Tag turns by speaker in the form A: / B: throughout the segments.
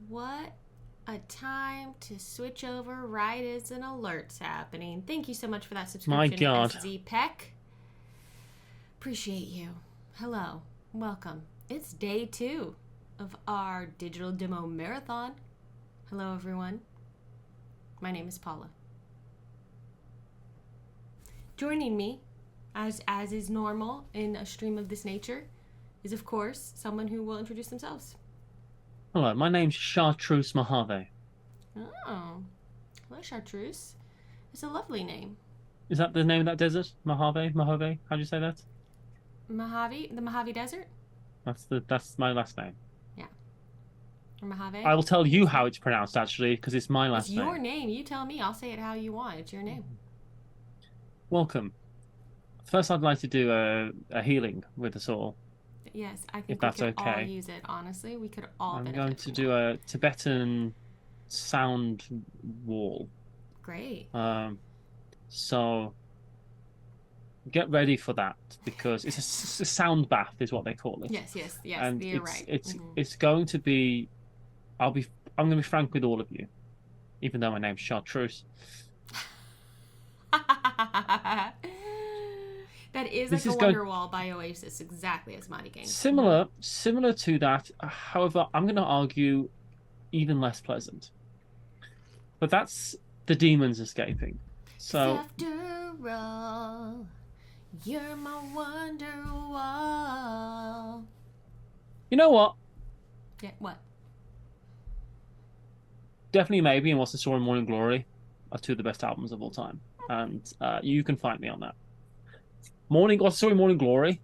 A: What a time to switch over right as an alert's happening. Thank you so much for that subscription,
B: My God.
A: SZ Peck. Appreciate you. Hello. Welcome. It's day 2 of our digital demo marathon. Hello, everyone. My name is Paula. Joining me, as is normal in a stream of this nature, is, of course, someone who will introduce themselves.
B: Hello, my name's Chartreuse Mojave.
A: Oh, hello, Chartreuse. It's a lovely name.
B: Is that the name of that desert? Mojave? Mojave? How do you say that?
A: Mojave? The Mojave Desert?
B: That's my last name.
A: Yeah. Or Mojave?
B: I will tell you how it's pronounced, actually, because it's my last
A: name. It's your
B: name.
A: name. You tell me. I'll say it how you want. It's your name.
B: Welcome. First, I'd like to do a healing with us all.
A: Yes, I think
B: if that's
A: we could
B: okay.
A: all use it, honestly. We could all
B: I'm
A: benefit
B: going to
A: from
B: do
A: that.
B: a Tibetan sound wall.
A: Great.
B: So get ready for that, because it's a sound bath is what they call it.
A: Yes,
B: and
A: you're right.
B: It's going to be I'm going to be frank with all of you, even though my name's Chartreuse.
A: That is like a Wonderwall by Oasis, exactly as Mighty Game.
B: Similar to that, however, I'm going to argue even less pleasant. But that's the demons escaping. So
A: after all, you're my Wonderwall.
B: You know what?
A: Yeah, what?
B: Definitely Maybe and What's the Story, Morning Glory are two of the best albums of all time. And you can find me on that. What's the Story, Morning Glory?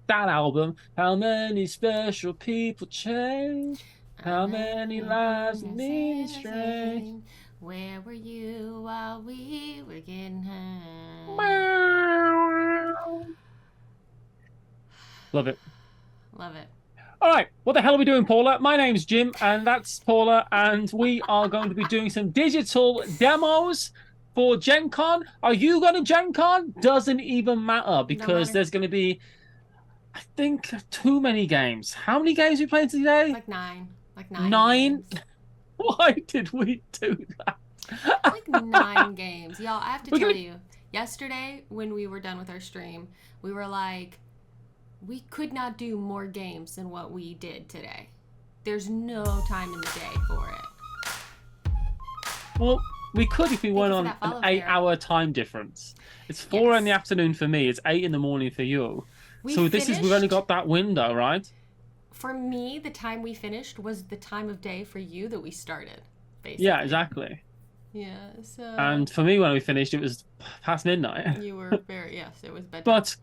B: That album. How many special people change? How many lives lead astray?
A: Where were you while we were getting high?
B: Love it.
A: Love it.
B: All right, what the hell are we doing, Paula? My name's Jim, and that's Paula, and we are going to be doing some digital demos for Gen Con. Are you going to Gen Con? Doesn't even matter, because there's going to be, I think, too many games. How many games are we playing today?
A: Like 9. Like 9.
B: 9? Why did we do that?
A: Like 9 games. Y'all, I have to tell you, yesterday when we were done with our stream, we were like, we could not do more games than what we did today. There's no time in the day for it.
B: Well, we could if we weren't on an 8-hour time difference. It's 4 in the afternoon for me. It's 8 in the morning for you. We've only got that window, right?
A: For me, the time we finished was the time of day for you that we started, basically.
B: Yeah, exactly.
A: Yeah, so...
B: And for me, when we finished, it was past midnight.
A: You were yes, it was bedtime.
B: But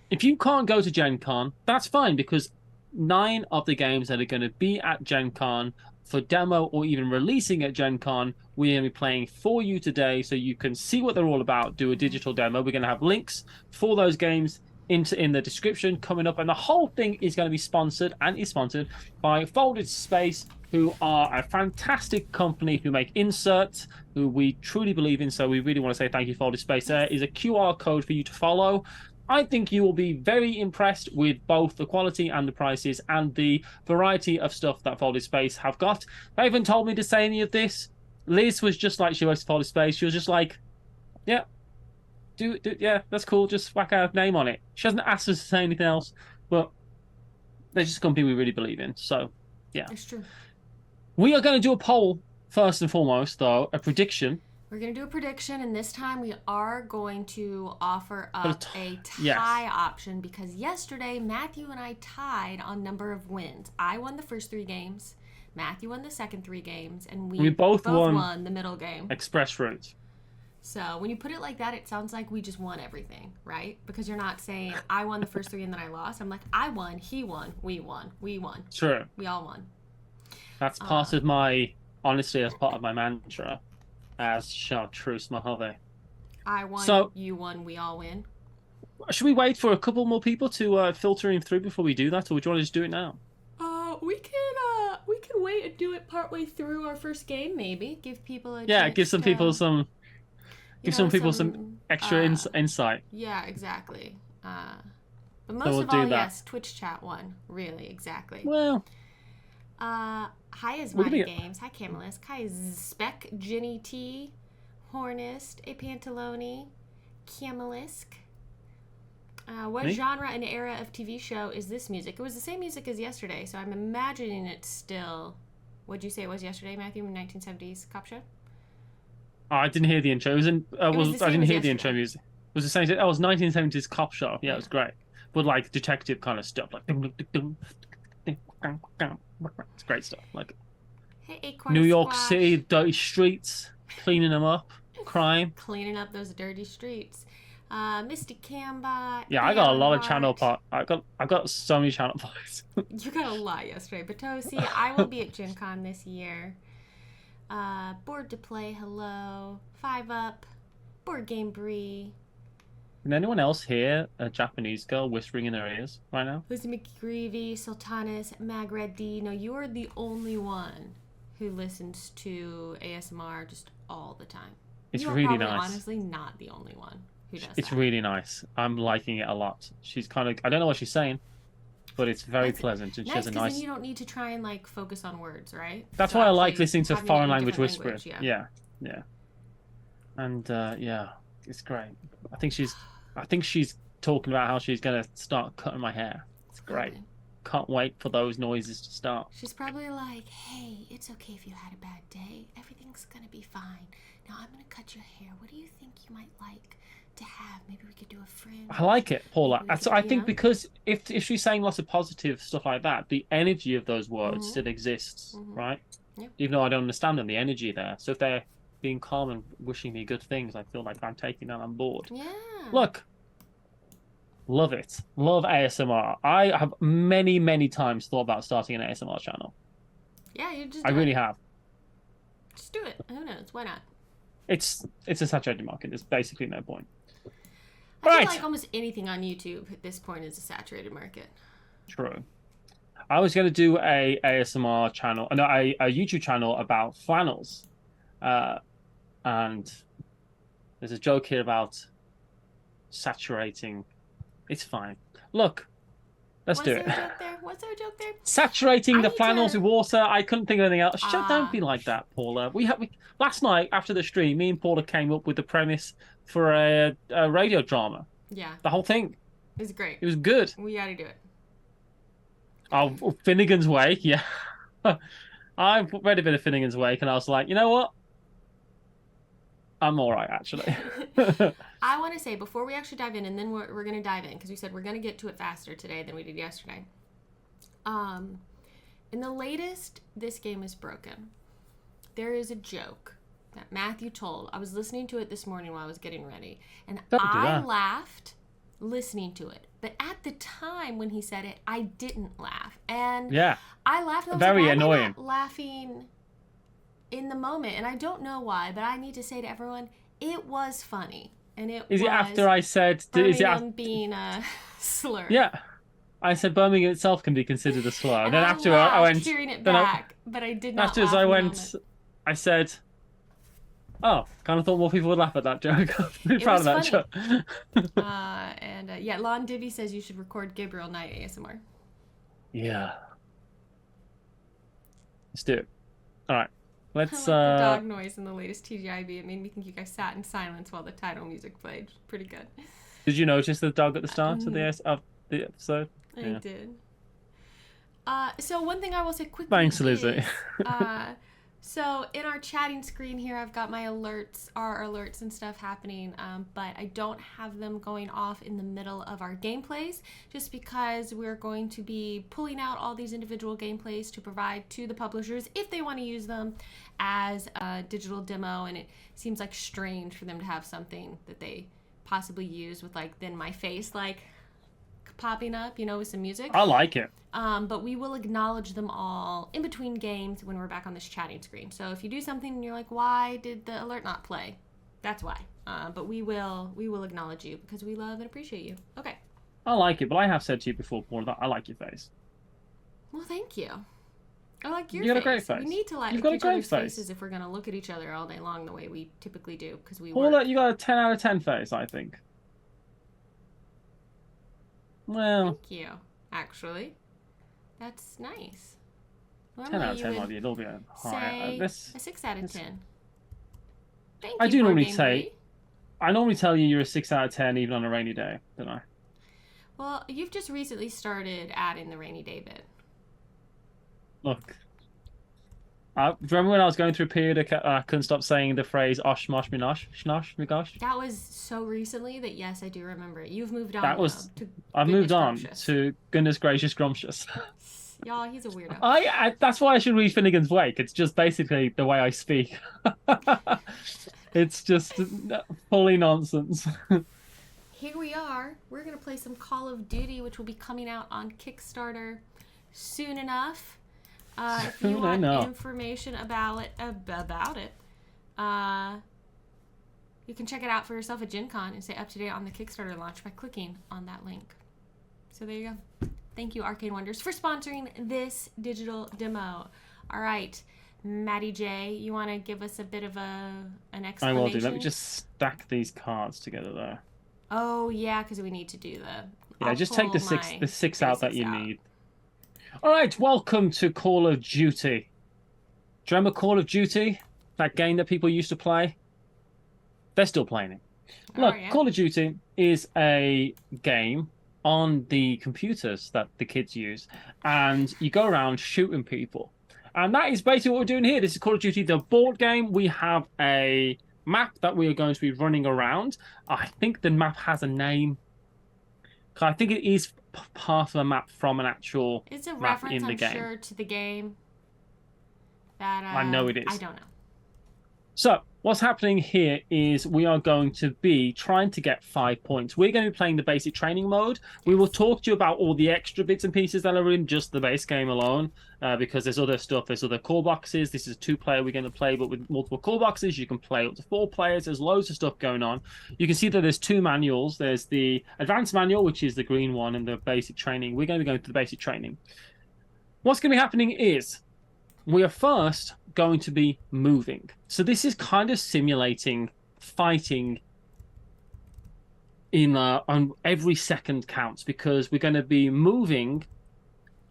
B: if you can't go to Gen Con, that's fine, because 9 of the games that are going to be at Gen Con for demo or even releasing at Gen Con, we're going to be playing for you today, so you can see what they're all about, do a digital demo. We're going to have links for those games in the description coming up, and the whole thing is going to be sponsored by Folded Space, who are a fantastic company who make inserts, who we truly believe in. So we really want to say thank you, Folded Space. There is a QR code for you to follow. I think you will be very impressed with both the quality and the prices and the variety of stuff that Folded Space have got. They haven't told me to say any of this. Liz was just like, she works at Folded Space. She was just like, yeah, yeah, that's cool. Just whack our name on it. She hasn't asked us to say anything else, but they're just a company we really believe in. So, yeah.
A: It's true.
B: We are going to do a poll first and foremost, though, a prediction.
A: We're going to do a prediction, and this time we are going to offer up a tie option, because yesterday Matthew and I tied on number of wins. I won the first 3 games, Matthew won the second 3 games, and we both won the middle game.
B: Express route.
A: So when you put it like that, it sounds like we just won everything, right? Because you're not saying, I won the first 3 and then I lost. I'm like, I won, he won, we won, we won.
B: True.
A: We all won.
B: That's part of my, honestly, that's part of my mantra as Chartreuse Mojave.
A: I won, you won, we all win.
B: Should we wait for a couple more people to filter in through before we do that, or would you want to just do it now?
A: We can wait and do it partway through our first game, maybe. Give people a
B: chance give some people some extra insight.
A: Yeah, exactly. But most of all, yes, Twitch chat won. Really, exactly.
B: Well,
A: Hi is Mighty Games. Hi Camelisk. Hi is Spec Jenny T. Hornist. A Pantalone. Camelisk. What genre and era of TV show is this music? It was the same music as yesterday, so I'm imagining it's still... What'd you say it was yesterday, Matthew? 1970s cop show?
B: Oh, I didn't hear the intro. I didn't hear the intro music. It was the same. It was 1970s cop show. Yeah, it was great. But like detective kind of stuff, like it's great stuff. Like
A: hey, Acorn
B: New York
A: Squash.
B: City, dirty streets, cleaning them up, crime.
A: Cleaning up those dirty streets. Misty Cambot.
B: Yeah, I got a lot of channel part. I got so many channel parts.
A: You got a lot yesterday. Batosi, I will be at Gen Con this year. Bored to Play, hello. 5 Up. Board Game Brie.
B: Can anyone else hear a Japanese girl whispering in her ears right now?
A: Lizzie McGreevy, Sultanas, Magred D. No, you are the only one who listens to ASMR just all the time.
B: It's
A: you are
B: really
A: probably
B: nice.
A: Honestly, not the only one who does
B: It's
A: that.
B: really nice. I'm liking it a lot. She's kind of... I don't know what she's saying, but it's very pleasant. And she has a nice...
A: Then you don't need to try and like focus on words, right?
B: That's why I like listening to foreign language whispering. Yeah. And yeah, it's great. I think she's talking about how she's gonna start cutting my hair. It's great. Can't wait for those noises to start.
A: She's probably like, hey, it's okay if you had a bad day. Everything's gonna be fine. Now I'm gonna cut your hair. What do you think you might like to have? Maybe we could do a fringe.
B: I like it, Paula. So I think because if she's saying lots of positive stuff like that, the energy of those words still exists, right?
A: Yep.
B: Even though I don't understand them, the energy there. So if they're being calm and wishing me good things, I feel like I'm taking that on board.
A: Yeah.
B: Look. Love it. Love ASMR. I have many, many times thought about starting an ASMR channel.
A: Yeah, you just
B: I really have.
A: Just do it. Who knows? Why not?
B: It's a saturated market. There's basically no point.
A: I feel like almost anything on YouTube at this point is a saturated market.
B: True. I was going to do a ASMR channel, no, a YouTube channel about flannels. And there's a joke here about saturating. It's fine. Look, let's do it.
A: Was there a joke there?
B: Saturating the flannels with water. I couldn't think of anything else. Don't be like that, Paula. Last night after the stream, me and Paula came up with the premise for a radio drama.
A: Yeah.
B: The whole thing.
A: It was great.
B: It was good.
A: We got to do it.
B: Oh, Finnegan's Wake, yeah. I read a bit of Finnegan's Wake, and I was like, you know what? I'm all right, actually.
A: I want to say, before we actually dive in, and then we're going to dive in, because we said we're going to get to it faster today than we did yesterday. In the latest This Game is Broken, there is a joke that Matthew told. I was listening to it this morning while I was getting ready, and I laughed listening to it. But at the time when he said it, I didn't laugh. And
B: yeah,
A: I laughed. And
B: very
A: like,
B: annoying.
A: I'm not laughing in the moment, and I don't know why, but I need to say to everyone, it was funny. And it
B: is
A: was
B: it after I said
A: Birmingham being a slur.
B: Yeah, I said Birmingham itself can be considered a slur. And then after I went
A: hearing it back, but I did not.
B: Afterwards, I said, "Oh, kind of thought more people would laugh at that joke." I'm pretty proud of that joke.
A: Yeah, Lon Divvy says you should record Gabriel Knight ASMR.
B: Yeah, let's do it. All right. Let's
A: I like the dog noise in the latest TGIB. It made me think you guys sat in silence while the title music played. Pretty good.
B: Did you notice the dog at the start of the episode?
A: I did. So one thing I will say quickly.
B: Thanks, Lizzie.
A: So in our chatting screen here, I've got my alerts, our alerts and stuff happening, but I don't have them going off in the middle of our gameplays, just because we're going to be pulling out all these individual gameplays to provide to the publishers if they want to use them as a digital demo, and it seems like strange for them to have something that they possibly use with like then my face like popping up, with some music.
B: I like it.
A: But we will acknowledge them all in between games when we're back on this chatting screen. So if you do something and you're like, why did the alert not play? That's why. But we will acknowledge you because we love and appreciate you. Okay.
B: I like it, but I have said to you before, Paul, that I like your face.
A: Well, thank you. I like your
B: face. You got
A: a
B: great face.
A: We need to like each other's faces if we're going to look at each other all day long the way we typically do because we
B: Paula, you got a 10 out of 10 face, I think. Well,
A: thank you. Actually, that's nice. Normally
B: 10 out of 10
A: you
B: might be a little bit higher.
A: say a 6 out of 10. Thank
B: I
A: you,
B: do
A: Board
B: normally
A: Game
B: say,
A: Brie.
B: I normally tell you you're a 6 out of 10 even on a rainy day, don't I?
A: Well, you've just recently started adding the rainy day bit.
B: Look. Remember when I was going through a period, I couldn't stop saying the phrase "osh mosh minosh shnosh migosh"?
A: That was so recently that yes, I do remember it. You've moved on.
B: That was.
A: To
B: I've moved on
A: Grumptious.
B: to goodness gracious Grumptious.
A: Y'all, he's a weirdo.
B: That's why I should read Finnegan's Wake. It's just basically the way I speak. It's just fully nonsense.
A: Here we are. We're gonna play some Call of Duty, which will be coming out on Kickstarter soon enough. If you want information about it, you can check it out for yourself at Gen Con and stay up to date on the Kickstarter launch by clicking on that link. So there you go. Thank you, Arcade Wonders, for sponsoring this digital demo. All right, Maddie J, you want to give us a bit of an explanation?
B: I will do. Let me just stack these cards together there.
A: Oh yeah, because we need to do the.
B: Yeah, just take the six out that you need. All right, welcome to Call of Duty. Do you remember Call of Duty? That game that people used to play? They're still playing it. Look, yeah. Call of Duty is a game on the computers that the kids use, and you go around shooting people. And that is basically what we're doing here. This is Call of Duty, the board game. We have a map that we are going to be running around. I think the map has a name. I think it is part of a map from an actual
A: it's a
B: map
A: reference,
B: in the
A: I'm
B: game.
A: Sure, to the game. That
B: I know it is.
A: I don't know.
B: So what's happening here is we are going to be trying to get 5 points. We're going to be playing the basic training mode. Yes. We will talk to you about all the extra bits and pieces that are in just the base game alone, because there's other stuff. There's other call boxes. This is a 2-player we're going to play, but with multiple call boxes. You can play up to 4 players. There's loads of stuff going on. You can see that there's 2 manuals. There's the advanced manual, which is the green one, and the basic training. We're going to be going to the basic training. What's going to be happening is we are first going to be moving. So this is kind of simulating fighting in on every second counts, because we're going to be moving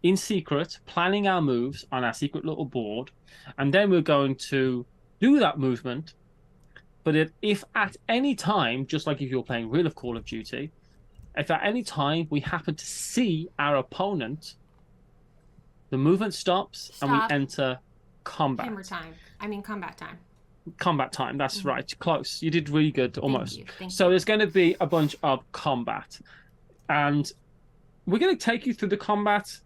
B: in secret, planning our moves on our secret little board, and then we're going to do that movement. But if at any time, just like if you're playing real Call of Duty, if at any time we happen to see our opponent, the movement stops. And we enter combat.
A: Hammer time. I mean combat time.
B: Combat time, that's right. Close. You did really good, almost.
A: Thank you.
B: So there's going to be a bunch of combat. And we're going to take you through the combat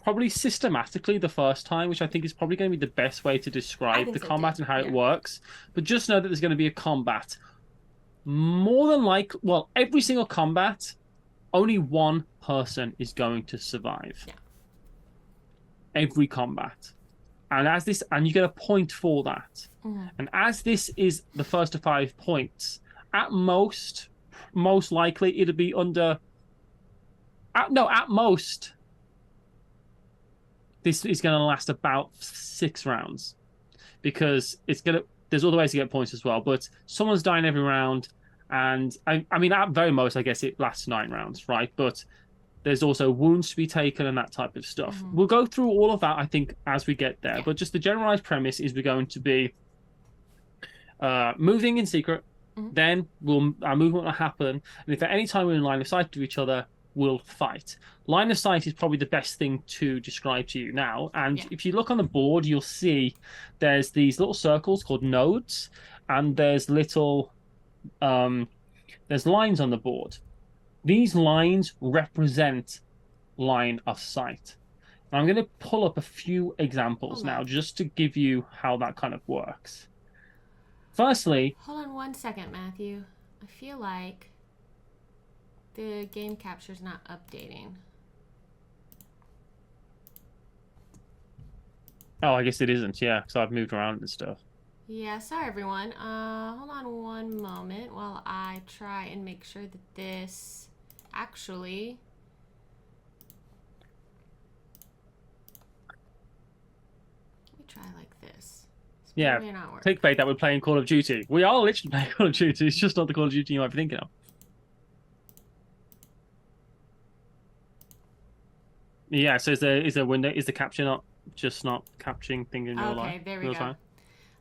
B: probably systematically the first time, which I think is probably going to be the best way to describe the combat and how it works. But just know that there's going to be a combat. More than likely, well, every single combat, only one person is going to survive.
A: Yeah.
B: Every combat. And you get a point for that.
A: Mm-hmm.
B: And as this is the first of 5 points, at most likely it'll be under. At most, this is going to last about 6 rounds, because there's other ways to get points as well. But someone's dying every round, and I mean at very most, I guess it lasts 9 rounds, right? But there's also wounds to be taken and that type of stuff. Mm-hmm. We'll go through all of that, I think, as we get there. Yeah. But just the generalized premise is we're going to be moving in secret. Mm-hmm. Then our movement will happen. And if at any time we're in line of sight to each other, we'll fight. Line of sight is probably the best thing to describe to you now. And if you look on the board, you'll see there's these little circles called nodes. And there's little... there's lines on the board. These lines represent line of sight. And I'm going to pull up a few examples now, just to give you how that kind of works. Firstly...
A: Hold on 1 second, Matthew. I feel like the game capture's not updating.
B: Oh, I guess it isn't, yeah, because I've moved around and stuff.
A: Yeah, sorry everyone. Hold on 1 moment while I try and make sure that this... Actually, let me try like this.
B: Yeah, take bait that we're playing Call of Duty. We are literally playing Call of Duty. It's just not the Call of Duty you might be thinking of. Yeah, so is the window, is the capture not just not capturing things in real life.
A: Okay, there we go.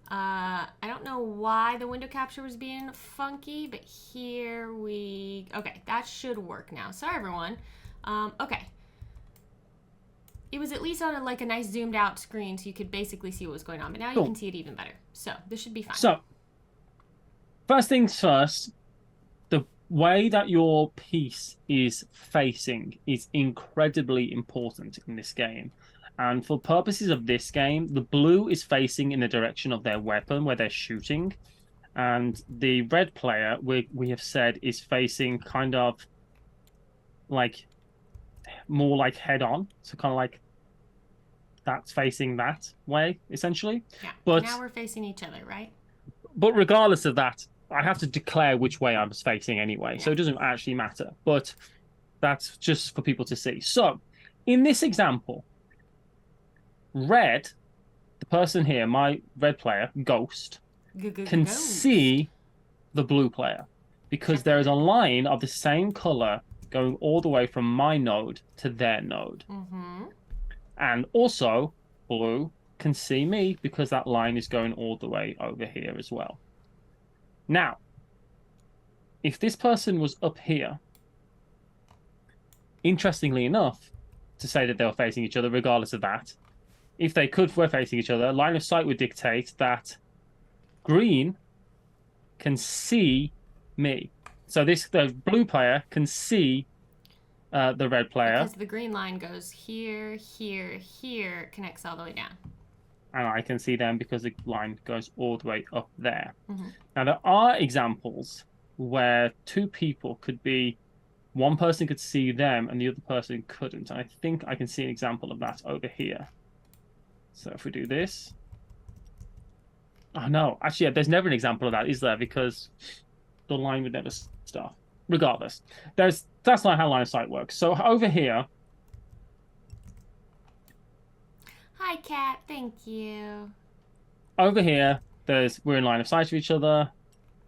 A: I don't know why the window capture was being funky, but here we... Okay, that should work now. Sorry, everyone. Okay. It was at least on like a nice zoomed out screen, so you could basically see what was going on. But now you can see it even better. So this should be fine.
B: So, first things first, the way that your piece is facing is incredibly important in this game. And for purposes of this game, the blue is facing in the direction of their weapon where they're shooting. And the red player, we have said, is facing kind of like more like head on. So kind of like that's facing that way, essentially.
A: Yeah,
B: but
A: now we're facing each other, right?
B: But regardless of that, I have to declare which way I'm facing anyway. Yeah. So it doesn't actually matter. But that's just for people to see. So in this example, red, the person here, my red player, Ghost, can see the blue player because there is a line of the same color going all the way from my node to their node.
A: Mm-hmm.
B: And also, blue can see me because that line is going all the way over here as well. Now, if this person was up here, interestingly enough, to say that they were facing each other, regardless of that, if they were facing each other, line of sight would dictate that green can see me. So the blue player can see the red player.
A: Because the green line goes here, here, here, connects all the way down.
B: And I can see them because the line goes all the way up there.
A: Mm-hmm.
B: Now, there are examples where two people could be, one person could see them and the other person couldn't. And I think I can see an example of that over here. So if we do this... Oh, no. Actually, yeah, there's never an example of that, is there? Because the line would never stop. Regardless, that's not how line of sight works. So over here...
A: Hi, Kat. Thank you.
B: Over here, we're in line of sight with each other,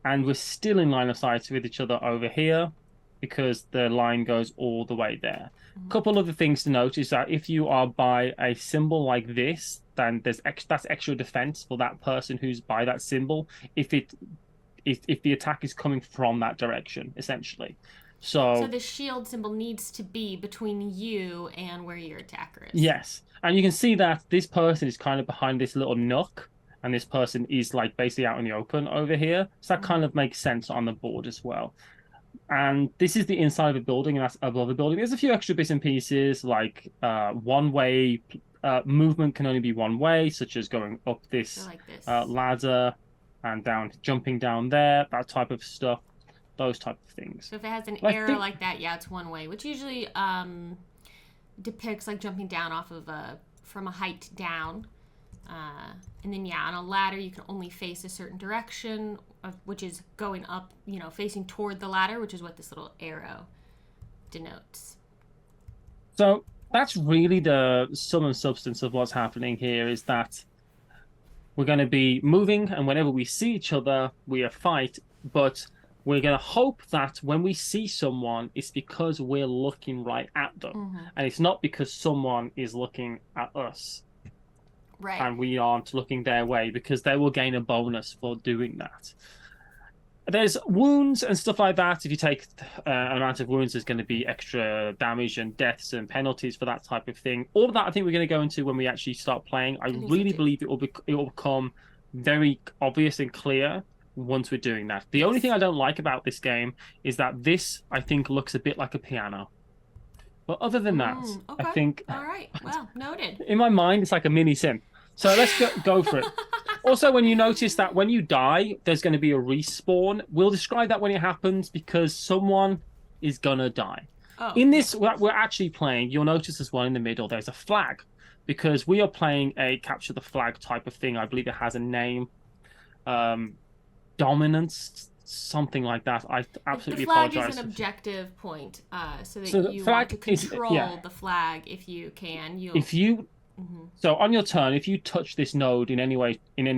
B: and we're still in line of sight with each other over here because the line goes all the way there. A couple other things to note is that if you are by a symbol like this, then that's extra defense for that person who's by that symbol if the attack is coming from that direction, essentially. So
A: the shield symbol needs to be between you and where your attacker is.
B: Yes. And you can see that this person is kind of behind this little nook, and this person is like basically out in the open over here. So that kind of makes sense on the board as well. And this is the inside of the building, and that's above the building. There's a few extra bits and pieces, like one-way movement can only be one way, such as going up this, ladder and down, jumping down there, that type of stuff, those type of things.
A: So if it has an arrow like that, yeah, it's one way, which usually depicts like jumping down off of from a height down. And then, yeah, on a ladder, you can only face a certain direction, which is going up, facing toward the ladder, which is what this little arrow denotes.
B: So that's really the sum and substance of what's happening here, is that we're going to be moving, and whenever we see each other, we fight, but we're going to hope that when we see someone, it's because we're looking right at them.
A: Mm-hmm.
B: And it's not because someone is looking at us.
A: Right.
B: And we aren't looking their way, because they will gain a bonus for doing that. There's wounds and stuff like that. If you take an amount of wounds, there's going to be extra damage and deaths and penalties for that type of thing. All of that I think we're going to go into when we actually start playing. I really believe it will become very obvious and clear once we're doing that. The only thing I don't like about this game is that this, I think, looks a bit like a piano. But other than that,
A: okay.
B: I think...
A: All right. Well, noted.
B: In my mind, it's like a mini sim. So let's go for it. Also, when you notice that when you die, there's going to be a respawn, we'll describe that when it happens, because someone is going to die.
A: Oh.
B: In this, what we're actually playing, you'll notice as well in the middle, there's a flag, because we are playing a capture the flag type of thing. I believe it has a name. Dominance, something like that. I absolutely apologize.
A: The flag is an objective point, so that you want to control the flag if you can. So on your turn, if you touch this node in any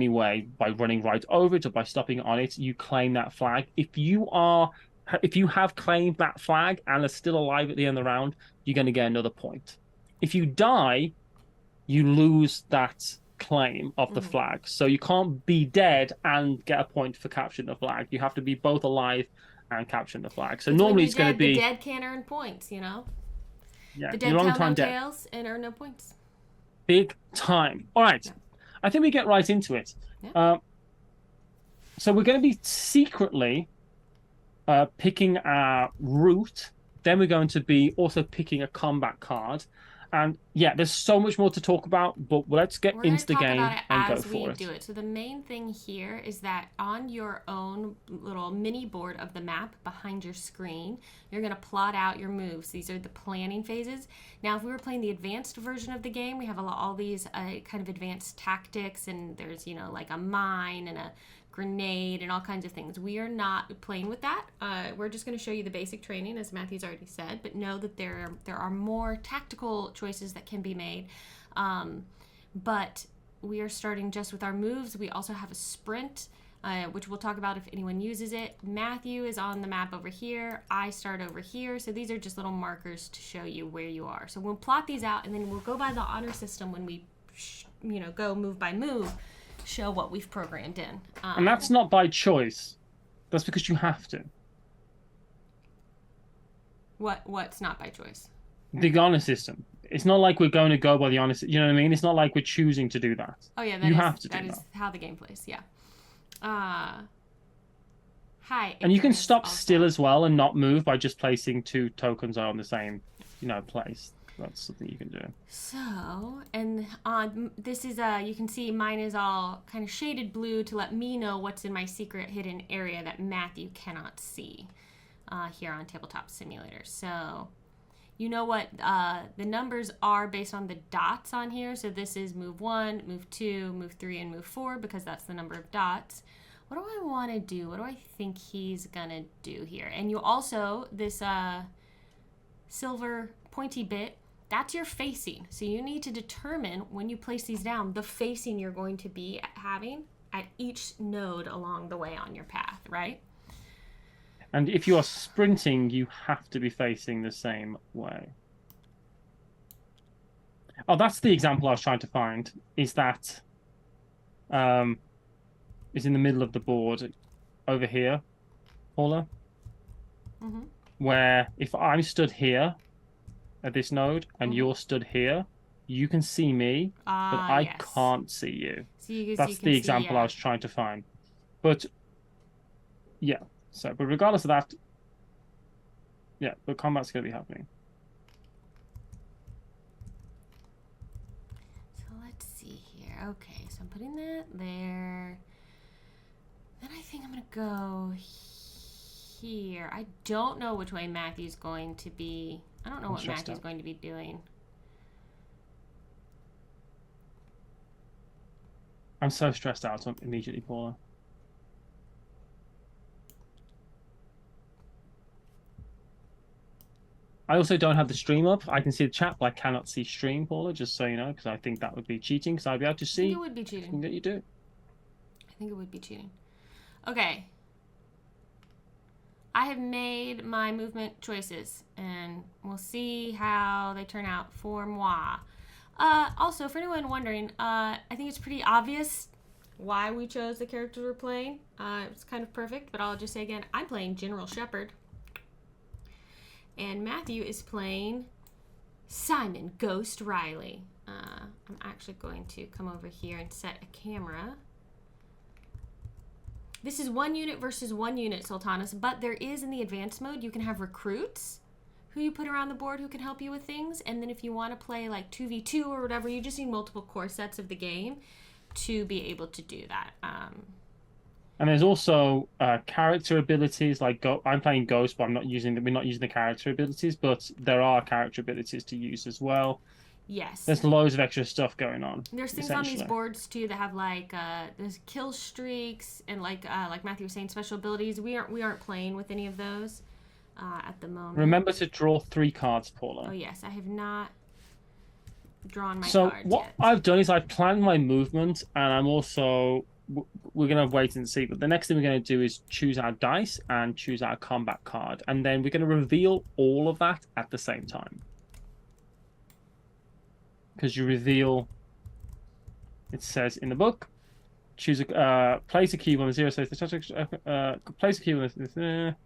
A: way by running right over it or by stopping on it, you claim that flag. If you have claimed that flag and are still alive at the end of the round, you're going to get another point. If you die,
B: you lose that claim of the flag. So you can't be dead and get a point for capturing the flag. You have to be both alive and capturing the flag. So normally it's going to be...
A: The dead can't earn points, you know?
B: Yeah,
A: the dead tell no tales and earn no points.
B: Big time. All right. Yeah. I think we get right into it. Yeah. So we're going to be secretly picking our route. Then we're going to be also picking a combat card. And yeah, there's so much more to talk about, but let's get into the game and go for it.
A: Do it. So the main thing here is that on your own little mini board of the map behind your screen, you're going to plot out your moves. These are the planning phases. Now, if we were playing the advanced version of the game, we have all these kind of advanced tactics, and there's, you know, like a mine and a grenade and all kinds of things. We are not playing with that. We're just going to show you the basic training, as Matthew's already said, but know that there are more tactical choices that can be made. But we are starting just with our moves. We also have a sprint, which we'll talk about if anyone uses it. Matthew is on the map over here. I start over here. So these are just little markers to show you where you are. So we'll plot these out, and then we'll go by the honor system when we, go move by move, show what we've programmed in.
B: And that's not by choice. That's because you have to.
A: What's not by choice?
B: The honor system. It's not like we're going to go by the honor system. You know what I mean? It's not like we're choosing to do that.
A: Oh, yeah. That is how the game plays. Yeah. Hi.
B: And you can stop still as well and not move by just placing 2 tokens on the same, place. That's something you can do.
A: So, and this is, you can see mine is all kind of shaded blue to let me know what's in my secret hidden area that Matthew cannot see here on Tabletop Simulator. So, you know what the numbers are based on the dots on here. So this is move 1, move 2, move 3, and move 4 because that's the number of dots. What do I want to do? What do I think he's going to do here? And you also, this silver pointy bit, that's your facing. So you need to determine when you place these down, the facing you're going to be having at each node along the way on your path, right?
B: And if you are sprinting, you have to be facing the same way. Oh, that's the example I was trying to find. Is that is in the middle of the board over here, Paula? Mm-hmm. Where if I'm stood here at this node and you're stood here, you can see me, but I can't see you. That's the example I was trying to find. But yeah, but regardless of that, yeah, the combat's going to be happening.
A: So let's see here. Okay, so I'm putting that there. Then I think I'm going to go here. I don't know which way Matthew's going to be. I don't know what Matthew's going to be doing.
B: I'm so stressed out immediately, Paula. I also don't have the stream up. I can see the chat, but I cannot see stream, Paula, just so you know, because I think that would be cheating, because I'd be able to see.
A: I think it would be cheating.
B: That you do.
A: I think it would be cheating. Okay. I have made my movement choices, and we'll see how they turn out for moi. Also, for anyone wondering, I think it's pretty obvious why we chose the characters we're playing. It's kind of perfect, but I'll just say again, I'm playing General Shepherd. And Matthew is playing Simon Ghost Riley. I'm actually going to come over here and set a camera. This is 1 unit versus 1 unit, Sultanas, but there is, in the advanced mode, you can have recruits who you put around the board who can help you with things. And then if you want to play like 2v2 or whatever, you just need multiple core sets of the game to be able to do that.
B: And there's also character abilities. Like I'm playing Ghost, but we're not using the character abilities, but there are character abilities to use as well.
A: Yes.
B: There's loads of extra stuff going on.
A: There's things on these boards too that have like there's kill streaks and like Matthew was saying, special abilities. We aren't playing with any of those at the moment.
B: Remember to draw 3 cards, Paula.
A: Oh yes, I have not drawn my cards
B: So what I've done is I've planned my movement, and I'm also we're gonna wait and see. But the next thing we're gonna do is choose our dice and choose our combat card, and then we're gonna reveal all of that at the same time. Because you reveal It says in the book, choose a place a cube on the 0 space. Place a cube on the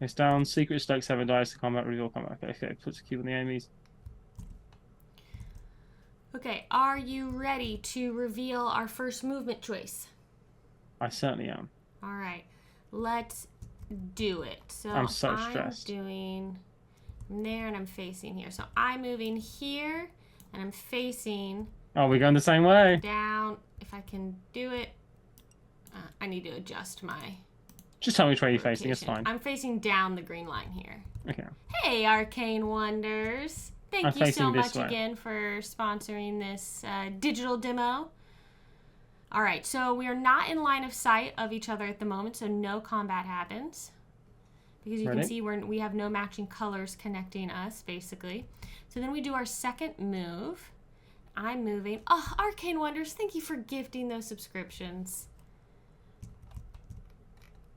B: it's down. Secret stake 7 dice. Combat reveal combat. Okay, puts a cube on the enemies.
A: Okay, are you ready to reveal our first movement choice?
B: I certainly am.
A: All right, let's do it. So
B: I'm so stressed.
A: I'm doing there and I'm facing here. So I'm moving here and I'm facing.
B: Oh, we're going the same way.
A: Down. If I can do it, I need to adjust my.
B: Just tell me which way you're facing. It's fine.
A: I'm facing down the green line here.
B: Okay.
A: Hey, Arcane Wonders. Thank you so much again for sponsoring this digital demo. All right, so we are not in line of sight of each other at the moment, so no combat happens. Because you can see we have no matching colors connecting us, basically. So then we do our second move. I'm moving. Oh, Arcane Wonders, thank you for gifting those subscriptions.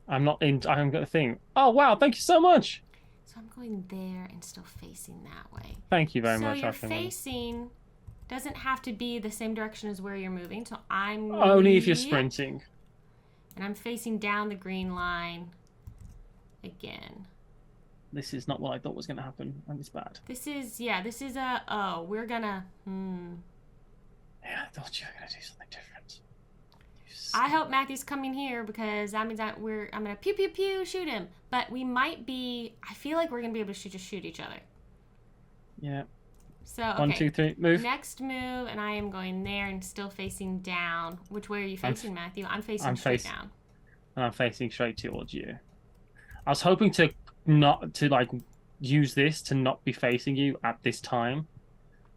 B: I'm not in. I haven't got a thing. Oh, wow. Thank you so much.
A: So I'm going there and still facing that way.
B: Thank you very much.
A: So you're facing doesn't have to be the same direction as where you're moving. So I'm
B: only if you're sprinting.
A: And I'm facing down the green line again.
B: This is not what I thought was going to happen, and it's bad.
A: This is a we're gonna
B: Yeah, I thought you were gonna do something different.
A: I hope Matthew's coming here because that means I'm gonna pew pew pew shoot him. But we might be. I feel like we're gonna be able to just shoot each other.
B: Yeah.
A: So okay.
B: 1, 2, 3, move.
A: Next move, and I am going there and still facing down. Which way are you facing, Matthew? I'm facing straight down.
B: And I'm facing straight towards you. I was hoping to not use this to not be facing you at this time,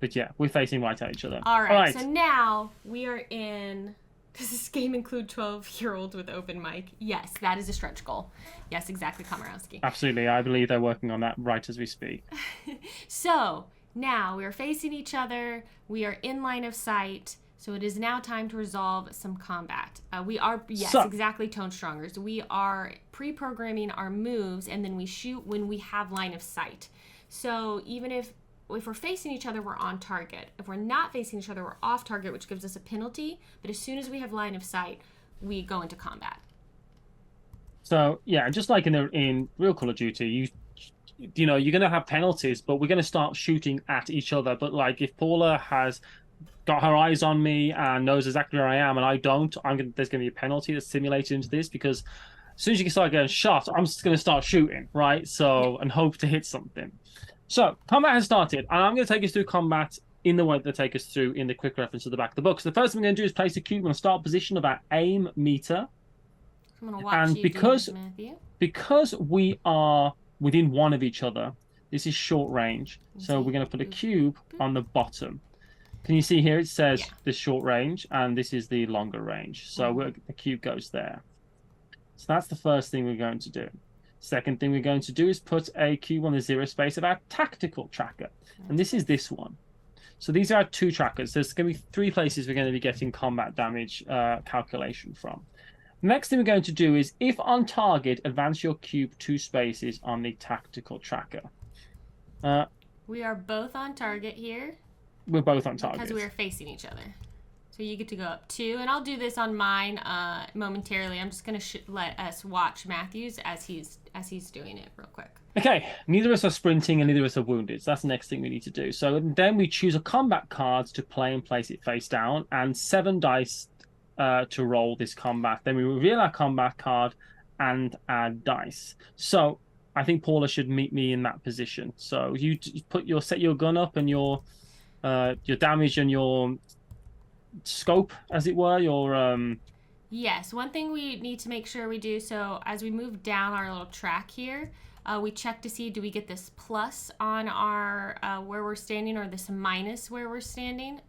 B: but yeah, we're facing right at each other.
A: All right. So now we are in. Does this game include 12-year-olds with open mic? Yes, that is a stretch goal. Yes, exactly, Komorowski.
B: Absolutely. I believe they're working on that right as we speak.
A: So, now we are facing each other. We are in line of sight. So it is now time to resolve some combat. We are, exactly, Tone Strongers. We are pre-programming our moves, and then we shoot when we have line of sight. So even if we're facing each other, we're on target. If we're not facing each other, we're off target, which gives us a penalty. But as soon as we have line of sight, we go into combat. So yeah, just like in real Call of Duty, you know you're gonna have penalties, but we're gonna start shooting at each other. But like if Paula has got her eyes on me and knows exactly where I am, and I don't, there's gonna be a penalty that's simulated into this because as soon as you can start getting shot, I'm just gonna start shooting, right? So and hope to hit something. So, combat has started, and I'm going to take us through combat in the way that they take us through in the quick reference at the back of the book. So the first thing we're going to do is place a cube on a start position of our aim meter. I'm going to watch you
B: because,
A: do this, Matthew. Because
B: we are within one of each other, this is short range. So we're going to put a cube on the bottom. Can you see here it says the short range, and this is the longer range. So the cube goes there. So that's the first thing we're going to do. Second thing we're going to do is put a cube on the 0 space of our tactical tracker. And this is this one. So these are our 2 trackers. There's going to be 3 places we're going to be getting combat damage calculation from. Next thing we're going to do is, if on target, advance your cube 2 spaces on the tactical tracker.
A: We are both on target here.
B: We're both on target.
A: Because we are facing each other. So you get to go up 2, and I'll do this on mine momentarily. I'm just going to let us watch Matthew's as he's doing it real quick.
B: Okay, neither of us are sprinting and neither of us are wounded. So that's the next thing we need to do. So then we choose a combat card to play and place it face down, and 7 dice to roll this combat. Then we reveal our combat card and add dice. So I think Paula should meet me in that position. So you set your gun up and your damage and your scope, as it were, your
A: Yes, one thing we need to make sure we do, so as we move down our little track here, we check to see, do we get this plus on our where we're standing, or this minus where we're standing.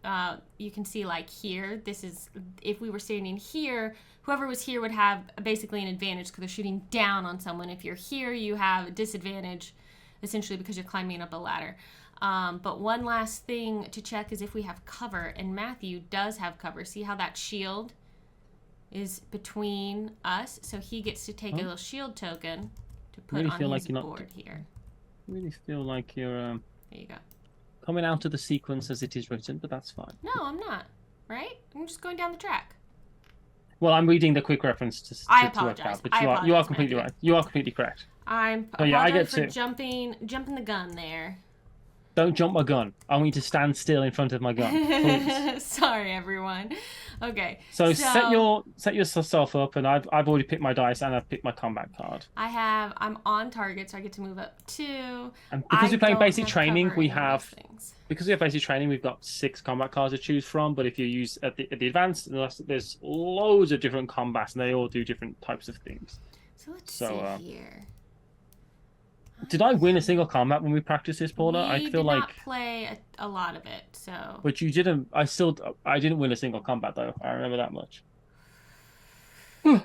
A: You can see like here, this is, if we were standing here, whoever was here would have basically an advantage because they're shooting down on someone. If you're here, you have a disadvantage essentially because you're climbing up a ladder. But one last thing to check is if we have cover, and Matthew does have cover. See how that shield is between us? So he gets to take a little shield token to put on his board here.
B: I really feel like you're
A: there you go.
B: Coming out of the sequence as it is written, but that's fine.
A: No, I'm not. right? I'm just going down the track.
B: Well, I'm reading the quick reference to
A: apologize.
B: work out, but you are completely right. You are completely correct.
A: I'm apologize for jumping the gun there.
B: Don't jump my gun. I want you to stand still in front of my gun, please.
A: Sorry, everyone. Okay.
B: So set yourself up, and I've already picked my dice and I've picked my combat card.
A: I'm on target, so I get to move up 2.
B: And because we're playing basic training, we've got 6 combat cards to choose from. But if you use at the advanced, there's loads of different combats, and they all do different types of things.
A: So let's see here.
B: Did I win a single combat when we practiced this, Paula? I feel like
A: did not play a lot of it, so.
B: But you didn't. I didn't win a single combat though. I remember that much.
A: I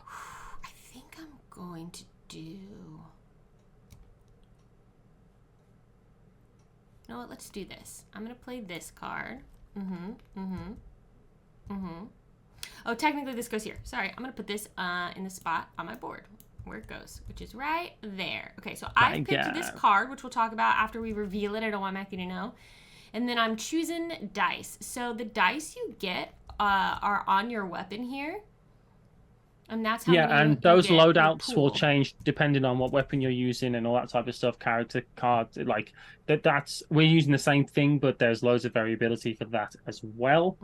A: think I'm going to do. You know what? Let's do this. I'm gonna play this card. Oh, technically this goes here. Sorry, I'm gonna put this in the spot on my board where it goes, which is right there. Okay, so I picked this card, which we'll talk about after we reveal it. I don't want Matthew to know. And then I'm choosing dice. So the dice you get are on your weapon here. And that's how
B: and those loadouts will change depending on what weapon you're using and all that type of stuff. Character cards, like that's we're using the same thing, but there's loads of variability for that as well.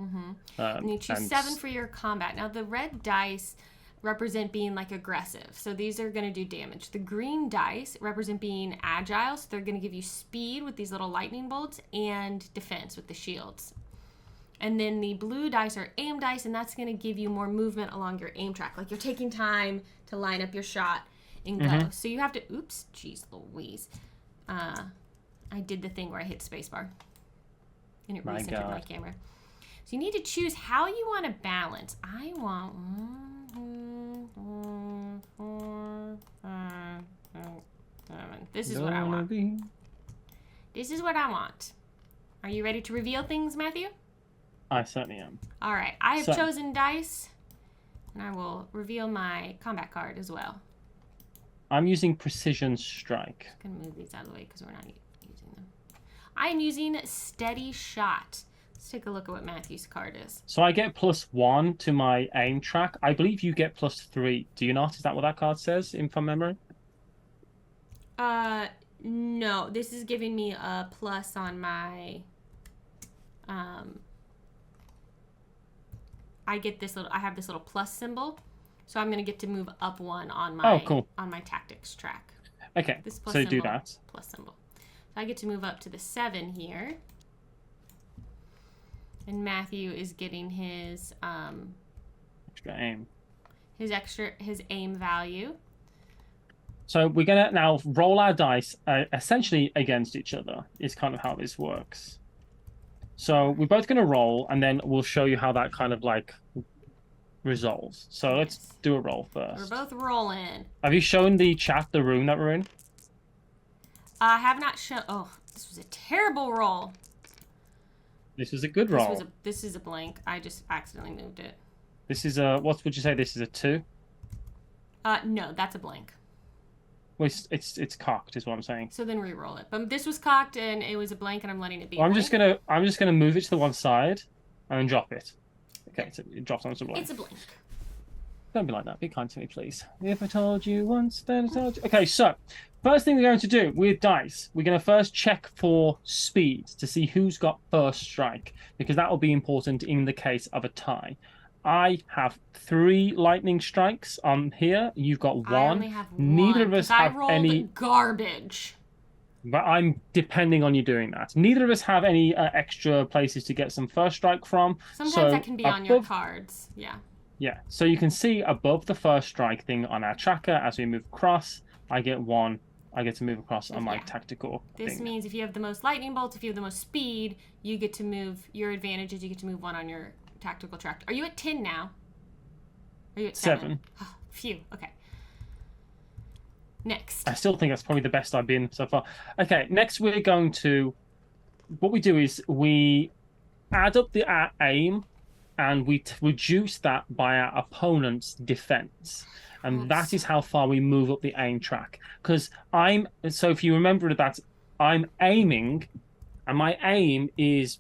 A: And you choose 7 for your combat. Now the red dice represent being like aggressive, so these are going to do damage. The green dice represent being agile, so they're going to give you speed with these little lightning bolts and defense with the shields. And then the blue dice are aim dice, and that's going to give you more movement along your aim track, like you're taking time to line up your shot and go. So you have to jeez Louise, I did the thing where I hit spacebar and it recentered my camera. So you need to choose how you want to balance. I want 1, 2, 3, 4, 5, 6, 7. This is what I want. This is what I want. Are you ready to reveal things, Matthew?
B: I certainly am.
A: All right. I have chosen dice, and I will reveal my combat card as well.
B: I'm using Precision Strike.
A: I'm going to move these out of the way because we're not using them. I'm using Steady Shot. Let's take a look at what Matthew's card is.
B: So I get +1 to my aim track. I believe you get +3. Do you not? Is that what that card says, from memory?
A: No. This is giving me a plus on my... I have this little plus symbol, so I'm going to get to move up 1 on my on my tactics track.
B: Okay,
A: this plus
B: so
A: symbol,
B: do that.
A: Plus symbol. So I get to move up to the 7 here. And Matthew is getting his
B: extra aim.
A: His aim value.
B: So we're gonna now roll our dice essentially against each other. Is kind of how this works. So we're both gonna roll, and then we'll show you how that kind of like resolves. So let's do a roll first.
A: We're both rolling.
B: Have you shown the chat the room that we're in?
A: I have not shown. Oh, this was a terrible roll.
B: This is a good roll.
A: This is a blank. I just accidentally moved it.
B: This is a, what would you say? This is a 2?
A: No, that's a blank.
B: Well, it's cocked, is what I'm saying.
A: So then re-roll it. But this was cocked and it was a blank, and I'm letting it be.
B: Well, I'm just gonna move it to the one side and then drop it. Okay, so it drops onto the blank.
A: It's a blank.
B: Don't be like that. Be kind to me, please. If I told you once, then I told you. Okay, so first thing we're going to do with dice, we're going to first check for speed to see who's got first strike, because that will be important in the case of a tie. I have 3 lightning strikes on here. You've got 1.
A: I only have 1.
B: Neither of us have any
A: garbage.
B: But I'm depending on you doing that. Neither of us have any extra places to get some first strike from.
A: Sometimes that can be on your cards. Yeah.
B: Yeah, so you can see above the first strike thing on our tracker, as we move across, I get 1. I get to move across on my tactical
A: This
B: thing.
A: means if you have the most lightning bolts, if you have the most speed, you get to move. Your advantage is you get to move 1 on your tactical track. Are you at 10 now? Are you at 7? Oh, phew. Okay. Next.
B: I still think that's probably the best I've been so far. Okay, next we're going to... What we do is we add up our aim, and we reduce that by our opponent's defense. And that is how far we move up the aim track. Because so if you remember that, I'm aiming, and my aim is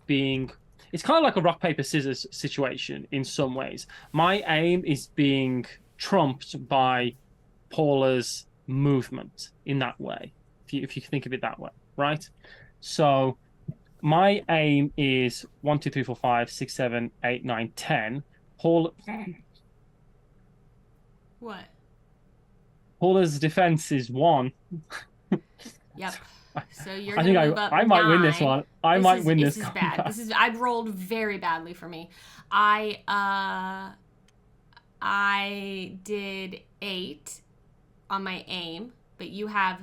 B: it's kind of like a rock paper scissors situation in some ways. My aim is being trumped by Paula's movement in that way, if you think of it that way, right? So my aim is 1, 2, 3, 4, 5, 6, 7, 8, 9, 10.
A: What?
B: Paula's defense is 1.
A: Yep. So you're
B: I
A: gonna
B: think
A: move up
B: I might
A: 9.
B: win this one. I might win this.
A: This is bad. I've rolled very badly for me. I did 8 on my aim, but you have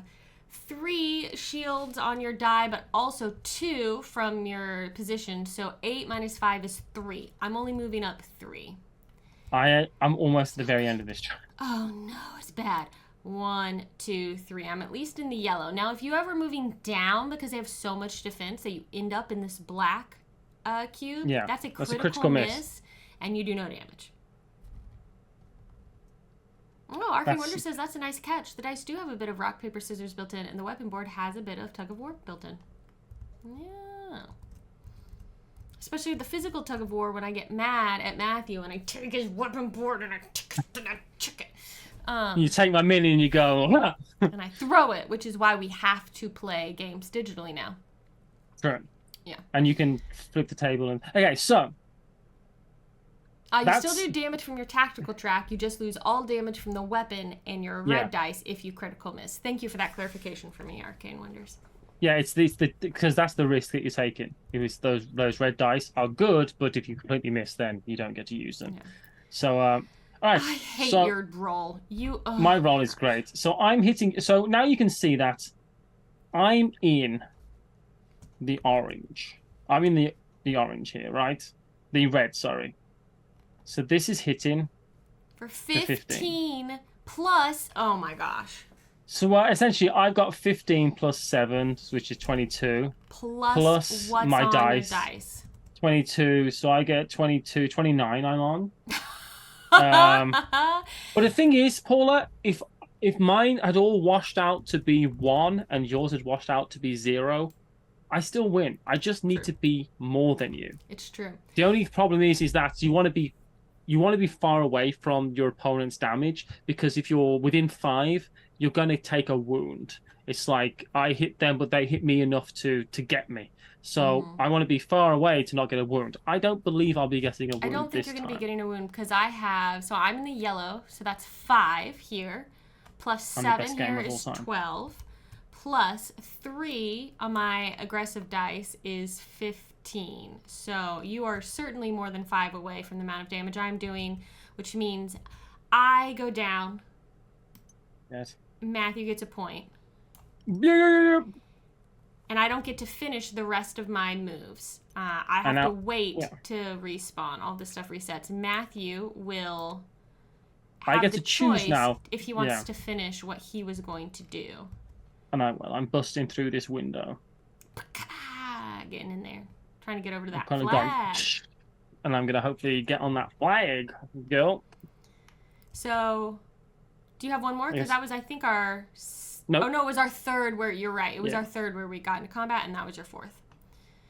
A: 3 shields on your die, but also 2 from your position. So 8 minus 5 is 3. I'm only moving up 3.
B: I'm almost at the very end of this track.
A: Oh no, it's bad. 1, 2, 3. I'm at least in the yellow. Now, if you ever moving down because they have so much defense that you end up in this black cube, that's a critical miss, and you do no damage. Oh, Arcane Wonder says that's a nice catch. The dice do have a bit of rock, paper, scissors built in, and the weapon board has a bit of tug of war built in. Yeah. Especially the physical tug of war when I get mad at Matthew and I take his weapon board and I check it.
B: You take my mini and you go,
A: and I throw it, which is why we have to play games digitally now.
B: Correct.
A: Yeah.
B: And you can flip the table and okay, so
A: you still do damage from your tactical track. You just lose all damage from the weapon and your red dice if you critical miss. Thank you for that clarification for me, Arcane Wonders.
B: Yeah, it's because that's the risk that you're taking. It was those red dice are good, but if you completely miss, then you don't get to use them. Yeah. So, all right.
A: I hate your roll.
B: My roll is great. So I'm hitting. So now you can see that I'm in the orange. I'm in the orange here, right? The red, sorry. So this is hitting
A: for 15 plus. Oh my gosh.
B: So essentially, I've got 15 plus 7, which is 22. Plus
A: what's
B: my
A: on
B: dice.
A: Your dice.
B: 22, so I get 22, 29 I'm on. But the thing is, Paula, if mine had all washed out to be 1 and yours had washed out to be 0, I still win. I just need to be more than you.
A: It's true.
B: The only problem is that you want to be far away from your opponent's damage, because if you're within 5, you're going to take a wound. It's like I hit them, but they hit me enough to get me. So I want to be far away to not get a wound. I don't believe I'll be getting a wound.
A: I don't think you're going to be getting a wound because I'm in the yellow, so that's 5 here. Plus 7 here is 12. Plus 3 on my aggressive dice is 15. So you are certainly more than 5 away from the amount of damage I'm doing, which means I go down.
B: Yes.
A: Matthew gets a point.
B: Yeah.
A: And I don't get to finish the rest of my moves. I have to wait to respawn. All this stuff resets. Matthew will have
B: I get to choose now
A: if he wants to finish what he was going to do.
B: And I'm busting through this window.
A: Getting in there. Trying to get over to that
B: flag. And I'm going to hopefully get on that flag, girl.
A: So, do you have one more? Because that was, I think, our...
B: Nope.
A: Oh, no, it was our third where... You're right. It was our third where we got into combat, and that was your 4th.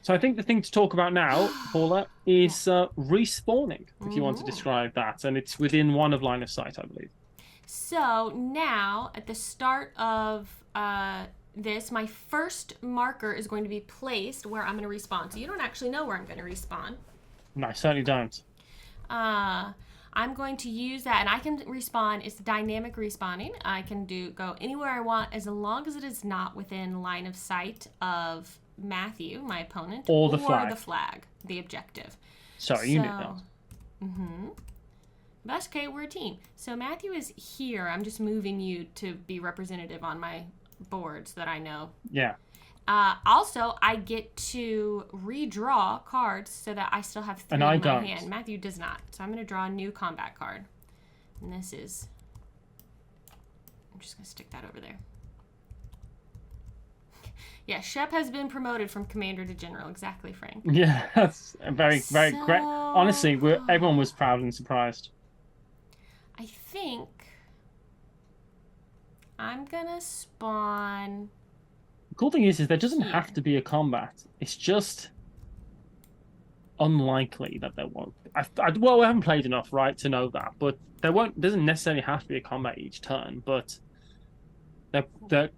B: So I think the thing to talk about now, Paula, is respawning, if you want to describe that. And it's within 1 of line of sight, I believe.
A: So, now, at the start of... this, my first marker is going to be placed where I'm going to respawn. So you don't actually know where I'm going to respawn.
B: No, I certainly don't.
A: I'm going to use that, and I can respawn. It's dynamic respawning. I can go anywhere I want as long as it is not within line of sight of Matthew, my opponent,
B: or the flag,
A: the objective.
B: Sorry, you knew that.
A: That's okay. We're a team. So Matthew is here. I'm just moving you to be representative on my boards that I know.
B: Yeah.
A: Also, I get to redraw cards so that I still have 3 in my hand. Matthew does not. So I'm going to draw a new combat card. And this is... I'm just going to stick that over there. Yeah, Shep has been promoted from Commander to General. Exactly, Frank.
B: Yeah, that's very great. Honestly, everyone was proud and surprised.
A: I think I'm going to spawn...
B: The cool thing is there doesn't have to be a combat. It's just unlikely that there won't. Well, we haven't played enough, right, to know that, but there won't. Doesn't necessarily have to be a combat each turn, but there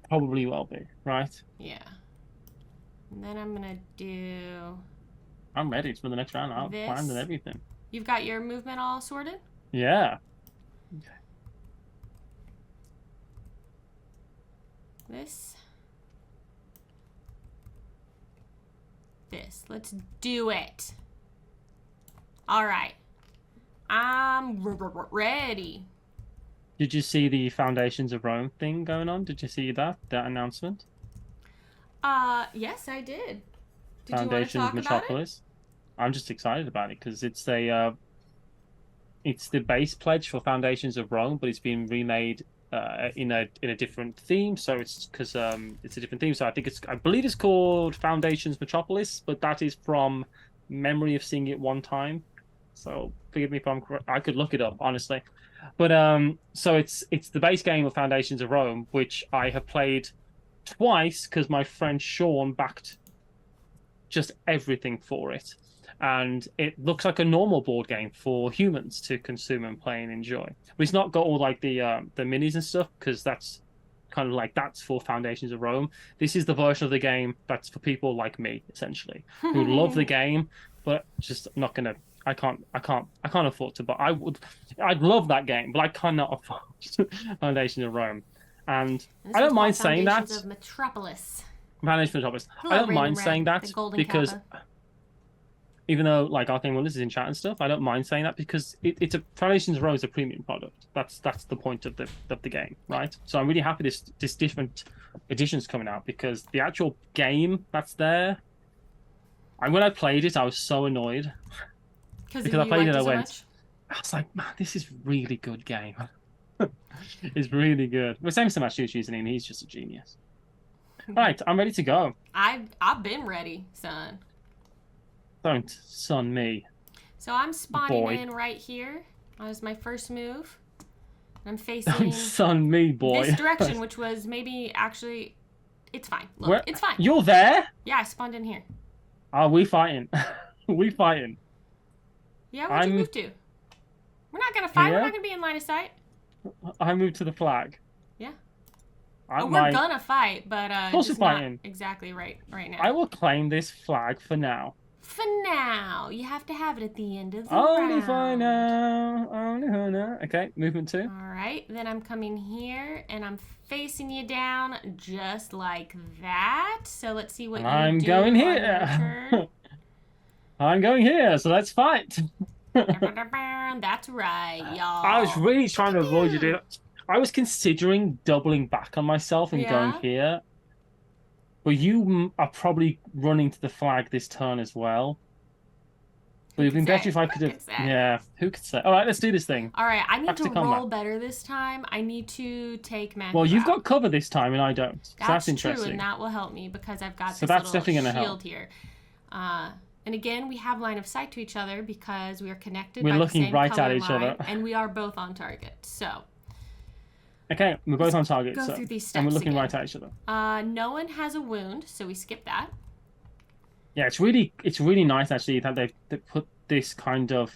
B: probably will be, right?
A: Yeah. And then I'm gonna do.
B: I'm ready for the next round. I've planned and everything.
A: You've got your movement all sorted?
B: Yeah.
A: Okay. This. Let's do it. All right. I'm ready.
B: Did you see the Foundations of Rome thing going on? Did you see that announcement?
A: Yes, I did.
B: Foundations of Metropolis. I'm just excited about it because it's the base pledge for Foundations of Rome, but it's been remade in a different theme. So it's because it's a different theme. So I believe it's called Foundations Metropolis, but that is from memory of seeing it one time. So forgive me if I'm correct. I could look it up honestly, but so it's the base game of Foundations of Rome, which I have played twice because my friend Sean backed just everything for it. And it looks like a normal board game for humans to consume and play and enjoy. But it's not got all like the minis and stuff because that's kind of like that's for Foundations of Rome. This is the version of the game that's for people like me, essentially, who love the game, but just not gonna. I can't afford to. But I'd love that game, but I cannot afford Foundations of Rome. And I don't mind saying that.
A: Foundations of Metropolis.
B: Foundations of Metropolis. I don't mind saying that because. Even though like Arcane Wonders is in chat and stuff, I don't mind saying that because it's a Foundations of Rome is a premium product. That's the point of the game, right? So I'm really happy this different edition's coming out because the actual game that's there. And when I played it, I was so annoyed
A: because I played it. I
B: was like, man, this is really good game. It's really good. The same as Matthew's using him. He's just a genius. All right, I'm ready to go.
A: I've been ready, son.
B: Don't son me.
A: So I'm spawning in right here. That was my first move. I'm facing. Don't
B: son me, boy.
A: This direction, which was maybe actually, it's fine. Look, it's fine.
B: You're there?
A: Yeah, I spawned in here.
B: Are we fighting? We fighting?
A: Yeah, where'd you move to? We're not gonna fight. Here? We're not gonna be in line of sight.
B: I moved to the flag.
A: Yeah. We're gonna fight, but
B: of course we're fighting.
A: Exactly right now.
B: I will claim this flag for now.
A: For now, you have to have it at the end of the
B: round.
A: Only
B: for now. Only for now. Okay, movement 2.
A: All right, then I'm coming here and I'm facing you down just like that. So let's see what
B: I'm going here. I'm going here. So let's fight.
A: That's right, y'all.
B: I was really trying to avoid you doing it. I was considering doubling back on myself and going here. But you are probably running to the flag this turn as well. But it'd been better if I could have. Yeah, who could say? All right, let's do this thing.
A: All right, I need to roll better this time. I need to take Matthew.
B: Well, you've got cover this time, and I don't. So that's interesting.
A: True, and that will help me because I've got this little shield here. And again, we have line of sight to each other because we are connected.
B: We're looking right at each other,
A: and we are both on target. So.
B: Okay, we're both on target,
A: go through these steps
B: and we're looking right at each other.
A: No one has a wound, so we skip that.
B: Yeah, it's really nice actually that they put this kind of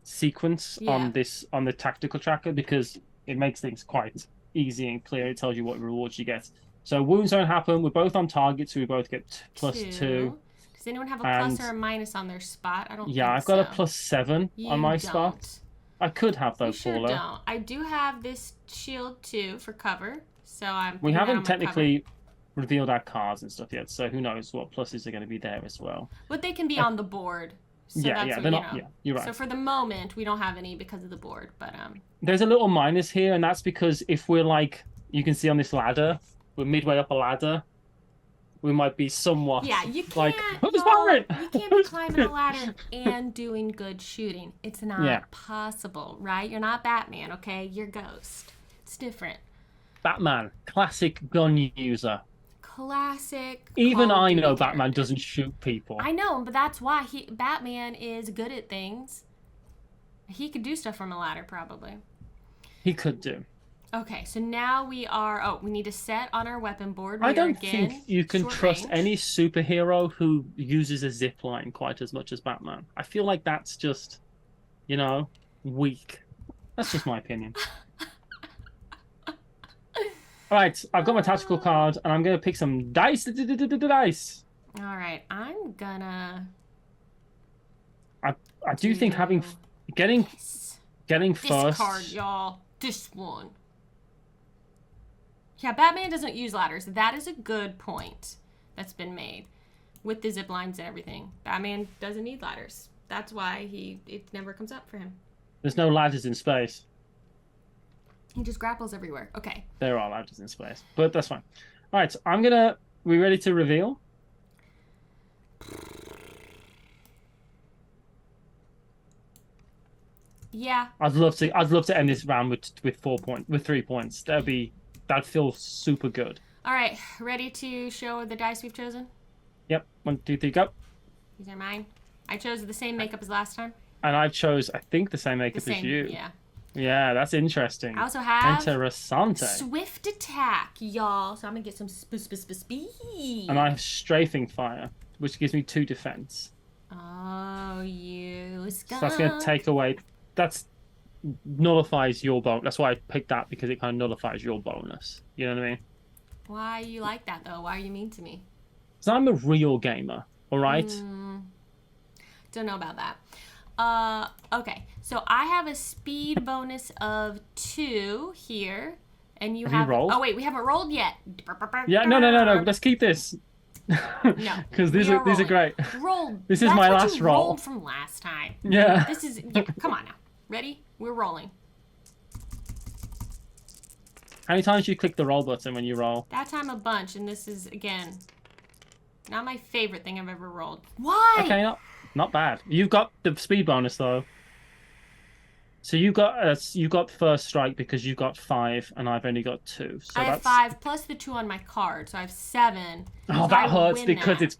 B: sequence on the tactical tracker because it makes things quite easy and clear. It tells you what rewards you get. So wounds don't happen. We're both on target, so we both get +2.
A: Does anyone have a plus or a minus on their spot? I don't.
B: Yeah, I've got a +7 on my spot. I could have though, Paula.
A: Don't. I do have this shield too for cover, so I'm.
B: We haven't technically revealed our cards and stuff yet, so who knows what pluses are going to be there as well.
A: But they can be on the board. So
B: they're not. Yeah, you're right.
A: So for the moment, we don't have any because of the board, but
B: There's a little minus here, and that's because if we're like, you can see on this ladder, we're midway up a ladder. We might be somewhat.
A: Yeah, you can't.
B: Like,
A: you can't be climbing a ladder and doing good shooting. It's not possible, right? You're not Batman, okay? You're Ghost. It's different.
B: Batman, classic gun user.
A: Classic.
B: Even I know Batman doesn't shoot people.
A: I know, but that's why Batman is good at things. He could do stuff from a ladder, probably.
B: He could do.
A: Okay, so now we are... Oh, we need to set on our weapon board.
B: I don't think you can trust
A: range.
B: any superhero who uses a zip line quite as much as Batman. I feel like that's just, weak. That's just my opinion. All right, I've got my tactical card, and I'm going to pick some dice. Dice.
A: All right, I'm gonna...
B: I do think getting
A: this
B: first...
A: card, y'all. This one. Yeah, Batman doesn't use ladders. That is a good point that's been made. With the zip lines and everything. Batman doesn't need ladders. That's why it never comes up for him.
B: There's no ladders in space.
A: He just grapples everywhere. Okay.
B: There are ladders in space, but that's fine. All right, I'm gonna... We ready to reveal?
A: Yeah.
B: I'd love to end this round with 3 points. That'd feel super good.
A: All right, ready to show the dice we've chosen?
B: Yep. 1, 2, 3, go.
A: These are mine. I chose the same makeup as last time.
B: And I chose, I think, the same makeup as you.
A: Yeah.
B: Yeah, that's interesting.
A: I also have
B: Interessante.
A: Swift Attack, y'all. So I'm gonna get some speed.
B: And I have Strafing Fire, which gives me 2 defense.
A: Oh, you skunk.
B: So that's gonna take away. That nullifies your bonus. That's why I picked that, because it kind of nullifies your bonus. You know what I mean?
A: Why you like that though? Why are you mean to me?
B: Because I'm a real gamer. All right.
A: Don't know about that. Okay, so I have a speed bonus of 2 here, and you have.
B: You rolled?
A: Oh wait, we haven't rolled yet.
B: Yeah, no. Let's keep this.
A: No,
B: because these are great.
A: Rolled.
B: This is my last roll.
A: Rolled from last time.
B: Yeah.
A: This is. Yeah, come on now. Ready? We're rolling.
B: How many times do you click the roll button when you roll?
A: That time a bunch, and this is again not my favorite thing I've ever rolled. Why?
B: Okay, not bad. You've got the speed bonus though. So you got first strike because you got 5 and I've only got 2. So
A: I have 5 plus the 2 on my card, so I have 7.
B: Oh, that hurts because it's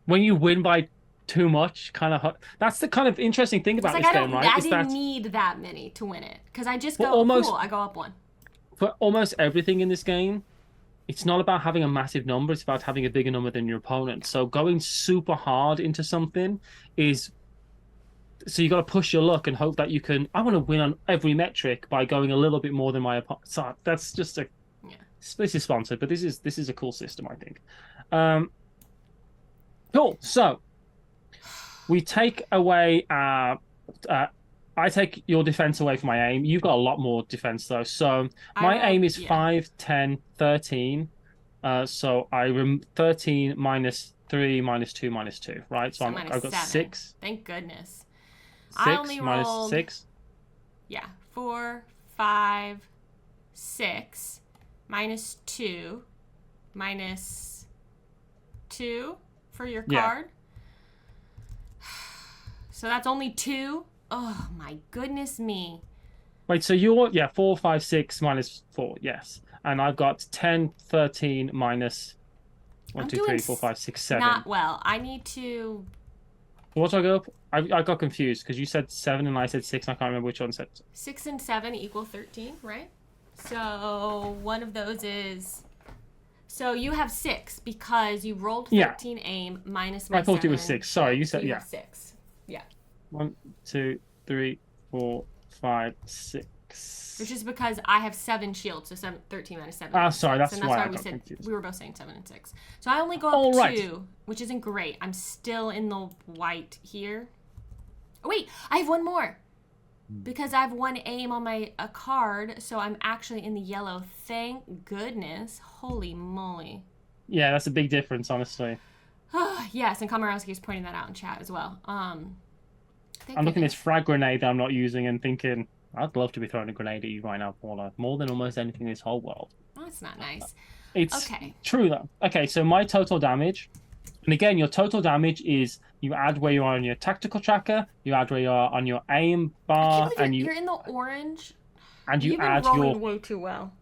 B: when you win by too much, kind of hurt. That's the kind of interesting thing about this game, right?
A: I didn't need that many to win it because I just go cool. I go up 1.
B: For almost everything in this game, it's not about having a massive number. It's about having a bigger number than your opponent. So going super hard into something is... So you got to push your luck and hope that you can... I want to win on every metric by going a little bit more than my opponent. So that's just a... Yeah. This is sponsored, but this is a cool system, I think. Cool. So we take away... I take your defense away from my aim. You've got a lot more defense, though. So my aim is 5, 10, 13. So 13 minus 3 minus 2 minus 2, right? So I've got
A: 7.
B: 6.
A: Thank goodness.
B: 6
A: I only
B: minus
A: rolled
B: 6.
A: Yeah, 4, 5, 6 minus 2 minus 2 for your card. So that's only 2. Oh my goodness me.
B: Wait, so you're 4, 5, 6 minus 4, yes. And I've got 10, 13 minus 1, 2, 3, 4, 5, 6, 7.
A: Not well. I need to...
B: What do I go up? I got confused because you said 7 and I said 6. And I can't remember which one said.
A: 6 and 7 equal 13, right? So one of those is... So you have 6 because you rolled 13 aim minus my 7.
B: I thought it was 6. Sorry, you said...
A: You have 6. Yeah.
B: 1, 2, 3, 4, 5, 6.
A: Which is because I have 7 shields, so 13 minus 7.
B: Ah, sorry, that's
A: and
B: why
A: why
B: I
A: we
B: got
A: said
B: confused.
A: We were both saying 7 and 6. So I only go up 2, which isn't great. I'm still in the white here. Oh, wait, I have 1 more. Because I have 1 aim on my card, so I'm actually in the yellow. Thank goodness. Holy moly.
B: Yeah, that's a big difference, honestly.
A: Yes, and Kamarowski is pointing that out in chat as well. I'm
B: looking at this frag grenade that I'm not using and thinking, I'd love to be throwing a grenade at you right now, Paula. More than almost anything in this whole world.
A: Oh, that's not nice.
B: It's true, though. Okay, so my total damage... And again, your total damage is you add where you are on your tactical tracker, you add where you are on your aim bar, and
A: you're in the orange.
B: And you add
A: rolling way too well.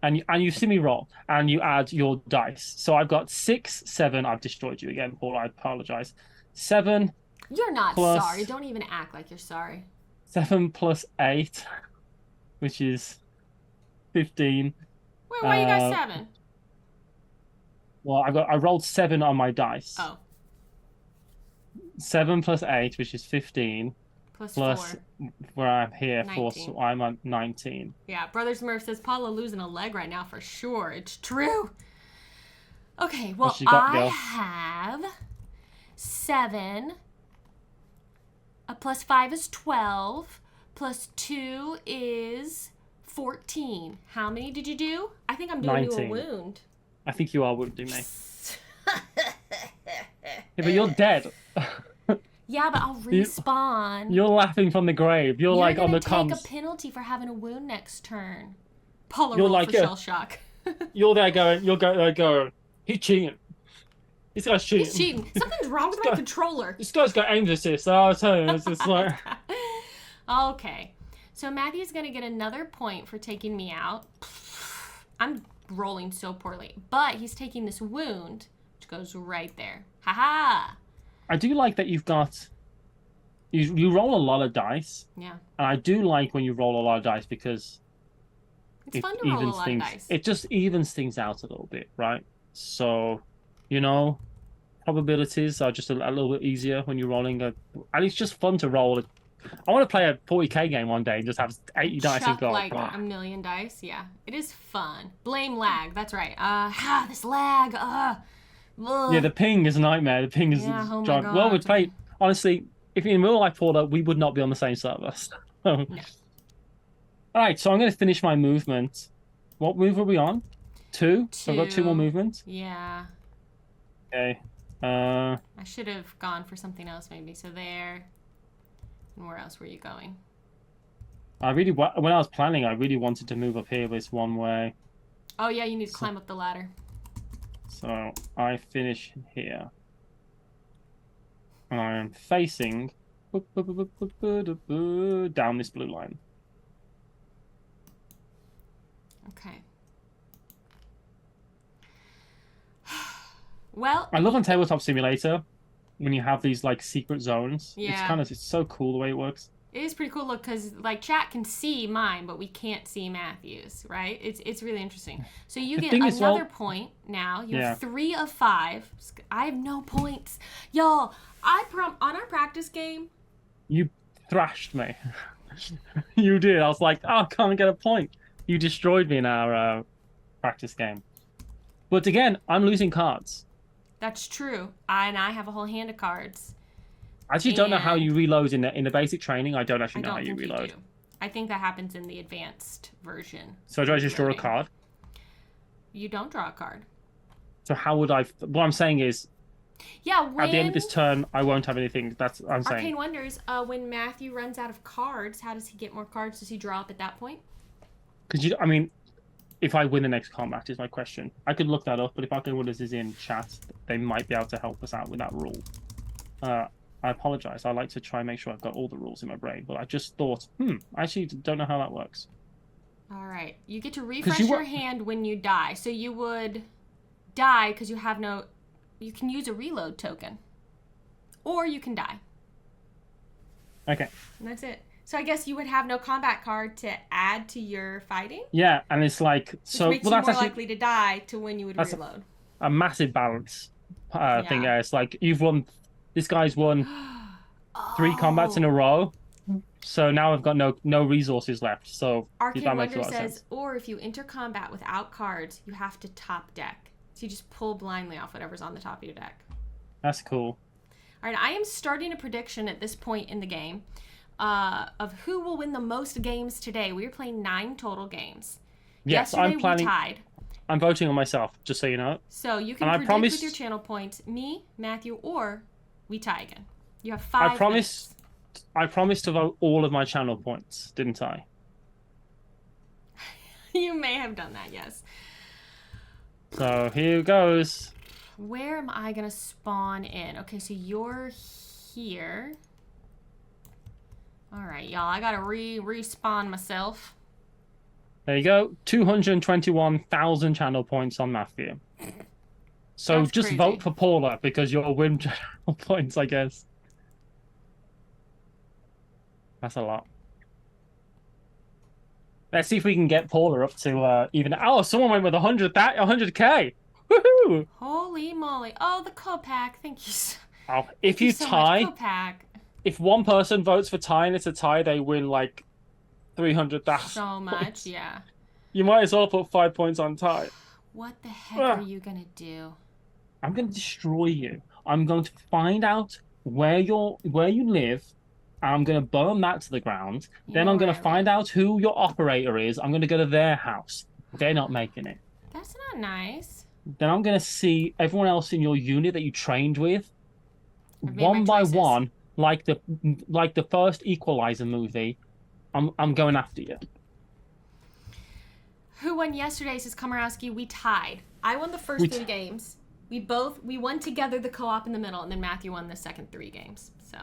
B: And you see me roll, and you add your dice. So I've got 6, 7. I've destroyed you again, Paula. I apologize. 7.
A: You're not sorry. Don't even act like you're sorry.
B: 7 plus 8, which is 15.
A: Wait, why you got 7?
B: Well, I rolled 7 on my dice.
A: Oh.
B: 7 plus 8, which is 15.
A: Plus 4.
B: Where I'm here
A: 19.
B: for, so I'm at 19.
A: Yeah, Brother Smurf says Paula losing a leg right now for sure. It's true. Okay, well, I have 7. Plus 5 is 12. Plus 2 is 14. How many did you do? I think I'm doing
B: 19.
A: you a wound.
B: I think you are wounding me. Yeah, but you're dead.
A: Yeah, but I'll respawn.
B: You're laughing from the grave. You're like on the comms.
A: You're gonna take a penalty for having a wound next turn. Paula
B: you're
A: roll
B: like
A: for shell shock.
B: You're there going. You're going. He's cheating. This guy's cheating.
A: He's cheating. Something's wrong with my controller.
B: This guy's got aim assist. I'll tell you. It's just like.
A: Okay, so Matthew's gonna get another point for taking me out. I'm rolling so poorly, but he's taking this wound, which goes right there. Haha.
B: I do like that you've got. You roll a lot of dice.
A: Yeah.
B: And I do like when you roll a lot of dice because.
A: It's fun to roll a lot of dice.
B: It just evens things out a little bit, right? So, probabilities are just a little bit easier when you're rolling and it's just fun to roll. I want to play a 40k game one day and just have 80 dice and go.
A: Like a million dice. Yeah, it is fun. Blame lag. That's right. This lag.
B: Yeah, the ping is a nightmare. The ping is.
A: Yeah, oh my God.
B: Well, we played. Honestly, if in real life Paula, we would not be on the same server. No. All right, so I'm going to finish my movement. What move are we on? 2. So I've got 2 more movements.
A: Yeah.
B: Okay.
A: I should have gone for something else maybe. So there. And where else were you going?
B: When I was planning, I really wanted to move up here this one way.
A: Oh yeah, you need to climb up the ladder.
B: So I finish here. And I am facing down this blue line.
A: Okay. Well,
B: I love on Tabletop Simulator when you have these like secret zones.
A: Yeah.
B: It's so cool the way it works.
A: It is pretty cool look because like chat can see mine, but we can't see Matthew's, right? It's really interesting. So you get another point now. You have 3 of 5. I have no points, y'all. On our practice game.
B: You thrashed me. You did. I was like, oh, I can't get a point. You destroyed me in our practice game. But again, I'm losing cards.
A: That's true. I have a whole hand of cards.
B: I actually don't know how you reload in the basic training. I don't actually know how you reload.
A: I think that happens in the advanced version.
B: So do I just draw a card?
A: You don't draw a card.
B: So how would I... What I'm saying is...
A: Yeah,
B: at the end of this turn, I won't have anything. That's what I'm saying.
A: Arcane Wonders, when Matthew runs out of cards, how does he get more cards? Does he draw up at that point?
B: Because, if I win the next combat is my question. I could look that up, but if Arcane Wonders is in chat, they might be able to help us out with that rule. I apologize. I like to try and make sure I've got all the rules in my brain, but I just thought, I actually don't know how that works.
A: All right. You get to refresh your hand when you die. So you would die because you have no... You can use a reload token. Or you can die.
B: Okay.
A: And that's it. So I guess you would have no combat card to add to your fighting?
B: Yeah, and it's like...
A: Which makes you more likely to die to when you would reload.
B: A massive balance thing there. It's like, you've won... This guy's won 3 combats in a row, so now I've got no resources left. So
A: Arcane Wonder says, or if you enter combat without cards, you have to top deck. So you just pull blindly off whatever's on the top of your deck.
B: That's cool.
A: All right, I am starting a prediction at this point in the game of who will win the most games today. We are playing 9 total games.
B: Yes,
A: Yesterday
B: I'm planning.
A: We tied.
B: I'm voting on myself, just so you know.
A: So you can predict with your channel points, me, Matthew, or we tie again. You have 5 minutes.
B: I promised to vote all of my channel points, didn't I?
A: You may have done that, yes.
B: So here goes.
A: Where am I going to spawn in? Okay, so you're here. All right, y'all. I got to respawn myself.
B: There you go. 221,000 channel points on Matthew. So
A: That's
B: just
A: crazy.
B: vote for Paula because you'll win channel points, I guess. That's a lot. Let's see if we can get Paula up to even. Oh, someone went with 100K. Woohoo!
A: Holy moly! Oh, the co-pack. Thank you.
B: Oh,
A: Thank
B: if
A: you
B: you
A: so much,
B: tie,
A: co-pack.
B: if one person votes for tie and it's a tie, they win like 300,000
A: So much,
B: points.
A: yeah.
B: You might as well put 5 points on tie.
A: What the heck are
B: Ugh.
A: you gonna do?
B: I'm going to destroy you. I'm going to find out where you live. I'm going to burn that to the ground.
A: You
B: Then
A: know
B: I'm
A: where
B: going
A: I
B: to find
A: live.
B: out who your operator is. I'm going to go to their house. They're not making it.
A: That's not nice.
B: Then I'm going to see everyone else in your unit that you trained with,
A: I've made my
B: one by
A: choices.
B: one, like the first Equalizer movie. I'm going after you.
A: Who won yesterday, says Komorowski. We tied. I won the first 3 games. We won together the co-op in the middle, and then Matthew won the second 3 games. So.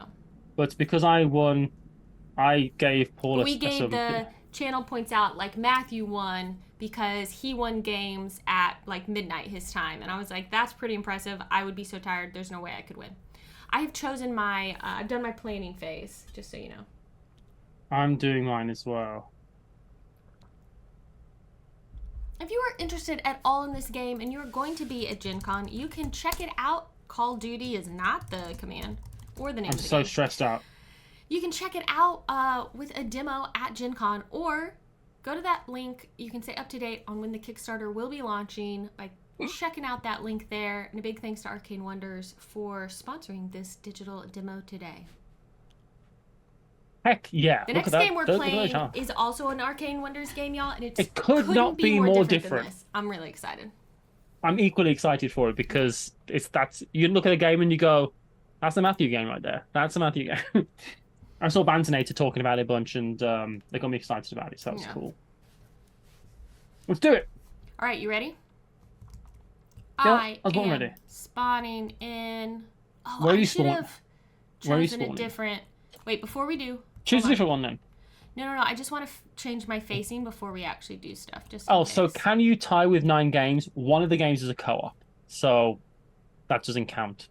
B: But because I won, I gave Paula.
A: We gave the channel points out like Matthew won because he won games at like midnight his time, and I was like, that's pretty impressive. I would be so tired. There's no way I could win. I have chosen I've done my planning phase, just so you know.
B: I'm doing mine as well.
A: If you are interested at all in this game and you are going to be at Gen Con, you can check it out. Call Duty is not the command or the name of the game.
B: I'm so stressed out.
A: You can check it out with a demo at Gen Con, or go to that link. You can stay up to date on when the Kickstarter will be launching by checking out that link there. And a big thanks to Arcane Wonders for sponsoring this digital demo today.
B: Heck yeah.
A: The next game we're playing is also an Arcane Wonders game, y'all, and it
B: could not be more different.
A: Than this. I'm really excited.
B: I'm equally excited for it because you look at a game and you go, that's the Matthew game right there. That's the Matthew game. I saw Bantanator talking about it a bunch, and they got me excited about it, so that's cool. Let's do it.
A: All right, you ready?
B: Yeah,
A: I am
B: ready.
A: spawning in. Oh,
B: Where are you
A: I should
B: spawning?
A: have chosen a different. Wait, before we do.
B: Choose a different one then.
A: No. I just want to change my facing before we actually do stuff.
B: So can you tie with 9 games? One of the games is a co-op, so that doesn't count.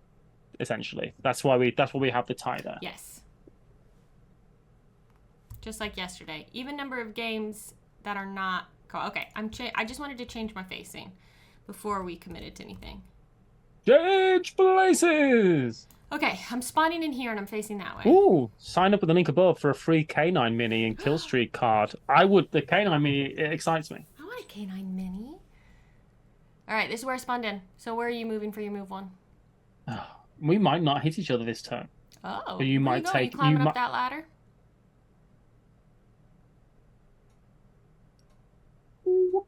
B: Essentially, that's why we have the tie there.
A: Yes. Just like yesterday, even number of games that are not co-op. Okay, I just wanted to change my facing before we committed to anything.
B: Change places.
A: Okay, I'm spawning in here and I'm facing that way.
B: Ooh, sign up with the link above for a free K9 mini and Killstreak card. The K9 mini, it excites me.
A: I want a K9 mini. All right, this is where I spawned in. So where are you moving for your move one?
B: We might not hit each other this turn.
A: Oh,
B: but you might take.
A: You climbing up that ladder? Ooh.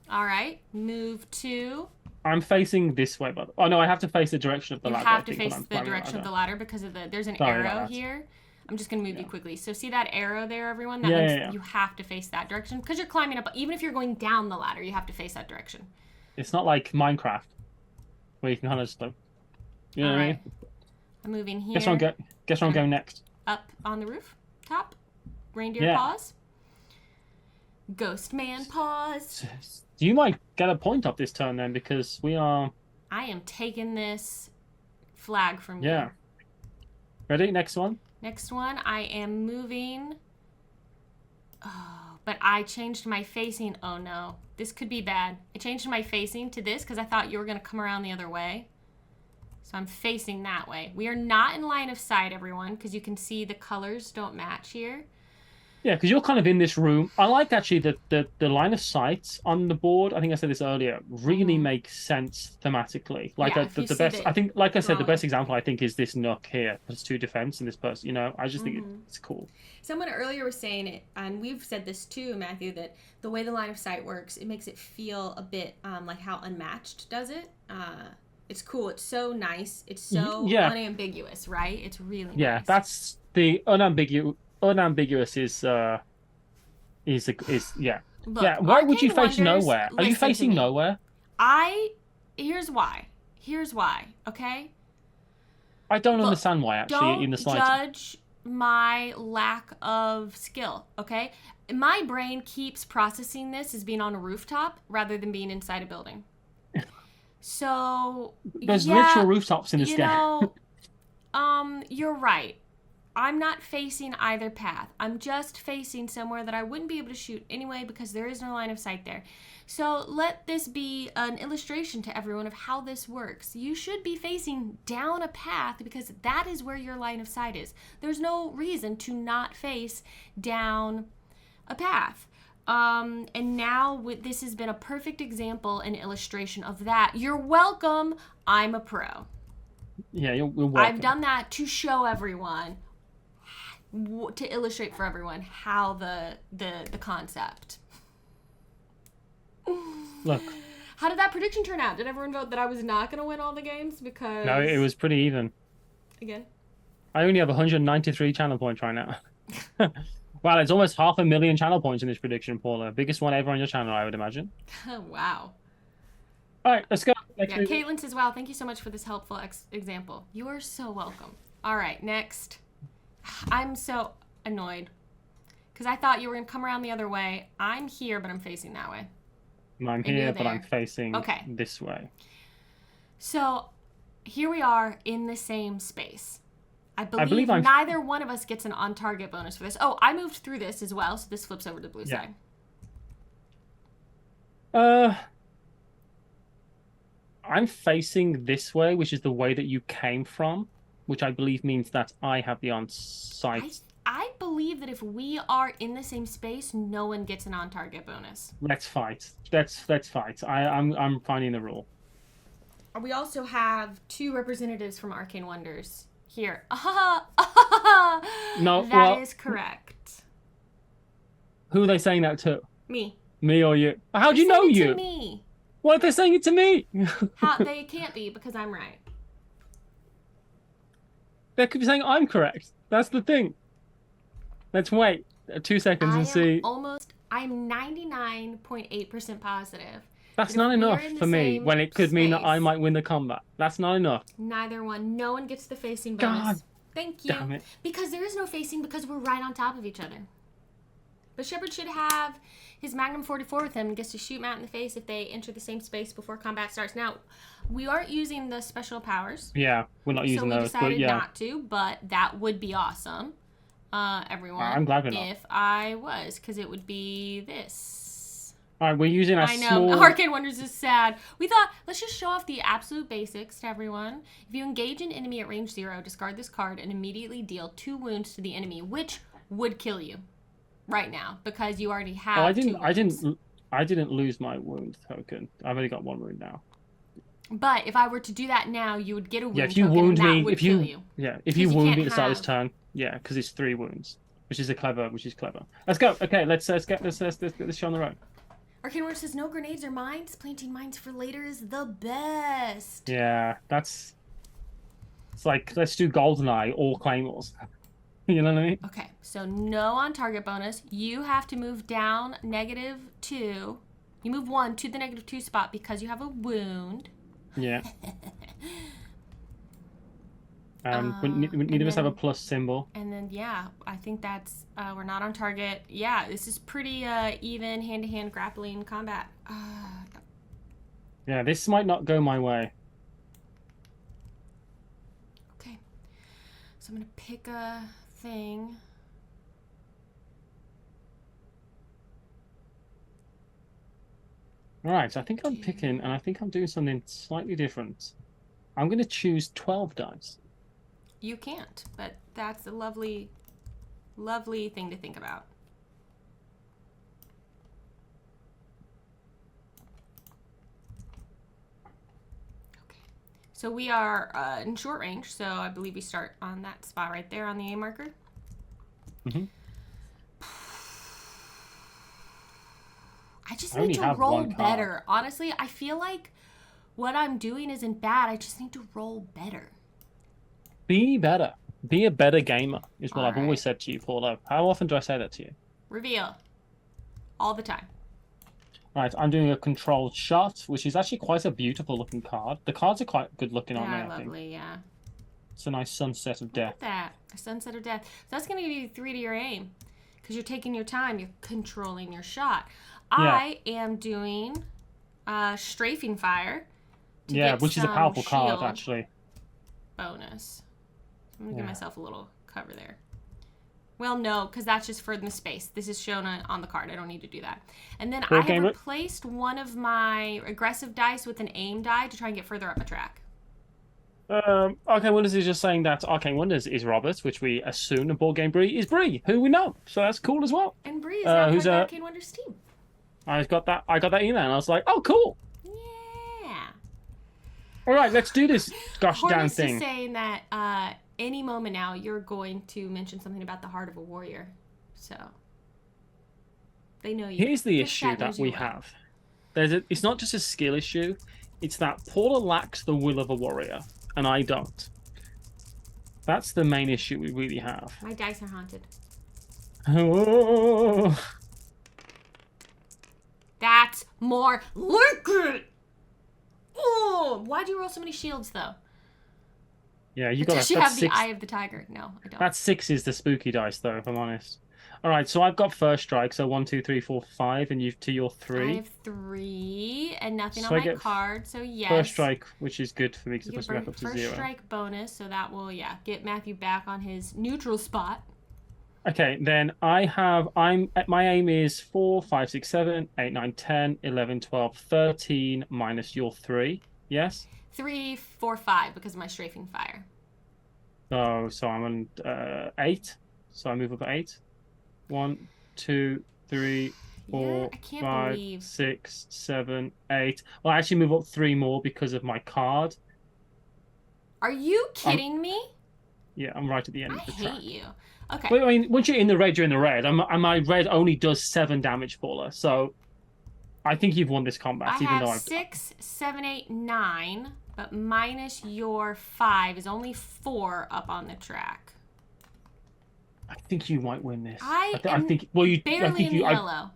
A: All right, move 2.
B: I'm facing this way, but I have to face the direction of the ladder.
A: You have to face the direction of the ladder because of there's an arrow here. I'm just going to move you quickly. So see that arrow there, everyone? That means you have to face that direction because you're climbing up. Even if you're going down the ladder, you have to face that direction.
B: It's not like Minecraft where you can kind of just you know what I mean?
A: I'm moving here.
B: Guess where I'm going next?
A: Up on the roof. Top. Reindeer paws. Ghost man paws.
B: You might get a point up this turn then because we are...
A: I am taking this flag from you.
B: Yeah. Ready? Next one?
A: Next one, I am moving. Oh, but I changed my facing. Oh no, this could be bad. I changed my facing to this because I thought you were going to come around the other way. So I'm facing that way. We are not in line of sight, everyone, because you can see the colors don't match here.
B: Yeah, because you're kind of in this room. I like actually the line of sight on the board. I think I said this earlier. Really makes sense thematically. Like the best. I think, like I said, the best example I think is this nook here. There's 2 defense and this person. You know, I just think it's cool.
A: Someone earlier was saying it, and we've said this too, Matthew, that the way the line of sight works, it makes it feel a bit like how Unmatched does it. It's cool. It's so nice. It's so unambiguous, right? It's really nice.
B: Yeah, that's the unambiguous is yeah.
A: Look,
B: yeah. Why would you face
A: Wonders,
B: nowhere? Are you facing nowhere?
A: Here's why. Okay.
B: I don't understand why actually in the slightest.
A: Don't judge my lack of skill. Okay. My brain keeps processing this as being on a rooftop rather than being inside a building. So
B: there's literal rooftops in this game.
A: You're right. I'm not facing either path. I'm just facing somewhere that I wouldn't be able to shoot anyway because there is no line of sight there. So let this be an illustration to everyone of how this works. You should be facing down a path because that is where your line of sight is. There's no reason to not face down a path. And now this has been a perfect example and illustration of that. You're welcome. I'm a pro.
B: Yeah, you're welcome.
A: I've done that to show everyone, to illustrate for everyone how the concept.
B: Look.
A: How did that prediction turn out? Did everyone vote that I was not going to win all the games? Because
B: no, it was pretty even.
A: Again?
B: I only have 193 channel points right now. Wow, it's almost 500,000 channel points in this prediction, Paula. Biggest one ever on your channel, I would imagine.
A: Wow.
B: All right, let's go.
A: Caitlin says, wow, thank you so much for this helpful example. You are so welcome. All right, next. I'm so annoyed because I thought you were going to come around the other way. I'm here, but I'm facing that way.
B: I'm here, but I'm facing this way.
A: So here we are in the same space. I believe neither one of us gets an on-target bonus for this. Oh, I moved through this as well, so this flips over to the blue side.
B: I'm facing this way, which is the way that you came from, which I believe means that I have the on-site.
A: I believe that if we are in the same space, no one gets an on-target bonus.
B: Let's fight. Let's fight. I'm finding the rule.
A: We also have 2 representatives from Arcane Wonders here.
B: No,
A: that is correct.
B: Who are they saying that to?
A: Me.
B: Me or you? How do you know you?
A: To me.
B: What if they're saying it to me?
A: They can't be because I'm right.
B: They could be saying I'm correct. That's the thing. Let's wait 2 seconds and see.
A: I'm 99.8% positive.
B: That's not enough for me when it could mean that I might win the combat. That's not enough.
A: Neither one. No one gets the facing bonus.
B: God,
A: thank you.
B: Damn it.
A: Because there is no facing because we're right on top of each other. But Shepard should have his Magnum 44 with him and gets to shoot Matt in the face if they enter the same space before combat starts. Now, we aren't using the special powers.
B: Yeah, we're not using those.
A: So we decided not to, but that would be awesome. Everyone.
B: I'm glad we're not.
A: If I was, because it would be this.
B: All right, we're using our small...
A: Arcane Wonders is sad. We thought, let's just show off the absolute basics to everyone. If you engage an enemy at range 0, discard this card and immediately deal 2 wounds to the enemy, which would kill you right now because you already have. Oh,
B: I didn't lose my wound token. I've only got 1 wound now.
A: But if I were to do that now, you would get a wound
B: if you
A: token
B: wound
A: and that
B: me,
A: would kill you.
B: Yeah, if you wound me at the start of this turn, yeah, because it's 3 wounds, which is clever. Let's go. Okay, let's get this show on the road.
A: Arcane Wonders says no grenades or mines. Planting mines for later is the best.
B: Yeah, it's like let's do GoldenEye or Claymores. You know what I mean?
A: Okay, so no on target bonus. You have to move down -2. You move 1 to the -2 spot because you have a wound.
B: Yeah. Neither of us have a plus symbol.
A: And then, yeah, I think that's, we're not on target. Yeah, this is pretty even hand-to-hand grappling combat.
B: Yeah, this might not go my way.
A: Okay. So I'm going to pick a thing.
B: Right, I think I'm picking, and I think I'm doing something slightly different. I'm going to choose 12 dice.
A: You can't, but that's a lovely, lovely thing to think about. Okay, so we are in short range, so I believe we start on that spot right there on the A marker.
B: Mm-hmm.
A: I just need to roll better. Honestly, I feel like what I'm doing isn't bad. I just need to roll better.
B: Be better. Be a better gamer is what I've always said to you, Paula. How often do I say that to you?
A: Reveal. All the time.
B: Right, I'm doing a controlled shot, which is actually quite a beautiful looking card. The cards are quite good looking on there, I think.
A: Lovely, yeah.
B: It's a nice sunset of death.
A: Look at that. A sunset of death. So that's going to give you 3 to your aim. Because you're taking your time. You're controlling your shot. Yeah. I am doing strafing fire.
B: Yeah, which is a powerful card, actually.
A: Bonus. I'm going to give myself a little cover there. Well, no, because that's just for the space. This is shown on the card. I don't need to do that. And then I have replaced one of my aggressive dice with an aim die to try and get further up a track.
B: Arcane Wonders is just saying that Arcane Wonders is Robert, which we assume, and Board Game Bree is Bree, who we know. So that's cool as well.
A: And Bree is now part of the Arcane Wonders team.
B: I got that email, and I was like, oh, cool.
A: Yeah.
B: All right, let's do this gosh damn thing.
A: Hortus is saying that any moment now you're going to mention something about the heart of a warrior. So they know you.
B: Here's the issue that we have. It's not just a skill issue. It's that Paula lacks the will of a warrior, and I don't. That's the main issue we really have.
A: My dice are haunted.
B: Oh.
A: That's more like it. Oh, why'd you roll so many shields though?
B: Yeah, you got.
A: Does she have the Eye of the Tiger? No, I don't.
B: That 6 is the spooky dice, though, if I'm honest. All right, so I've got first strike, so 1, 2, 3, 4, 5, and you've to your 3.
A: I have 3 and nothing on my card, so yes.
B: First strike, which is good for me because it's supposed to be up to 0.
A: First strike bonus, so that will get Matthew back on his neutral spot.
B: Okay, then my aim is 4, 5, 6, 7, 8, 9, 10, 11, 12, 13 minus your 3. Yes.
A: 3, 4, 5 because of my strafing fire.
B: So I'm on 8. So I move up 8. 1, 2, 3, 4, 5, 6, 7, 8. Well, I actually move up 3 more because of my card.
A: Are you kidding me?
B: Yeah, I'm right at the end of the track.
A: I hate you. Okay.
B: But, I mean, once you're in the red, you're in the red. And my red only does 7 damage, Paula. So I think you've won this combat.
A: I have 6, 7, 8, 9. But minus your 5 is only 4 up on the track.
B: I think you might win this.
A: I think barely in the yellow.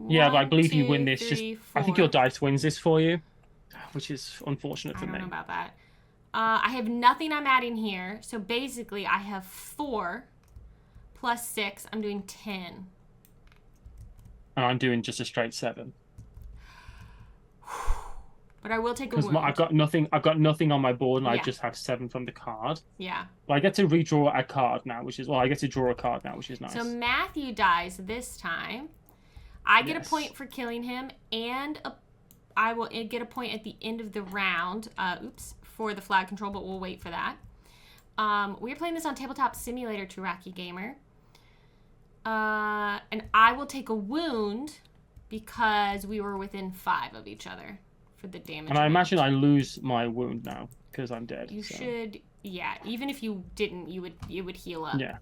B: Yeah, but I believe you win this. 3, 4. I think your dice wins this for you, which is unfortunate for me.
A: I don't know about that. I have nothing I'm adding here. So basically, I have 4 plus 6. I'm doing 10.
B: And I'm doing just a straight 7.
A: But I will take a wound.
B: Because I've got nothing on my board, and I just have 7 from the card.
A: Yeah.
B: But I get to redraw a card now, I get to draw a card now, which is nice.
A: So Matthew dies this time. I get a point for killing him, and I will get a point at the end of the round. For the flag control, but we'll wait for that. We're playing this on Tabletop Simulator, Turaki Gamer. And I will take a wound because we were within 5 of each other. For the damage.
B: And I imagine I lose my wound now because I'm dead.
A: You should, yeah. Even if you didn't, you would heal up.
B: Yeah.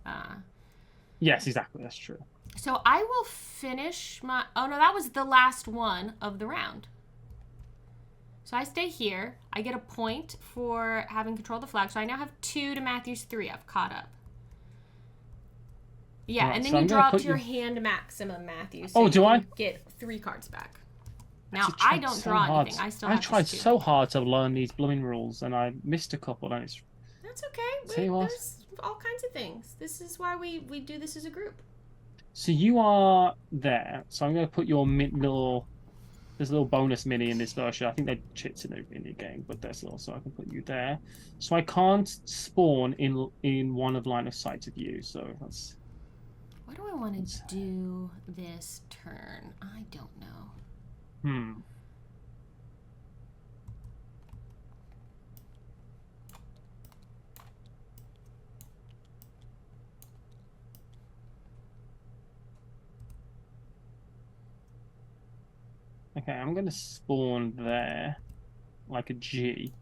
B: Yes, exactly. That's true.
A: So I will finish my. Oh no, that was the last one of the round. So I stay here. I get a point for having control of the flag. So I now have 2 to Matthew's 3. I've caught up. Yeah, right, and then you draw up to your hand maximum, Matthew. So
B: do I?
A: Get 3 cards back. Now, I don't draw anything. I
B: tried so hard to learn these blooming rules, and I missed a couple. And it's...
A: That's okay. There's all kinds of things. This is why we do this as a group.
B: So you are there. So I'm going to put your there's a little bonus mini in this version. I think they're chits in the game, but there's also I can put you there. So I can't spawn in one of line of sight of you. So that's.
A: What do I want to do this turn? I don't know.
B: Okay, I'm going to spawn there, like a G.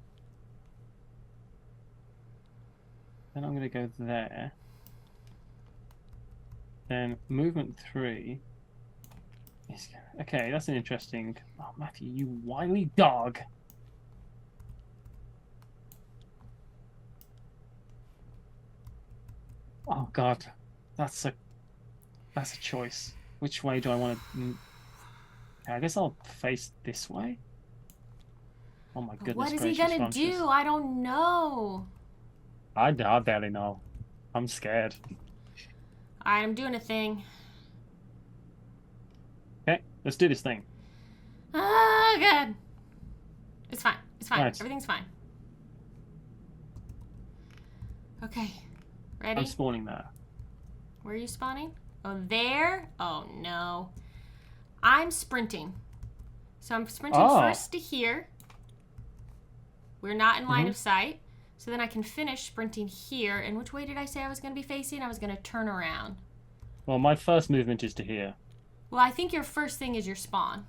B: Then I'm going to go there. Then movement 3. Okay, that's an interesting... Oh, Matthew, you wily dog. Oh, God. That's a choice. Which way do I want to... I guess I'll face this way. Oh, my goodness.
A: What is he going to do? I don't know.
B: I barely know. I'm scared.
A: All right, I'm doing a thing.
B: Okay, let's do this thing.
A: Oh, good. It's fine. It's fine.
B: Right.
A: Everything's fine. Okay. Ready?
B: I'm spawning there.
A: Where are you spawning? Oh, there? Oh, no. I'm sprinting. So I'm sprinting first to here. We're not in line of sight. So then I can finish sprinting here. And which way did I say I was going to be facing? I was going to turn around.
B: Well, my first movement is to here.
A: Well, I think your first thing is your spawn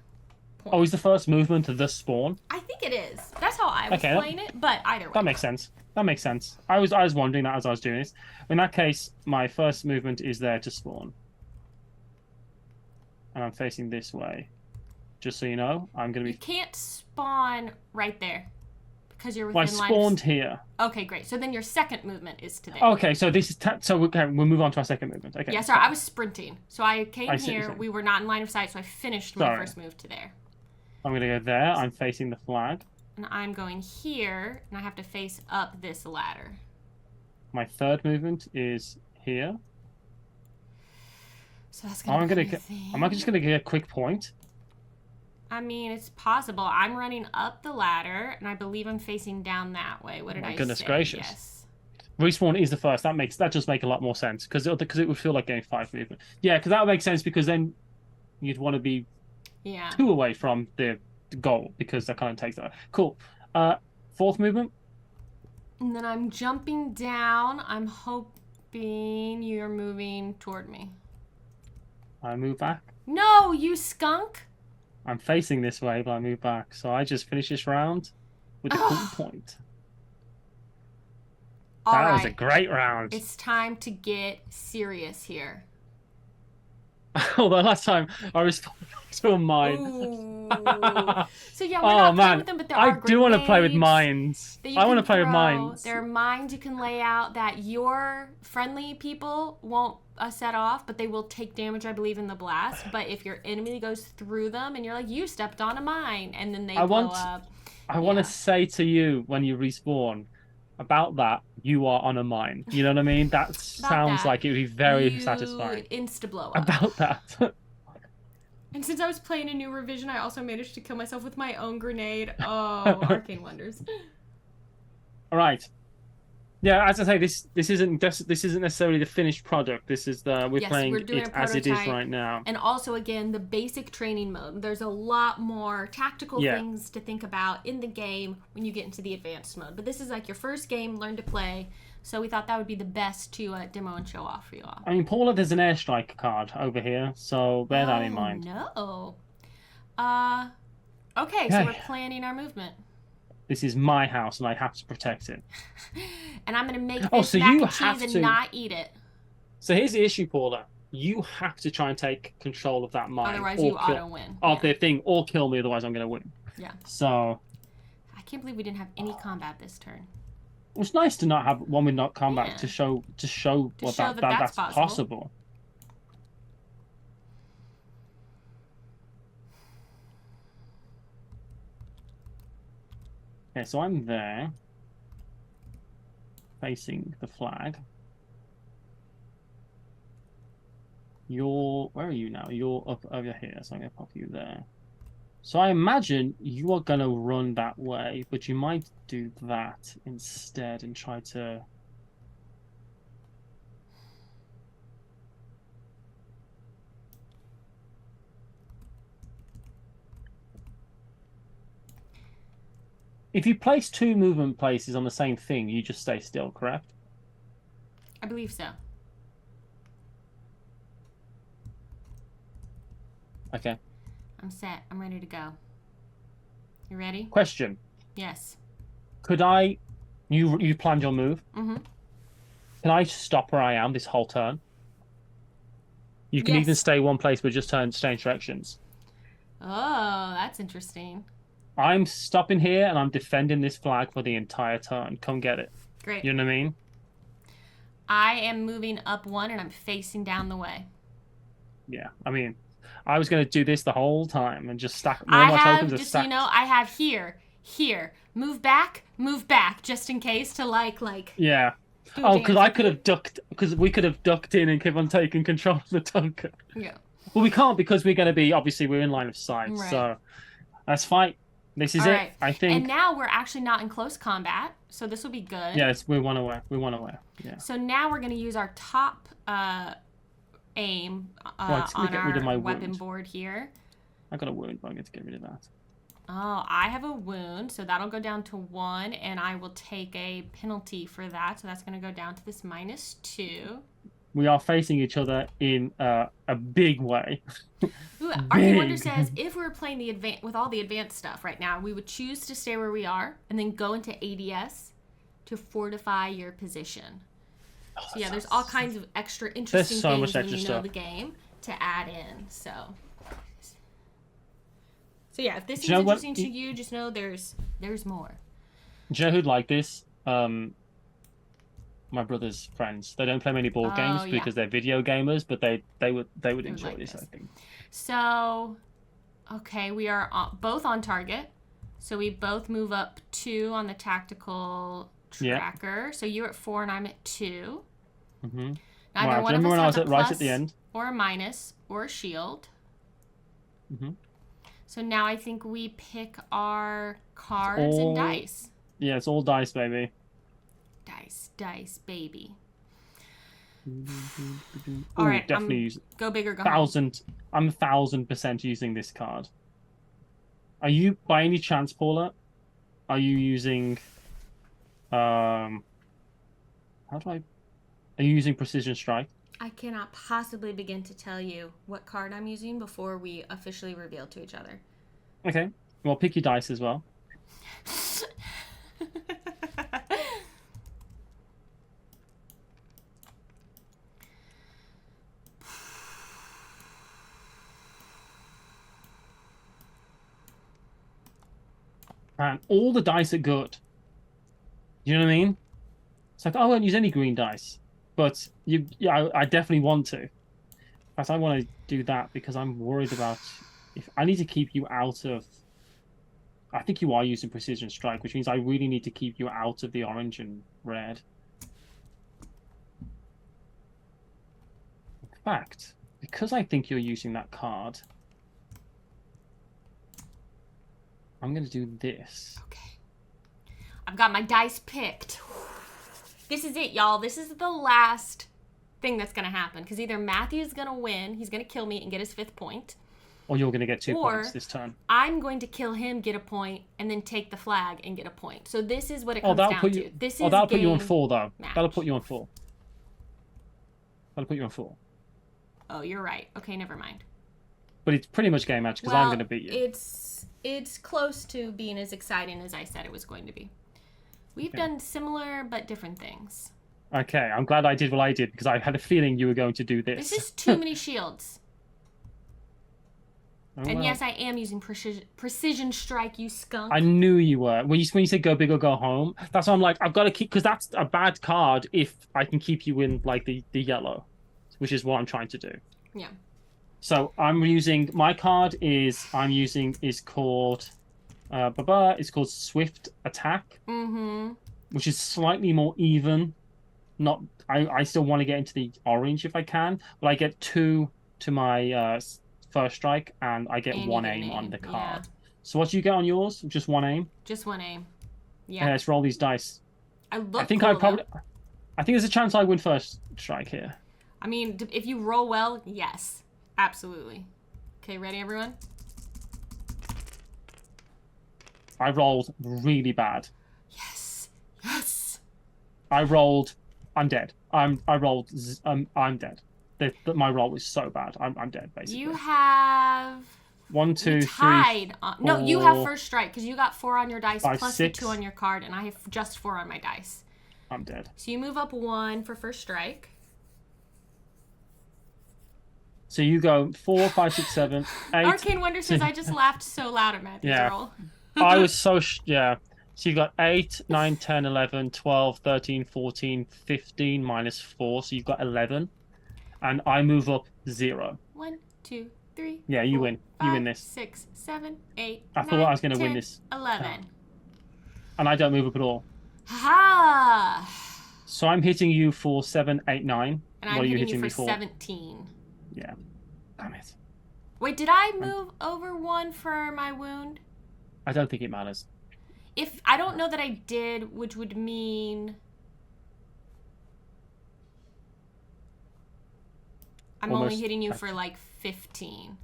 A: point.
B: Oh, is the first movement to the spawn?
A: I think it is. That's how I was playing it, but either way.
B: That makes sense. That makes sense. I was wondering that as I was doing this. In that case, my first movement is there to spawn. And I'm facing this way. Just so you know, I'm going to be...
A: You can't spawn right there. Because you're within
B: line. I spawned here.
A: Okay, great. So then your second movement is to there.
B: Okay, so this is... so we'll move on to our second movement. Okay.
A: Yeah, sorry, I was sprinting. So I came here, we were not in line of sight, so I finished my first move to there.
B: I'm going to go there. I'm facing the flag.
A: And I'm going here, and I have to face up this ladder.
B: My third movement is here.
A: So that's going to be
B: I'm just going to get a quick point.
A: I mean, it's possible. I'm running up the ladder, and I believe I'm facing down that way. What did I say?
B: Goodness gracious.
A: Yes.
B: Respawn is the first. That just make a lot more sense because it would feel like getting 5 movement. Yeah, because that would make sense because then you'd want to be 2 away from the goal because that kind of takes that. Cool. Fourth movement.
A: And then I'm jumping down. I'm hoping you're moving toward me.
B: I move back.
A: No, you skunk.
B: I'm facing this way, but I move back. So I just finish this round with a cool point. That was a great round.
A: It's time to get serious here.
B: Although last time I responded to a mine.
A: So yeah, we're not playing with them, but there are
B: I do want to play with mines. I want to play with mines.
A: There are mines you can lay out that your friendly people won't set off, but they will take damage, I believe, in the blast. But if your enemy goes through them and you're like, you stepped on a mine, and then they blow up.
B: I want to say to you when you respawn about that, you are on a mine. You know what I mean? That sounds like it would be very satisfying.
A: Insta-blow up.
B: About that.
A: And since I was playing a new revision, I also managed to kill myself with my own grenade. Oh, arcane wonders.
B: All right. Yeah, as I say, this isn't necessarily the finished product. This is we're playing it as it is right now.
A: And also, again, the basic training mode. There's a lot more tactical things to think about in the game when you get into the advanced mode. But this is like your first game, learn to play. So we thought that would be the best to demo and show off for you all.
B: I mean, Paula, there's an airstrike card over here, so bear that in mind.
A: No. Okay, so we're planning our movement.
B: This is my house, and I have to protect it.
A: And I'm going to make this mac and cheese and not eat it.
B: So here's the issue, Paula. You have to try and take control of that mine.
A: Otherwise, you auto-win.
B: Of the thing, or kill me, otherwise I'm going to win.
A: Yeah.
B: So...
A: I can't believe we didn't have any combat this turn.
B: It's nice to not have one with not combat to show that's possible. Okay, so I'm there, facing the flag. Where are you now? You're up over here, so I'm going to pop you there. So I imagine you are going to run that way, but you might do that instead and try to... If you place 2 movement places on the same thing, you just stay still, correct?
A: I believe so.
B: Okay.
A: I'm set. I'm ready to go. You ready?
B: Question.
A: Yes.
B: Could I... You planned your move?
A: Mm-hmm.
B: Can I stop where I am this whole turn? You can even stay one place but just change directions.
A: Oh, that's interesting.
B: I'm stopping here and I'm defending this flag for the entire turn. Come get it.
A: Great.
B: You know what I mean?
A: I am moving up 1 and I'm facing down the way.
B: Yeah, I mean, I was going to do this the whole time and just stack more tokens.
A: Just so you know, I have here, move back, just in case to like.
B: Yeah. Oh, because I could have ducked, because we could have ducked in and kept on taking control of the token.
A: Yeah.
B: Well, we can't because we're going to be, obviously, we're in line of sight.
A: Right.
B: So let's fight. This is it. I think.
A: And now we're actually not in close combat, so this will be good.
B: Yes, we're one away. Yeah.
A: So now we're going to use our top aim on our weapon board here.
B: I got a wound, but I'm going to get rid of that.
A: Oh, I have a wound, so that'll go down to 1, and I will take a penalty for that. So that's going to go down to this -2.
B: We are facing each other in a big way.
A: Ooh, Arcane Wonder says, if we were playing with all the advanced stuff right now, we would choose to stay where we are and then go into ADS to fortify your position. So yeah, there's all kinds of extra interesting things when you know the game to add in. So yeah, if this is interesting to you, just know there's more.
B: Do you know who'd like this? My brother's friends. They don't play many board games because they're video gamers, but they would enjoy this, I think.
A: So, okay, we are both on target. So we both move up 2 on the tactical tracker. Yeah. So you're at 4 and I'm at 2.
B: Mm-hmm.
A: Neither one of us has a plus
B: right at the end,
A: or a minus or a shield.
B: Mm-hmm.
A: So now I think we pick our cards and dice.
B: Yeah, it's all dice, baby.
A: Dice, baby.
B: All right, definitely
A: go big or go home.
B: I'm 1000% using this card. Are you, by any chance, Paula? Are you using? Are you using Precision Strike?
A: I cannot possibly begin to tell you what card I'm using before we officially reveal to each other.
B: Okay. Well, pick your dice as well. Man, all the dice are good. You know what I mean? It's like, I won't use any green dice. But I definitely want to. In fact, I want to do that because I'm worried about if I need to keep you out of. I think you are using Precision Strike, which means I really need to keep you out of the orange and red. In fact, because I think you're using that card, I'm going to do this.
A: Okay. I've got my dice picked. This is it, y'all. This is the last thing that's going to happen. Because either Matthew's going to win, he's going to kill me and get his 5th point.
B: Or you're going to get 2 points this turn.
A: I'm going to kill him, get a point, and then take the flag and get a point. So this is what it comes down to.
B: That'll put you on 4, though.
A: Match.
B: That'll put you on 4. That'll put you on 4.
A: Oh, you're right. Okay, never mind.
B: But it's pretty much game match because I'm going to beat you.
A: It's close to being as exciting as I said it was going to be. We've done similar but different things.
B: Okay, I'm glad I did what I did because I had a feeling you were going to do this.
A: This is too many shields. And yes, I am using precision strike, you skunk.
B: I knew you were. When you said go big or go home, that's why I'm like, I've got to keep, because that's a bad card if I can keep you in like the yellow, which is what I'm trying to do.
A: Yeah.
B: So I'm using, my card is called, it's called Swift Attack, which is slightly more even. Not, I still want to get into the orange if I can, but I get 2 to my first strike, and I get 1 aim on the card. Yeah. So what do you get on yours? Just 1 aim?
A: Just 1 aim. Yeah.
B: Let's roll these dice.
A: I think
B: there's a chance I win first strike here.
A: I mean, if you roll well, yes. Absolutely. Okay, ready, everyone?
B: I rolled really bad.
A: Yes. Yes.
B: I'm dead. I'm dead. My roll was so bad. I'm dead, basically.
A: You have
B: 1, 2, 3.
A: Tied. No, you have first strike because you got 4 on your dice
B: 5,
A: plus
B: 6.
A: the 2 on your card, and I have just 4 on my dice.
B: I'm dead.
A: So you move up 1 for first strike.
B: So you go 4, 5, 6, 7, 8.
A: Arcane Wonder says I just laughed so loud at Matthew's roll.
B: I was so So you've got 8, 9, 10, 11, 12, 13, 14, 15 minus 4. So you've got 11. And I move up 0.
A: 1, 2, 3.
B: Yeah, you
A: 4,
B: win.
A: 5,
B: you win this.
A: 6, 7, 8.
B: I
A: 9,
B: thought I was going to
A: 10,
B: win this.
A: 11.
B: And I don't move up at all.
A: Ha!
B: So I'm hitting you for 7, 8, 9.
A: And I'm hitting you for 17.
B: Yeah. Damn it.
A: Wait, did I move over 1 for my wound?
B: I don't think it matters.
A: If I don't know that I did, which would mean I'm only hitting you for like 15.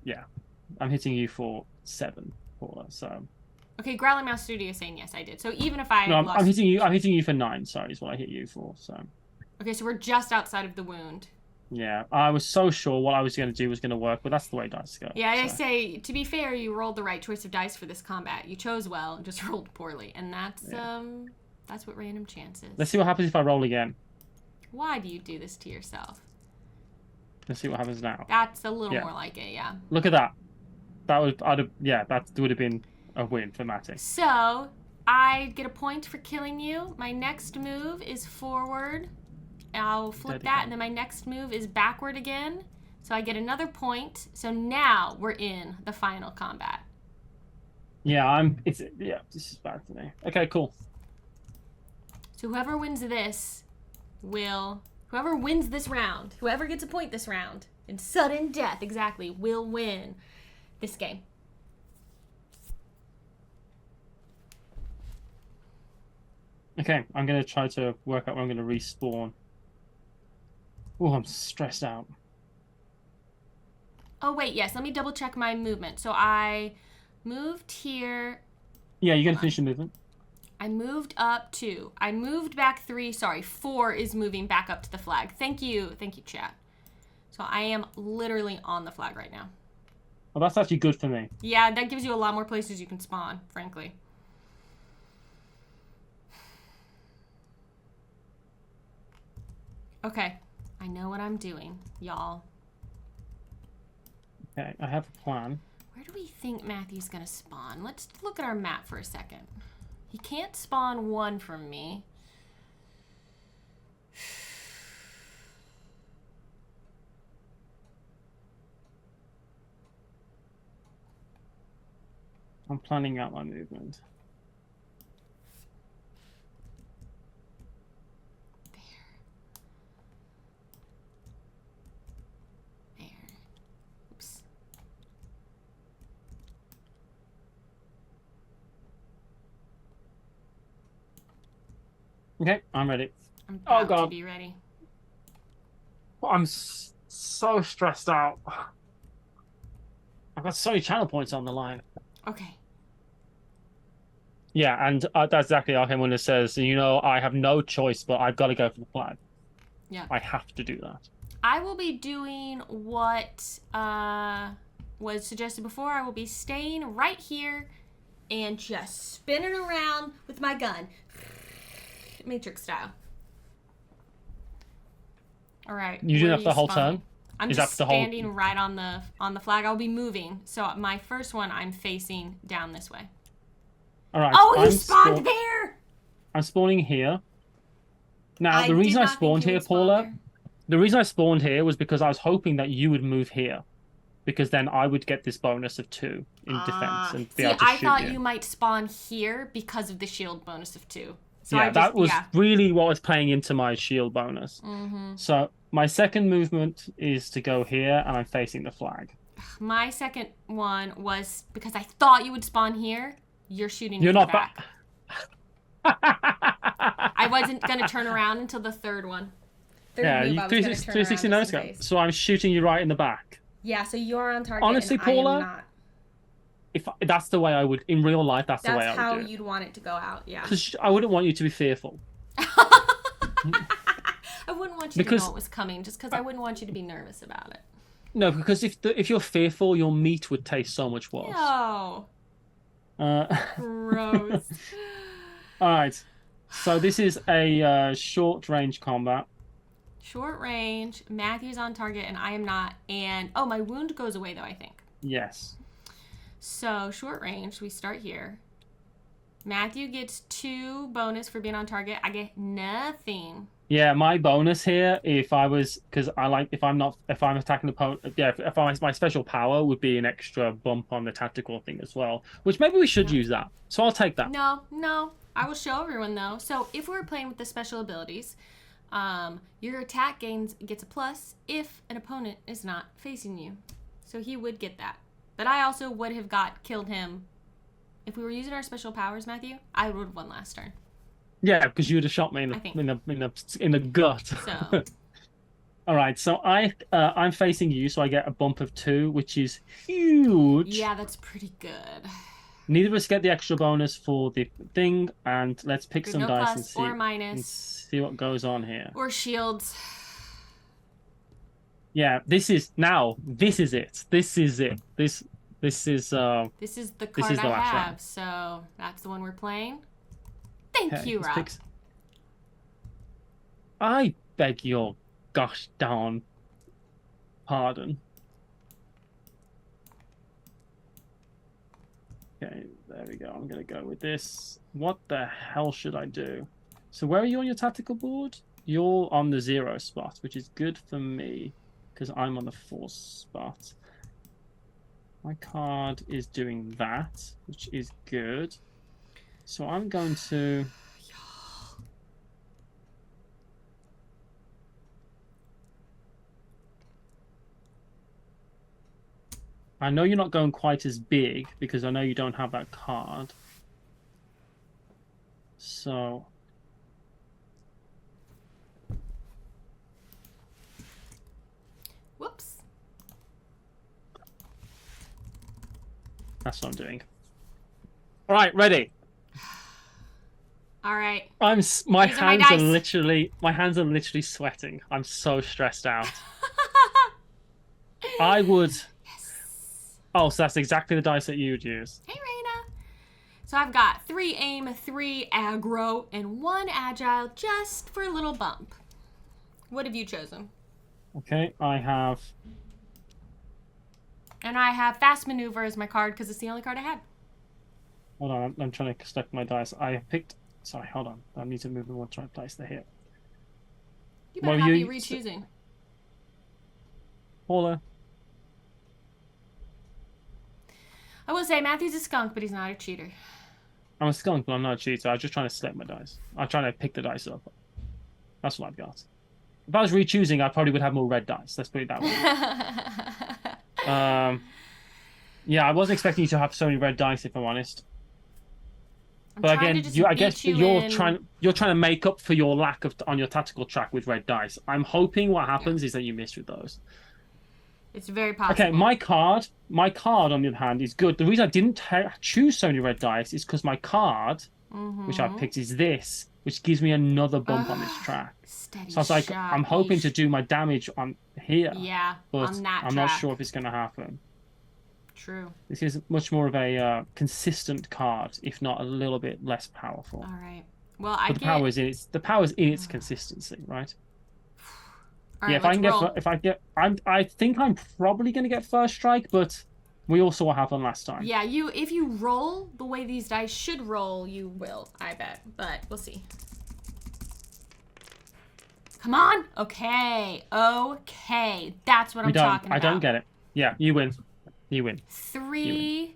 B: Yeah, I'm hitting you for 7, Paula. So.
A: Okay, Growling Mouse Studio is saying yes, I did. So even if I
B: no,
A: lost...
B: I'm hitting you. I'm hitting you for 9. Sorry, is what I hit you for. So.
A: Okay, so we're just outside of the wound.
B: Yeah, I was so sure what I was going to do was going to work, but that's the way dice go.
A: Yeah, I say, to be fair, you rolled the right choice of dice for this combat. You chose well and just rolled poorly, and that's what random chance is.
B: Let's see what happens if I roll again.
A: Why do you do this to yourself?
B: Let's see what happens now.
A: That's a little more like it, yeah.
B: Look at that. That would have been a win for Matty.
A: So I get a point for killing you. My next move is forward. I'll flip that, and then my next move is backward again. So I get another point. So now we're in the final combat.
B: Yeah, this is bad for me. Okay, cool.
A: So whoever wins this whoever wins this round, whoever gets a point this round, in sudden death, exactly, will win this game.
B: Okay, I'm going to try to work out where I'm going to respawn. Oh, I'm stressed out.
A: Oh, wait, yes. Let me double check my movement. So I moved here.
B: Yeah, you're going to finish the movement.
A: I moved up 2. I moved back 3. Sorry, 4 is moving back up to the flag. Thank you, chat. So I am literally on the flag right now.
B: Well, that's actually good for me.
A: Yeah, that gives you a lot more places you can spawn, frankly. Okay. I know what I'm doing, y'all.
B: Okay, I have a plan.
A: Where do we think Matthew's gonna spawn? Let's look at our map for a second. He can't spawn 1 from me.
B: I'm planning out my movement. Okay, I'm ready.
A: I'm about to be ready.
B: I'm so stressed out. I've got so many channel points on the line.
A: Okay.
B: Yeah, and that's exactly like him when it says, I have no choice, but I've got to go for the flag.
A: Yeah.
B: I have to do that.
A: I will be doing what was suggested before. I will be staying right here and just spinning around with my gun. Matrix style. All right.
B: You do that for the whole turn?
A: I'm just standing right on the flag. I'll be moving. So my first one, I'm facing down this way.
B: All right.
A: Oh, you spawned there!
B: I'm spawning here. Now, the reason I spawned here, Paula, the reason I spawned here was because I was hoping that you would move here. Because then I would get this bonus of 2 in defense and be able to shoot you.
A: I thought you might spawn here because of the shield bonus of 2. So
B: yeah, that was really what was playing into my shield bonus.
A: Mm-hmm.
B: So my second movement is to go here, and I'm facing the flag.
A: My second one was because I thought you would spawn here. You're shooting.
B: You're not
A: back. I wasn't gonna turn around until the third one.
B: You 360 no scope. So I'm shooting you right in the back.
A: Yeah, so you're on target.
B: Honestly,
A: and
B: Paula,
A: I am not.
B: If that's the way I would in real life, that's the way I would do it.
A: That's how you'd want it to go out. Yeah.
B: Because I wouldn't want you to be fearful.
A: I wouldn't want you to know it was coming, just because I wouldn't want you to be nervous about it.
B: No, because if you're fearful, your meat would taste so much worse.
A: No. Gross.
B: All right. So this is a short range combat.
A: Short range. Matthew's on target, and I am not. And my wound goes away though, I think.
B: Yes.
A: So short range. We start here. Matthew gets 2 bonus for being on target. I get nothing.
B: Yeah, my bonus here, if I'm attacking the opponent, if my special power would be an extra bump on the tactical thing as well, which maybe we should use that. So I'll take that.
A: No, I will show everyone though. So if we're playing with the special abilities, your attack gets a plus if an opponent is not facing you. So he would get that, but I also would have killed him if we were using our special powers, Matthew, I would have won last turn.
B: Yeah, because you would have shot me in the gut.
A: So.
B: All right, so I'm facing you, so I get a bump of 2, which is huge.
A: Yeah, that's pretty good.
B: Neither of us get the extra bonus for the thing, and let's pick some dice and see,
A: or minus.
B: And see what goes on here.
A: Or shields.
B: Yeah, this is it. This is it. This is
A: the card I have, round. So that's the one we're playing. Thank you, Rob.
B: I beg your gosh darn pardon. Okay, there we go. I'm gonna go with this. What the hell should I do? So where are you on your tactical board? You're on the 0 spot, which is good for me because I'm on the 4 spot. My card is doing that, which is good. So I'm going to... I know you're not going quite as big because I know you don't have that card. So...
A: Whoops.
B: That's what I'm doing. All right, ready.
A: All right.
B: My hands are literally sweating. I'm so stressed out. I would.
A: Yes.
B: Oh, so that's exactly the dice that you would use.
A: Hey, Raina. So I've got 3 aim, 3 aggro, and 1 agile just for a little bump. What have you chosen?
B: Okay, I have.
A: And I have fast maneuver as my card because it's the only card I had.
B: Hold on, I'm trying to select my dice. I picked. Sorry, hold on. I need to move them one to right place. They're here.
A: You better not be re-choosing.
B: Paula.
A: I will say Matthew's a skunk, but he's not a cheater.
B: I'm a skunk, but I'm not a cheater. I'm just trying to select my dice. I'm trying to pick the dice up. That's what I've got. If I was re-choosing, I probably would have more red dice. Let's put it that way. Yeah, I wasn't expecting you to have so many red dice, if I'm honest. But again, I guess you're trying to make up for your lack of on your tactical track with red dice. I'm hoping what happens is that you miss with those.
A: It's very possible.
B: Okay, my card on the other hand is good. The reason I didn't choose so many red dice is because my card, which I picked, is this, which gives me another bump on this track.
A: Steady
B: so I was like, I'm hoping to do my damage on here.
A: Yeah,
B: but
A: on that
B: I'm
A: track.
B: not sure if it's going to happen.
A: True.
B: This is much more of a consistent card, if not a little bit less powerful.
A: All right. Well,
B: the power's in its consistency, right?
A: All right,
B: yeah, I think I'm probably going to get first strike, but we all saw what happened last time.
A: Yeah, if you roll the way these dice should roll, you will, I bet. But we'll see. Come on. Okay. That's what I'm talking about.
B: I don't get it. Yeah, you win.
A: 3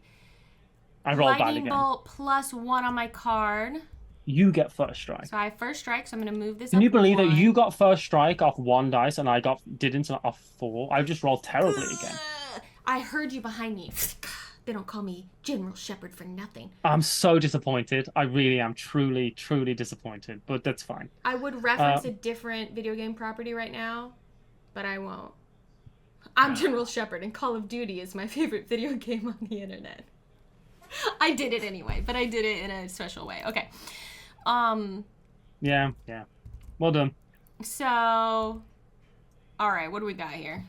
B: I roll bad
A: lightning
B: again.
A: bolt plus 1 on my card.
B: You get first strike.
A: So I have first strike, so I'm going to move this
B: Can
A: up
B: you believe
A: 1.
B: that you got first strike off 1 dice and I didn't off 4? I just rolled terribly again.
A: I heard you behind me. They don't call me General Shepherd for nothing.
B: I'm so disappointed. I really am truly, truly disappointed, but that's fine.
A: I would reference a different video game property right now, but I won't. I'm General Shepherd, and Call of Duty is my favorite video game on the internet. I did it anyway, but I did it in a special way. Okay.
B: Yeah. Well done.
A: So, all right, what do we got here?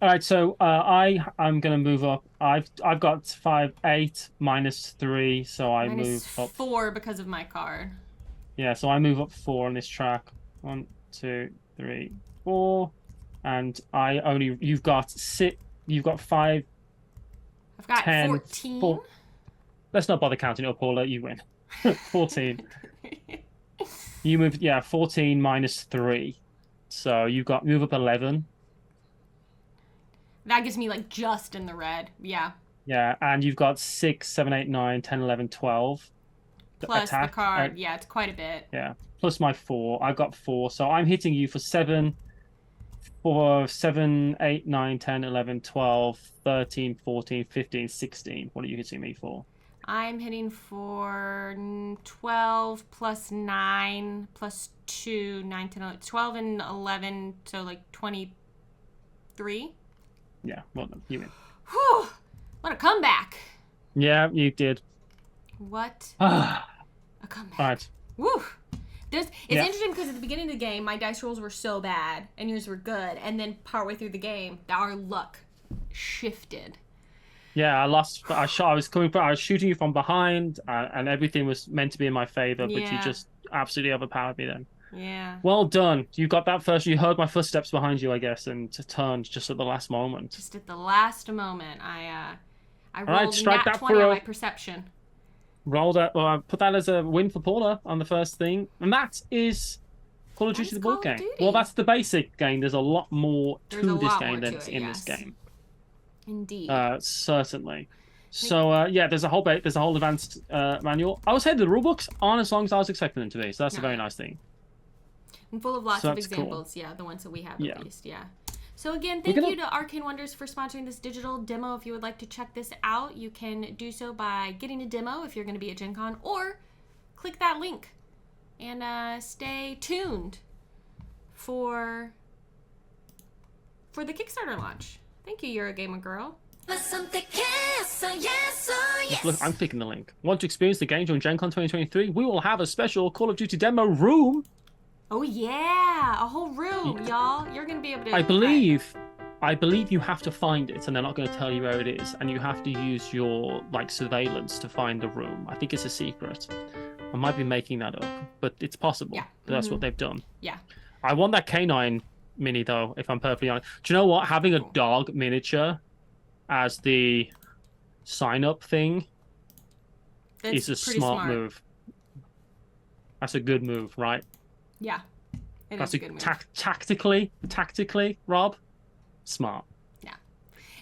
B: All right, so I'm gonna move up. I've got 8 minus 3, so I move up
A: 4 because of my card.
B: Yeah, so I move up 4 on this track. 1, 2, 3, 4. And you've got 6, you've got 5.
A: I've got
B: 10,
A: 14.
B: 4. Let's not bother counting up, Paula. You win. 14. You move, 14 minus 3. So you've got move up 11.
A: That gives me like just in the red. Yeah.
B: Yeah, and you've got 6, 7, 8, 9, 10, 11, 12.
A: Plus attack. The card. Yeah, it's quite a bit.
B: Yeah. Plus my 4. I've got 4. So I'm hitting you for 7. 7, 8, 9, 10, 11, 12, 13, 14, 15, 16. What are you hitting me for?
A: I'm hitting for 12 plus 9 plus 2, 9, 10, 11, 12 and 11, so like 23.
B: Yeah, well done. You win.
A: Whew! What a comeback.
B: Yeah, you did.
A: What a comeback.
B: All right.
A: Woo! It's interesting because at the beginning of the game, my dice rolls were so bad and yours were good. And then partway through the game, our luck shifted.
B: Yeah, I lost. I was shooting you from behind, and everything was meant to be in my favor, but you just absolutely overpowered me then.
A: Yeah.
B: Well done. You got that first. You heard my footsteps behind you, I guess, and turned just at the last moment.
A: Just at the last moment, I rolled
B: right,
A: nat 20 on my perception.
B: Roll that. Well, I put that as a win for Paula on the first thing, and that is Call of Duty: The Board Game. Well, that's the basic game. There's a lot more to this game than in this game.
A: Indeed.
B: Certainly. So there's a whole advanced manual. I would say the rulebooks aren't as long as I was expecting them to be, so that's a very nice thing.
A: And full of lots of examples. Cool. Yeah, the ones that we have at least. Yeah. So again, thank you to Arcane Wonders for sponsoring this digital demo. If you would like to check this out, you can do so by getting a demo if you're going to be at Gen Con, or click that link and stay tuned for the Kickstarter launch. Thank you, Eurogamer Girl.
B: Look, I'm clicking the link. Want to experience the game during Gen Con 2023? We will have a special Call of Duty demo room.
A: Oh yeah, a whole room, y'all. You're gonna be able to.
B: I believe you have to find it, and they're not going to tell you where it is, and you have to use your surveillance to find the room. I think it's a secret. I might be making that up, but it's possible. Yeah. But that's what they've done.
A: Yeah.
B: I want that canine mini though, if I'm perfectly honest. Do you know what? Having a dog miniature as the sign-up thing is a smart move. That's a good move, right?
A: Yeah,
B: that's a good move. Tactically, Rob, smart.
A: Yeah.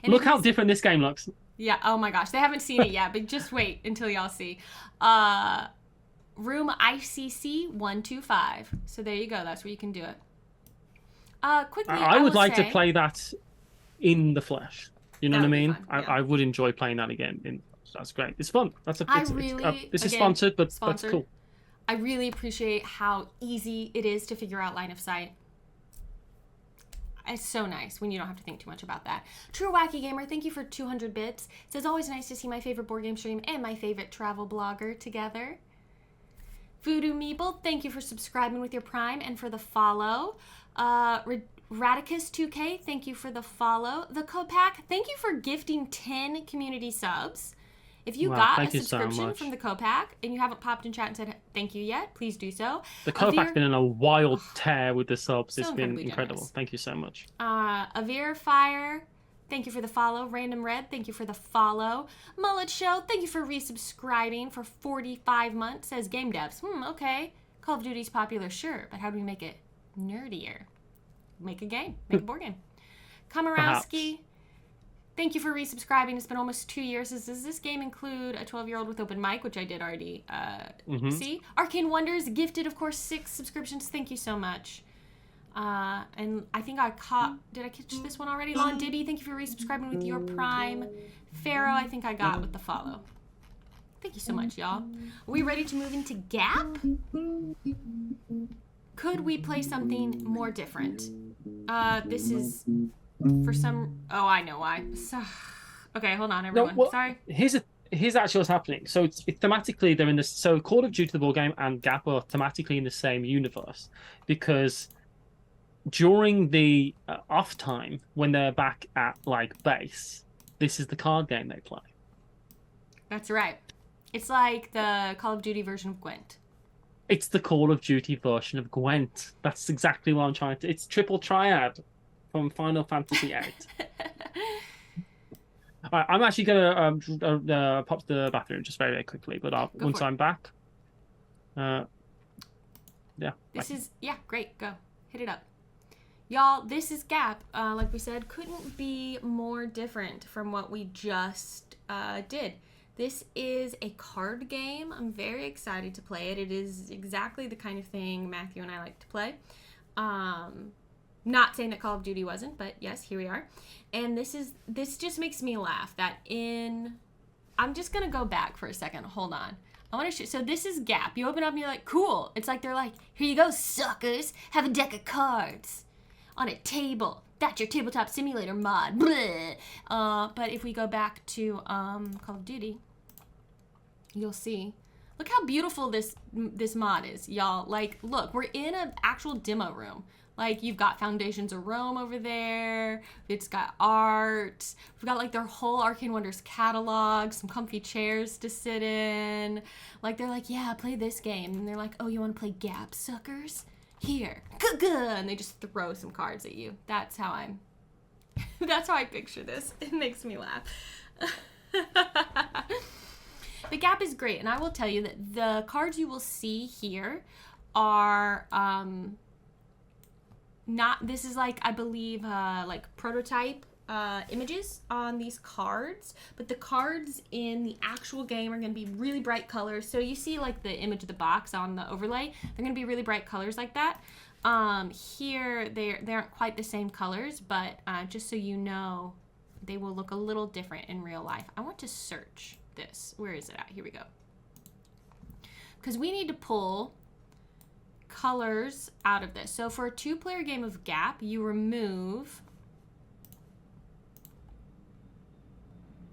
B: And look how different this game looks.
A: Yeah. Oh my gosh, they haven't seen it yet, but just wait until y'all see. Room ICC 125. So there you go. That's where you can do it. Quickly,
B: I would like to play that in the flesh. You know what I mean? I would enjoy playing that again. That's great. It's fun. This is sponsored, but that's cool.
A: I really appreciate how easy it is to figure out line of sight. It's so nice when you don't have to think too much about that. True Wacky Gamer, thank you for 200 bits. It says, always nice to see my favorite board game stream and my favorite travel blogger together. Voodoo Meeple, thank you for subscribing with your Prime and for the follow. Radicus2K, thank you for the follow. The Copac, thank you for gifting 10 community subs. If you got a subscription from the Copac and you haven't popped in chat and said thank you yet, please do so.
B: The Copac's been in a wild tear with the subs. It's been incredible. Generous. Thank you so much.
A: Avir Fire, thank you for the follow. Random Red, thank you for the follow. Mullet Show, thank you for resubscribing for 45 months. Says Game Devs. Okay. Call of Duty's popular, sure, but how do we make it nerdier? Make a game. Make a board game. Kamarowski, thank you for resubscribing. It's been almost 2 years. Does this game include a 12-year-old with open mic, which I did already see? Arcane Wonders gifted, of course, 6 subscriptions. Thank you so much. And I think did I catch this one already? Lon Dibby, thank you for resubscribing with your Prime. Pharaoh, I think I got with the follow. Thank you so much, y'all. Are we ready to move into Gap? Could we play something more different? This is for some... Oh, I know why. Okay, hold on, everyone. Sorry.
B: Here's actually what's happening. So it's thematically, they're in this... So Call of Duty: The Board Game and Gap are thematically in the same universe, because during the off time, when they're back at, base, this is the card game they play.
A: That's right. It's like the Call of Duty version of Gwent.
B: It's the Call of Duty version of Gwent. That's exactly what I'm trying to... It's triple triad from Final Fantasy VIII. Right, I'm actually going to pop to the bathroom just very, very quickly, but once I'm back... yeah.
A: Great. Go. Hit it up. Y'all, this is Gap. Like we said, couldn't be more different from what we just did. This is a card game. I'm very excited to play it. It is exactly the kind of thing Matthew and I like to play. Not saying that Call of Duty wasn't, but yes, here we are. And this just makes me laugh that in I'm just going to go back for a second. Hold on. I want to show. So this is Gap. You open up and you're like, cool. It's like they're like, here you go, suckers. Have a deck of cards on a table. That's your tabletop simulator mod. But if we go back to Call of Duty, you'll see. Look how beautiful this mod is, y'all. Like, look, we're in an actual demo room. Like, you've got Foundations of Rome over there. It's got art. We've got, like, their whole Arcane Wonders catalog, some comfy chairs to sit in. Like, they're like, yeah, play this game. And they're like, oh, you want to play Gap, suckers? Here. And they just throw some cards at you. That's how I picture this. It makes me laugh. The Gap is great. And I will tell you that the cards you will see here are... this is like, I believe, like prototype images on these cards, but the cards in the actual game are going to be really bright colors. So you see like the image of the box on the overlay, they're going to be really bright colors like that. Here they aren't quite the same colors, but just so you know, they will look a little different in real life. I want to search this. Where is it at? Here we go. Because we need to pull colors out of this. So for a 2-player game of Gap, you remove...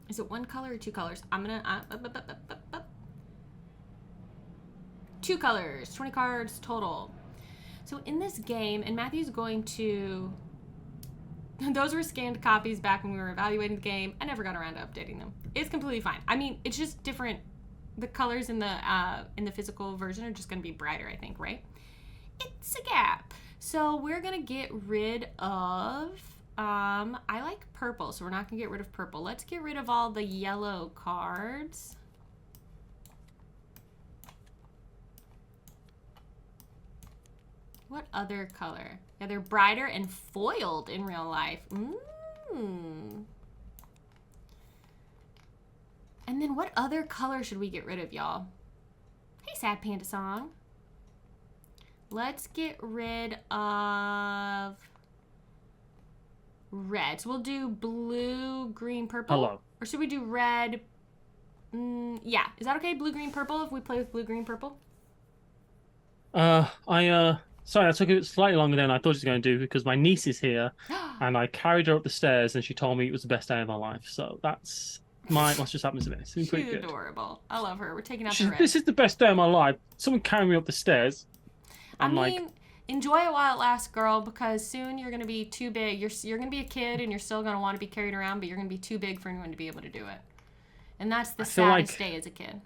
A: Is it 1 color or 2 colors? I'm gonna... 2 colors. 20 cards total. So in this game, and Matthew's going to... Those were scanned copies back when we were evaluating the game. I never got around to updating them. It's completely fine. I mean, it's just different. The colors in the physical version are just going to be brighter, I think, right? It's a Gap. So we're going to get rid of, I like purple, so we're not going to get rid of purple. Let's get rid of all the yellow cards. What other color? Yeah, they're brighter and foiled in real life. And then what other color should we get rid of, y'all? Hey, Sad Panda Song. Let's get rid of red. So we'll do blue, green, purple.
B: Hello.
A: Or should we do red? Yeah. Is that okay? Blue, green, purple if we play with blue, green, purple?
B: Sorry, that took it slightly longer than I thought it was going to do because my niece is here and I carried her up the stairs and she told me it was the best day of her life. So that's what's just happened to me. It's been pretty good.
A: Adorable. I love her. We're taking out the red.
B: This is the best day of my life. Someone carrying me up the stairs.
A: I mean, enjoy it while it lasts, girl, because soon you're going to be too big. You're going to be a kid and you're still going to want to be carried around, but you're going to be too big for anyone to be able to do it. And that's the saddest day as a kid.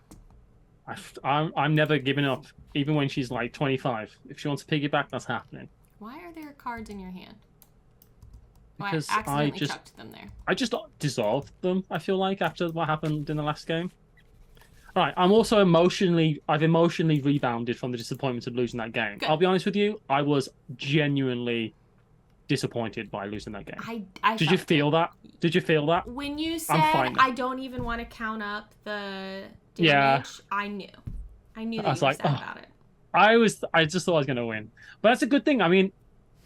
B: I'm never giving up, even when she's like 25. If she wants to piggyback, that's happening.
A: Why are there cards in your hand?
B: Because
A: I accidentally chucked them there.
B: I just dissolved them, I feel like, after what happened in the last game. All right, I've emotionally rebounded from the disappointment of losing that game. Good. I'll be honest with you, I was genuinely disappointed by losing that game. Did you feel that? Did you feel that?
A: When you said I don't even want to count up the damage, I knew that you were sad about it.
B: I just thought I was going to win. But that's a good thing. I mean,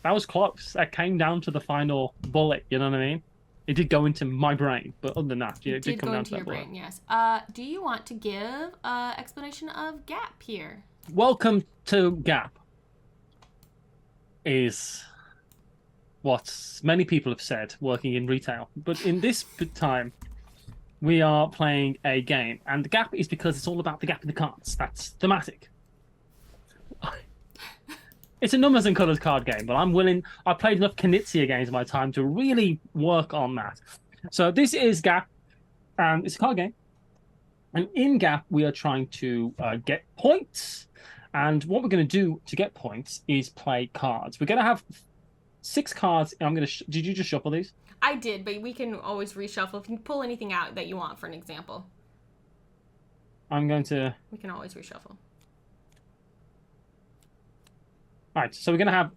B: that was close. That came down to the final bullet, you know what I mean? It did go into my brain, but other than that, it did come down to that bullet. Brain,
A: yes. Do you want to give an explanation of Gap here?
B: Welcome to Gap is what many people have said working in retail. But in this time, we are playing a game. And the Gap is because it's all about the gap in the cards. That's thematic. It's a numbers and colours card game, but I've played enough Knizia games in my time to really work on that. So this is Gap, and it's a card game. And in Gap, we are trying to get points. And what we're going to do to get points is play cards. We're going to have 6 cards. And did you just shuffle these?
A: I did, but we can always reshuffle. If you pull anything out that you want for an example.
B: We
A: can always reshuffle.
B: Right, so we're gonna have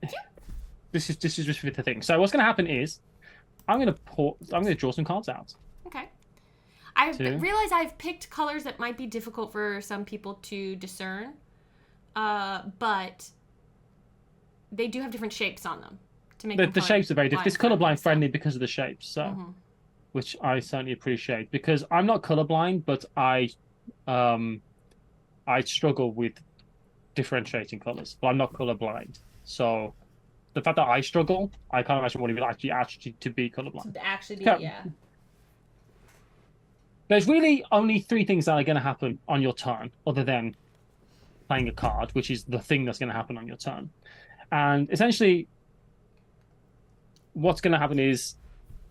B: this is just for the thing. So what's gonna happen is I'm gonna draw some cards out.
A: Okay. I realize I've picked colors that might be difficult for some people to discern, but they do have different shapes on them to make
B: the shapes are very different. It's colorblind friendly because of the shapes. So which I certainly appreciate because I'm not colorblind, but I struggle with differentiating colors, but I'm not colorblind. So the fact that I struggle, I can't imagine what it would actually to be colorblind.
A: To actually be, yeah.
B: There's really only 3 things that are going to happen on your turn, other than playing a card, which is the thing that's going to happen on your turn. And essentially, what's going to happen is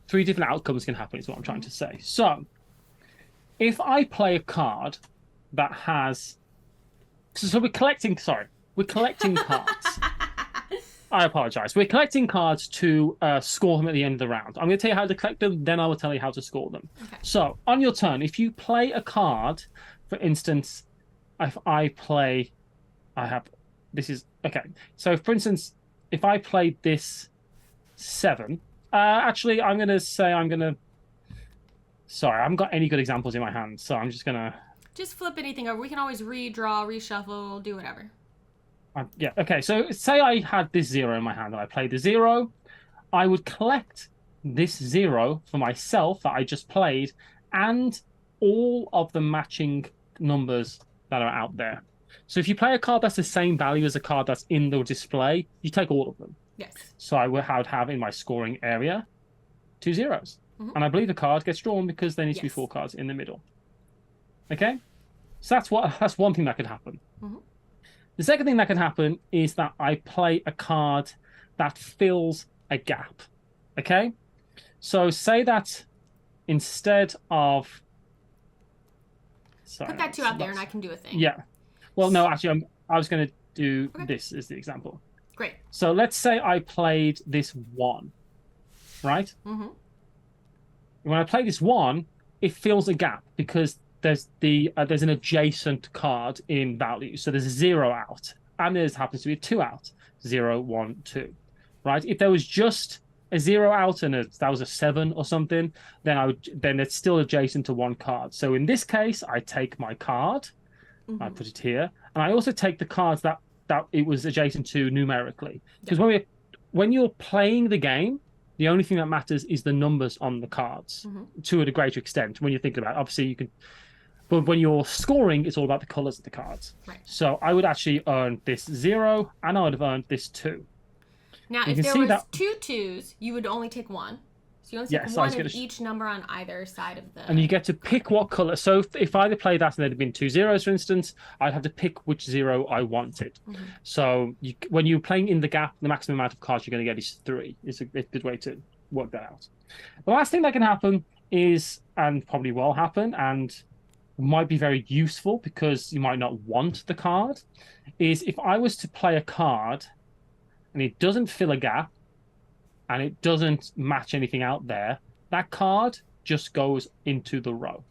B: 3 different outcomes can happen, is what I'm trying to say. So, if I play a card that has... So we're collecting cards. I apologize. We're collecting cards to score them at the end of the round. I'm going to tell you how to collect them, then I will tell you how to score them.
A: Okay.
B: So, on your turn, if you play a card, for instance, if I play... This is... Okay. So, for instance, if I play this 7... actually, I'm going to say I'm going to... Sorry, I haven't got any good examples in my hand, so I'm just going to...
A: Just flip anything over. We can always redraw, reshuffle, do whatever.
B: Yeah, okay, so say I had this 0 in my hand and I played the 0. I would collect this 0 for myself that I just played and all of the matching numbers that are out there. So if you play a card that's the same value as a card that's in the display, you take all of them.
A: Yes.
B: So I would have in my scoring area 2 zeros. Mm-hmm. And I believe the card gets drawn because there needs to be 4 cards in the middle. Okay? So that's one thing that could happen. Mm-hmm. The second thing that can happen is that I play a card that fills a gap. Okay? So say that instead of...
A: Sorry, put that 2 out there and I can do a thing.
B: Yeah. Well, no, actually, I was going to do this as the example.
A: Great.
B: So let's say I played this 1, right? Mm-hmm. When I play this 1, it fills a gap because there's an adjacent card in value. So there's a 0 out, and there happens to be a 2 out. 0, 1, 2. Right? If there was just a 0 out and that was a 7 or something, then it's still adjacent to 1 card. So in this case, I take my card, I put it here, and I also take the cards that it was adjacent to numerically. Because when you're playing the game, the only thing that matters is the numbers on the cards to a greater extent. When you're thinking about it, obviously you can... But when you're scoring, it's all about the colors of the cards.
A: Right.
B: So I would actually earn this 0, and I would have earned this 2.
A: Now, if there was 2 2s, you would only take 1. So you only take one of each number on either side of the...
B: And you get to pick what color. So if I had played that and there'd have been 2 zeros, for instance, I'd have to pick which 0 I wanted. Mm-hmm. So when you're playing in the gap, the maximum amount of cards you're going to get is 3. It's a good way to work that out. The last thing that can happen is, and probably will happen, and might be very useful because you might not want the card, is if I was to play a card and it doesn't fill a gap and it doesn't match anything out there, that card just goes into the row.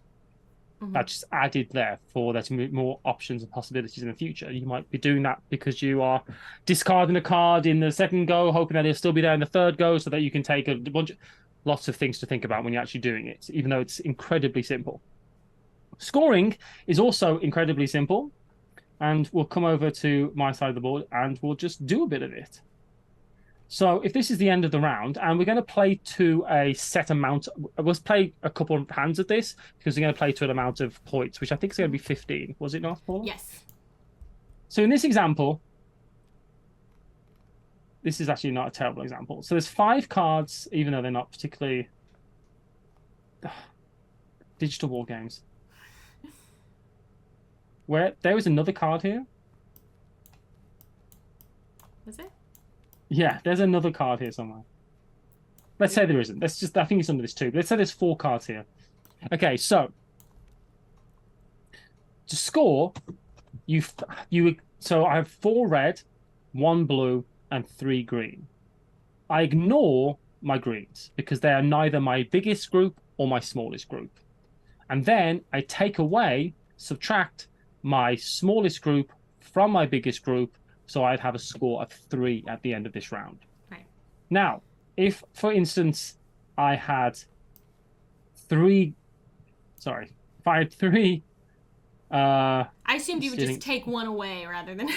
B: Mm-hmm. That's just added there for there to be more options and possibilities in the future. You might be doing that because you are discarding a card in the second go, hoping that it'll still be there in the third go so that you can take lots of things to think about when you're actually doing it, even though it's incredibly simple. Scoring is also incredibly simple, and we'll come over to my side of the board and we'll just do a bit of it. So if this is the end of the round, and we're going to play to a set amount, we'll play a couple of hands of this because we're going to play to an amount of points, which I think is going to be 15. Was it not, Paula?
A: Yes.
B: So in this example, this is actually not a terrible example. So there's 5 cards, even though they're not particularly digital war games. Where there was another card here.
A: Was it?
B: Yeah, there's another card here somewhere. Let's say there isn't. I think it's under this 2. But let's say there's 4 cards here. Okay, so to score, so I have 4 red, 1 blue, and 3 green. I ignore my greens because they are neither my biggest group or my smallest group. And then I subtract my smallest group from my biggest group, so I'd have a score of 3 at the end of this round.
A: Right.
B: Now, if, for instance, I had 3... Sorry. If I had 3...
A: I assumed you would just take 1 away rather than...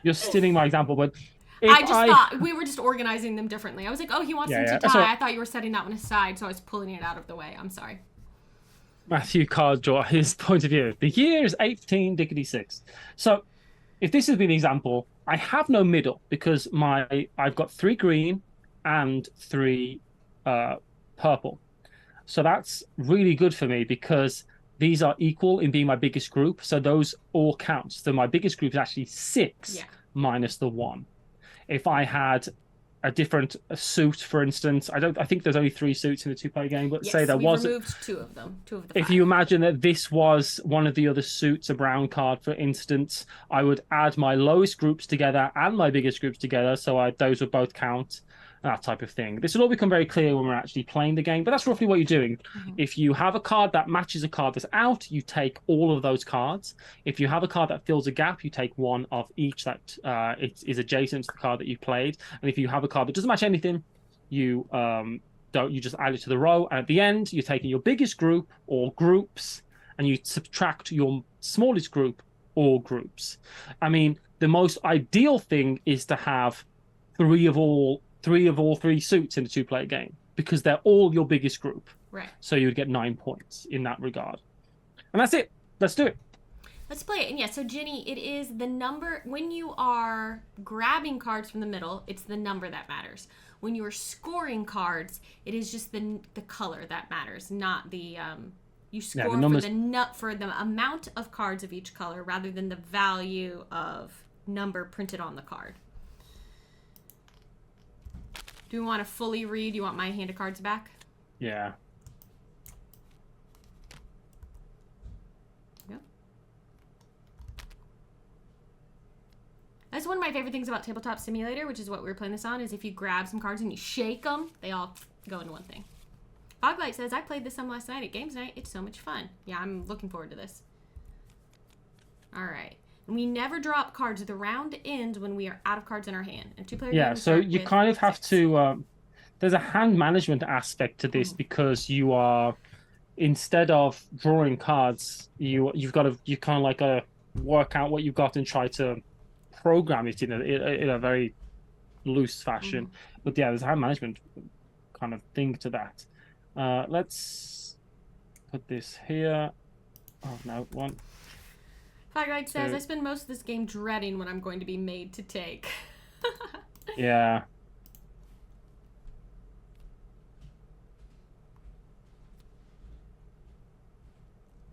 B: You're stealing my example, but...
A: I just thought we were just organizing them differently. I was like, oh, he wants them to tie. I thought you were setting that one aside, so I was pulling it out of the way. I'm sorry.
B: Matthew card draw his point of view. The year is 1866. So if this has been an example, I have no middle because I've got 3 green and 3 purple. So that's really good for me because these are equal in being my biggest group. So those all count. So my biggest group is actually 6 minus the 1. If I had a different suit, for instance, I think there's only 3 suits in the 2-player game, but say there was.
A: We removed 2 of them. 2 of the 5.
B: If you imagine that this was one of the other suits, a brown card, for instance, I would add my lowest groups together and my biggest groups together, so those would both count. That type of thing. This will all become very clear when we're actually playing the game, but that's roughly what you're doing. If you have a card that matches a card that's out, you take all of those cards. If you have a card that fills a gap, you take one of each that is adjacent to the card that you played. And if you have a card that doesn't match anything, you you just add it to the row. And at the end, you're taking your biggest group or groups, and you subtract your smallest group or groups. I mean, the most ideal thing is to have 3 of all 3 suits in a 2-player game because they're all your biggest group.
A: Right.
B: So you would get 9 points in that regard. And that's it. Let's do it.
A: Let's play it. And yeah, so Jenny, it is the number. When you are grabbing cards from the middle, it's the number that matters. When you are scoring cards, it is just the color that matters, not the you score for the amount of cards of each color rather than the value of number printed on the card. Do we want to fully read? You want my hand of cards back?
B: Yeah.
A: Yep. That's one of my favorite things about Tabletop Simulator, which is what we were playing this on, is if you grab some cards and you shake them, they all go into one thing. Foglight says, I played this some last night at Games Night. It's so much fun. Yeah, I'm looking forward to this. All right. And we never drop cards. The round ends when we are out of cards in our hand. And 2-player games
B: so you kind of have to... there's a hand management aspect to this because you are... Instead of drawing cards, you kind of like got to work out what you've got and try to program it in a very loose fashion. But yeah, there's a hand management kind of thing to that. Let's put this here. Oh, no, one.
A: Fagright says, I spend most of this game dreading what I'm going to be made to take.
B: Yeah.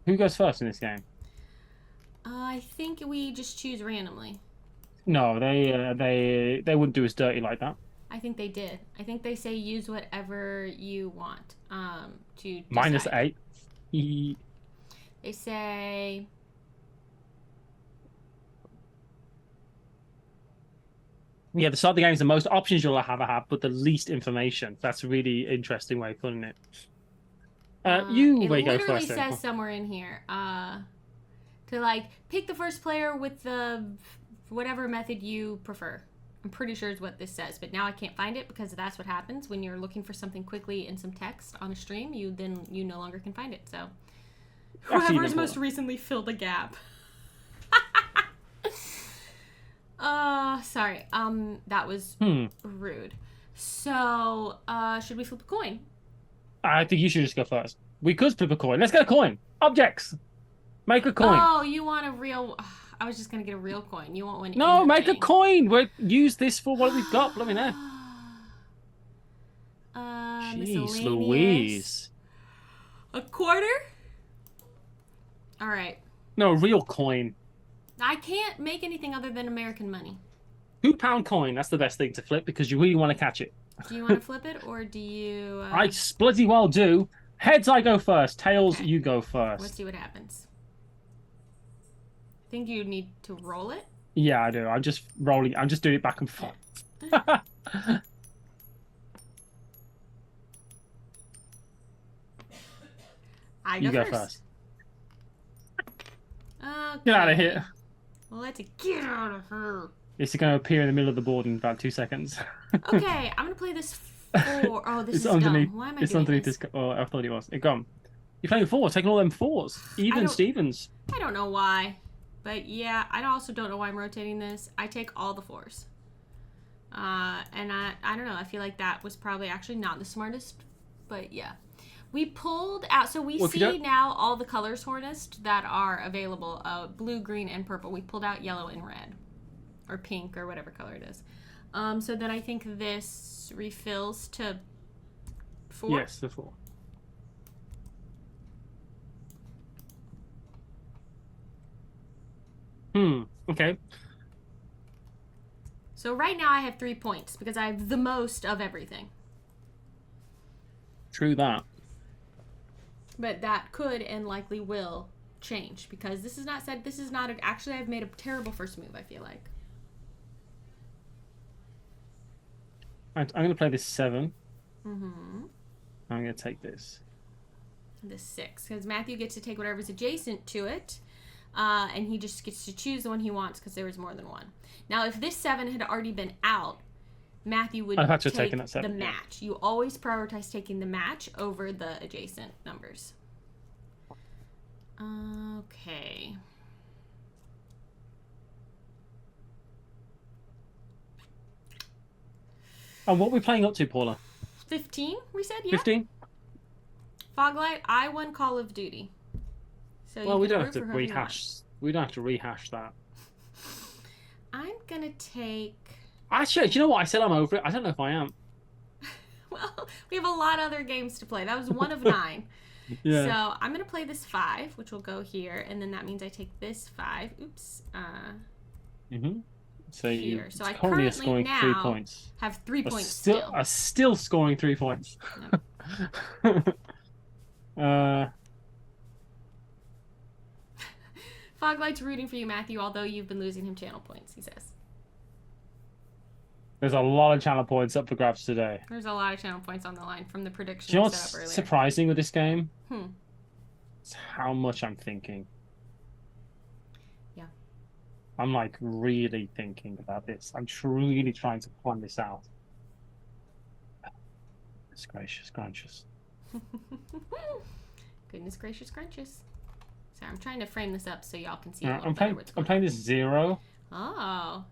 B: Who goes first in this game?
A: I think we just choose randomly.
B: No, they wouldn't do us dirty like that.
A: I think they did. I think they say use whatever you want to
B: decide. -8.
A: They say...
B: Yeah, the start of the game is the most options you'll ever have, but the least information. That's a really interesting way of putting it. You may go first.
A: It literally says somewhere in here to like pick the first player with the whatever method you prefer. I'm pretty sure is what this says, but now I can't find it because that's what happens when you're looking for something quickly in some text on a stream. You no longer can find it. So whoever has most recently filled a gap. Sorry. That was rude. So, should we flip a coin?
B: I think you should just go first. We could flip a coin. Let's get a coin. Objects. Make a coin.
A: Oh, you want a real... I was just going to get a real coin. You want one
B: No, make a coin. We'll use this for what we've got. Let me know. Jeez Louise.
A: A quarter? All right.
B: No, a real coin.
A: I can't make anything other than American money.
B: £2 coin. That's the best thing to flip because you really want to catch it.
A: Do you want to flip it or do you...
B: I bloody well do. Heads, I go first. Tails, you go first.
A: Let's see what happens. I think you need to roll it.
B: Yeah, I do. I'm just rolling. I'm just doing it back and forth.
A: You go first. Okay.
B: Get out of here.
A: Let's get out of here.
B: It's going to appear in the middle of the board in about 2 seconds.
A: Okay, I'm going to play this 4. Oh, this
B: it's
A: is
B: underneath,
A: dumb. Why am I
B: it's
A: doing
B: underneath
A: this?
B: Oh, I thought it was. It gone. You're playing 4, taking all them 4s. Even Stevens.
A: I don't know why. But yeah, I also don't know why I'm rotating this. I take all the 4s. And I don't know. I feel like that was probably actually not the smartest, but yeah. We pulled out, so we see now all the colors, Hornist, that are available, blue, green, and purple. We pulled out yellow and red, or pink, or whatever color it is. So then I think this refills to 4?
B: Yes, the 4. Okay.
A: So right now I have 3 points, because I have the most of everything.
B: True that.
A: But that could and likely will change, because this is not said. This is not actually. I've made a terrible first move, I feel like.
B: I'm going to play this 7.
A: Mm-hmm.
B: I'm going to take this.
A: This 6, because Matthew gets to take whatever's adjacent to it, and he just gets to choose the one he wants because there was more than one. Now, if this 7 had already been out, Matthew would take the match. You always prioritize taking the match over the adjacent numbers. Okay.
B: And what are we playing up to, Paula?
A: 15, we said, yeah.
B: 15?
A: Foglight, I won Call of Duty. So
B: well, we don't have to rehash. We don't have to rehash that.
A: I'm gonna take.
B: Actually, do you know what? I said I'm over it. I don't know if I am.
A: Well, we have a lot of other games to play. That was one of 9. Yeah. So I'm gonna play this 5, which will go here, and then that means I take this 5. Oops.
B: So
A: here. So I currently
B: scoring
A: now
B: 3 points.
A: Have 3 points
B: still. Still scoring 3 points.
A: No. Foglight's rooting for you, Matthew, although you've been losing him channel points, he says.
B: There's a lot of channel points up for grabs today.
A: There's a lot of channel points on the line from the prediction.
B: Do you know what's surprising with this game? It's how much I'm thinking.
A: Yeah.
B: I'm like really thinking about this. I'm really trying to plan this out. Goodness gracious, gracious.
A: Goodness gracious, gracious. Sorry, I'm trying to frame this up so y'all can see.
B: I'm playing this 0.
A: Oh.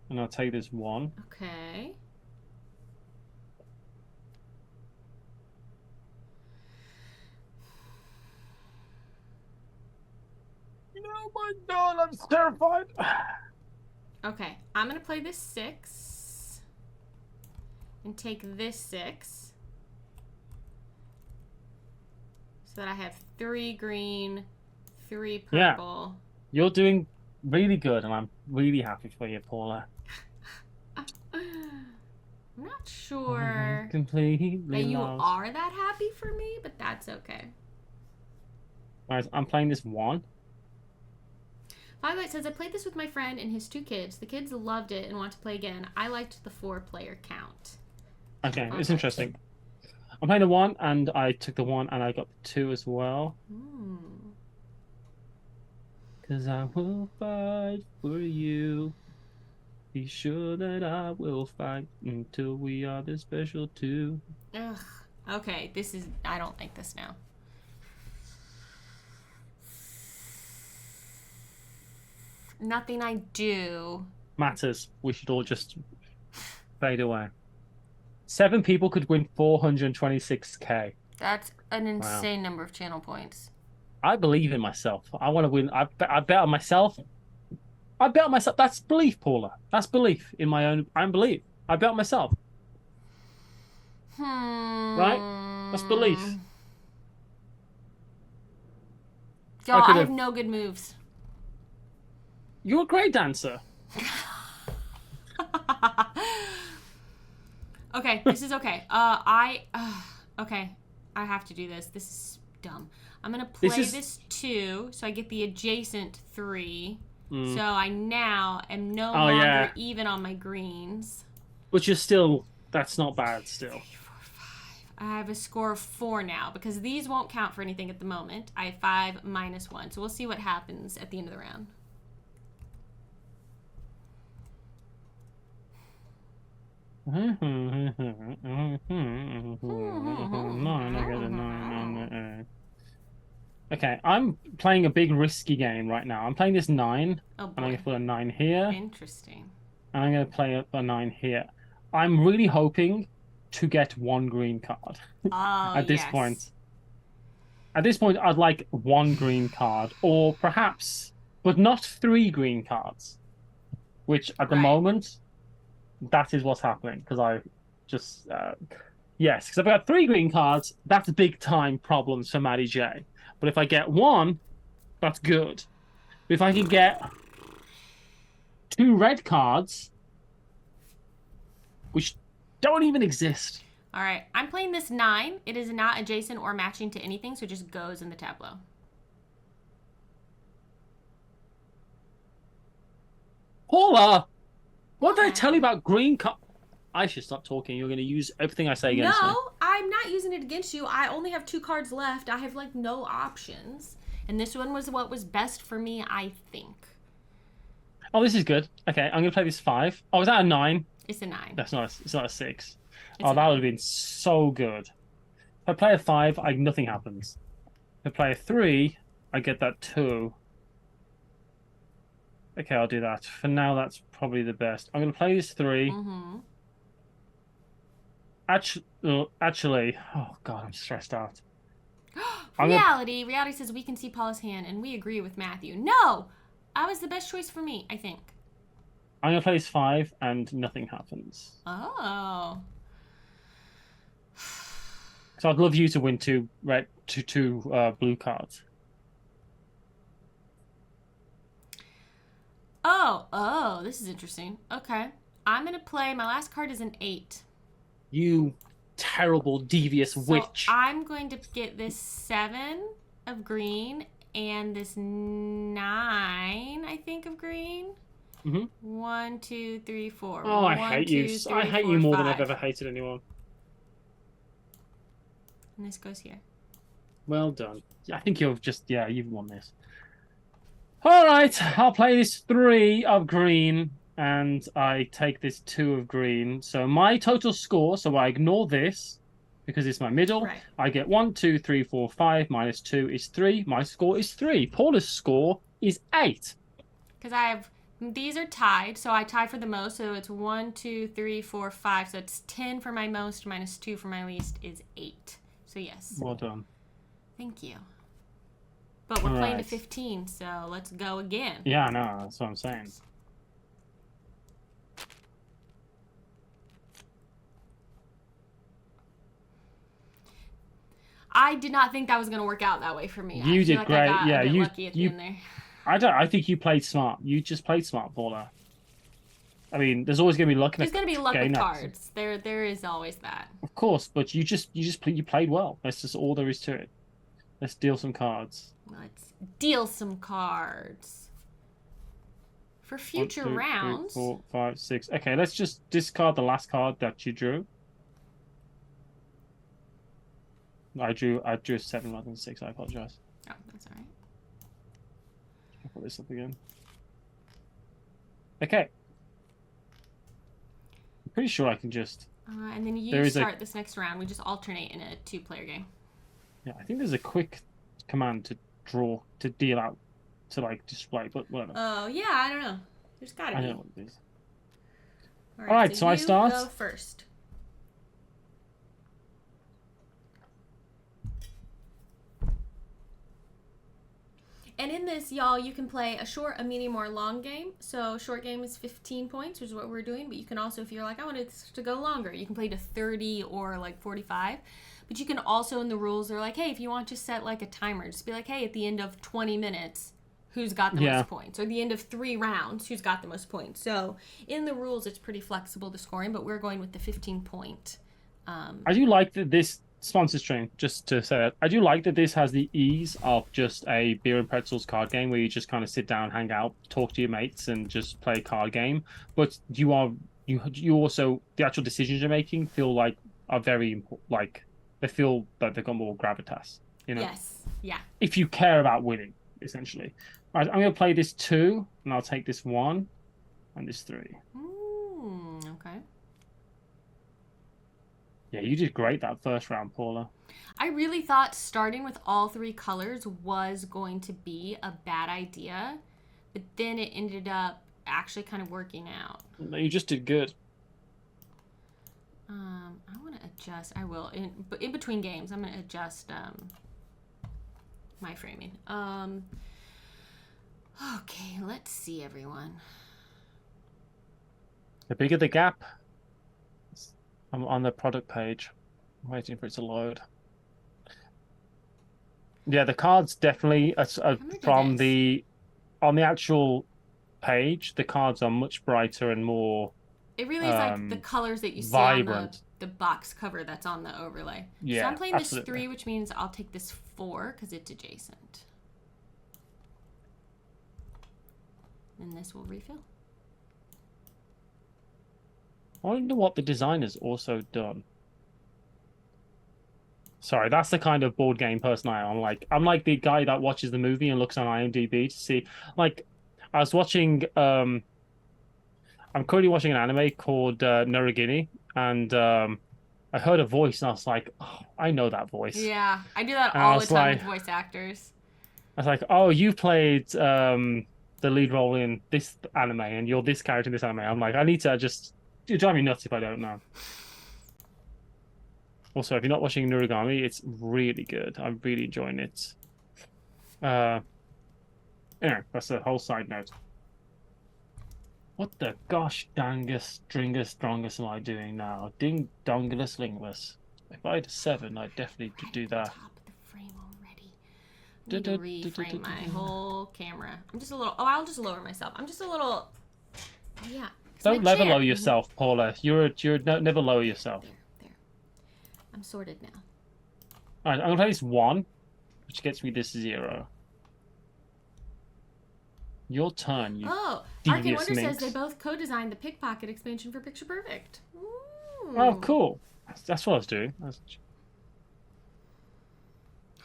B: And I'll take this 1.
A: Okay.
B: Oh my god, I'm terrified.
A: Okay, I'm gonna play this 6 and take this 6 so that I have 3 green, 3 purple.
B: Yeah. You're doing really good, and I'm really happy for you, Paula.
A: I'm not sure
B: completely
A: that you are that happy for me, but that's okay.
B: Alright, I'm playing this 1.
A: Firelight says, I played this with my friend and his 2 kids. The kids loved it and want to play again. I liked the 4-player count.
B: Okay, it's interesting. I'm playing the 1, and I took the 1, and I got the 2 as well. Because I will fight for you. Be sure that I will fight until we are the special 2.
A: Ugh. Okay, I don't like this now. Nothing I do
B: matters. We should all just fade away. 7 people could win 426k.
A: That's an insane number of channel points.
B: I believe in myself. I want to win. I bet on myself. I bet on myself. That's belief, Paula. That's belief in my own. I believe. I bet on myself. Right? That's belief.
A: Y'all, I have no good moves.
B: You're a great dancer.
A: Okay, this is okay. Okay, I have to do this. This is dumb. I'm gonna play this 2, so I get the adjacent 3. So I now am no longer even on my greens.
B: But you're still. That's not bad. Still.
A: 3, 4, 5. I have a score of 4 now because these won't count for anything at the moment. I have 5 minus 1, so we'll see what happens at the end of the round.
B: Okay, I'm playing a big risky game right now. I'm playing this 9.
A: Oh boy.
B: I'm going to put a 9 here.
A: Interesting.
B: and I'm going to play a 9 here. I'm really hoping to get one green card
A: Oh,
B: at this
A: yes.
B: point. At this point, I'd like one green card, or perhaps, but not 3 green cards, which at the moment, that is what's happening, because I just, yes, because if I got 3 green cards, that's big time problems for Maddie J. But if I get one, that's good. But if I can get 2 red cards, which don't even exist.
A: All right, I'm playing this 9. It is not adjacent or matching to anything, so it just goes in the tableau.
B: Paula, what did I tell you about green card? I should stop talking. You're going to use everything I say against me.
A: No, I'm not using it against you. I only have 2 cards left. I have like no options. And this one was what was best for me, I think.
B: Oh, this is good. Okay, I'm going to play this 5. Oh, is that a 9?
A: It's a 9.
B: It's not a 6.
A: It's
B: that would have been so good. If I play a 5, nothing happens. If I play a 3, I get that 2. Okay, I'll do that. For now, that's probably the best. I'm going to play this 3.
A: Mm-hmm.
B: Actually, oh God, I'm stressed out.
A: Reality says we can see Paula's hand, and we agree with Matthew. No! That was the best choice for me, I think.
B: I'm going to play this 5, and nothing happens.
A: Oh.
B: So I'd love you to win 2 blue cards.
A: Oh, this is interesting. Okay. I'm going to play, my last card is an 8.
B: You terrible, devious witch.
A: I'm going to get this 7 of green and this 9, I think, of green.
B: Mm-hmm.
A: 1, 2, 3, 4.
B: Oh, I hate you. I hate you more than I've ever hated anyone.
A: And this goes here.
B: Well done. I think you've won this. All right, I'll play this 3 of green, and I take this 2 of green. So my total score, so I ignore this, because it's my middle.
A: Right.
B: I get 1, 2, 3, 4, 5, minus 2 is 3. My score is 3. Paula's score is 8.
A: Because these are tied, so I tie for the most, so it's 1, 2, 3, 4, 5. So it's 10 for my most, minus 2 for my least is 8. So yes.
B: Well done.
A: Thank you. But we're playing to 15, so let's go again.
B: Yeah, no, that's what I'm saying.
A: I did not think that was going to work out that way for me.
B: You did great. Yeah, you
A: lucky at the end there.
B: I think you played smart. You just played smart, Paula. I mean, there's always going to be luck.
A: There's going to be luck with cards. There is always that.
B: Of course, but you played well. That's just all there is to it. Let's deal some cards.
A: Let's deal some cards. For future
B: 1, 2,
A: rounds.
B: 3, 4, 5, 6. Okay, let's just discard the last card that you drew. I drew a 7 rather than 6. I apologize.
A: Oh, that's all right.
B: I'll put this up again. Okay. I'm pretty sure I can just...
A: and then you start this next round. We just alternate in a 2-player game.
B: Yeah, I think there's a quick command to draw, to deal out, to like display, but whatever.
A: Oh, yeah, I don't know. There's gotta be.
B: I don't know what it is.
A: All
B: right, so I start.
A: Go first. And in this, y'all, you can play a short, a medium, or a long game. So short game is 15 points, which is what we're doing. But you can also, if you're like, I want it to go longer, you can play to 30 or like 45. But you can also, in the rules, they're like, hey, if you want to set like a timer, just be like, hey, at the end of 20 minutes, who's got the most points? Or the end of 3 rounds, who's got the most points? So in the rules, it's pretty flexible to scoring, but we're going with the 15-point.
B: I do like that this sponsor stream, just to say that, I do like that this has the ease of just a beer and pretzels card game where you just kind of sit down, hang out, talk to your mates, and just play a card game. But you also, the actual decisions you're making feel like are very important, like they feel that they've got more gravitas, you know?
A: Yes, yeah.
B: If you care about winning, essentially. Right, I'm going to play this 2, and I'll take this 1 and this 3.
A: Okay.
B: Yeah, you did great that first round, Paula.
A: I really thought starting with all 3 colors was going to be a bad idea, but then it ended up actually kind of working out.
B: No, you just did good.
A: I want to adjust. I will in between games. I'm going to adjust my framing. Okay, let's see, everyone.
B: The bigger the gap, I'm on the product page. I'm waiting for it to load. Yeah, the cards definitely from on the actual page, the cards are much brighter and more.
A: It really is like the colors that you see
B: vibrant.
A: On the box cover that's on the overlay.
B: Yeah,
A: so I'm playing
B: absolutely.
A: this 3, which means I'll take this 4 because it's adjacent. And this will refill.
B: I wonder what the designer's also done. Sorry, that's the kind of board game person I am. I'm like the guy that watches the movie and looks on IMDb to see. Like, I was watching. I'm currently watching an anime called Noragini, and I heard a voice, and I was like, "Oh, I know that voice."
A: Yeah, I do that all the time with voice actors.
B: I was like, "Oh, you played the lead role in this anime, and you're this character in this anime." I'm like, I need to just. You drive me nuts if I don't know. Also, if you're not watching Noragami, it's really good. I'm really enjoying it. Anyway, that's a whole side note. What the gosh dangus, stringus, strongus am I doing now? Ding dongus lingus. If I had a 7, I'd definitely do that.
A: Top of the frame already. I need to reframe my whole camera. I'm just a little. Oh, I'll just lower myself. I'm just a little. Oh yeah.
B: Don't never lower yourself, Paula. You're never lower yourself.
A: There. I'm sorted now.
B: All right, I'm gonna play this 1, which gets me this 0. Your turn. You
A: Arcane Wonder says they both co-designed the Pickpocket expansion for Picture Perfect. Ooh.
B: Oh, cool. That's what I was doing.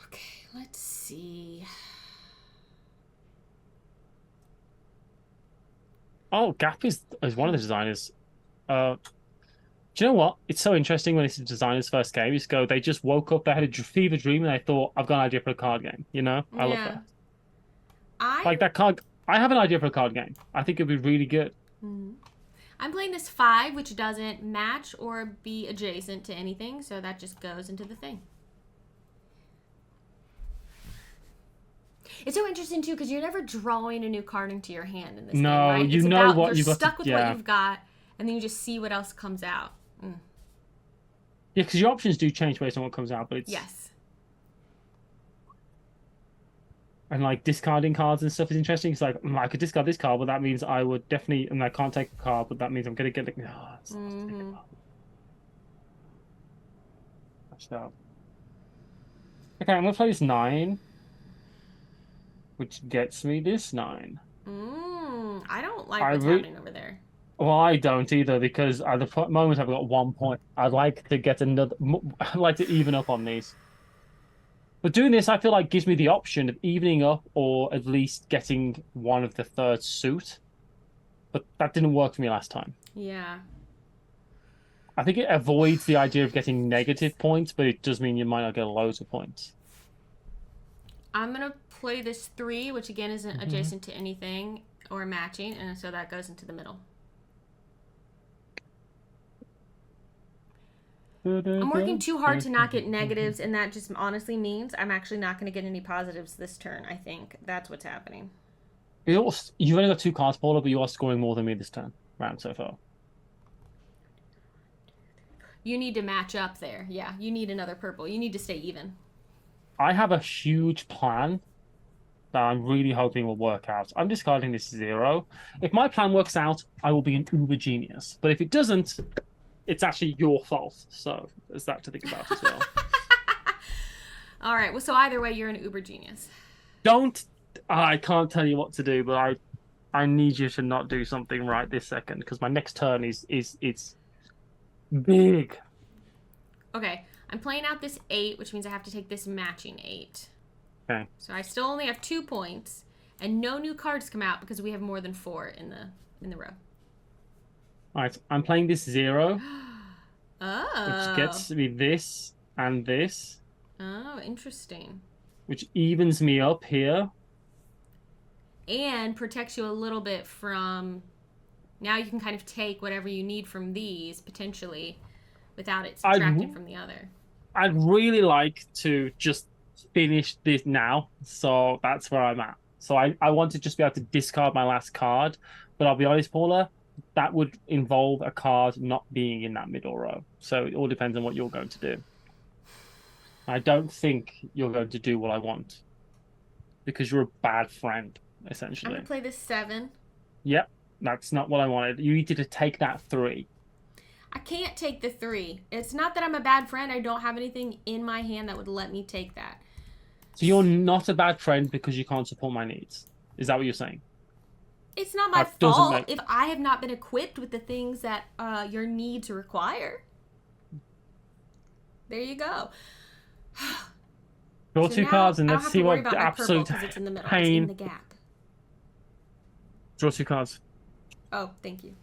A: Okay, let's see.
B: Oh, Gap is one of the designers. Do you know what? It's so interesting when it's the designer's first game. They just woke up, they had a fever dream, and they thought, I've got an idea for a card game. You know? I love that. Like that card. I have an idea for a card game. I think it'd be really good.
A: Mm-hmm. I'm playing this 5, which doesn't match or be adjacent to anything, so that just goes into the thing. It's so interesting too because you're never drawing a new card into your hand in this game, right?
B: You know what you've got.
A: You're stuck with what you've got, and then you just see what else comes out. Mm.
B: Yeah, because your options do change based on what comes out, but it's and like discarding cards and stuff is interesting. It's like I could discard this card, but that means I would definitely, and I can't take a card, but that means I'm gonna get like. So, okay, I'm gonna play this 9. Which gets me this 9.
A: I don't like what's happening over there.
B: Well, I don't either because at the moment I've got 1 point. I'd like to get another. I'd like to even up on these. But doing this, I feel like gives me the option of evening up or at least getting one of the third suit. But that didn't work for me last time.
A: Yeah.
B: I think it avoids the idea of getting negative points, but it does mean you might not get loads of points.
A: I'm going to play this 3, which again isn't adjacent to anything or matching, and so that goes into the middle. I'm working too hard to not get negatives, and that just honestly means I'm actually not going to get any positives this turn, I think. That's what's happening.
B: You've only got 2 cards, Paula, but you are scoring more than me this round so far.
A: You need to match up there. Yeah, you need another purple. You need to stay even.
B: I have a huge plan that I'm really hoping will work out. I'm discarding this 0. If my plan works out, I will be an uber genius. But if it doesn't, it's actually your fault. So there's that to think about as well.
A: All right. Well, so either way, you're an uber genius.
B: I can't tell you what to do, but I need you to not do something right this second because my next turn is big.
A: Okay. I'm playing out this 8, which means I have to take this matching 8.
B: Okay.
A: So I still only have 2 points, and no new cards come out because we have more than 4 in the row.
B: All right, I'm playing this 0.
A: Oh.
B: Which gets me this and this.
A: Oh, interesting.
B: Which evens me up here.
A: And protects you a little bit from Now you can kind of take whatever you need from these, potentially, without it subtracting from the other.
B: I'd really like to just finish this now, so that's where I'm at. So I want to just be able to discard my last card, but I'll be honest, Paula, that would involve a card not being in that middle row. So it all depends on what you're going to do. I don't think you're going to do what I want because you're a bad friend, essentially.
A: I'm going to play this 7.
B: Yep, that's not what I wanted. You needed to take that 3.
A: I can't take the 3. It's not that I'm a bad friend. I don't have anything in my hand that would let me take that.
B: So you're not a bad friend because you can't support my needs. Is that what you're saying?
A: It's not my fault if I have not been equipped with the things that your needs require. There you go.
B: Draw 2 cards and let's see what absolute
A: it's in the middle.
B: pain.
A: It's in the gap.
B: Draw 2 cards.
A: Oh, thank you.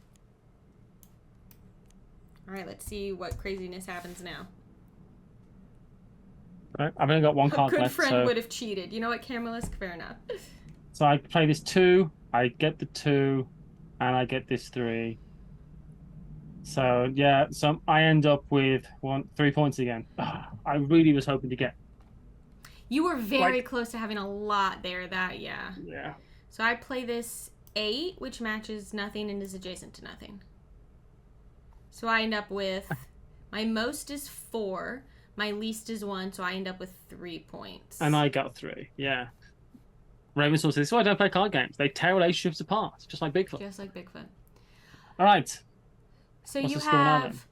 A: All right, let's see what craziness happens now.
B: All right, I've only got 1 card left.
A: A good friend would have cheated. You know what, Camillus? Fair enough.
B: So I play this 2, I get the 2, and I get this 3. So yeah, so I end up with 3 points again. I really was hoping to get.
A: You were very close to having a lot there. Yeah. So I play this 8, which matches nothing and is adjacent to nothing. So I end up with my most is 4, my least is 1, so I end up with 3 points.
B: And I got 3. Yeah. Raven says, "This is why I don't play card games. They tear relationships apart, just like Bigfoot."
A: Just like Bigfoot.
B: All right.
A: So you have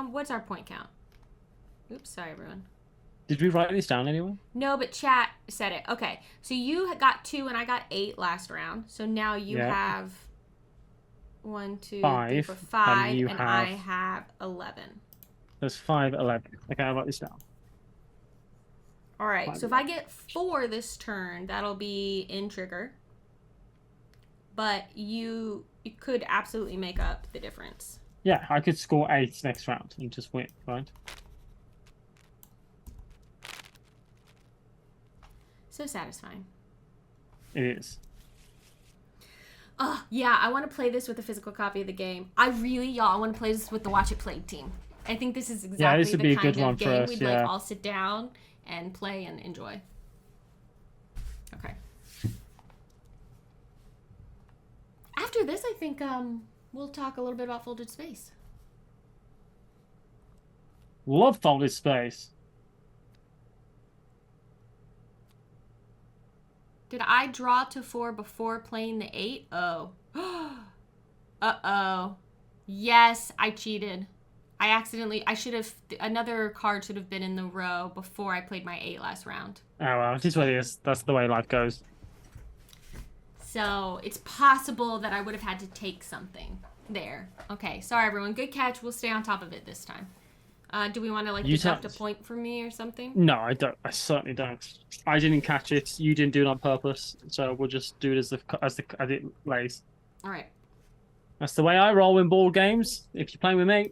A: what's our point count? Oops, sorry everyone.
B: Did we write this down anyway?
A: No, but chat said it. Okay, so you got 2 and I got 8 last round. So now you have 1, 2, 3, 4, 5, and I have 11.
B: There's 5, 11. Okay, I'll write this down.
A: All right, so if I get 4 this turn, that'll be in trigger. But you could absolutely make up the difference.
B: Yeah, I could score 8 next round and just win, right?
A: So satisfying.
B: It is.
A: Oh, yeah, I want to play this with a physical copy of the game. I want to play this with the Watch It Played team. I think this is exactly
B: this would be
A: the
B: a good
A: kind
B: one
A: of
B: for
A: game
B: us,
A: we'd
B: yeah.
A: all sit down and play and enjoy. Okay. After this, I think we'll talk a little bit about Folded Space.
B: Love Folded Space.
A: Did I draw to 4 before playing the 8? Oh. Uh-oh. Yes, I cheated. Another card should have been in the row before I played my 8 last round.
B: Oh, well, it is what it is. That's the way life goes.
A: So it's possible that I would have had to take something there. Okay, sorry everyone. Good catch. We'll stay on top of it this time. Do we want to deduct a point for me or something?
B: No, I don't. I certainly don't. I didn't catch it. You didn't do it on purpose. So we'll just do it as it lays.
A: All right.
B: That's the way I roll in board games. If you're playing with me,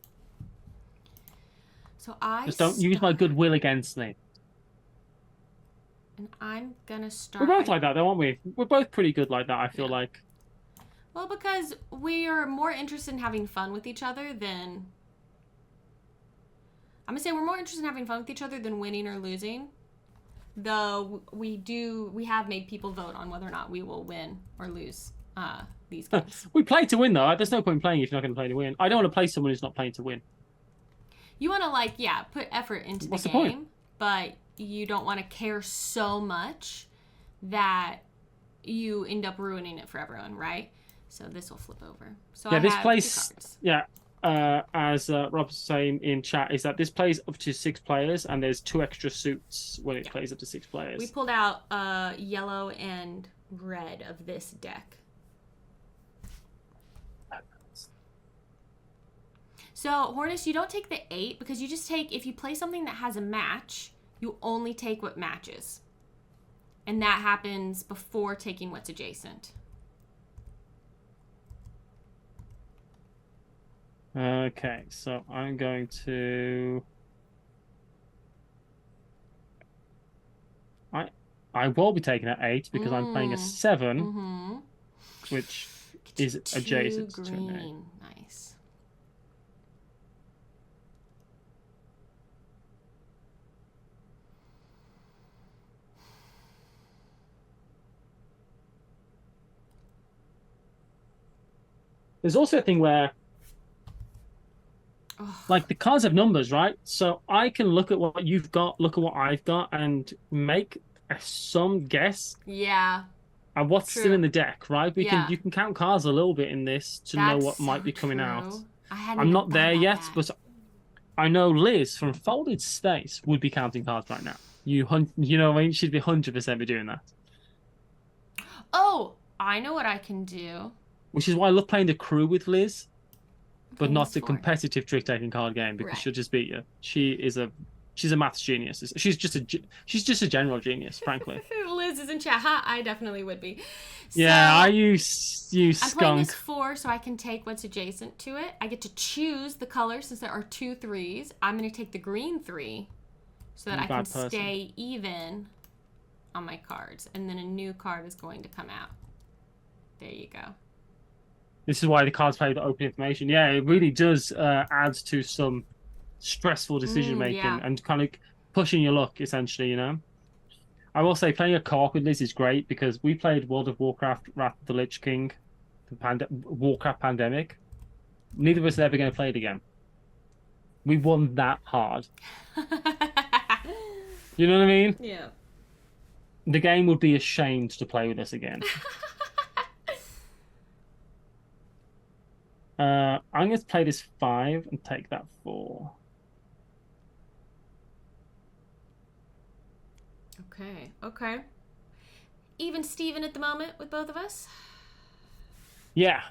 A: so
B: just don't use my goodwill against me.
A: And I'm gonna start.
B: We're both like that, though, aren't we? We're both pretty good like that. I feel like.
A: Well, because we are more interested in having fun with each other than. I'm gonna say we're more interested in having fun with each other than winning or losing. Though we have made people vote on whether or not we will win or lose these games.
B: We play to win, though. There's no point in playing if you're not going to play to win. I don't want to play someone who's not playing to win.
A: You want to put effort into the game, point? But you don't want to care so much that you end up ruining it for everyone, right? So this will flip over. So
B: yeah,
A: I
B: this
A: have
B: plays.
A: 2 cards.
B: Yeah. As Rob's saying in chat, is that this plays up to 6 players, and there's 2 extra suits when it plays up to 6 players.
A: We pulled out yellow and red of this deck. So, Hornus, you don't take the 8 because you just take, if you play something that has a match, you only take what matches. And that happens before taking what's adjacent.
B: Okay, so I'm going to... I will be taking an 8 because I'm playing a 7, which is adjacent to a name.
A: Nice.
B: There's also a thing where, like, the cards have numbers, right? So I can look at what you've got, look at what I've got, and make some guess.
A: Yeah.
B: At what's still in the deck, right? You can count cards a little bit in this to know what might be coming out. I'm not there yet, but I know Liz from Folded Space would be counting cards right now. You know what I mean? She'd be 100% be doing that.
A: Oh, I know what I can do.
B: Which is why I love playing the crew with Liz, but not the competitive trick-taking card game, because she'll just beat you. She's a maths genius. She's just a general genius, frankly.
A: Liz is in chat. Ha, I definitely would be. So,
B: yeah, I use skunk.
A: I'm playing this 4, so I can take what's adjacent to it. I get to choose the color since there are 2 3s. I'm going to take the green 3 so that I can stay even on my cards. And then a new card is going to come out. There you go.
B: This is why the cards play with open information. Yeah, it really does add to some stressful decision making and kind of pushing your luck, essentially, you know. I will say playing a co-op with Liz is great because we played World of Warcraft Wrath of the Lich King, the Warcraft Pandemic. Neither of us are ever going to play it again. We won that hard. You know what I mean?
A: Yeah.
B: The game would be ashamed to play with us again. I'm going to play this 5 and take that 4.
A: Okay. Even Steven at the moment with both of us?
B: Yeah.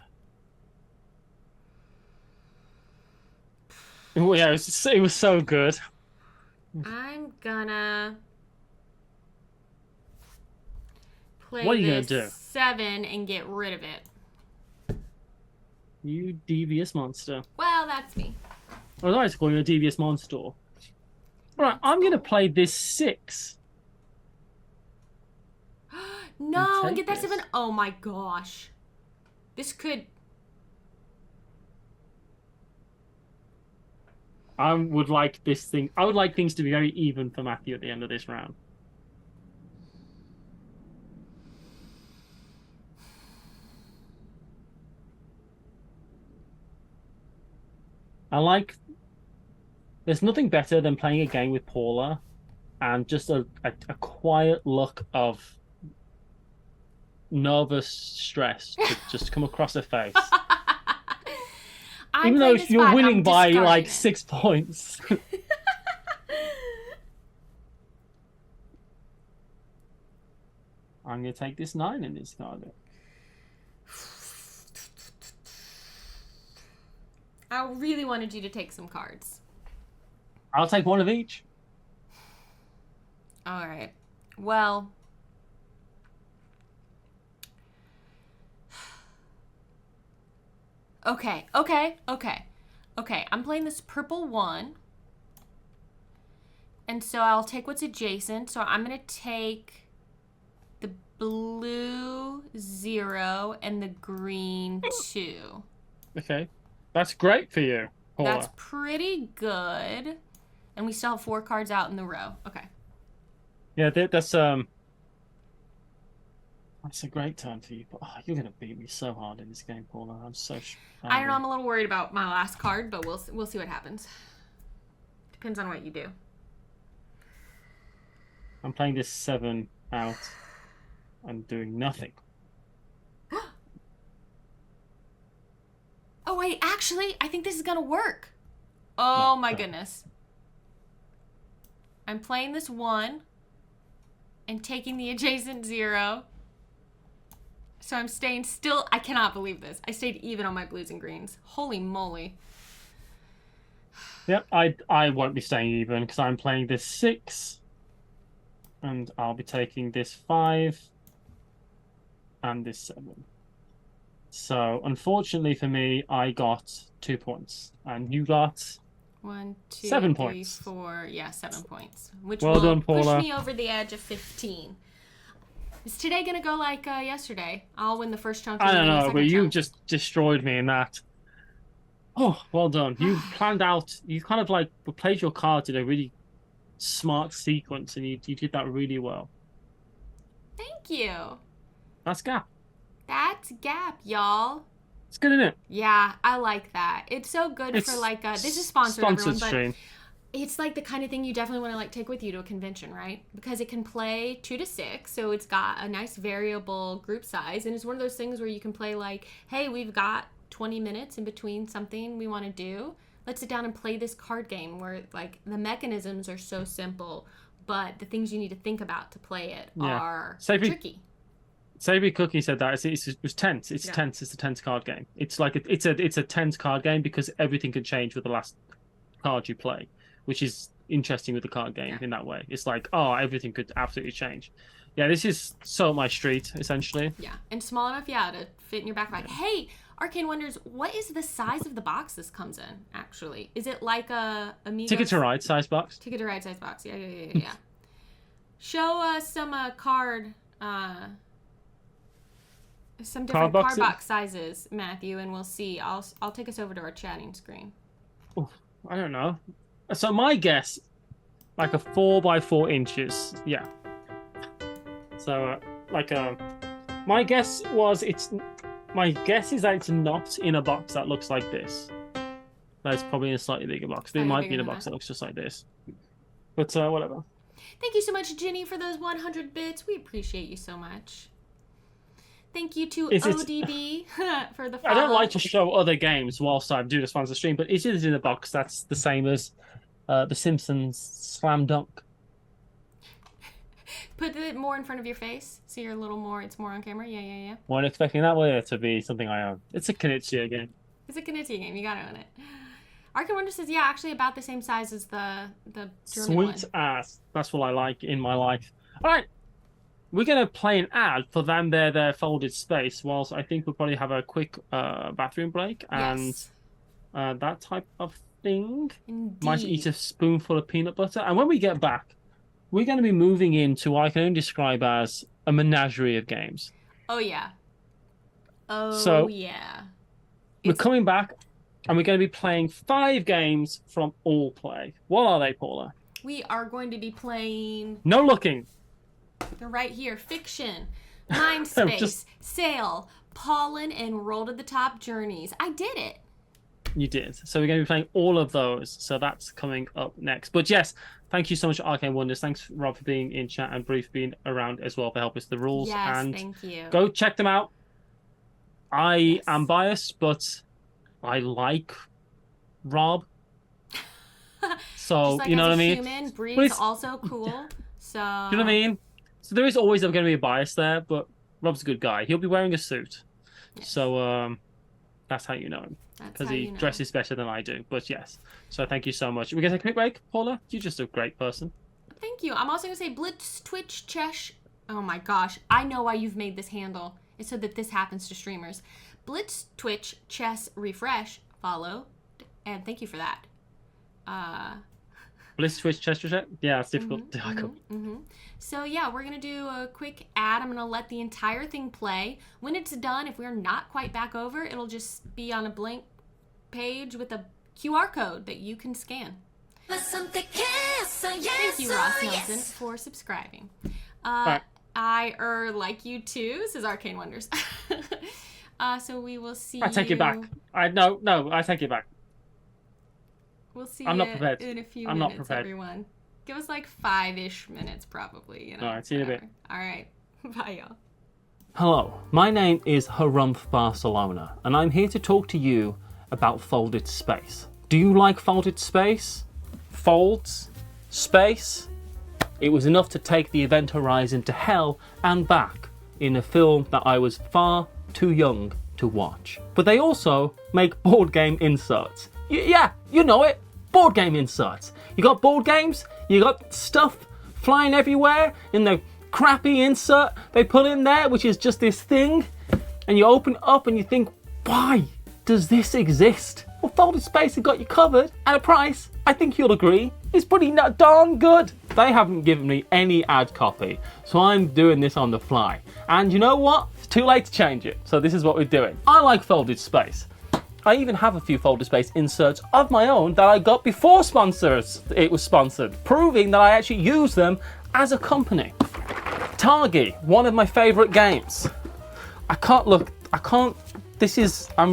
B: Oh, yeah, it was so good.
A: I'm gonna play
B: what are you gonna do?
A: 7 and get rid of it.
B: You devious monster.
A: Well, that's me.
B: I was always calling you a devious monster. Right, I'm going to play this 6.
A: No, and get that 7. Oh my gosh. This could...
B: I would like things to be very even for Matthew at the end of this round. There's nothing better than playing a game with Paula and just a quiet look of nervous stress to just come across her face. Even though if you're winning by like 6 points. I'm going to take this 9 in this card.
A: I really wanted you to take some cards.
B: I'll take one of each.
A: All right. Well. Okay. I'm playing this purple 1. And so I'll take what's adjacent. So I'm going to take the blue 0 and the green 2.
B: Okay. That's great for you, Paula.
A: That's pretty good. And we still have 4 cards out in the row. Okay.
B: Yeah, that's a great turn for you. But you're gonna beat me so hard in this game, Paula. I'm so angry.
A: I don't know. I'm a little worried about my last card, but we'll see what happens. Depends on what you do.
B: I'm playing this 7 out and doing nothing.
A: Oh, wait, actually, I think this is going to work. Oh, my goodness. I'm playing this 1 and taking the adjacent 0. So I'm staying still. I cannot believe this. I stayed even on my blues and greens. Holy moly.
B: Yep, I won't be staying even because I'm playing this 6. And I'll be taking this 5 and this 7. So, unfortunately for me, I got 2 points. And you got
A: 1, 2,
B: 7
A: 3,
B: points.
A: 4. Yeah, 7 points. Which
B: well
A: will
B: done, Paula.
A: push me over the edge of 15. Is today gonna go like yesterday? I'll win the first chunk.
B: I don't know, but you
A: chunk.
B: just destroyed me in that. Oh, well done. You planned out. You kind of like played your cards in a really smart sequence, and you did that really well.
A: Thank you.
B: That's Gap.
A: That's Gap, y'all.
B: It's good, isn't it?
A: Yeah, I like that. It's so good for like this is sponsored everyone,
B: stream.
A: But it's like the kind of thing you definitely want to like take with you to a convention, right? Because it can play 2 to 6, so it's got a nice variable group size, and it's one of those things where you can play like, hey, we've got 20 minutes in between something we want to do. Let's sit down and play this card game where like the mechanisms are so simple, but the things you need to think about to play it are tricky.
B: Savory Cookie said that it was tense. It's tense. It's a tense card game. It's like it's a tense card game because everything can change with the last card you play, which is interesting with the card game in that way. It's like, oh, everything could absolutely change. Yeah, this is so my street essentially.
A: Yeah, and small enough, to fit in your backpack. Hey, Arcane Wonders, what is the size of the box this comes in? Actually, is it like a Amigos?
B: Ticket to Ride size box?
A: Ticket to Ride size box. Yeah. Show us some card. Some different card box sizes, Matthew, and we'll see. I'll take us over to our chatting screen.
B: Oh, I don't know. So my guess, like a 4 by 4 inches. Yeah. So my guess is that it's not in a box that looks like this. That it's probably in a slightly bigger box. But it might be in a box that looks just like this. But whatever.
A: Thank you so much, Ginny, for those 100 bits. We appreciate you so much. Thank you to ODB for the follow.
B: I don't like to show other games whilst I do the sponsor stream, but it is in a box that's the same as The Simpsons Slam Dunk.
A: Put it more in front of your face so you're a little more, it's more on camera. Yeah.
B: Weren't expecting that way to be something I own. It's a Knizia game.
A: It's a Knizia game. You gotta own it. Arcane Wonder says, yeah, actually about the same size as the German one.
B: Sweet ass. That's what I like in my life. All right. We're going to play an ad for them, their folded space, whilst I think we'll probably have a quick bathroom break and that type of thing.
A: Indeed.
B: Might eat a spoonful of peanut butter. And when we get back, we're going to be moving into what I can only describe as a menagerie of games.
A: Oh, yeah.
B: We're coming back, and we're going to be playing 5 games from All Play. What are they, Paula?
A: We are going to be playing...
B: No looking.
A: They're right here. Fiction, Mindspace, Sail, Pollen, and Roll to the Top Journeys. I did it.
B: You did. So we're going to be playing all of those. So that's coming up next. But yes, thank you so much, Arcane Wonders. Thanks, Rob, for being in chat and Brief being around as well for helping us with the rules.
A: Yes,
B: and
A: thank you.
B: Go check them out. I am biased, but I like Rob. So,
A: like
B: you know what I mean?
A: Human, Brief's also cool. So...
B: You know what I mean? So there is always going to be a bias there, but Rob's a good guy. He'll be wearing a suit. Yes. So that's how you know him. Because he dresses better than I do. But yes. So thank you so much. We're going to take a quick break. Paula, you're just a great person.
A: Thank you. I'm also going to say Blitz, Twitch, Chesh. Oh my gosh. I know why you've made this handle. It's so that this happens to streamers. Blitz, Twitch, Chess, Refresh, follow. And thank you for that.
B: Bliss, Twitch, Chester. Yeah, it's difficult.
A: So yeah, we're gonna do a quick ad. I'm gonna let the entire thing play. When it's done, if we're not quite back over, it'll just be on a blank page with a QR code that you can scan. Thank you, Ross Nelson, for subscribing.
B: Right.
A: I like you too, says Arcane Wonders. So we will see.
B: I take it back. I take it back.
A: We'll see
B: I'm not prepared.
A: In a few
B: I'm
A: minutes,
B: not prepared.
A: Everyone. Give us like 5-ish minutes, probably.
B: All right, see you in a bit.
A: All right. Bye, y'all.
C: Hello, my name is Harumph Barcelona, and I'm here to talk to you about folded space. Do you like folded space? Folds? Space? It was enough to take the event horizon to hell and back in a film that I was far too young to watch. But they also make board game inserts. Yeah, you know it. Board game inserts. You got board games, you got stuff flying everywhere in the crappy insert they put in there, which is just this thing, and you open it up and you think, why does this exist? Well, Folded Space has got you covered at a price, I think you'll agree, is pretty darn good. They haven't given me any ad copy, so I'm doing this on the fly. And you know what? It's too late to change it, so this is what we're doing. I like folded space. I even have a few folded space inserts of my own that I got before it was sponsored, proving that I actually use them as a company. Targi, one of my favourite games. I'm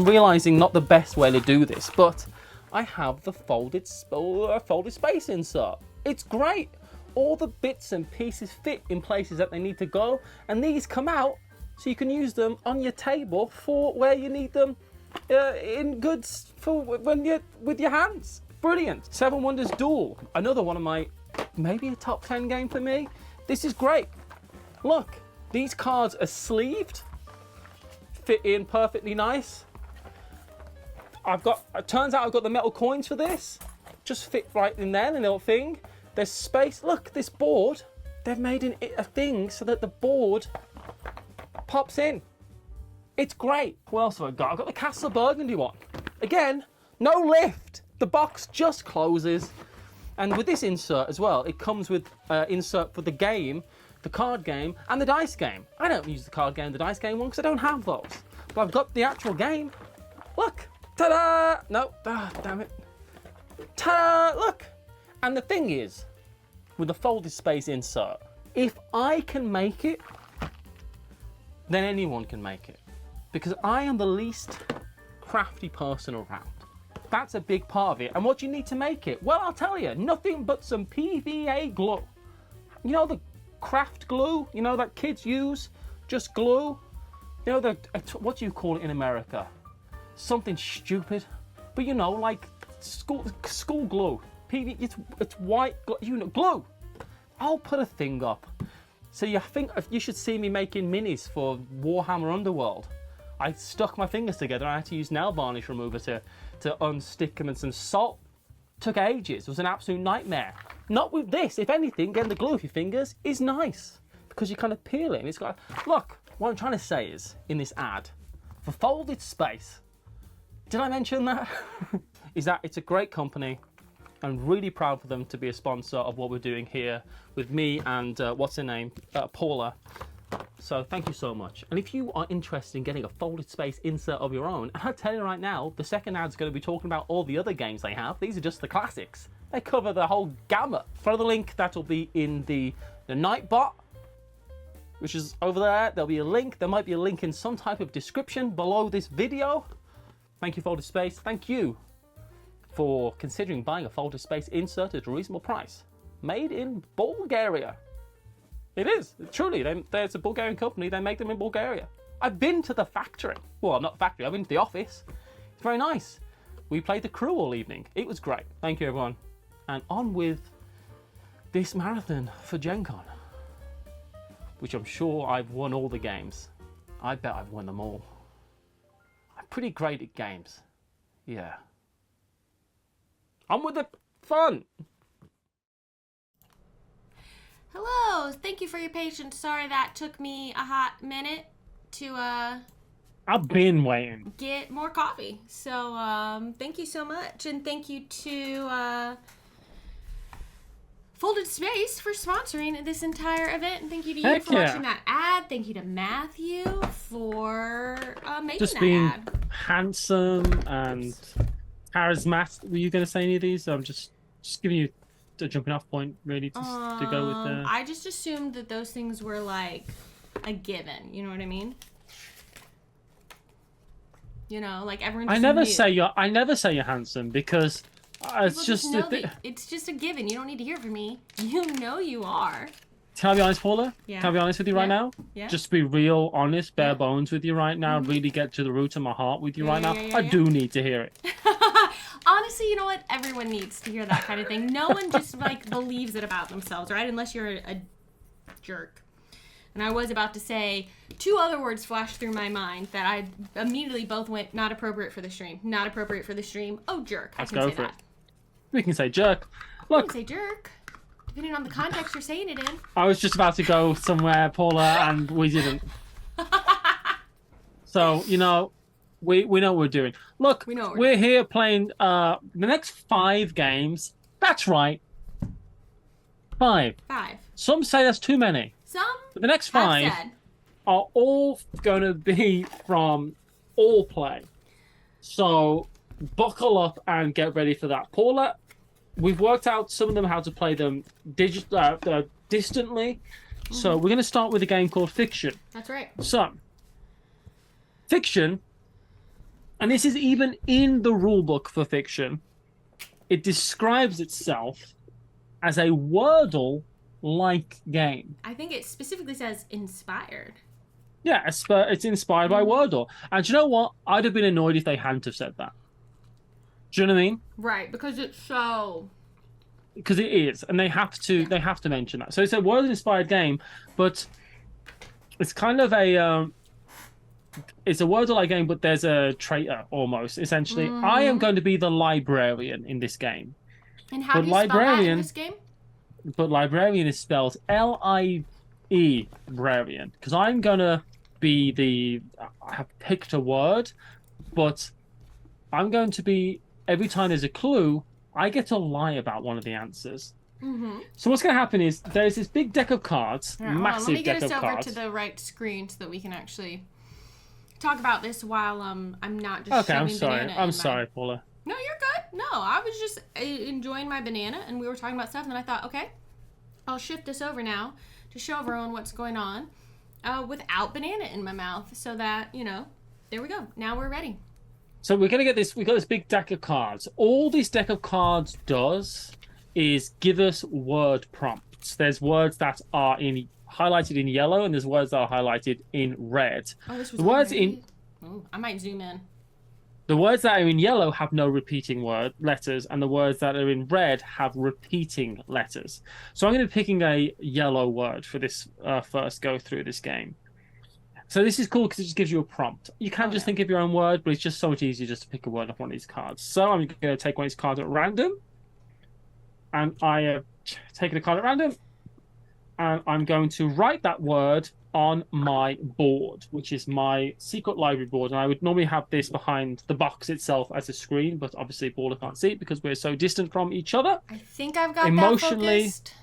C: realising not the best way to do this, but I have the folded space insert. It's great. All the bits and pieces fit in places that they need to go, and these come out so you can use them on your table for where you need them in goods for when you're with your hands. Brilliant. Seven Wonders Duel, another one of my, maybe a top 10 game for me. This is great. Look, these cards are sleeved, fit in perfectly nice. It turns out I've got the metal coins for this. Just fit right in there, the little thing. There's space. Look, this board, they've made a thing so that the board pops in. It's great. What else have I got? I've got the Castle Burgundy one. Again, no lift. The box just closes. And with this insert as well, it comes with insert for the game, the card game, and the dice game. I don't use the card game and the dice game one because I don't have those. But I've got the actual game. Look. Ta-da! No. Ah, damn it. Ta-da! Look. And the thing is, with the folded space insert, if I can make it, then anyone can make it. Because I am the least crafty person around. That's a big part of it. And what do you need to make it? Well, I'll tell you, nothing but some PVA glue. You know the craft glue? You know that kids use? Just glue? You know what do you call it in America? Something stupid. But you know, like school glue. It's white glue. I'll put a thing up. So you think you should see me making minis for Warhammer Underworld. I stuck my fingers together. I had to use nail varnish remover to unstick them and some salt. Took ages. It was an absolute nightmare. Not with this. If anything, getting the glue off your fingers is nice because you kind of peel it and it's got. Look, what I'm trying to say is in this ad for folded space. Did I mention that? Is that it's a great company. I'm really proud for them to be a sponsor of what we're doing here with me and what's her name, Paula. So thank you so much. And if you are interested in getting a folded space insert of your own, and I'll tell you right now, the second ad's going to be talking about all the other games they have. These are just the classics. They cover the whole gamut. Follow the link that'll be in the Nightbot, which is over there. There'll be a link. There might be a link in some type of description below this video. Thank you, Folded Space. Thank you for considering buying a folded space insert at a reasonable price. Made in Bulgaria. It is, truly. It's a Bulgarian company. They make them in Bulgaria. I've been to the factory. Well, not factory. I've been to the office. It's very nice. We played the crew all evening. It was great. Thank you, everyone. And on with this marathon for Gen Con, which I'm sure I've won all the games. I bet I've won them all. I'm pretty great at games. Yeah. On with the fun.
A: Hello, thank you for your patience. Sorry that took me a hot minute to
B: I've been waiting.
A: Get more coffee. So thank you so much, and thank you to Folded Space for sponsoring this entire event, and thank you to you for watching that ad. Thank you to Matthew for making
B: just
A: that
B: being
A: ad.
B: Handsome and charismatic. Were you going to say any of these? I'm just giving you a jumping off point, really, to go with the...
A: I just assumed that those things were like a given. You know what I mean? You know, like everyone.
B: I never say you're handsome because it's just
A: it's just a given. You don't need to hear from me. You know you are.
B: Can I be honest, Paula?
A: Yeah.
B: Can I be honest with you right now?
A: Yeah.
B: Just to be real, honest, bare bones with you right now. Really get to the root of my heart with you right now. I do need to hear it.
A: Honestly, you know what? Everyone needs to hear that kind of thing. No one just like believes it about themselves, right? Unless you're a jerk. And I was about to say two other words flashed through my mind that I immediately both went not appropriate for the stream. Not appropriate for the stream. Oh, jerk.
B: Let's
A: I can
B: go
A: say
B: for
A: that.
B: it. We can say jerk. Look.
A: You can say jerk. Depending on the context you're saying it in.
B: I was just about to go somewhere, Paula, and we didn't. So, you know, we know what we're doing. Look, we're here playing the next 5 games. That's right. 5.
A: 5.
B: Some say that's too many.
A: Some
B: But the next 5 are all going to be from all play. So buckle up and get ready for that. Paula, we've worked out some of them how to play them distantly. So we're going to start with a game called Fiction.
A: That's right.
B: So, Fiction, and this is even in the rulebook for Fiction, it describes itself as a Wordle-like game.
A: I think it specifically says inspired.
B: Yeah, it's inspired by Wordle. And do you know what? I'd have been annoyed if they hadn't have said that. Do you know what I mean?
A: Right, because it's so...
B: Because it is, and they have to mention that. So it's a Wordle-inspired game, but it's kind of a... it's a Wordle-like game, but there's a traitor, almost, essentially. I am going to be the librarian in this game.
A: And how do you spell that in this game?
B: But librarian is spelled L-I-E, brarian. Because I'm going to be the... I have picked a word, but I'm going to be... Every time there's a clue, I get to lie about one of the answers. So what's going to happen is there's this big deck of cards, massive deck of cards. Let me get us over
A: to the right screen so that we can actually talk about this while I'm not just shoving banana.
B: I'm sorry, Paula.
A: No, you're good. No, I was just enjoying my banana, and we were talking about stuff, and then I thought, okay, I'll shift this over now to show everyone what's going on without banana in my mouth, so that, there we go. Now we're ready.
B: So we're going to get this, we've got this big deck of cards. All this deck of cards does is give us word prompts. There's words that are highlighted in yellow, and there's words that are highlighted in red.
A: Oh, this was
B: the words
A: I might zoom in.
B: The words that are in yellow have no repeating letters, and the words that are in red have repeating letters. So I'm going to be picking a yellow word for this first go through this game. So this is cool because it just gives you a prompt. You can't just think of your own word, but it's just so much easier just to pick a word off one of these cards. So I'm going to take one of these cards at random. And I have taken a card at random. And I'm going to write that word on my board, which is my secret library board. And I would normally have this behind the box itself as a screen, but obviously Paula can't see it because we're so distant from each other.
A: I think I've got that focused.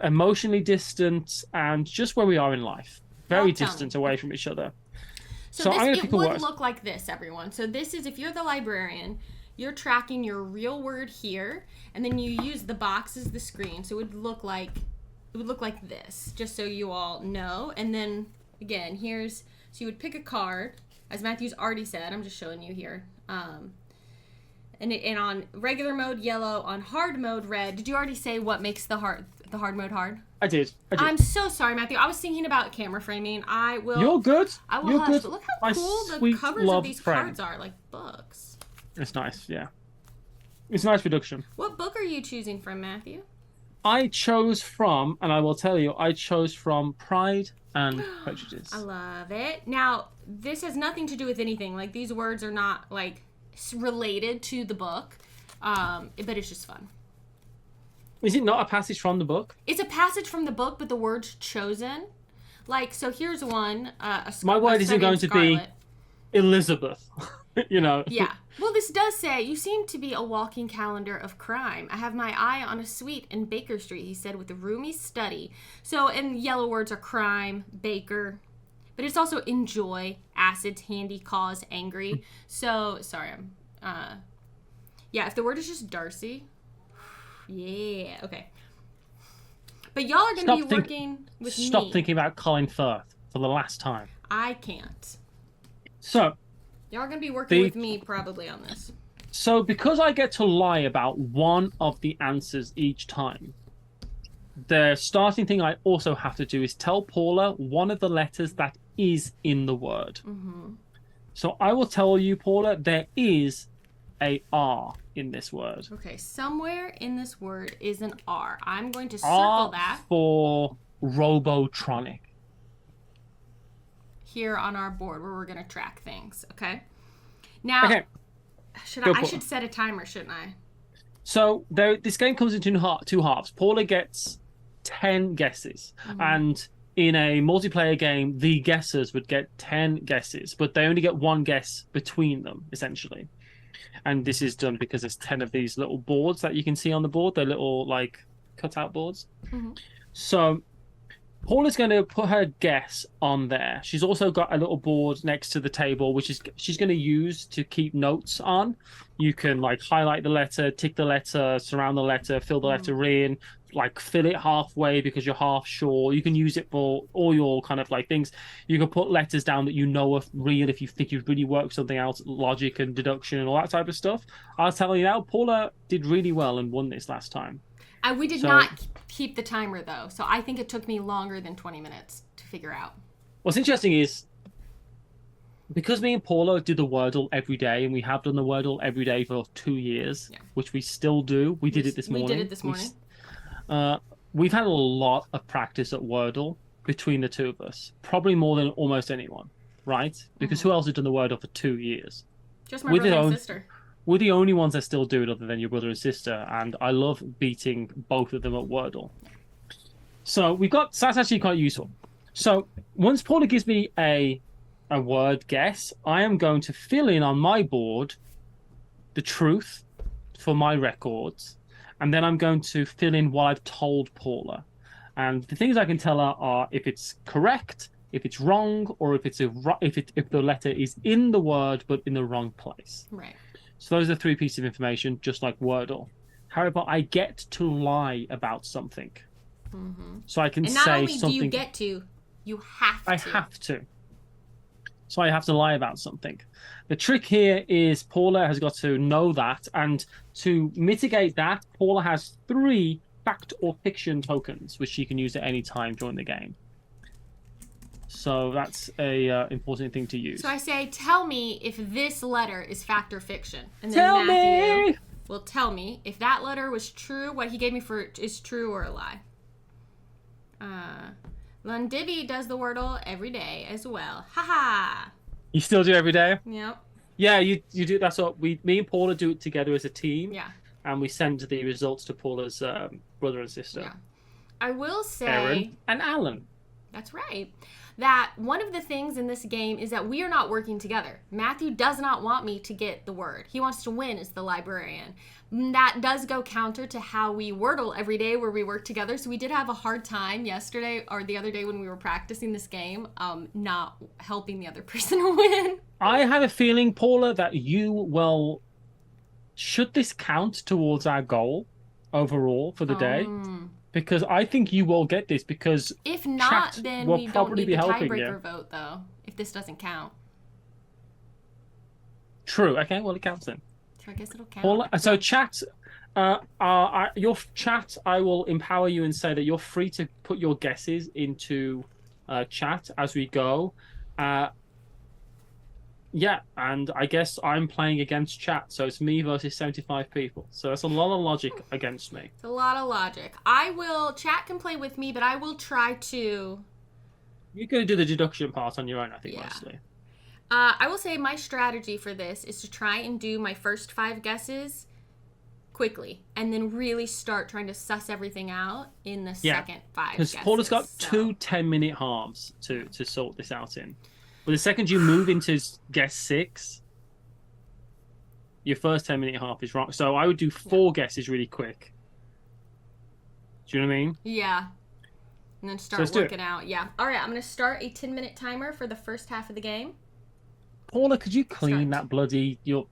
B: Emotionally distant, and just where we are in life. Very distant away from each other.
A: So it would look like this, everyone. So this is, if you're the librarian, you're tracking your real word here, and then you use the box as the screen. So it would look like this, just so you all know. And then again, so you would pick a card, as Matthew's already said. I'm just showing you here. And on regular mode, yellow. On hard mode, red. Did you already say what makes the hard mode hard?
B: I did.
A: I'm so sorry, Matthew. I was thinking about camera framing. I will.
B: You're good.
A: I will.
B: You're good.
A: But look how cool the covers of these cards are, like books.
B: It's nice, yeah. It's a nice reduction.
A: What book are you choosing from, Matthew?
B: I chose from, and I will tell you, Pride and Prejudice.
A: I love it. Now, this has nothing to do with anything. Like, these words are not, like, related to the book, but it's just fun.
B: Is it not a passage from the book?
A: It's a passage from the book, but the words chosen. Like, so here's one.
B: My word isn't going to be Elizabeth.
A: Yeah. Well, this does say, you seem to be a walking calendar of crime. I have my eye on a suite in Baker Street, he said, with a roomy study. So, and yellow words are crime, Baker, but it's also enjoy, acids, handy, cause, angry. So, sorry, if the word is just Darcy, yeah, okay. But y'all are going to be working with me.
B: Stop thinking about Colin Firth for the last time.
A: I can't.
B: So,
A: y'all are going to be working with me probably on this.
B: So, because I get to lie about one of the answers each time, the starting thing I also have to do is tell Paula one of the letters that is in the word. So I will tell you, Paula, there is a R in this word.
A: Okay, somewhere in this word is an R. I'm going to circle that.
B: For Robotronic.
A: Here on our board where we're going to track things, okay? Now, I should set a timer, shouldn't I?
B: So this game comes in two halves. Paula gets 10 guesses, and in a multiplayer game, the guessers would get 10 guesses, but they only get one guess between them, essentially. And this is done because there's 10 of these little boards that you can see on the board. They're little, like, cutout boards.
A: Mm-hmm.
B: So Paula's going to put her guess on there. She's also got a little board next to the table, which is she's going to use to keep notes on. You can like highlight the letter, tick the letter, surround the letter, fill the letter in, like fill it halfway because you're half sure. You can use it for all your kind of like things. You can put letters down that you know are real if you think you've really worked something out, logic and deduction and all that type of stuff. I'll tell you now, Paula did really well and won this last time.
A: We did not keep the timer, though, so I think it took me longer than 20 minutes to figure out.
B: What's interesting is, because me and Paula do the Wordle every day, and we have done the Wordle every day for 2 years, which we still do. We did it this morning.
A: We did it this morning.
B: We've had a lot of practice at Wordle between the two of us. Probably more than almost anyone, right? Because who else has done the Wordle for 2 years?
A: Just my brother and sister.
B: We're the only ones that still do it other than your brother and sister, and I love beating both of them at Wordle. So that's actually quite useful. So once Paula gives me a word guess, I am going to fill in on my board the truth for my records, and then I'm going to fill in what I've told Paula. And the things I can tell her are if it's correct, if it's wrong, or if the letter is in the word but in the wrong place.
A: Right.
B: So those are 3 pieces of information, just like Wordle. However, I get to lie about something. Mm-hmm. So I can say something. And not only
A: do you get to, you have to.
B: I have to. So I have to lie about something. The trick here is Paula has got to know that, and to mitigate that, Paula has 3 fact or fiction tokens, which she can use at any time during the game. So that's a important thing to use.
A: So I say, tell me if this letter is fact or fiction. And then Matthew will tell me if that letter was true, what he gave me for is true or a lie. Lundibi does the Wordle every day as well. Ha!
B: You still do every day?
A: Yep.
B: Yeah, you do. That's what me and Paula do it together as a team.
A: Yeah.
B: And we send the results to Paula's brother and sister.
A: Yeah. I will say...
B: Aaron and Alan.
A: That's right. That one of the things in this game is that we are not working together. Matthew does not want me to get the word. He wants to win as the librarian. That does go counter to how we Wordle every day where we work together. So we did have a hard time yesterday or the other day when we were practicing this game, not helping the other person win.
B: I have a feeling, Paula, that you will... Should this count towards our goal overall for the day? Because I think you will get this because
A: if not, then we don't need the tiebreaker vote, though, if this doesn't count.
B: True. Okay, well, it counts then.
A: So I guess it'll count.
B: Paula, so chat, your chat, I will empower you and say that you're free to put your guesses into chat as we go. Yeah, and I guess I'm playing against chat, so it's me versus 75 people. So that's a lot of logic against me.
A: It's a lot of logic. Chat can play with me, but I will try to...
B: You're going to do the deduction part on your own, I think, mostly.
A: I will say my strategy for this is to try and do my first 5 guesses quickly, and then really start trying to suss everything out in the second 5 guesses.
B: Because Paula's got 2 10-minute halves to sort this out in. But the second you move into guess 6, your first 10-minute half is wrong. So I would do 4 guesses really quick. Do you know what I mean?
A: Yeah. And then start working out. Yeah. All right, I'm going to start a 10-minute timer for the first half of the game.
B: Paula, could you clean that bloody your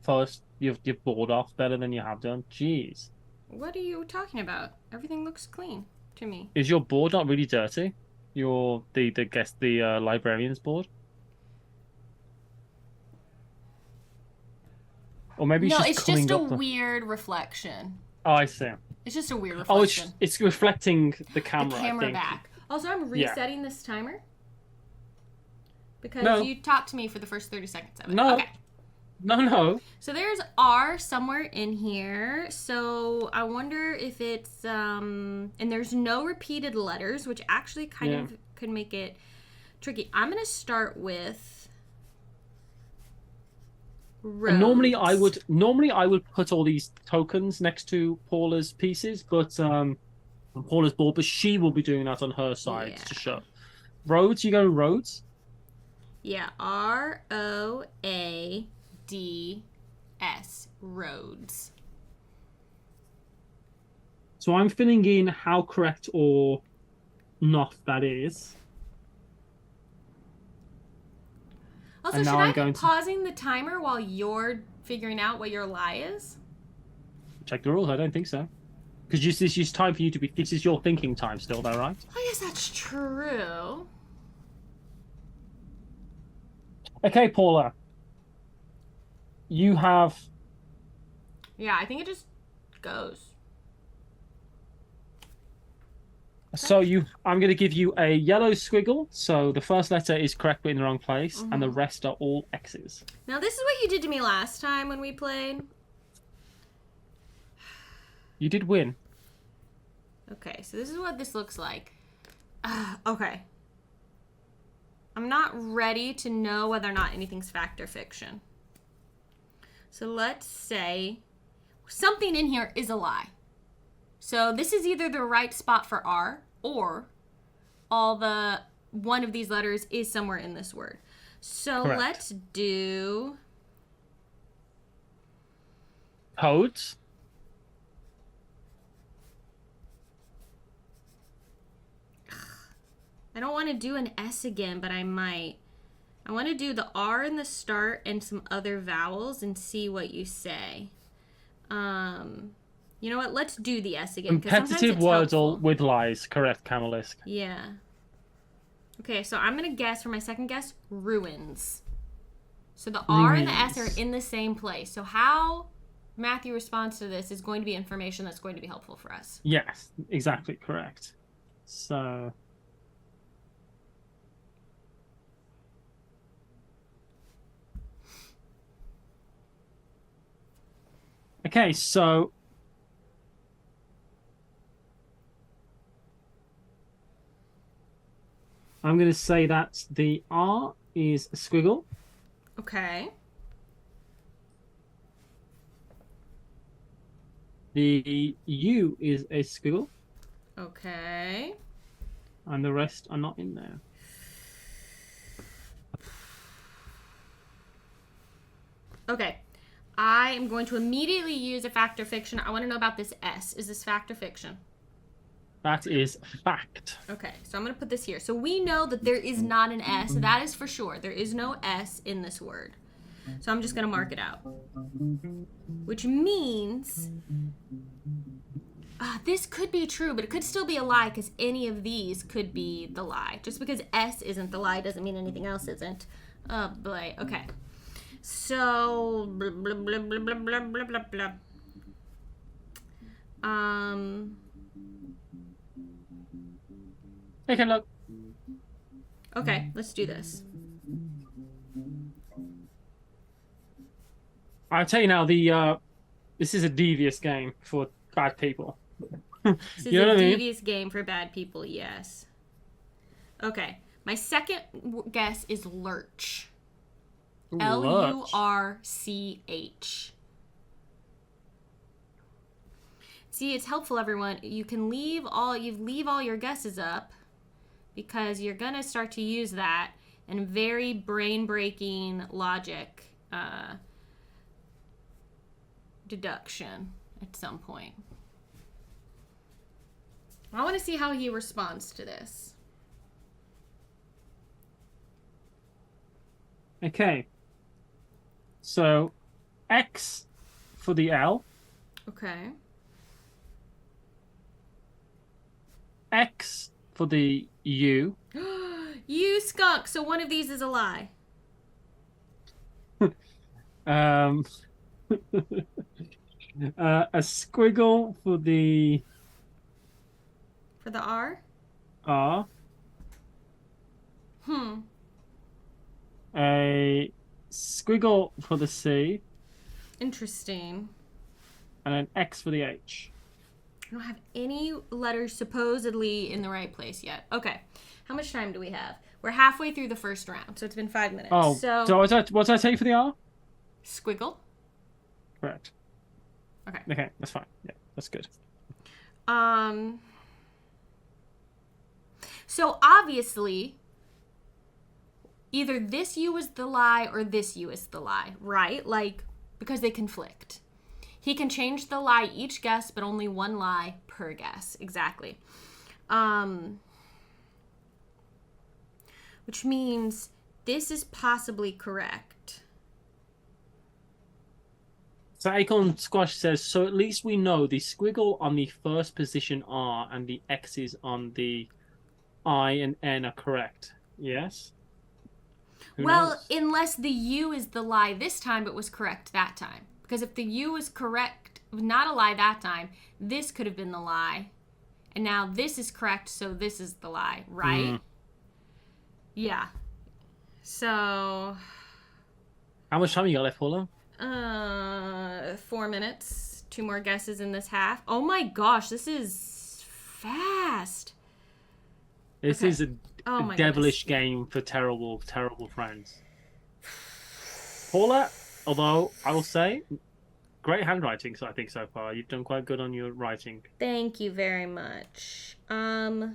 B: board off better than you have done? Jeez.
A: What are you talking about? Everything looks clean to me.
B: Is your board not really dirty? The librarian's board? Or maybe
A: it's just a weird reflection.
B: Oh, I see.
A: It's just a weird reflection.
B: Oh, it's reflecting the camera.
A: The camera back. Also, I'm resetting this timer because you talked to me for the first 30 seconds of it.
B: No.
A: Okay.
B: No.
A: So there's R somewhere in here. So I wonder if it's and there's no repeated letters, which actually kind of could make it tricky. I'm gonna start with. Roads. Normally
B: I would put all these tokens next to Paula's pieces, but Paula's board, but she will be doing that on her side to show. Roads, you go roads?
A: Yeah, ROADS, roads.
B: So I'm filling in how correct or not that is.
A: Also, should I be pausing the timer while you're figuring out what your lie is?
B: Check the rules. I don't think so. Because this is time for you to be... This is your thinking time still, though, right?
A: I guess that's true.
B: Okay, Paula. You have...
A: Yeah, I think it just goes.
B: So I'm going to give you a yellow squiggle. So the first letter is correct but in the wrong place, and the rest are all X's.
A: Now this is what you did to me last time when we played.
B: You did win.
A: Okay, so this is what this looks like. Okay. I'm not ready to know whether or not anything's fact or fiction. So let's say something in here is a lie. So this is either the right spot for R, or one of these letters is somewhere in this word. So
B: Correct.
A: Let's do
B: codes.
A: I don't want to do an S again, but I might. I want to do the R in the start and some other vowels and see what you say. You know what? Let's do the S again.
B: Competitive words all with lies. Correct, Camelisk.
A: Yeah. Okay, so I'm going to guess for my second guess, ruins. So the R and the S are in the same place. So how Matthew responds to this is going to be information that's going to be helpful for us.
B: Yes, exactly correct. So... Okay, so... I'm going to say that the R is a squiggle.
A: Okay.
B: The U is a squiggle.
A: Okay.
B: And the rest are not in there.
A: Okay. I am going to immediately use a fact or fiction. I want to know about this S. Is this fact or fiction?
B: That is fact.
A: Okay, so I'm going to put this here. So we know that there is not an S. That is for sure. There is no S in this word. So I'm just going to mark it out. Which means... this could be true, but it could still be a lie because any of these could be the lie. Just because S isn't the lie doesn't mean anything else isn't. Oh, boy. Okay. So... Blah, blah, blah, blah, blah, blah, blah, blah.
B: Take a look.
A: Okay, let's do this.
B: I'll tell you now, this is a devious game for bad people.
A: This is a devious game for bad people, yes. Okay, my second guess is lurch. Lurch. See, it's helpful, everyone. You can leave all your guesses up because you're gonna start to use that in very brain-breaking logic deduction at some point. I want to see how he responds to this.
B: Okay. So, X for the L.
A: Okay.
B: X for the U.
A: You skunk. So one of these is a lie.
B: A squiggle for the...
A: For the R?
B: R. A squiggle for the C.
A: Interesting.
B: And an X for the H.
A: I don't have any letters supposedly in the right place yet. Okay. How much time do we have? We're halfway through the first round, so it's been 5 minutes.
B: Oh, so what did I take for the R?
A: Squiggle.
B: Correct.
A: Okay.
B: Okay, that's fine. Yeah, that's good.
A: So obviously, either this U is the lie or this U is the lie, right? Like, because they conflict. He can change the lie each guess, but only one lie per guess. Exactly. Which means this is possibly correct.
B: So Acorn Squash says, so at least we know the squiggle on the first position R and the X's on the I and N are correct. Yes? Who knows?
A: Unless the U is the lie this time, but was correct that time. Because if the U is correct, not a lie that time, this could have been the lie. And now this is correct, so this is the lie, right? Yeah. So...
B: How much time you got left, Paula?
A: 4 minutes. 2 more guesses in this half. Oh my gosh, this is fast.
B: This is a devilish
A: goodness.
B: game for terrible, terrible friends. Paula, although I will say, great handwriting, so I think so far. You've done quite good on your writing.
A: Thank you very much. Oh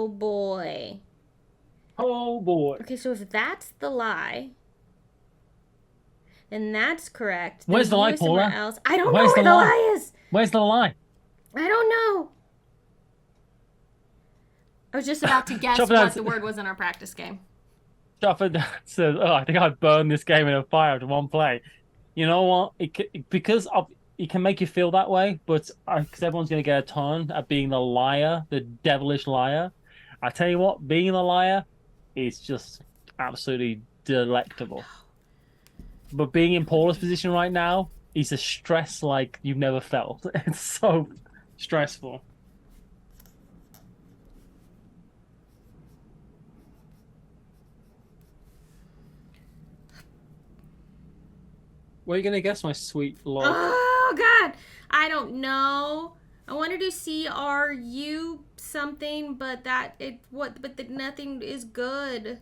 A: boy.
B: Oh boy.
A: Okay, so if that's the lie, then that's correct. Then
B: Where's the lie, Paula?
A: Else. I don't know where the lie is.
B: Where's the lie?
A: I don't know. I was just about to guess what the word was in our practice game.
B: Chopper says, "Oh, I think I'd burn this game in a fire after one play." You know what? It can make you feel that way, but because everyone's going to get a turn at being the liar, the devilish liar. I tell you what, being the liar is just absolutely delectable. But being in Paula's position right now is a stress like you've never felt. It's so stressful. What are you gonna guess, my sweet lord?
A: Oh God, I don't know. I wanted to see RU something, but nothing is good.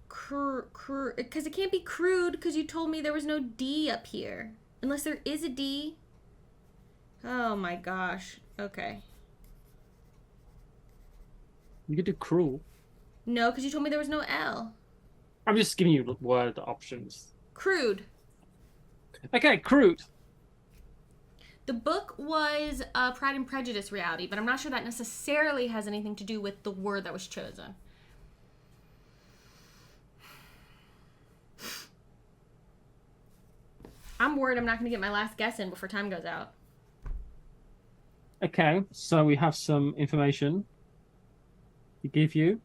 A: Because it can't be crude because you told me there was no D up here. Unless there is a D. Oh my gosh. Okay.
B: You could do cruel.
A: No, because you told me there was no L.
B: I'm just giving you word options.
A: Crude.
B: Okay, crude.
A: The book was Pride and Prejudice reality, but I'm not sure that necessarily has anything to do with the word that was chosen. I'm worried I'm not going to get my last guess in before time goes out.
B: Okay, so we have some information to give you.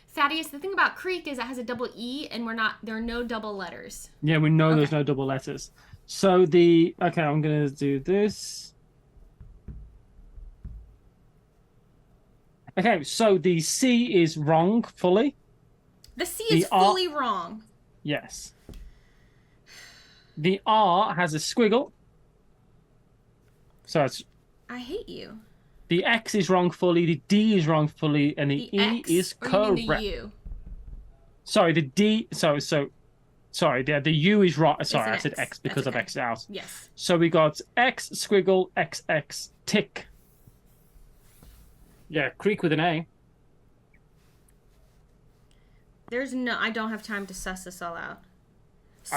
A: Thaddeus, the thing about creek is it has a double E, and there are no double letters.
B: Yeah, we know there's no double letters. So okay, I'm going to do this. Okay, so the C is wrong fully.
A: The C is fully wrong.
B: Yes. The R has a squiggle. So
A: I hate you.
B: The X is wrong fully, the D is wrong fully, and the E
A: X,
B: is
A: or
B: correct.
A: you mean the U?
B: Sorry, the D. Sorry, the U is right. Sorry, I said
A: X.
B: X because I've X'd out.
A: Yes.
B: So we got X squiggle XX tick. Yeah, creek with an A.
A: I don't have time to suss this all out. So,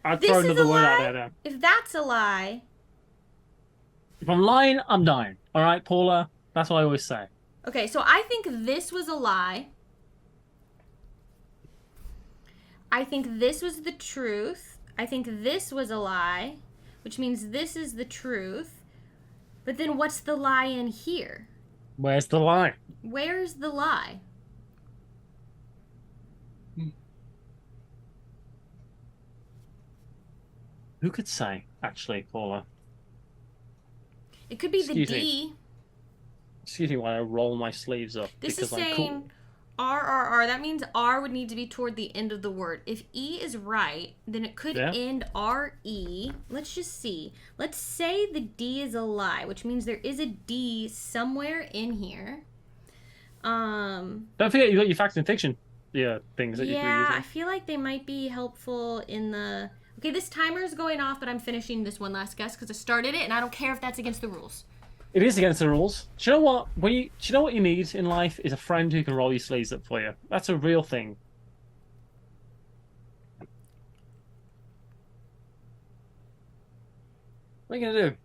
B: I'd throw another word out there then.
A: If that's a lie.
B: If I'm lying, I'm dying. All right, Paula? That's what I always say.
A: Okay, so I think this was a lie. I think this was the truth. I think this was a lie, which means this is the truth. But then what's the lie in here?
B: Where's the lie?
A: Where's the lie?
B: Who could say, actually, Paula?
A: It could be the D.
B: Excuse me while I roll my sleeves up.
A: This is saying R. That means R would need to be toward the end of the word. If E is right, then it could end R-E. Let's just see. Let's say the D is a lie, which means there is a D somewhere in here.
B: Don't forget you got your facts and fiction things that you can use.
A: Yeah, I feel like they might be helpful in the... Okay, this timer is going off, but I'm finishing this one last guess because I started it, and I don't care if that's against the rules.
B: It is against the rules. Do you know what? Do you know what you need in life is a friend who can roll your sleeves up for you. That's a real thing. What are you gonna do?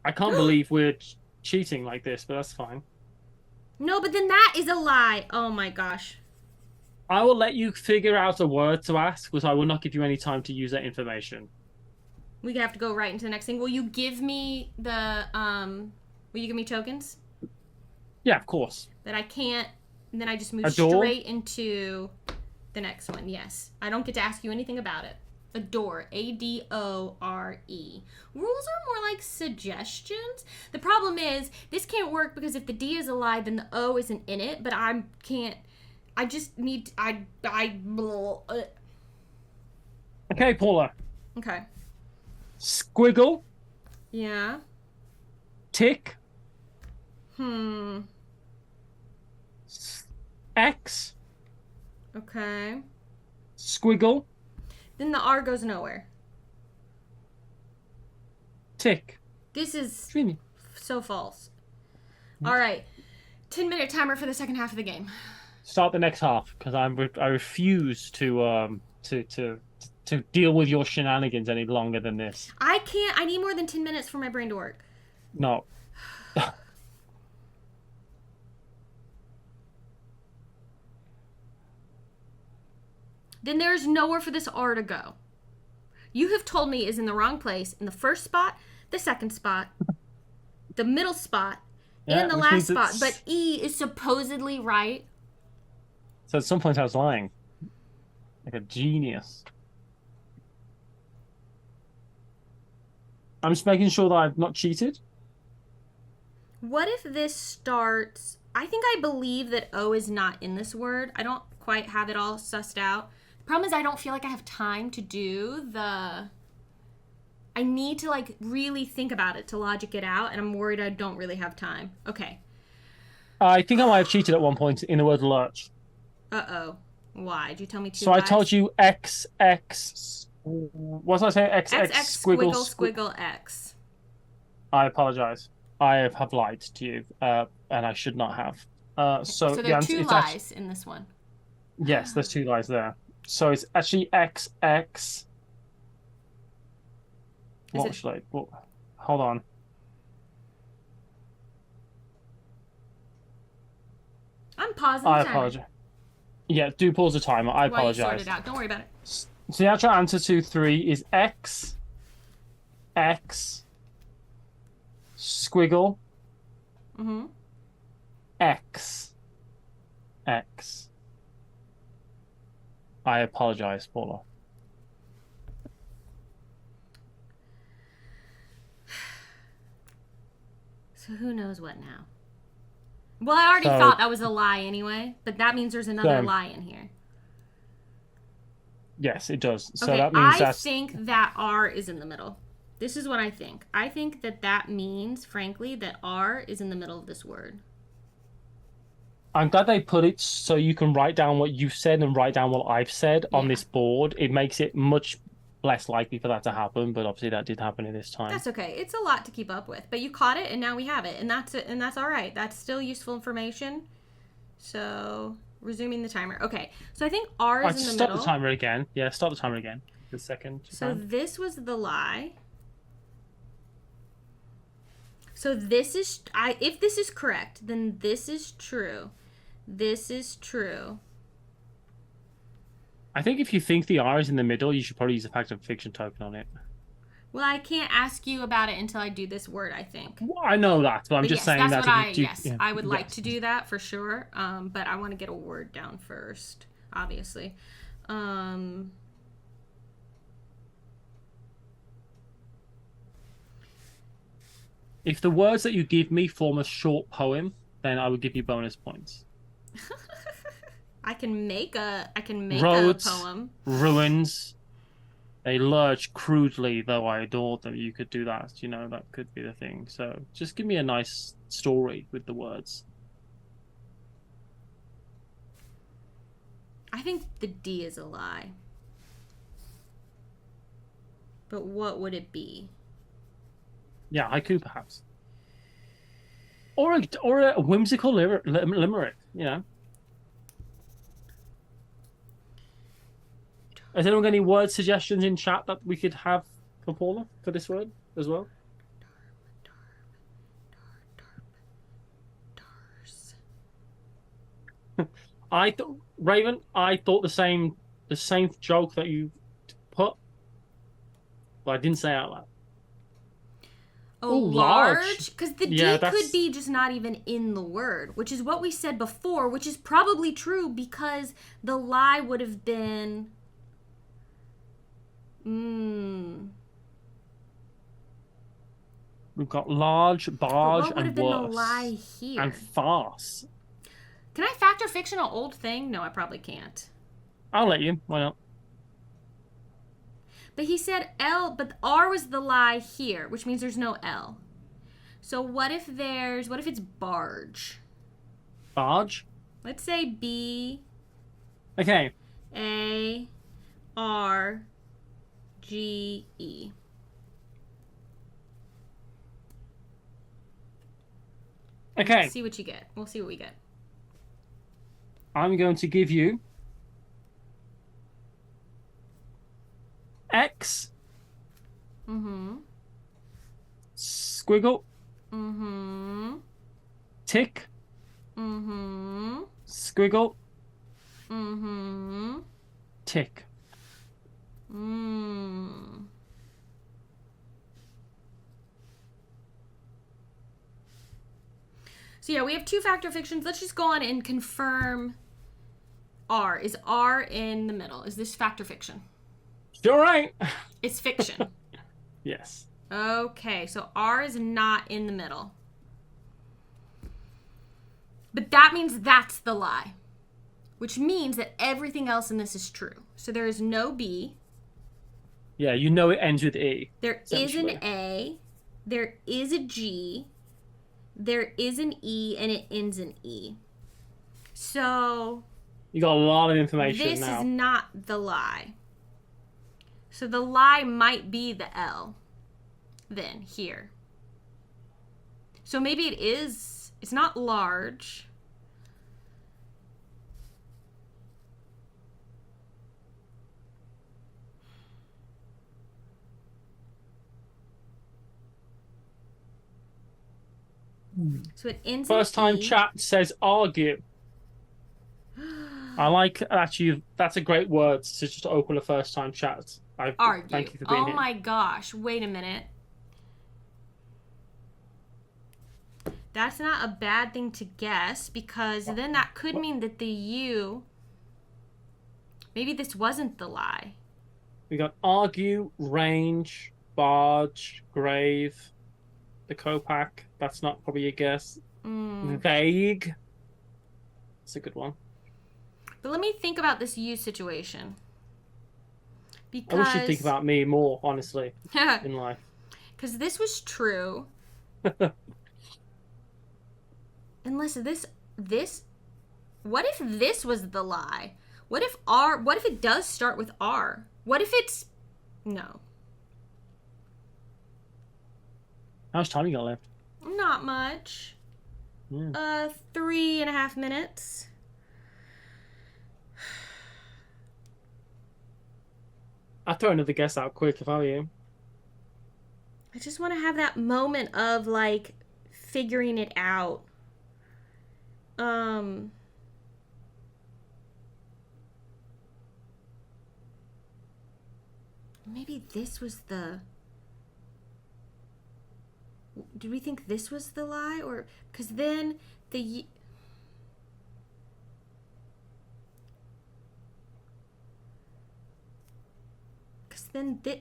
B: I can't believe we're cheating like this, but that's fine.
A: No, but then that is a lie. Oh my gosh.
B: I will let you figure out a word to ask, but I will not give you any time to use that information.
A: We have to go right into the next thing. Will you give me the will you give me tokens?
B: Yeah, of course.
A: That I can't, and then I just move
B: Adore?
A: straight into the next one. Yes. I don't get to ask you anything about it. Adore. A-D-O-R-E. Rules are more like suggestions. The problem is, this can't work because if the D is a lie, then the O isn't in it, but I can't, I just need,
B: Okay, Paula.
A: Okay.
B: Squiggle.
A: Yeah.
B: Tick. X.
A: Okay.
B: Squiggle.
A: Then the R goes nowhere.
B: Tick.
A: This is
B: What do you mean?
A: so false. All right. 10-minute timer for the second half of the game.
B: Start the next half, because I refuse to deal with your shenanigans any longer than this.
A: I can't. I need more than 10 minutes for my brain to work.
B: No.
A: Then there's nowhere for this R to go. You have told me is in the wrong place in the first spot, the second spot, the middle spot, and the last spot. But E is supposedly right.
B: So at some point I was lying. Like a genius. I'm just making sure that I've not cheated.
A: What if this starts... I think I believe that O is not in this word. I don't quite have it all sussed out. The problem is I don't feel like I have time to do the... I need to, like, really think about it to logic it out, and I'm worried I don't really have time. Okay.
B: I think I might have cheated at one point in the word lurch.
A: Uh-oh. Why? Did you tell me two
B: So
A: lies?
B: I told you X, X... What did I say? X,
A: squiggle, squiggle, X.
B: I apologize. I have lied to you, and I should not have. So
A: there are two lies in this one.
B: Yes, there's two lies there. So it's actually X, X... What should I... Well, hold on.
A: I'm pausing the
B: I
A: timer.
B: apologize. Yeah, do pause the timer. I apologize.
A: While you sort it out. Don't worry about it.
B: So the actual answer to 3 is X, X, squiggle, X, X. I apologize, Paula.
A: So who knows what now? Well, I already thought that was a lie anyway, but that means there's another lie in here.
B: Yes, it does. So
A: okay,
B: that means
A: I think that R is in the middle. This is what I think. I think that that means, frankly, that R is in the middle of this word.
B: I'm glad they put it so you can write down what you've said and write down what I've said on this board. It makes it much less likely for that to happen, but obviously that did happen in this time.
A: That's okay. It's a lot to keep up with, but you caught it, and now we have it, and that's all right. That's still useful information. So, resuming the timer. Okay, so I think R is in the middle.
B: Stop the timer again. Yeah, start the timer again. The second.
A: So this was the lie. So this is if this is correct, then this is true. This is true.
B: I think if you think the R is in the middle, you should probably use a fact of fiction token on it.
A: Well, I can't ask you about it until I do this word, I think.
B: Well, I know that, but I'm just saying that.
A: I would like to do that for sure. But I want to get a word down first, obviously.
B: If the words that you give me form a short poem, then I would give you bonus points.
A: I can make
B: Roads,
A: a poem.
B: Ruins. They lurch crudely, though I adore them. You could do that. You know, that could be the thing. So just give me a nice story with the words.
A: I think the D is a lie. But what would it be?
B: Yeah, haiku perhaps. Or a whimsical limerick, you know. Has anyone got any word suggestions in chat that we could have for Paula for this word as well? Raven, I thought the same joke that you put, but I didn't say it out loud.
A: Oh, large? Because the D could be just not even in the word, which is what we said before, which is probably true because the lie would have been...
B: We've got large, barge,
A: what would have
B: and
A: been
B: worse.
A: The lie here?
B: And farce.
A: Can I fact or fiction an old thing? No, I probably can't.
B: I'll let you. Why not?
A: But he said L, but R was the lie here, which means there's no L. So what if it's barge?
B: Barge?
A: Let's say B.
B: Okay.
A: A. R. G. E.
B: Okay.
A: Let's see what you get. We'll see what we get.
B: I'm going to give you X. Squiggle. Tick. Squiggle. Tick.
A: So yeah, we have two fact or fictions. Let's just go on and confirm R. Is R in the middle? Is this fact or fiction?
B: You're right.
A: It's fiction.
B: Yes.
A: Okay, so R is not in the middle. But that means that's the lie. Which means that everything else in this is true. So there is no B.
B: Yeah, you know it ends with E.
A: There is an A. There is a G. There is an E, and it ends in E. So...
B: You got a lot of information
A: this
B: now.
A: This is not the lie. So the lie might be the L. Then, here. So maybe it is... It's not large. So it ends
B: First time
A: E.
B: chat says argue. I like that that's a great word to just open a first time chat.
A: Argue.
B: Thank you for being here.
A: Oh my gosh. Wait a minute. That's not a bad thing to guess because then that could mean that the U... Maybe this wasn't the lie.
B: We got argue, range, barge, grave, the Copac. That's not probably a guess. Vague. That's a good one.
A: But let me think about this U situation. Because...
B: I wish you'd think about me more, honestly, in life.
A: Because this was true. Unless this... What if this was the lie? What if it does start with R? What if it's... No.
B: How much time you got left?
A: Not much. 3.5 minutes.
B: I'd throw another guess out quick if I were you.
A: I just want to have that moment of, like, figuring it out. Maybe this was the... Did we think this was the lie? Or... Because then the... Because then the...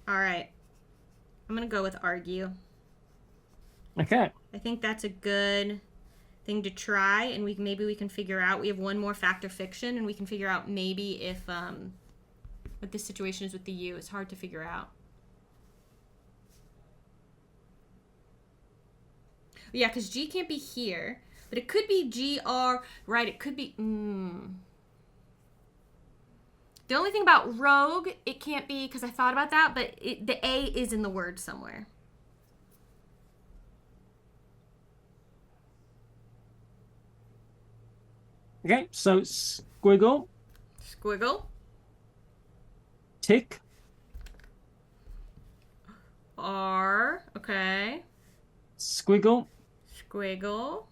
A: All right. I'm going to go with argue.
B: Okay.
A: I think that's a good thing to try, and maybe we can figure out. We have one more fact or fiction, and we can figure out maybe if what this situation is with the U. It's hard to figure out. Yeah, because G can't be here, but it could be GR, right? It could be... The only thing about rogue, it can't be, because I thought about that, but the A is in the word somewhere.
B: Okay, so squiggle.
A: Squiggle.
B: Tick.
A: R. Okay.
B: Squiggle.
A: Squiggle.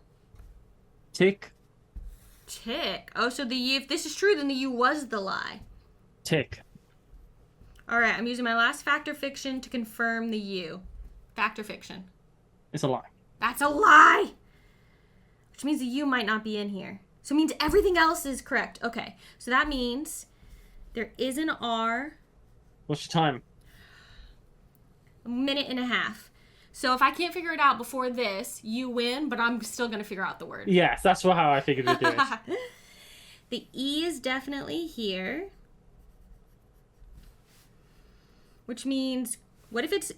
B: Tick.
A: Tick. Oh, so the U, if this is true, then the U was the lie.
B: Tick.
A: All right, I'm using my last fact or fiction to confirm the U. Fact or fiction?
B: It's a lie.
A: That's a lie! Which means the U might not be in here. So it means everything else is correct. Okay, so that means there is an R.
B: What's your time?
A: 1.5 minutes. So if I can't figure it out before this, you win, but I'm still going to figure out the word.
B: Yes, that's how I figured we'd do it.
A: The E is definitely here. Which means, what if it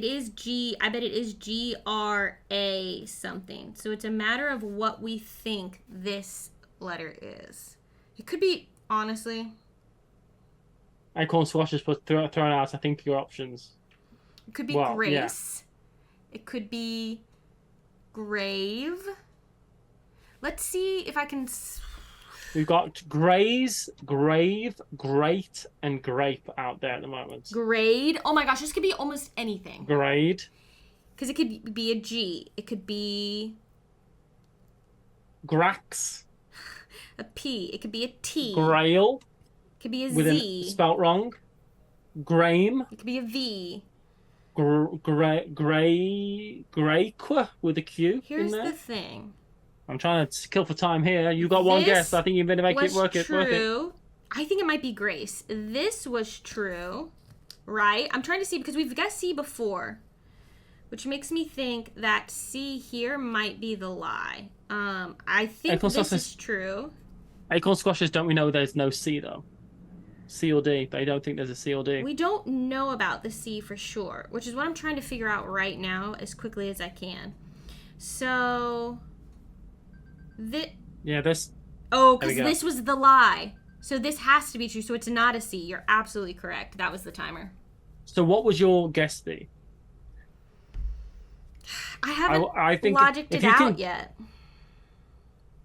A: is G, I bet it is G-R-A something. So it's a matter of what we think this letter is. It could be, honestly.
B: Acorn squash is thrown out, I think, your options.
A: It could be Grace. Yeah. It could be Grave. Let's see if I can...
B: We've got Graze, Grave, Great, and Grape out there at the moment.
A: Grade. Oh my gosh, this could be almost anything.
B: Grade.
A: Because it could be a G. It could be...
B: Grax.
A: A P. It could be a T.
B: Grail.
A: It could be a
B: with
A: Z.
B: Spelt wrong. Grame.
A: It could be a V.
B: Grayqua with a Q.
A: Here's
B: in there.
A: The thing.
B: I'm trying to kill for time here. You got one guess. I think you're going to make it worth it.
A: I think it might be Grace. This was true, right? I'm trying to see because we've got C before, which makes me think that C here might be the lie. I think this is true.
B: Acorn squashes, don't we know there's no C though? C or D. They don't think there's a C or D.
A: We don't know about the C for sure, which is what I'm trying to figure out right now as quickly as I can. So...
B: this.
A: Oh, because this was the lie. So this has to be true. So it's not a C. You're absolutely correct. That was the timer.
B: So what would your guess be?
A: I haven't logicked it out yet.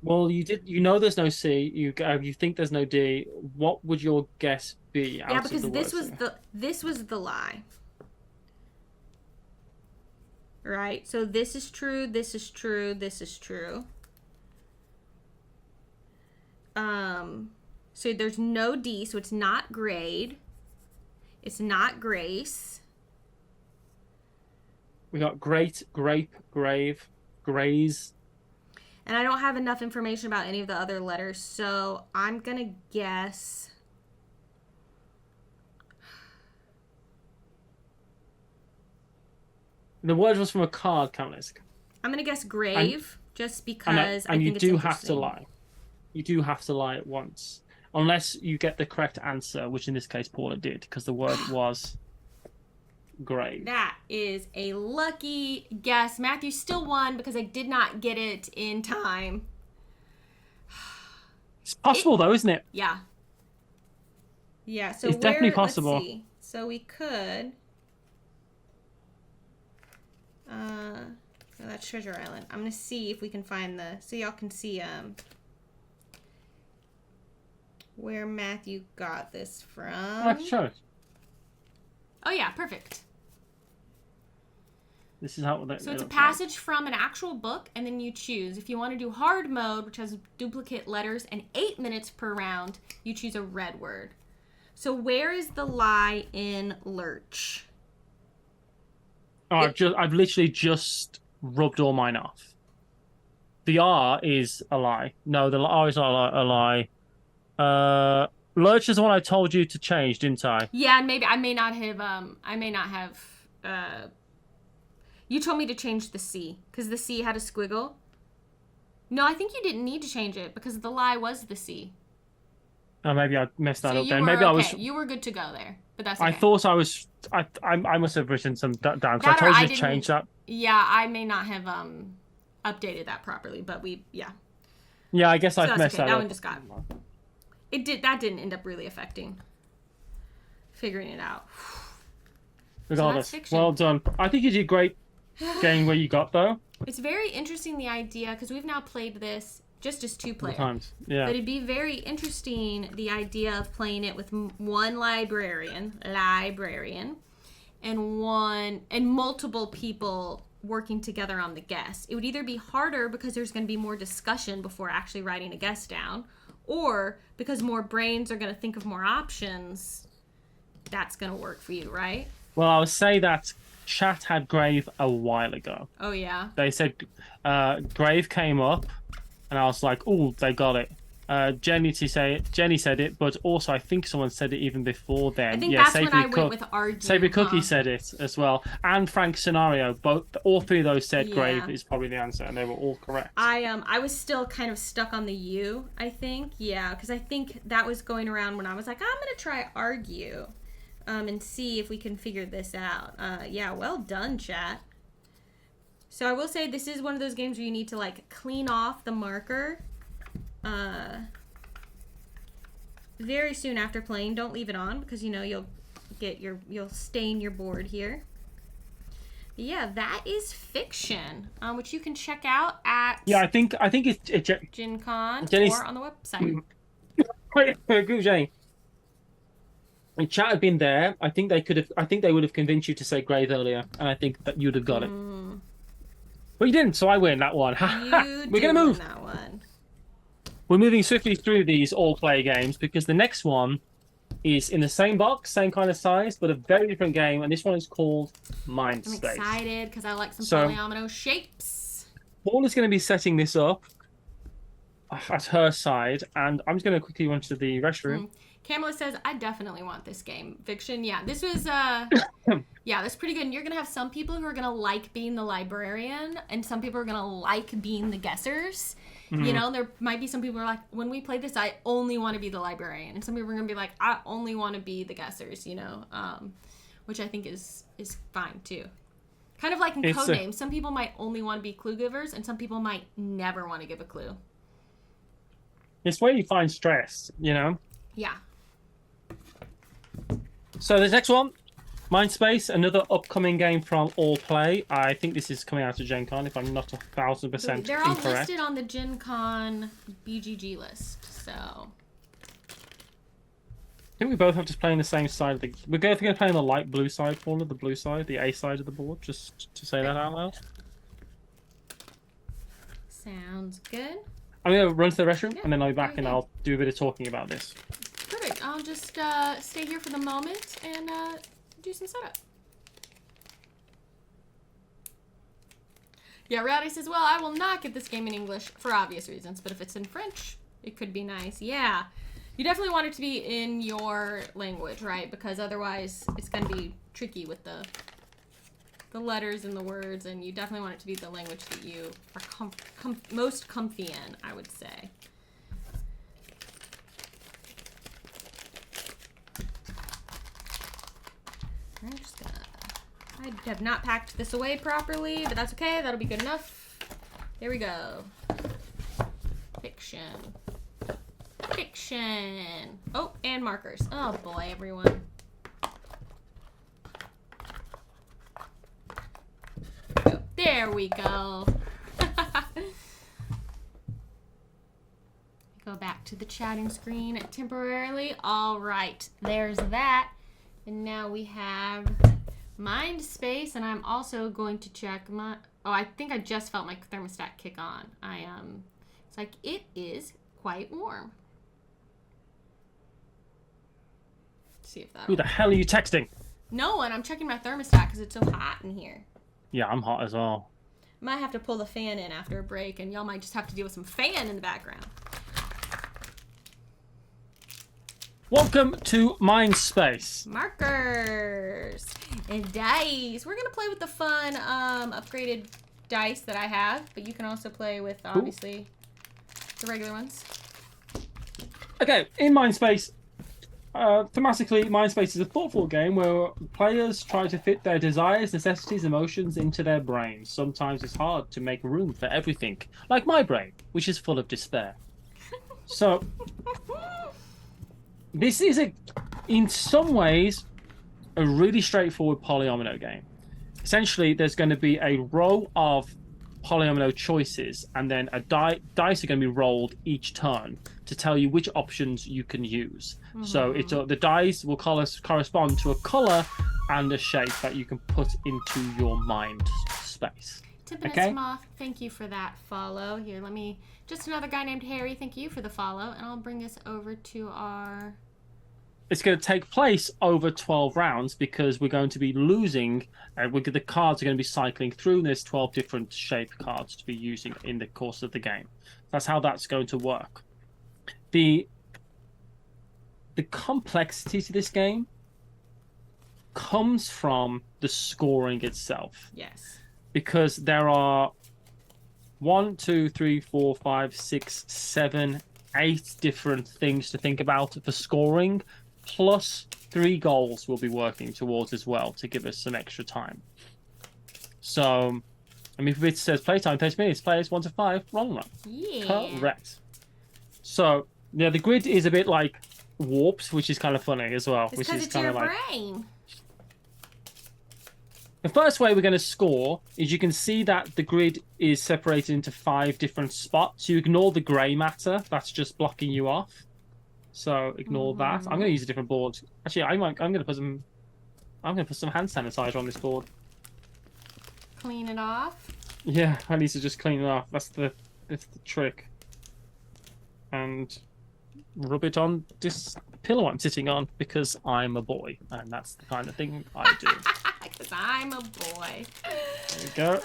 B: Well, you did. You know, there's no C. You think there's no D. What would your guess be?
A: Yeah, because this was the lie. Right. So this is true. This is true. This is true. So there's no D, so it's not grade. It's not Grace.
B: We got great, grape, grave, graze.
A: And I don't have enough information about any of the other letters, so I'm gonna guess.
B: The word was from a card, Countess.
A: I'm gonna guess grave, just because I think it's
B: do have to lie. You do have to lie at once. Unless you get the correct answer, which in this case Paula did, because the word was grave.
A: That is a lucky guess. Matthew still won because I did not get it in time.
B: It's possible though, isn't it?
A: Yeah. Yeah, so
B: it's definitely possible.
A: Let's see. So we could... that's Treasure Island. I'm going to see if we can find so y'all can see, where Matthew got this from.
B: Sure.
A: Oh yeah, perfect.
B: This is how.
A: So it's a passage from an actual book, and then you choose. If you want to do hard mode, which has duplicate letters and 8 minutes per round, you choose a red word. So where is the lie in Lurch?
B: Oh, I've literally just rubbed all mine off. The R is a lie. No, the R is not a lie. Lurch is the one I told you to change, didn't I?
A: Yeah, and maybe I may not have. You told me to change the C because the C had a squiggle. No, I think you didn't need to change it because the lie was the C.
B: Oh, maybe I messed that up then.
A: Maybe
B: okay.
A: You were good to go there, but that's okay.
B: I thought I was. I must have written some down because I told you to change that.
A: Yeah, I may not have updated that properly, but
B: Yeah, I guess I've messed that up.
A: That one just got. That didn't end up really affecting figuring it out.
B: Regardless, well done. I think you did great getting where you got though.
A: It's very interesting, the idea, because we've now played this just as 2-player.
B: Times. Yeah.
A: But it'd be very interesting, the idea of playing it with one librarian, and multiple people working together on the guess. It would either be harder because there's going to be more discussion before actually writing a guess down, or because more brains are going to think of more options. That's going to work for you, right?
B: Well, I would say that chat had Grave a while ago.
A: Oh, yeah?
B: They said Grave came up, and I was like, oh, they got it. Jenny said it, but also I think someone said it even before then.
A: I think that's when I went with arguing.
B: Savory Cookie said it as well, and Frank Scenario. All three of those said Grave is probably the answer, and they were all correct.
A: I was still kind of stuck on the U, I think. Yeah, because I think that was going around when I was like, I'm gonna try argue, and see if we can figure this out. Yeah, well done, chat. So I will say this is one of those games where you need to like clean off the marker. Very soon after playing. Don't leave it on because you'll stain your board here. But yeah, that is Fiction, which you can check out at
B: I think it's
A: Gen Con or on the website.
B: I agree with Jenny. If chat had been there, I think they would have convinced you to say Grave earlier, and I think that you'd have got it. But you didn't, so I win that one. We're gonna move.
A: That one.
B: We're moving swiftly through these all-play games because the next one is in the same box, same kind of size, but a very different game, and this one is called Mindspace.
A: I'm excited because I like some polyomino shapes.
B: Paul is going to be setting this up at her side, and I'm just going to quickly run to the restroom.
A: Kamala says, I definitely want this game. Fiction, yeah. This was, that's pretty good. And you're going to have some people who are going to like being the librarian, and some people are going to like being the guessers. There might be some people who are like, when we play this, I only want to be the librarian. And some people are going to be like, I only want to be the guessers, which I think is fine, too. Kind of like in Codenames. Some people might only want to be clue givers, and some people might never want to give a clue.
B: It's where you find stress, Yeah. So the next one, Mindspace, another upcoming game from All Play. I think this is coming out of Gen Con, if I'm not 1,000%
A: They're all
B: incorrect.
A: listed on the Gen Con BGG list, so...
B: I think we both have to play on the same side of the... We're going to play on the light blue side, Paula, the blue side, the A side of the board, just to say that out loud.
A: Sounds good.
B: I'm going to run to the restroom, and then I'll be back, and I'll do a bit of talking about this.
A: Perfect. I'll just stay here for the moment and do some setup. Yeah, Rowdy says, well, I will not get this game in English for obvious reasons, but if it's in French, it could be nice. Yeah. You definitely want it to be in your language, right? Because otherwise it's going to be tricky with the letters and the words, and you definitely want it to be the language that you are most comfy in, I would say. I'm just gonna... I have not packed this away properly, but that's okay. That'll be good enough. There we go. Fiction. Fiction. Oh, and markers. Oh boy, everyone. There we go. Go back to the chatting screen temporarily. All right, there's that. And now we have Mindspace, and I'm also going to check my... Oh, I think I just felt my thermostat kick on. It's like, it is quite warm. Let's see if that...
B: Who the hell are you texting?
A: No one. I'm checking my thermostat because it's so hot in here.
B: Yeah, I'm hot as well.
A: Might have to pull the fan in after a break, and y'all might just have to deal with some fan in the background.
B: Welcome to Mindspace.
A: Markers and dice. We're gonna play with the fun upgraded dice that I have, but you can also play with obviously the regular ones.
B: Okay, in Mindspace, thematically, Mindspace is a thoughtful game where players try to fit their desires, necessities, emotions into their brains. Sometimes it's hard to make room for everything, like my brain, which is full of despair. So. This is, in some ways, a really straightforward polyomino game. Essentially, there's going to be a row of polyomino choices, and then dice are going to be rolled each turn to tell you which options you can use. So the dice will correspond to a color and a shape that you can put into your mind space.
A: Tippinus Moth, thank you for that follow. Here, let me... Just another guy named Harry, thank you for the follow. And I'll bring this over to our...
B: It's going to take place over 12 rounds because we're going to be losing. The cards are going to be cycling through. There's 12 different shape cards to be using in the course of the game. That's how that's going to work. The complexity to this game comes from the scoring itself.
A: Yes.
B: Because there are 1, 2, 3, 4, 5, 6, 7, 8 different things to think about for scoring. Plus 3 goals we'll be working towards as well to give us some extra time. So, I mean, if it says playtime 30 minutes, players 1 to 5, wrong one.
A: Yeah.
B: Correct. So, yeah, the grid is a bit like warped, which is kind of funny as well.
A: It's because it's your brain.
B: The first way we're going to score is you can see that the grid is separated into 5 different spots. You ignore the grey matter. That's just blocking you off. So ignore that. I'm going to use a different board. Actually, I'm going to put some hand sanitizer on this board.
A: Clean it off.
B: Yeah, I need to just clean it off. That's the trick. And rub it on this pillow I'm sitting on because I'm a boy, and that's the kind of thing I do.
A: Because I'm a boy.
B: There we go.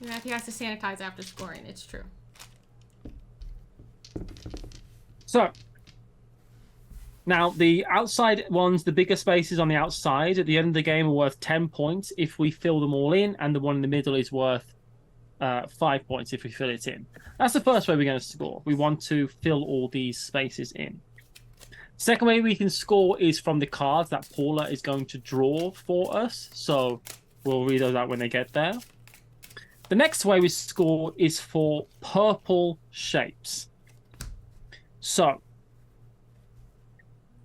A: Matthew has to sanitize after scoring. It's true.
B: So, now the outside ones, the bigger spaces on the outside at the end of the game are worth 10 points if we fill them all in, and the one in the middle is worth 5 points if we fill it in. That's the first way we're going to score. We want to fill all these spaces in. Second way we can score is from the cards that Paula is going to draw for us, so we'll read those out when they get there. The next way we score is for purple shapes. So,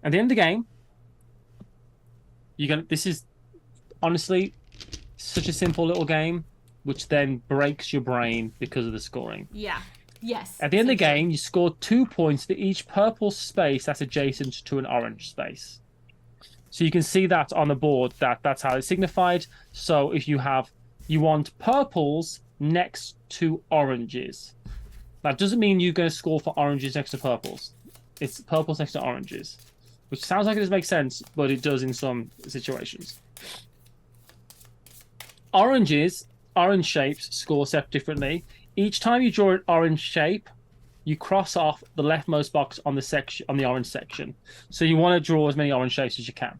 B: at the end of the game, this is honestly such a simple little game, which then breaks your brain because of the scoring.
A: Yeah. Yes.
B: At the end of the game, you score 2 points for each purple space that's adjacent to an orange space. So you can see that on the board, that's how it's signified. So if you want purples next to oranges. That doesn't mean you're going to score for oranges next to purples. It's purples next to oranges. Which sounds like it doesn't make sense, but it does in some situations. Orange shapes score set differently. Each time you draw an orange shape, you cross off the leftmost box on the orange section. So you want to draw as many orange shapes as you can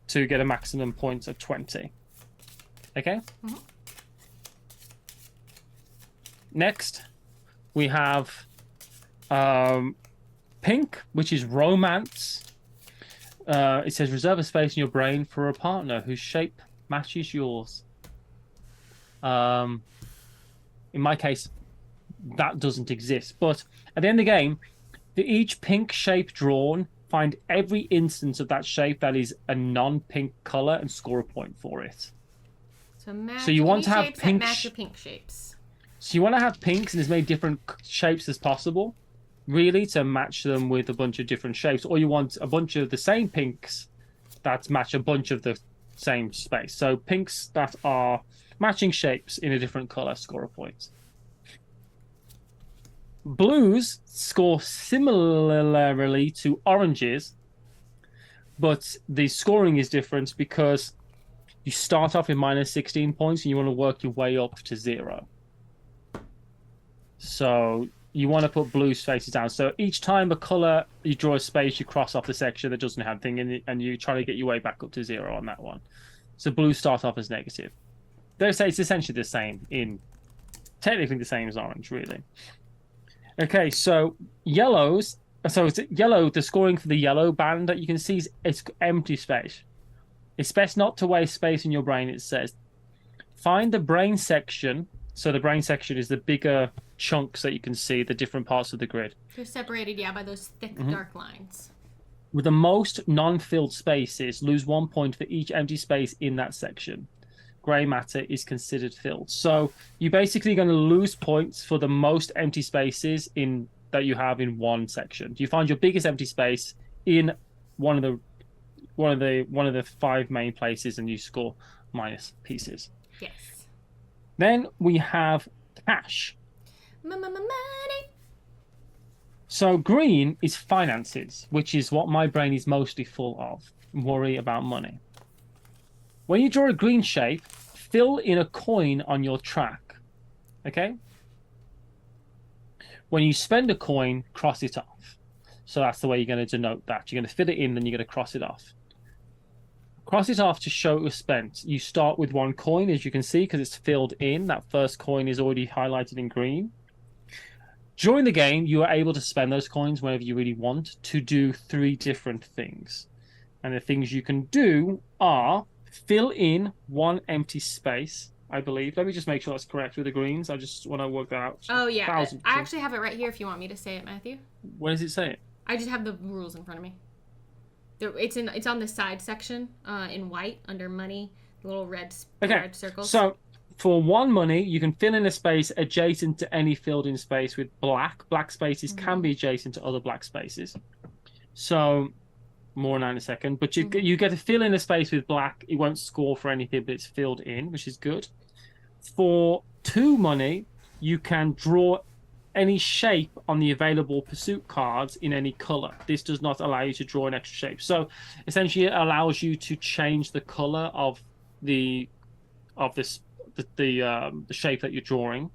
B: to get a maximum points of 20. Okay? Mm-hmm. Next, we have pink, which is romance. It says reserve a space in your brain for a partner whose shape matches yours. In my case, that doesn't exist. But at the end of the game, for each pink shape drawn, find every instance of that shape that is a non-pink color and score a point for it.
A: So you want to have pink match your pink shapes.
B: So you want to have pinks in as many different shapes as possible, really, to match them with a bunch of different shapes. Or you want a bunch of the same pinks that match a bunch of the same space. So pinks that are matching shapes in a different color score a point. Blues score similarly to oranges, but the scoring is different because you start off with minus 16 points and you want to work your way up to 0. So you want to put blue spaces down. So each time a color, you draw a space, you cross off the section that doesn't have anything in it, and you try to get your way back up to 0 on that one. So blue start off as negative. They say it's essentially the same technically the same as orange, really. Okay, so yellows. So it's yellow. The scoring for the yellow band that you can see is it's empty space. It's best not to waste space in your brain. It says, find the brain section. So the brain section is the bigger chunks that you can see, the different parts of the grid.
A: They're separated, by those thick, dark lines.
B: With the most non-filled spaces, lose 1 point for each empty space in that section. grey matter is considered filled. So you're basically going to lose points for the most empty spaces that you have in one section. You find your biggest empty space in one of the 5 main places, and you score minus pieces.
A: Yes.
B: Then we have cash.
A: Money.
B: So green is finances, which is what my brain is mostly full of. Worry about money. When you draw a green shape, fill in a coin on your track. Okay? When you spend a coin, cross it off. So that's the way you're going to denote that. You're going to fill it in, then you're going to cross it off. Cross it off to show it was spent. You start with 1 coin, as you can see, because it's filled in. That first coin is already highlighted in green. During the game, you are able to spend those coins whenever you really want to do 3 different things. And the things you can do are fill in 1 empty space, I believe. Let me just make sure that's correct with the greens. I just want to work that out.
A: Oh, yeah. I actually have it right here if you want me to say it, Matthew.
B: Where does it say it?
A: I just have the rules in front of me. It's on the side section in white under money, the little red circles.
B: So for 1 money, you can fill in a space adjacent to any filled in space with black. Black spaces can be adjacent to other black spaces. So more on that in a second. But you get to fill in a space with black. It won't score for anything, but it's filled in, which is good. For 2 money, you can draw any shape on the available pursuit cards in any color. This does not allow you to draw an extra shape. So essentially, it allows you to change the color of the shape that you're drawing.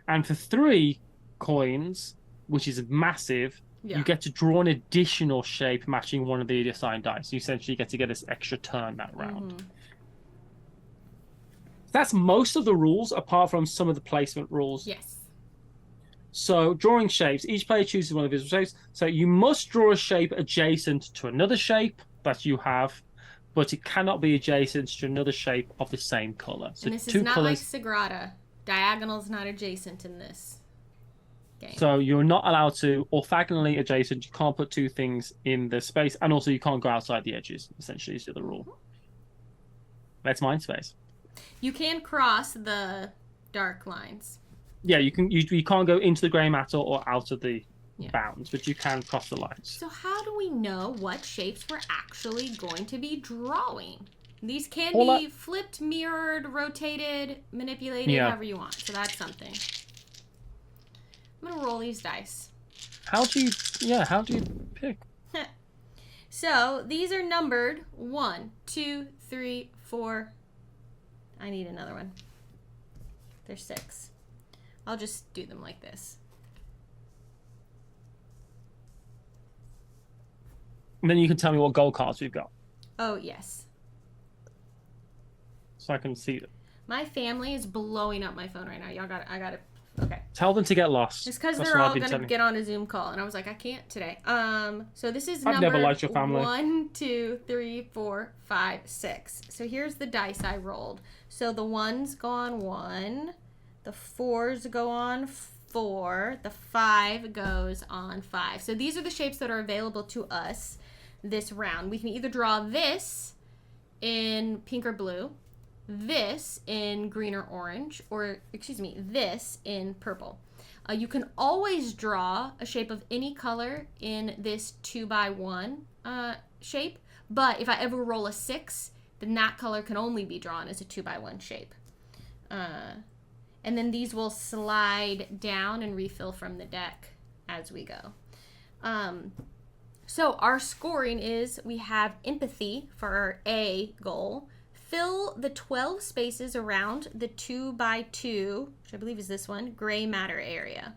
B: And for 3 coins, which is massive, you get to draw an additional shape matching one of the assigned dice. You essentially get to get this extra turn that round. That's most of the rules, apart from some of the placement rules.
A: Yes.
B: So drawing shapes, each player chooses one of his shapes. So you must draw a shape adjacent to another shape that you have, but it cannot be adjacent to another shape of the same color. So
A: and this is not like Sagrada. Diagonal is not adjacent in this game.
B: So you're not allowed to orthogonally adjacent. You can't put 2 things in the space, and also you can't go outside the edges. Essentially, is the other rule. That's Mindspace.
A: You can cross the dark lines.
B: Yeah, you can. You can't go into the grey matter or out of the bounds, but you can cross the lines.
A: So how do we know what shapes we're actually going to be drawing? These can be flipped, mirrored, rotated, manipulated, however you want. So that's something. I'm gonna roll these dice.
B: How do you pick?
A: So these are numbered 1, 2, 3, 4. I need another one. There's 6. I'll just do them like this.
B: And then you can tell me what gold cards we've got.
A: Oh, yes.
B: So I can see them.
A: My family is blowing up my phone right now. I got it. Okay.
B: Tell them to get lost.
A: It's because they're all going to get on a Zoom call. And I was like, I can't today. So this is number
B: never liked your family.
A: 1, 2, 3, 4, 5, 6. So here's the dice I rolled. So the 1s go on 1. The 4s go on 4. The 5 goes on 5. So these are the shapes that are available to us this round. We can either draw this in pink or blue, this in green or orange, or, this in purple. You can always draw a shape of any color in this 2x1 shape, but if I ever roll a 6, then that color can only be drawn as a 2x1 shape. And then these will slide down and refill from the deck as we go. So our scoring is, we have empathy for our A goal. Fill the 12 spaces around the 2x2, which I believe is this one, gray matter area.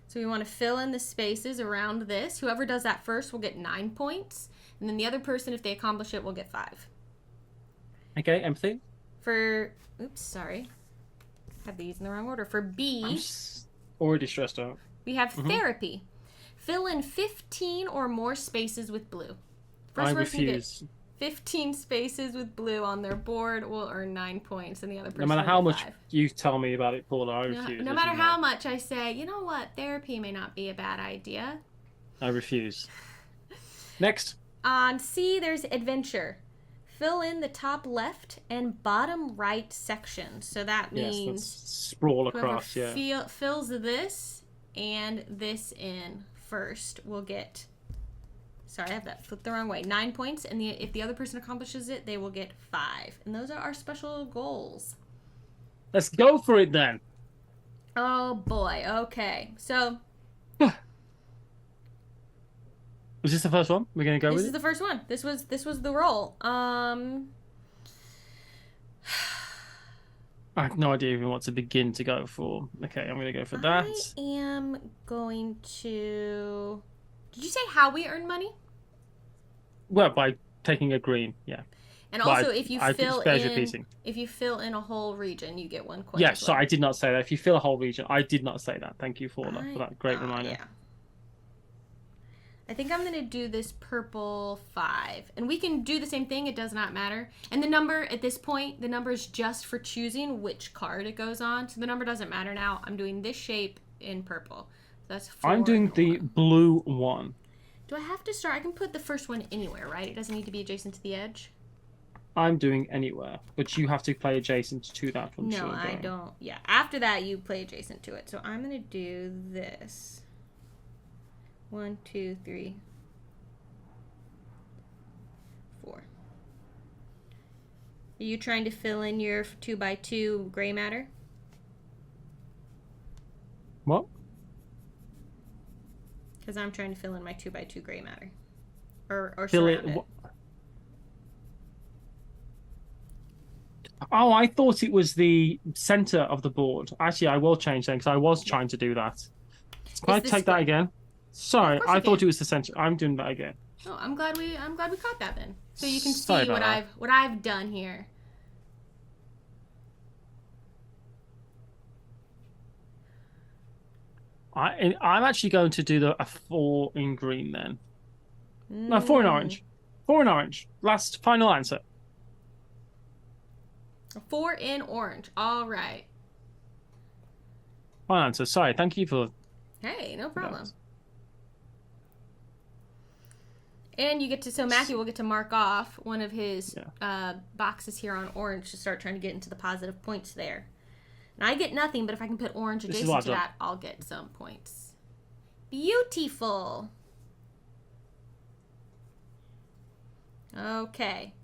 A: So we want to fill in the spaces around this. Whoever does that first will get 9 points. And then the other person, if they accomplish it, will get 5.
B: Okay, empathy.
A: Have these in the wrong order. For B,
B: I'm already stressed out.
A: We have therapy. Fill in 15 or more spaces with blue. First
B: I
A: person
B: refuse.
A: Gets 15 spaces with blue on their board will earn 9 points, and the other person
B: No matter how much
A: 5.
B: you tell me about it, Paula, I refuse.
A: No matter how much I say, you know what, therapy may not be a bad idea.
B: I refuse. Next.
A: On C, there's adventure. fill in the top left and bottom right section. So that means
B: sprawl across.
A: fills this and this in first will get. Sorry, I have that flipped the wrong way. 9 points, and if the other person accomplishes it, they will get 5. And those are our special goals.
B: Let's go for it then.
A: Oh boy. Okay. So.
B: Was this the first one? We're gonna go with it?
A: This is the first one. This was the roll.
B: I have no idea even what to begin to go for. Okay, I'm gonna go for that.
A: I am going to. Did you say how we earn money?
B: Well, by taking a green, yeah.
A: And also, if you fill in a whole region, you get 1 coin.
B: Yes, so I did not say that. If you fill a whole region, I did not say that. Thank you for that great reminder.
A: Yeah. I think I'm going to do this purple 5. And we can do the same thing. It does not matter. And the number, at this point, the number is just for choosing which card it goes on. So the number doesn't matter now. I'm doing this shape in purple. So that's 4.
B: I'm doing the blue 1.
A: Do I have to start? I can put the first one anywhere, right? It doesn't need to be adjacent to the edge.
B: I'm doing anywhere, but you have to play adjacent to that one.
A: No, I don't. Yeah, after that, you play adjacent to it. So I'm going to do this. 1, 2, 3, 4. Are you trying to fill in your 2x2 gray matter?
B: What?
A: Because I'm trying to fill in my 2x2 gray matter. Or
B: fill
A: surround it.
B: Oh, I thought it was the center of the board. Actually, I will change that because I was trying to do that. Can I take that again? Sorry, I thought it was the center. I'm doing that again.
A: Oh, I'm glad we caught that then. So you can see what I've done here.
B: I'm actually going to do a 4 in green then. No, 4 in orange. 4 in orange. Last final answer.
A: 4 in orange. All right.
B: Final answer. Sorry. Thank you for.
A: Hey, no problem. And you get to, so Matthew will get to mark off one of his boxes here on orange to start trying to get into the positive points there. And I get nothing, but if I can put orange adjacent to that, I'll get some points. Beautiful. Okay.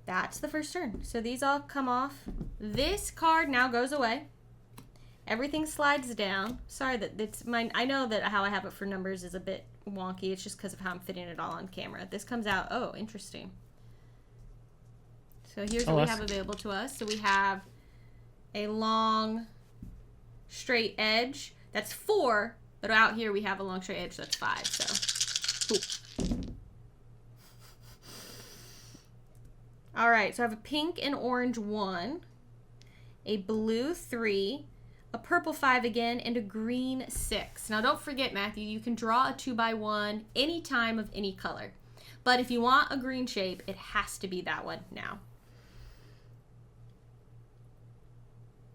A: That's the first turn. So these all come off. This card now goes away. Everything slides down. Sorry that it's mine. I know that how I have it for numbers is a bit wonky. It's just because of how I'm fitting it all on camera. This comes out. Oh, interesting. So here's what we have available to us. So we have a long straight edge. That's 4. But out here we have a long straight edge. That's 5. So. Cool. All right, so I have a pink and orange 1, a blue 3, a purple 5 again, and a green 6. Now don't forget, Matthew, you can draw a 2x1 any time of any color. But if you want a green shape, it has to be that one now.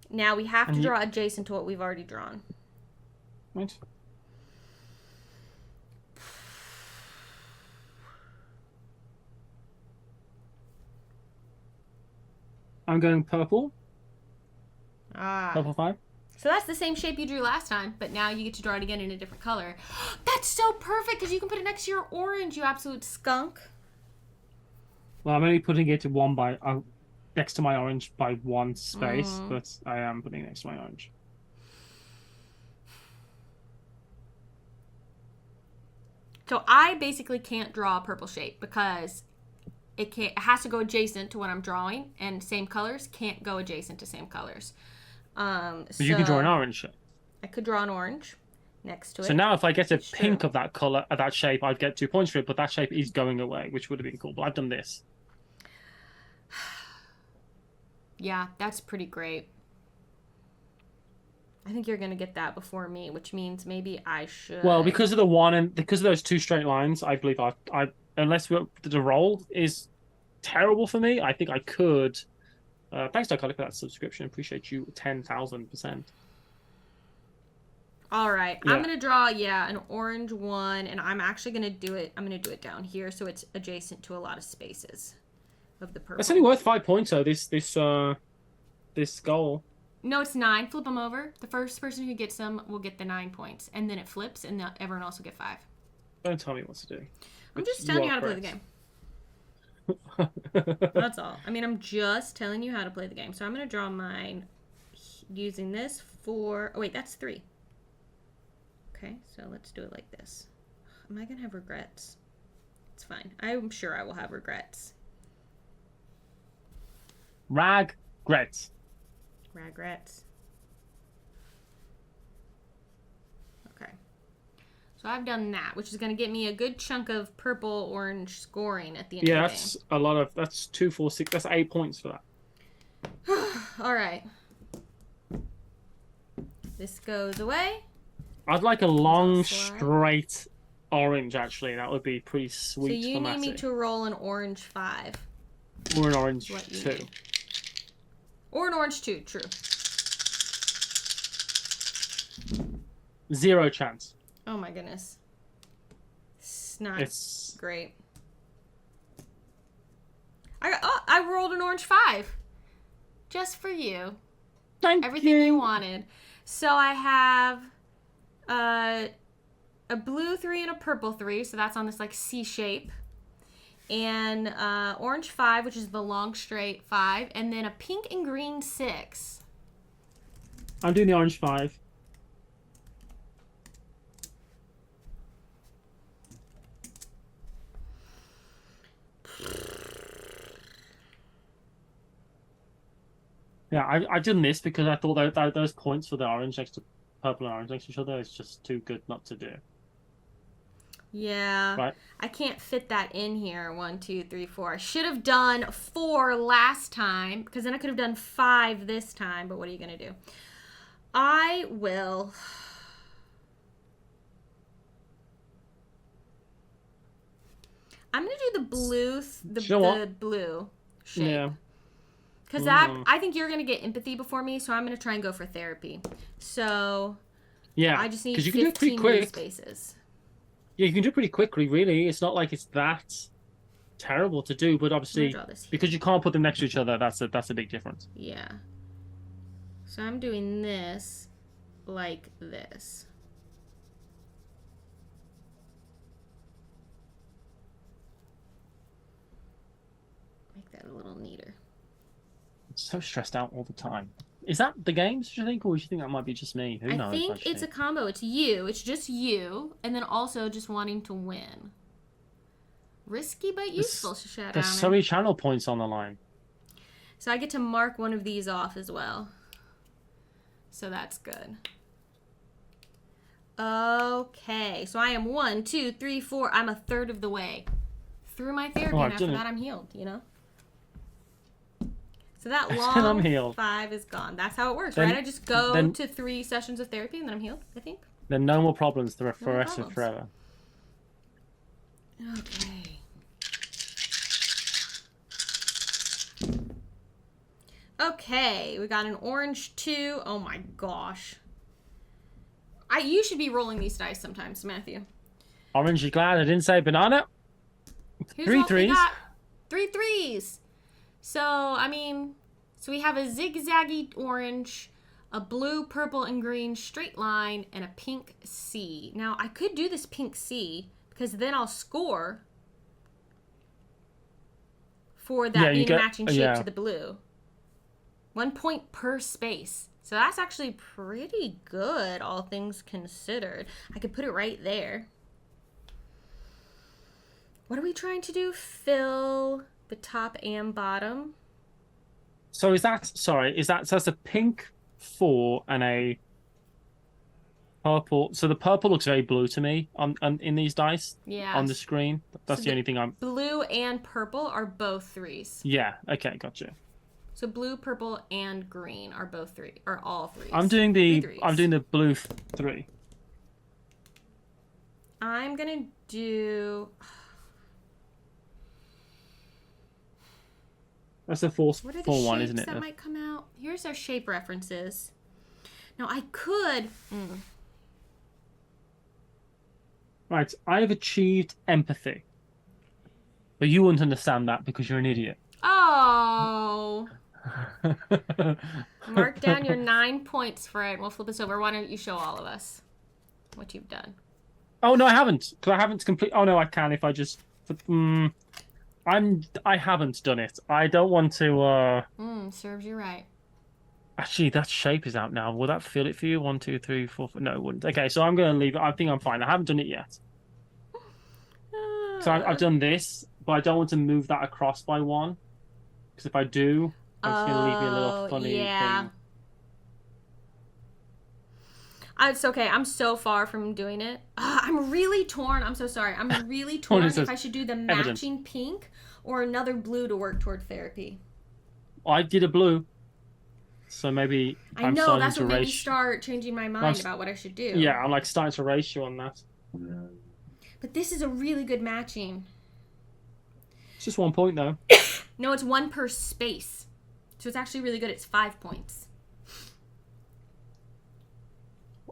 A: Now we have to draw adjacent to what we've already drawn.
B: Right. I'm going purple. Purple 5.
A: So that's the same shape you drew last time, but now you get to draw it again in a different color. That's so perfect because you can put it next to your orange, you absolute skunk.
B: Well, I'm only putting it next to my orange by 1 space, but I am putting it next to my orange.
A: So I basically can't draw a purple shape because it has to go adjacent to what I'm drawing, and same colors can't go adjacent to same colors.
B: But you can draw an orange.
A: I could draw an orange next to it.
B: So now if I get a pink of that color, of that shape, I'd get 2 points for it, but that shape is going away, which would have been cool. But I've done this.
A: Yeah, that's pretty great. I think you're going to get that before me, which means maybe I should.
B: Well, because of the 1 and because of those 2 straight lines, I believe I unless the roll is terrible for me, I think I could. Thanks, Darkolic, for that subscription. Appreciate you 10,000%.
A: All right. Yeah. I'm going to draw, an orange 1, and I'm actually going to do it. I'm going to do it down here so it's adjacent to a lot of spaces. of the purple.
B: That's only worth 5 points, though, this goal.
A: No, it's 9. Flip them over. The first person who gets them will get the 9 points. And then it flips, and everyone else will get 5.
B: Don't tell me what to do.
A: I'm just telling you how to play the game. That's all. I mean, I'm just telling you how to play the game. So I'm going to draw mine using this for... Oh, wait, that's 3. Okay, so let's do it like this. Am I going to have regrets? It's fine. I'm sure I will have regrets.
B: Regrets.
A: Regrets. Okay. So I've done that, which is going to get me a good chunk of purple-orange scoring at the end of the game.
B: Yeah, that's a lot of... That's 2, 4, 6... That's 8 points for that.
A: All right. This goes away.
B: I'd like a long, straight orange, actually. That would be pretty sweet.
A: So you need me to roll an orange 5.
B: Or an orange 2.
A: Or an orange 2, true.
B: 0 chance.
A: Oh my goodness. It's not great. I rolled an orange 5. Just for you. Everything you wanted. So I have a blue 3 and a purple 3, so that's on this like C shape. And orange 5, which is the long straight 5, and then a pink and green 6.
B: I'm doing the orange 5. Yeah, I've done this because I thought that those points for the orange next to purple and orange next to each other is just too good not to do.
A: Yeah,
B: right.
A: I can't fit that in here. 1, 2, 3, 4. I should have done 4 last time because then I could have done 5 this time. But what are you gonna do? I will. I'm gonna do the blue, the blue shape.
B: Yeah.
A: Because I think you're gonna get empathy before me, so I'm gonna try and go for therapy. So.
B: Yeah.
A: I just need
B: you can do it pretty
A: 15
B: quick.
A: spaces.
B: Yeah, you can do it pretty quickly, really. It's not like it's that terrible to do, but obviously, because you can't put them next to each other, that's a big difference.
A: Yeah. So I'm doing this like this. Make that a little neater.
B: I'm so stressed out all the time. Is that the games, do you think, or do you think that might be just me? Who knows?
A: I think it's a combo. It's you. It's just you, and then also just wanting to win. Risky but useful, Shadowner.
B: There's so many channel points on the line.
A: So I get to mark one of these off as well. So that's good. Okay. So I am 1, 2, 3, 4. I'm a third of the way through my therapy, and after that I'm healed, you know? So that long 5 is gone. That's how it works, right? I just go to 3 sessions of therapy and then I'm healed, I think.
B: Then no more problems for the rest of forever.
A: Okay. Okay, we got an orange 2. Oh my gosh. You should be rolling these dice sometimes, Matthew.
B: Orange, you glad I didn't say banana?
A: Here's 3 threes. We got 3 threes. So, I mean, we have a zigzaggy orange, a blue, purple, and green straight line, and a pink C. Now, I could do this pink C, because then I'll score for that being a matching shape to the blue. 1 point per space. So that's actually pretty good, all things considered. I could put it right there. What are we trying to do? Fill the top and bottom.
B: So so that's a pink 4 and a purple. So the purple looks very blue to me in these dice.
A: Yeah.
B: On the screen. That's the only thing I'm...
A: Blue and purple are both 3s.
B: Yeah, okay, gotcha.
A: So blue, purple, and green are both 3, or all 3s.
B: I'm doing the blue 3.
A: I'm gonna do...
B: That's the 4 one, isn't it?
A: That might come out. Here's our shape references. Now I could.
B: Right, I have achieved empathy, but you wouldn't understand that because you're an idiot.
A: Oh. Mark down your 9 points for it. We'll flip this over. Why don't you show all of us what you've done?
B: Oh no, I haven't. Because I haven't complete. Oh no, I can if I just. I haven't done it. I don't want to.
A: Serves you right.
B: Actually, that shape is out now. Will that fill it for you? 1, 2, 3, 4. No, it wouldn't. Okay, so I'm going to leave it. I think I'm fine. I haven't done it yet. So I've done this, but I don't want to move that across by 1. Because if I do, I'm just going to leave you a little funny thing.
A: It's okay. I'm so far from doing it. I'm really torn. I'm so sorry. I'm really torn if I should do the matching pink or another blue to work toward therapy.
B: I did a blue. So maybe
A: I know that's what made me start changing my mind about what I should do.
B: Yeah, I'm like starting to race you on that.
A: But this is a really good matching.
B: It's just 1 point though.
A: No, it's 1 per space. So it's actually really good. It's 5 points.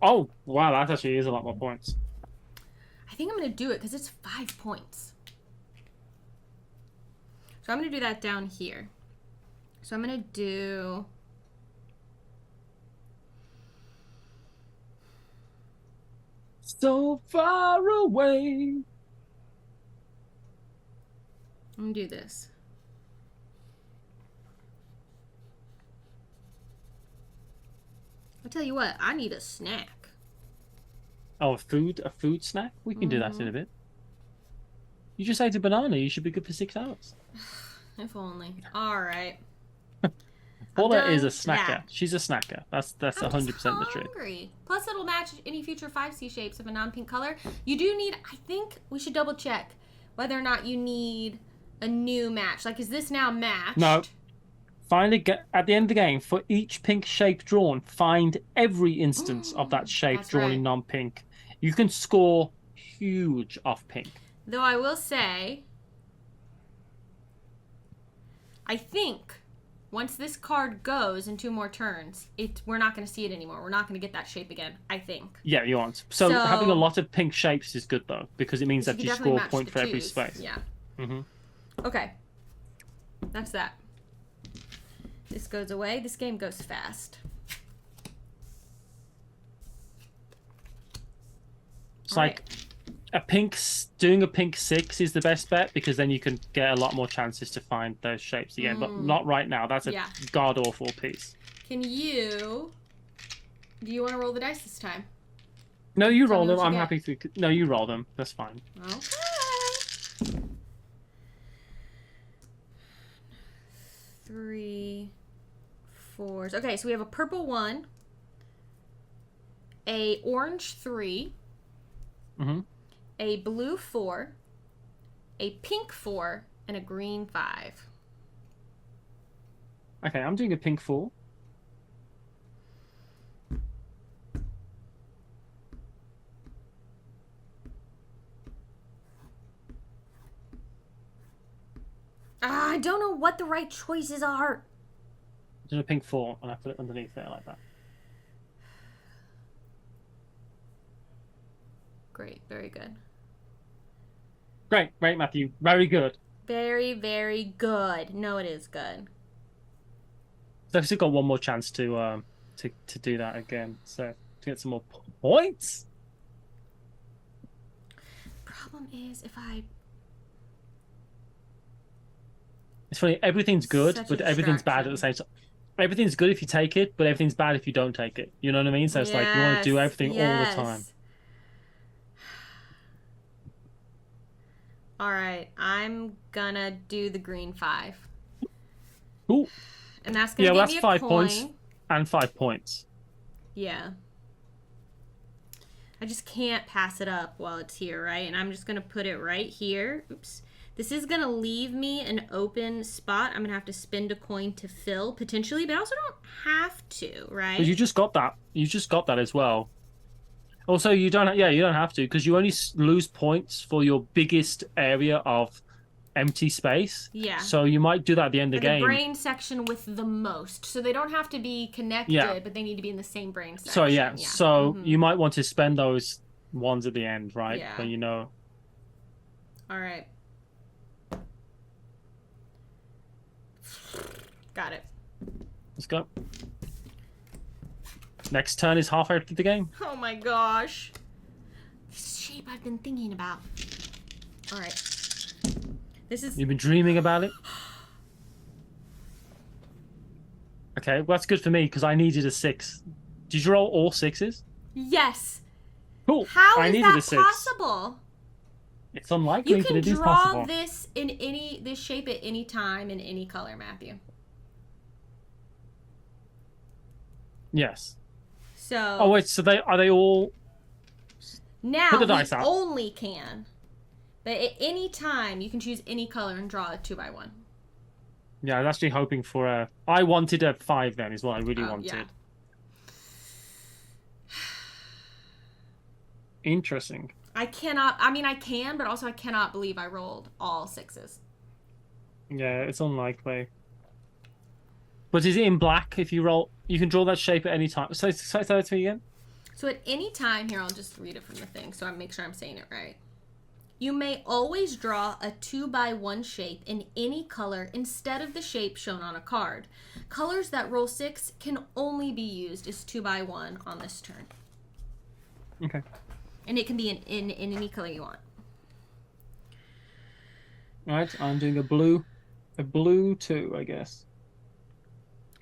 B: Oh, wow, that actually is a lot more points.
A: I think I'm going to do it because it's 5 points. So I'm going to do that down here. So I'm going to do...
B: So far away.
A: I'm going to do this. I'll tell you what, I need a snack.
B: Oh, a food snack? We can do that in a bit. You just ate a banana. You should be good for 6 hours.
A: If only. All right.
B: Paula is a snacker. Yeah. She's a snacker. That's 100% the truth.
A: Plus, it'll match any future 5C shapes of a non-pink color. You do need, I think we should double check whether or not you need a new match. Like, is this now matched?
B: No. Finally, at the end of the game, for each pink shape drawn, find every instance of that shape drawn in non-pink. You can score huge off pink.
A: Though I will say, I think once this card goes in 2 more turns, we're not going to see it anymore. We're not going to get that shape again, I think.
B: Yeah, you aren't. So having a lot of pink shapes is good, though, because it means that you score a point for every space.
A: Yeah. Okay. That's that. This goes away. This game goes fast.
B: It's like doing a pink 6 is the best bet because then you can get a lot more chances to find those shapes again. But not right now. That's a god awful piece.
A: Do you want to roll the dice this time?
B: No, you roll them. I'm happy to. No, you roll them. That's fine.
A: Okay. 3, 4. Okay, so we have a purple 1, a orange 3, a blue 4, a pink 4, and a green 5.
B: Okay, I'm doing a pink 4.
A: I don't know what the right choices are.
B: I'm doing a pink 4, and I put it underneath there like that.
A: Great, very good.
B: Great, Matthew. Very good.
A: Very, very good. No, it is good.
B: So I've still got 1 more chance to do that again. So to get some more points.
A: Problem is, if I...
B: It's funny. Everything's good, but everything's bad at the same time. Everything's good if you take it, but everything's bad if you don't take it. You know what I mean? So it's like you want to do everything all the time.
A: All right, I'm gonna do the green 5.
B: Ooh.
A: And that's gonna give me a
B: 5
A: coin.
B: Points and 5 points.
A: Yeah. I just can't pass it up while it's here, right? And I'm just gonna put it right here. Oops. This is gonna leave me an open spot. I'm gonna have to spend a coin to fill potentially, but I also don't have to, right?
B: But you just got that. You just got that as well. Also, you don't. Yeah, you don't have to because you only lose points for your biggest area of empty space.
A: Yeah.
B: So you might do that at the end of the game.
A: The brain section with the most. So they don't have to be connected, but they need to be in the same brain section.
B: So So you might want to spend those ones at the end, right?
A: Yeah.
B: When you know.
A: All right. Got it.
B: Let's go. Next turn is halfway through the game.
A: Oh my gosh. This shape I've been thinking about. All right. This is...
B: You've been dreaming about it? Okay, well, that's good for me because I needed a 6. Did you roll all 6s?
A: Yes.
B: Cool.
A: How
B: I
A: is
B: needed
A: that
B: a 6.
A: possible?
B: It's unlikely,
A: You
B: but
A: can
B: it is
A: draw
B: possible.
A: this shape at any time in any color, Matthew.
B: Yes.
A: So.
B: Oh wait, so are they all?
A: Now
B: Put the
A: we
B: dice out.
A: only can, but at any time you can choose any color and draw a 2x1.
B: Yeah, I was actually hoping for a. I wanted a 5 then, is what I really wanted.
A: Yeah.
B: Interesting.
A: I cannot. I mean, I can, but also I cannot believe I rolled all 6s.
B: Yeah, it's unlikely. But is it in black? If you roll, you can draw that shape at any time. Say that to me again.
A: So at any time, here, I'll just read it from the thing so I make sure I'm saying it right. You may always draw a 2x1 shape in any color instead of the shape shown on a card. Colors that roll 6 can only be used as 2x1 on this turn.
B: Okay.
A: And it can be in any color you want.
B: Right, I'm doing a blue 2, I guess.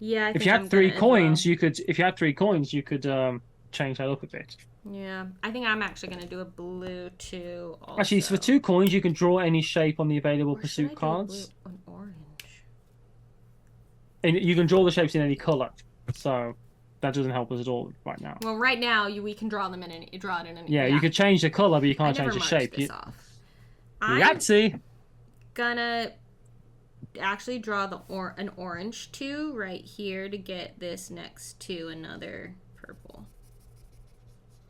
A: Yeah, I think
B: if you had 3 coins, you could. If you had 3 coins, you could change that up a bit.
A: Yeah, I think I'm actually gonna do a blue 2. Also.
B: Actually, so for 2 coins, you can draw any shape on the available pursuit cards.
A: An orange.
B: And you can draw the shapes in any color, so that doesn't help us at all right now.
A: Well, right now we can draw them in any. Draw it in any.
B: Yeah, you could change the color, but you can't change the shape.
A: This off.
B: Yahtzee.
A: Gonna actually draw an orange 2 right here to get this next to another purple,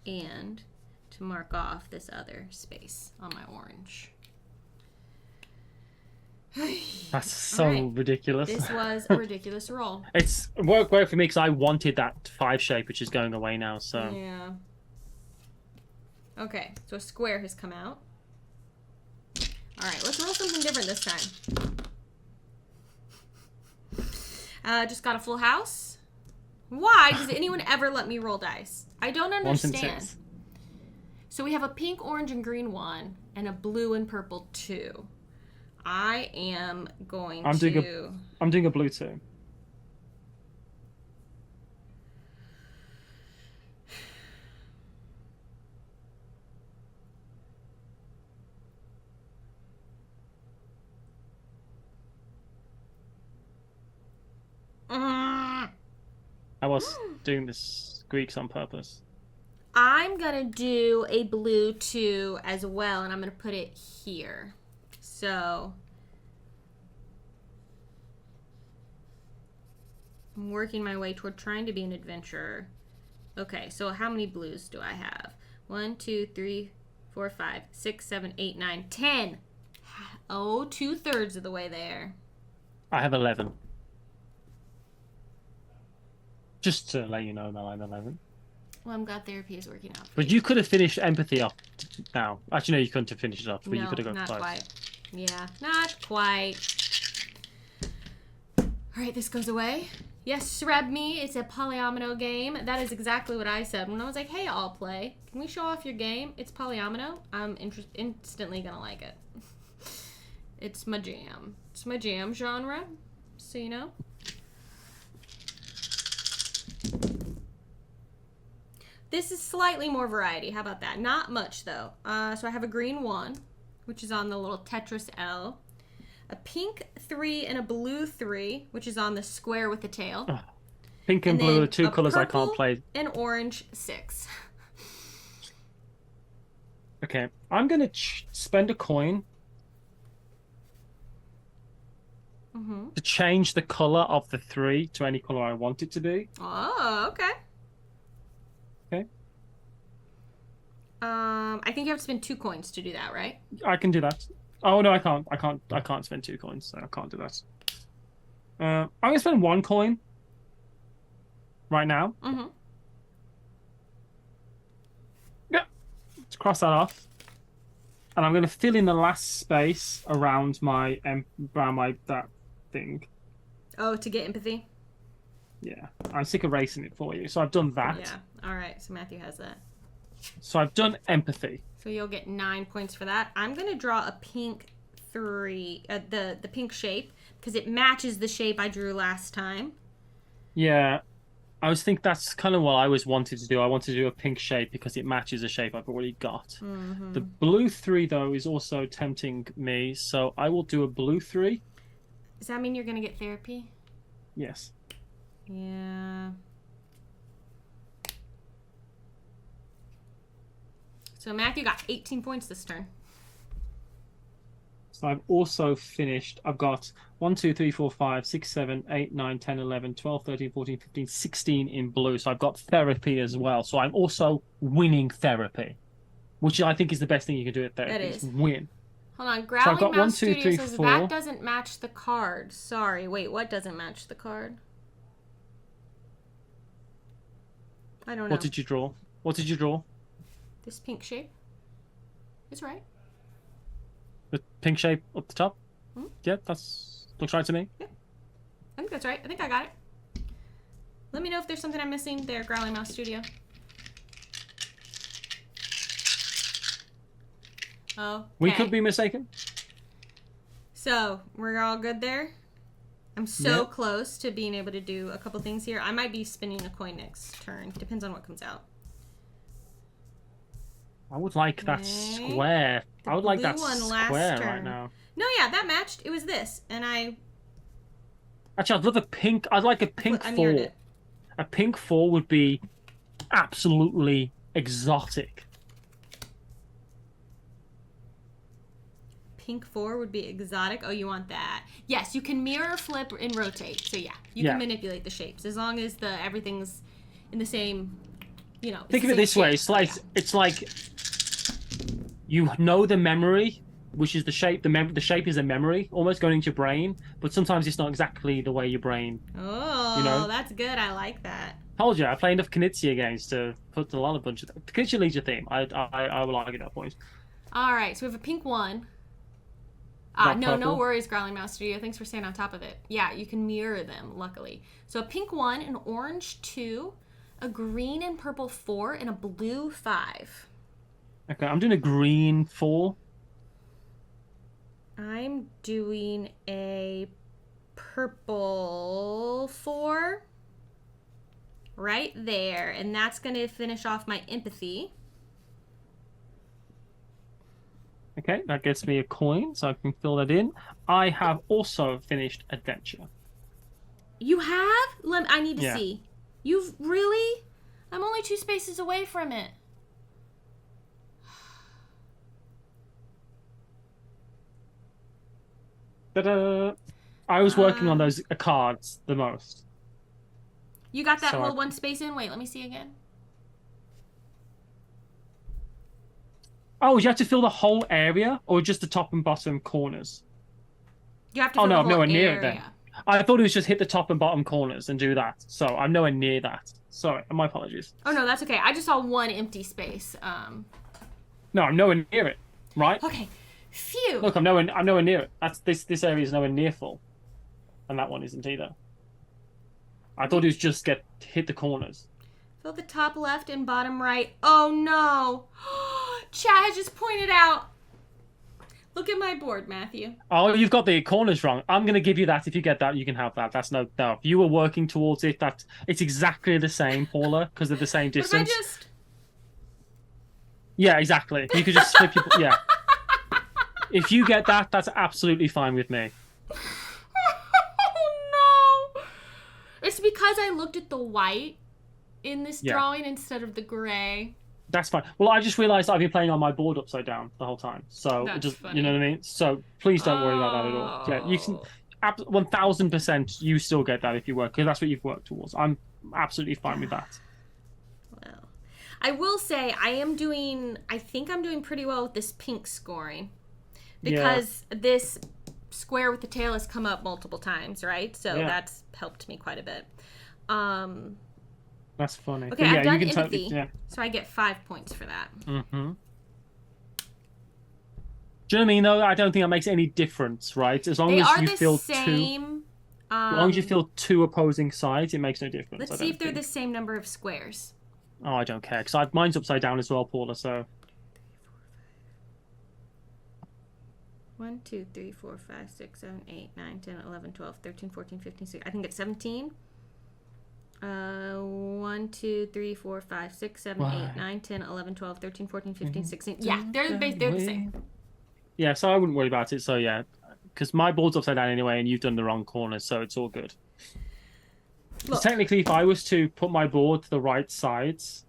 A: and to mark off this other space on my orange.
B: That's so ridiculous.
A: This was a ridiculous roll.
B: It's worked well for me because I wanted that 5 shape, which is going away now. So
A: yeah. Okay, so a square has come out. All right, let's roll something different this time. Just got a full house. Why does anyone ever let me roll dice? I don't understand. So we have a pink, orange, and green 1, and a blue and purple 2. I am going to...
B: I'm doing a blue 2. I was doing this Greeks on purpose.
A: I'm gonna do a blue 2 as well, and I'm gonna put it here. So I'm working my way toward trying to be an adventurer. Okay, so how many blues do I have? 1, 2, 3, 4, 5, 6, 7, 8, 9, 10. Oh, 2/3 of the way there.
B: I have 11. Just to let you know that I'm 11.
A: Well, I'm glad therapy is working out.
B: But you could have finished empathy up now. Actually, no, you couldn't have finished it up, but
A: no,
B: you could have gone
A: not
B: close.
A: Quite. Yeah, not quite. All right, this goes away. Yes, Shreb me. It's a polyomino game. That is exactly what I said when I was like, hey, I'll play. Can we show off your game? It's polyomino. I'm instantly going to like it. It's my jam. It's my jam genre, so you know. This is slightly more variety. How about that? Not much, though. So I have a green 1, which is on the little Tetris L. A pink 3 and a blue 3, which is on the square with the tail.
B: Oh, pink and blue are 2 colors I can't play.
A: And orange 6.
B: Okay, I'm going to spend a coin to change the color of the 3 to any color I want it to be.
A: Oh, okay.
B: Okay.
A: I think you have to spend 2 coins to do that, right?
B: I can do that. Oh no, I can't. I can't spend 2 coins, so I can't do that. I'm gonna spend 1 coin right now. Yeah. Let's cross that off. And I'm gonna fill in the last space around that thing.
A: Oh, to get empathy?
B: Yeah. I'm sick of erasing it for you. So I've done that.
A: Yeah. All right. So Matthew has that.
B: So I've done empathy.
A: So you'll get 9 points for that. I'm going to draw a pink 3, the pink shape, because it matches the shape I drew last time.
B: Yeah. I was think that's kind of what I was wanted to do. I wanted to do a pink shape because it matches a shape I've already got.
A: Mm-hmm.
B: The blue 3, though, is also tempting me, so I will do a blue 3.
A: Does that mean you're going to get therapy?
B: Yes.
A: Yeah. So Matthew got 18 points this turn.
B: So I've also finished. I've got 1, 2, 3, 4, 5, 6, 7, 8, 9, 10, 11, 12, 13, 14, 15, 16 in blue. So I've got therapy as well. So I'm also winning therapy, which I think is the best thing you can do at therapy.
A: That is.
B: Win.
A: Hold on. Growling
B: got
A: Mouse
B: 1, 2,
A: Studio
B: 3,
A: says
B: 4.
A: that doesn't match the card. Sorry. Wait, what doesn't match the card? I don't know.
B: What did you draw? What did you draw?
A: This pink shape? It's right.
B: The pink shape up the top?
A: Hmm?
B: Yeah, that's looks right to me.
A: Yeah. I think that's right. I think I got it. Let me know if there's something I'm missing there, Growling Mouse Studio. Oh.
B: We could be mistaken.
A: So, we're all good there? I'm so close to being able to do a couple things here. I might be spinning a coin next turn. Depends on what comes out.
B: I would like that square. I would like that square right now.
A: No, yeah, that matched. It was this, and I...
B: Actually, I'd love a pink... I'd like a pink 4. A pink 4 would be absolutely exotic.
A: Pink 4 would be exotic. Oh, you want that? Yes, you can mirror, flip, and rotate. So yeah, you can manipulate the shapes as long as everything's in the same, you know.
B: Think of it this way. It's like you know the memory, which is the shape. The shape is a memory, almost going into your brain. But sometimes it's not exactly the way your brain.
A: Oh, that's good. I like that.
B: Told you, I play enough Knizia games to put a lot of bunch of Knizia leads your theme. I will argue that point.
A: All right, so we have a pink 1. No worries, Growling Mouse Studio. Thanks for staying on top of it. Yeah, you can mirror them, luckily. So a pink 1, an orange 2, a green and purple 4, and a blue 5.
B: Okay, I'm doing a green 4.
A: I'm doing a purple 4. Right there. And that's going to finish off my empathy.
B: Okay, that gets me a coin, so I can fill that in. I have also finished Adventure.
A: You have? I need to see. You've really? I'm only 2 spaces away from it.
B: Ta-da! I was working on those cards the most.
A: You got that whole 1 space in? Wait, let me see again.
B: Oh, you have to fill the whole area, or just the top and bottom corners?
A: You have to fill the whole
B: I'm nowhere near
A: area.
B: it then. I thought it was just hit the top and bottom corners and do that. So I'm nowhere near that. Sorry, my apologies.
A: Oh no, that's okay. I just saw 1 empty space.
B: No, I'm nowhere near it. Right?
A: Okay. Phew.
B: Look, I'm nowhere near it. This area is nowhere near full, and that one isn't either. I thought it was just hit the corners.
A: Fill the top left and bottom right. Oh no! Chat has just pointed out. Look at my board, Matthew.
B: Oh, you've got the corners wrong. I'm going to give you that. If you get that, you can have that. That's no. If you were working towards it, it's exactly the same, Paula, because they're the same distance.
A: What if I just...
B: Yeah, exactly. You could just flip your... Yeah. If you get that, that's absolutely fine with me.
A: Oh no! It's because I looked at the white in this drawing instead of the gray.
B: That's fine. Well, I just realised I've been playing on my board upside down the whole time. So,
A: funny.
B: You know what I mean? So, please don't worry about that at all. Yeah, you can... 1000% you still get that if you work, because that's what you've worked towards. I'm absolutely fine with that.
A: Well, I will say I think I'm doing pretty well with this pink scoring. Because this square with the tail has come up multiple times, right? So that's helped me quite a bit.
B: That's funny.
A: Okay, I've done empathy, so I get 5 points for that.
B: Mm-hmm. Do you know what I mean, though? I don't think that makes any difference, right? As long as you feel 2. As long as you fill 2 opposing sides, it makes no difference.
A: Let's see if they're the same number of squares.
B: Oh, I don't care, because mine's upside down as well, Paula, so...
A: 1, 2, 3, 4, 5, 6, 7, 8, 9, 10, 11, 12, 13, 14, 15, 16. I think it's 17. 1, 2, 3, 4, 5, 6, 7, 8, 9, 10, 11, 12, 13, 14, 15, 16. Yeah, they're the same.
B: Yeah, so I wouldn't worry about it. So yeah, because my board's upside down anyway, and you've done the wrong corner, so it's all good. Look. Technically, if I was to put my board to the right sides...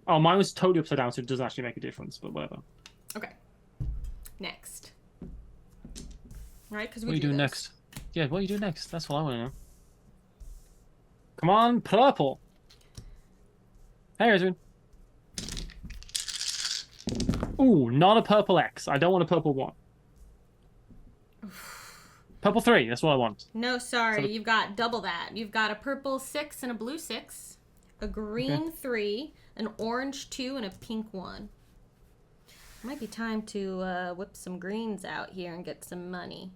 B: Oh, mine was totally upside down, so it doesn't actually make a difference, but whatever.
A: Okay. Next. Right? Because
B: what are you doing next? Yeah, what are you doing next? That's what I want to know. Come on, purple. Hey, Ezrin. Ooh, not a purple X. I don't want a purple 1. Purple 3, that's what I want.
A: No, sorry. You've got double that. You've got a purple 6 and a blue 6, a green 3, an orange 2, and a pink 1. Might be time to whip some greens out here and get some money.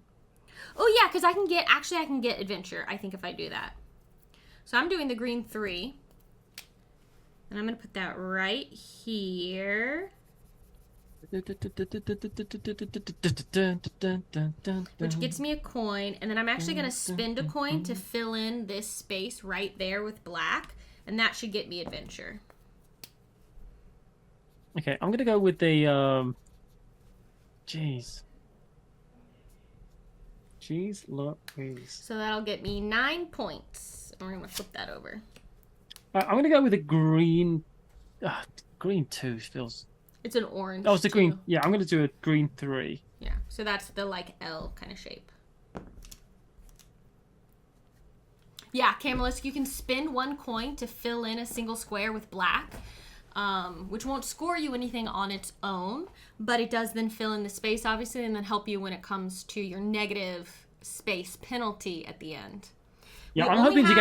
A: Oh, yeah, because I can get adventure, I think, if I do that. So I'm doing the green 3. And I'm going to put that right here. Which gets me a coin. And then I'm actually going to spend a coin to fill in this space right there with black. And that should get me adventure.
B: Okay, I'm going to go with the... Jeez, Louise.
A: So that'll get me 9 points. We're going to flip that over.
B: I'm going to go with a green... green 2 feels...
A: It's an orange.
B: Oh, it's a green... Yeah, I'm going to do a green 3.
A: Yeah, so that's the, like, L kind of shape. Yeah, Camelisk, you can spend 1 coin to fill in a single square with black, which won't score you anything on its own, but it does then fill in the space, obviously, and then help you when it comes to your negative space penalty at the end.
B: Yeah, I'm hoping to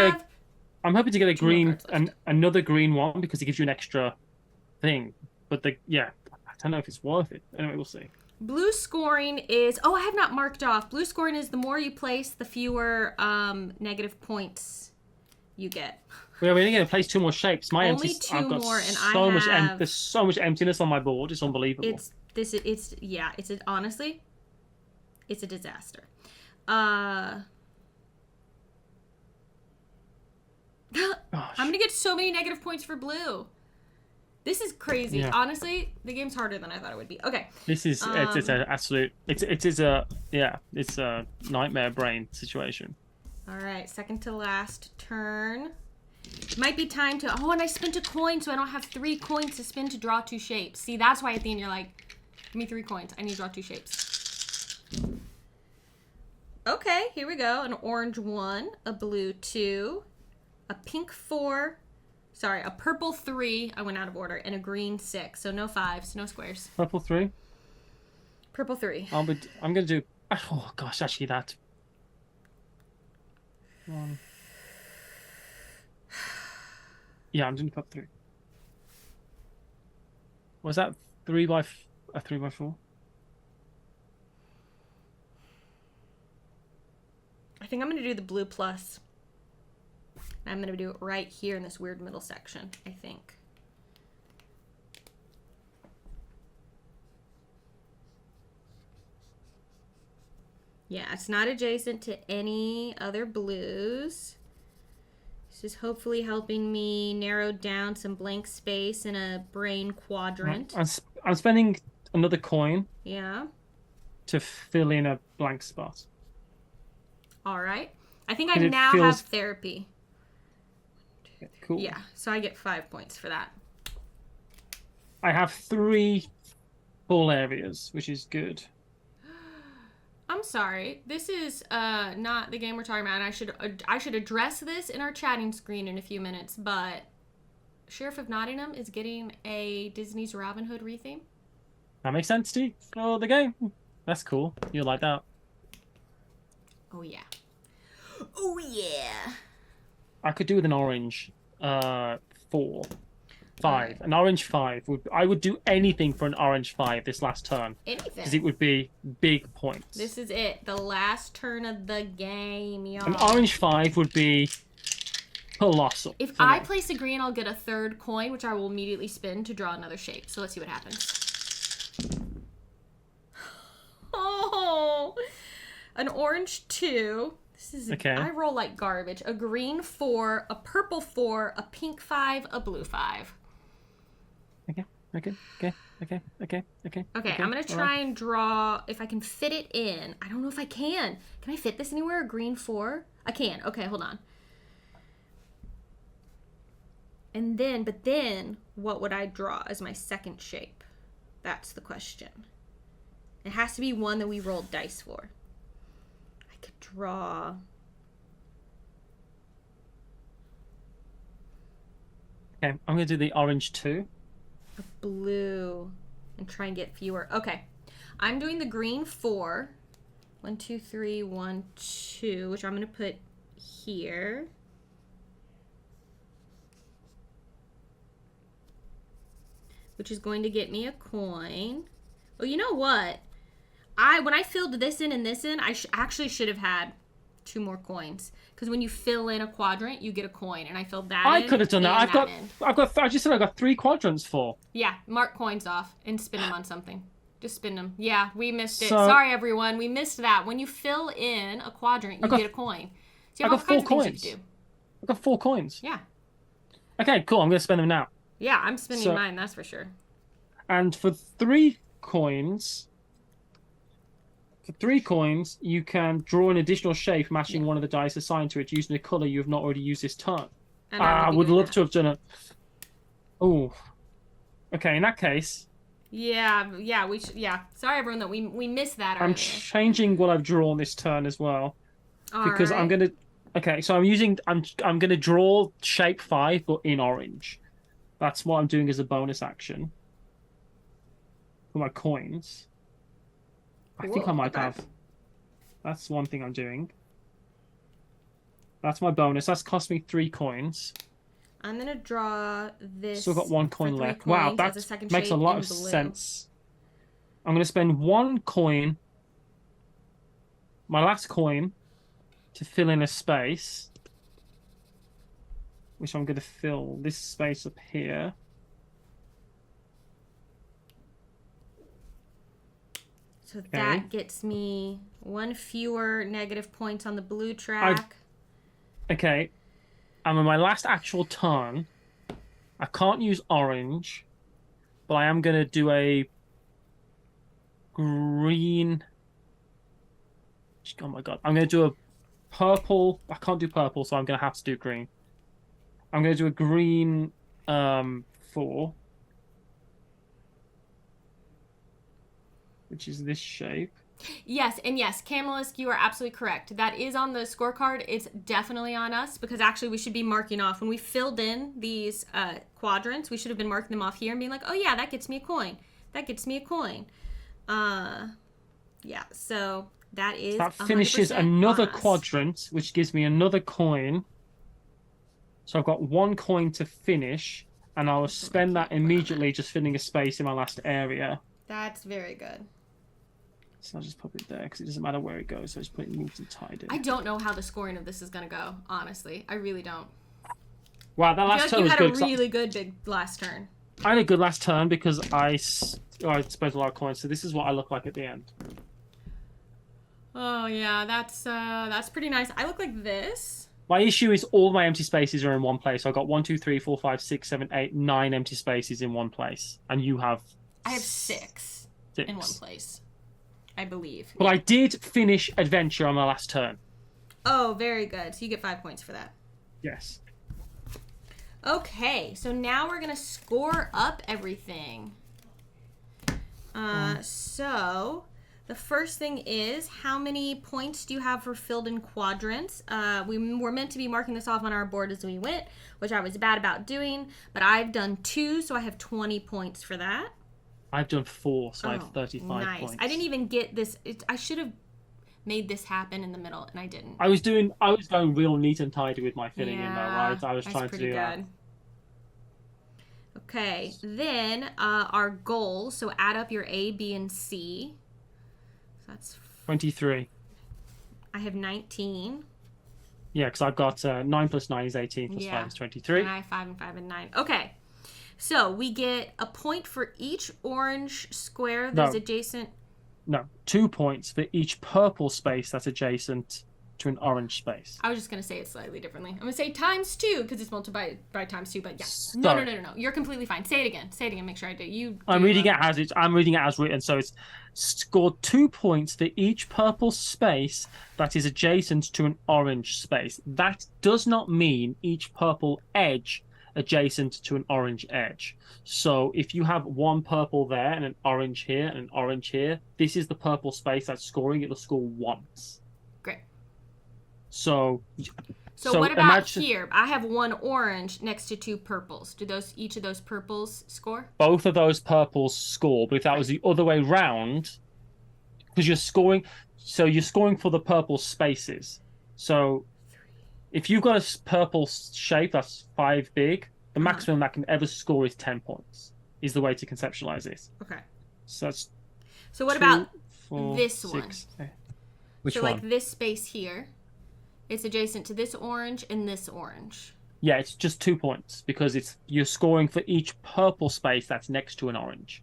B: get a green and another green 1 because it gives you an extra thing. But I don't know if it's worth it. Anyway, we'll see.
A: Blue scoring is I have not marked off. Blue scoring is the more you place, the fewer negative points you get.
B: We're only going to place 2 more shapes.
A: Only 2 more, and
B: there's so much emptiness on my board. It's unbelievable.
A: Honestly, it's a disaster. I'm gonna get so many negative points for blue. This is crazy. Yeah. Honestly, the game's harder than I thought it would be. Okay.
B: This is it's an absolute it's a nightmare brain situation.
A: All right, second to last turn. It might be time to and I spent a coin, so I don't have 3 coins to spend to draw 2 shapes. See, that's why at the end you're like, give me 3 coins. I need to draw 2 shapes. Okay, here we go. An orange 1, a blue 2, a pink 4, a purple 3, I went out of order, and a green 6. So no 5s, no squares.
B: Purple 3?
A: Purple 3.
B: I'm going to do... Oh, gosh, actually that. 1. Yeah, I'm doing purple 3. Was that 3 by 4?
A: I think I'm going to do the blue plus. I'm going to do it right here in this weird middle section, I think. Yeah, it's not adjacent to any other blues. This is hopefully helping me narrow down some blank space in a brain quadrant.
B: I'm spending another coin.
A: Yeah.
B: To fill in a blank spot.
A: All right. I think I now have therapy.
B: Cool.
A: Yeah, so I get 5 points for that.
B: I have 3 full areas, which is good.
A: I'm sorry. This is not the game we're talking about. And I should address this in our chatting screen in a few minutes, but Sheriff of Nottingham is getting a Disney's Robin Hood retheme.
B: That makes sense, Steve. Oh, the game. That's cool. You like that?
A: Oh, yeah. Oh, yeah.
B: I could do with an orange 4. 5.
A: Right.
B: An orange 5. I would do anything for an orange 5 this last turn.
A: Anything.
B: Because it would be big points.
A: This is it. The last turn of the game, y'all.
B: An orange 5 would be colossal.
A: If I place a green, I'll get a third coin, which I will immediately spin to draw another shape. So let's see what happens. Oh, an orange 2. This is
B: okay.
A: I roll like garbage. A green 4, a purple 4, a pink 5, a blue 5.
B: Okay. Okay,
A: I'm gonna try and draw if I can fit it in. I don't know if I can. Can I fit this anywhere? A green 4? I can. Okay, hold on. And then, but then, what would I draw as my second shape? That's the question. It has to be one that we rolled dice for. I could draw...
B: Okay, I'm going to do the orange 2.
A: A blue. And try and get fewer. Okay. I'm doing the green 4. 1, 2, 3, 1, 2, which I'm going to put here. Which is going to get me a coin. Oh, you know what? When I filled this in and this in, I actually should have had 2 more coins. Because when you fill in a quadrant, you get a coin, and I filled that in.
B: I could have done that. I just said I got 3 quadrants full.
A: Yeah, mark coins off and spin them on something. Just spin them. Yeah, we missed it. Sorry, everyone. We missed that. When you fill in a quadrant, you get a coin. So you have all kinds of things you can do.
B: I got 4 coins.
A: Yeah.
B: Okay, cool. I'm going to spend them now.
A: Yeah, I'm spending mine, that's for sure.
B: And for 3 coins... you can draw an additional shape matching one of the dice assigned to it using a colour you have not already used this turn. I would love to have done it. Oh. Okay, in that case...
A: Yeah. Sorry, everyone, that we missed that earlier.
B: I'm changing what I've drawn this turn as well. Because
A: right.
B: I'm going to... Okay, so I'm going to draw shape 5, but in orange. That's what I'm doing as a bonus action. For my coins. I think I might have. That's one thing I'm doing. That's my bonus. That's cost me 3 coins.
A: I'm going to draw this.
B: Still got 1 coin left. Wow, that makes a lot of sense. I'm going to spend 1 coin, my last coin, to fill in a space. Which I'm going to fill this space up here.
A: So that gets me 1 fewer negative points on the blue track.
B: Okay. And on my last actual turn, I can't use orange, but I am going to do a green... Oh my god. I'm going to do a purple... I can't do purple, so I'm going to have to do green. I'm going to do a green 4. Which is this shape.
A: Yes, and yes, Camelisk, you are absolutely correct. That is on the scorecard. It's definitely on us because actually we should be marking off. When we filled in these quadrants, we should have been marking them off here and being like, oh yeah, that gets me a coin. That gets me a coin. Yeah, so that is
B: That finishes another quadrant, which gives me another coin. So I've got 1 coin to finish, and I'll spend that immediately just filling a space in my last area.
A: That's very good.
B: So I'll just put it there because it doesn't matter where it goes. So I just put it moved and tied in.
A: I don't know how the scoring of this is going to go, honestly. I really don't.
B: Wow, that last turn was good.
A: You had a really good big last turn.
B: I had a good last turn because I spent a lot of coins. So this is what I look like at the end.
A: Oh, yeah, that's pretty nice. I look like this.
B: My issue is all my empty spaces are in one place. So I've got 1, 2, 3, 4, 5, 6, 7, 8, 9 empty spaces in one place. And you have...
A: I have 6 in one place, I believe.
B: But I did finish Adventure on my last turn.
A: Oh, very good. So you get 5 points for that.
B: Yes.
A: Okay, so now we're going to score up everything. So the first thing is, how many points do you have for filled in quadrants? We were meant to be marking this off on our board as we went, which I was bad about doing, but I've done 2, so I have 20 points for that.
B: I've done 4, so I have 35
A: nice.
B: points.
A: I didn't even get this. I should have made this happen in the middle, and I didn't.
B: I was going real neat and tidy with my filling in, though, right? I was trying to do that.
A: Okay, then our goals. So add up your A, B, and C. So that's
B: 23.
A: I have 19.
B: Yeah, because I've got 9 plus 9 is 18 plus 5 is 23.
A: And I have 5 and 5 and 9. Okay. So we get a point for each orange square that's adjacent.
B: No, 2 points for each purple space that's adjacent to an orange space.
A: I was just going to say it slightly differently. I'm going to say times 2 because it's multiplied by times 2, but yeah.
B: Sorry.
A: No. You're completely fine. Say it again. Make sure I do.
B: I'm reading it as written, so it's scored 2 points for each purple space that is adjacent to an orange space. That does not mean each purple edge adjacent to an orange edge. So if you have one purple there and an orange here and an orange here, this is the purple space that's scoring. It'll score once.
A: Great.
B: So
A: what about here? I have one orange next to 2 purples. Do each of those purples score?
B: Both of those purples score, but if that was the other way round, because you're scoring for the purple spaces. So if you've got a purple shape that's 5 big, the maximum that can ever score is 10 points, is the way to conceptualize this.
A: Okay.
B: So that's
A: what about this
B: 6,
A: one?
B: Which one?
A: Like this space here, it's adjacent to this orange and this orange.
B: Yeah, it's just 2 points because you're scoring for each purple space that's next to an orange.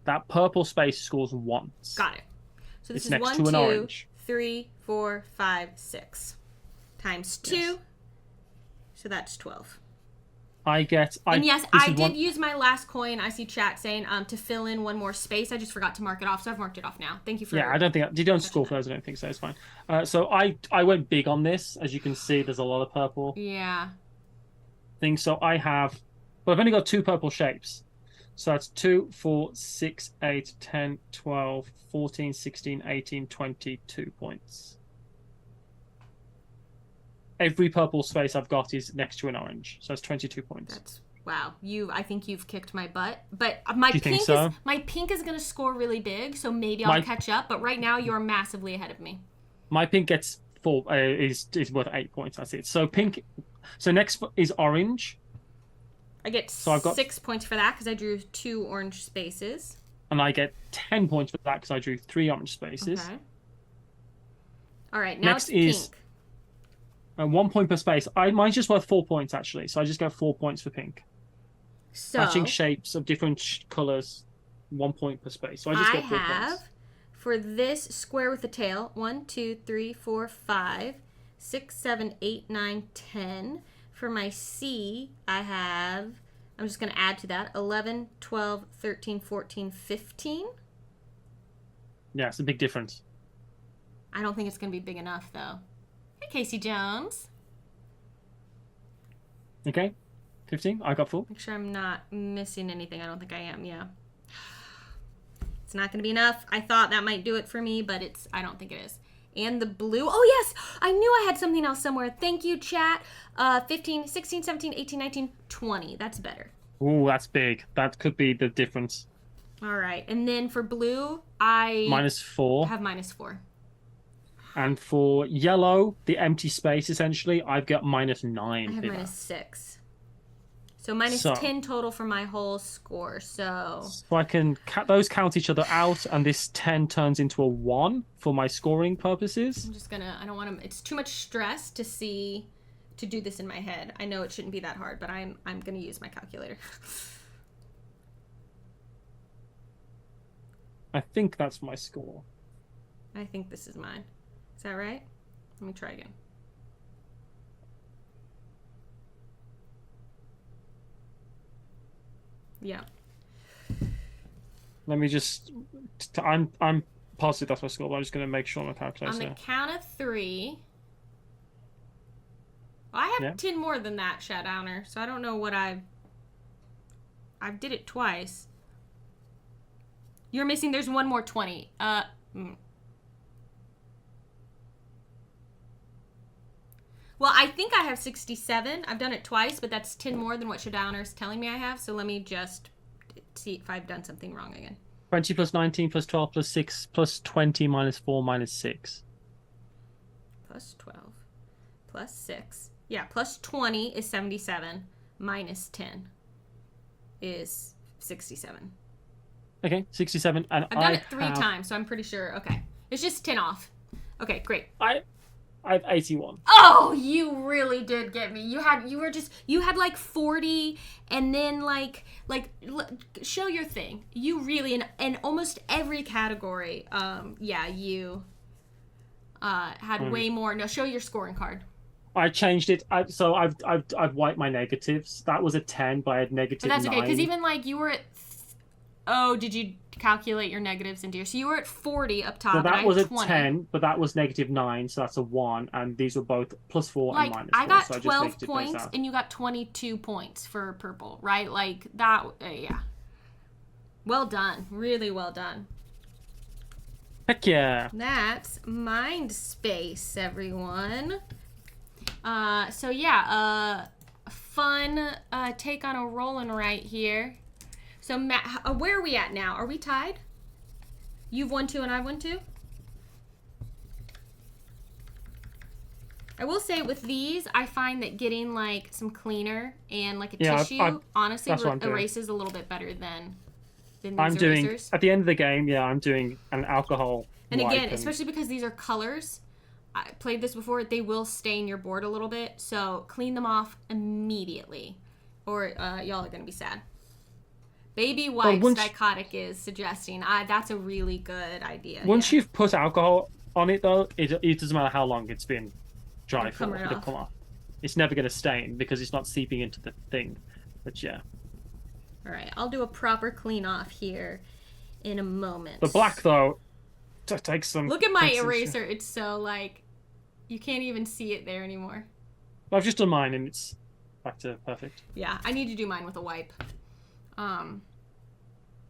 B: That purple space scores once.
A: Got it. So this
B: it's
A: is
B: next
A: 1,
B: to an
A: 2,
B: orange.
A: 3, 4, 5, 6 times 2.
B: Yes.
A: So that's 12.
B: I
A: did use my last coin. I see chat saying to fill in one more space. I just forgot to mark it off, so I've marked it off now. Thank you for.
B: Yeah, I don't think you don't score for those. I don't think so. It's fine. So I went big on this. As you can see, there's a lot of purple.
A: Yeah.
B: Things. So I've only got 2 purple shapes. So that's 2, 4, 6, 8, 10, 12, 14, 16, 18, 22 points. Every purple space I've got is next to an orange, so that's 22 points.
A: Wow. I think you've kicked my butt, but my pink is going to score really big, so maybe I'll catch up. But right now, you're massively ahead of me.
B: My pink gets 4 is worth 8 points. That's it. So pink. So next is orange.
A: I get 6 points for that because I drew 2 orange spaces.
B: And I get 10 points for that because I drew 3 orange spaces.
A: Okay. All right. Now
B: next
A: it's pink.
B: 1 point per space. Mine's just worth 4 points actually, so I just get 4 points for pink.
A: So
B: matching shapes of different colors, 1 point per space. So I just get 4 points.
A: For this square with the tail, 1, 2, 3, 4, 5, 6, 7, 8, 9, 10. For my C, I'm just going to add to that 11, 12, 13, 14, 15.
B: Yeah, it's a big difference.
A: I don't think it's going to be big enough though. Hey, Casey Jones.
B: Okay, 15. I got 4.
A: Make sure I'm not missing anything. I don't think I am. Yeah. It's not going to be enough. I thought that might do it for me, but I don't think it is. And the blue. Oh, yes. I knew I had something else somewhere. Thank you, chat. 15, 16, 17, 18, 19, 20. That's better.
B: Ooh, that's big. That could be the difference.
A: All right. And then for blue, I
B: -4.
A: have -4.
B: And for yellow, the empty space, essentially, I've got -9.
A: I have -6. So -10 total for my whole score. So
B: I can those count each other out, and this 10 turns into a 1 for my scoring purposes.
A: I'm just gonna. I don't want to. It's too much stress to do this in my head. I know it shouldn't be that hard, but I'm gonna use my calculator.
B: I think that's my score.
A: I think this is mine. Is that right? Let me try again. Yeah.
B: Let me just. I'm positive that's my score, but I'm just going to make sure on my calculator.
A: On the count of 3. Well, I have 10 more than that, Shadowner, so I don't know what I did it twice. You're missing. There's one more 20. Well, I think I have 67. I've done it twice, but that's 10 more than what Shadowner's telling me I have. So let me just see if I've done something wrong again.
B: 20 plus 19 plus 12 plus 6 plus 20 minus 4 minus 6.
A: Plus 12 plus 6. Yeah, plus 20 is 77 minus 10 is 67.
B: Okay, 67. And
A: I've done it 3 times, so I'm pretty sure. Okay. It's just 10 off. Okay, great.
B: I have 81.
A: Oh, you really did get me. You had like 40, and then like show your thing. You really in almost every category. You had way more. No, show your scoring card.
B: I changed it. So I've wiped my negatives. That was a 10, but I had negative 9.
A: But that's okay, because even like you were at. Oh, did you calculate your negatives into your? So you were at 40 up top.
B: So that
A: and
B: was
A: I
B: a
A: had 20.
B: 10, but that was negative 9, so that's a 1, and these were both +4 and -4.
A: I got
B: so
A: 12 points, and you got 22 points for purple, right? Like that. Yeah. Well done. Really well done.
B: Heck yeah.
A: That's Mindspace, everyone. Fun take on a rolling right here. So, Matt, where are we at now? Are we tied? You've won 2 and I've won 2? I will say with these, I find that getting like some cleaner and like a tissue honestly erases a little bit better than these erasers.
B: At the end of the game, I'm doing an alcohol
A: and again, especially because these are colors. I played this before, they will stain your board a little bit, so clean them off immediately or y'all are going to be sad. Baby wipes, Psychotic is suggesting. That's a really good idea.
B: Once you've put alcohol on it, though, it doesn't matter how long it's been dry for. It'll come off. It's never going to stain because it's not seeping into the thing. But yeah.
A: All right, I'll do a proper clean off here in a moment.
B: The black, though, takes some...
A: Look at my eraser. It's so, like, you can't even see it there anymore.
B: I've just done mine, and it's back to perfect.
A: Yeah, I need to do mine with a wipe. A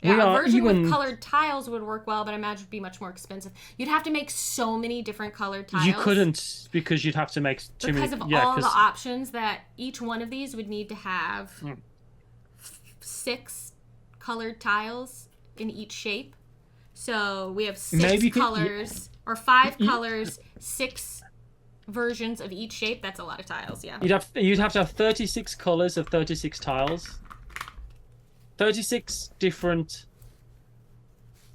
A: version with colored tiles would work well, but I imagine it'd be much more expensive. You'd have to make so many different colored tiles.
B: You couldn't, because you'd have to make too many.
A: Because of all the options that each one of these would need to have 6 colored tiles in each shape. So we have 6 colors, or 5 colors, 6 versions of each shape. That's a lot of tiles, yeah.
B: You'd have to have 36 colors of 36 tiles. 36 different,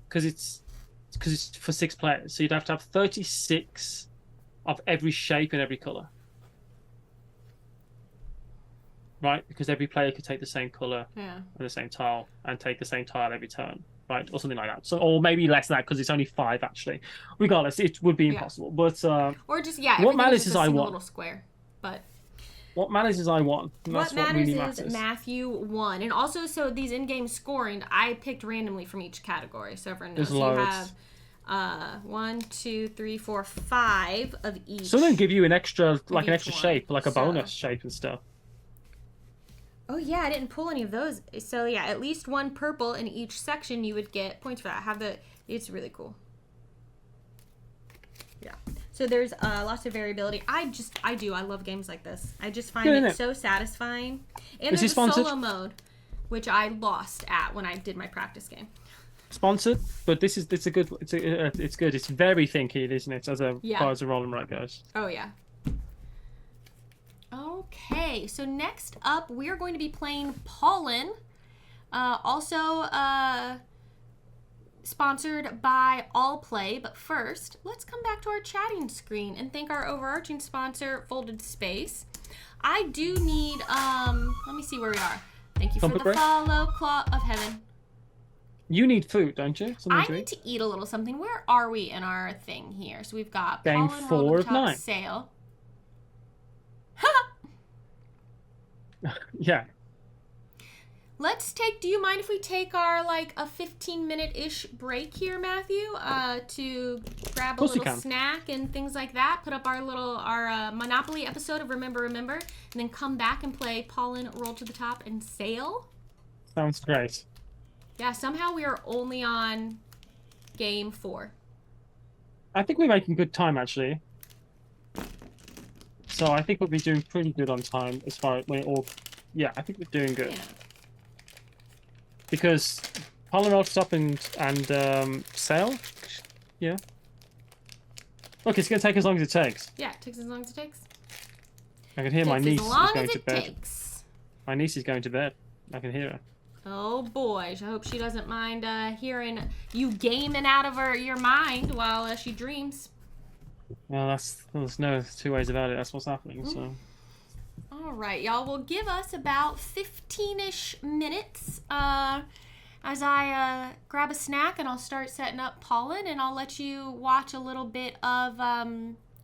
B: because it's for 6 players, so you'd have to have 36 of every shape and every color, right? Because every player could take the same color and the same tile and take the same tile every turn, right? Or something like that. So, or maybe less than that because it's only 5 actually. Regardless, it would be impossible. But
A: or just
B: what matters is I won.
A: Little square, but.
B: What matters is I won.
A: What matters is Matthew won. And also, so these in-game scoring, I picked randomly from each category. So everyone knows.
B: There's loads.
A: You have 1, 2, 3, 4, 5 of each.
B: Some of them give you an extra, like an extra shape, like a bonus shape and stuff.
A: Oh yeah, I didn't pull any of those. So yeah, at least 1 purple in each section, you would get points for that. It's really cool. Yeah. So there's lots of variability. I love games like this. I just find it so satisfying. And there's a solo mode, which I lost at when I did my practice game.
B: Sponsored, but it's good. It's very thinky, isn't it? As far as the roll and write goes.
A: Oh yeah. Okay, so next up we are going to be playing Pollen. Sponsored by All Play, but first, let's come back to our chatting screen and thank our overarching sponsor, Folded Space. I do need, let me see where we are. Thank you for the follow, Claw of Heaven.
B: You need food, don't you?
A: I need to eat a little something. Where are we in our thing here? So we've got
B: Game
A: Pollen
B: 4 of 9.
A: Sale.
B: Yeah.
A: Do you mind if we take our, like, a 15-minute-ish break here, Matthew, to grab a little snack and things like that, put up our Monopoly episode of Remember, and then come back and play Pollen, Roll to the Top, and Sail?
B: Sounds great.
A: Yeah, somehow we are only on game 4.
B: I think we're making good time, actually. So I think we'll be doing pretty good on time as far as yeah, I think we're doing good. Yeah. Because Pollen rolled up and Sail? Yeah. Look, it's going to take as long as it takes.
A: Yeah, it takes as long as it takes.
B: I can hear my niece is going to bed.
A: Takes.
B: My niece is going to bed. I can hear her.
A: Oh boy, I hope she doesn't mind hearing you gaming out of your mind while she dreams.
B: Well, there's no two ways about it. That's what's happening. So.
A: All right, y'all. Will give us about 15-ish minutes as I grab a snack and I'll start setting up Pollen, and I'll let you watch a little bit of.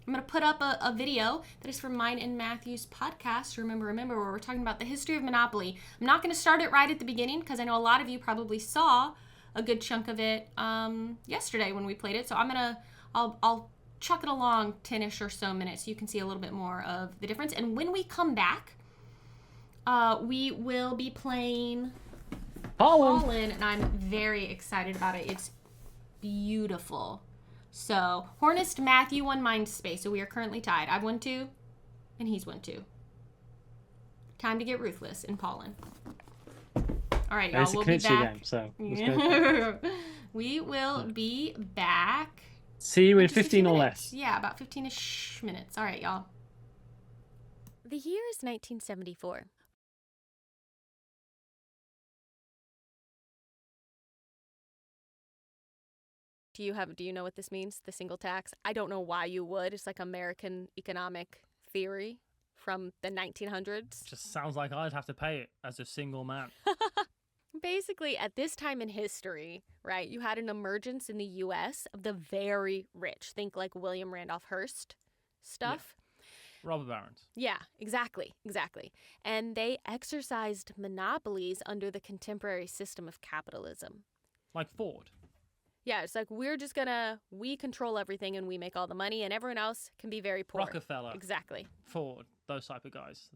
A: I'm going to put up a video that is from mine and Matthew's podcast, Remember, where we're talking about the history of Monopoly. I'm not going to start it right at the beginning because I know a lot of you probably saw a good chunk of it yesterday when we played it. So I'll chuck it along 10-ish or so minutes so you can see a little bit more of the difference. And when we come back, we will be playing Pollen, and I'm very excited about it. It's beautiful. So, Hornist Matthew won Mindspace, so we are currently tied. I've won 2, and he's won 2. Time to get ruthless in Pollen. All right, y'all, we'll be back.
B: Game, so
A: we will be back.
B: See you in 15 or less.
A: Yeah, about 15-ish minutes. All right, y'all. The year is 1974. Do you know what this means, the single tax? I don't know why you would. It's like American economic theory from the 1900s.
C: Just sounds like I'd have to pay it as a single man.
A: Basically, at this time in history, right, you had an emergence in the U.S. of the very rich. Think like William Randolph Hearst stuff.
C: Yeah. Robber barons.
A: Yeah, exactly. And they exercised monopolies under the contemporary system of capitalism.
C: Like Ford.
A: Yeah, it's like we control everything and we make all the money and everyone else can be very poor.
C: Rockefeller.
A: Exactly.
C: Ford, those type of guys.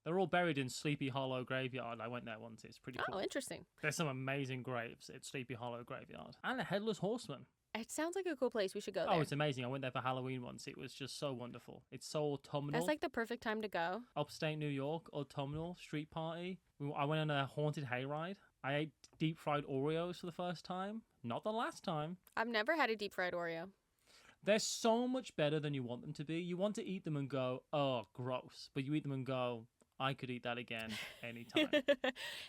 C: They're all buried in Sleepy Hollow Graveyard. I went there once. It's pretty cool.
A: Oh, interesting.
C: There's some amazing graves at Sleepy Hollow Graveyard. And a Headless Horseman.
A: It sounds like a cool place. We should go there.
C: Oh, it's amazing. I went there for Halloween once. It was just so wonderful. It's so autumnal.
A: That's like the perfect time to go.
C: Upstate New York, autumnal, street party. I went on a haunted hayride. I ate deep-fried Oreos for the first time. Not the last time.
A: I've never had a deep-fried Oreo.
C: They're so much better than you want them to be. You want to eat them and go, oh, gross. But you eat them and go, I could eat that again anytime.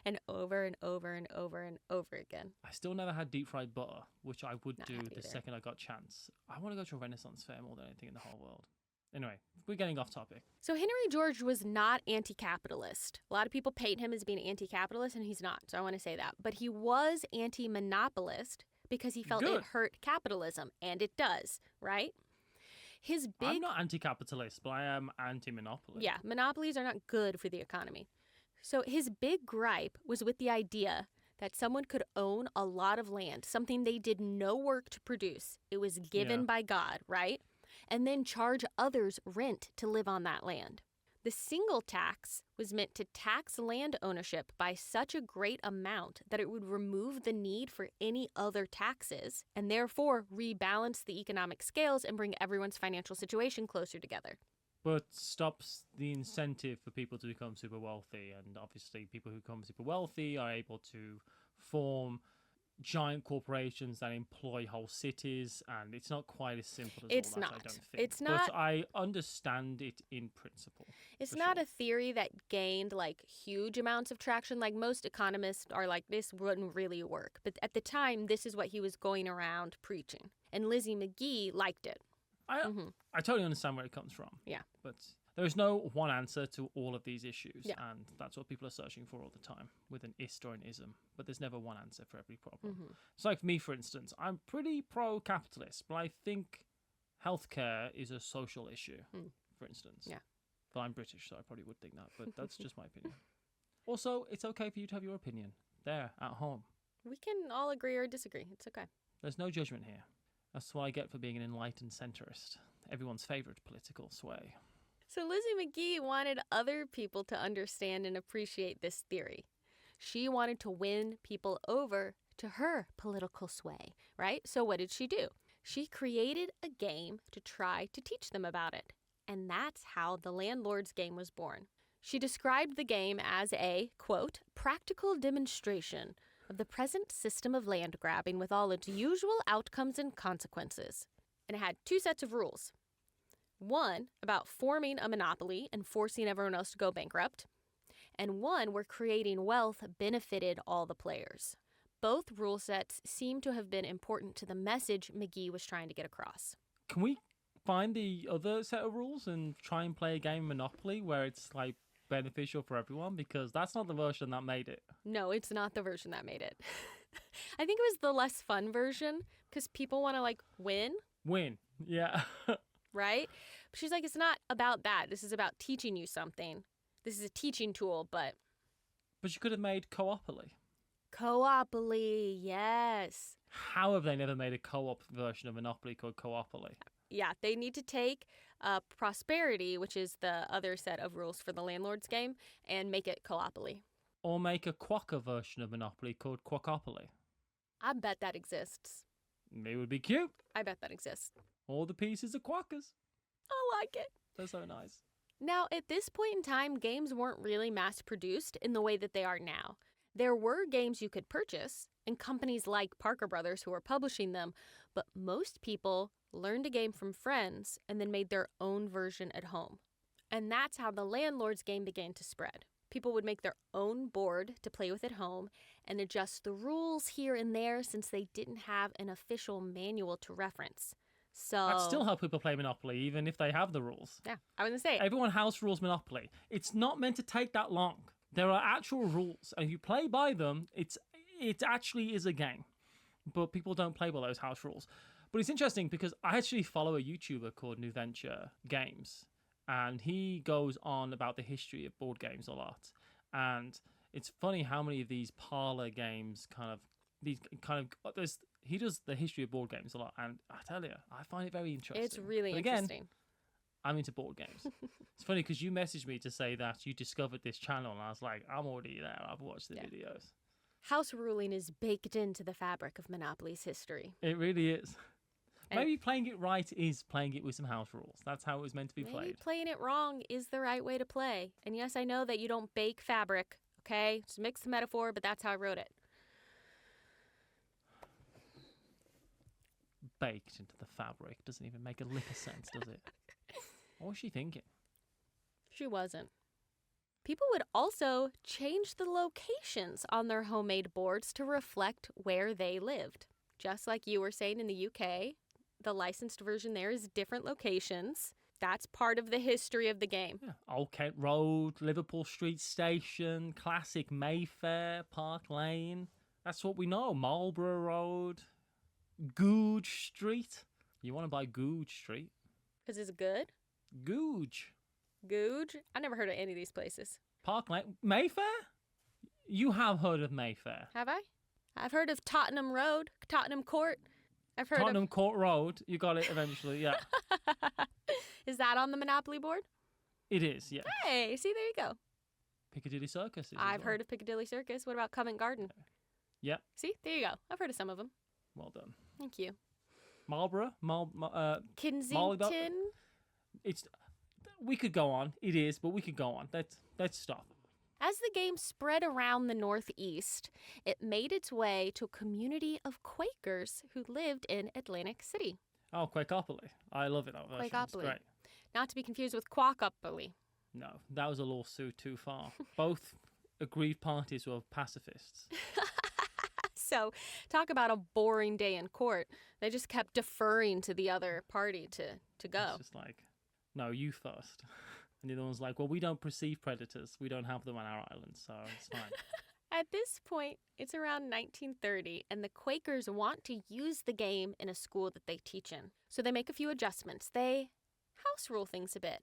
A: And over and over and over and over again.
C: I still never had deep-fried butter, which I would do the
A: either.
C: second I got chance. I want to go to a Renaissance fair more than anything in the whole world. Anyway, we're getting off topic.
A: So Henry George was not anti-capitalist. A lot of people paint him as being anti-capitalist, and he's not. So I want to say that. But he was anti-monopolist because he felt it hurt capitalism, and it does, right? I'm
C: not anti-capitalist, but I am anti-monopoly.
A: Yeah, monopolies are not good for the economy. So his big gripe was with the idea that someone could own a lot of land, something they did no work to produce. It was given by God, right? And then charge others rent to live on that land. The single tax was meant to tax land ownership by such a great amount that it would remove the need for any other taxes and therefore rebalance the economic scales and bring everyone's financial situation closer together.
C: But stops the incentive for people to become super wealthy. And obviously people who become super wealthy are able to form giant corporations that employ whole cities, and it's not quite as simple as
A: it's
C: all that,
A: not.
C: I don't think.
A: It's not.
C: But I understand it in principle.
A: It's not a theory that gained like huge amounts of traction. Like most economists are like, this wouldn't really work. But at the time, this is what he was going around preaching. And Lizzie McGee liked it.
C: I totally understand where it comes from.
A: Yeah.
C: But there is no one answer to all of these issues.
A: Yeah.
C: And that's what people are searching for all the time, with an ist or an ism. But there's never one answer for every problem.
A: Mm-hmm.
C: It's like me, for instance. I'm pretty pro-capitalist, but I think healthcare is a social issue, for instance.
A: Yeah.
C: But I'm British, so I probably would think that. But that's just my opinion. Also, it's okay for you to have your opinion there at home.
A: We can all agree or disagree. It's okay.
C: There's no judgment here. That's what I get for being an enlightened centrist. Everyone's favourite political sway.
A: So Lizzie McGee wanted other people to understand and appreciate this theory. She wanted to win people over to her political sway, right? So what did she do? She created a game to try to teach them about it. And that's how the Landlord's Game was born. She described the game as a, quote, practical demonstration of the present system of land grabbing with all its usual outcomes and consequences. And it had 2 sets of rules. One, about forming a monopoly and forcing everyone else to go bankrupt. and one where creating wealth benefited all the players. Both rule sets seem to have been important to the message McGee was trying to get across.
C: Can we find the other set of rules and try and play a game of Monopoly where it's like beneficial for everyone? Because that's not the version that made it.
A: No, it's not the version that made it. I think it was the less fun version because people want to like win.
C: Win, yeah.
A: Right? But she's like, it's not about that. This is about teaching you something. This is a teaching tool, but...
C: But you could have made Coopoly.
A: Coopoly, yes.
C: How have they never made a co-op version of Monopoly called Coopoly?
A: Yeah, they need to take Prosperity, which is the other set of rules for the Landlord's game, and make it Coopoly.
C: Or make a Quokka version of Monopoly called Quockopoly.
A: I bet that exists.
C: It would be cute.
A: I bet that exists.
C: All the pieces are quackers.
A: I like it.
C: They're so nice.
A: Now, at this point in time, games weren't really mass-produced in the way that they are now. There were games you could purchase, and companies like Parker Brothers who were publishing them, but most people learned a game from friends and then made their own version at home. And that's how the Landlord's game began to spread. People would make their own board to play with at home and adjust the rules here and there since they didn't have an official manual to reference. So
C: That's still how people play Monopoly, even if they have the rules.
A: Yeah, I was going to say.
C: Everyone house rules Monopoly. It's not meant to take that long. There are actual rules, and if you play by them, it actually is a game. But people don't play by those house rules. But it's interesting because I actually follow a YouTuber called New Venture Games, and he goes on about the history of board games a lot. And it's funny how many of these parlor games he does the history of board games a lot, and I tell you, I find it very interesting.
A: It's really interesting.
C: I'm into board games. It's funny because you messaged me to say that you discovered this channel, and I was like, I'm already there. I've watched the videos.
A: House ruling is baked into the fabric of Monopoly's history.
C: It really is. Maybe playing it right is playing it with some house rules. That's how it was meant to be played.
A: Maybe playing it wrong is the right way to play. And yes, I know that you don't bake fabric, okay? Just mix the metaphor, but that's how I wrote it.
C: Baked into the fabric doesn't even make a lick of sense, does it? What was she thinking?
A: She wasn't. People would also change the locations on their homemade boards to reflect where they lived. Just like you were saying in the UK, the licensed version there is different locations. That's part of the history of the game.
C: Yeah. Old Kent Road, Liverpool Street Station, classic Mayfair, Park Lane. That's what we know. Marlborough Road, Googe Street. You want to buy Googe Street?
A: Because it's good?
C: Googe.
A: Googe? I never heard of any of these places.
C: Park Lane. Mayfair? You have heard of Mayfair.
A: Have I? I've heard of Tottenham Road, Tottenham Court. I've heard
C: Tottenham Court Road. You got it eventually, yeah.
A: Is that on the Monopoly board?
C: It is, yeah.
A: Hey, see, there you go.
C: Piccadilly Circus.
A: I've heard of Piccadilly Circus. What about Covent Garden?
C: Yeah.
A: See, there you go. I've heard of some of them.
C: Well done.
A: Thank you.
C: Marlborough?
A: Kensington?
C: We could go on. It is, but we could go on. Let's stop.
A: As the game spread around the Northeast, it made its way to a community of Quakers who lived in Atlantic City.
C: Oh, Quakeopoly. I love it. That version.
A: Quakeopoly.
C: Great.
A: Not to be confused with Quackopoly.
C: No, that was a lawsuit too far. Both aggrieved parties were pacifists.
A: So, talk about a boring day in court. They just kept deferring to the other party to go.
C: It's just like, no, you first. And the other one's like, well, we don't perceive predators. We don't have them on our island, so it's fine.
A: At this point, it's around 1930, and the Quakers want to use the game in a school that they teach in. So they make a few adjustments. They house rule things a bit,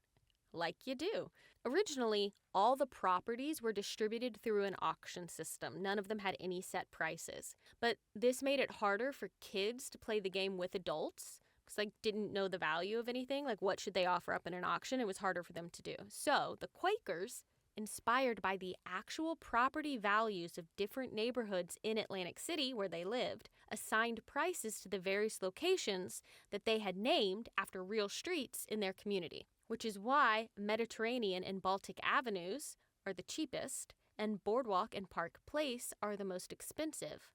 A: like you do. Originally, all the properties were distributed through an auction system. None of them had any set prices. But this made it harder for kids to play the game with adults, because didn't know the value of anything. What should they offer up in an auction? It was harder for them to do. So the Quakers, inspired by the actual property values of different neighborhoods in Atlantic City where they lived, assigned prices to the various locations that they had named after real streets in their community, which is why Mediterranean and Baltic Avenues are the cheapest and Boardwalk and Park Place are the most expensive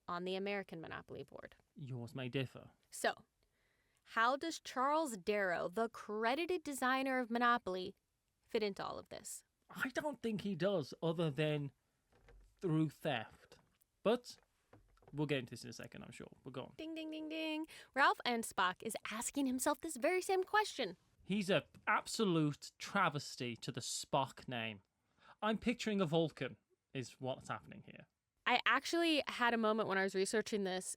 A: on the American Monopoly board.
C: Yours may differ.
A: So, how does Charles Darrow, the credited designer of Monopoly, fit into all of this?
C: I don't think he does, other than through theft. But we'll get into this in a second, I'm sure. We're going.
A: Ding, ding, ding, ding. Ralph and Spock is asking himself this very same question.
C: He's an absolute travesty to the Spock name. I'm picturing a Vulcan, is what's happening here.
A: I actually had a moment when I was researching this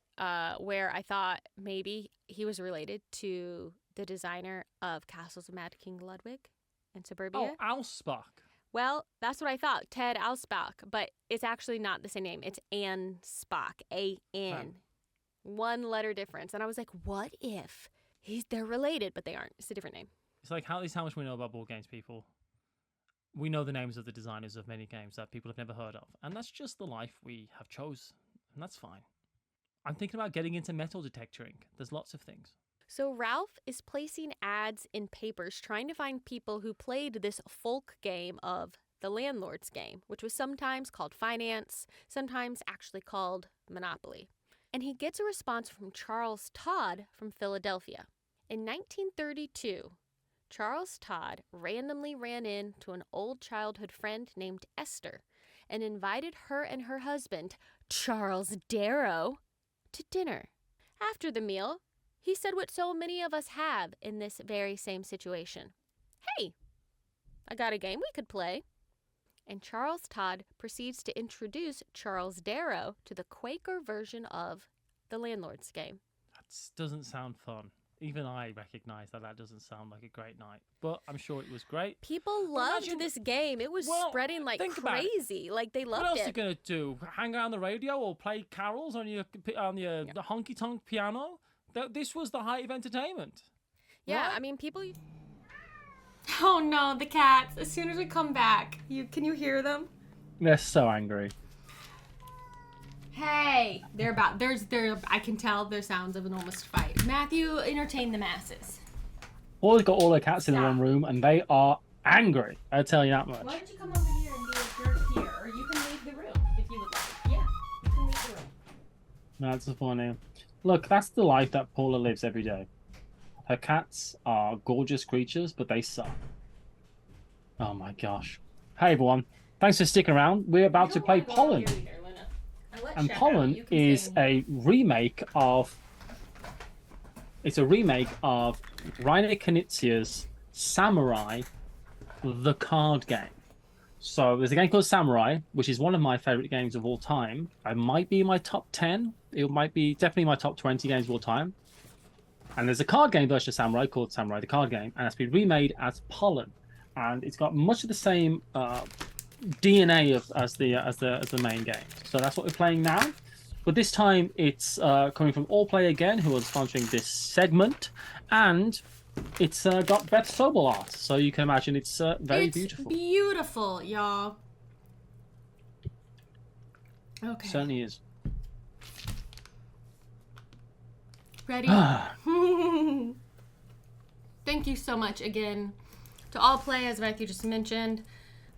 A: where I thought maybe he was related to the designer of Castles of Mad King Ludwig in Suburbia.
C: Oh, Alspock.
A: Well, that's what I thought, Ted Alspock, but it's actually not the same name. It's Ann Spock, A-N. One letter difference. And I was like, what if they're related, but they aren't. It's a different name.
C: It's like at least how much we know about board games, people. We know the names of the designers of many games that people have never heard of. And that's just the life we have chose. And that's fine. I'm thinking about getting into metal detectoring. There's lots of things.
A: So Ralph is placing ads in papers trying to find people who played this folk game of the Landlord's Game, which was sometimes called Finance, sometimes actually called Monopoly. And he gets a response from Charles Todd from Philadelphia. In 1932, Charles Todd randomly ran into an old childhood friend named Esther and invited her and her husband, Charles Darrow, to dinner. After the meal, he said what so many of us have in this very same situation. Hey, I got a game we could play. And Charles Todd proceeds to introduce Charles Darrow to the Quaker version of the Landlord's Game.
C: That doesn't sound fun. Even I recognize that doesn't sound like a great night. But I'm sure it was great.
A: People loved this game. It was spreading like crazy. Like, they loved it.
C: What else are you going to do? Hang around the radio or play carols on your honky-tonk piano? This was the height of entertainment.
A: Yeah,
C: right?
A: I mean, people... Oh no, the cats. As soon as we come back, can you hear them?
B: They're so angry.
A: Hey, I can tell their sounds of an almost fight. Matthew, entertain the masses.
B: Well, they've got all their cats in one room, and they are angry. I'll tell you that much.
A: Why don't you come over here and be a jerk here, or you can leave the room if you would like. Yeah, you can leave the room.
B: That's funny. Look, that's the life that Paula lives every day. Her cats are gorgeous creatures, but they suck. Oh my gosh. Hey everyone, thanks for sticking around. We're about to play Pollen. And Pollen is a remake of... It's a remake of Reiner Knizia's Samurai, the card game. So there's a game called Samurai, which is one of my favorite games of all time. It might be in my top 10. It might be definitely my top 20 games of all time. And there's a card game version of Samurai called Samurai the Card Game, and it's been remade as Pollen. And it's got much of the same DNA as the main game. So that's what we're playing now. But this time it's coming from All Play Again, who are sponsoring this segment, and it's got better Sobel art, so you can imagine it's very beautiful.
A: It's beautiful, y'all. Okay.
B: Certainly is.
A: Ready? Thank you so much again to All Play, as Matthew just mentioned.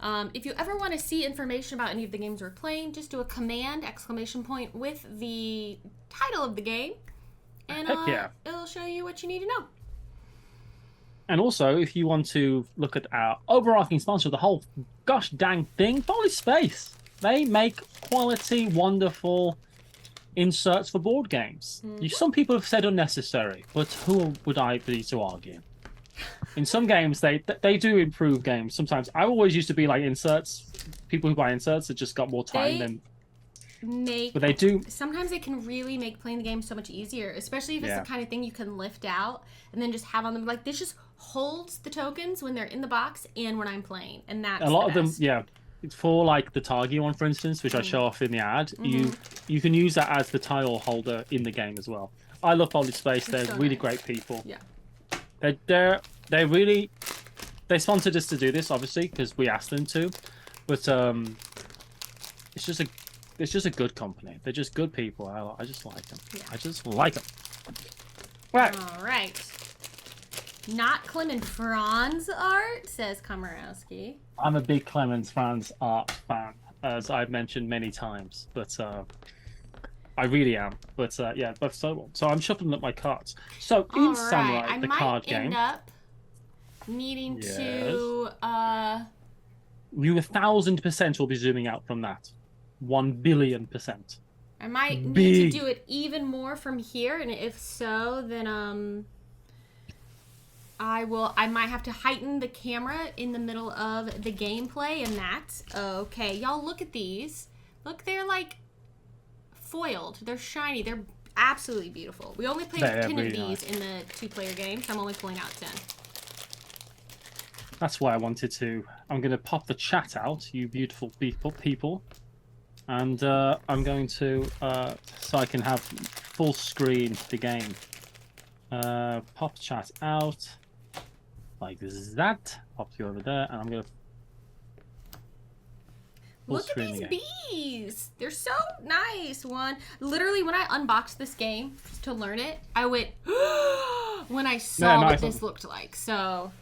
A: If you ever want to see information about any of the games we're playing, just do a command, ! With the title of the game, and it'll show you what you need to know.
B: And also, if you want to look at our overarching sponsor of the whole gosh dang thing, Mindspace. They make quality, wonderful inserts for board games.
A: Mm-hmm.
B: Some people have said unnecessary, but who would I be to argue? In some games, they do improve games. Sometimes I always used to be like inserts. People who buy inserts have just got more time but they do.
A: Sometimes they can really make playing the game so much easier, especially if it's the kind of thing you can lift out and then just have on them. Like, this just holds the tokens when they're in the box and when I'm playing, and that's
B: a lot of them. Yeah, it's for like the Targi one, for instance, which I show off in the ad. You can use that as the tile holder in the game as well. I love Folded Space. They're really great people. Yeah. They really sponsored us to do this, obviously, because we asked them to, but it's just a good company. They're just good people. I just like them. Yeah. I just like them. Right.
A: All right. Not Clement Franz art, says Komorowski.
B: I'm a big Clement Franz art fan, as I've mentioned many times, but I really am. But so I'm shuffling up my cards. So in Samurai, the card game,
A: I might end up needing to
B: You 1,000% will be zooming out from that. 1,000,000,000%.
A: I might need to do it even more from here, and if so, then I might have to heighten the camera in the middle of the gameplay, and that's okay. Y'all, look at these. Look, they're like foiled. They're shiny. They're absolutely beautiful. We only played 10 of these in the 2-player game, so I'm only pulling out 10.
B: That's why I wanted to. I'm going to pop the chat out, you beautiful people. And I'm going to, so I can have full screen the game. Pop chat out, like that. Pop you over there, and I'm going to
A: look at these bees. They're so nice. Literally, when I unboxed this game to learn it, I went, when I saw what this looked like. So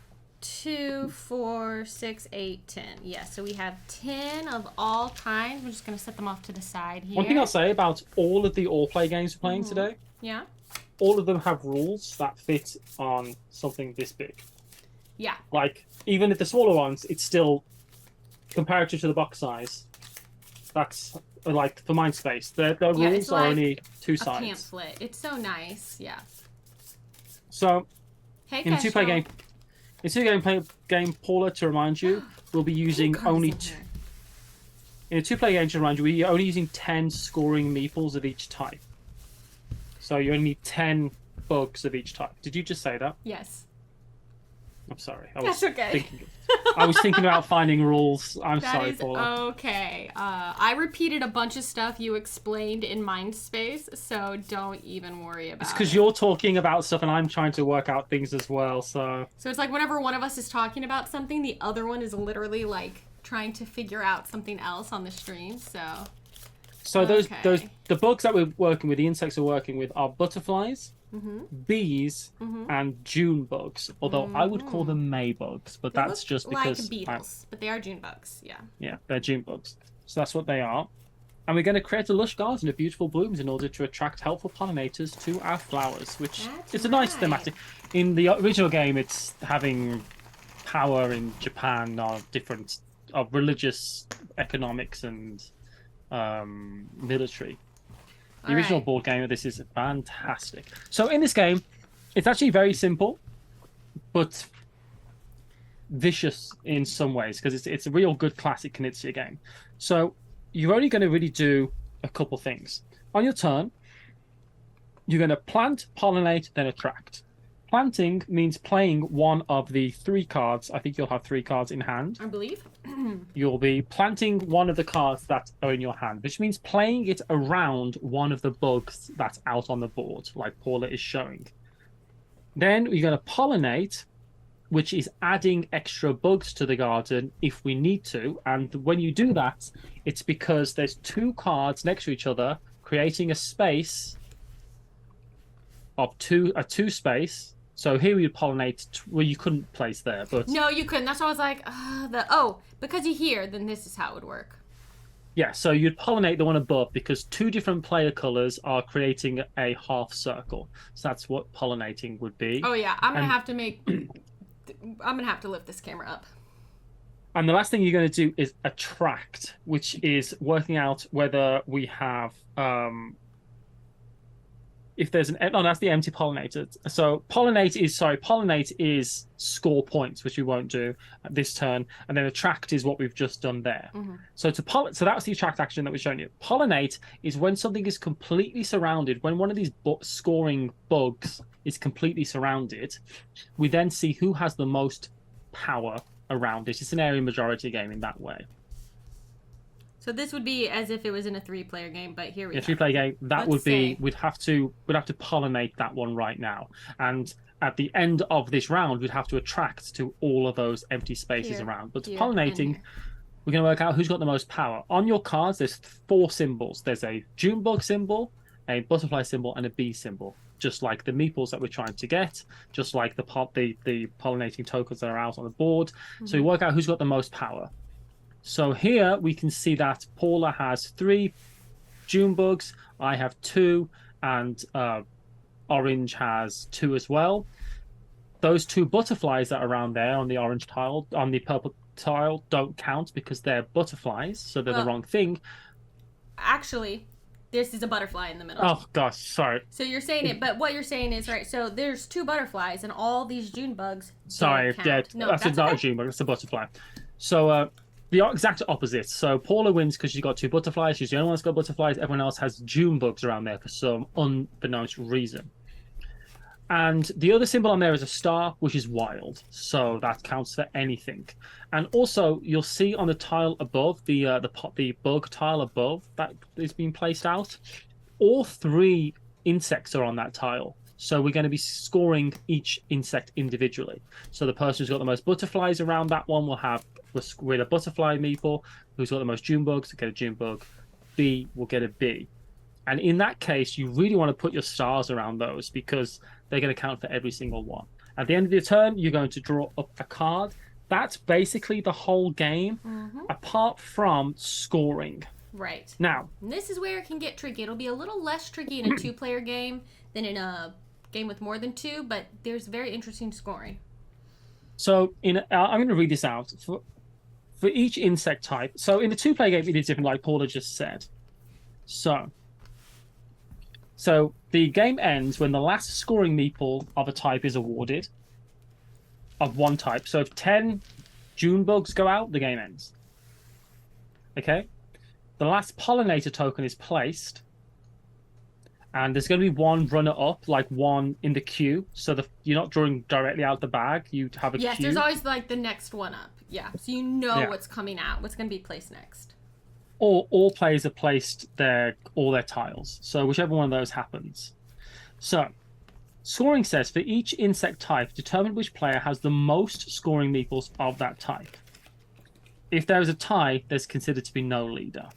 A: 2, 4, 6, 8, 10. Yeah, so we have 10 of all kinds. We're just going to set them off to the side here.
B: One thing I'll say about all of the all-play games we're playing today,
A: yeah,
B: all of them have rules that fit on something this big.
A: Yeah.
B: Like, even if the smaller ones, it's still, comparative to the box size, that's, like, for Mindspace, the rules are only 2 sides.
A: A pamphlet. It's so nice, yeah.
B: So,
A: hey,
B: in a 2-player game, Paula, to remind you, we'll be using only in a 2-player game, to remind you, we're only using 10 scoring meeples of each type. So you only need 10 bugs of each type. Did you just say that?
A: Yes.
B: I'm sorry.
A: That's okay.
B: I was thinking about finding rules. I'm sorry, Paula.
A: Okay. I repeated a bunch of stuff you explained in Mindspace, so don't even worry about it.
B: It's because you're talking about stuff and I'm trying to work out things as well, so...
A: So it's like whenever one of us is talking about something, the other one is literally, like, trying to figure out something else on the stream, so...
B: So the bugs that we're working with, the insects we're working with, are butterflies, bees, and June bugs. Although I would call them May bugs, but that's just because
A: like beetles, but they are June bugs. Yeah. Yeah,
B: they're June bugs. So that's what they are. And we're going to create a lush garden of beautiful blooms in order to attract helpful pollinators to our flowers, which is a nice thematic. In the original game, it's having power in Japan of different religious economics and military. The original board game of this is fantastic. So in this game, it's actually very simple, but vicious in some ways, because it's a real good classic Knizia game. So you're only going to really do a couple things. On your turn, you're going to plant, pollinate, then attract. Planting means playing one of the 3 cards. I think you'll have 3 cards in hand.
A: I believe.
B: You'll be planting one of the cards that are in your hand, which means playing it around one of the bugs that's out on the board, like Paula is showing. Then you're going to pollinate, which is adding extra bugs to the garden if we need to. And when you do that, it's because there's 2 cards next to each other, creating a space of a 2 space. So here we would pollinate where you couldn't place there, but
A: no, you couldn't. That's why I was like, because you're here, then this is how it would work.
B: Yeah, so you'd pollinate the one above because 2 different player colors are creating a half circle. So that's what pollinating would be.
A: Oh yeah, I'm gonna have to lift this camera up.
B: And the last thing you're going to do is attract, which is working out whether we have if there's that's the empty pollinator. So pollinate is score points, which we won't do at this turn, and then attract is what we've just done there. So so that was the attract action that we're showing you. Pollinate is when something is completely surrounded, when one of these scoring bugs is completely surrounded, we then see who has the most power around it. It's an area majority game in that way.
A: So this would be as if it was in a 3-player game, but here we go.
B: A 3-player game, that would be, we'd have to pollinate that one right now. And at the end of this round, we'd have to attract to all of those empty spaces around. But pollinating, we're going to work out who's got the most power. On your cards, there's 4 symbols. There's a June bug symbol, a butterfly symbol, and a bee symbol. Just like the meeples that we're trying to get, just like the pollinating tokens that are out on the board. So we work out who's got the most power. So here we can see that Paula has 3 June bugs, I have 2, and Orange has 2 as well. Those 2 butterflies that are around there on the orange tile, on the purple tile don't count because they're butterflies, so they're the wrong thing.
A: Actually, this is a butterfly in the middle.
B: Oh gosh, sorry.
A: So you're saying it, but what you're saying is right. So there's 2 butterflies, and all these June bugs.
B: Sorry,
A: count. No,
B: that's not a June bug. That's a butterfly. So the exact opposite. So Paula wins because she's got 2 butterflies. She's the only one that's got butterflies. Everyone else has June bugs around there for some unbeknownst reason. And the other symbol on there is a star, which is wild. So that counts for anything. And also, you'll see on the tile above, the bug tile above that is being placed out, all 3 insects are on that tile. So we're going to be scoring each insect individually. So the person who's got the most butterflies around that one will have with a butterfly meeple. Who's got the most June bugs will get a June bug. B will get a B. And in that case, you really want to put your stars around those because they're going to count for every single one. At the end of your turn, you're going to draw up a card. That's basically the whole game, apart from scoring.
A: Right.
B: Now,
A: and this is where it can get tricky. It'll be a little less tricky in a 2-player game than in a game with more than 2, but there's very interesting scoring.
B: So I'm going to read this out. For each insect type, so in the 2-player game, it is different, like Paula just said. So the game ends when the last scoring meeple of a type is awarded, of one type. So if 10 June bugs go out, the game ends. Okay? The last pollinator token is placed, and there's going to be one runner-up, like one in the queue, so you're not drawing directly out the bag. You have a queue.
A: Yes, there's always like the next one up. Yeah, so you know what's coming out, what's going to be placed next.
B: Or all players have placed all their tiles. So whichever one of those happens. So, scoring says, for each insect type, determine which player has the most scoring meeples of that type. If there is a tie, there's considered to be no leader.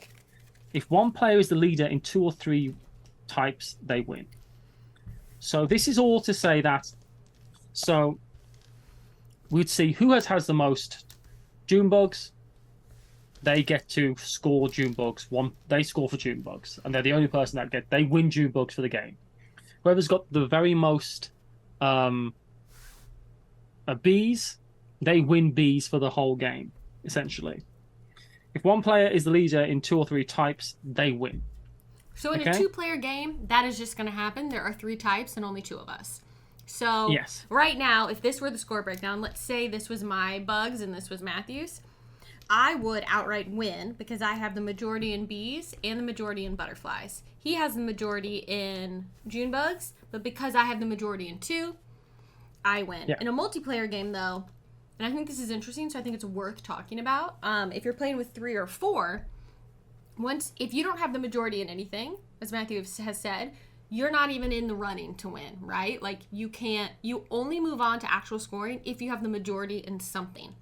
B: If one player is the leader in 2 or 3 types, they win. So this is all to say that, so we'd see who has the most June bugs. They get to score June bugs. They score for June bugs, and they're the only person that they win June bugs for the game. Whoever's got the very most bees, they win bees for the whole game, essentially. If one player is the leader in 2 or 3 types, they win.
A: So in a 2-player game, that is just going to happen. There are 3 types and only 2 of us. So right now, if this were the score breakdown, let's say this was my bugs and this was Matthew's, I would outright win because I have the majority in bees and the majority in butterflies. He has the majority in June bugs, but because I have the majority in 2, I win. Yeah. In a multiplayer game, though, and I think this is interesting, so I think it's worth talking about. If you're playing with 3 or 4, if you don't have the majority in anything, as Matthew has said, you're not even in the running to win, right? Like you only move on to actual scoring if you have the majority in something.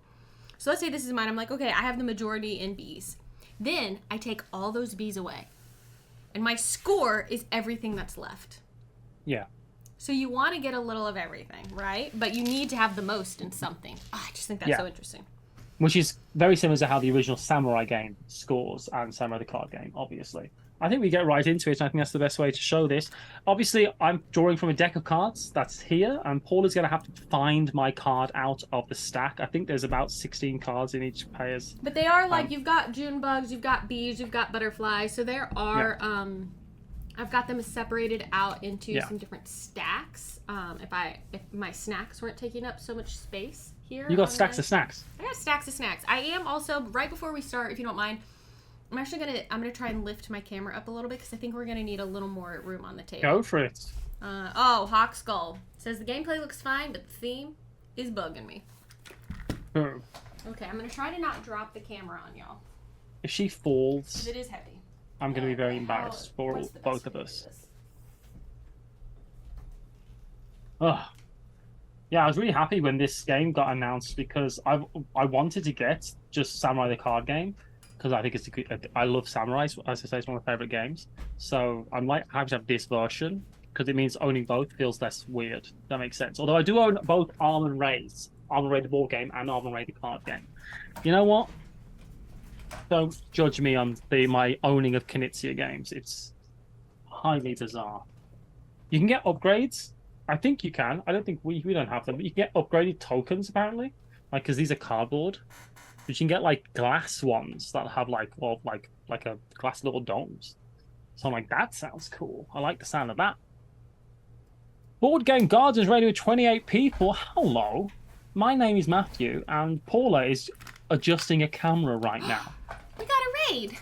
A: So let's say this is mine. I'm like, okay, I have the majority in bees. Then I take all those bees away. And my score is everything that's left.
B: Yeah.
A: So you want to get a little of everything, right? But you need to have the most in something. Oh, I just think that's so interesting.
B: Which is very similar to how the original Samurai game scores and Samurai the card game, obviously. I think we get right into it, and I think that's the best way to show this. Obviously, I'm drawing from a deck of cards that's here, and Paul is going to have to find my card out of the stack. I think there's about 16 cards in each player's.
A: But they are like, you've got June bugs, you've got bees, you've got butterflies, so there are, I've got them separated out into some different stacks. If my snacks weren't taking up so much space here.
B: You got stacks of snacks.
A: I got stacks of snacks. I am also, right before we start, if you don't mind, I'm gonna try and lift my camera up a little bit because I think we're gonna need a little more room on the table.
B: Go for it.
A: Hawk Skull says the gameplay looks fine, but the theme is bugging me. Okay, I'm gonna try to not drop the camera on y'all.
B: If she falls,
A: it is heavy.
B: I'm gonna be very embarrassed for both of us. Oh, yeah, I was really happy when this game got announced because I wanted to get just Samurai the card game. Because I think it's I love Samurai. As I say, it's one of my favorite games. So I'm like happy to have this version because it means owning both feels less weird. That makes sense. Although I do own both Arm and Ray the board game and Arm and Ray the card game. You know what? Don't judge me on my owning of Knizia games. It's highly bizarre. You can get upgrades. I think you can. I don't think we don't have them. But you can get upgraded tokens apparently, like because these are cardboard. But you can get like glass ones that have like a glass little domes. So I'm like, that sounds cool. I like the sound of that. Board Game Gardens ready with 28 people. Hello. My name is Matthew, and Paula is adjusting a camera right now.
A: We got a raid.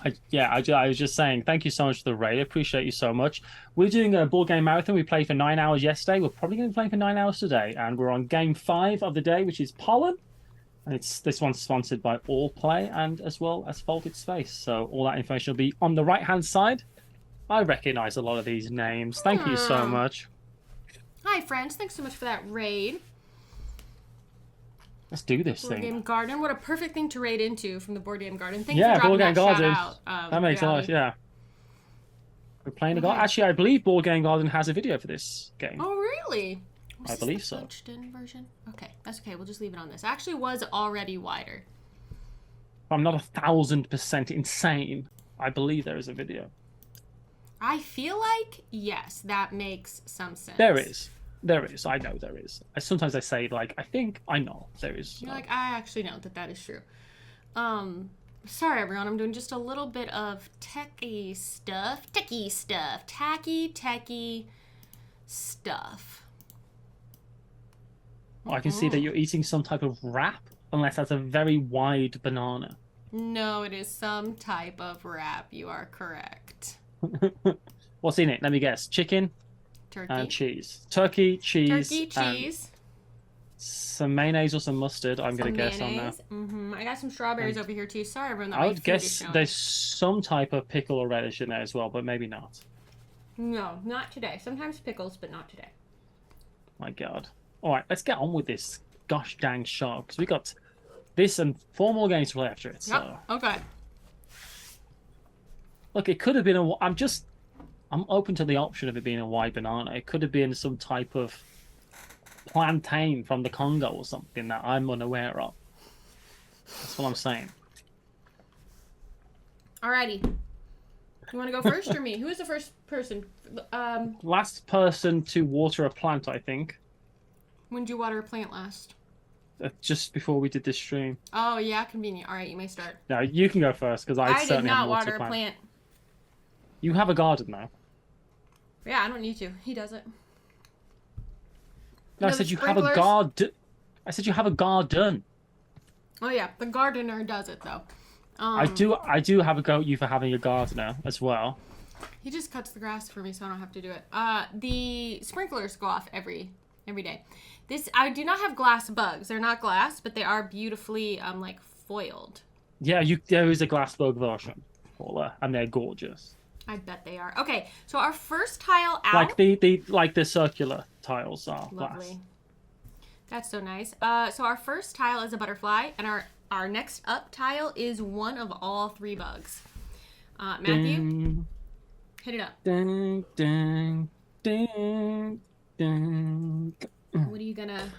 B: I was just saying, thank you so much for the raid. I appreciate you so much. We're doing a board game marathon. We played for 9 hours yesterday. We're probably going to play for 9 hours today. And we're on game 5 of the day, which is Pollen. And this one's sponsored by All Play and as well as Folded Space. So all that information will be on the right-hand side. I recognize a lot of these names. Thank you so much.
A: Hi, friends. Thanks so much for that raid.
B: Let's do this
A: Board
B: thing.
A: Game Garden. What a perfect thing to raid into from the Board Game Garden. Thanks for dropping that
B: Garden.
A: shout out.
B: That makes
A: Reality.
B: a lot, yeah. We're playing a garden. Actually, I believe Board Game Garden has a video for this game.
A: Oh, really?
B: I believe so.
A: Punched-in version? Okay, that's okay. We'll just leave it on this. Actually, was already wider.
B: I'm not 1,000% insane. I believe there is a video.
A: I feel like, yes, that makes some sense.
B: There is. I know there is. Sometimes I say, like, I think I know there is.
A: You're like, I actually know that is true. Sorry, everyone. I'm doing just a little bit of techie stuff. Tacky stuff.
B: Oh, I can see that you're eating some type of wrap, unless that's a very wide banana.
A: No, it is some type of wrap. You are correct.
B: What's in it? Let me guess. Chicken?
A: Turkey.
B: And cheese. Turkey, cheese.
A: Turkey, cheese.
B: Some mayonnaise or some mustard, I'm going to guess on that.
A: Mm-hmm. I got some strawberries over here, too. Sorry, everyone.
B: I would guess there's some type of pickle or relish in there as well, but maybe not.
A: No, not today. Sometimes pickles, but not today.
B: My God. All right, let's get on with this gosh dang show, because we got this and 4 more games to play after it. So.
A: Yep. Okay.
B: Look, it could have been I'm open to the option of it being a white banana. It could have been some type of plantain from the Congo or something that I'm unaware of. That's what I'm saying.
A: Alrighty. You want to go first or me? Who is the first person?
B: Last person to water a plant, I think.
A: When did you water a plant last?
B: Just before we did this stream.
A: Oh, yeah, convenient. Alright, you may start.
B: No, you can go first, because I certainly
A: did not
B: haven't
A: water
B: watered
A: a plant.
B: You have a garden now.
A: Yeah, I don't need to. He does it.
B: No, I said you have a garden. I said you have a garden.
A: Oh yeah, the gardener does it though.
B: I do have a go at you for having a gardener as well.
A: He just cuts the grass for me, so I don't have to do it. The sprinklers go off every day. I do not have glass bugs. They're not glass, but they are beautifully like foiled.
B: Yeah, there is a glass bug version, Paula, and they're gorgeous.
A: I bet they are. Okay, so our first tile out.
B: Like the circular tiles are
A: Lovely.
B: glass.
A: That's so nice. So our first tile is a butterfly, and our next up tile is one of all 3 bugs. Matthew,
B: ding,
A: hit it up.
B: Ding, ding, ding, ding.
A: What are you gonna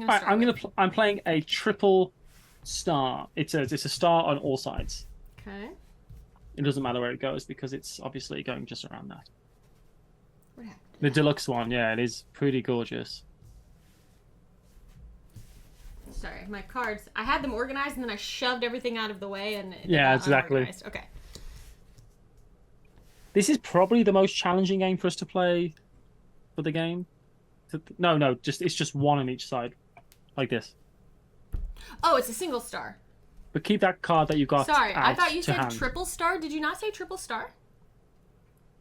A: start?
B: I'm playing a triple star. It's a star on all sides.
A: Okay.
B: It doesn't matter where it goes because it's obviously going just around that.
A: What happened?
B: The deluxe one, yeah, it is pretty gorgeous.
A: Sorry, my cards. I had them organized and then I shoved everything out of the way and
B: yeah, exactly.
A: Unorganized. Okay.
B: This is probably the most challenging game for us to play for the game. No, it's just one on each side, like this.
A: Oh, it's a single star.
B: But keep that card that you got.
A: Sorry, I thought you said
B: hand.
A: triple star. Did you not say triple star?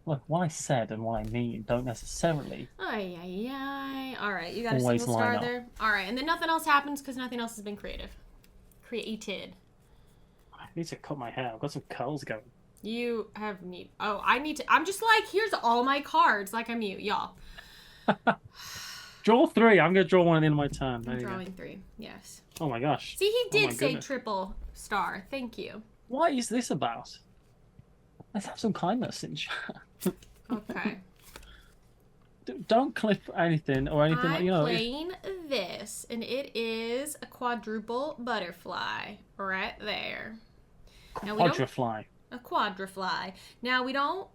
B: Look, what I said and what I mean don't necessarily.
A: Ay. All right, you got a
B: always
A: single star
B: line up.
A: there. All right, and then nothing else happens because nothing else has been created.
B: I need to cut my hair. I've got some curls going.
A: You have need. Oh, I need to. I'm just like, here's all my cards. Like I'm you, y'all.
B: Draw 3. I'm gonna draw one at the end of my turn.
A: I'm drawing 3. Yes.
B: Oh my gosh.
A: See, he did say
B: goodness.
A: triple star. Thank you.
B: What is this about? Let's have some kindness in chat.
A: Okay.
B: Don't clip anything or anything.
A: I'm
B: you know.
A: playing this, and it is a quadruple butterfly right there. Now we don't.
B: Quadrifly.
A: A quadrifly. Now we don't.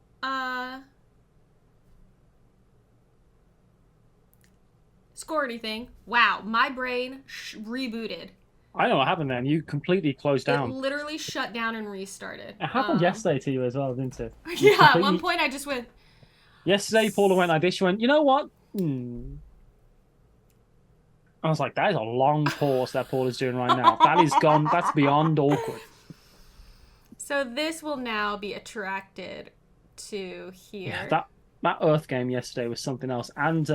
A: Score anything. Wow, my brain rebooted.
B: I don't know what happened then. You completely closed
A: It
B: down.
A: literally shut down and restarted.
B: It happened yesterday to you as well, didn't it?
A: Yeah, at one point I just went...
B: Yesterday, Paula went like this. She went, you know what? I was like, that is a long pause that Paula's doing right now. That is gone. That's beyond awkward.
A: So this will now be attracted to here.
B: Yeah, that Earth game yesterday was something else. And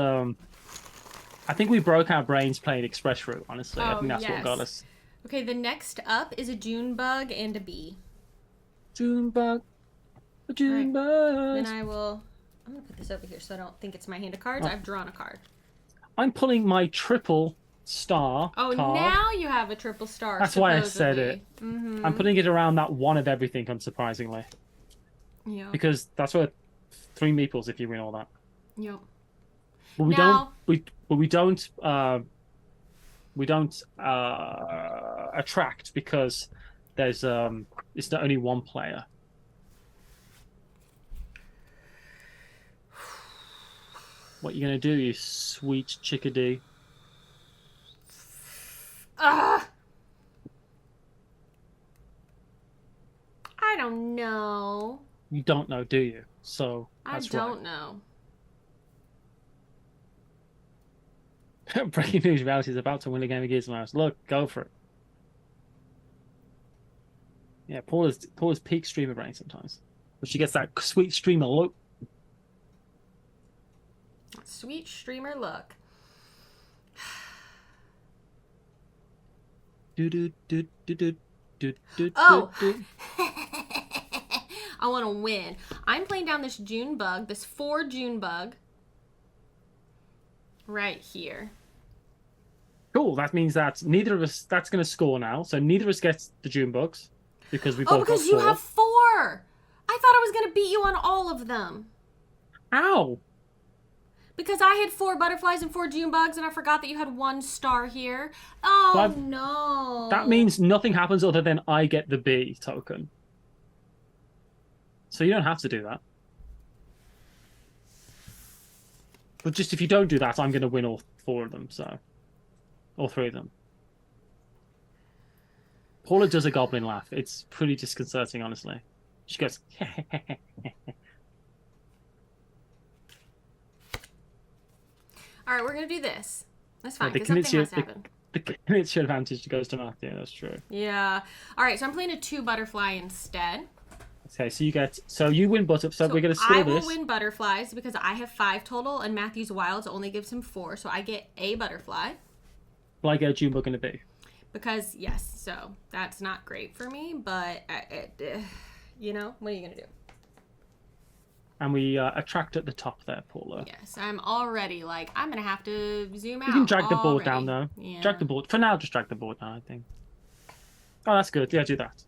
B: I think we broke our brains playing Express Route, honestly. I think that's what got us.
A: Okay, the next up is a June bug and a bee.
B: June bug. A June bug.
A: Then I'm going to put this over here so I don't think it's my hand of cards. I've drawn a card.
B: I'm pulling my triple star card.
A: Now you have a triple star.
B: That's
A: supposedly.
B: why I said it. I'm putting it around that one of everything, unsurprisingly.
A: Yeah.
B: Because that's worth 3 meeples if you win all that.
A: Yep.
B: But we don't attract because there's it's not only one player. What you gonna do, you sweet chickadee?
A: I don't know.
B: You don't know, do you? So
A: I don't know.
B: Breaking news: Reality is about to win a game of Gizmos. Look, go for it. Yeah, Paula's peak streamer brain sometimes, but she gets that sweet streamer look.
A: Sweet streamer look. Oh! I want to win. I'm playing down this June bug, this 4 June bug. Right here.
B: Cool, that means that neither of us, that's going to score now, so neither of us gets the June bugs, because we both got 4.
A: Because you have 4! I thought I was going to beat you on all of them.
B: Ow!
A: Because I had 4 butterflies and 4 June bugs, and I forgot that you had 1 star here. Oh, no.
B: That means nothing happens other than I get the B token. So you don't have to do that. But just if you don't do that, I'm going to win all 4 of them, so... All 3 of them. Paula does a goblin laugh. It's pretty disconcerting, honestly. She goes...
A: Alright, we're going to do this. That's fine, because something has to happen.
B: The Knitsia advantage goes to Matthew, that's true.
A: Yeah. Alright, so I'm playing a 2 butterfly instead.
B: Okay, so you win butterflies. So we're going to score this.
A: I will win butterflies because I have 5 total, and Matthew's wilds only gives him 4, so I get a butterfly.
B: Will I get a June bug and a B?
A: Because, yes, so that's not great for me, but, you know, what are you going to do?
B: And we attract at the top there, Paula.
A: Yes, I'm already like, I'm going to have to zoom out.
B: You can drag the board down, though.
A: Yeah.
B: Drag the board. For now, just drag the board down, I think. Oh, that's good. Yeah, do that.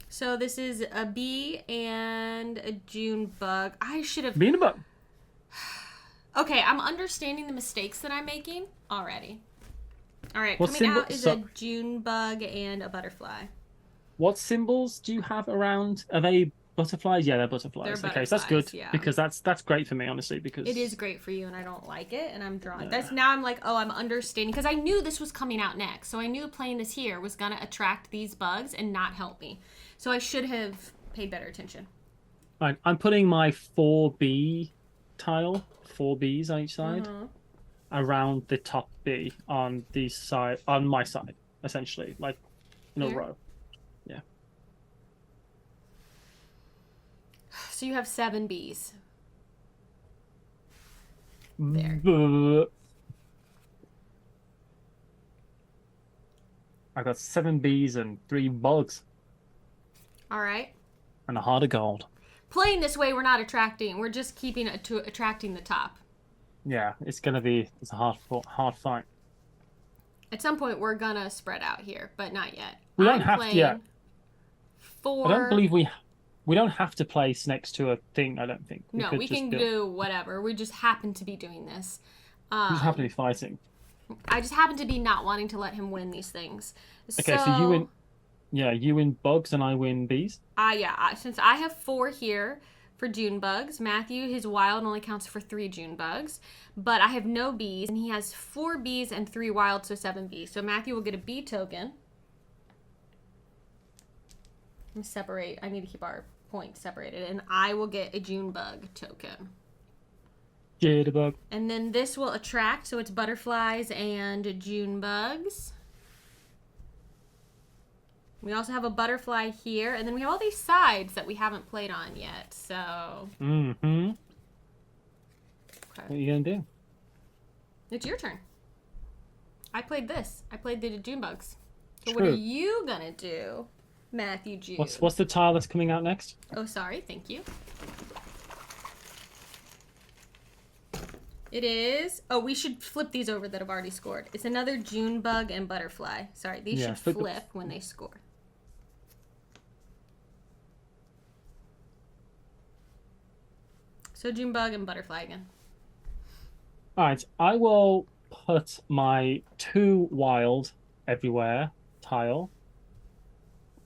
A: So this is a bee and a June bug. I should have...
B: Bee and a bug.
A: Okay, I'm understanding the mistakes that I'm making already. All right,
B: What
A: coming out is a June bug and a butterfly.
B: What symbols do you have around? Are they butterflies? Yeah, they're butterflies.
A: They're
B: okay, so that's good
A: yeah.
B: because that's great for me, honestly. Because
A: it is great for you, and I don't like it, and I'm drawing.
B: Yeah.
A: That's now I'm like, oh, I'm understanding because I knew this was coming out next, so I knew playing this here was gonna attract these bugs and not help me. So I should have paid better attention.
B: All right, I'm putting my 4B tile, 4 Bs on each side, around the top B on the side, on my side, essentially, like in a row. Yeah.
A: So you have 7 Bs.
B: There. I got 7 Bs and 3 bugs.
A: All right.
B: And a heart of gold.
A: Playing this way, we're not attracting. We're just keeping it to attracting the top.
B: Yeah, it's a hard fight.
A: At some point, we're gonna spread out here, but not yet.
B: We don't have to yet.
A: 4.
B: I don't believe we don't have to place next to a thing. I don't think.
A: No, we can do whatever. We just happen to be doing this.
B: We just happen to be fighting.
A: I just happen to be not wanting to let him win these things.
B: Okay, so you win. Yeah, you win bugs and I win bees.
A: Yeah. Since I have 4 here, for June bugs. Matthew, his wild only counts for 3 June bugs. But I have no bees, and he has 4 bees and 3 wild, so 7 bees. So Matthew will get a bee token. And separate. I need to keep our points separated. And I will get a June bug token.
B: Jitterbug.
A: And then this will attract, so it's butterflies and June bugs. We also have a butterfly here, and then we have all these sides that we haven't played on yet, so...
B: Mm-hmm.
A: Okay.
B: What are you going to do?
A: It's your turn. I played this. I played the June bugs. So
B: True.
A: what are you going to do, Matthew June?
B: What's the tile that's coming out next?
A: Oh, sorry. Thank you. It is... Oh, we should flip these over that have already scored. It's another June bug and butterfly. Sorry, these should flip when they score. So June bug and butterfly again.
B: Alright, I will put my 2 wild everywhere tile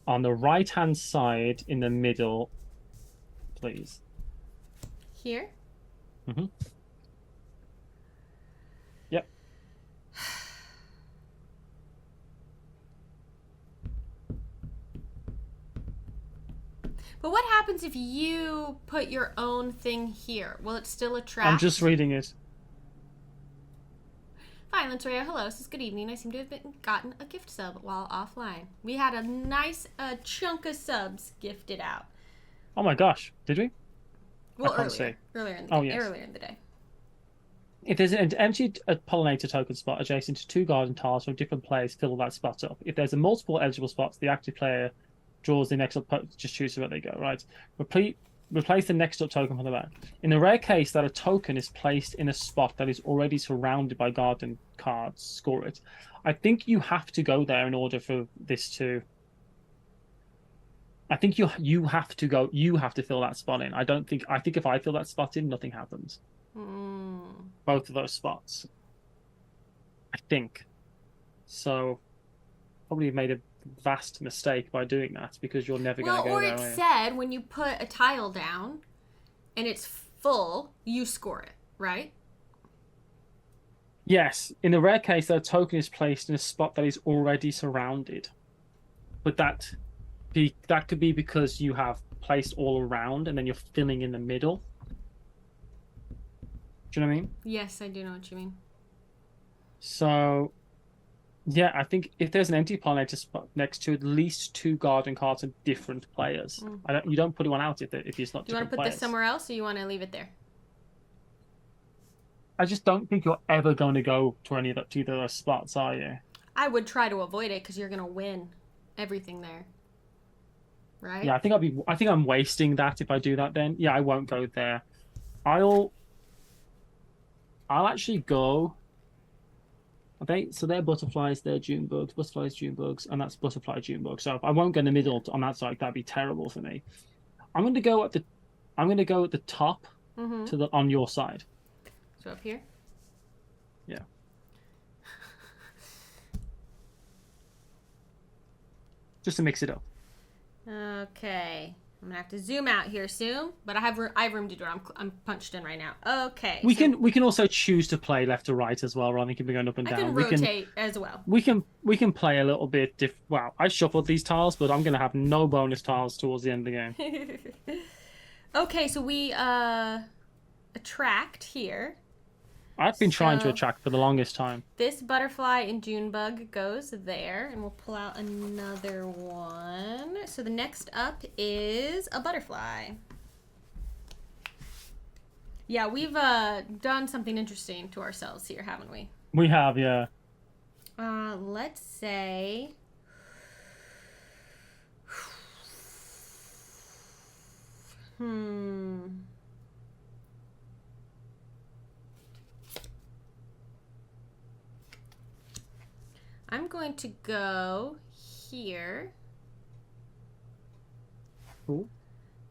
B: on the right-hand side in the middle, please.
A: Here?
B: Mm-hmm. Yep.
A: But what happens if you put your own thing here? Will it still attract?
B: I'm just reading it.
A: Violence Raya, hello, says good evening. I seem to have gotten a gift sub while offline. We had a nice chunk of subs gifted out.
B: Oh my gosh, did we?
A: Well,
B: I can't see.
A: Earlier in the day.
B: If there's an empty pollinator token spot adjacent to 2 garden tiles from different players, fill that spot up. If there's a multiple eligible spots, the active player draws the next up, just choose where they go, right? Replace the next up token from the back. In the rare case that a token is placed in a spot that is already surrounded by garden cards, score it. I think you have to go there in order for this to... I think you have to go, you have to fill that spot in. I think if I fill that spot in, nothing happens. Both of those spots. I think. So, probably made a vast mistake by doing that because you're never going to go there.
A: Or it said when you put a tile down and it's full, you score it, right?
B: Yes. In the rare case that a token is placed in a spot that is already surrounded. But that could be because you have placed all around and then you're filling in the middle. Do you know what I mean?
A: Yes, I do know what you mean.
B: So, yeah, I think if there's an empty pollinator spot next to at least 2 garden cards of different players, you don't put one out if it's not.
A: Do you want to put this somewhere else, or you want to leave it there?
B: I just don't think you're ever going to go to any of either of those spots, are you?
A: I would try to avoid it because you're going to win everything there, right?
B: Yeah, I think I'm wasting that if I do that. Then yeah, I won't go there. I'll actually go. So they're butterflies, they're June bugs, butterflies, June bugs, and that's butterfly, June bugs. So if I won't go in the middle on that side, that'd be terrible for me. I'm going to go at the top to on your side.
A: So up here?
B: Yeah. Just to mix it up.
A: Okay. I'm gonna have to zoom out here soon, but I have room to do it. I'm punched in right now. Okay.
B: We can also choose to play left or right as well, rather than keeping going up and down.
A: I can rotate as well.
B: We can play a little bit. Wow, I shuffled these tiles, but I'm gonna have no bonus tiles towards the end of the game.
A: Okay, so we attract here.
B: I've been trying to attract for the longest time.
A: This butterfly and June bug goes there, and we'll pull out another one. So the next up is a butterfly. Yeah, we've done something interesting to ourselves here, haven't we?
B: We have, yeah.
A: Let's say... I'm going to go here,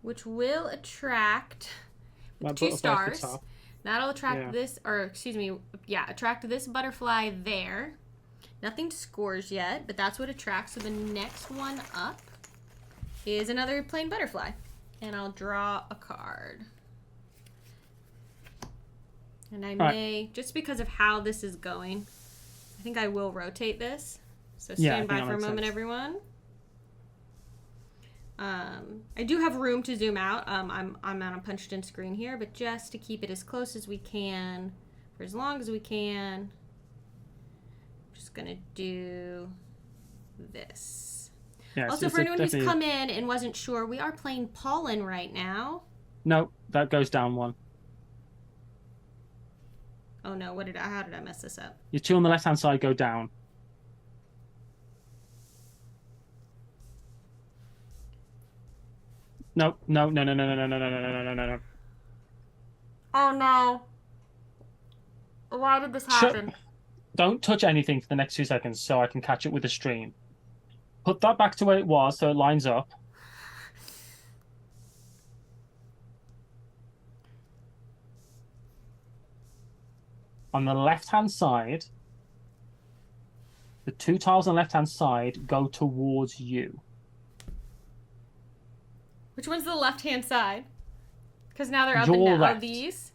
A: which will attract 2 stars. That'll attract this, or excuse me, attract this butterfly there. Nothing scores yet, but that's what attracts. So the next one up is another plain butterfly. And I'll draw a card. And I may, just because of how this is going, I think I will rotate this. So stand by for a moment, everyone. I do have room to zoom out. I'm on a punched in screen here, but just to keep it as close as we can for as long as we can, I'm just gonna do this. Yeah, also, for anyone who's come in and wasn't sure, we are playing Pollen right now.
B: No, that goes down one.
A: Oh no, how did I mess this up?
B: Your two on the left-hand side go down. No.
A: Oh no. Why did this happen?
B: Don't touch anything for the next 2 seconds so I can catch it with the stream. Put that back to where it was so it lines up. On the left-hand side, the 2 tiles on the left-hand side go towards you.
A: Which one's the left-hand side? Because now they're up and down. Are these?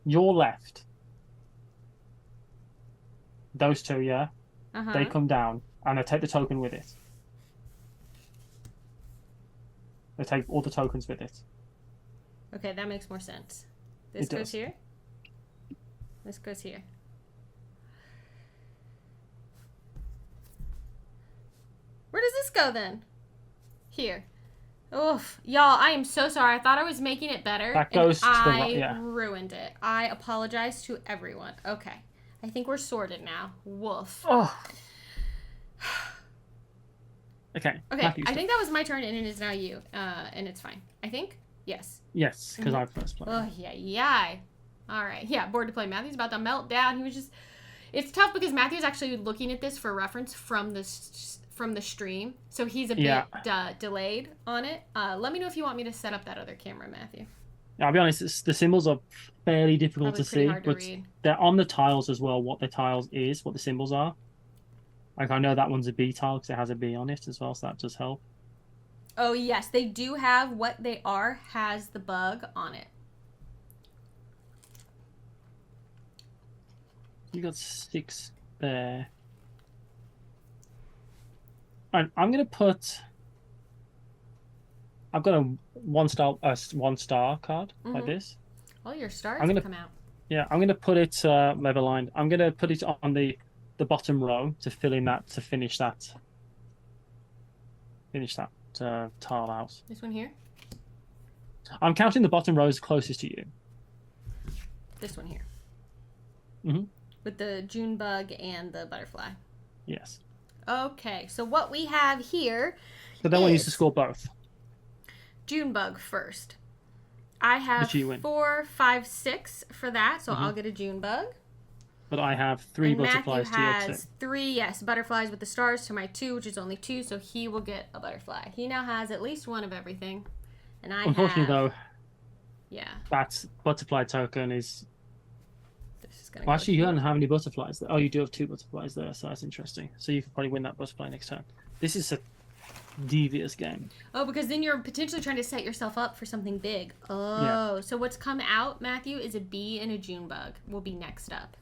B: Your left. Those 2, yeah? They come down, and they take the token with it. They take all the tokens with it.
A: Okay, that makes more sense. This goes here? This goes here. Where does this go then? Here. Oof. Y'all, I am so sorry. I thought I was making it better.
B: That goes to the right, yeah.
A: I ruined it. I apologize to everyone. Okay. I think we're sorted now. Woof.
B: Oh. Okay.
A: Okay, I think that was my turn and it is now you. And it's fine. I think? Yes.
B: Yes, because I first played.
A: Oh, yeah. All right. Yeah, bored to play. Matthew's about to melt down. He was just... It's tough because Matthew's actually looking at this for reference from the stream. So he's a bit delayed on it. Let me know if you want me to set up that other camera, Matthew.
B: I'll be honest, the symbols are fairly difficult to see, but
A: read.
B: They're on the tiles as well, what the tiles is, what the symbols are. Like, I know that one's a B tile because it has a B on it as well, so that does help.
A: Oh, yes, they do have what they are, has the bug on it.
B: You got 6 there. Alright, I'm going to put... I've got a one star card like this.
A: All your stars have come out.
B: Yeah, I'm going to put it level lined. I'm going to put it on the bottom row to fill in that, to finish that tile out.
A: This one here?
B: I'm counting the bottom rows closest to you.
A: This one here.
B: Mm-hmm.
A: With the June bug and the butterfly.
B: Yes.
A: Okay, so what we have here
B: So then we use to score both.
A: June bug first. I have 4, 5, 6 for that, so I'll get a June bug.
B: But I have 3 butterflies
A: to your 2. Matthew has 3, yes, butterflies with the stars to my 2, which is only 2, so he will get a butterfly. He now has at least one of everything. And
B: Unfortunately, though,
A: yeah,
B: that butterfly token is...
A: This is gonna
B: well, actually, you don't have any butterflies there. Oh, you do have 2 butterflies there, so that's interesting. So you could probably win that butterfly next turn. This is a devious game.
A: Oh, because then you're potentially trying to set yourself up for something big. Oh, yeah. So what's come out, Matthew, is a bee and a June bug will be next up.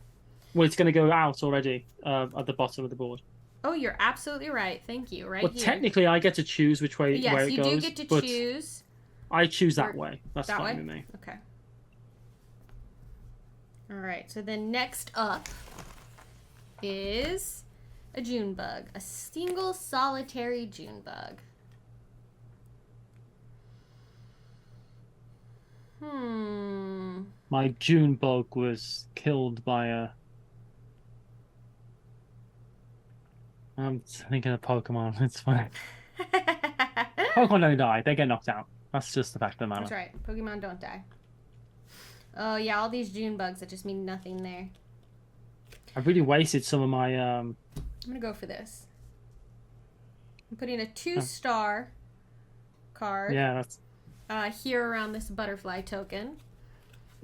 B: Well, it's going to go out already at the bottom of the board.
A: Oh, you're absolutely right. Thank you. Right.
B: Well,
A: here.
B: Technically, I get to choose which way
A: yes,
B: where it
A: you
B: goes.
A: Do get to choose.
B: I choose that way. That's
A: that
B: fine
A: way?
B: with me.
A: Okay. All right. So then next up is a June bug, a single solitary June bug.
B: My June bug was killed by a... I'm thinking of Pokemon. It's fine. Pokemon don't die. They get knocked out. That's just the fact of the matter.
A: That's right. Pokemon don't die. Oh, yeah. All these June bugs that just mean nothing there.
B: I've really wasted some of my...
A: I'm going to go for this. I'm putting a 2-star card.
B: Yeah, that's...
A: here around this butterfly token.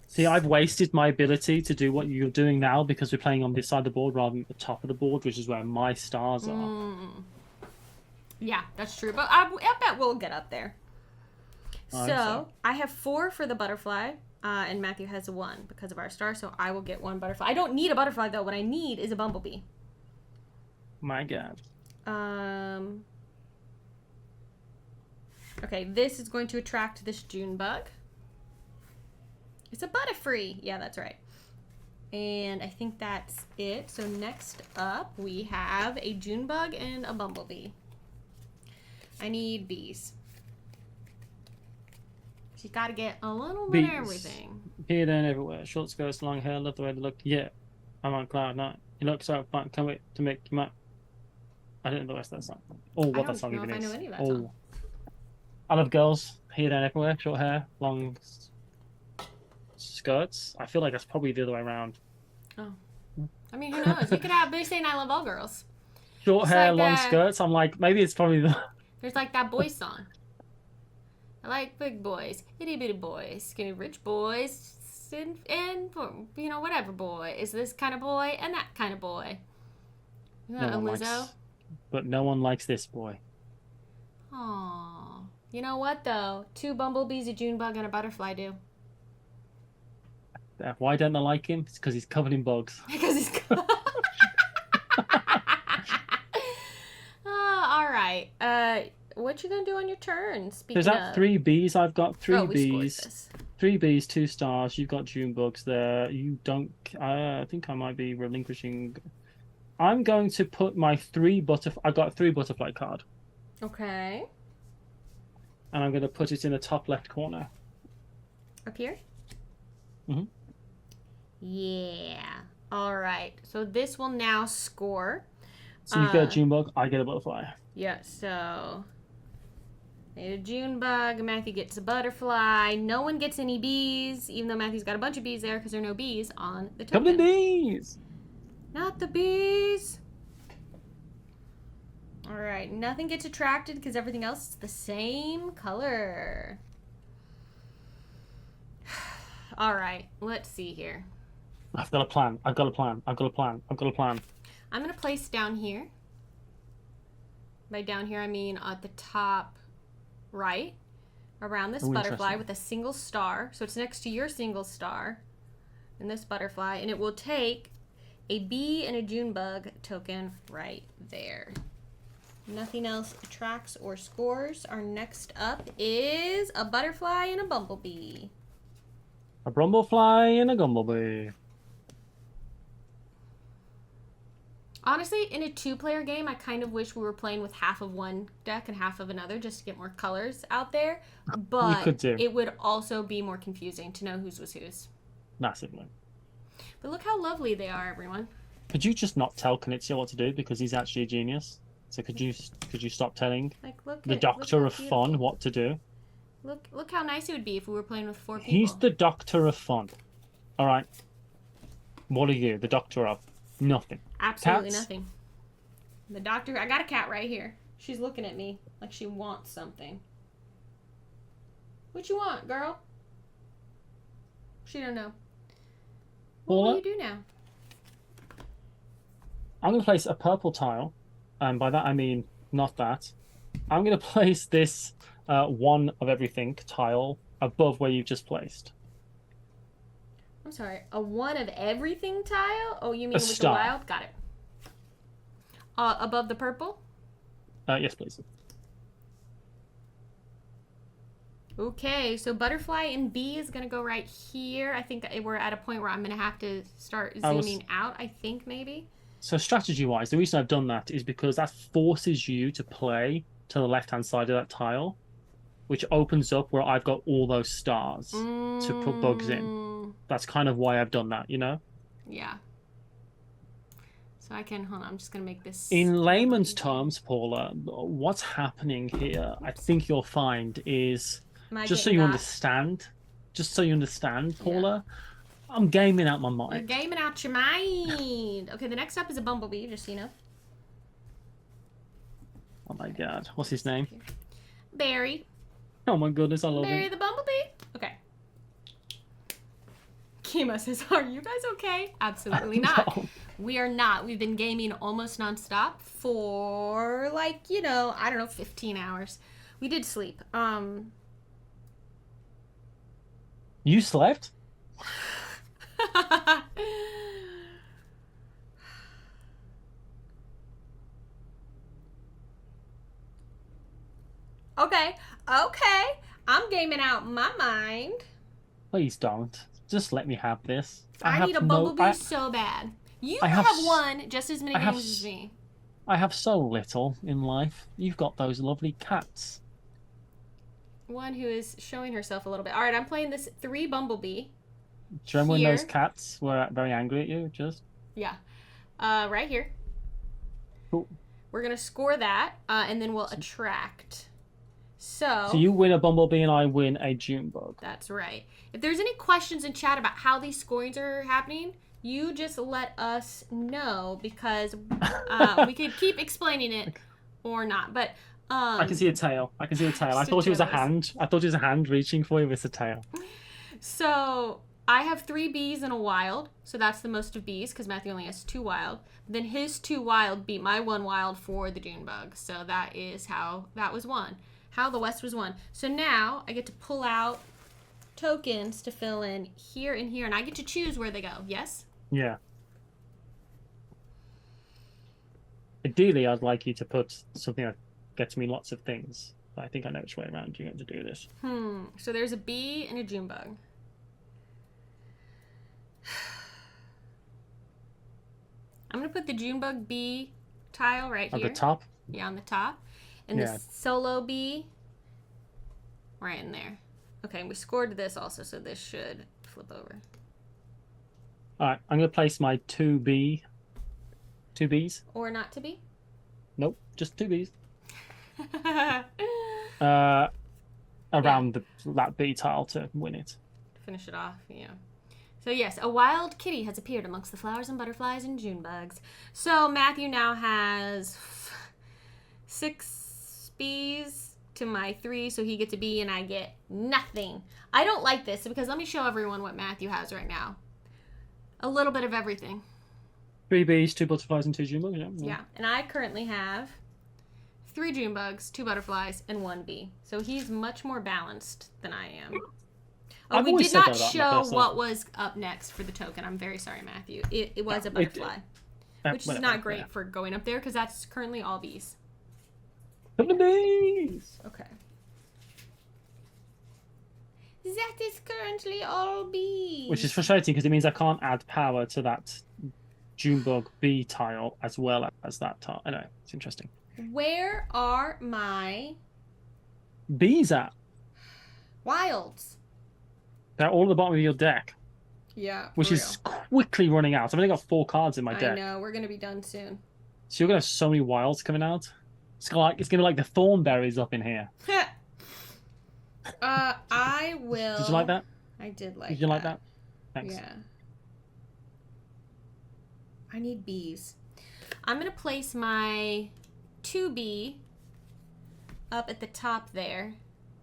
B: See, I've wasted my ability to do what you're doing now because we're playing on this side of the board rather than the top of the board, which is where my stars are.
A: Yeah, that's true. But I bet we'll get up there. So I have 4 for the butterfly, and Matthew has 1 because of our star. So I will get 1 butterfly. I don't need a butterfly though. What I need is a bumblebee.
B: My God.
A: Okay, this is going to attract this June bug. It's a butterfree. Yeah, that's right. And I think that's it. So next up, we have a June bug and a bumblebee. I need bees. She's got to get a little bit of everything.
B: Here, there, and everywhere. Short skirts, long hair, love the way they look. Yeah, I'm on cloud 9. You look so fun. Can't wait to make you mine. I don't know the rest of that song. Oh, what that song even is.
A: I don't know if I know any of that song.
B: I love girls. Here, there, and everywhere. Short hair, long skirts. I feel like that's probably the other way around.
A: Oh. I mean, who knows? You could have Boo saying I love all girls.
B: Short hair, like, long skirts. I'm like, maybe it's probably the...
A: There's like that boy song. I like big boys, itty bitty boys, skinny rich boys, and you know, whatever boy. Is this kind of boy and that kind of boy. Isn't that a Lizzo?
B: But no one likes this boy.
A: Aww. You know what though? 2 bumblebees, a June bug, and a butterfly do.
B: Why don't they like him? It's because he's covered in bugs.
A: Because he's covered. All right. What you gonna do on your turn?
B: There's that 3 bees. I've got 3 bees. 3 bees, 2 stars. You've got June bugs there. You don't. I think I might be relinquishing. I'm going to put my 3 butterfly. I got 3 butterfly card.
A: Okay.
B: And I'm going to put it in the top left corner.
A: Up here.
B: Mhm.
A: Yeah. All right. So this will now score.
B: So you get a June bug. I get a butterfly.
A: Yeah. So. A June bug. Matthew gets a butterfly. No one gets any bees, even though Matthew's got a bunch of bees there because there are no bees on the token.
B: Couple of bees.
A: Not the bees. All right. Nothing gets attracted because everything else is the same color. All right. Let's see here.
B: I've got a plan. I'm gonna
A: place down here. By down here, I mean at the top right, around this butterfly with a single star. So it's next to your single star and this butterfly. And it will take a bee and a June bug token right there. Nothing else attracts or scores. Our next up is a butterfly and a bumblebee.
B: A brumblefly and a gumblebee.
A: Honestly, in a 2-player game, I kind of wish we were playing with half of one deck and half of another just to get more colors out there. But it would also be more confusing to know whose was whose.
B: Massively.
A: But look how lovely they are, everyone.
B: Could you just not tell Knizia what to do because he's actually a genius? So could you stop telling the Doctor of Fun what to do?
A: Look how nice it would be if we were playing with 4 people.
B: He's the Doctor of Fun. All right. What are you, the Doctor of? Nothing.
A: Absolutely nothing. The doctor, I got a cat right here. She's looking at me like she wants something. What you want, girl? She don't know. What will you do now?
B: I'm going to place a purple tile. And by that I mean not that. I'm going to place this 1 of everything tile above where you've just placed.
A: I'm sorry, a 1 of everything tile? Oh, you mean with
B: star.
A: The wild? Got it. Above the purple?
B: Yes, please.
A: Okay, so butterfly and bee is going to go right here. I think we're at a point where I'm going to have to start zooming out, I think, maybe. So
B: strategy-wise, the reason I've done that is because that forces you to play to the left-hand side of that tile, which opens up where I've got all those stars to put bugs in. That's kind of why I've done that, you know?
A: Yeah. So I can, hold on, I'm just going to make this...
B: In layman's terms, Paula, what's happening here, I think you'll find is, just so you understand, Paula, yeah. I'm gaming out my mind.
A: You're gaming out your mind. Okay, the next up is a bumblebee, just so you know.
B: Oh my god, what's his name?
A: Barry.
B: Oh my goodness, I love
A: Barry the bumblebee? Okay. Kima says, are you guys okay? Absolutely not. No. We are not. We've been gaming almost nonstop for, like, you know, I don't know, 15 hours. We did sleep.
B: You slept?
A: Okay. I'm gaming out my mind.
B: Please don't. Just let me have this.
A: I need a bumblebee so bad. You have won just as many games as me.
B: I have so little in life. You've got those lovely cats.
A: One who is showing herself a little bit. All right, I'm playing this 3 bumblebee.
B: Do you remember when those cats were very angry at you?
A: Yeah. Right here.
B: Cool.
A: We're going to score that, and then we'll attract. So
B: you win a bumblebee and I win a Junebug.
A: That's right. If there's any questions in chat about how these scorings are happening, you just let us know, because we could keep explaining it or not. But
B: I can see a tail. I thought it was a hand. I thought it was a hand reaching for you. It's a tail.
A: So I have 3 bees and a wild. So that's the most of bees, because Matthew only has 2 wild. Then his 2 wild beat my 1 wild for the Junebug. So that is how that was won. How the West was won. So now I get to pull out tokens to fill in here and here, and I get to choose where they go. Yes?
B: Yeah. Ideally, I'd like you to put something that gets me lots of things. But I think I know which way around you're going to do this.
A: So there's a bee and a Junebug. I'm going to put the Junebug bee tile right here.
B: At the top?
A: Yeah, on the top. And the solo bee right in there. Okay, we scored this also, so this should flip over.
B: Alright, I'm going to place my 2 bees.
A: Or not to be?
B: Nope, just 2 bees. Around that bee tile to win it.
A: Finish it off, yeah. So yes, a wild kitty has appeared amongst the flowers and butterflies and Junebugs. So Matthew now has 6 bees to my 3, so he gets a bee and I get nothing. I don't like this, because let me show everyone what Matthew has right now. A little bit of everything.
B: 3 bees, 2 butterflies, and 2 Junebugs.
A: Yeah, and I currently have 3 Junebugs, 2 butterflies, and 1 bee. So he's much more balanced than I am. Oh, we did not show what was up next for the token. I'm very sorry, Matthew. It was a butterfly, which is not great for going up there, because that's currently all bees.
B: The bees!
A: Okay. That is currently all bees.
B: Which is frustrating, because it means I can't add power to that Junebug bee tile as well as that tile. Anyway, it's interesting.
A: Where are my
B: bees at?
A: Wilds.
B: They're all at the bottom of your deck.
A: Yeah.
B: Which is quickly running out. I've only got 4 cards in my deck.
A: I know, we're gonna be done soon.
B: So you're gonna have so many wilds coming out. It's gonna be like the thornberries up in here.
A: I will.
B: Did you like that?
A: I did like.
B: Did you like that? Thanks.
A: Yeah. I need bees. I'm gonna place my 2 bee up at the top there.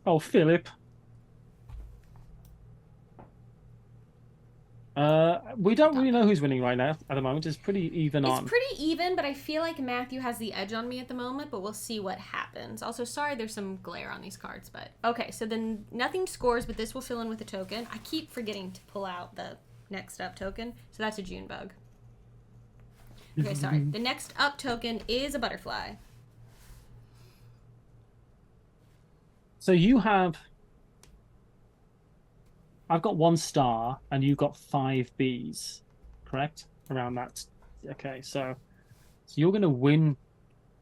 B: Oh, Philip. We don't really know who's winning right now at the moment. It's pretty even on.
A: It's pretty even, but I feel like Matthew has the edge on me at the moment, but we'll see what happens. Also, sorry there's some glare on these cards, but... Okay, so then nothing scores, but this will fill in with a token. I keep forgetting to pull out the next up token, so that's a Junebug. Okay, sorry. The next up token is a butterfly.
B: So you have... I've got 1 star, and you've got 5 bees, correct? Around that. Okay, so you're going to win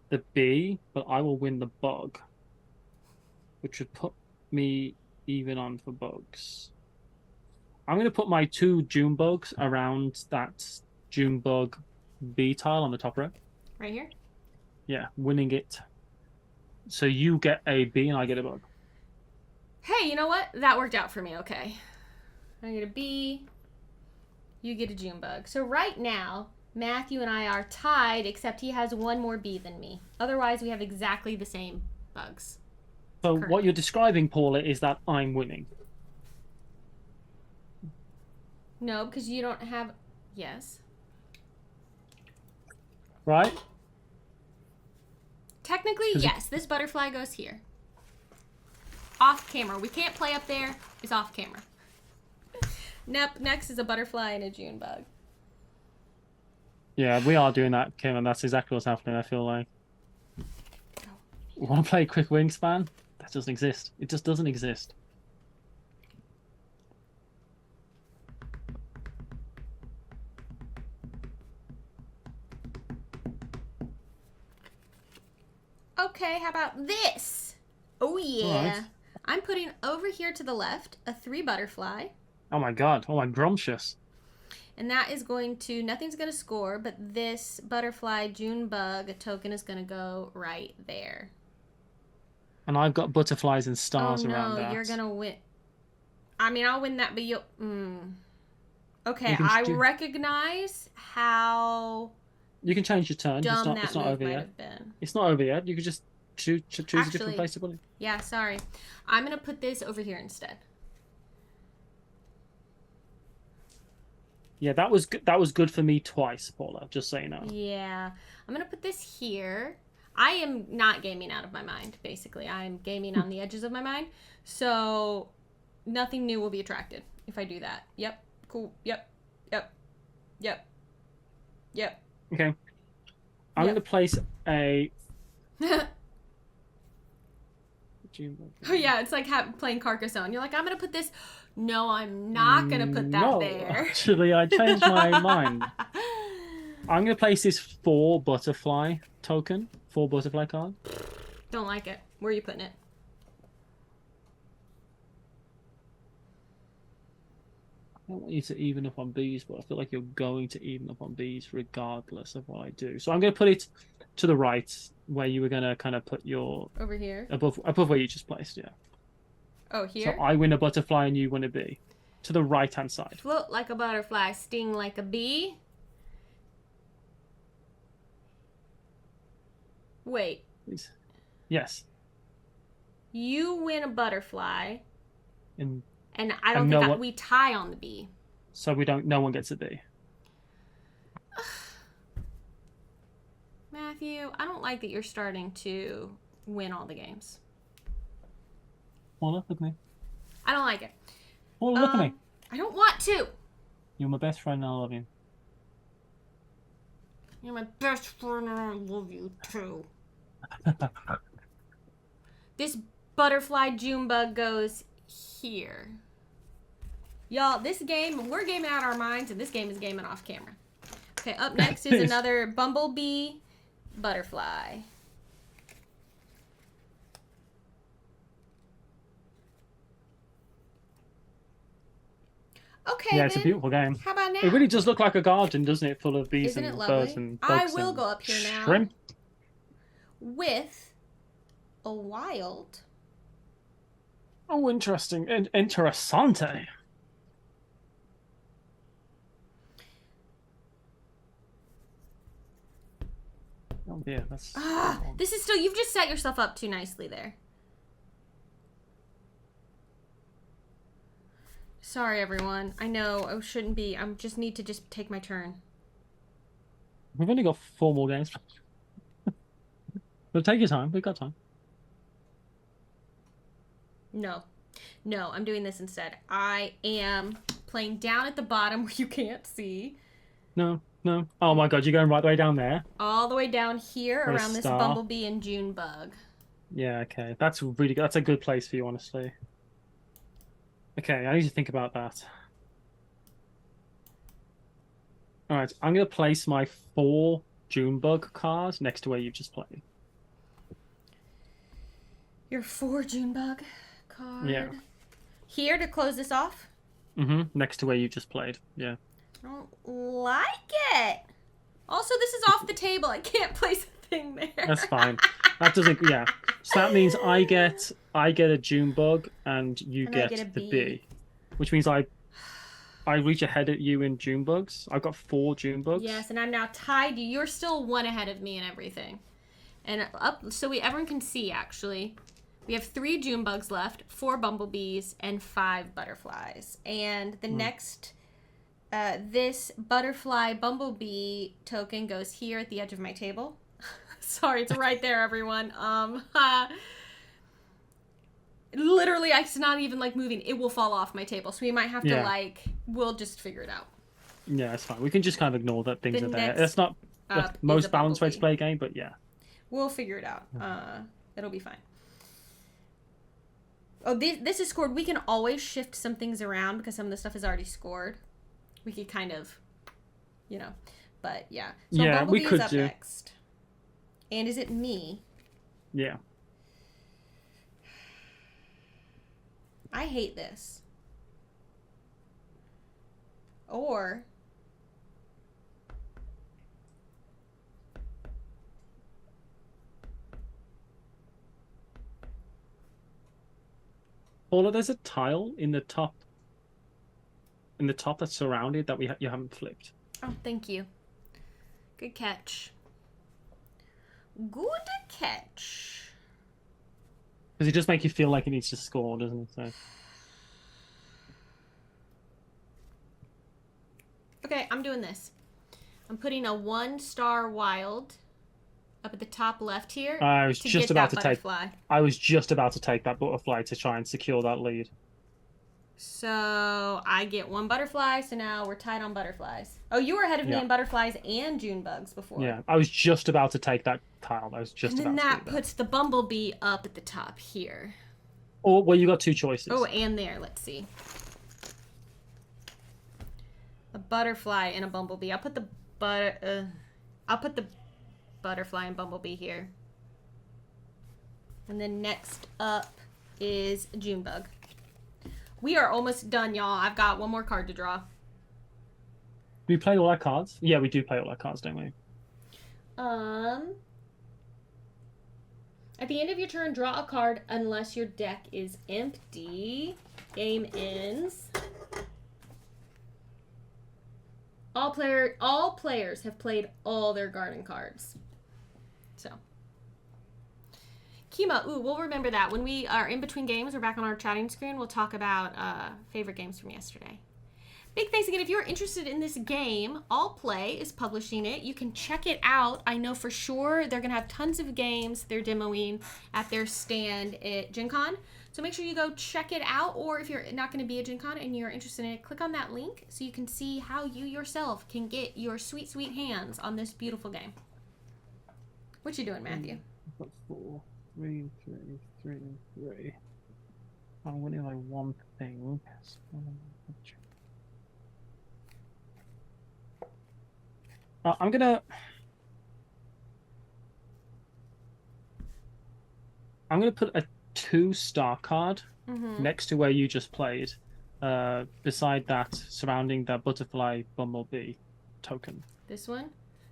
B: the bee, but I will win the bug, which would put me even on for bugs. I'm going to put my 2 Junebugs around that Junebug bee tile on the top row.
A: Right here?
B: Yeah, winning it. So you get a bee and I get a bug.
A: Hey, you know what? That worked out for me, okay. I get a bee, you get a Junebug. So right now, Matthew and I are tied, except he has 1 more bee than me. Otherwise, we have exactly the same bugs.
B: So currently. What you're describing, Paula, is that I'm winning.
A: No, because you don't have... Yes.
B: Right?
A: Technically, yes. This butterfly goes here. Off camera. We can't play up there. It's off camera. Next is a butterfly and a June bug.
B: Yeah, we are doing that, Kim, and that's exactly what's happening, I feel like. Want to play Quick Wingspan? That doesn't exist. It just doesn't exist.
A: Okay, how about this? Oh, yeah. Right. I'm putting over here to the left a 3 butterfly.
B: Oh, my God. Oh, I'm grumptious.
A: And that is going to, nothing's going to score, but this butterfly June bug token is going to go right there.
B: And I've got butterflies and stars around that.
A: Oh, no, you're going to win. I mean, I'll win that, but you'll... Okay, I recognize how...
B: You can change your turn. It's not over yet. It's not over yet. You could just choose a different place to put it.
A: Yeah, sorry. I'm going to put this over here instead.
B: Yeah, that was good for me twice, Paula, just so you know.
A: Yeah. I'm going to put this here. I am not gaming out of my mind, basically. I'm gaming on the edges of my mind. So nothing new will be attracted if I do that. Yep. Cool. Yep.
B: Okay. I'm going to place a...
A: Oh, yeah, it's like playing Carcassonne. You're like, I'm going to put this... No, I'm not going to put that there.
B: Actually, I changed my mind. I'm going to place this 4 butterfly token. 4 butterfly card.
A: Don't like it. Where are you putting it?
B: I don't want you to even up on bees, but I feel like you're going to even up on bees regardless of what I do. So I'm going to put it to the right, where you were going to kind of put your...
A: Over here?
B: Above where you just placed, yeah.
A: Oh, here?
B: So I win a butterfly and you win a bee. To the right-hand side.
A: Float like a butterfly, sting like a bee. Wait.
B: Please. Yes.
A: You win a butterfly.
B: And
A: I don't think we tie on the bee.
B: So no one gets a bee.
A: Matthew, I don't like that you're starting to win all the games.
B: Well, look at me.
A: I don't like it.
B: Well, look at me.
A: I don't want to.
B: You're my best friend and I love you.
A: You're my best friend and I love you too. This butterfly June bug goes here. Y'all, this game, we're gaming out our minds and this game is gaming off camera. Okay, up next is another bumblebee butterfly. Okay,
B: yeah, it's a beautiful game.
A: How about now?
B: It really does look like a garden, doesn't it? Full of bees and birds and bugs.
A: I will go up here now.
B: Shrimp.
A: With a wild.
B: Oh, interesting. Interessante. Oh, yeah, that's...
A: this is still... You've just set yourself up too nicely there. Sorry, everyone. I know I shouldn't be. I just need to take my turn.
B: We've only got 4 more games. But take your time. We've got time.
A: No, I'm doing this instead. I am playing down at the bottom where you can't see.
B: No. Oh my God, you're going right the way down there?
A: All the way down here around this bumblebee and June bug.
B: Yeah, okay. That's really good. That's a good place for you, honestly. Okay, I need to think about that. Alright, I'm going to place my 4 Junebug cards next to where you've just played.
A: Your 4 Junebug card?
B: Yeah.
A: Here to close this off?
B: Mm-hmm, next to where you just played, yeah.
A: I don't like it. Also, this is off the table. I can't place a thing there.
B: That's fine. That doesn't, yeah. So that means I get a Junebug and you get the bee. Which means I reach ahead at you in Junebugs. I've got 4 Junebugs.
A: Yes, and I'm now tied to you. You're still 1 ahead of me and everything. And up, so everyone can see, actually. We have 3 Junebugs left, 4 bumblebees, and 5 butterflies. And the next, this butterfly bumblebee token goes here at the edge of my table. Sorry, it's right there, everyone. Literally, it's not even like moving. It will fall off my table. So we might have to we'll just figure it out.
B: Yeah, it's fine. We can just kind of ignore that things are there.
A: next
B: It's not the most balanced way to play a game, but yeah.
A: We'll figure it out. It'll be fine. Oh, this is scored. We can always shift some things around because some of the stuff is already scored. We could kind of, but yeah. So Bumblebee is up next. And is it me?
B: Yeah.
A: I hate this. Or...
B: Paula, there's a tile in the top. In the top that's surrounded that you haven't flipped.
A: Oh, thank you. Good catch. Good catch.
B: Because it does make you feel like it needs to score, doesn't it? So.
A: Okay, I'm doing this. I'm putting a 1-star wild up at the top left here.
B: I was just about to take that butterfly to try and secure that lead.
A: So I get 1 butterfly, so now we're tied on butterflies. Oh, you were ahead of me in butterflies and June bugs before.
B: Yeah, I was just about to take that tile.
A: And then that puts the bumblebee up at the top here.
B: Or, well, you got 2 choices.
A: Oh, and there, let's see. A butterfly and a bumblebee. I'll put the butterfly and bumblebee here. And then next up is Junebug. We are almost done, y'all. I've got 1 more card to draw.
B: Do we play all our cards? Yeah, we do play all our cards, don't we?
A: At the end of your turn, draw a card unless your deck is empty. Game ends. All players have played all their garden cards. So. Kima, we'll remember that. When we are in between games, we're back on our chatting screen, we'll talk about favorite games from yesterday. Big thanks again. If you're interested in this game, All Play is publishing it. You can check it out. I know for sure they're going to have tons of games they're demoing at their stand at Gen Con. So make sure you go check it out, or if you're not going to be at Gen Con and you're interested in it, click on that link so you can see how you yourself can get your sweet, sweet hands on this beautiful game. What you doing, Matthew?
B: 4, 3, 3, 3. I'm winning like 1 thing. I'm gonna put a 2-star card next to where you just played, beside that, surrounding that butterfly bumblebee token.
A: This one?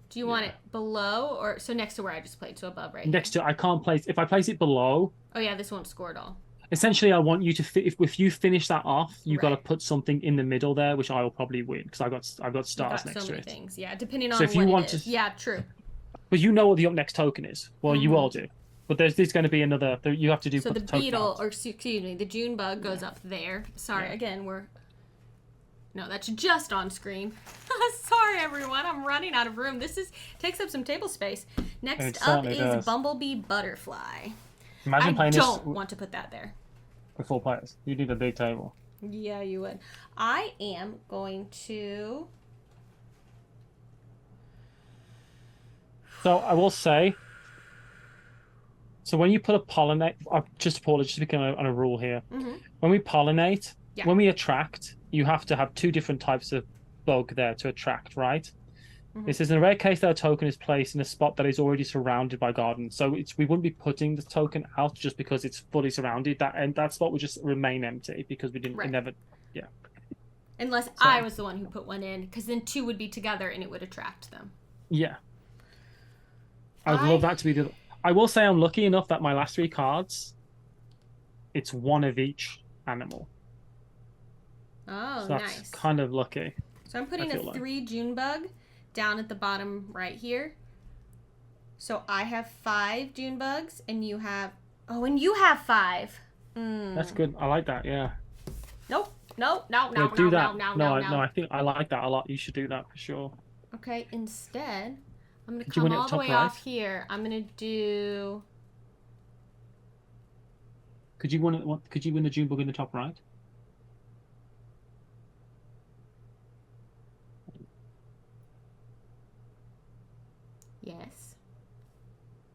A: Do you want it below or so next to where I just played, so above, right?
B: Next to, I can't place. If I place it below.
A: Oh yeah, this won't score at all.
B: Essentially, I want you to if you finish that off, you've got to put something in the middle there, which I will probably win because I've got stars next
A: so
B: to
A: many
B: it.
A: Things, yeah, depending on
B: so if
A: what
B: you want
A: it is. Yeah, true.
B: But you know what the up next token is. Well, you all do. But there's going to be another. You have to do.
A: So the beetle, or excuse me, the June bug goes up there. Sorry, again, no, that's just on screen. Sorry, everyone, I'm running out of room. This takes up some table space. Next up is Bumblebee Butterfly.
B: Imagine playing this.
A: I don't want to put that there.
B: With 4 players, you need a big table.
A: Yeah, you would. I am going to.
B: So I will say. So when you put a pollinate, just to become on a rule here. When we pollinate, when we attract, you have to have 2 different types of bug there to attract, right? This is in a rare case that a token is placed in a spot that is already surrounded by gardens. So we wouldn't be putting the token out just because it's fully surrounded. That spot would just remain empty because we didn't never.
A: Unless I was the one who put 1 in, because then 2 would be together and it would attract them.
B: Yeah. I would love that to be the. I will say I'm lucky enough that my last 3 cards, it's 1 of each animal.
A: Oh,
B: so that's kind of lucky.
A: So I'm putting a 3 June bug down at the bottom right here. So I have 5 June bugs, and you have... Oh, and you have 5.
B: That's good. I like that, yeah.
A: No.
B: I think I like that a lot. You should do that for sure.
A: Okay, instead, I'm going to come all the way off here. I'm going to do...
B: Could you win? Could you win the June bug in the top right?
A: Yes.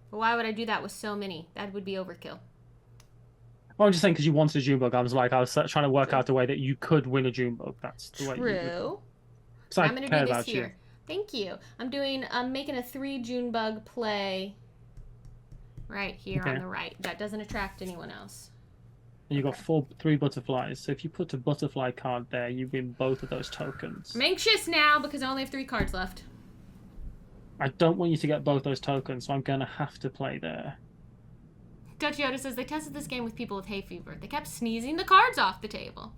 A: But why would I do that with so many? That would be overkill.
B: Well, I'm just saying because you wanted a June bug. I was trying to work out the way that you could win a June bug. That's the way you would.
A: True.
B: I'm
A: going to do this here. Thank you. I'm making a 3 June bug play right here on the right. That doesn't attract anyone else.
B: And you got 3 butterflies. So if you put a butterfly card there, you win both of those tokens.
A: I'm anxious now because I only have 3 cards left.
B: I don't want you to get both those tokens, so I'm going to have to play there.
A: Dutch Yoda says they tested this game with people with hay fever. They kept sneezing the cards off the table.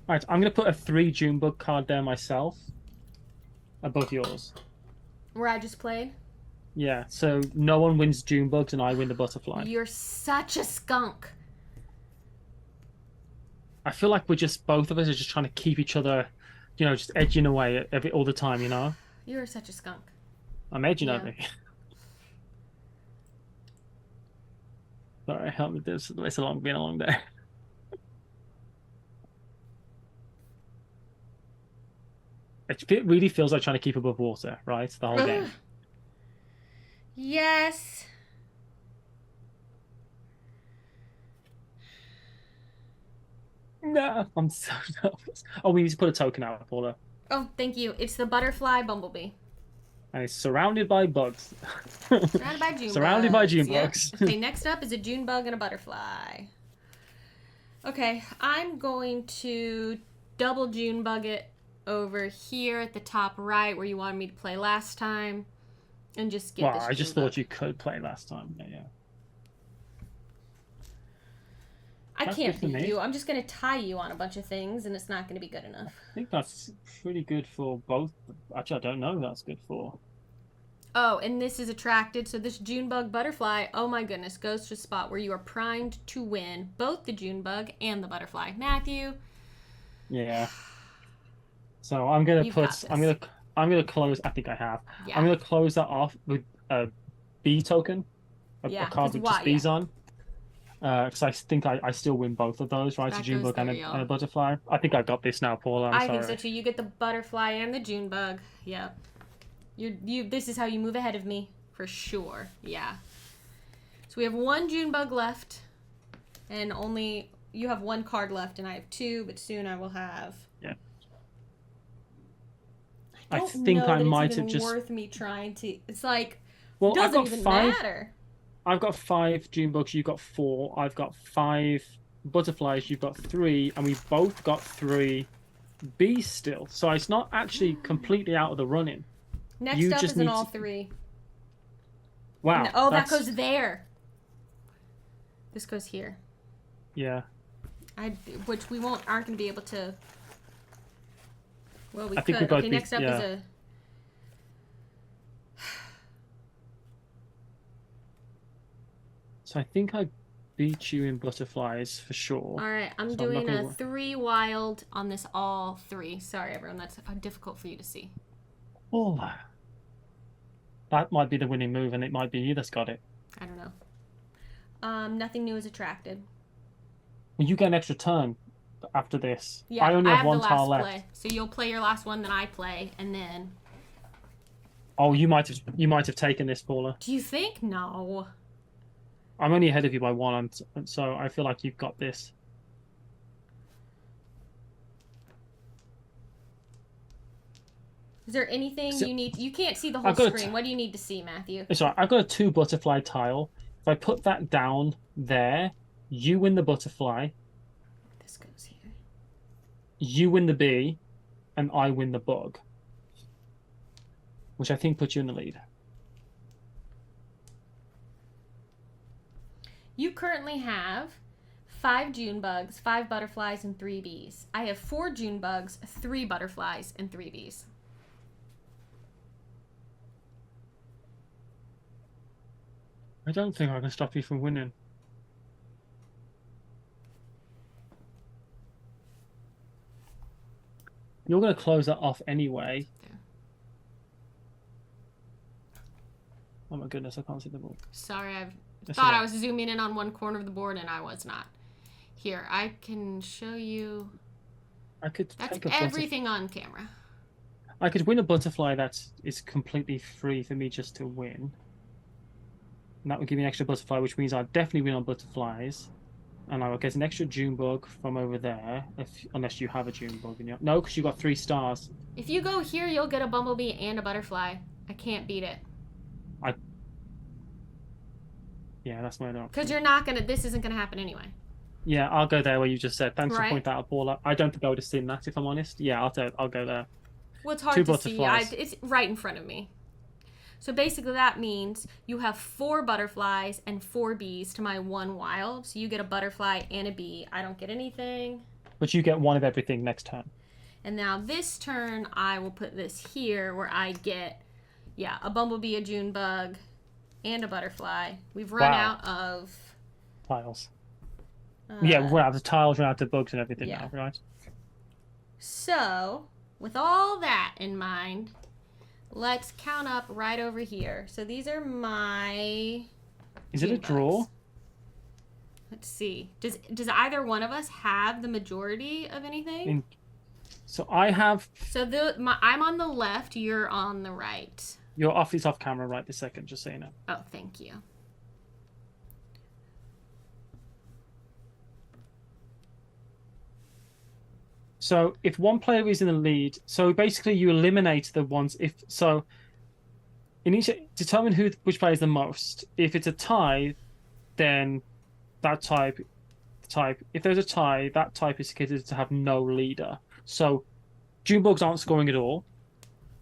B: Alright, I'm going to put a 3 June bug card there myself. Above yours.
A: Where I just played?
B: Yeah, so no one wins June bugs and I win the butterfly.
A: You're such a skunk.
B: I feel like both of us are just trying to keep each other, just edging away all the time,
A: You're such a skunk.
B: I'm edging over you. Sorry, help me. It's been a long day. It really feels like trying to keep above water, right? The whole game.
A: Yes.
B: No, I'm so nervous. Oh, we need to put a token out, Paula.
A: Oh, thank you. It's the butterfly bumblebee.
B: And it's surrounded by bugs.
A: Surrounded by June
B: surrounded
A: bugs.
B: by June bugs.
A: Okay, next up is a June bug and a butterfly. Okay, I'm going to double June bug it over here at the top right where you wanted me to play last time. And just get this
B: I just
A: June
B: thought
A: bug.
B: you could play last time. Yeah.
A: I can't beat you. I'm just going to tie you on a bunch of things, and it's not going to be good enough.
B: I think that's pretty good for both. Actually, I don't know who that's good for.
A: Oh, and this is attracted. So this June bug butterfly, oh my goodness, goes to a spot where you are primed to win both the June bug and the butterfly. Matthew.
B: Yeah. So I'm going to I'm going to close. I think I have. Yeah. I'm going to close that off with a B token. A card with just B's on. Because I think I still win both of those, right? A June bug and a butterfly. I think I got this now, Paula. I
A: think so too. You get the butterfly and the June bug. Yeah. This is how you move ahead of me, for sure. Yeah. So we have 1 June bug left, and you have 1 card left, and I have 2, but soon I will have.
B: Yeah.
A: I think I might have just worth me trying to. It's like, well, doesn't even matter.
B: I've got 5 June bugs, you've got 4. I've got 5 butterflies, you've got 3, and we've both got 3 bees still. So it's not actually completely out of the running.
A: Next up is an all 3.
B: Wow.
A: Oh, that goes there. This goes here.
B: Yeah.
A: Which we aren't going to be able to. Well, we could.
B: Think
A: okay, next up is a.
B: So I think I beat you in butterflies for sure.
A: All right, I'm doing a 3 wild on this all 3. Sorry, everyone, that's difficult for you to see.
B: Oh, that might be the winning move, and it might be you that's got it.
A: I don't know. Nothing new is attracted.
B: Well, you get an extra turn after this.
A: Yeah,
B: I only have 1
A: the
B: tile
A: last
B: left.
A: Play. So you'll play your last one, then I play, and then.
B: Oh, you might have taken this, Paula.
A: Do you think? No.
B: I'm only ahead of you by 1, so I feel like you've got this.
A: Is there anything you need? You can't see the whole screen. What do you need to see, Matthew?
B: It's all right. I've got a 2 butterfly tile. If I put that down there, you win the butterfly.
A: This goes here.
B: You win the bee, and I win the bug. Which I think puts you in the lead.
A: You currently have 5 June bugs, 5 butterflies, and 3 bees. I have 4 June bugs, 3 butterflies, and 3 bees.
B: I don't think I can stop you from winning. You're going to close that off anyway.
A: Yeah.
B: Oh my goodness, I can't see the ball.
A: Sorry, Thought I was zooming in on one corner of the board, and I was not. Here, I can show you. That's everything on camera.
B: I could win a butterfly that is completely free for me just to win. And that would give me an extra butterfly, which means I'd definitely win on butterflies. And I will get an extra June bug from over there, unless you have a June bug in your... No, because you got 3 stars.
A: If you go here, you'll get a bumblebee and a butterfly. I can't beat it.
B: Yeah, that's my option.
A: Because you're not gonna... This isn't gonna happen anyway.
B: Yeah, I'll go there where you just said. Thanks for pointing that out, Paula. I don't think I would have seen that, if I'm honest. Yeah, I'll go there.
A: Well, it's hard to see. It's right in front of me. So basically that means you have 4 butterflies and 4 bees to my 1 wild. So you get a butterfly and a bee. I don't get anything.
B: But you get 1 of everything next turn.
A: And now this turn, I will put this here where I get, a bumblebee, a June bug, and a butterfly. We've run out of...
B: tiles. Yeah, we're out of tiles, we're out of bugs and everything now, right?
A: So, with all that in mind... Let's count up right over here. So these are my...
B: Is it a draw?
A: Let's see. Does either one of us have the majority of anything?
B: So I have...
A: So I'm on the left, you're on the right.
B: You're off camera right this second, just so you know.
A: Oh, thank you.
B: So if one player is in the lead, so basically you eliminate the ones in each determine which player is the most. If it's a tie, then that type if there's a tie, that type is considered to have no leader. So June bugs aren't scoring at all.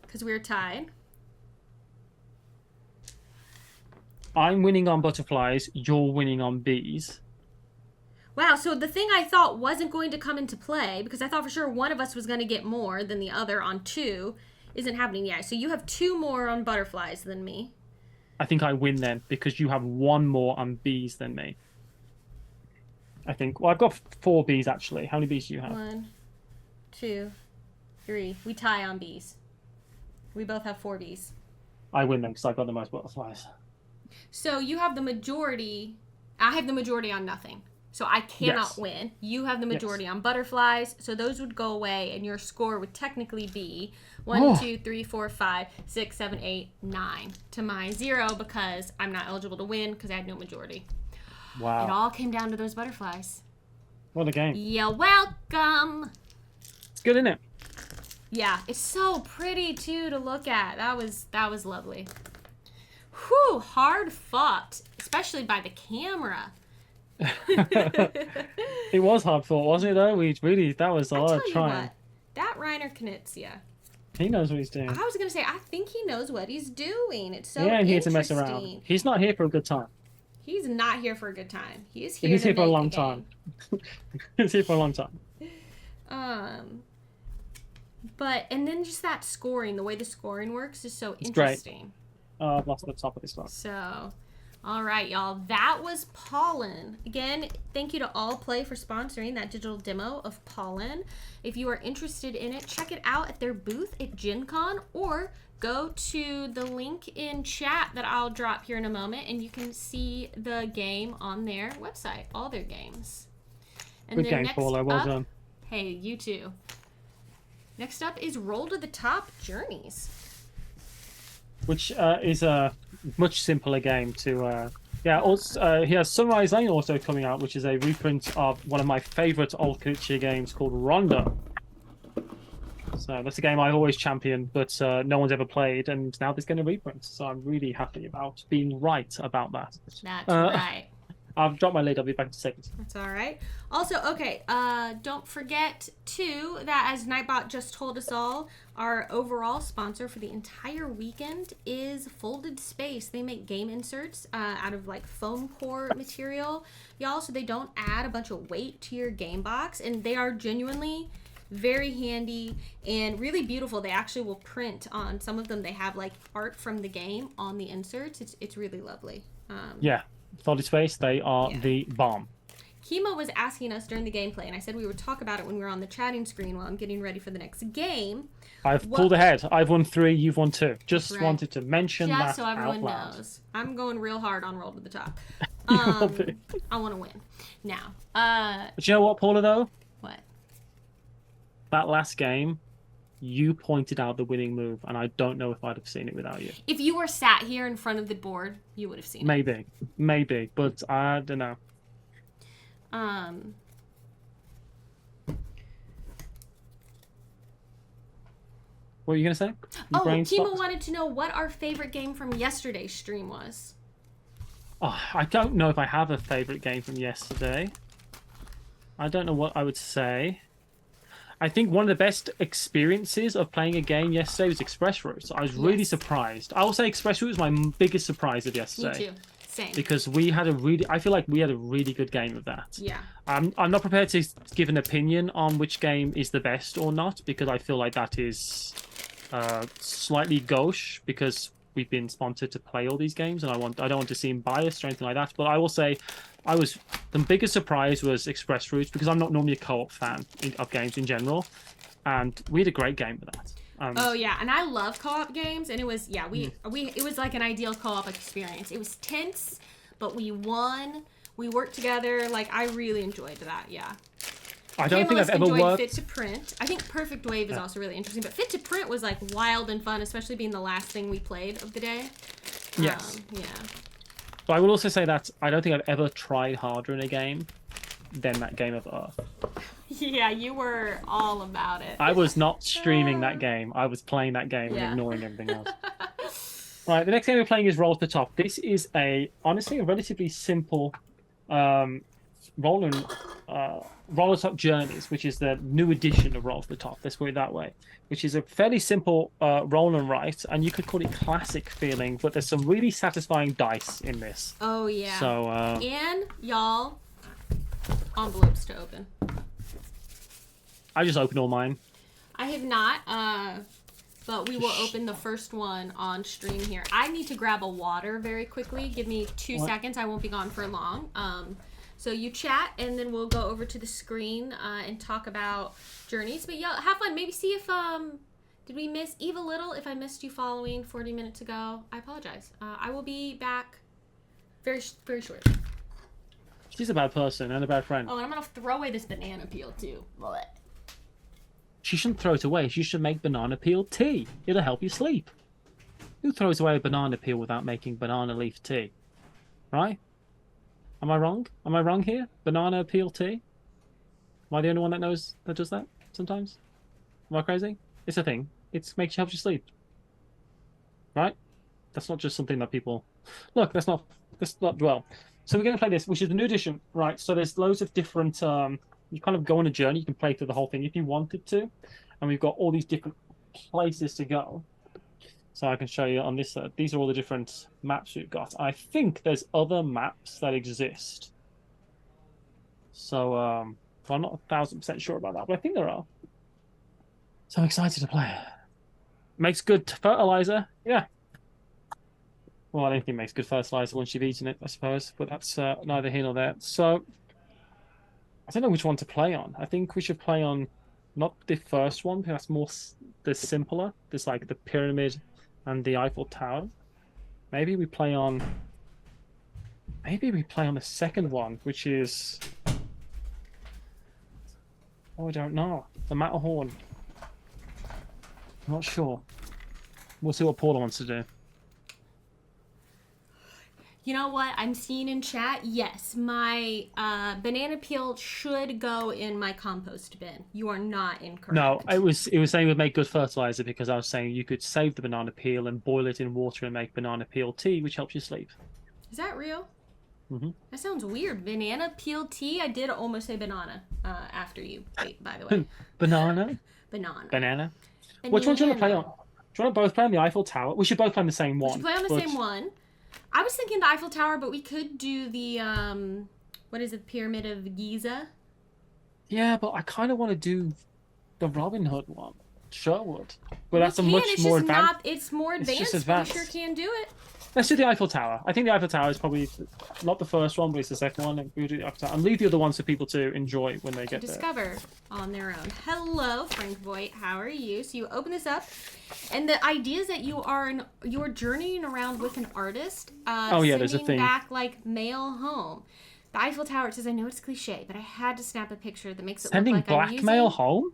A: Because we're tied.
B: I'm winning on butterflies, you're winning on bees.
A: Wow, so the thing I thought wasn't going to come into play, because I thought for sure one of us was going to get more than the other on 2, isn't happening yet. So you have 2 more on butterflies than me.
B: I think I win then, because you have 1 more on bees than me. I think. Well, I've got 4 bees, actually. How many bees do you have?
A: 1, 2, 3. We tie on bees. We both have 4 bees.
B: I win then, because I've got the most butterflies.
A: So you have the majority. I have the majority on nothing. So I cannot win. You have the majority on butterflies, so those would go away, and your score would technically be 1, 2, 3, 4, 5, 6, 7, 8, 9 to my 0 because I'm not eligible to win because I had no majority.
B: Wow.
A: It all came down to those butterflies.
B: What a game.
A: You're welcome.
B: It's good, isn't it?
A: Yeah, it's so pretty too to look at. That was lovely. Whew, hard fought, especially by the camera.
B: It was hard fought, wasn't it though? That was a lot of trying.
A: What, that Reiner Knizia.
B: He knows what he's doing.
A: I was gonna say, I think he knows what he's doing. It's so
B: I'm here to mess around. He's not here for a good time.
A: He's not here for a good time. He's here.
B: He's here for a long time. He's here for a long time.
A: But and then just that scoring, the way the scoring works is so interesting.
B: Great. I've lost the top of this one.
A: So. All right, y'all. That was Pollen. Again, thank you to All Play for sponsoring that digital demo of Pollen. If you are interested in it, check it out at their booth at Gen Con or go to the link in chat that I'll drop here in a moment and you can see the game on their website, all their games. And
B: good game, Paula. Well done.
A: Hey, you too. Next up is Roll to the Top Journeys.
B: Which is a much simpler game to... Also, he has Sunrise Lane also coming out, which is a reprint of one of my favourite old Knizia games called Rondo. So that's a game I've always championed, but no one's ever played, and now there's getting a reprint. So I'm really happy about being right about that.
A: That's right.
B: I've dropped my lid. I'll be back in a second.
A: That's all right. Also, okay, don't forget, too, that as Nightbot just told us all, our overall sponsor for the entire weekend is Folded Space. They make game inserts out of, like, foam core material, y'all, so they don't add a bunch of weight to your game box, and they are genuinely very handy and really beautiful. They actually will print on some of them. They have, like, art from the game on the inserts. It's really lovely.
B: Yeah. Folded Space, they are the bomb.
A: Kima was asking us during the gameplay, and I said we would talk about it when we were on the chatting screen while I'm getting ready for the next game.
B: I've pulled ahead. I've won 3, you've won 2. Just wanted to mention that
A: just so everyone
B: out loud.
A: knows. I'm going real hard on Roll to the Top. I want to win. Now.
B: But you know what, Paula, though?
A: What?
B: That last game, you pointed out the winning move, and I don't know if I'd have seen it without you.
A: If you were sat here in front of the board, you would have seen it.
B: Maybe, but I don't know. What were you going to say?
A: Kima wanted to know what our favorite game from yesterday's stream was.
B: Oh, I don't know if I have a favorite game from yesterday. I don't know what I would say. I think one of the best experiences of playing a game yesterday was Express Routes. I was really surprised. I will say Express Routes was my biggest surprise of yesterday.
A: Me too. Same.
B: Because I feel like we had a really good game of that.
A: Yeah.
B: I'm not prepared to give an opinion on which game is the best or not, because I feel like that is slightly gauche, because we've been sponsored to play all these games, and I don't want to seem biased or anything like that. But I will say, the biggest surprise was Express Routes, because I'm not normally a co-op fan of games in general, and we had a great game with that.
A: Oh yeah, and I love co-op games, and it was it was like an ideal co-op experience. It was tense, but we won. We worked together. Like, I really enjoyed that. Yeah.
B: I don't think I've ever
A: enjoyed Fit to Print. I think Perfect Wave is also really interesting, but Fit to Print was like wild and fun, especially being the last thing we played of the day.
B: Yes.
A: Yeah.
B: But I will also say that I don't think I've ever tried harder in a game than that game of Earth.
A: Yeah, you were all about it.
B: I was not streaming that game. I was playing that game and ignoring everything else. Right, the next game we're playing is Roll to the Top. This is honestly a relatively simple roll to the Top Journeys, which is the new edition of Roll to the Top. Let's put it that way. Which is a fairly simple roll and write, and you could call it classic feeling, but there's some really satisfying dice in this.
A: Oh yeah.
B: So
A: and y'all, envelopes to open.
B: I just opened all mine.
A: I have not, but we will open the first one on stream here. I need to grab a water very quickly. Give me 2 seconds. I won't be gone for long. So you chat, and then we'll go over to the screen and talk about journeys. But yeah, have fun. Maybe see if did we miss Eva Little? If I missed you following 40 minutes ago, I apologize. I will be back very short.
B: She's a bad person and a bad friend.
A: Oh, and I'm gonna throw away this banana peel too. Blech.
B: She shouldn't throw it away. She should make banana peel tea. It'll help you sleep. Who throws away a banana peel without making banana leaf tea? Right? Am I wrong? Am I wrong here? Banana peel tea? Am I the only one that does that sometimes? Am I crazy? It's a thing. It helps you sleep. Right? That's not just something that people... Look, that's not well. So we're going to play this, which is the new edition. Right, so there's loads of different... you kind of go on a journey. You can play through the whole thing if you wanted to. And we've got all these different places to go. So I can show you on this. These are all the different maps we've got. I think there's other maps that exist. So I'm not 1,000% sure about that, but I think there are. So I'm excited to play. Makes good fertilizer. Yeah. Well, I don't think it makes good fertilizer once you've eaten it, I suppose. But that's neither here nor there. So I don't know which one to play on. I think we should play on not the first one, because that's more the simpler. There's like the pyramid and the Eiffel Tower. Maybe we play on the second one, which is... Oh, I don't know. The Matterhorn. I'm not sure. We'll see what Paula wants to do.
A: You know what? I'm seeing in chat, yes, my banana peel should go in my compost bin. You are not incorrect.
B: No, it was saying it would make good fertilizer, because I was saying you could save the banana peel and boil it in water and make banana peel tea, which helps you sleep.
A: Is that real?
B: Mm-hmm.
A: That sounds weird. Banana peel tea? I did almost say banana after you ate, by the way.
B: Banana?
A: Banana.
B: Which one do you want to play on? Do you want to both play on the Eiffel Tower? We should both play on the same one.
A: We should play on the same one. I was thinking the Eiffel Tower, but we could do the, what is it, Pyramid of Giza?
B: Yeah, but I kind of want to do the Robin Hood one. Sure would. But that's a much
A: it's
B: more
A: just
B: advanced.
A: It's more advanced.
B: advanced.
A: We sure can do it.
B: Let's do the Eiffel Tower. I think the Eiffel Tower is probably not the first one, but it's the second one. We'll do the Eiffel Tower. And leave the other ones for people to enjoy when they get there.
A: Discover on their own. Hello, Frank Voigt. How are you? So you open this up, and the idea is that you're journeying around with an artist.
B: There's a thing.
A: Back like mail home. The Eiffel Tower. It says, I know it's cliche, but I had to snap a picture that makes it look like
B: blackmail home.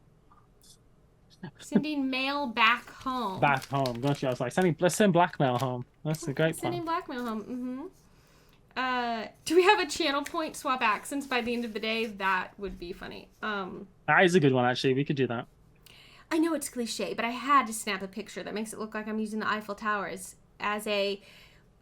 A: Sending mail back home.
B: Back home. Gosh, I was like, let's send blackmail home. That's a great plan.
A: Sending blackmail home. Do we have a channel point swap accents by the end of the day? That would be funny.
B: That is a good one, actually. We could do that.
A: I know it's cliche, but I had to snap a picture that makes it look like I'm using the Eiffel Tower as a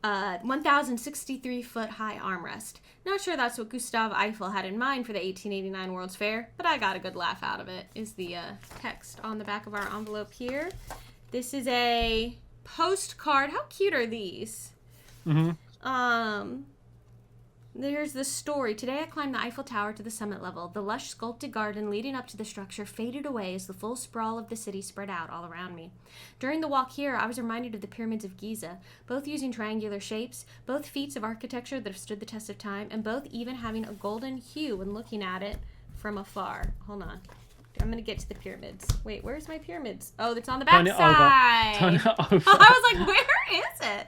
A: 1,063-foot high armrest. Not sure that's what Gustave Eiffel had in mind for the 1889 World's Fair, but I got a good laugh out of it, is the text on the back of our envelope here. This is a postcard. How cute are these? There's the story. Today I climbed the Eiffel Tower to the summit level. The lush sculpted garden leading up to the structure faded away as the full sprawl of the city spread out all around me. During the walk here, I was reminded of the pyramids of Giza, both using triangular shapes, both feats of architecture that have stood the test of time, and both even having a golden hue when looking at it from afar. Hold on. I'm going to get to the pyramids. Wait, where's my pyramids? Oh, it's on the back side.
B: Turn it over.
A: I was like, where is it?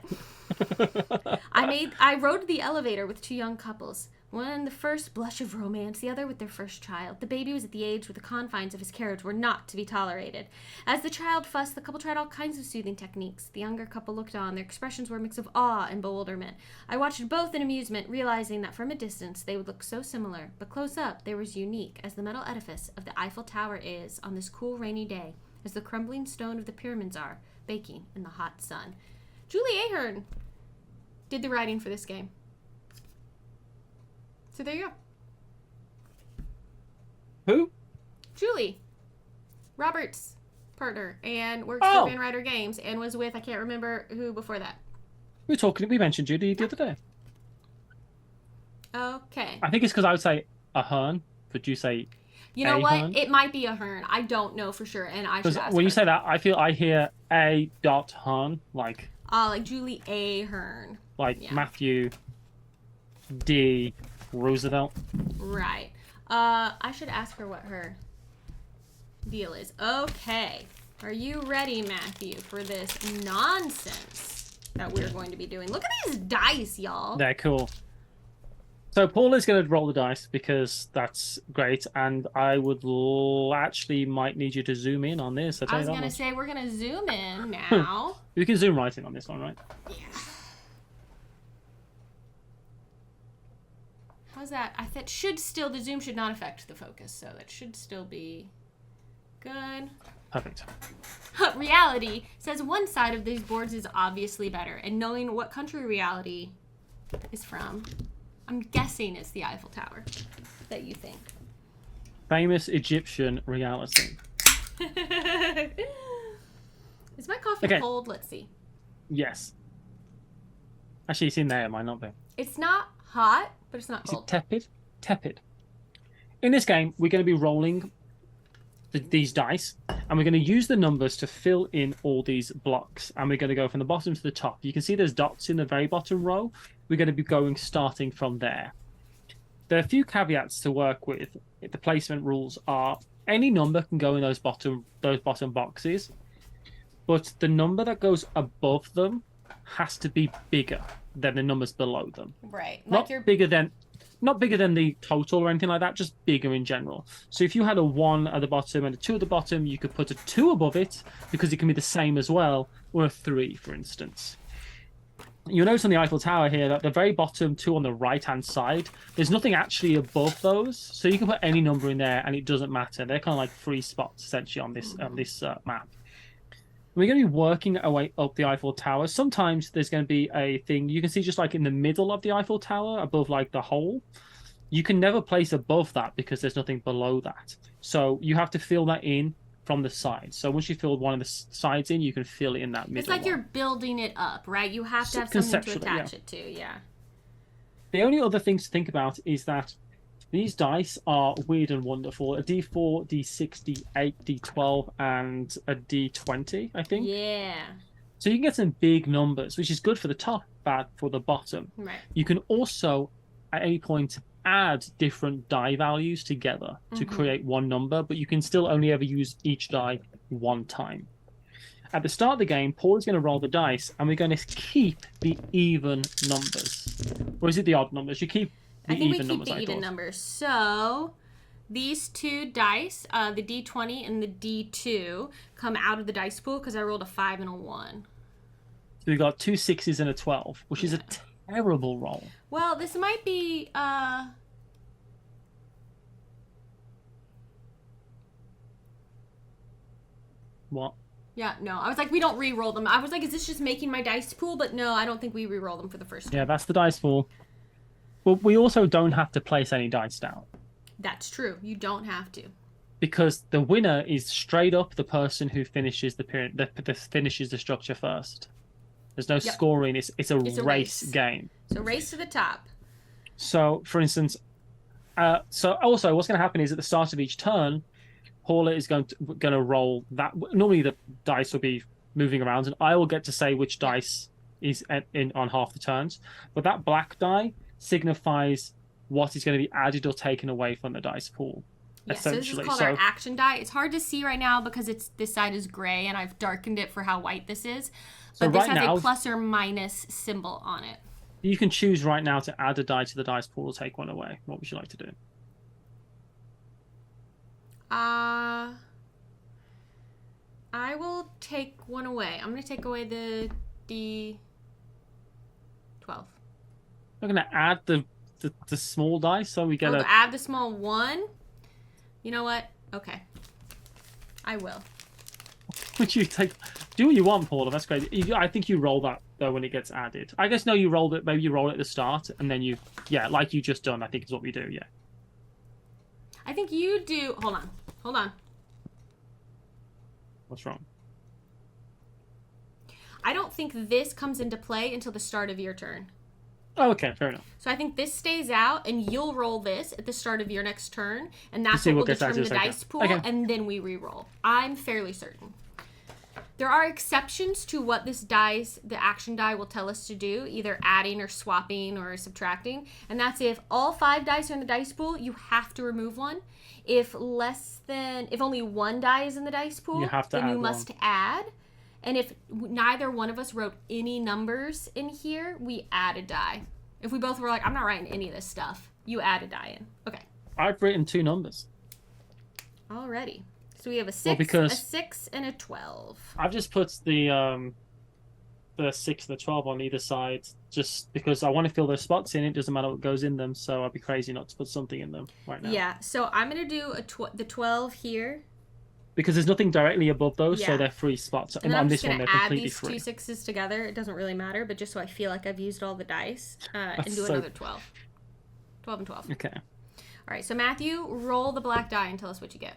A: I rode the elevator with two young couples. One the first blush of romance, the other with their first child. The baby was at the age where the confines of his carriage were not to be tolerated. As the child fussed, the couple tried all kinds of soothing techniques. The younger couple looked on. Their expressions were a mix of awe and bewilderment. I watched both in amusement, realizing that from a distance they would look so similar, but close up they were as unique as the metal edifice of the Eiffel Tower is on this cool rainy day, as the crumbling stone of the pyramids are, baking in the hot sun. Julie Ahern did the writing for this game. So there you go.
B: Who?
A: Julie. Robert's partner and works for Van Ryder Games and was with, I can't remember who before that.
B: We mentioned Judy the other day.
A: Okay.
B: I think it's because I would say Ahern, but you say
A: You know what?
B: Ahern?
A: It might be Ahern. I don't know for sure, and I should ask
B: when you
A: her.
B: say that, I hear A.Hern, like
A: Julie Ahern.
B: Like Matthew D. Roosevelt.
A: Right. I should ask her what her deal is. Okay. Are you ready, Matthew, for this nonsense that we're going to be doing? Look at these dice, y'all.
B: They're cool. So Paul is going to roll the dice because that's great, and I would actually might need you to zoom in on this.
A: I was going to say we're going to zoom in now.
B: You can zoom right in on this one, right?
A: Yeah. How's that? The zoom should not affect the focus, so that should still be good.
B: Perfect.
A: Reality says one side of these boards is obviously better, and knowing what country reality is from, I'm guessing it's the Eiffel Tower that you think.
B: Famous Egyptian reality.
A: Is my coffee cold? Let's see.
B: Yes. Actually, it's in there. It might not be.
A: It's not hot, but it's not cold.
B: Is it tepid? Tepid. In this game, we're going to be rolling these dice, and we're going to use the numbers to fill in all these blocks, and we're going to go from the bottom to the top. You can see there's dots in the very bottom row. We're going to be starting from there. There are a few caveats to work with. The placement rules are any number can go in those bottom boxes, but the number that goes above them has to be bigger than the numbers below them.
A: Right.
B: Not bigger than the total or anything like that, just bigger in general. So if you had a 1 at the bottom and a 2 at the bottom, you could put a 2 above it because it can be the same as well, or a 3, for instance. You'll notice on the Eiffel Tower here that the very bottom 2 on the right-hand side, there's nothing actually above those. So you can put any number in there and it doesn't matter. They're kind of like free spots, essentially, on this map. We're going to be working our way up the Eiffel Tower. Sometimes there's going to be a thing you can see just like in the middle of the Eiffel Tower, above like the hole. You can never place above that because there's nothing below that. So you have to fill that in from the sides. So once you filled one of the sides in, you can fill it in that middle.
A: It's like you're building it up, right? You have to have something to attach it to, yeah.
B: The only other things to think about is that These dice are weird and wonderful. A D4, D6, D8, D12, and a D20, I think.
A: Yeah.
B: So you can get some big numbers, which is good for the top, bad for the bottom.
A: Right.
B: You can also, at any point, add different die values together to create one number, but you can still only ever use each die one time. At the start of the game, Paul is going to roll the dice, and we're going to keep the even numbers. Or is it the odd numbers? You keep the even numbers.
A: I think we keep the even numbers. So these two dice, the D20 and the D2, come out of the dice pool because I rolled a 5 and a 1.
B: So we got 2 6s and a 12, which is a terrible roll.
A: Well, this might be...
B: What?
A: Yeah, no. I was like, we don't re-roll them. I was like, is this just making my dice pool? But no, I don't think we re-roll them for the first time.
B: Yeah, that's the dice pool. But we also don't have to place any dice down.
A: That's true. You don't have to.
B: Because the winner is straight up the person who finishes the period, finishes the structure first. There's no scoring. It's a race game.
A: So race to the top.
B: So, for instance, so also what's going to happen is at the start of each turn, Paula is going to roll that. Normally the dice will be moving around, and I will get to say which dice is in on half the turns. But that black die signifies what is going to be added or taken away from the dice pool.
A: Yeah, so this is called our action die. It's hard to see right now because this side is gray, and I've darkened it for how white this is. But this has a plus or minus symbol on it.
B: You can choose right now to add a die to the dice pool or take one away. What would you like to do?
A: I will take one away. I'm going to take away the D12.
B: We're going to add the small dice, so we get
A: add the small one. You know what? Okay. I will.
B: Would you take... Do what you want, Paula. That's great. I think you roll that, though, when it gets added. I guess, no, you rolled it. Maybe you roll it at the start, and then you... Yeah, like you just done, I think is what we do, yeah.
A: I think you do... Hold on.
B: What's wrong?
A: I don't think this comes into play until the start of your turn.
B: Oh, okay, fair enough.
A: So I think this stays out, and you'll roll this at the start of your next turn, and that's what will determine the dice pool, and then we re-roll. I'm fairly certain. There are exceptions to what this dice, the action die, will tell us to do, either adding or swapping or subtracting, and that's if all 5 dice are in the dice pool, you have to remove one. If only 1 die is in the dice pool, then you must add. And if neither one of us wrote any numbers in here, we add a die. If we both were like, I'm not writing any of this stuff, you add a die in. Okay.
B: I've written 2 numbers.
A: Alrighty. So we have a 6, a 6, and a 12.
B: I've just put the 6 and the 12 on either side, just because I want to fill those spots in. It doesn't matter what goes in them, so I'd be crazy not to put something in them right now.
A: Yeah, so I'm going to do the 12 here.
B: Because there's nothing directly above those, so they're free spots. And on this one, they're completely free.
A: I'm just going to add these 2 6s together. It doesn't really matter, but just so I feel like I've used all the dice, and do another 12. 12 and 12.
B: Okay.
A: All right, so Matthew, roll the black die and tell us what you get.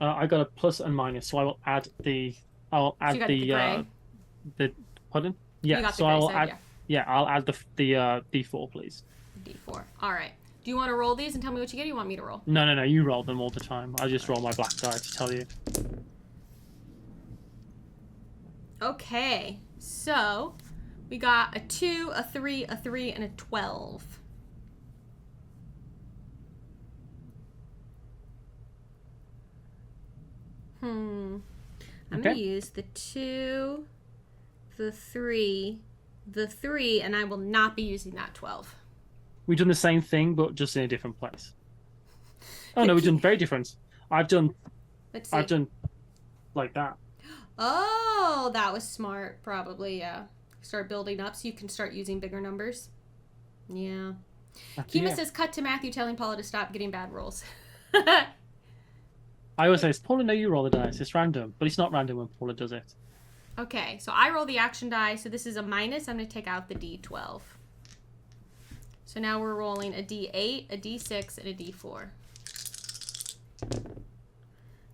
B: I got a plus and minus, so I will add the. I'll add the pardon? Yeah. So I will add. Yeah, I'll add the D4, please.
A: D4. All right. Do you want to roll these and tell me what you get, or you want me to roll?
B: No. You roll them all the time. I just roll my black die to tell you.
A: Okay. So, we got a 2, a 3, a 3, and a 12. I'm going to use the 2, the 3, and I will not be using that 12.
B: We've done the same thing, but just in a different place. Oh no, we've done very different. I've done like that.
A: Oh, that was smart. Probably, yeah. Start building up so you can start using bigger numbers. Yeah. Kima says, cut to Matthew telling Paula to stop getting bad rolls.
B: I always say, Paula, no, you roll the dice. It's random, but it's not random when Paula does it.
A: Okay, so I roll the action die. So this is a minus. I'm going to take out the D12. So now we're rolling a D8, a D6, and a D4.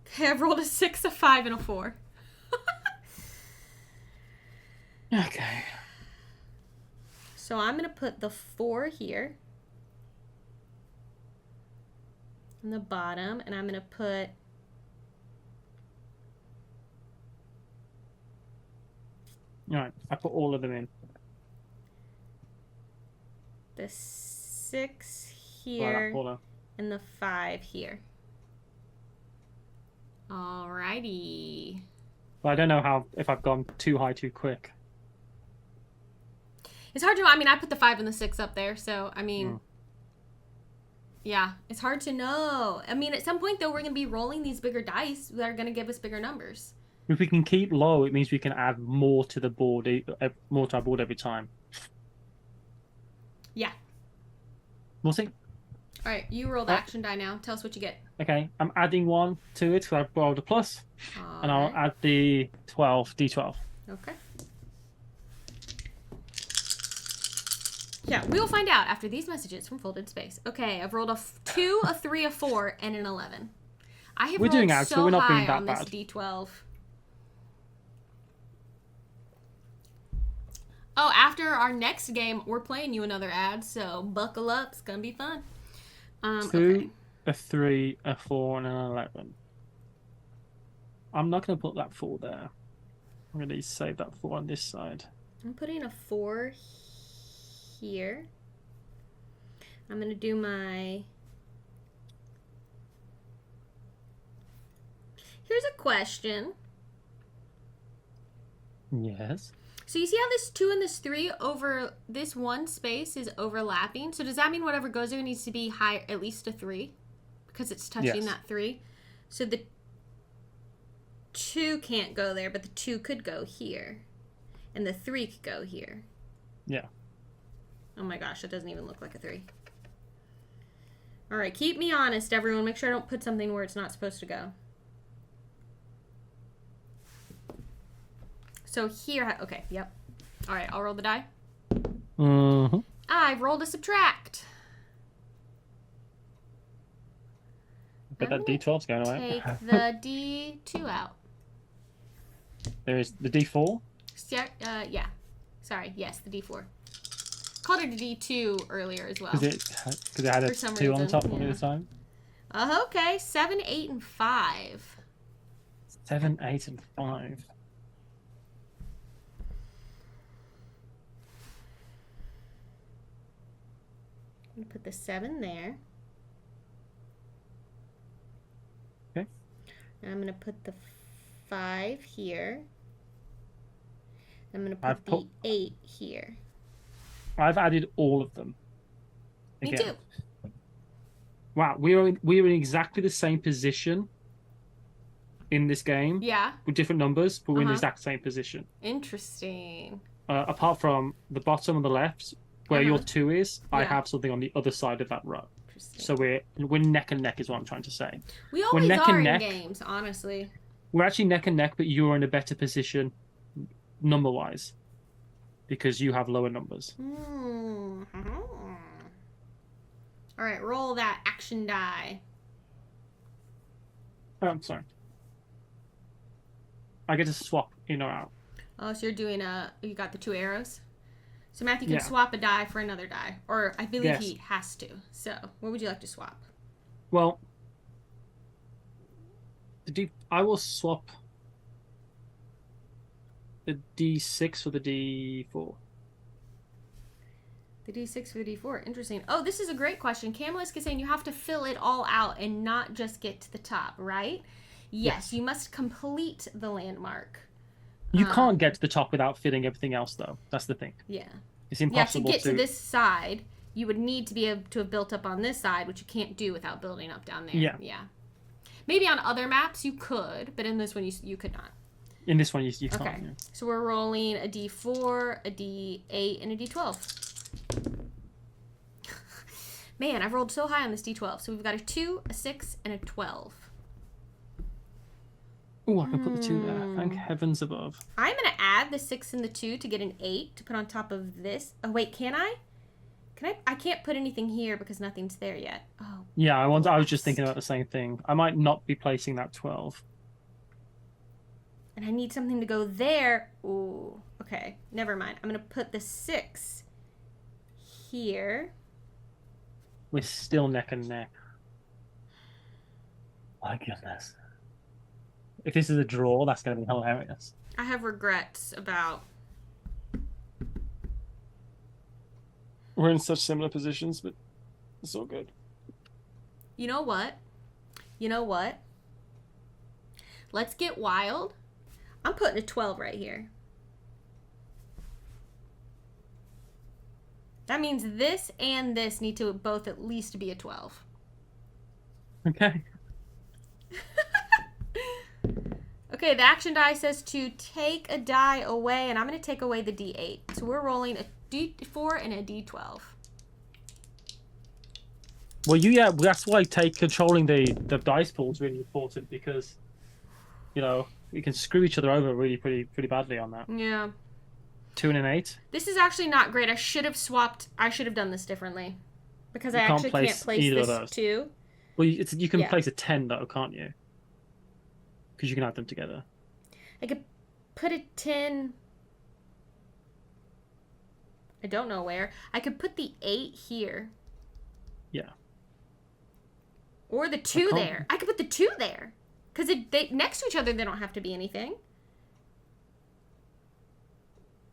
A: Okay, I've rolled a 6, a 5, and a 4.
B: Okay.
A: So I'm going to put the 4 here. on the bottom, and I'm going to put
B: Alright, I put all of them in.
A: the 6 here and the 5 here. Alrighty.
B: But I don't know if I've gone too high too quick.
A: It's hard to, I mean, I put the 5 and the 6 up there, so, I mean, yeah, it's hard to know. I mean, at some point, though, we're going to be rolling these bigger dice that are going to give us bigger numbers.
B: If we can keep low, it means we can add more to the board, more to our board every time.
A: Yeah.
B: We'll see.
A: All right, you roll the action die now. Tell us what you get.
B: Okay, I'm adding 1 to it, so I've rolled a plus. And I'll add the D12.
A: Okay. Yeah, we will find out after these messages from Folded Space. Okay, I've rolled a 2, a 3, a 4, and an 11. I have rolled
B: doing
A: so
B: we're not
A: high
B: being that
A: on this
B: bad.
A: D12. Oh, after our next game, we're playing you another ad, so buckle up. It's going to be fun.
B: 2, a 3, a 4, and an 11. I'm not going to put that 4 there. I'm going to save that 4 on this side.
A: I'm putting a 4 here. I'm going to do my... Here's a question.
B: Yes.
A: So you see how this 2 and this 3 over this one space is overlapping? So does that mean whatever goes there needs to be high, at least a 3? Because it's touching that 3. So the 2 can't go there, but the 2 could go here. And the 3 could go here.
B: Yeah.
A: Oh my gosh, that doesn't even look like a 3. All right, keep me honest, everyone. Make sure I don't put something where it's not supposed to go. So here, okay, yep. All right, I'll roll the die.
B: Mm-hmm.
A: I've rolled a subtract.
B: But that D12's going away.
A: Take the D2 out.
B: There is the D4?
A: Yeah. Sorry, yes, the D4. Called it a D2 earlier as well.
B: Because it had a 2 on the top of it this time?
A: Okay, 7, 8, and 5.
B: 7, 8, and 5.
A: I'm going to put the 7 there.
B: Okay.
A: And I'm going to put the 5 here. I'm going to put the 8 here.
B: I've added all of them.
A: Me too.
B: Wow, we're in exactly the same position in this game.
A: Yeah.
B: With different numbers, but we're in the exact same position.
A: Interesting.
B: Apart from the bottom on the left, where your 2 is, I have something on the other side of that row. So we're neck and neck is what I'm trying to say.
A: We always are in games, honestly.
B: We're actually neck and neck, but you're in a better position number-wise because you have lower numbers.
A: All right, roll that action die.
B: Oh, I'm sorry. I get to swap in or out.
A: Oh, so you're doing you got the 2 arrows? So Matthew can swap a die for another die. Or I believe he has to. So, what would you like to swap?
B: Well, I will swap the D6 for the D4.
A: The D6 for the D4. Interesting. Oh, this is a great question. Camelisk is saying you have to fill it all out and not just get to the top, right? Yes. You must complete the landmark.
B: You can't get to the top without filling everything else, though. That's the thing.
A: Yeah.
B: It's impossible
A: to get to this side. You would need to be able to have built up on this side, which you can't do without building up down there. Yeah. Maybe on other maps you could, but in this one you could not.
B: In this one you can't.
A: Okay. Yeah. So we're rolling a D4, a D8, and a D12. Man, I've rolled so high on this D12. So we've got a 2, a 6, and a 12.
B: Oh, I can put the 2 there. Thank heavens above.
A: I'm going to add the 6 and the 2 to get an 8 to put on top of this. Oh, wait, can I? I can't put anything here because nothing's there yet. Oh.
B: Yeah, I was just thinking about the same thing. I might not be placing that 12.
A: And I need something to go there. Ooh, okay. Never mind. I'm going to put the 6 here.
B: We're still neck and neck. My goodness. If this is a draw, that's going to be hilarious.
A: I have regrets about...
B: We're in such similar positions, but it's all good.
A: You know what? You know what? Let's get wild. I'm putting a 12 right here. That means this and this need to both at least be a 12.
B: Okay.
A: Okay, the action die says to take a die away, and I'm going to take away the D8. So we're rolling a D4 and a D12.
B: Well, that's why controlling the dice pool is really important, because, you know, we can screw each other over really pretty badly on that.
A: Yeah.
B: 2 and an 8.
A: This is actually not great. I should have done this differently. Because I actually can't place this 2.
B: Well, you can place a 10, though, can't you? Because you can add them together.
A: I could put a 10... I don't know where. I could put the 8 here.
B: Yeah.
A: Or the 2 there. I could put the 2 there. Because they next to each other, they don't have to be anything.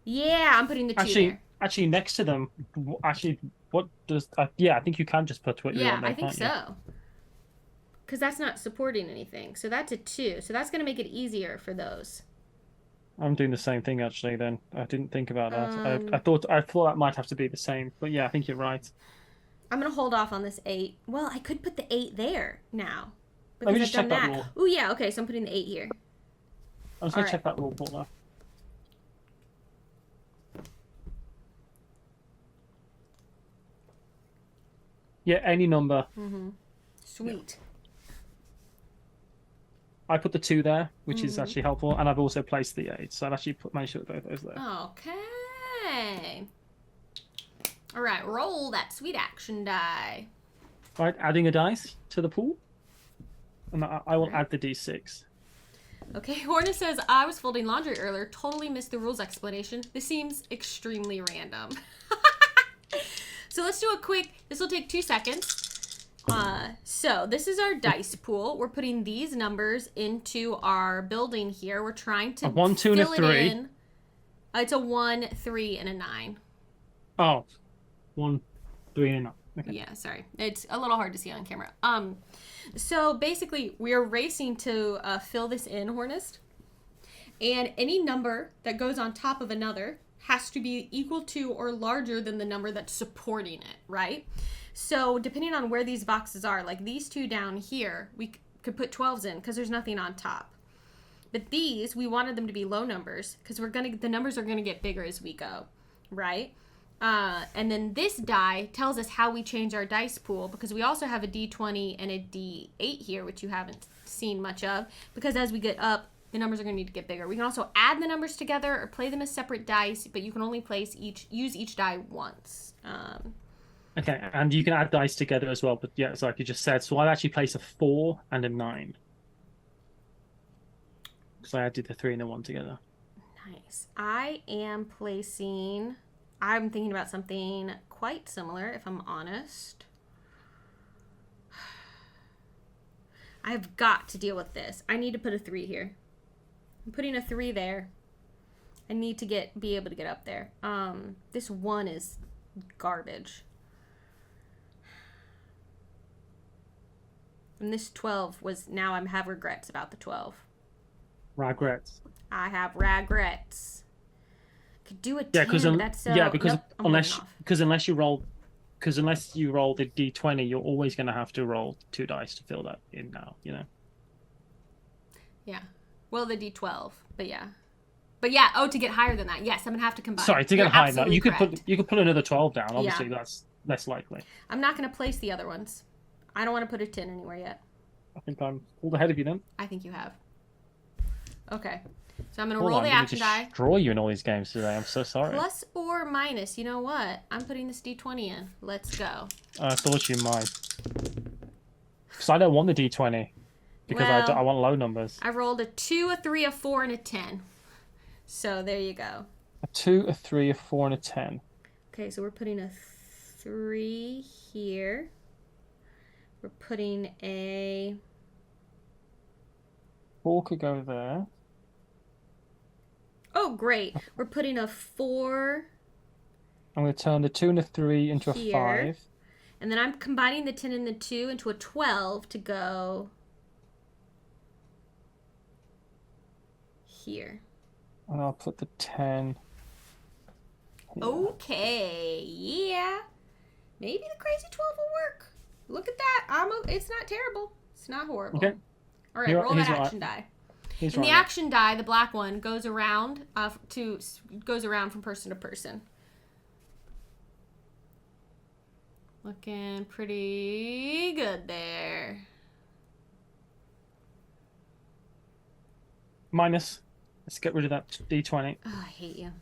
A: Yeah, I'm putting the 2 there.
B: Actually, next to them, what does... yeah, I think you can just put what you want there,
A: I think so. Because that's not supporting anything. So that's a 2. So that's going to make it easier for those.
B: I'm doing the same thing, actually, then. I didn't think about that. I thought that might have to be the same. But yeah, I think you're right.
A: I'm going to hold off on this 8. Well, I could put the 8 there now.
B: Let me just check that rule.
A: Oh, yeah, okay, so I'm putting the 8 here.
B: I'm just going to check that rule, Paula. Yeah, any number.
A: Mm-hmm. Sweet.
B: Yeah. I put the 2 there, which is actually helpful, and I've also placed the 8, so I've actually managed to put both those there.
A: Okay. All right, roll that sweet action die.
B: All right, adding a dice to the pool, and I will add the D6.
A: Okay, Horna says, I was folding laundry earlier, totally missed the rules explanation. This seems extremely random. So let's do a quick, this will take 2 seconds. So this is our dice pool. We're putting these numbers into our building here. We're trying to
B: 1, 2, and a 3.
A: It's a 1, 3, and a 9.
B: Oh, 1, 3, and a 9. Okay.
A: Yeah, sorry. It's a little hard to see on camera. So basically, we are racing to fill this in, Hornist. And any number that goes on top of another has to be equal to or larger than the number that's supporting it, right? So depending on where these boxes are, like these 2 down here, we could put 12s in because there's nothing on top. But these, we wanted them to be low numbers because the numbers are gonna get bigger as we go, right? And then this die tells us how we change our dice pool, because we also have a D20 and a D8 here, which you haven't seen much of, because as we get up, the numbers are going to need to get bigger. We can also add the numbers together or play them as separate dice, but you can only use each die once.
B: Okay, and you can add dice together as well, but yeah, it's like you just said. So I've actually placed a 4 and a 9. So I added the 3 and the 1 together.
A: Nice. I'm thinking about something quite similar, if I'm honest. I've got to deal with this. I need to put a 3 here. I'm putting a 3 there. I need to be able to get up there. This 1 is garbage. And this 12 was, now I have regrets about the 12.
B: Regrets.
A: I have regrets. Could do a 10,
B: unless you roll the D20, you're always going to have to roll 2 dice to fill that in now, you know. Yeah.
A: Well, the D12, but yeah. Oh, to get higher than that. Yes, I'm going to have to combine.
B: Sorry, to get higher than that. You could put another 12 down. Obviously, that's less likely.
A: I'm not going to place the other ones. I don't want to put a 10 anywhere yet.
B: I think I'm pulled ahead of you then.
A: I think you have. Okay. So I'm going to roll the action die.
B: Destroy you in all these games today. I'm so sorry.
A: Plus or minus. You know what? I'm putting this D20 in. Let's go.
B: I thought you might. Because I don't want the D20. Because I want low numbers.
A: I rolled a 2, a 3, a 4, and a 10. So there you go.
B: A 2, a 3, a 4, and a 10.
A: Okay, so we're putting a 3 here. We're putting a
B: 4 could go there.
A: Oh, great. We're putting a 4.
B: I'm going to turn the 2 and the 3 into
A: here.
B: a 5.
A: And then I'm combining the 10 and the 2 into a 12 to go here.
B: And I'll put the 10 here.
A: Okay, yeah. Maybe the crazy 12 will work. Look at that. It's not terrible. It's not horrible.
B: Okay.
A: All right, roll that action die. And the action die, the black one, goes around from person to person. Looking pretty good there.
B: Minus. Let's get rid of that D20.
A: Oh, I hate you.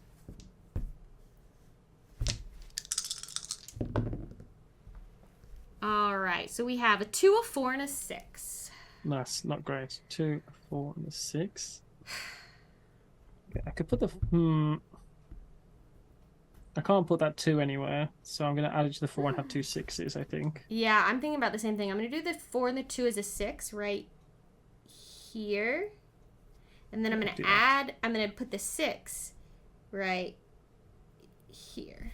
A: All right, so we have a 2, a 4, and a 6.
B: That's not great. 2, a 4, and a 6. Okay, I could put the... I can't put that 2 anywhere, so I'm going to add it to the 4 and have 2 6s, I think.
A: Yeah, I'm thinking about the same thing. I'm going to do the 4 and the 2 as a 6 right here. And then I'm going to put the 6 right here.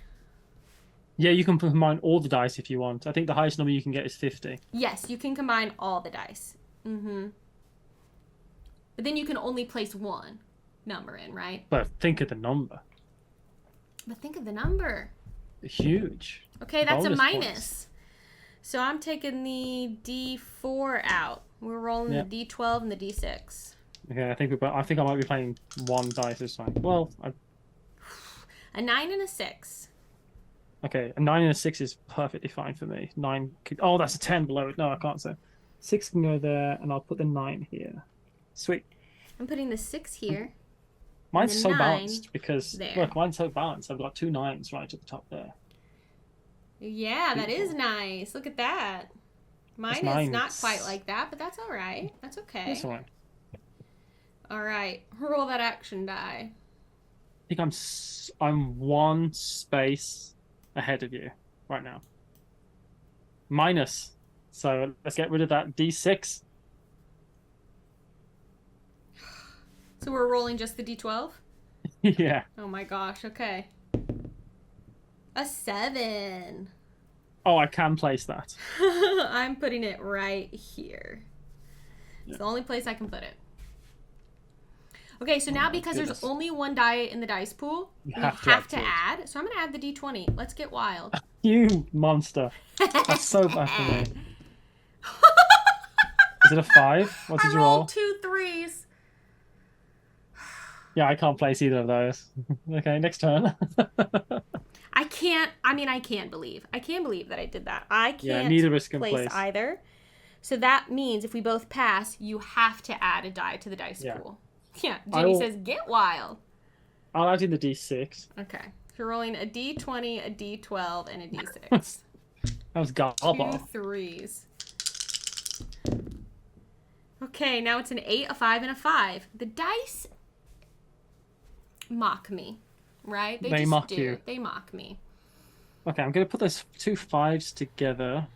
B: Yeah, you can combine all the dice if you want. I think the highest number you can get is 50.
A: Yes, you can combine all the dice. But then you can only place one number in, right?
B: But think of the number.
A: But think of the number.
B: Huge.
A: Okay, that's
B: bonus
A: a minus.
B: Points.
A: So I'm taking the D4 out. We're rolling the D12 and the D6.
B: Okay, I think I might be playing one dice this time. Well,
A: a 9 and a 6.
B: Okay, a 9 and a 6 is perfectly fine for me. 9 could... Oh, that's a 10 below it. No, I can't say. 6 can go there, and I'll put the 9 here. Sweet.
A: I'm putting the 6 here.
B: Mine's so balanced because
A: there.
B: Look, mine's so balanced. I've got 2 9s right at the top there.
A: Yeah, that is nice. Look at that. Mine is not quite like that, but that's all right. That's okay.
B: That's all right.
A: All right, roll that action die.
B: I think I'm 1 space ahead of you right now. Minus. So let's get rid of that D6.
A: So we're rolling just the D12?
B: Yeah.
A: Oh my gosh, okay. A 7.
B: Oh, I can place that.
A: I'm putting it right here. It's the only place I can put it. Okay, so now because there's only one die in the dice pool, you have to add. So I'm going to add the D20. Let's get wild.
B: You monster. That's so bad for me. Is it a 5? What did you roll?
A: I rolled 2 3s.
B: Yeah, I can't place either of those. Okay, next turn.
A: I can't believe that I did that. I can't
B: neither of us can
A: place either. So that means if we both pass, you have to add a die to the dice pool. Yeah, Ginny says, get wild.
B: I'll add in the D6.
A: Okay. So you're rolling a D20, a D12, and a D6.
B: That was gobble.
A: 2 3s. Okay, now it's an 8, a 5, and a 5. The dice mock me, right?
B: They mock you.
A: They mock me.
B: Okay, I'm going to put those 2 5s together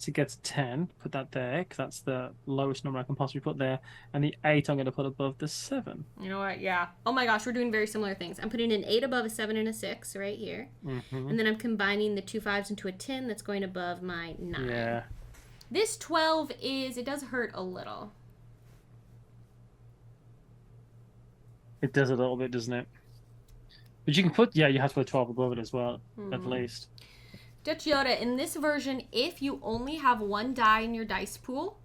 B: to get to 10. Put that there, because that's the lowest number I can possibly put there. And the 8 I'm going to put above the 7.
A: You know what? Yeah. Oh my gosh, we're doing very similar things. I'm putting an 8 above a 7 and a 6 right here. And then I'm combining the 2 5s into a 10 that's going above my 9.
B: Yeah.
A: This 12 it does hurt a little.
B: It does a little bit, doesn't it? But you can put, you have to put 12 above it as well, at least.
A: Dutch Yoda, in this version, if you only have one die in your dice pool,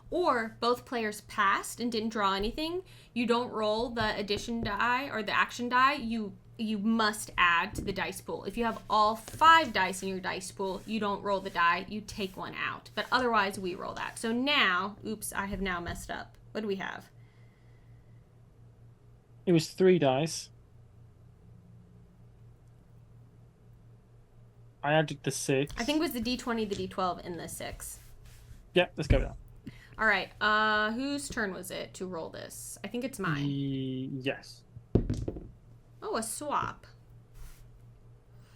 A: or both players passed and didn't draw anything, you don't roll the addition die or the action die. You must add to the dice pool. If you have all 5 dice in your dice pool, you don't roll the die. You take one out. But otherwise, we roll that. So now, oops, I have now messed up. What do we have?
B: It was 3 dice. I added the 6.
A: I think it was the D20, the D12, and the 6.
B: Yeah, let's go with that.
A: All right. Whose turn was it to roll this? I think it's mine.
B: Yes.
A: Oh, a swap.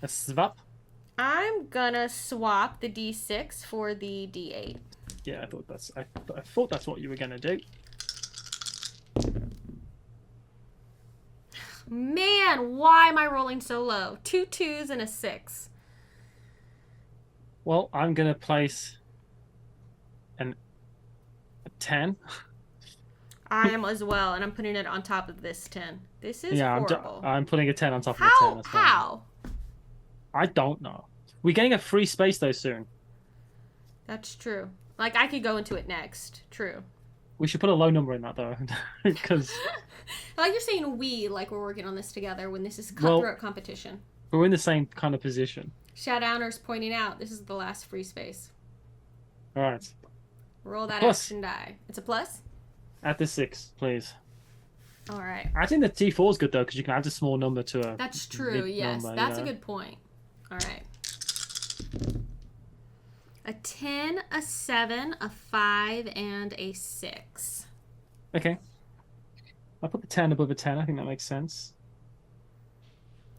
B: A swap?
A: I'm gonna swap the D6 for the D8.
B: Yeah, I thought that's what you were gonna do.
A: Man, why am I rolling so low? 2 2s and a 6.
B: Well, I'm going to place a 10.
A: I am as well, and I'm putting it on top of this 10. This is horrible.
B: I'm putting a 10 on top of the 10. That's fine.
A: How?
B: I don't know. We're getting a free space, though, soon.
A: That's true. Like, I could go into it next. True.
B: We should put a low number in that, though. Because...
A: like you're saying we, like we're working on this together when this is cutthroat competition.
B: We're in the same kind of position.
A: Shadowner's pointing out this is the last free space.
B: All right.
A: Roll that action die. It's a plus?
B: Add the 6, please.
A: All right.
B: I think the T4 is good, though, because you can add a small number to a...
A: That's true, yes.
B: Number,
A: that's a good point. All right. A 10, a 7, a 5, and a 6.
B: Okay. I'll put the 10 above a 10. I think that makes sense.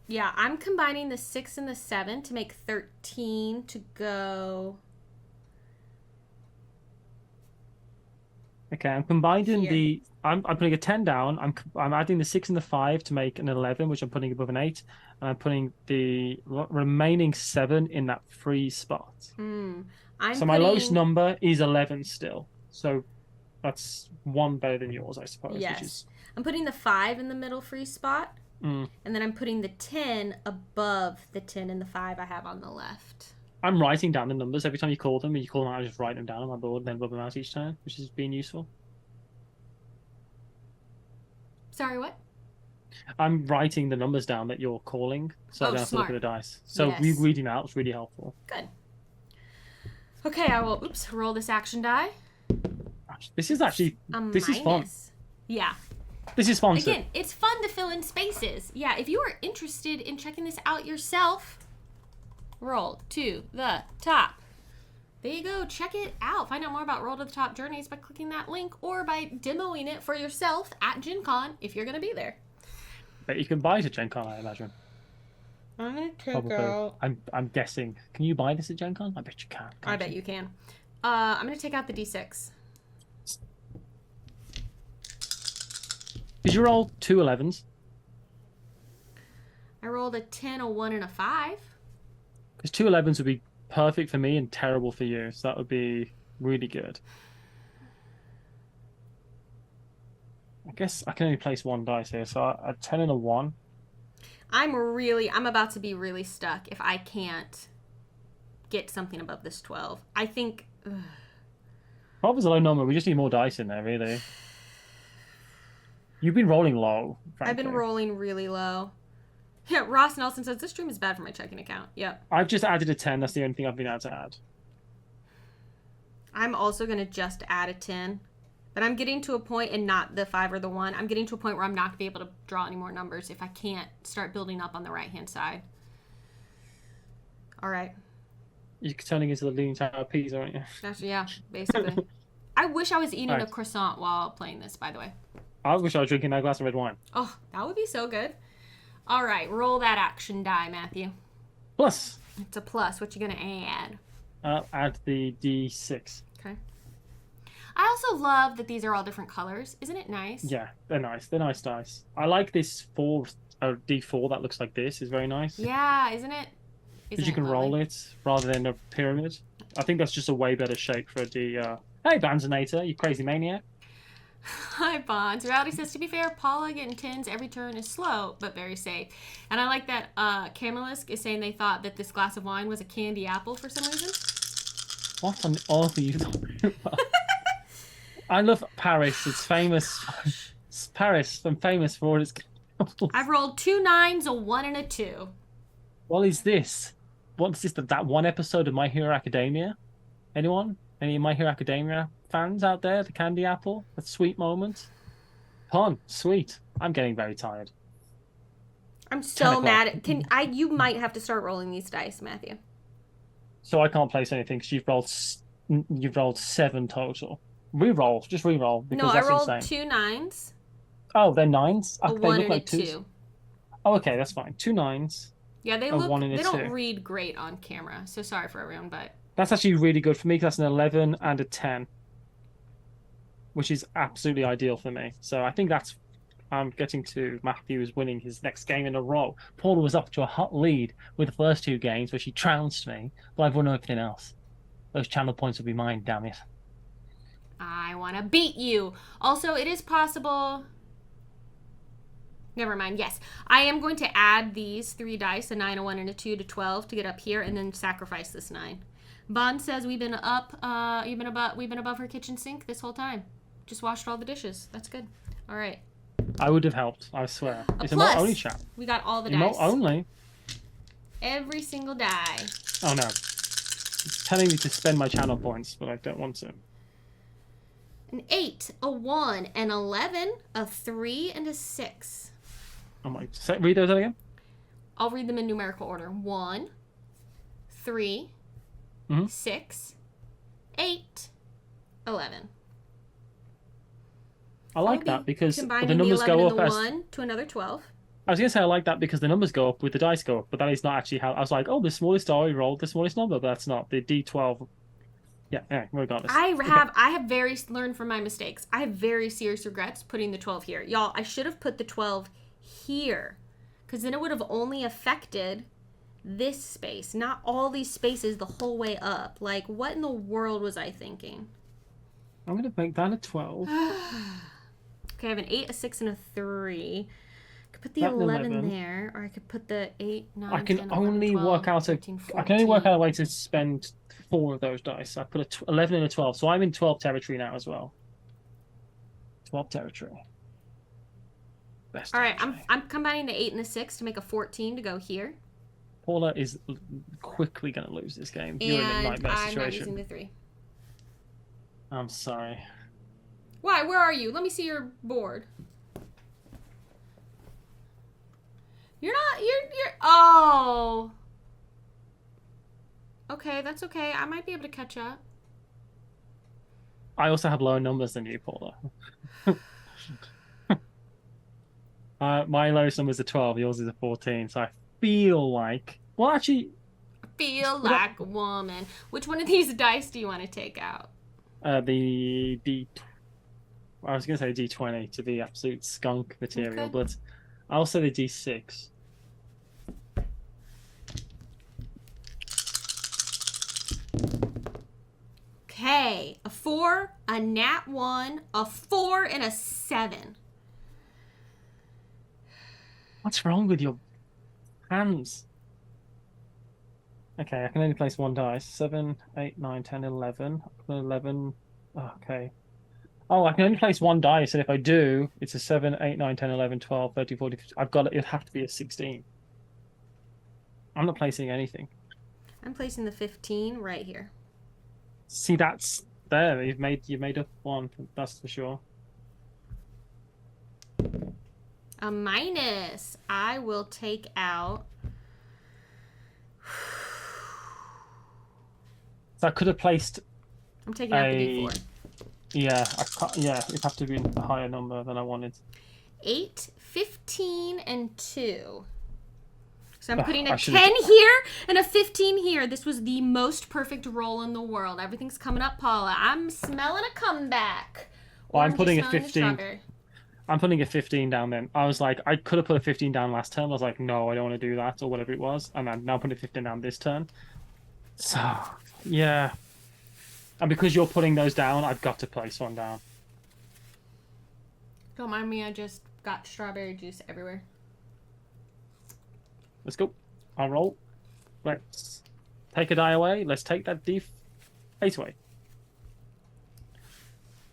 A: Yeah, I'm combining the 6 and the 7 to make 13 to go...
B: Okay, I'm combining the... I'm putting a 10 down. I'm adding the 6 and the 5 to make an 11, which I'm putting above an 8. And I'm putting the remaining 7 in that free spot. So my lowest number is 11 still. So that's 1 better than yours, I suppose.
A: Yes.
B: Which is...
A: I'm putting the 5 in the middle free spot. And then I'm putting the 10 above the 10 and the 5 I have on the left.
B: I'm writing down the numbers every time you call them. And you call them out, I just write them down on my board and then rub them out each time, which is being useful.
A: Sorry, what?
B: I'm writing the numbers down that you're calling, so I don't have to look at the dice. So reading out is really helpful.
A: Good. Okay, I will roll this action die.
B: This is actually this is fun.
A: Yeah.
B: This is sponsored.
A: Again, it's fun to fill in spaces. Yeah, if you are interested in checking this out yourself, roll to the top. There you go. Check it out. Find out more about Roll to the Top Journeys by clicking that link or by demoing it for yourself at Gen Con if you're going to be there.
B: But you can buy it at Gen Con, I imagine.
A: I'm going to take out...
B: I'm guessing. Can you buy this at Gen Con? I bet you can.
A: I bet you can. I'm going to take out the D6.
B: Did you roll 2 11s?
A: I rolled a 10, a 1, and a 5.
B: Because 2 11s would be perfect for me and terrible for you. So that would be really good. I guess I can only place 1 dice here. So a 10 and a 1.
A: I'm about to be really stuck if I can't get something above this 12. I think...
B: 12 is a low number. We just need more dice in there, really. You've been rolling low, frankly.
A: I've been rolling really low. Yeah, Ross Nelson says, this stream is bad for my checking account. Yep.
B: I've just added a 10. That's the only thing I've been able to add.
A: I'm also going to just add a 10. But I'm getting to a point, and not the 5 or the 1, I'm getting to a point where I'm not going to be able to draw any more numbers if I can't start building up on the right-hand side. All right.
B: You're turning into the Leaning Tower of Pisa, aren't you?
A: Yeah, basically. I wish I was eating a croissant while playing this, by the way.
B: I wish I was drinking that glass of red wine.
A: Oh, that would be so good. All right, roll that action die, Matthew.
B: Plus.
A: It's a plus. What you going to add?
B: Add the D6.
A: Okay. I also love that these are all different colors. Isn't it nice?
B: Yeah, they're nice. They're nice dice. I like this D4 that looks like this. Is very nice.
A: Yeah, isn't it?
B: Because you can roll it rather than a pyramid. I think that's just a way better shape for a D. Hey, Banzinator, you crazy maniac.
A: Hi, Bonds. Reality says, to be fair, Paula getting 10s every turn is slow, but very safe. And I like that Camelisk is saying they thought that this glass of wine was a candy apple for some reason.
B: What on earth are you talking about? I love Paris. It's famous. It's Paris. I'm famous for all its apples.
A: I've rolled 2 9s, a 1, and a 2.
B: What is this? What's this? That one episode of My Hero Academia? Anyone? Any My Hero Academia fans out there? The candy apple? That sweet moment? Pun. Sweet. I'm getting very tired.
A: I'm so mad at... You might have to start rolling these dice, Matthew.
B: So I can't place anything because you've rolled 7 total. Re-roll. Just re-roll.
A: No, I rolled insane. 2 9s.
B: Oh, they're 9s?
A: A 1 and a 2.
B: Oh, okay, that's fine. 2 9s.
A: Yeah, they don't read great on camera, so sorry for everyone, but...
B: That's actually really good for me because that's an 11 and a 10. Which is absolutely ideal for me. So I think that's I'm getting to Matthew is winning his next game in a row. Paula was up to a hot lead with the first 2 games where she trounced me, but I've won everything else. Those channel points will be mine, damn it.
A: I want to beat you. Also, it is possible... Never mind. Yes, I am going to add these 3 dice, a 9, a 1, and a 2 to 12 to get up here, and then sacrifice this 9. Bond says we've been above her kitchen sink this whole time. Just washed all the dishes. That's good. All right.
B: I would have helped. I swear. It's
A: plus,
B: emote only chat.
A: We got all the
B: emote
A: dice.
B: Only.
A: Every single die.
B: Oh no! It's telling me to spend my channel points, but I don't want to.
A: An 8, a 1, an 11, a 3, and a 6.
B: Oh my! Read those again.
A: I'll read them in numerical order. 1, 3, 6, 8, 11.
B: I like that because the
A: combining
B: numbers
A: the 11
B: go
A: and
B: up
A: the
B: as
A: 1 to another 12.
B: I was gonna say I like that because the numbers go up with the dice go up, but that is not actually how. I was like, oh, the smallest die rolled the smallest number, but that's not the D12. Yeah, anyway, regardless.
A: I have very learned from my mistakes. I have very serious regrets putting the 12 here. Y'all, I should have put the 12 here, because then it would have only affected this space, not all these spaces the whole way up. Like, what in the world was I thinking?
B: I'm gonna make that a 12.
A: Okay, I have an 8, a 6, and a 3. I could put the 11 there, or I could put the 8, 9,
B: I can
A: 10,
B: only
A: 11, 12,
B: work out
A: 13, 14.
B: I can only work out a way to spend 4 of those dice. I put a 11 and a 12, so I'm in 12 territory now as well. 12 territory. Best
A: All right,
B: territory.
A: I'm combining the 8 and the 6 to make a 14 to go here.
B: Paula is quickly going to lose this game. You're in a nightmare
A: I'm
B: situation.
A: not using the 3.
B: I'm sorry.
A: Why? Where are you? Let me see your board. You're not. You're. Oh. Okay, that's okay. I might be able to catch up.
B: I also have lower numbers than you, Paula. My lowest number is a 12. Yours is a 14. So I feel like. Well, actually.
A: Feel like a woman. Which one of these dice do you want to take out?
B: The D. I was going to say D20 to be absolute skunk material,
A: Okay.
B: but I'll say the D6.
A: Okay, a 4, a nat 1, a 4, and a 7.
B: What's wrong with your hands? Okay, I can only place 1 dice. 7, 8, 9, 10, 11. 11. Okay. Oh, I can only place 1 dice, and if I do, it's a 7, 8, 9, 10, 11, 12, 13, 14, 15. I've got it. It'd have to be a 16. I'm not placing anything.
A: I'm placing the 15 right here.
B: See, that's there. You've made up 1. That's for sure.
A: A minus. I will take out.
B: So I could have placed.
A: I'm taking out the D4.
B: Yeah, I can't, yeah, it'd have to be a higher number than I wanted.
A: 8, 15, and 2. So I'm putting
B: I
A: a
B: should've-
A: 10 here and a 15 here. This was the most perfect roll in the world. Everything's coming up, Paula. I'm smelling a comeback.
B: Well, I'm
A: Or
B: putting a
A: just smelling the
B: 15.
A: strawberry.
B: I'm putting a 15 down then. I was like, I could have put a 15 down last turn. I was like, no, I don't want to do that, or whatever it was. And I'm now putting a 15 down this turn. So, yeah. And because you're putting those down, I've got to place 1 down.
A: Don't mind me, I just got strawberry juice everywhere.
B: Let's go. I'll roll. Let's take a die away. Let's take that D8 away.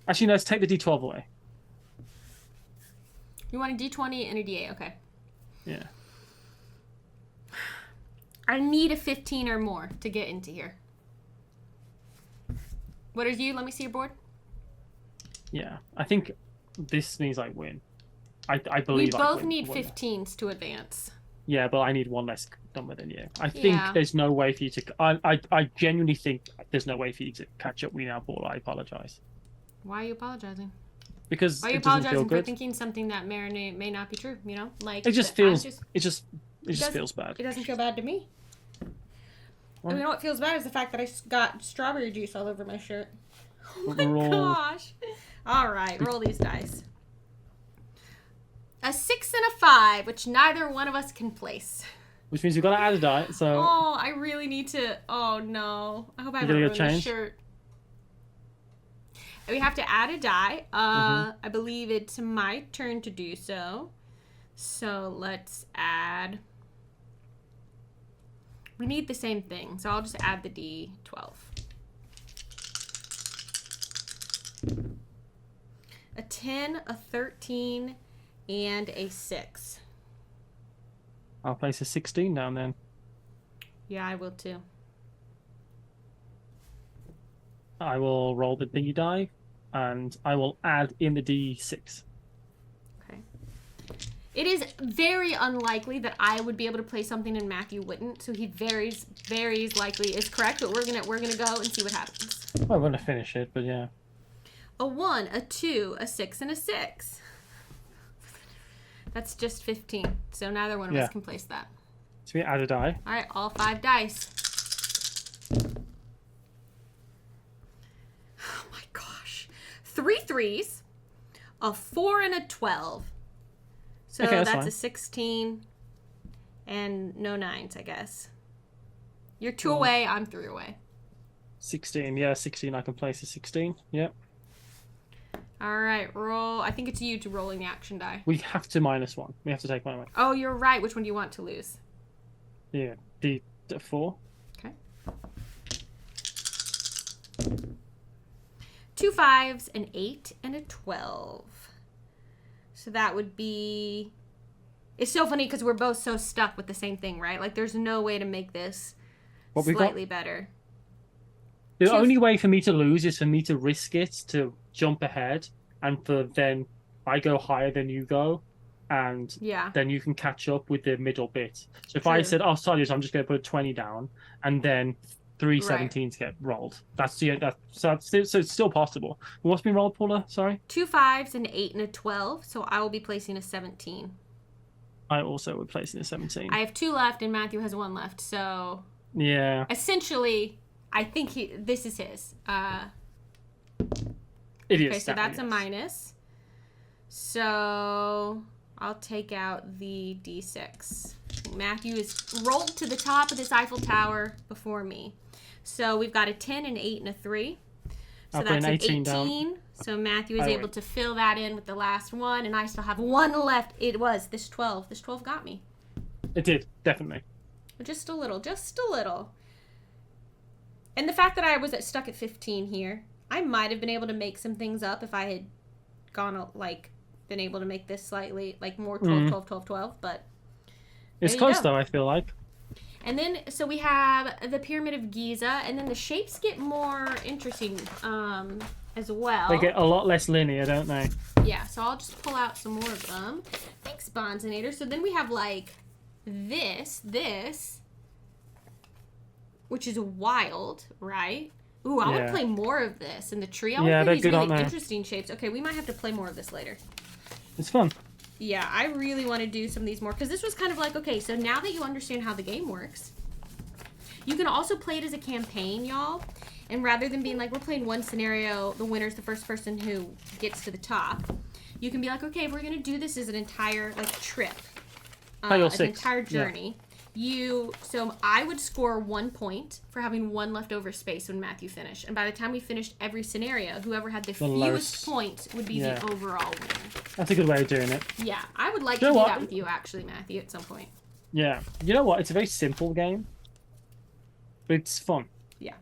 B: Actually, no, let's take the D12 away.
A: You want a D20 and a D8, okay.
B: Yeah.
A: I need a 15 or more to get into here. What are you? Let me see your board.
B: Yeah. I think this means I win. I
A: We
B: believe I
A: both
B: win.
A: need 15s to advance.
B: Yeah, but I need 1 less number than you. I think
A: Yeah.
B: there's no way for you to. I genuinely think there's no way for you to catch up with me now, Paul. I apologize.
A: Why are you apologizing?
B: Because
A: Why are you
B: it doesn't feel
A: apologizing for
B: good.
A: thinking something that may or may not be true? You know, like
B: It just
A: I'm
B: feels.
A: just-
B: It just
A: doesn't-
B: feels bad.
A: It doesn't feel bad to me.
B: Well-
A: You know what feels bad is the fact that I got strawberry juice all over my shirt. Oh my
B: Roll.
A: gosh! All right, roll these dice. a 6 and a 5, which neither one of us can place.
B: Which means we've got to add a die. So.
A: Oh, I really need to. Oh no! I hope I haven't ruined this shirt. We have to add a die. I believe it's my turn to do so. So let's add. We need the same thing, so I'll just add the D12. A 10, a 13, and a 6.
B: I'll place a 16 down then.
A: Yeah, I will too.
B: I will roll the D die, and I will add in the D6.
A: Okay. It is very unlikely that I would be able to play something and Matthew wouldn't, so he very likely is correct. But we're gonna go and see what happens.
B: Well, I'm gonna finish it, but yeah.
A: A 1, a 2, a 6, and a 6. That's just 15. So neither one of us can place that.
B: So we add a die.
A: All right, all 5 dice. Oh my gosh. 3 3s, a 4, and a 12. So
B: okay,
A: that's
B: fine.
A: A 16 and no 9s, I guess. You're 2 away, I'm 3 away.
B: 16, yeah, 16. I can place a 16. Yep.
A: All right, roll. I think it's you to rolling the action die.
B: We have to -1. We have to take one away.
A: Oh, you're right. Which one do you want to lose?
B: Yeah, D4.
A: Okay. 2 5s, an 8, and a 12. So that would be... It's so funny because we're both so stuck with the same thing, right? Like, there's no way to make this slightly better.
B: The only way for me to lose is for me to risk it, to jump ahead, and for then I go higher than you go, and then you can catch up with the middle bit. So if I said, oh, sorry, so I'm just going to put a 20 down, and then 3 17s get rolled. So it's still possible. What's been rolled, Paula? Sorry?
A: 2 5s, an 8, and a 12, so I will be placing a 17.
B: I also would place in a 17.
A: I have 2 left, and Matthew has 1 left, so...
B: Yeah.
A: Essentially... I think this is his.
B: It is.
A: Okay, so that's a minus. So I'll take out the D6. Matthew is rolled to the top of this Eiffel Tower before me. So we've got a 10, an 8, and a 3. So that's an 18 down. So Matthew is able to fill that in with the last one, and I still have 1 left. It was this 12. This 12 got me.
B: It did, definitely.
A: Just a little, just a little. And the fact that I was stuck at 15 here, I might have been able to make some things up if I had gone, been able to make this slightly, more 12, 12, 12, 12, but...
B: It's close, though, I feel like.
A: And then, so we have the Pyramid of Giza, and then the shapes get more interesting as well.
B: They get a lot less linear, don't they?
A: Yeah, so I'll just pull out some more of them. Thanks, Bonzinator. So then we have, this... which is wild, right? Ooh, I want to play more of this. And the tree, I want to play these really interesting shapes. Okay, we might have to play more of this later.
B: It's fun.
A: Yeah, I really want to do some of these more. Because this was kind of okay, so now that you understand how the game works, you can also play it as a campaign, y'all. And rather than being we're playing one scenario, the winner's the first person who gets to the top, you can be okay, we're going to do this as an entire, trip. As an entire journey. Yeah. So I would score 1 point for having 1 leftover space when Matthew finished. And by the time we finished every scenario, whoever had the fewest points would be the overall winner.
B: That's a good way of doing it.
A: Yeah, I would like to do that with you, actually, Matthew, at some point.
B: Yeah. You know what? It's a very simple game, but it's fun.
A: Yeah.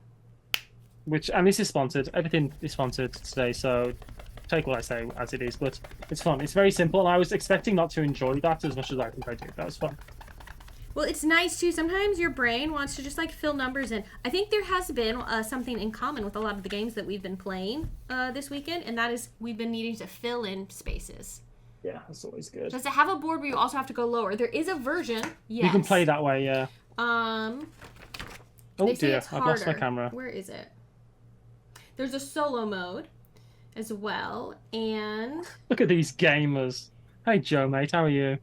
B: And this is sponsored. Everything is sponsored today, so take what I say as it is. But it's fun. It's very simple, and I was expecting not to enjoy that as much as I think I do. That was fun.
A: Well, it's nice, too. Sometimes your brain wants to just, fill numbers in. I think there has been something in common with a lot of the games that we've been playing this weekend, and that is we've been needing to fill in spaces.
B: Yeah, that's always good.
A: Does it have a board where you also have to go lower? There is a version, yes.
B: You can play that way, yeah.
A: Oh,
B: dear. I've lost my camera.
A: Where is it? There's a solo mode as well, and...
B: Look at these gamers. Hey, Joe, mate, how are you?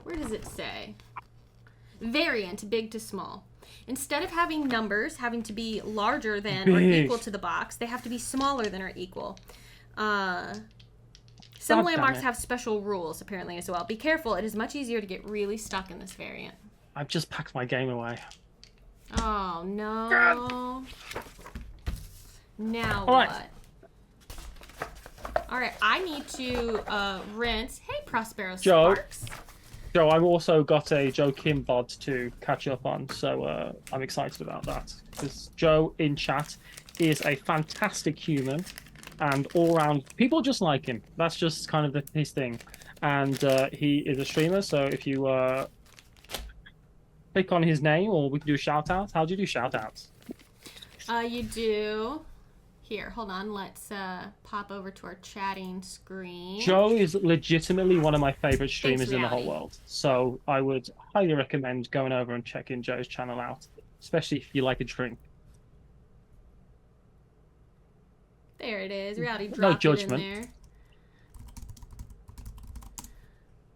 A: Where does it say? Variant, big to small. Instead of having numbers having to be larger than or equal to the box, they have to be smaller than or equal. Some
B: God
A: landmarks
B: damn it.
A: have special rules, apparently, as well. Be careful. It is much easier to get really stuck in this variant.
B: I've just packed my game away.
A: Oh, no.
B: God.
A: Now
B: All right.
A: what? All right, I need to rinse. Hey, Prospero
B: Joe.
A: Sparks.
B: Joe, I've also got a Joe Kim VOD to catch up on, so I'm excited about that. Because Joe in chat is a fantastic human, and all around, people just like him. That's just kind of his thing. And he is a streamer, so if you click on his name, or we can do a shout out. How do you do shout outs?
A: You do. Here, hold on. Let's pop over to our chatting screen.
B: Joe is legitimately one of my favorite streamers in the whole
A: Reality.
B: world. So I would highly recommend going over and checking Joe's channel out, especially if you like a drink.
A: There it is. Reality
B: No
A: dropped it in
B: judgment.
A: there.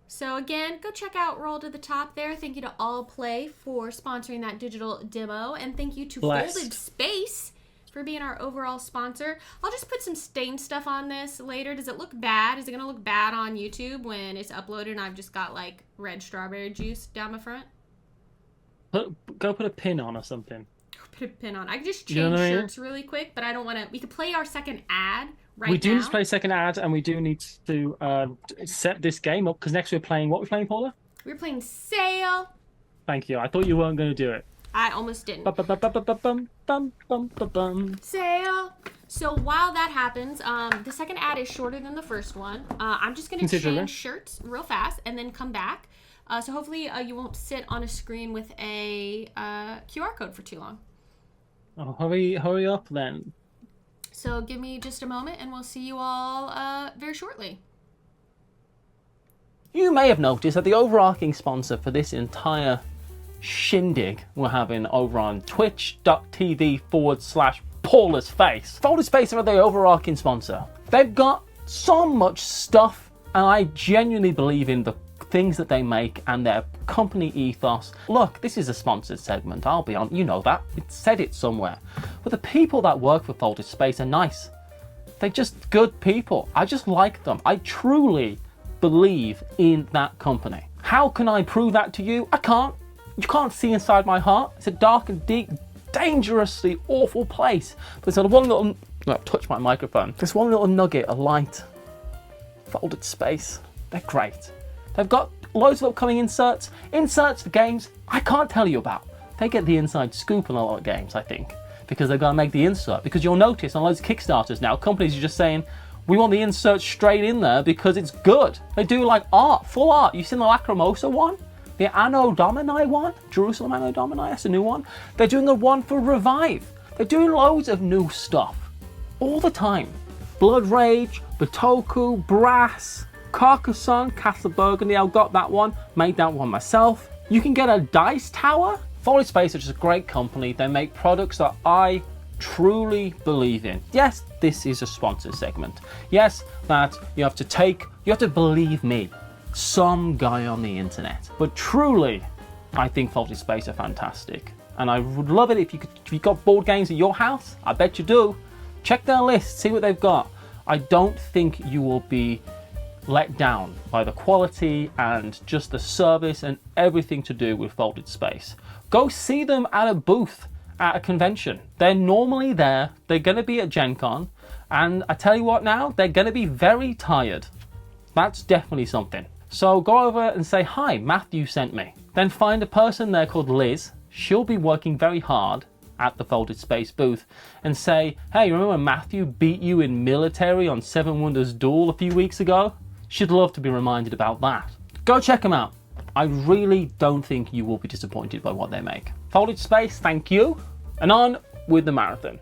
A: So again, go check out Roll to the Top there. Thank you to All Play for sponsoring that digital demo. And thank you to
B: Blessed.
A: Folded Space for being our overall sponsor. I'll just put some stain stuff on this later. Does it look bad? Is it going to look bad on YouTube when it's uploaded and I've just got like red strawberry juice down my front?
B: Go put a pin on or something.
A: Put a pin on. I can just
B: You know
A: change
B: what I mean?
A: shirts really quick, but I don't want to. We could play our second ad right
B: We do
A: now.
B: need to play a second ad, and we do need to set this game up, because next we're playing... What we're playing, Paula?
A: We're playing Sail.
B: Thank you. I thought you weren't going to do it.
A: I almost didn't.
B: Bum-bum-bum-bum-bum-bum-bum.
A: Sail. So while that happens, the second ad is shorter than the first one. I'm just going to
B: Considerably.
A: change shirts real fast and then come back. So hopefully you won't sit on a screen with a QR code for too long.
B: Oh, hurry up then.
A: So give me just a moment and we'll see you all very shortly.
C: You may have noticed that the overarching sponsor for this entire shindig we're having over on twitch.tv/Paula's Face. Folded Space are the overarching sponsor. They've got so much stuff, and I genuinely believe in the things that they make and their company ethos. Look, this is a sponsored segment, I'll be on, you know that. It said it somewhere. But the people that work for Folded Space are nice. They're just good people. I just like them. I truly believe in that company. How can I prove that to you? I can't. You can't see inside my heart. It's a dark and deep, dangerously awful place. But there's one little... touch my microphone. There's one little nugget of light. Folded Space. They're great. They've got loads of upcoming inserts. Inserts for games I can't tell you about. They get the inside scoop on a lot of games, I think. Because they've got to make the insert. Because you'll notice on loads of Kickstarters now, companies are just saying, we want the insert straight in there because it's good. They do like art, full art. You've seen the Lacrimosa one? The Anno Domini one? Jerusalem Anno Domini, that's a new one. They're doing the one for Revive. They're doing loads of new stuff. All the time. Blood Rage, Batoku, Brass, Carcassonne, Castle Burgundy, I got that one. Made that one myself. You can get a dice tower. Folded Space are just a great company. They make products that I truly believe in. Yes, this is a sponsored segment. Yes, that you have to believe me, some guy on the internet. But truly, I think Folded Space are fantastic. And I would love it if you got board games at your house. I bet you do. Check their list, see what they've got. I don't think you will be let down by the quality and just the service and everything to do with Folded Space. Go see them at a booth at a convention. They're normally there. They're going to be at Gen Con. And I tell you what now, they're going to be very tired. That's definitely something. So go over and say, hi, Matthew sent me. Then find a person there called Liz. She'll be working very hard at the Folded Space booth and say, hey, remember Matthew beat you in military on Seven Wonders Duel a few weeks ago? She'd love to be reminded about that. Go check them out. I really don't think you will be disappointed by what they make. Folded Space, thank you. And on with the marathon.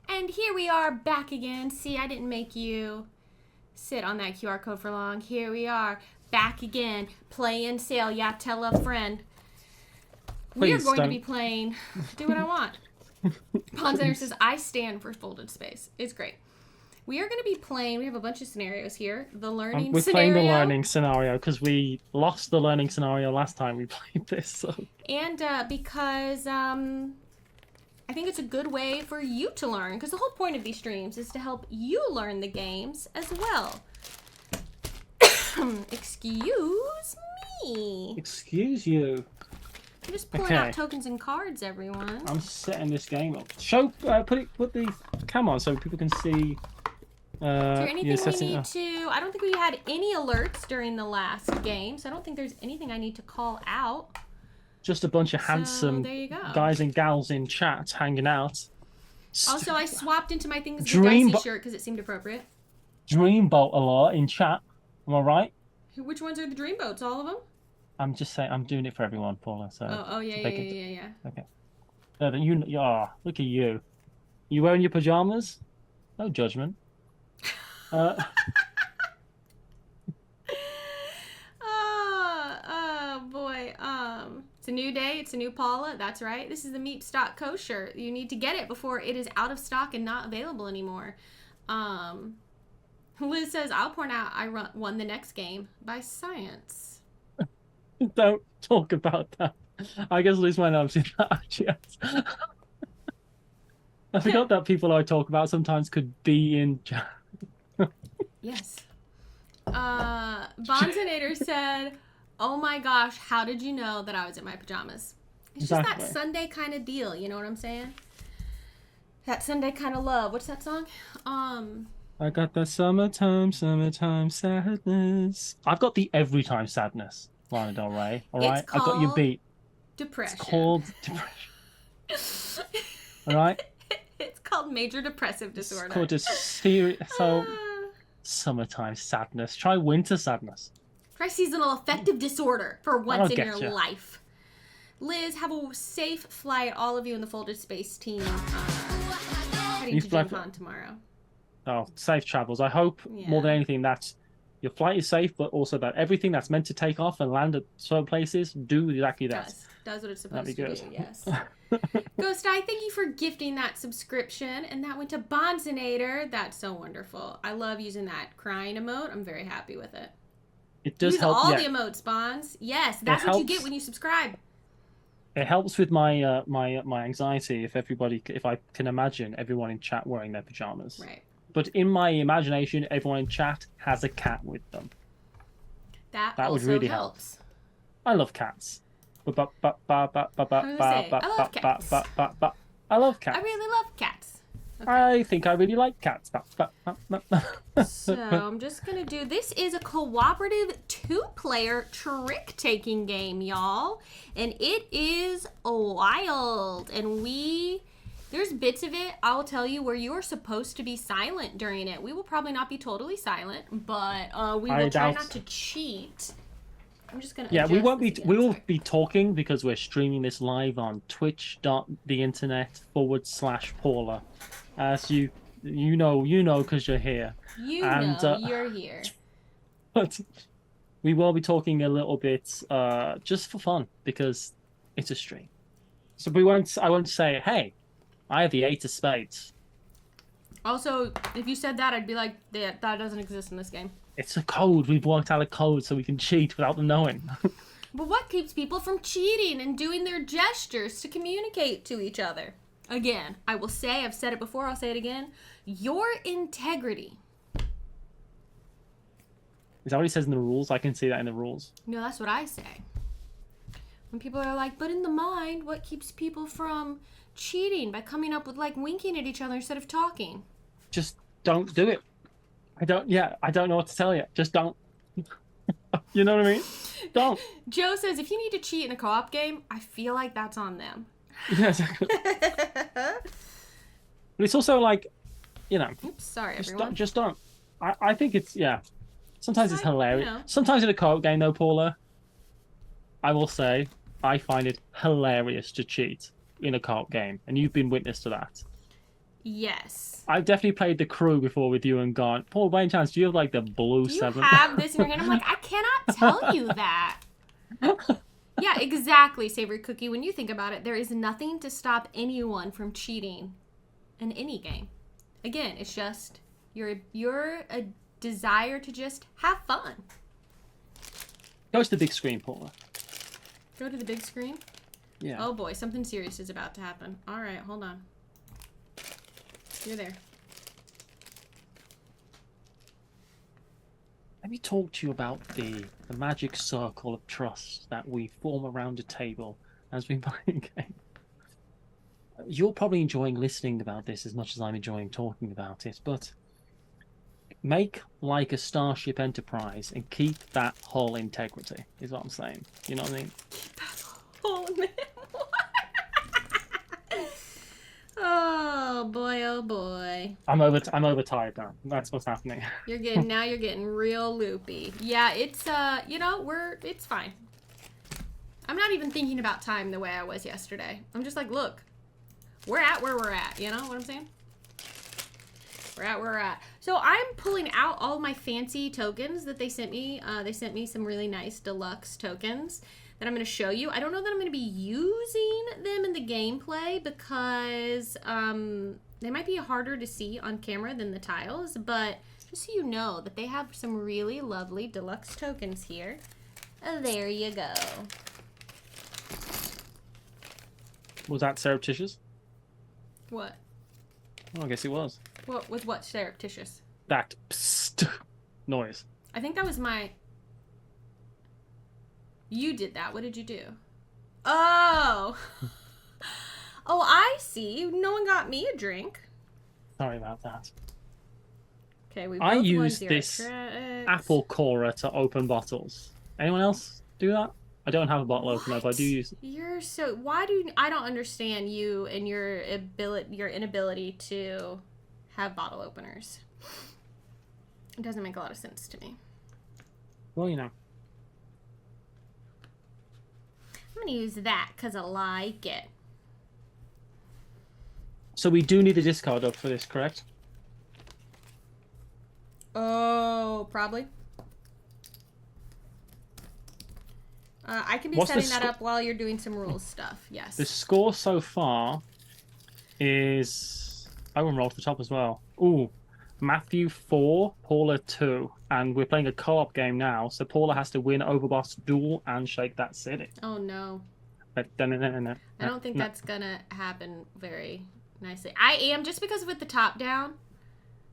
A: And here we are back again. See, I didn't make you sit on that QR code for long. Here we are back again, playing Sail. Yeah, tell a friend. We are
B: Please
A: going to
B: don't.
A: be playing Do What I Want. Pawn Center says, I stand for Folded Space. It's great. We are going to be playing, we have a bunch of scenarios here. The learning
B: We're
A: scenario.
B: playing the learning scenario because we lost the learning scenario last time we played this. So.
A: And because I think it's a good way for you to learn, because the whole point of these streams is to help you learn the games as well. Excuse me.
B: Excuse you.
A: I'm just pulling out tokens and cards, everyone.
B: I'm setting this game up. Put the cam on so people can see. Is
A: there anything we need to... I don't think we had any alerts during the last game, so I don't think there's anything I need to call out.
B: Just a bunch of handsome guys and gals in chat hanging out.
A: Also, I swapped into my things the Dicey shirt because it seemed appropriate.
B: Dreamboat a lot in chat. Am I right?
A: Which ones are the dreamboats? All of them?
B: I'm just saying, I'm doing it for everyone, Paula. So
A: yeah.
B: Okay. Look at you. You wearing your pajamas? No judgment.
A: Oh boy. It's a new day. It's a new Paula. That's right. This is the Meat Stock Co shirt. You need to get it before it is out of stock and not available anymore. Liz says, I'll point out I won the next game by science.
B: Don't talk about that. I guess Liz might not have seen that yet. I forgot that people I talk about sometimes could be in chat.
A: Yes. Bonzinator said, oh my gosh, how did you know that I was in my pajamas? It's just that Sunday kind of deal, you know what I'm saying? That Sunday kind of love. What's that song?
B: I got the summertime sadness. I've got the every time sadness, Lana Del Rey. All right, I got your beat.
A: Depression.
B: It's called depression. All right.
A: It's called major depressive disorder.
B: It's called a serious. So, summertime sadness. Try winter sadness.
A: Try seasonal affective disorder for once in your life. Liz, have a safe flight, all of you in the Folded Space team. Heading to Gen Con tomorrow.
B: Oh, safe travels. I hope more than anything that your flight is safe, but also that everything that's meant to take off and land at certain places do exactly that.
A: Does what it's supposed to do, yes. Ghost Eye, thank you for gifting that subscription. And that went to Bonzinator. That's so wonderful. I love using that crying emote. I'm very happy with it.
B: It does help.
A: Use all the emotes, Bonz. Yes, that's what you get when you subscribe.
B: It helps with my my anxiety if I can imagine everyone in chat wearing their pajamas.
A: Right.
B: But in my imagination, everyone in chat has a cat with them.
A: That would really help.
B: I love cats. I love cats.
A: I really love cats.
B: Okay. I think I really like cats.
A: So I'm just going to do... This is a cooperative 2-player trick-taking game, y'all. And it is wild. And there's bits of it, I will tell you, where you are supposed to be silent during it. We will probably not be totally silent, but we will try not to cheat. I'm just gonna.
B: Yeah, we won't be. We will be talking because we're streaming this live on twitch.theinternet/Paula. As you know, because you're here.
A: You're here.
B: But we will be talking a little bit, just for fun because it's a stream. So I won't say, hey, I have the 8 of spades.
A: Also, if you said that, I'd be like, that doesn't exist in this game.
B: It's a code. We've worked out a code so we can cheat without them knowing.
A: But what keeps people from cheating and doing their gestures to communicate to each other? Again, I will say, I've said it before, I'll say it again. Your integrity.
B: Is that what he says in the rules? I can see that in the rules.
A: No, that's what I say. When people are like, but in the mind, what keeps people from cheating? By coming up with, like, winking at each other instead of talking.
B: Just don't do it. I don't know what to tell you. Just don't. You know what I mean? Don't.
A: Joe says, if you need to cheat in a co-op game, I feel like that's on them.
B: Yeah, exactly. But it's also like,
A: Oops, sorry, everyone.
B: Just don't. I think it's, sometimes it's hilarious. Sometimes in a co-op game, though, Paula, I will say, I find it hilarious to cheat in a co-op game. And you've been witness to that.
A: Yes.
B: I've definitely played the crew before with you and gone, Paul, by any chance, do you have like the blue 7?
A: Do you have this in your hand? I'm like, I cannot tell you that. Yeah, exactly, Savory Cookie. When you think about it, there is nothing to stop anyone from cheating in any game. Again, it's just your a desire to just have fun.
B: Go to the big screen, Paula.
A: Go to the big screen?
B: Yeah.
A: Oh boy, something serious is about to happen. All right, hold on. You're there.
B: Let me talk to you about the magic circle of trust that we form around a table as we play a game. You're probably enjoying listening about this as much as I'm enjoying talking about it, but make like a Starship Enterprise and keep that whole integrity, is what I'm saying. You know what I mean?
A: Keep that whole name. Oh boy, oh boy.
B: I'm overtired now. That's what's happening.
A: You're getting real loopy. Yeah, it's it's fine. I'm not even thinking about time the way I was yesterday. I'm just like, look, we're at where we're at. You know what I'm saying? We're at where we're at. So I'm pulling out all my fancy tokens that they sent me. They sent me some really nice deluxe tokens that I'm going to show you. I don't know that I'm going to be using them in the gameplay because they might be harder to see on camera than the tiles, but just so you know that they have some really lovely deluxe tokens here. There you go.
B: Was that surreptitious?
A: What?
B: Oh, I guess it was.
A: What with what surreptitious?
B: That psst noise.
A: I think that was my... You did that. What did you do? Oh! Oh, I see. No one got me a drink.
B: Sorry about that.
A: Okay, we.
B: I use this apple corer to open bottles. Anyone else do that? I don't have a bottle opener, but I do use it.
A: You're so... Why do... I don't understand you and your inability to have bottle openers. It doesn't make a lot of sense to me.
B: Well, you know.
A: I'm going to use that because I like it.
B: So we do need a discard up for this, correct?
A: Oh, probably. I can be setting that up while you're doing some rules stuff. Yes.
B: The score so far is... I went roll to the top as well. Ooh. Matthew 4, Paula 2. And we're playing a co-op game now, so Paula has to win Overboss Duel and shake that city.
A: Oh, no.
B: I
A: don't think that's going to happen very nicely. I am, just because with the top down,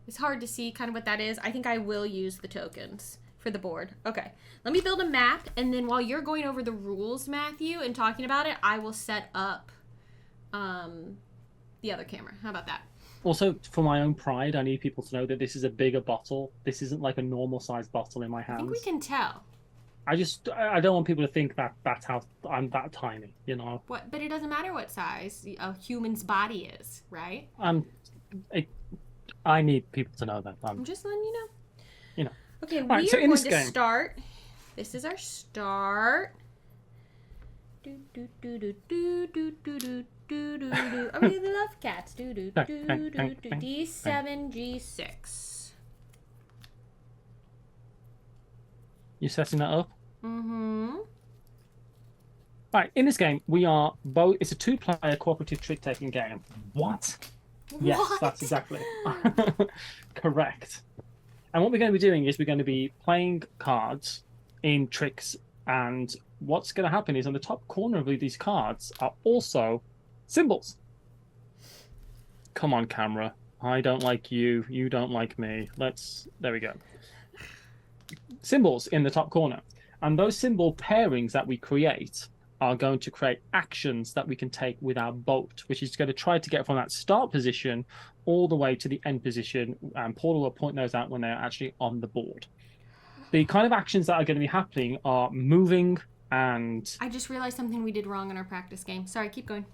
A: it's hard to see kind of what that is. I think I will use the tokens for the board. Okay. Let me build a map, and then while you're going over the rules, Matthew, and talking about it, I will set up the other camera. How about that?
B: Also, for my own pride, I need people to know that this is a bigger bottle. This isn't like a normal sized bottle in my hands.
A: I think we can tell.
B: I don't want people to think that that's how I'm that tiny, you know.
A: What? But it doesn't matter what size a human's body is, right?
B: I need people to know that.
A: I'm just letting you know.
B: You know.
A: Okay, we are going to start. This is our start. Do do do do do do do do do do. I really love cats. Do do do do do. D7 G6.
B: You setting that up?
A: Mm-hmm.
B: Right, in this game, we are both... It's a two-player cooperative trick-taking game. What? Yes,
A: what?
B: That's exactly correct. And what we're going to be doing is we're going to be playing cards in tricks, and what's going to happen is on the top corner of these cards are also symbols. Come on, camera. I don't like you. You don't like me. There we go. Symbols in the top corner. And those symbol pairings that we create are going to create actions that we can take with our boat, which is going to try to get from that start position all the way to the end position. And Paula will point those out when they're actually on the board. The kind of actions that are going to be happening are moving and...
A: I just realized something we did wrong in our practice game. Sorry, keep going.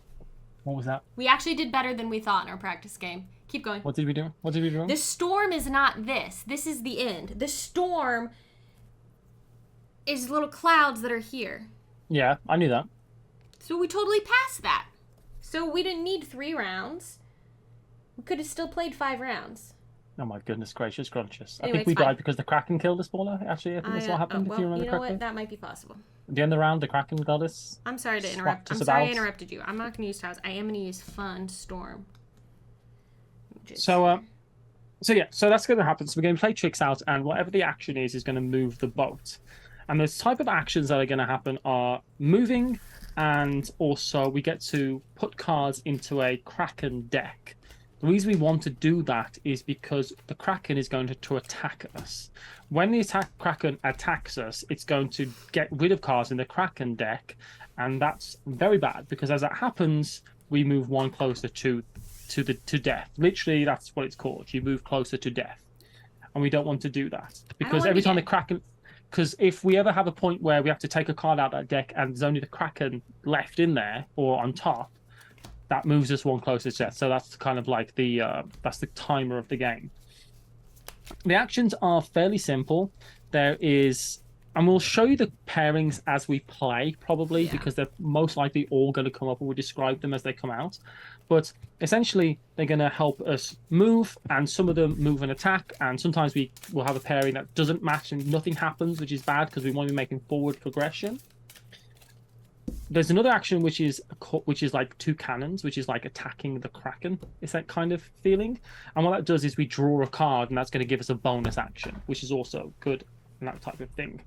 B: What was that?
A: We actually did better than we thought in our practice game. Keep going.
B: What did we do? What did we do wrong?
A: The storm is not this. This is the end. The storm is little clouds that are here.
B: Yeah, I knew that.
A: So we totally passed that. So we didn't need 3 rounds. We could have still played 5 rounds.
B: Oh my goodness gracious, gracious.
A: Anyway,
B: I think we died because the Kraken killed us, Paula. Actually, I think that's what happened,
A: well,
B: if you remember correctly.
A: What? That might be possible.
B: At the end of the round, the Kraken got us.
A: I'm sorry to interrupt. I'm sorry I interrupted you. I'm not going to use tiles. I am going to use Fun Storm.
B: So that's going to happen. So we're going to play tricks out, and whatever the action is going to move the boat. And the type of actions that are going to happen are moving and also we get to put cards into a Kraken deck. The reason we want to do that is because the Kraken is going to attack us. When the Kraken attacks us, it's going to get rid of cards in the Kraken deck, and that's very bad because as that happens, we move one closer to death. Literally, that's what it's called. You move closer to death, and we don't want to do that because every time the Kraken. Because if we ever have a point where we have to take a card out of that deck and there's only the Kraken left in there or on top, that moves us one closer to death. So that's kind of like that's the timer of the game. The actions are fairly simple. There is, and we'll show you the pairings as we play, probably, because they're most likely all going to come up and we'll describe them as they come out. But essentially, they're going to help us move, and some of them move and attack, and sometimes we will have a pairing that doesn't match and nothing happens, which is bad because we want to be making forward progression. There's another action which is like two cannons, which is like attacking the Kraken. It's that kind of feeling. And what that does is we draw a card, and that's going to give us a bonus action, which is also good and that type of thing.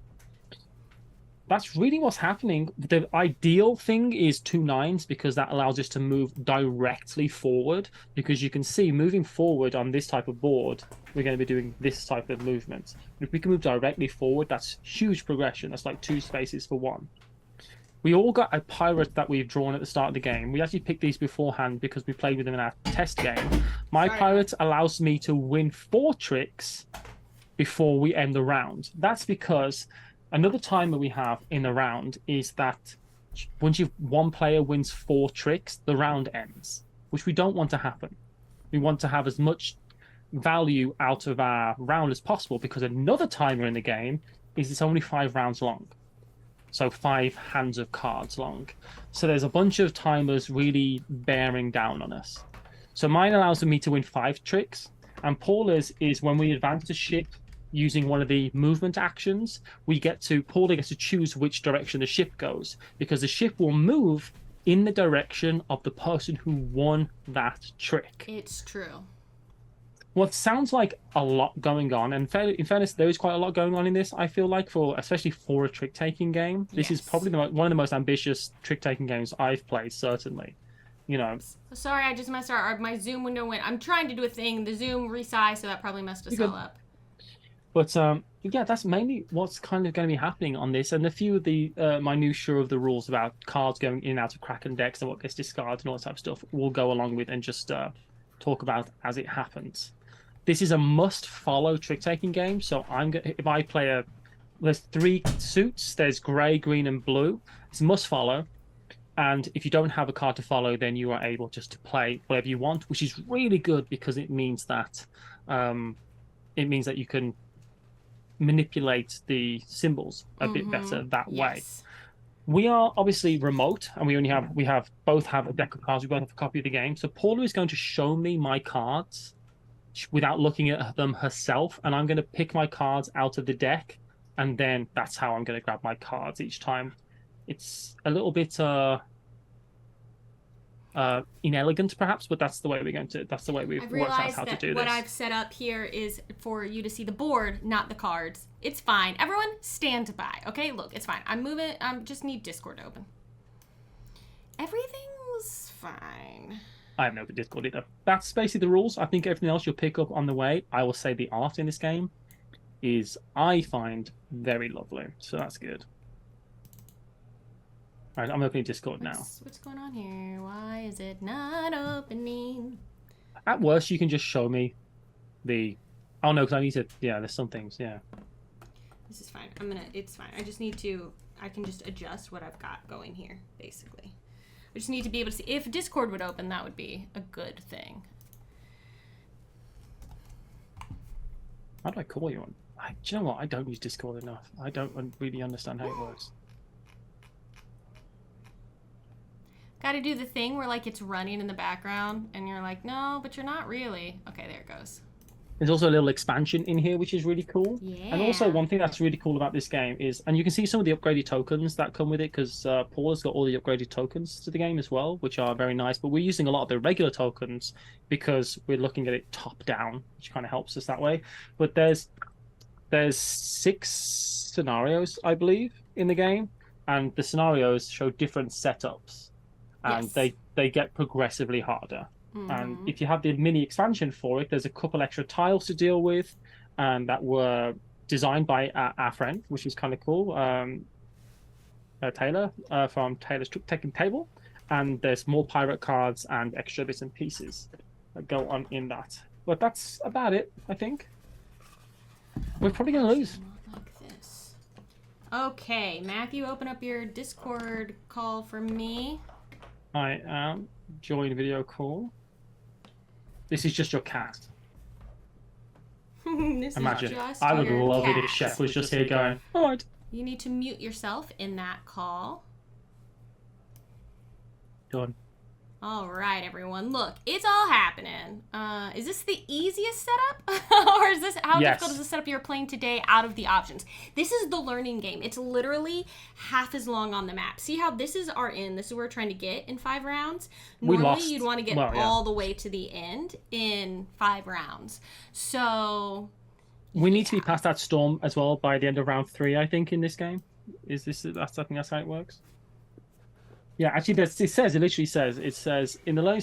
B: That's really what's happening. The ideal thing is 2 9s because that allows us to move directly forward. Because you can see moving forward on this type of board, we're going to be doing this type of movement. If we can move directly forward, that's huge progression. That's like 2 spaces for 1. We all got a pirate that we've drawn at the start of the game. We actually picked these beforehand because we played with them in our test game. My pirate allows me to win 4 tricks before we end the round. That's because another timer we have in the round is that once one player wins 4 tricks, the round ends, which we don't want to happen. We want to have as much value out of our round as possible because another timer in the game is it's only 5 rounds long. So 5 hands of cards long. So there's a bunch of timers really bearing down on us. So mine allows me to win 5 tricks, and Paula's is when we advance the ship using one of the movement actions, Paula gets to choose which direction the ship goes, because the ship will move in the direction of the person who won that trick.
A: It's true.
B: What sounds like a lot going on, and in fairness, there is quite a lot going on in this, I feel like, especially for a trick-taking game. This is probably one of the most ambitious trick-taking games I've played, certainly. You know.
A: Sorry, I just messed up. My Zoom window went. I'm trying to do a thing. The Zoom resized, so that probably messed us all up.
B: But yeah, that's mainly what's kind of going to be happening on this, and a few of the minutiae of the rules about cards going in and out of Kraken decks and what gets discarded and all that type of stuff we'll go along with and just talk about as it happens. This is a must-follow trick-taking game, so if I play there's 3 suits. There's grey, green, and blue. It's must-follow, and if you don't have a card to follow, then you are able just to play whatever you want, which is really good because it means that you can manipulate the symbols a bit better that way. We are obviously remote, and we both have a deck of cards. We both have a copy of the game. So Paula is going to show me my cards without looking at them herself, and I'm going to pick my cards out of the deck, and then that's how I'm going to grab my cards each time. It's a little bit inelegant, perhaps, but that's the way we've worked out how to do this.
A: What I've set up here is for you to see the board, not the cards. It's fine. Everyone, stand by. Okay, look, it's fine. I'm moving. I just need Discord open. Everything's fine.
B: I have no Discord either. That's basically the rules. I think everything else you'll pick up on the way. I will say the art in this game is, I find, very lovely. So that's good. All right, I'm opening Discord now.
A: What's going on here? Why is it not opening?
B: At worst, you can just show me the... Oh, no, because I need to... Yeah, there's some things, yeah.
A: This is fine. It's fine. I just need to... I can just adjust what I've got going here, basically. I just need to be able to see. If Discord would open, that would be a good thing.
B: How do I call you on? Do you know what? I don't use Discord enough. I don't really understand how it works.
A: Got to do the thing where, like, it's running in the background, and you're like, no, but you're not really. Okay, there it goes.
B: There's also a little expansion in here, which is really cool.
A: Yeah.
B: And also, one thing that's really cool about this game is, and you can see some of the upgraded tokens that come with it, because Paula's got all the upgraded tokens to the game as well, which are very nice. But we're using a lot of the regular tokens because we're looking at it top down, which kind of helps us that way. But there's 6 scenarios, I believe, in the game. and the scenarios show different setups, and they get progressively harder. And if you have the mini expansion for it, there's a couple extra tiles to deal with, and that were designed by our friend, which is kind of cool, Taylor from Taylor's Trick Taking Table. And there's more pirate cards and extra bits and pieces that go on in that. But that's about it, I think. We're probably going to lose.
A: Like this. Okay, Matthew, open up your Discord call for me.
B: I am. Join video call. This is just your cast. Imagine. I would love it if Chef was just here going, all right.
A: You need to mute yourself in that call.
B: Done.
A: All right, everyone. Look, it's all happening. Is this the easiest setup? Or is this how difficult is the setup you're playing today out of the options? This is the learning game. It's literally half as long on the map. See how this is our end? This is where we're trying to get in 5 rounds. Normally, you'd want to get all the way to the end in 5 rounds. So...
B: We need to be past that storm as well by the end of round 3, I think, in this game. I think that's how it works. Yeah, actually, it literally says, in the learning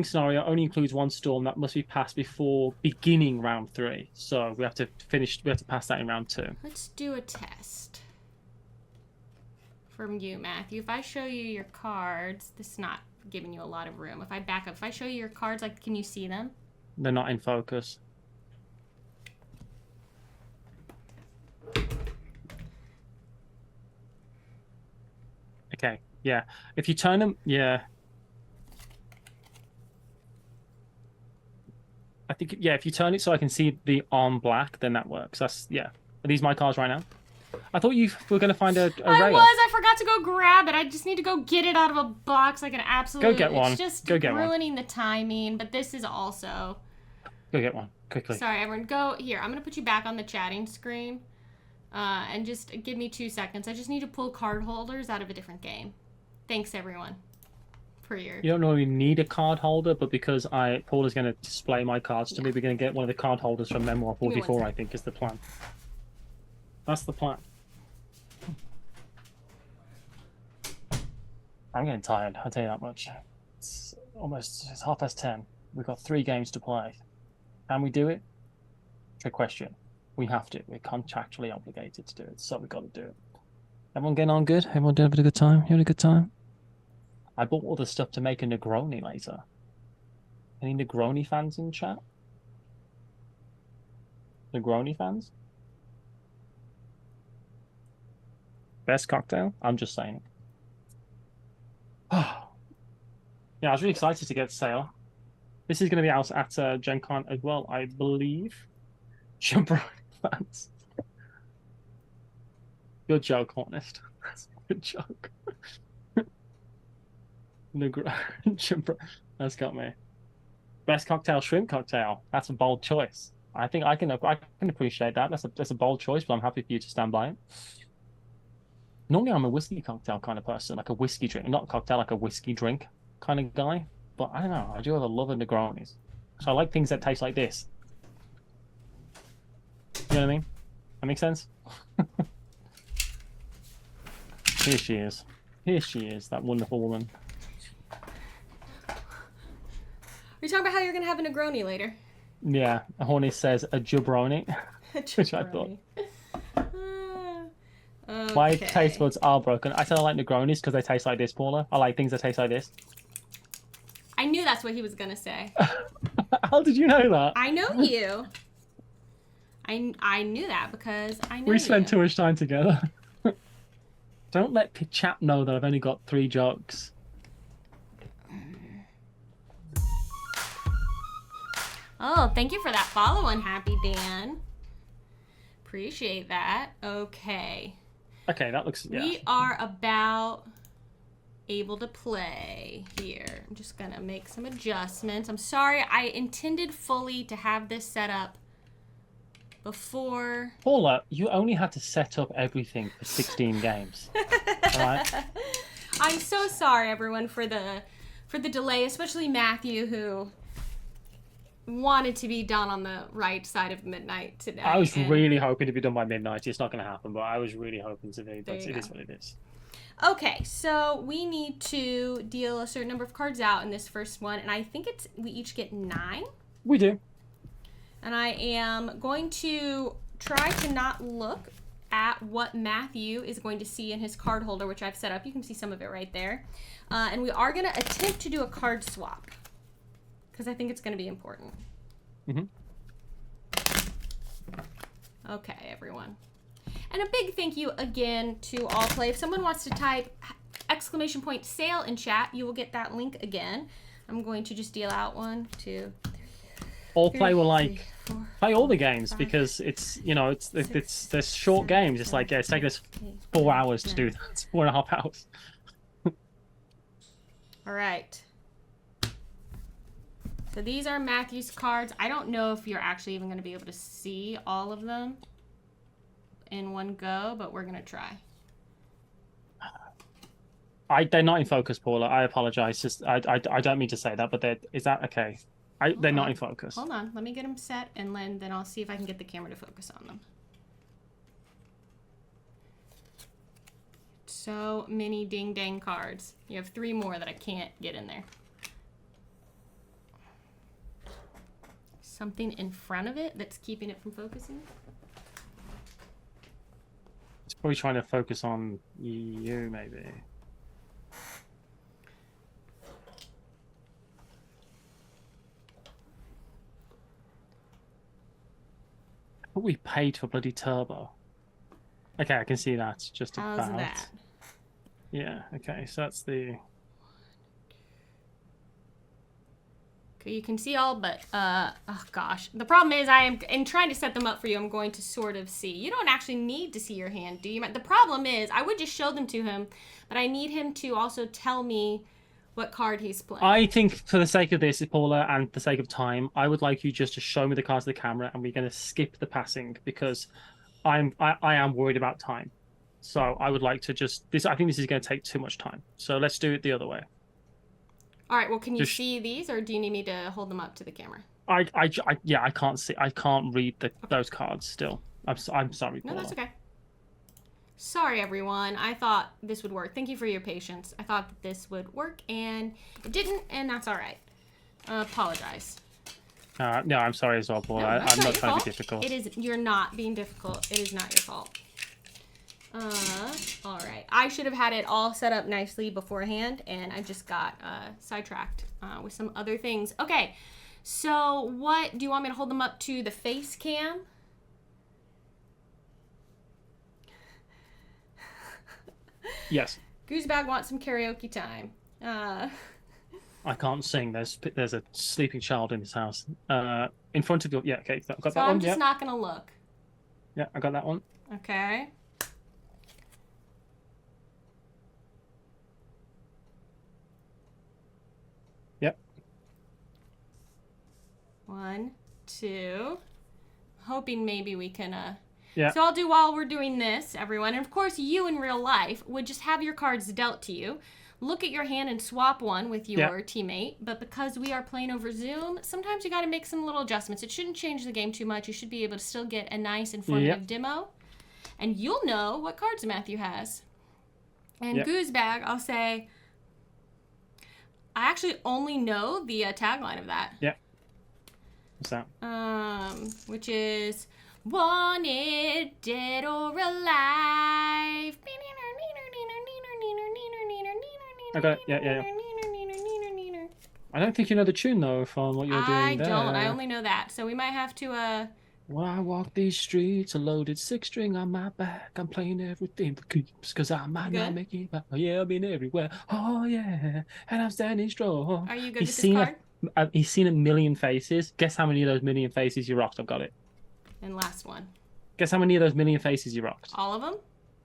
B: scenario only includes 1 storm that must be passed before beginning round 3. So we have to pass that in round 2.
A: Let's do a test from you, Matthew. If I show you your cards, this is not giving you a lot of room. If I back up, if I show you your cards, like, can you see them?
B: They're not in focus. Okay, yeah. If you turn them, yeah. I think, yeah, if you turn it so I can see the on black, then that works. That's, yeah. Are these my cards right now? I thought you were going to find a rail.
A: I forgot to go grab it. I just need to go get it out of a box like an absolute...
B: Go get one.
A: It's just
B: go get
A: ruining the timing, but this is also...
B: Go get one, quickly.
A: Sorry, everyone. Go, here, I'm going to put you back on the chatting screen. And just give me 2 seconds. I just need to pull card holders out of a different game. Thanks, everyone, for your...
B: You don't normally need a card holder, but because Paul is going to display my cards to me, we're going to get one of the card holders from Memoir 44, I think, is the plan. That's the plan. I'm getting tired, I'll tell you that much. It's 10:30. We've got 3 games to play. Can we do it? Trick question. We have to. We're contractually obligated to do it, so we've got to do it. Everyone getting on good? Everyone having a good time? You having a good time? I bought all the stuff to make a Negroni later. Any Negroni fans in chat? Negroni fans? Best cocktail? I'm just saying. Yeah, I was really excited to get sale. This is going to be out at Gen Con as well, I believe. Jumper fans. Good joke, Honest. That's a good joke. That's got me. Best cocktail, shrimp cocktail. That's a bold choice. I think I can appreciate that. That's a bold choice, but I'm happy for you to stand by it. Normally, I'm a whiskey cocktail kind of person, like a whiskey drink, not a cocktail, like a whiskey drink kind of guy. But I don't know. I do have a love of Negronis, so I like things that taste like this. You know what I mean? That makes sense? Here she is. Here she is, that wonderful woman.
A: Are you talking about how you're going to have a Negroni later?
B: Yeah. Horny says a jabroni. Which I thought.
A: Okay.
B: My taste buds are broken. I said I like Negronis because they taste like this, Paula. I like things that taste like this.
A: I knew that's what he was going to say.
B: How did you know that?
A: I know you. I knew that because I know
B: we spent too much time together. Don't let Chap know that I've only got 3 jokes.
A: Oh, thank you for that follow, Unhappy Dan. Appreciate that. Okay.
B: Okay, that looks... Yeah.
A: We are about able to play here. I'm just going to make some adjustments. I'm sorry. I intended fully to have this set up before...
B: Paula, you only had to set up everything for 16 games. Alright?
A: I'm so sorry, everyone, for the delay, especially Matthew, who wanted to be done on the right side of midnight today.
B: I was really hoping to be done by midnight. It's not going to happen, but I was really hoping to be. But it is what it is.
A: Okay, so we need to deal a certain number of cards out in this first one, and I think we each get 9.
B: We do.
A: And I am going to try to not look at what Matthew is going to see in his card holder, which I've set up. You can see some of it right there. And we are going to attempt to do a card swap, because I think it's going to be important.
B: Mm-hmm.
A: Okay, everyone. And a big thank you again to All Play. If someone wants to type !sale in chat, you will get that link again. I'm going to just deal out 1, 2, 3.
B: All Play will play all the games because it's they're short games. It's like it's taking us 4 hours to do that. 4.5 hours.
A: All right. So these are Matthew's cards. I don't know if you're actually even going to be able to see all of them in one go, but we're going to try.
B: They're not in focus, Paula. I apologize. Just I don't mean to say that, but is that okay? They're not in focus.
A: Hold on. Let me get them set, and then I'll see if I can get the camera to focus on them. So many ding-dang cards. You have 3 more that I can't get in there. Something in front of it that's keeping it from focusing?
B: It's probably trying to focus on you, maybe. We paid for bloody turbo. Okay, I can see that. Just
A: How's
B: about.
A: that?
B: Yeah. Okay, so that's the.
A: Okay, you can see all, but oh gosh, the problem is I am in trying to set them up for you. I'm going to sort of see. You don't actually need to see your hand, do you? The problem is I would just show them to him, but I need him to also tell me what card he's playing.
B: I think for the sake of this, Paula, and the sake of time, I would like you just to show me the cards to the camera, and we're going to skip the passing because I am worried about time. So I would like to just I think this is going to take too much time. So let's do it the other way.
A: All right. Well, can you see these, or do you need me to hold them up to the camera?
B: I can't see. I can't read those cards still. I'm sorry, Paula.
A: No, that's okay. Sorry, everyone. I thought this would work. Thank you for your patience. I thought that this would work, and it didn't, and that's all right. Apologize.
B: No, I'm sorry as well, Paula.
A: No,
B: I'm not trying
A: fault.
B: to be difficult.
A: It is. You're not being difficult. It is not your fault. All right. I should have had it all set up nicely beforehand, and I just got sidetracked with some other things. Okay. So what do you want me to hold them up to the face cam?
B: Yes.
A: Goosebag wants some karaoke time.
B: I can't sing. There's a sleeping child in this house. In front of you. Yeah, okay. Got that one.
A: I'm just not gonna look.
B: Yeah, I got that one.
A: Okay.
B: Yep.
A: 1, 2. Hoping maybe we can
B: Yeah.
A: So I'll do while we're doing this, everyone. And of course, you in real life would just have your cards dealt to you. Look at your hand and swap one with your teammate. But because we are playing over Zoom, sometimes you got to make some little adjustments. It shouldn't change the game too much. You should be able to still get a nice informative demo. And you'll know what cards Matthew has. And Goosebag, I'll say, I actually only know the tagline of that.
B: Yeah. What's that?
A: Which is... Wanted, dead or alive.
B: Okay, yeah. I don't think you know the tune though from what you're doing there.
A: I don't. I only know that. So we might have to
B: When I walk these streets, a loaded 6-string on my back. I'm playing everything for keeps, cause I might not make it back. Oh yeah, I've been everywhere. Oh yeah, and I'm standing strong.
A: Are you good with this card?
B: He's seen a million faces. Guess how many of those million faces you rocked? I've got it.
A: And last one.
B: Guess how many of those million faces you rocked?
A: All of them?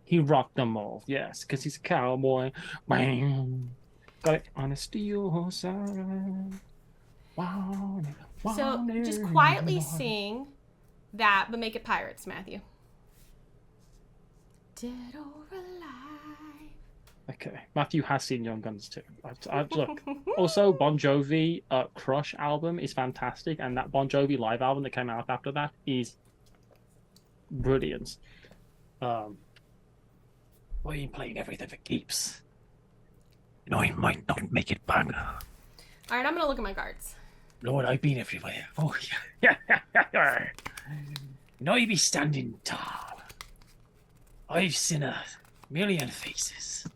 B: He rocked them all, yes, because he's a cowboy. Bam. Got it on a steel side.
A: So just quietly sing that, but make it pirates, Matthew. Dead or alive.
B: Okay, Matthew has seen Young Guns too. Look, also Bon Jovi Crush album is fantastic, and that Bon Jovi live album that came out after that is brilliant. Why are you playing everything for keeps? You know, he might not make it back.
A: All right, I'm gonna look at my cards.
B: Lord, I've been everywhere. Oh yeah. You know, you be standing tall. I've seen a million faces.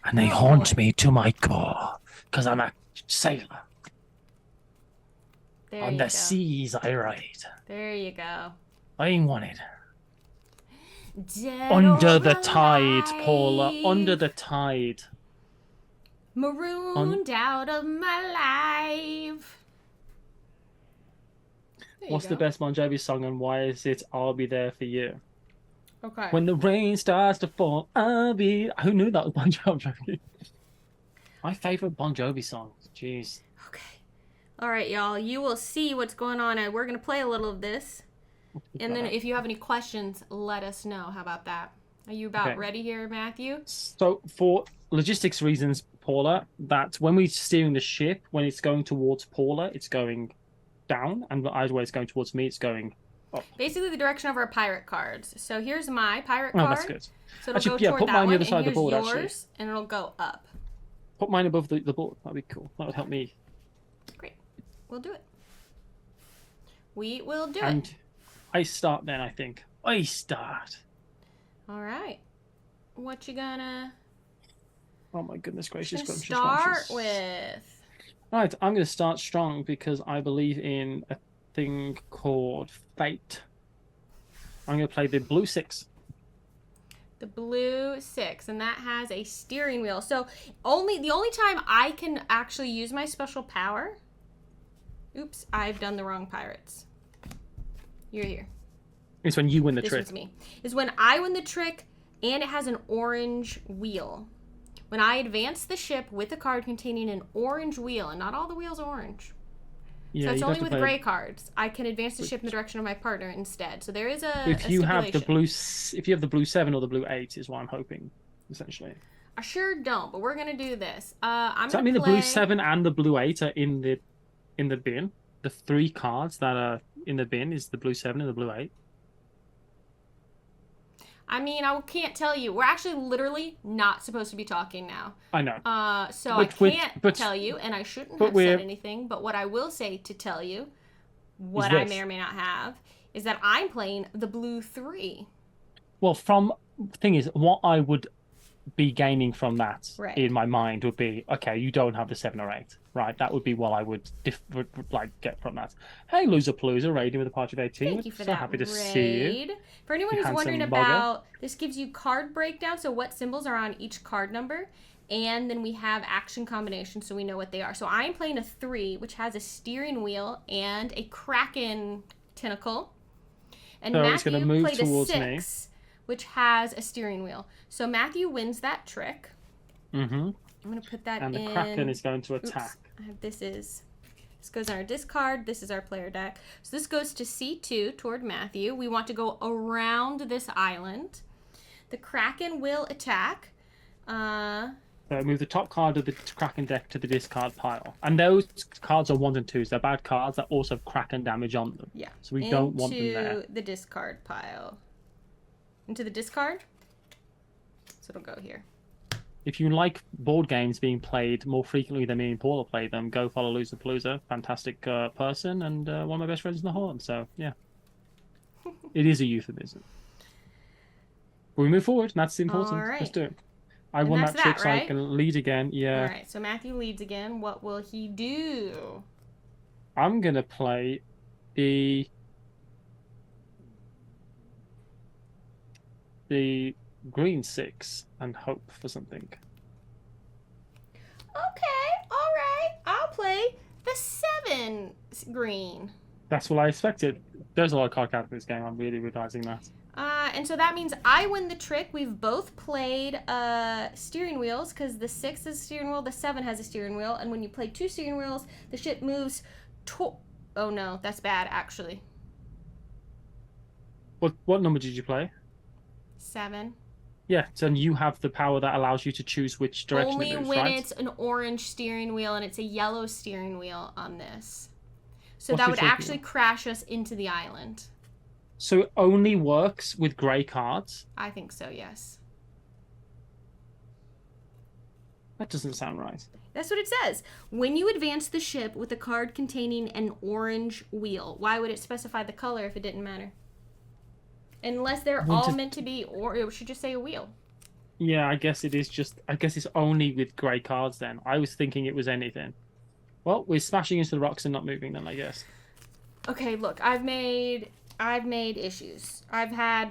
B: And they haunt me to my core, because I'm a sailor. On the seas I ride.
A: There you go.
B: I ain't wanted.
A: Dead
B: Under
A: or
B: the tide,
A: alive.
B: Paula. Under the tide.
A: Marooned out of my life.
B: What's the best Bon Jovi song, and why is it I'll Be There For You?
A: Okay.
B: When the rain starts to fall, I'll be... Who knew that was Bon Jovi? My favorite Bon Jovi song. Jeez.
A: Okay. All right, y'all. You will see what's going on. And we're going to play a little of this. And then if you have any questions, let us know. How about that? Are you about ready here, Matthew?
B: So for logistics reasons, Paula, that when we're steering the ship, when it's going towards Paula, it's going down. And either way it's going towards me, it's going up.
A: Basically the direction of our pirate cards. So here's my pirate card.
B: Oh, that's good.
A: So it'll go toward
B: put
A: that
B: mine on the
A: one,
B: other side
A: and
B: of the board,
A: here's yours,
B: actually.
A: and it'll go up.
B: Put mine above the board. That'd be cool. That would help me.
A: Great. We'll do it. We will do
B: and
A: it.
B: I start then, I think. I start.
A: All right. What you gonna...
B: Oh my goodness gracious.
A: Start with...
B: Right, I'm going to start strong because I believe in a thing called fate. I'm going to play the blue 6.
A: The blue 6, and that has a steering wheel. So the only time I can actually use my special power... Oops, I've done the wrong pirates. You're here.
B: It's when you win the trick.
A: This one's me. Is when I win the trick, and it has an orange wheel. When I advance the ship with a card containing an orange wheel, and not all the wheels are orange.
B: Yeah,
A: so it's only with gray cards. I can advance the ship in the direction of my partner instead. So there is a
B: if you have the
A: stipulation.
B: if you have the blue 7 or the blue 8 is what I'm hoping, essentially.
A: I sure don't, but we're gonna do this.
B: Does that mean the blue 7 and the blue 8 are in the bin? The 3 cards that are in the bin is the blue 7 and the blue 8.
A: I mean, I can't tell you. We're actually literally not supposed to be talking now.
B: I know.
A: So I can't tell you, and I shouldn't have said anything. But what I will say to tell you, what I may or may not have, is that I'm playing the blue 3.
B: Well, thing is, what I would be gaining from that in my mind would be, okay, you don't have the 7 or 8, right? That would be what I would get from that. Hey, Loser Palooza, raiding with a party of 18.
A: Thank you for
B: so
A: that
B: happy to
A: raid.
B: see you.
A: For anyone who's wondering about, this gives you card breakdown, so what symbols are on each card number, and then we have action combinations, so we know what they are. So I'm playing a 3, which has a steering wheel and a kraken tentacle, and Matthew played a 6. Which has a steering wheel. So Matthew wins that trick.
B: Mm-hmm.
A: I'm going to put that in.
B: And the Kraken is going to attack.
A: Oops. This goes on our discard. This is our player deck. So this goes to C2 toward Matthew. We want to go around this island. The Kraken will attack.
B: Move the top card of the Kraken deck to the discard pile. And those cards are 1s and 2s. They're bad cards that also have Kraken damage on them.
A: Yeah.
B: So we don't want them there.
A: Into the discard pile. Into the discard. So it'll go here.
B: If you like board games being played more frequently than me and Paula play them, go follow Loser Palooza. Fantastic person and one of my best friends in the Horn. So, yeah. It is a euphemism. But we move forward, and that's important.
A: All right.
B: Let's do it. I won that trick, so I can lead again. Yeah.
A: All right, so Matthew leads again. What will he do?
B: I'm going to play the green 6 and hope for something.
A: Okay, all right. I'll play the 7 green.
B: That's what I expected. There's a lot of card count in this game. I'm really realizing that.
A: And so that means I win the trick. We've both played steering wheels because the 6 is a steering wheel, the 7 has a steering wheel, and when you play 2 steering wheels, the ship moves to... Oh no, that's bad actually.
B: What number did you play?
A: 7.
B: Yeah, so you have the power that allows you to choose which direction
A: Only
B: it moves,
A: when
B: right?
A: it's an orange steering wheel and it's a yellow steering wheel on this. So
B: What's
A: that
B: the
A: would
B: trick
A: actually
B: wheel?
A: crash us into the island.
B: So it only works with grey cards?
A: I think so, yes.
B: That doesn't sound right.
A: That's what it says. When you advance the ship with a card containing an orange wheel, why would it specify the color if it didn't matter? Unless they're all meant to be, or it should just say a wheel.
B: Yeah, I guess it is just. I guess it's only with grey cards then. I was thinking it was anything. Well, we're smashing into the rocks and not moving then, I guess.
A: Okay, look, I've made issues.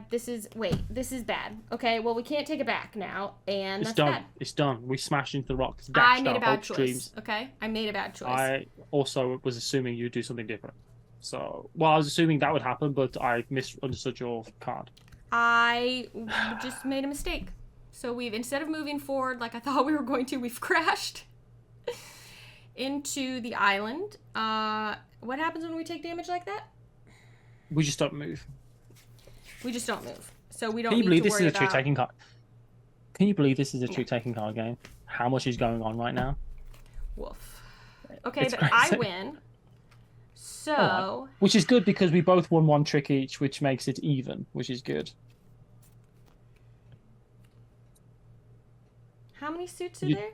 A: This is bad. Okay, well, we can't take it back now, and
B: It's
A: that's
B: done.
A: bad.
B: It's done. We smashed into the rocks.
A: I
B: Dashed
A: made
B: our
A: a bad
B: hopes,
A: choice.
B: dreams.
A: Okay, I made a bad choice.
B: I also was assuming you'd do something different. So, well, I was assuming that would happen, but I misunderstood your card.
A: I just made a mistake. So instead of moving forward like I thought we were going to, we've crashed into the island. What happens when we take damage like that?
B: We just don't move.
A: We just don't move. So we don't
B: Can you
A: need
B: believe
A: to
B: this
A: worry
B: is a trick
A: about...
B: taking card? Can you believe this is a trick taking card game? How much is going on right now?
A: Woof. Okay,
B: It's
A: but
B: crazy.
A: I win. So...
B: Which is good because we both won one trick each, which makes it even, which is good.
A: How many suits are there?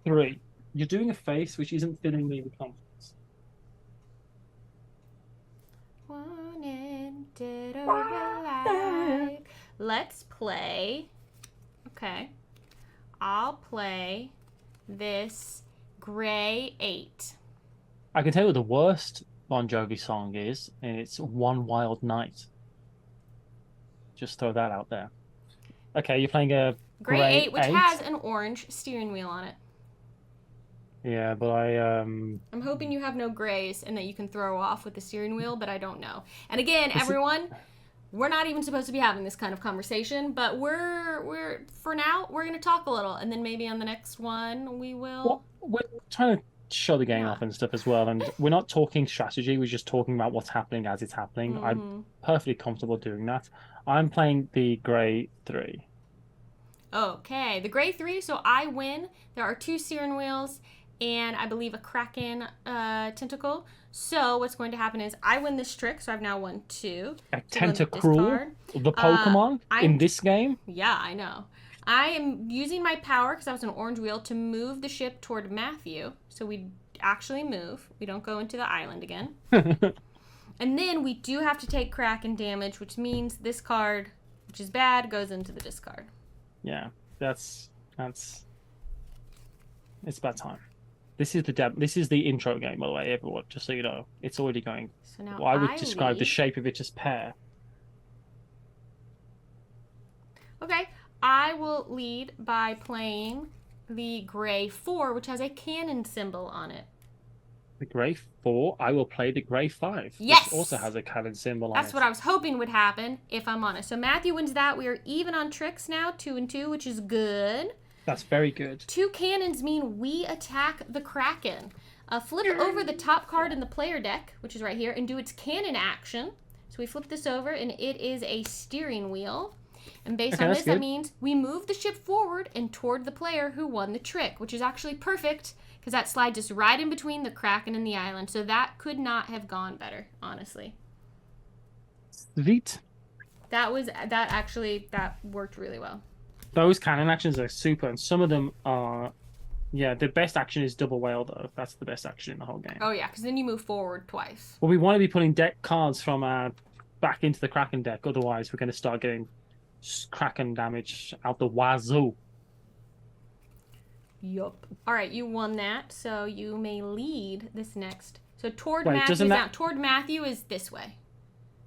B: 3. You're doing a face which isn't filling me with confidence.
A: Wanted, dead or alive. Let's play. Okay. I'll play this Gray 8.
B: I can tell you what the worst Bon Jovi song is, and it's One Wild Night. Just throw that out there. Okay, you're playing a
A: Gray 8, which has an orange steering wheel on it.
B: Yeah, but
A: I'm hoping you have no grays and that you can throw off with the steering wheel, but I don't know. And again, everyone, we're not even supposed to be having this kind of conversation, but we're for now, we're going to talk a little, and then maybe on the next one we will...
B: Well, we're trying to show the game off and stuff as well, and we're not talking strategy, we're just talking about what's happening as it's happening.
A: Mm-hmm.
B: I'm perfectly comfortable doing that. I'm playing the Grey 3.
A: Okay, the Gray 3, so I win. There are 2 steering wheels and I believe a Kraken tentacle. So what's going to happen is I win this trick, so I've now won 2.
B: A
A: So
B: Tentacruel, the Pokemon in this game?
A: Yeah, I know. I am using my power, because I was an orange wheel, to move the ship toward Matthew. So we actually move. We don't go into the island again. And then we do have to take Kraken damage, which means this card, which is bad, goes into the discard.
B: Yeah, it's about time. This is the intro game, by the way, everyone, just so you know. It's already going.
A: So now
B: I would describe the shape of it as pear.
A: Okay, I will lead by playing the Gray 4, which has a cannon symbol on it.
B: The Grey 4, I will play the Grey 5.
A: Yes!
B: Which also has a cannon symbol on it.
A: That's what I was hoping would happen, if I'm honest. So Matthew wins that. We are even on tricks now, 2 and 2, which is good.
B: That's very good.
A: 2 cannons mean we attack the Kraken. Flip over the top card in the player deck, which is right here, and do its cannon action. So we flip this over, and it is a steering wheel. And based on this, that means we move the ship forward and toward the player who won the trick, which is actually perfect, because that slides us right in between the Kraken and the island. So that could not have gone better, honestly.
B: Sweet.
A: That worked really well.
B: Those cannon actions are super, and some of them are... Yeah, the best action is double whale, though. That's the best action in the whole game.
A: Oh, yeah, because then you move forward twice.
B: Well, we want to be putting deck cards from back into the Kraken deck. Otherwise, we're going to start getting Kraken damage out the wazoo.
A: Yup. All right, you won that, so you may lead this next. So toward Matthew is this way.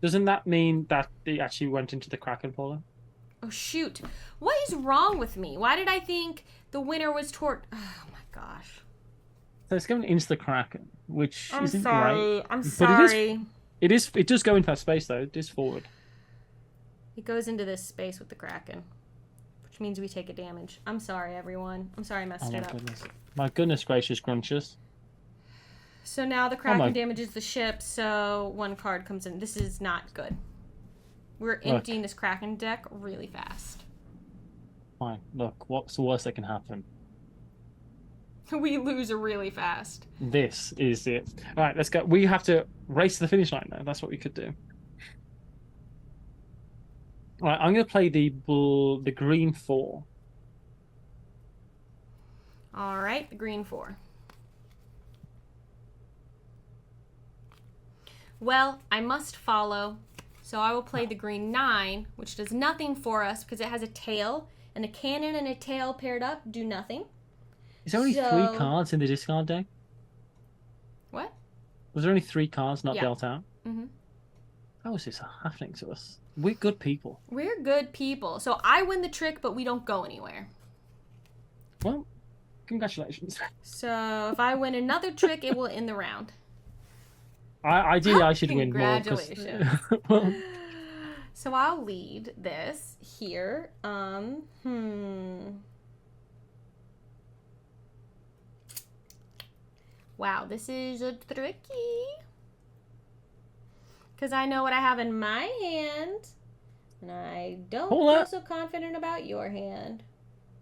A: Doesn't
B: that mean that they actually went into the Kraken, Paula?
A: Oh, shoot. What is wrong with me? Why did I think the winner was toward... Oh, my gosh.
B: So it's going into the Kraken, which isn't great.
A: I'm sorry.
B: But it does go into that space, though. It is forward.
A: It goes into this space with the Kraken, which means we take a damage. I'm sorry, everyone. I'm sorry I messed it up.
B: Goodness. My goodness gracious, Grunches.
A: So now the Kraken damages the ship, so 1 card comes in. This is not good. We're emptying this Kraken deck really fast.
B: Fine. Look, what's the worst that can happen?
A: We lose really fast.
B: This is it. All right, let's go. We have to race to the finish line now. That's what we could do. All right, I'm going to play the green 4.
A: All right, the green 4. Well, I must follow, so I will play the green 9, which does nothing for us because it has a tail, and a cannon and a tail paired up do nothing.
B: Is there only 3 cards in the discard deck?
A: What?
B: Was there only 3 cards not dealt out?
A: Mm-hmm.
B: How is this happening to us? We're good people.
A: We're good people. So I win the trick, but we don't go anywhere.
B: Well, congratulations.
A: So if I win another trick, it will end the round.
B: Ideally, I should win more.
A: Congratulations.
B: Well,
A: so I'll lead this here. Wow, this is a tricky. Because I know what I have in my hand. And I don't feel so confident about your hand.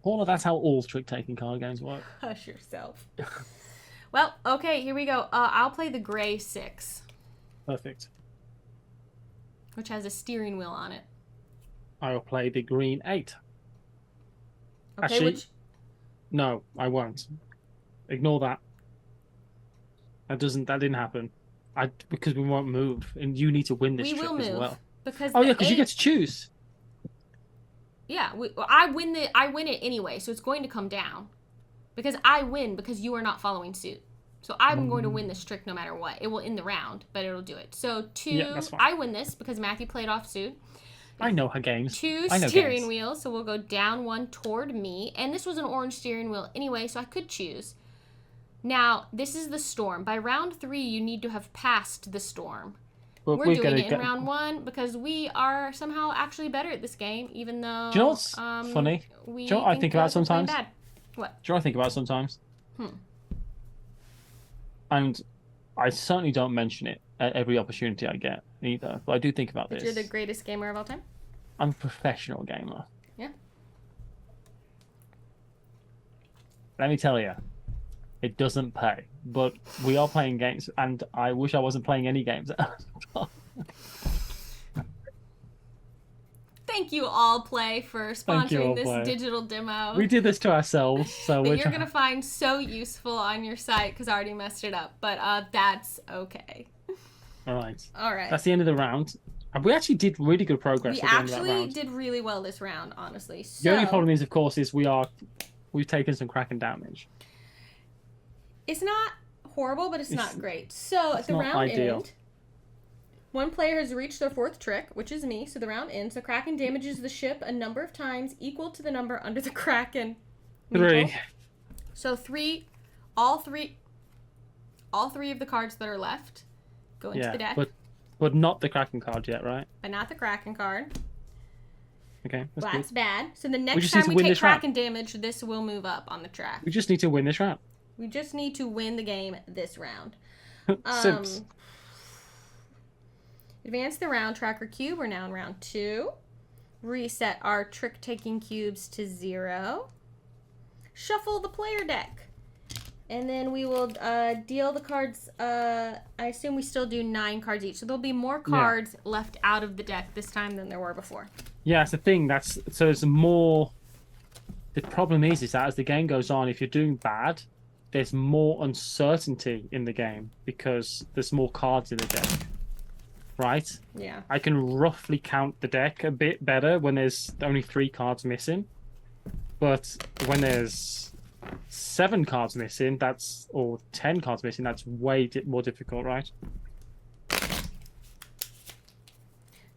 B: Paula, that's how all trick-taking card games work.
A: Hush yourself. Well, okay, here we go. I'll play the gray 6.
B: Perfect.
A: Which has a steering wheel on it.
B: I will play the green 8.
A: Okay,
B: Actually, no, I won't. Ignore that. That didn't happen. Because we won't move, and you need to win this trick as well.
A: Because
B: because you get to choose.
A: Yeah, I win it anyway, so it's going to come down. Because I win because you are not following suit. So I'm going to win this trick no matter what. It will end the round, but it'll do it. So 2, I win this because Matthew played off suit.
B: I know her games.
A: 2 steering wheels, so we'll go down 1 toward me. And this was an orange steering wheel anyway, so I could choose. Now, this is the storm. By round 3, you need to have passed the storm. We're doing it in round 1 because we are somehow actually better at this game, even though...
B: Do you know what's funny? Do you know what I think about sometimes?
A: What?
B: Do you know what I think about sometimes? And I certainly don't mention it at every opportunity I get either, but I do think about this.
A: You're the greatest gamer of all time?
B: I'm a professional gamer.
A: Yeah.
B: Let me tell you. It doesn't pay, but we are playing games, and I wish I wasn't playing any games.
A: Thank you, All Play, for sponsoring this digital demo.
B: We did this to ourselves, so
A: that you're gonna find so useful on your site because I already messed it up, but that's okay.
B: All right.
A: That's
B: the end of the round. We actually did really good progress.
A: We actually did really well this round, honestly. So,
B: the only problem is, of course, we've taken some Kraken damage.
A: It's not horrible, but it's not great. So at the round end, one player has reached their 4th trick, which is me. So the round ends. The Kraken damages the ship a number of times equal to the number under the Kraken.
B: 3.
A: So all three of the cards that are left go into the deck.
B: But not the Kraken card yet, right?
A: But not the Kraken card.
B: Okay.
A: That's bad. So the next time we take Kraken damage, this will move up on the track.
B: We just need to win this round.
A: We just need to win the game this round.
B: Sims.
A: Advance the round tracker cube. We're now in round 2. Reset our trick-taking cubes to 0. Shuffle the player deck. And then we will deal the cards. I assume we still do 9 cards each. So there'll be more cards left out of the deck this time than there were before.
B: Yeah, it's the thing. So it's more... The problem is that as the game goes on, if you're doing bad... There's more uncertainty in the game because there's more cards in the deck, right?
A: Yeah. I
B: can roughly count the deck a bit better when there's only 3 cards missing. But when there's 7 cards missing, or 10 cards missing, that's way more difficult, right?
A: All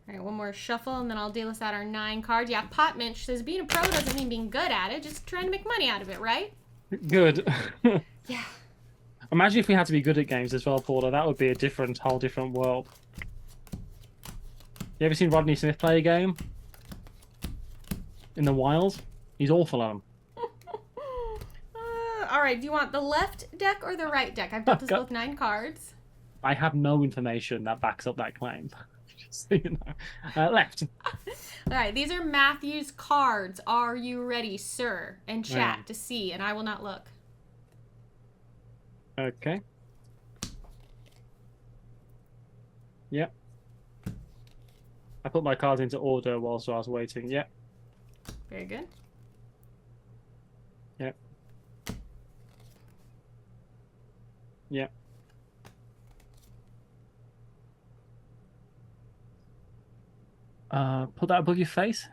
A: right, one more shuffle, and then I'll deal us out our 9 cards. Yeah, Potminch says being a pro doesn't mean being good at it, just trying to make money out of it, right?
B: Good.
A: Yeah.
B: Imagine if we had to be good at games as well, Paula. That would be a whole different world. You ever seen Rodney Smith play a game? In the wild? He's awful at them.
A: All right, do you want the left deck or the right deck? I've dealt us both 9 cards.
B: I have no information that backs up that claim. So, left.
A: All right, these are Matthew's cards. Are you ready, sir? And chat to see, and I will not look.
B: Okay. Yep. I put my cards into order whilst I was waiting. Yep.
A: Very good.
B: Yep. Yep. Put that above your face.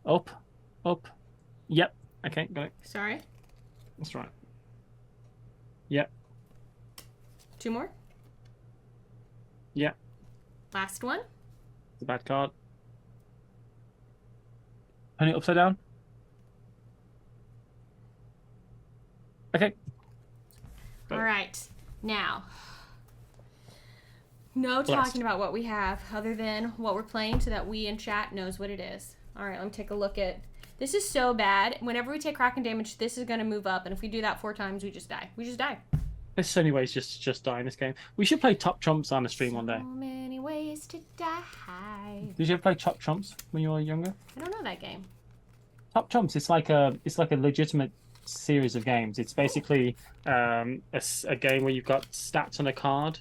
B: Up. Yep. Okay, got it.
A: Sorry.
B: That's right. Yep.
A: 2 more.
B: Yep.
A: Last one.
B: It's a bad card. Turn it upside down. Okay.
A: All right. Now, no talking about what we have other than what we're playing so that we in chat knows what it is. All right, let me take a look at... This is so bad. Whenever we take Kraken damage, this is going to move up. And if we do that 4 times, we just die. We just die.
B: There's so many ways just die in this game. We should play Top Trumps on a stream one day.
A: So many ways to die.
B: Did you ever play Top Trumps when you were younger?
A: I don't know that game.
B: Top Trumps, it's like a legitimate series of games. It's basically a game where you've got stats on a card,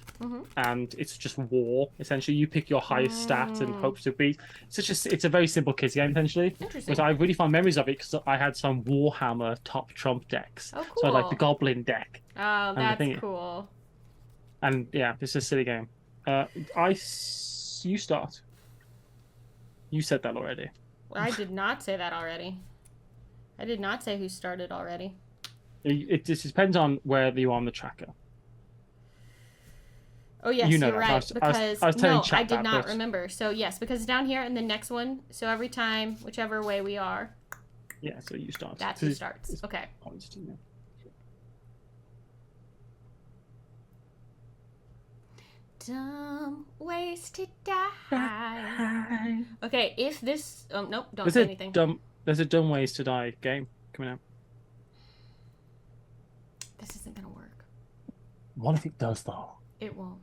B: and it's just war. Essentially, you pick your highest stat and hope to beat. It's a very simple kids game essentially.
A: Interesting.
B: But I really find memories of it because I had some Warhammer Top Trump decks.
A: Oh, cool.
B: So I had like the Goblin deck.
A: Oh, that's cool.
B: And yeah, it's a silly game. You start. You said that already.
A: I did not say that already. I did not say who started already.
B: It just depends on where you are on the tracker.
A: Oh, yes, you're right. I did not
B: but...
A: remember. So, yes, because it's down here and the next one. So, every time, whichever way we are.
B: Yeah, so you start.
A: That's who starts. Okay. Dumb ways to die. Okay, if this... Oh, nope, don't say anything.
B: There's a Dumb Ways to Die game coming out.
A: This isn't going to work.
B: What if it does, though?
A: It won't.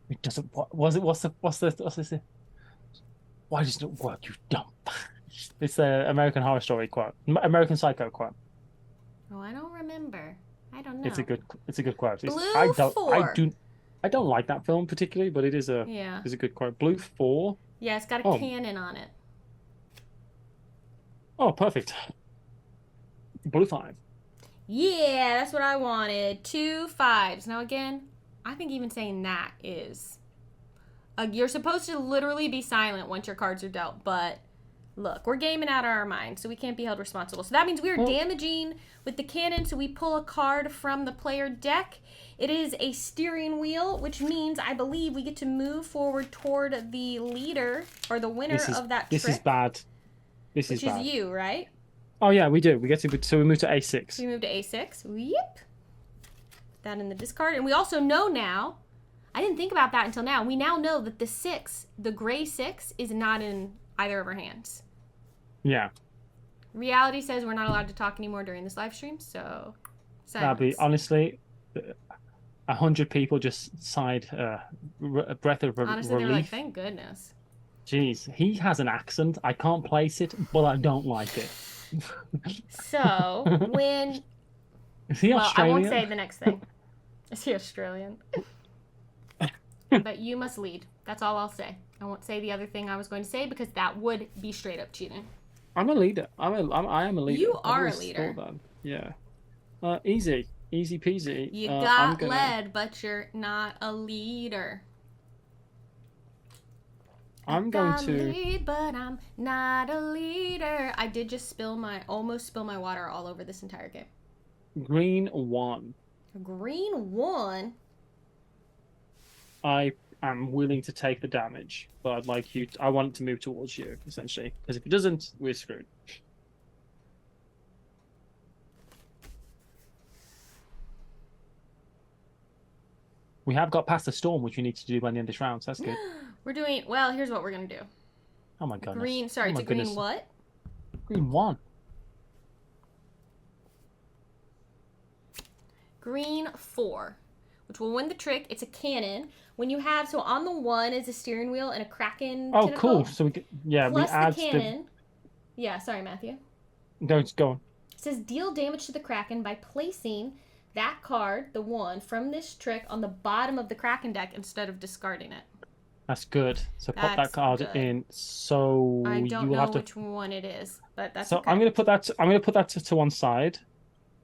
B: It doesn't... What's this? Why doesn't it work, you dumb... It's the American Horror Story quote. American Psycho quote.
A: Oh, I don't remember. I don't know.
B: It's a good quote.
A: Blue 4.
B: I don't like that film particularly, but it is a good quote. Blue 4.
A: Yeah, it's got a cannon on it.
B: Oh, perfect. Blue 5.
A: Yeah, that's what I wanted. 2 5s. Now again, I think even saying that is... you're supposed to literally be silent once your cards are dealt, but look, we're gaming out our minds, so we can't be held responsible. So that means we are damaging with the cannon, so we pull a card from the player deck. It is a steering wheel, which means I believe we get to move forward toward the leader or the winner of that trick.
B: This is bad. Which is
A: you, right?
B: Oh yeah, we do. So we move to A6.
A: We move to A6. Yep. Put that in the discard. And we also know now, I didn't think about that until now. We now know that the gray 6, is not in either of our hands.
B: Yeah.
A: Reality says we're not allowed to talk anymore during this live stream, so silence.
B: That'd be, honestly, 100 people just sighed a breath of relief.
A: Honestly, they were like, thank goodness.
B: Jeez, he has an accent. I can't place it, but I don't like it.
A: So, when...
B: Is he Australian?
A: I won't say the next thing. Is he Australian? But you must lead. That's all I'll say. I won't say the other thing I was going to say because that would be straight up cheating.
B: I'm a leader. I am a leader.
A: You are a leader.
B: Yeah. Easy peasy.
A: You got led, but you're not a leader.
B: I'm going to
A: lead, but I'm not a leader. I did just almost spill my water all over this entire game.
B: Green 1.
A: Green 1.
B: I am willing to take the damage, but I want it to move towards you, essentially. Because if it doesn't, we're screwed. We have got past the storm, which we need to do by the end of this round, so that's good.
A: Here's what we're going to do.
B: Oh my goodness.
A: It's a green what?
B: Green 1.
A: Green 4. which will win the trick. It's a cannon. When you have, so on the 1 is a steering wheel and a kraken
C: Oh,
A: tentacle.
C: cool. So we add
A: the cannon. Yeah, sorry, Matthew.
C: Go on.
A: It says deal damage to the kraken by placing that card, the 1, from this trick on the bottom of the kraken deck instead of discarding it.
C: That's good. So pop that card in. So
A: I don't know which one it is, but that's okay.
C: I'm gonna put that. To one side,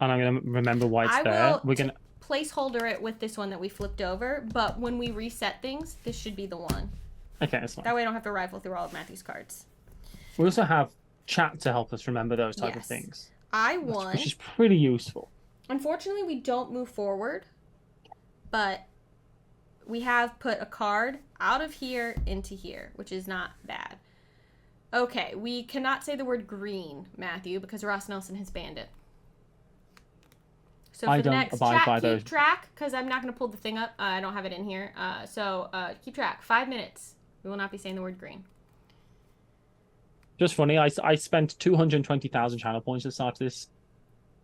C: and I'm gonna remember why it's there. We're gonna
A: placeholder it with this one that we flipped over. But when we reset things, this should be the one.
C: Okay, that's fine.
A: That way I don't have to rifle through all of Matthew's cards.
C: We also have chat to help us remember those type of things.
A: I won,
C: which is pretty useful.
A: Unfortunately, we don't move forward, but we have put a card out of here into here, which is not bad. Okay, we cannot say the word green, Matthew, because Ross Nelson has banned it. So for the next chat, keep track, because I'm not going to pull the thing up. I don't have it in here. So keep track. 5 minutes. We will not be saying the word green.
C: Just funny, I spent 220,000 channel points at the start of this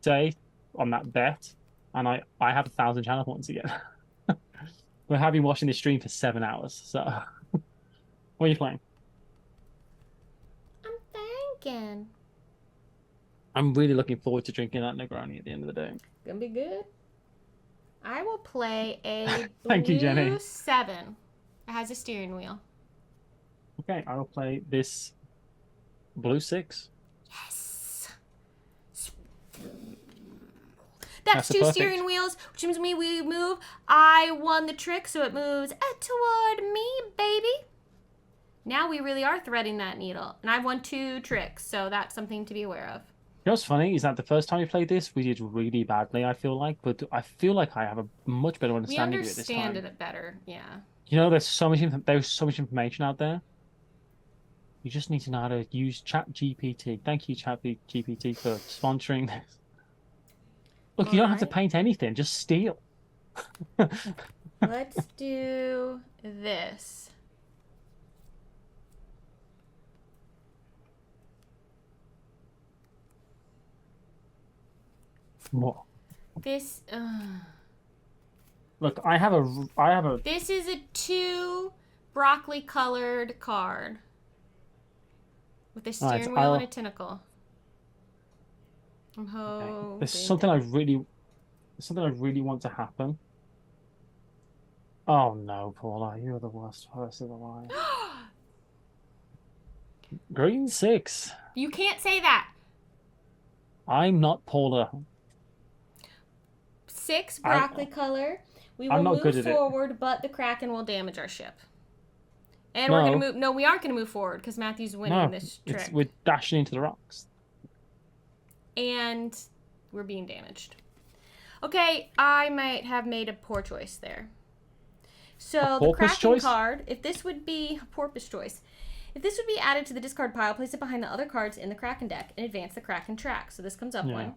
C: day on that bet, and I have 1,000 channel points again. We have been watching this stream for 7 hours, so... What are you playing?
A: I'm thinking.
C: I'm really looking forward to drinking that Negroni at the end of the day.
A: Gonna be good. I will play a
C: Thank you, Jenny.
A: blue 7. It has a steering wheel.
C: Okay, I will play this blue 6.
A: Yes! That's 2 steering wheels, which means when we move, I won the trick, so it moves toward me, baby. Now we really are threading that needle. And I've won 2 tricks, so that's something to be aware of.
C: You know what's funny is that the first time we played this, we did really badly, I feel like. But I feel like I have a much better understanding of it this time.
A: We understand it better, yeah.
C: You know, there's so much information out there. You just need to know how to use ChatGPT. Thank you, ChatGPT, for sponsoring this. Look, you don't have to paint anything, just steal.
A: Let's do this.
C: What?
A: This.
C: Look, I have a.
A: This is a 2 broccoli colored card with a steering wheel and a tentacle. I'm hoping.
C: Okay. There's something I really want to happen. Oh no, Paula, you're the worst person alive. Green 6.
A: You can't say that.
C: I'm not Paula.
A: 6 broccoli color. We will move forward, but the Kraken will damage our ship. And we're gonna move. No, we aren't gonna move forward because Matthew's winning this trick.
C: We're dashing into the rocks.
A: And we're being damaged. Okay, I might have made a poor choice there. So the Kraken card, if this would be a porpoise choice, if this would be added to the discard pile, place it behind the other cards in the Kraken deck and advance the Kraken track. So this comes up one.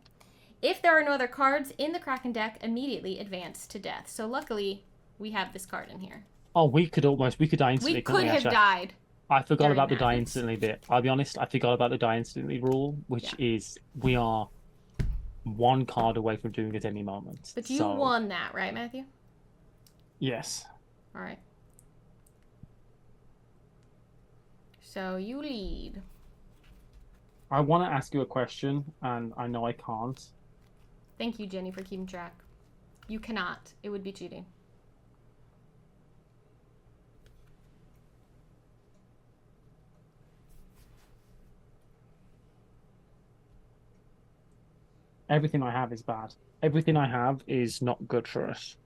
A: If there are no other cards in the Kraken deck, immediately advance to death. So luckily, we have this card in here.
C: Oh, we could die instantly.
A: We could have died.
C: I forgot about the die instantly bit. I'll be honest, I forgot about the die instantly rule, which is we are 1 card away from doing it any moment.
A: But you won that, right, Matthew?
C: Yes.
A: All right. So you lead.
C: I want to ask you a question, and I know I can't.
A: Thank you, Jenny, for keeping track. You cannot. It would be cheating.
C: Everything I have is bad. Everything I have is not good for us.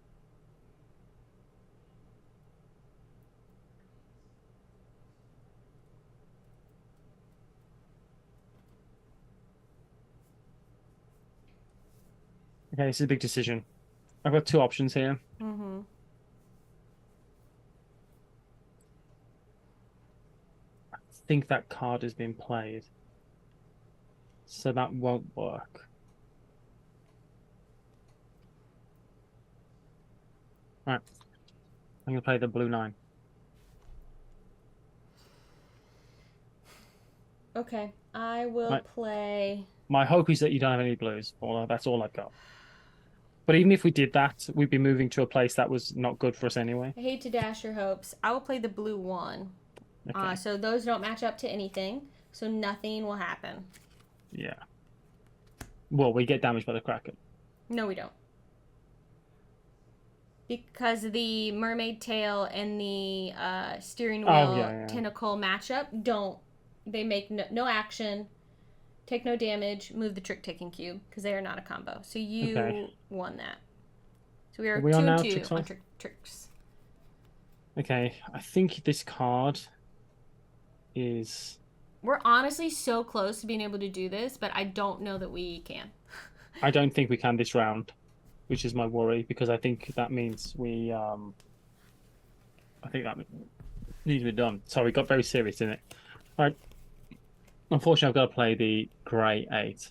C: Okay, this is a big decision. I've got 2 options here.
A: Mm-hmm.
C: I think that card has been played. So that won't work. Right. I'm going to play the blue 9.
A: Okay. I will play...
C: My hope is that you don't have any blues, Paula. That's all I've got. But even if we did that, we'd be moving to a place that was not good for us anyway.
A: I hate to dash your hopes. I will play the blue 1.
C: Okay.
A: So those don't match up to anything. So nothing will happen.
C: Yeah. Well, we get damaged by the Kraken.
A: No, we don't. Because the mermaid tail and the steering wheel tentacle matchup they make no action, take no damage, move the trick-taking cube, because they are not a combo. So you won that. So we are 2-2 on tricks.
C: Okay, I think this card is...
A: We're honestly so close to being able to do this, but I don't know that we can.
C: I don't think we can this round, which is my worry, because I think that means we... I think that needs to be done. Sorry, got very serious in it. All right. Unfortunately, I've got to play the grey 8.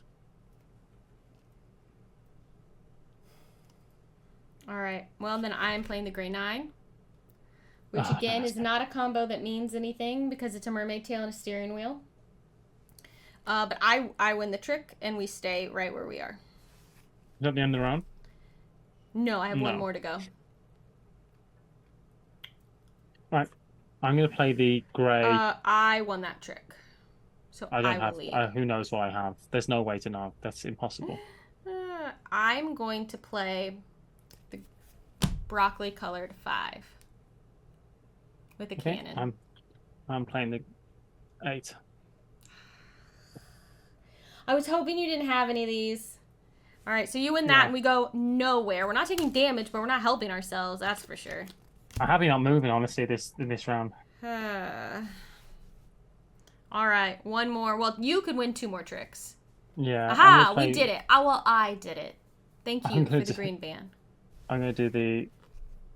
A: All right. Well, then I'm playing the grey 9. Which, again, is not a combo that means anything because it's a mermaid tail and a steering wheel. But I win the trick, and we stay right where we are.
C: Is that the end of the round?
A: No, I have one more to go.
C: Right. I'm going to play the grey...
A: I won that trick. So I will lead.
C: Who knows what I have? There's no way to know. That's impossible.
A: I'm going to play the broccoli-colored 5. With a cannon.
C: I'm playing the 8.
A: I was hoping you didn't have any of these. All right, so you win that, and we go nowhere. We're not taking damage, but we're not helping ourselves. That's for sure.
C: I'm happy not moving, honestly, in this round.
A: All right, one more. Well, you could win 2 more tricks.
C: Yeah.
A: Aha! We did it. I did it. Thank you for the green band.
C: I'm going to do the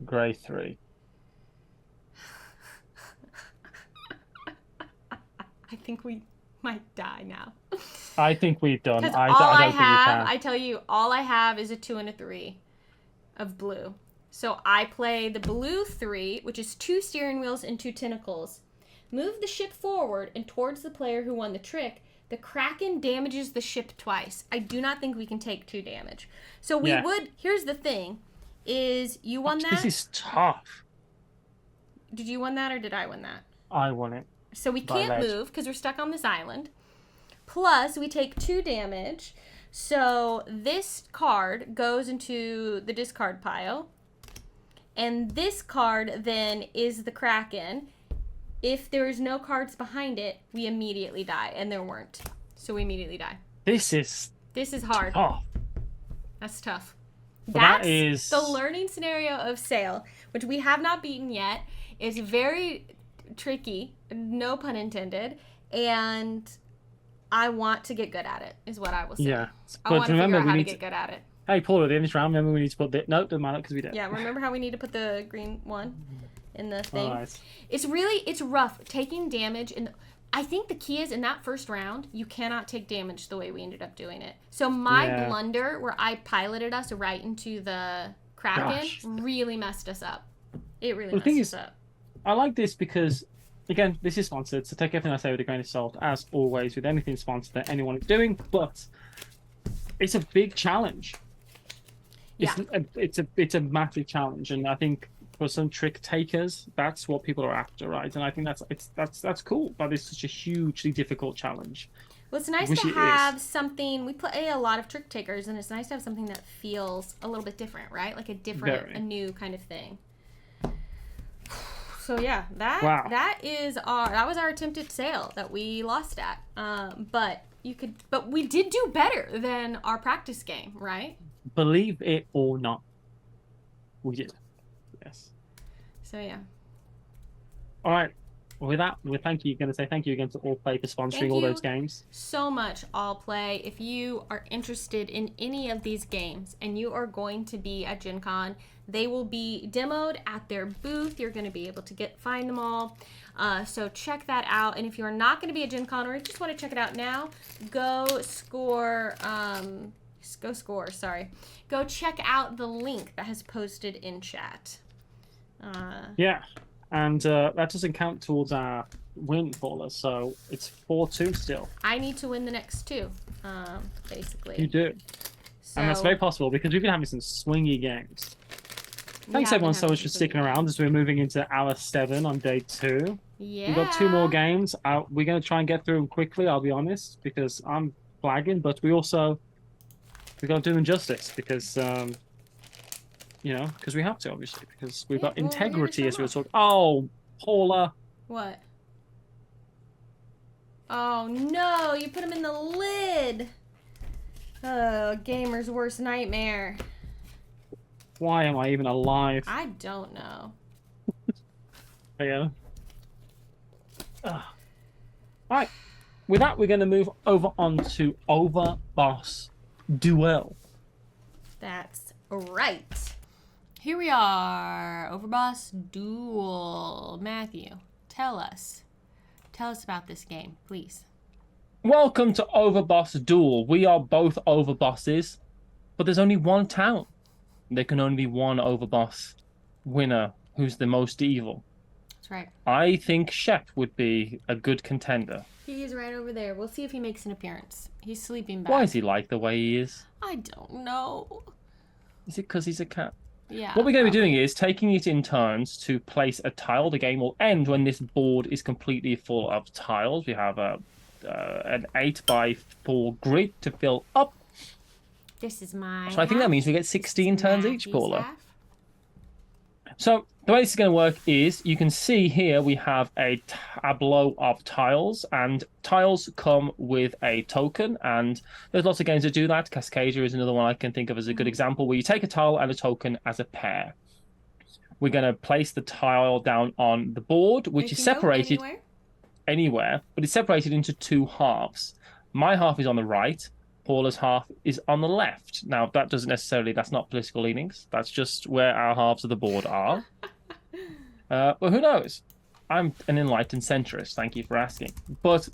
C: grey 3.
A: I think we might die now.
C: I think we've done.
A: I tell you, all I have is a 2 and a 3 of blue. So I play the blue 3, which is 2 steering wheels and 2 tentacles. Move the ship forward and towards the player who won the trick. The Kraken damages the ship twice. I do not think we can take 2 damage. So we would... Here's the thing. Is you won that?
C: This is tough.
A: Did you win that or did I win that?
C: I won it.
A: So we can't move because we're stuck on this island. Plus, we take 2 damage. So this card goes into the discard pile. And this card then is the Kraken. If there's no cards behind it, we immediately die. And there weren't. So we immediately die.
C: This is
A: hard.
C: Tough.
A: That's tough.
C: Well,
A: That's the learning scenario of Sail, which we have not beaten yet. Is very tricky, no pun intended, and I want to get good at it, is what I will say.
C: Yeah.
A: I want to figure out how to get good at it.
C: Hey, Paula, at the end of this round, remember we need to put the... No, doesn't matter, because we did.
A: Yeah, remember how we need to put the green 1 in the thing?
C: Right.
A: It's rough. Taking damage, and I think the key is, in that first round, you cannot take damage the way we ended up doing it. So my blunder, where I piloted us right into the Kraken, really messed us up. It really messed us up.
C: I like this because, again, this is sponsored, so take everything I say with a grain of salt, as always, with anything sponsored that anyone is doing, but it's a big challenge. It's a massive challenge, and I think for some trick takers, that's what people are after, right? And I think that's cool, but it's such a hugely difficult challenge.
A: Well, it's nice to have something, we play a lot of trick takers, and it's nice to have something that feels a little bit different, right? Like a new kind of thing. So yeah, that was our attempt at Sail that we lost at. But we did do better than our practice game, right?
C: Believe it or not, we did. Yes.
A: So yeah.
C: All right. With that, we're going to say thank you again to All Play for sponsoring all those games.
A: So much, All Play. If you are interested in any of these games and you are going to be at Gen Con, they will be demoed at their booth. You're going to be able to find them all. So check that out. And if you're not going to be at Gen Con or you just want to check it out now, go check out the link that has posted in chat.
C: Yeah. And that doesn't count towards our win, Paula, so it's 4-2 still.
A: I need to win the next 2, basically.
C: You do.
B: And that's very possible because we've been having some swingy games. Thanks everyone so much for sticking around as we're moving into hour 7 on day 2.
A: Yeah.
B: We've got 2 more games. We're going to try and get through them quickly, I'll be honest, because I'm flagging, but we've got to do them justice because, because we have to, obviously, because we've got integrity as we were talking. Oh, Paula.
A: What? Oh no, you put him in the lid. Oh, gamer's worst nightmare.
B: Why am I even alive?
A: I don't know.
B: Yeah. Alright. With that, we're going to move over on to Overboss Duel.
A: That's right. Here we are. Overboss Duel. Matthew, tell us about this game, please.
B: Welcome to Overboss Duel. We are both overbosses, but there's only one town. There can only be one overboss winner who's the most evil.
A: That's right.
B: I think Shep would be a good contender.
A: He's right over there. We'll see if he makes an appearance. He's sleeping back.
B: Why is he like the way he is?
A: I don't know.
B: Is it because he's a cat?
A: Yeah.
B: What we're going to be doing is taking it in turns to place a tile. The game will end when this board is completely full of tiles. We have an 8x4 grid to fill up.
A: This is mine.
B: So I think that means we get 16 turns each, Paula. So the way this is going to work is you can see here we have a tableau of tiles, and tiles come with a token, and there's lots of games that do that. Cascadia is another one I can think of as a good example, where you take a tile and a token as a pair. We're going to place the tile down on the board, which is separated anywhere, but it's separated into 2 halves. My half is on the right. Paula's half is on the left. Now, that's not political leanings. That's just where our halves of the board are. But who knows? I'm an enlightened centrist. Thank you for asking. But,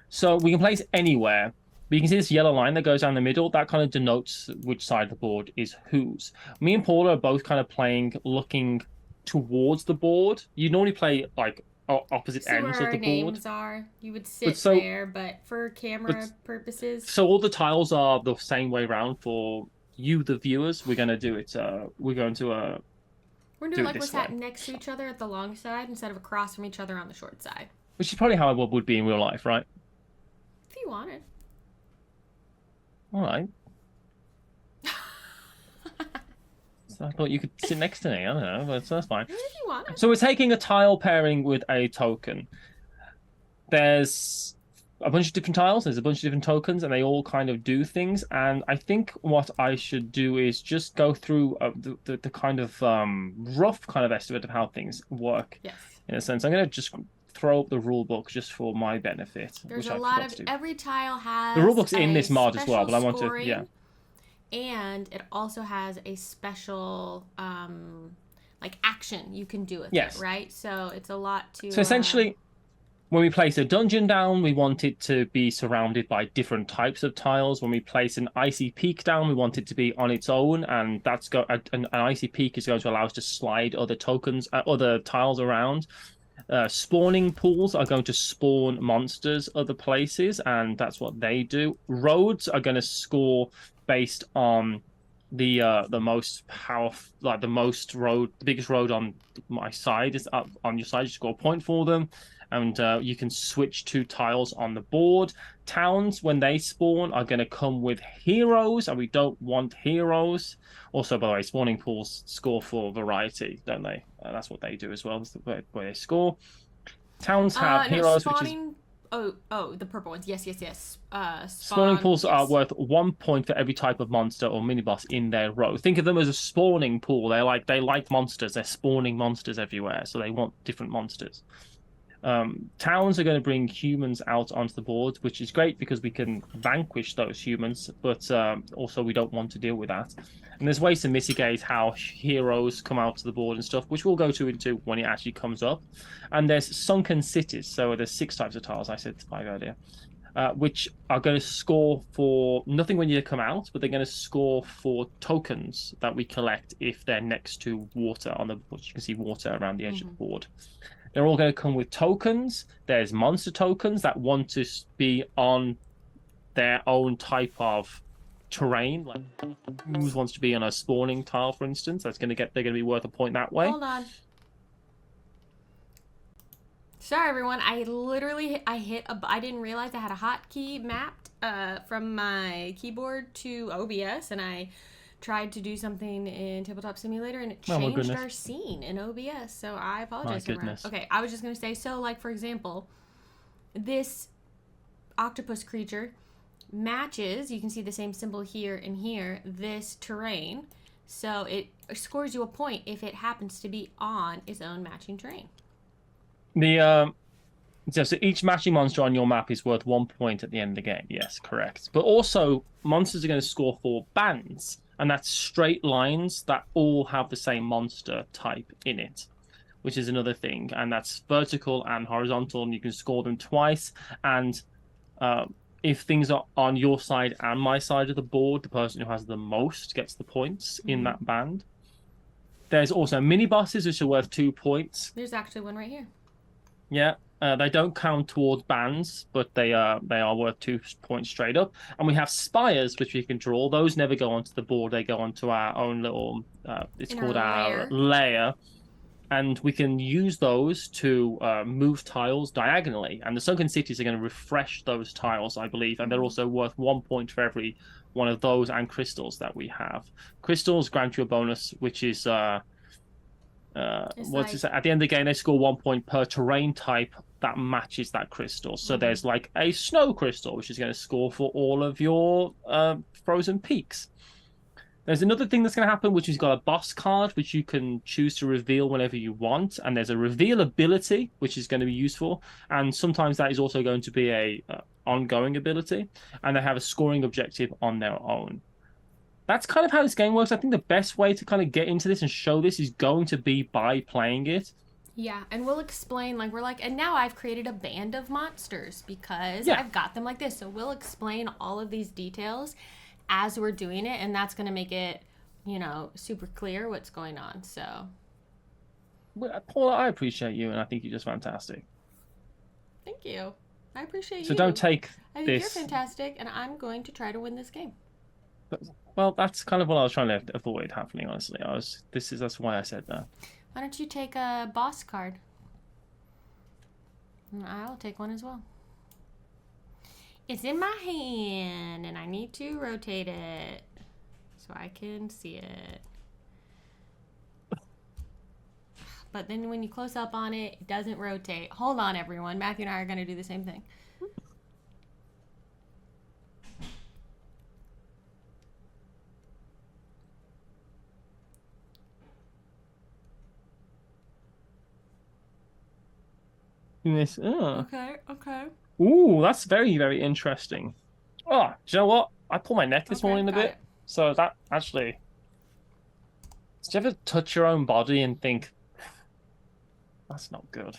B: so we can place anywhere. But you can see this yellow line that goes down the middle. That kind of denotes which side of the board is whose. Me and Paula are both kind of looking towards the board. You normally play, like, opposite ends of the board.
A: Names are. You would sit there, but for camera purposes.
B: So all the tiles are the same way around for you, the viewers. We're going to do it. We're going to
A: do like what's that next to each other at the long side instead of across from each other on the short side.
B: Which is probably how it would be in real life, right?
A: If you wanted.
B: All right. I thought you could sit next to me. I don't know, but that's fine.
A: If you want.
B: So we're taking a tile pairing with a token. There's a bunch of different tiles. There's a bunch of different tokens, and they all kind of do things. And I think what I should do is just go through the kind of rough kind of estimate of how things work.
A: Yes.
B: In a sense, I'm going to just throw up the rule book just for my benefit.
A: There's a lot of every tile has
B: the rule book's in this mod as well, but I want to
A: and it also has a special action you can do with it, right? So it's a lot to
B: So essentially when we place a dungeon down, we want it to be surrounded by different types of tiles. When we place an icy peak down, we want it to be on its own, and that's an icy peak is going to allow us to slide other other tiles around. Spawning pools are going to spawn monsters other places, and that's what they do. Roads are going to score based on the most powerful, like the biggest road on my side is up on your side. You score a point for them, and you can switch 2 tiles on the board. Towns, when they spawn, are going to come with heroes, and we don't want heroes. Also, by the way, spawning pools score for variety, don't they? That's what they do as well. That's the way they score. Towns have heroes,
A: spawning...
B: which is...
A: Oh, the purple ones. Yes.
B: Spawning pools are worth 1 point for every type of monster or mini-boss in their row. Think of them as a spawning pool. They like monsters. They're spawning monsters everywhere, so they want different monsters. Towns are going to bring humans out onto the board, which is great because we can vanquish those humans, but also we don't want to deal with that. And there's ways to mitigate how heroes come out to the board and stuff, which we'll go into when it actually comes up. And there's sunken cities, so there's 6 types of tiles, I said 5 earlier, which are going to score for nothing when you come out, but they're going to score for tokens that we collect if they're next to water on the board. You can see water around the edge of the board. They're all going to come with tokens. There's monster tokens that want to be on their own type of terrain, like who wants to be on a spawning tile, for instance, they're going to be worth a point that way.
A: Hold on. Sorry, everyone. I didn't realize I had a hotkey mapped from my keyboard to OBS, and I tried to do something in Tabletop Simulator, and it changed our scene in OBS. So I apologize.
B: My goodness.
A: Okay, I was just gonna say, so like for example, this octopus creature matches. You can see the same symbol here and here. This terrain, so it scores you a point if it happens to be on its own matching terrain.
B: So each matching monster on your map is worth 1 point at the end of the game. Yes, correct. But also, monsters are going to score for bands, and that's straight lines that all have the same monster type in it, which is another thing. And that's vertical and horizontal, and you can score them twice. And if things are on your side and my side of the board, the person who has the most gets the points in that band. There's also mini bosses, which are worth 2 points.
A: There's actually one right here.
B: Yeah, they don't count towards bands, but they are worth 2 points straight up. And we have spires, which we can draw. Those never go onto the board. They go onto our own little, it's called our layer. And we can use those to move tiles diagonally. And the sunken cities are going to refresh those tiles, I believe. And they're also worth 1 point for every one of those and crystals that we have. Crystals grant you a bonus, which is... at the end of the game, they score 1 point per terrain type that matches that crystal. So there's like a snow crystal, which is going to score for all of your frozen peaks. There's another thing that's going to happen, which is got a boss card, which you can choose to reveal whenever you want. And there's a reveal ability, which is going to be useful. And sometimes that is also going to be a ongoing ability. And they have a scoring objective on their own. That's kind of how this game works. I think the best way to kind of get into this and show this is going to be by playing it.
A: Yeah, and we'll explain, and now I've created a band of monsters because I've got them like this. So we'll explain all of these details as we're doing it, and that's going to make it, super clear what's going on. So,
B: Paula, I appreciate you, and I think you're just fantastic.
A: Thank you. I appreciate you.
B: So don't take
A: I think you're fantastic, and I'm going to try to win this game.
B: Well, that's kind of what I was trying to avoid happening, honestly. That's why I said that.
A: Why don't you take a boss card? And I'll take one as well. It's in my hand, and I need to rotate it so I can see it. But then when you close up on it, it doesn't rotate. Hold on, everyone. Matthew and I are going to do the same thing. Okay.
B: Ooh, that's very, very interesting. Oh, do you know what? I pulled my neck this morning a bit. So that actually... Did you ever touch your own body and think, that's not good?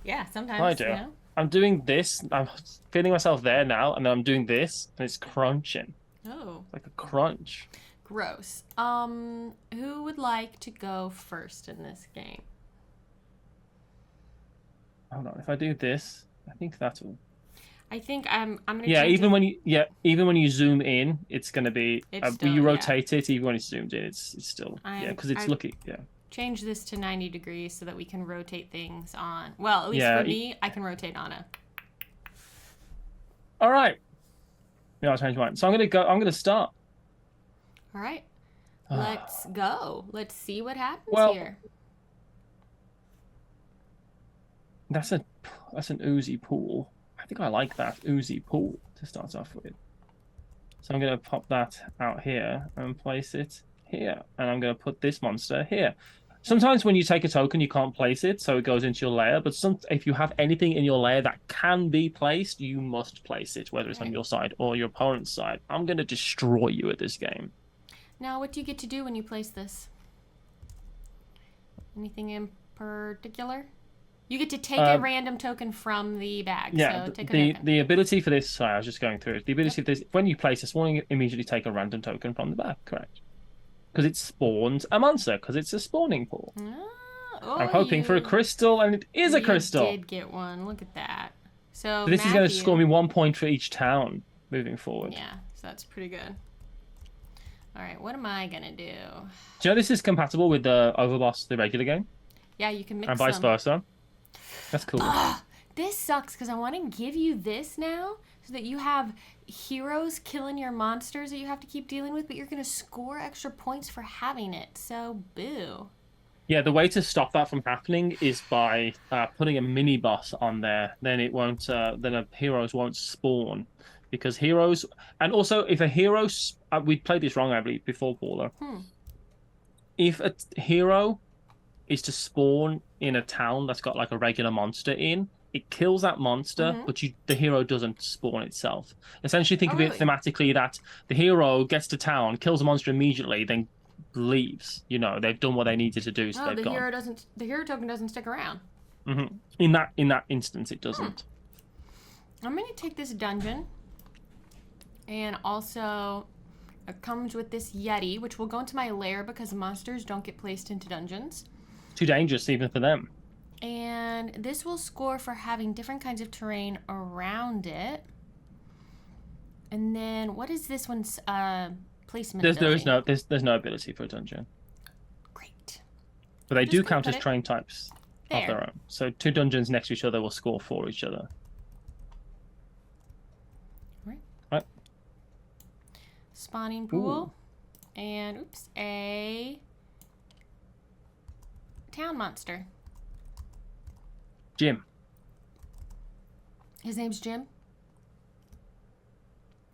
A: Yeah, sometimes.
B: I do. I'm doing this. I'm feeling myself there now, and then I'm doing this, and it's crunching.
A: Oh.
B: Like a crunch.
A: Gross. Who would like to go first in this game?
B: Hold on. If I do this, I think that'll.
A: I think I'm gonna.
B: Yeah, even when you zoom in, it's gonna be. When you rotate it, even when it's zoomed in, it's still because it's looking. Yeah.
A: Change this to 90 degrees so that we can rotate things on. Well, at least for me, I can rotate on it.
B: All right. Yeah, I'll change mine. So I'm gonna start.
A: All right. Let's go. Let's see what happens here.
B: That's an oozy pool. I think I like that oozy pool to start off with. So I'm going to pop that out here and place it here. And I'm going to put this monster here. Sometimes when you take a token, you can't place it, so it goes into your layer. But if you have anything in your layer that can be placed, you must place it, whether it's on your side or your opponent's side. I'm going to destroy you at this game.
A: Now, what do you get to do when you place this? Anything in particular? You get to take a random token from the bag.
B: Yeah,
A: so take a
B: the ability for this, sorry, I was just going through it. The ability for this, when you place a spawning, immediately take a random token from the bag, correct? Because it spawns a monster, because it's a spawning pool. I'm hoping for a crystal, and it is a crystal.
A: You did get one. Look at that. So
B: this is going to
A: Matthew-
B: score me 1 point for each town moving forward.
A: Yeah, so that's pretty good. All right, what am I gonna do?
B: Do you know this is compatible with the Overboss, the regular game?
A: Yeah, you can mix
B: And vice
A: them.
B: versa. That's cool.
A: This sucks because I want to give you this now so that you have heroes killing your monsters that you have to keep dealing with, but you're going to score extra points for having it. So, boo.
B: Yeah, the way to stop that from happening is by putting a mini boss on there. Then it won't. Then heroes won't spawn, because heroes. And also, if a hero, we played this wrong, I believe, before, Paula. If a hero is to spawn in a town that's got like a regular monster in, it kills that monster, but the hero doesn't spawn itself. Essentially, think of it thematically that the hero gets to town, kills a monster immediately, then leaves. You know, they've done what they needed to do, so they've gone.
A: The hero token doesn't stick around.
B: In that instance, it doesn't.
A: I'm going to take this dungeon, and also it comes with this Yeti, which will go into my lair because monsters don't get placed into dungeons.
B: Too dangerous even for them.
A: And this will score for having different kinds of terrain around it. And then what is this one's placement ability?
B: There's no ability for a dungeon.
A: Great.
B: But they do count as terrain types of their own. So 2 dungeons next to each other will score for each other. Right.
A: Spawning pool. Ooh. And a town monster.
B: Jim.
A: His name's Jim?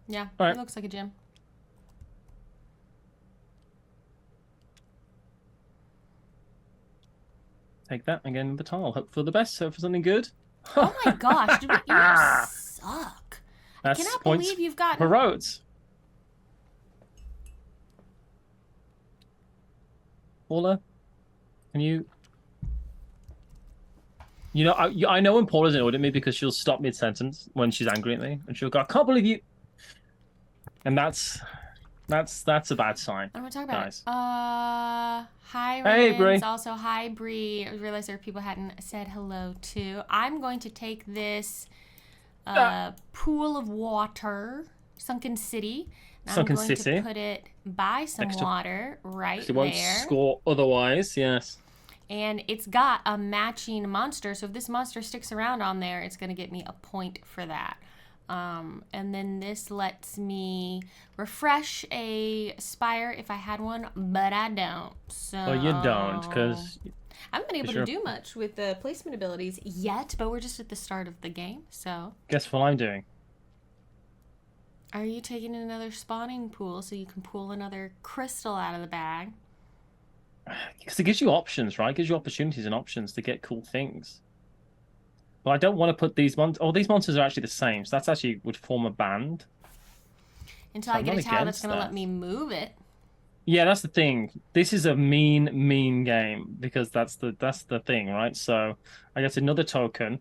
A: Yeah,
B: right.
A: He looks like a Jim.
B: Take that again with the tile. Hope for the best. Hope for something good.
A: Oh my gosh, dude, you suck. I cannot believe you've gotten...
B: for roads. Paula, can you... You know, I know when Paula's annoyed at me because she'll stop mid-sentence when she's angry at me. And she'll go, I can't believe you... And that's a bad sign.
A: I don't want to talk about
B: guys.
A: it. Hi,
B: Hey,
A: Rins.
B: Bree.
A: Also, hi, Bree. I realized there were people I hadn't said hello to. I'm going to take this pool of water, Sunken City. And
B: Sunken
A: I'm going
B: City.
A: to put it by some water right there.
B: It won't score otherwise, yes.
A: And it's got a matching monster. So if this monster sticks around on there, it's going to get me a point for that. And then this lets me refresh a spire if I had one, but I don't. So
B: Well, you don't, because...
A: I haven't been able to do much with the placement abilities yet, but we're just at the start of the game, so...
B: Guess what I'm doing?
A: Are you taking another spawning pool so you can pull another crystal out of the bag?
B: Because it gives you options, right? It gives you opportunities and options to get cool things. But I don't want to put these monsters... Oh, these monsters are actually the same, so that's actually would form a band.
A: Until I get a tile that's going to let me move it.
B: Yeah, that's the thing. This is a mean game because that's the thing, right? So I guess another token.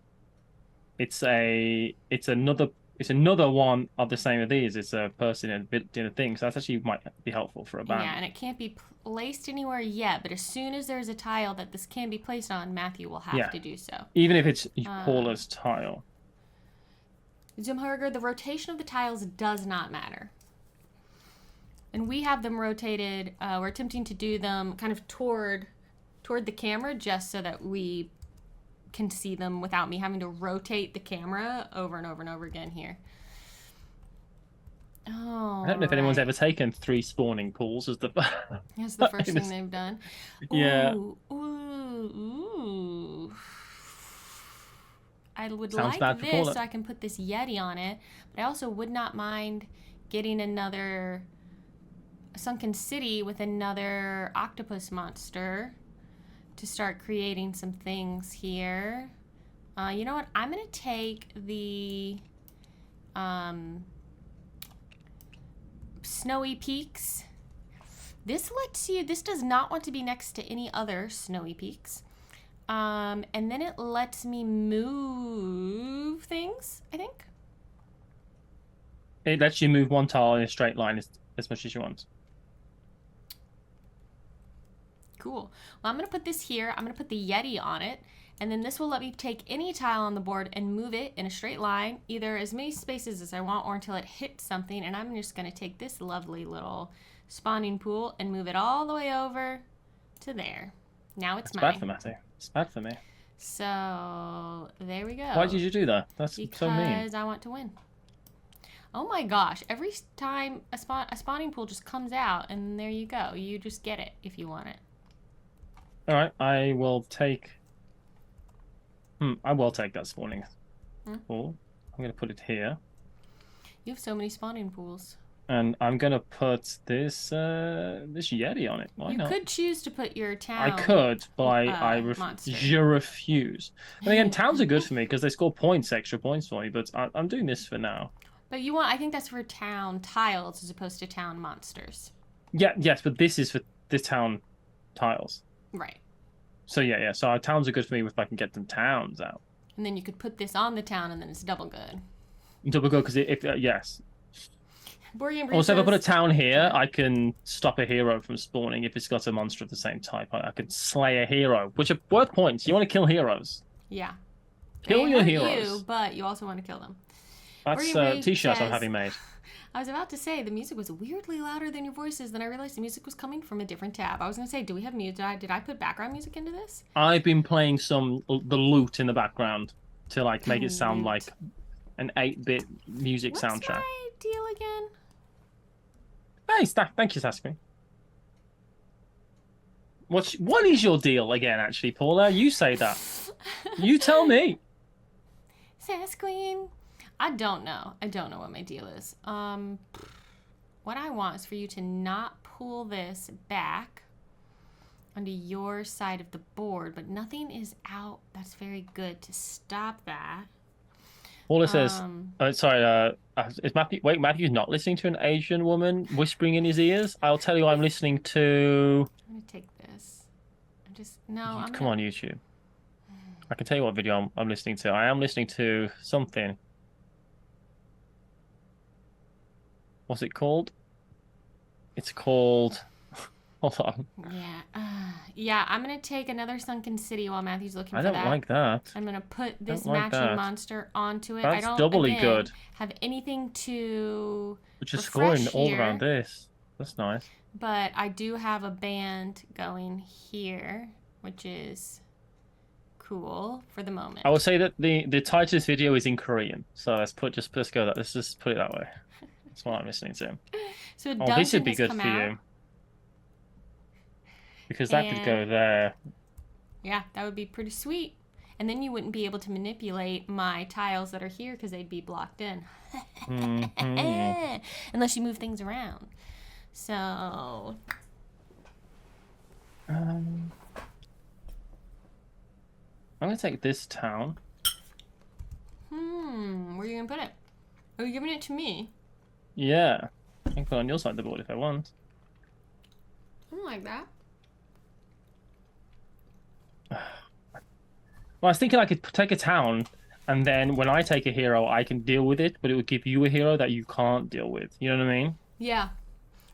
B: It's another one of the same of these. It's a person in a thing. So that's actually might be helpful for a band.
A: Yeah, and it can't be placed anywhere yet. But as soon as there's a tile that this can be placed on, Matthew will have to do so.
B: Even if it's Paula's tile.
A: Zumharger, the rotation of the tiles does not matter. And we have them rotated. We're attempting to do them kind of toward the camera just so that we can see them without me having to rotate the camera over and over and over again here. Oh,
B: I don't know if anyone's ever taken 3 spawning pools as the...
A: That's the first thing they've done.
B: Yeah.
A: Ooh. I would
B: Sounds
A: like
B: bad for
A: this
B: Paula.
A: so I can put this Yeti on it, but I also would not mind getting another Sunken City with another octopus monster to start creating some things here. You know what? I'm going to take the Snowy Peaks. This does not want to be next to any other Snowy Peaks. And then it lets me move things, I think.
B: It lets you move one tile in a straight line as much as you want.
A: Cool. Well, I'm going to put this here. I'm going to put the Yeti on it. And then this will let me take any tile on the board and move it in a straight line, either as many spaces as I want or until it hits something. And I'm just going to take this lovely little spawning pool and move it all the way over to there. Now it's mine.
B: It's bad for Matthew. It's bad for me.
A: So there we go.
B: Why did you do that? That's so mean.
A: Because I want to win. Oh my gosh. Every time a spawning pool just comes out, and there you go. You just get it if you want it.
B: All right, I will take... I will take that spawning pool. I'm going to put it here.
A: You have so many spawning pools.
B: And I'm going to put this this Yeti on it. Why not?
A: You could choose to put your town...
B: I could, but je refuse. And again, towns are good for me because they score points, extra points for me, but I'm doing this for now.
A: But you want... I think that's for town tiles as opposed to town monsters.
B: Yeah, yes, but this is for the town tiles.
A: Right.
B: So yeah. So our towns are good for me if I can get them towns out.
A: And then you could put this on the town, and then it's double good.
B: Double good because yes. Also, if I put a town here, I can stop a hero from spawning if it's got a monster of the same type. I could slay a hero, which are worth points. You want to kill heroes.
A: Yeah.
B: Kill your heroes.
A: You, but you also want to kill them.
B: That's t-shirts I'm having made.
A: I was about to say, the music was weirdly louder than your voices. Then I realized the music was coming from a different tab. I was going to say, do we have music? Did I put background music into this?
B: I've been playing the lute in the background to like make it sound like an 8-bit music soundtrack.
A: What's my deal again?
B: Hey, thank you, Sasquatch. What is your deal again, actually, Paula? You say that. You tell me.
A: Sasquatch. I don't know. I don't know what my deal is. What I want is for you to not pull this back onto your side of the board, but nothing is out. That's very good to stop that.
B: Paula says, sorry, is Matthew, wait, Matthew's not listening to an Asian woman whispering in his ears? I'll tell you I'm listening to...
A: I'm going to take this. I'm
B: Come on, YouTube. I can tell you what video I'm listening to. I am listening to something. What's it called? It's called... Hold on.
A: Yeah, I'm going to take another Sunken City while Matthew's looking for that.
B: I don't like that.
A: I'm going to put this matching monster onto it.
B: That's
A: I don't,
B: doubly good.
A: Have anything to
B: Which is scoring all around this. That's nice.
A: But I do have a band going here, which is cool for the moment.
B: I will say that the title of this video is in Korean. So let's just go that. Let's just put it that way. That's what I'm listening to.
A: So
B: this would be good for you. Because that could go there.
A: Yeah, that would be pretty sweet. And then you wouldn't be able to manipulate my tiles that are here because they'd be blocked in. Unless you move things around. So...
B: I'm going to take this town.
A: Where are you going to put it? Are you giving it to me?
B: Yeah. I can put it on your side of the board if I want.
A: I don't like that.
B: Well, I was thinking I could take a town, and then when I take a hero, I can deal with it, but it would give you a hero that you can't deal with. You know what I mean?
A: Yeah.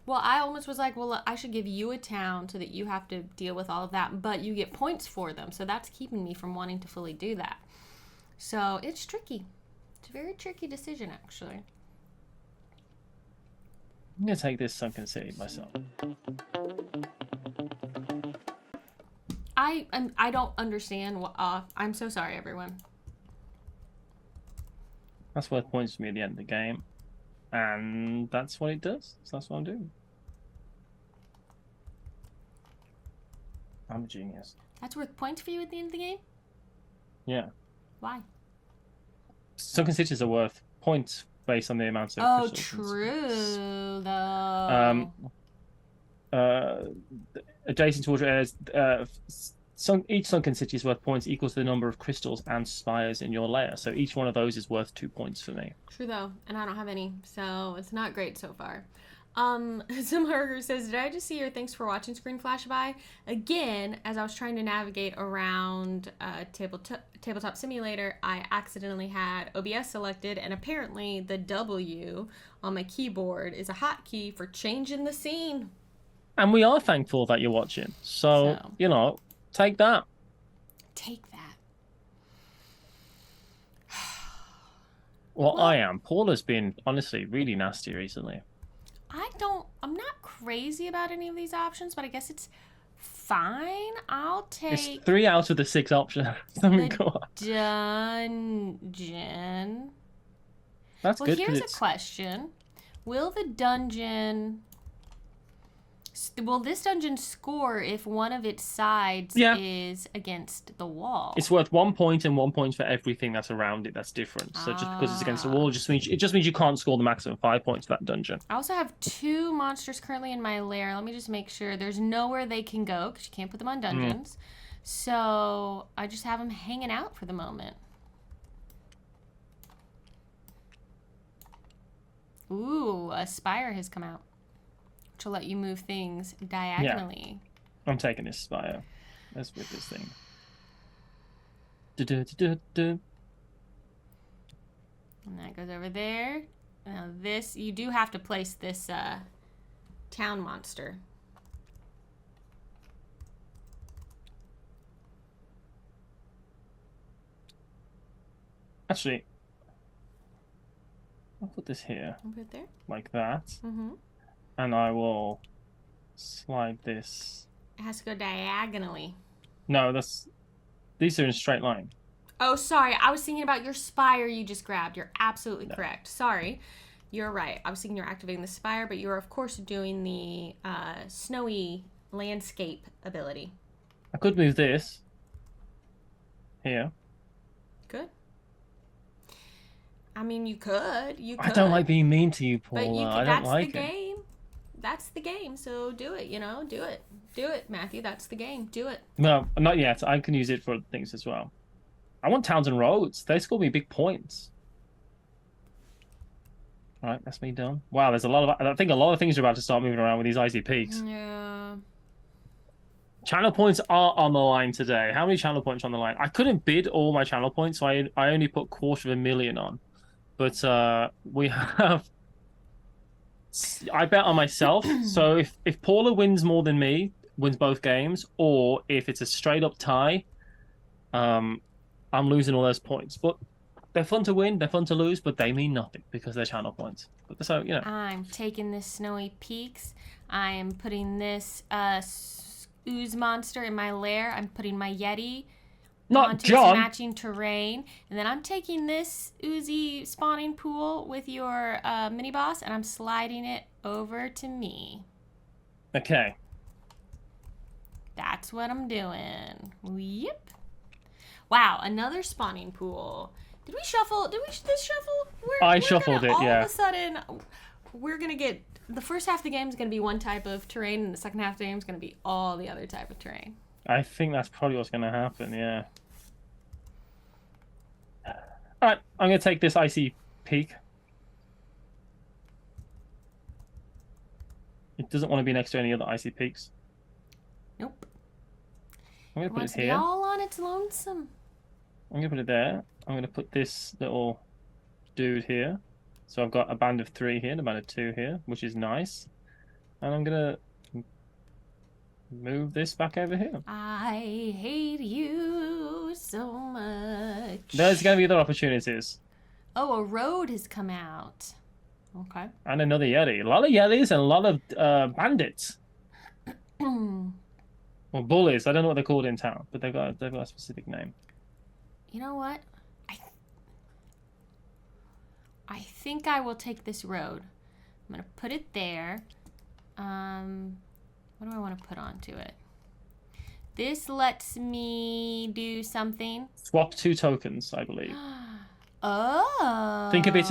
A: Well, I almost was like, well, I should give you a town so that you have to deal with all of that, but you get points for them, so that's keeping me from wanting to fully do that. So it's tricky. It's a very tricky decision, actually.
B: I'm going to take this Sunken City myself.
A: I don't understand what... I'm so sorry, everyone.
B: That's worth points for me at the end of the game. And that's what it does. So that's what I'm doing. I'm a genius.
A: That's worth points for you at the end of the game?
B: Yeah.
A: Why?
B: Sunken cities are worth points based on the amount of crystals.
A: True, though.
B: Adjacent to water areas, each sunken city is worth points equal to the number of crystals and spires in your layer. So each one of those is worth 2 points for me.
A: True, though. And I don't have any, so it's not great so far. Simharger says, did I just see your thanks for watching screen flash by? Again, as I was trying to navigate around Tabletop Simulator, I accidentally had OBS selected, and apparently the W on my keyboard is a hotkey for changing the scene.
B: And we are thankful that you're watching. So, you know, take that.
A: Take that.
B: Well, I am. Paula's been, honestly, really nasty recently.
A: I'm not crazy about any of these options, but I guess it's fine. I'll take...
B: It's 3 out of the 6 options.
A: the dungeon.
B: That's good.
A: Well, here's a question. Will this dungeon score if one of its sides is against the wall?
B: It's worth 1 point and 1 point for everything that's around it that's different. So just because it's against the wall, it just means you can't score the maximum 5 points for that dungeon.
A: I also have 2 monsters currently in my lair. Let me just make sure there's nowhere they can go because you can't put them on dungeons. So I just have them hanging out for the moment. Ooh, a spire has come out, which will let you move things diagonally.
B: Yeah. I'm taking this spire. Let's whip this thing.
A: And that goes over there. Now this, you do have to place this town monster.
B: Actually, I'll put this here.
A: I'll put it there.
B: Like that.
A: Mm-hmm.
B: And I will slide this.
A: It has to go diagonally.
B: No, these are in a straight line.
A: Oh, sorry. I was thinking about your spire you just grabbed. You're absolutely correct. Sorry. You're right. I was thinking you're activating the spire, but you're, of course, doing the snowy landscape ability.
B: I could move this here.
A: Good. I mean, you could.
B: I don't like being mean to you, Paula.
A: But you could,
B: I don't like it.
A: That's the game. That's the game. So do it, you know? Do it. Do it, Matthew. That's the game. Do it.
B: No, not yet. I can use it for things as well. I want towns and roads. They score me big points. All right, that's me done. Wow, there's a lot of... I think a lot of things are about to start moving around with these icy peaks.
A: Yeah.
B: Channel points are on the line today. How many channel points are on the line? I couldn't bid all my channel points, so I only put 250,000 on. But we have... I bet on myself. So if Paula wins more than me, wins both games, or if it's a straight up tie, I'm losing all those points. But they're fun to win, they're fun to lose, but they mean nothing because they're channel points. But so, you know.
A: I'm taking this snowy peaks. I am putting this ooze monster in my lair. I'm putting my Yeti onto this matching terrain. And then I'm taking this oozy spawning pool with your mini boss, and I'm sliding it over to me.
B: Okay.
A: That's what I'm doing. Yep. Wow, another spawning pool. Did we shuffle? Did we this shuffle?
B: I shuffled it,
A: all
B: yeah.
A: All of a sudden, we're going to get... The first half of the game is going to be one type of terrain, and the second half of the game is going to be all the other type of terrain.
B: I think that's probably what's going to happen, yeah. Alright, I'm going to take this icy peak. It doesn't want to be next to any other icy peaks.
A: Nope.
B: I'm going to put it here.
A: It wants to be all on its lonesome.
B: I'm going to put it there. I'm going to put this little dude here. So I've got a band of 3 here and a band of 2 here, which is nice. And I'm going to move this back over here.
A: I hate you so much.
B: There's going to be other opportunities.
A: Oh, a road has come out. Okay.
B: And another Yeti. A lot of Yetis and a lot of bandits. Or bullies. I don't know what they're called in town, but they've got a specific name.
A: You know what? I think I will take this road. I'm going to put it there. What do I want to put onto it? This lets me do something.
B: Swap 2 tokens, I believe.
A: Oh.
B: Think of it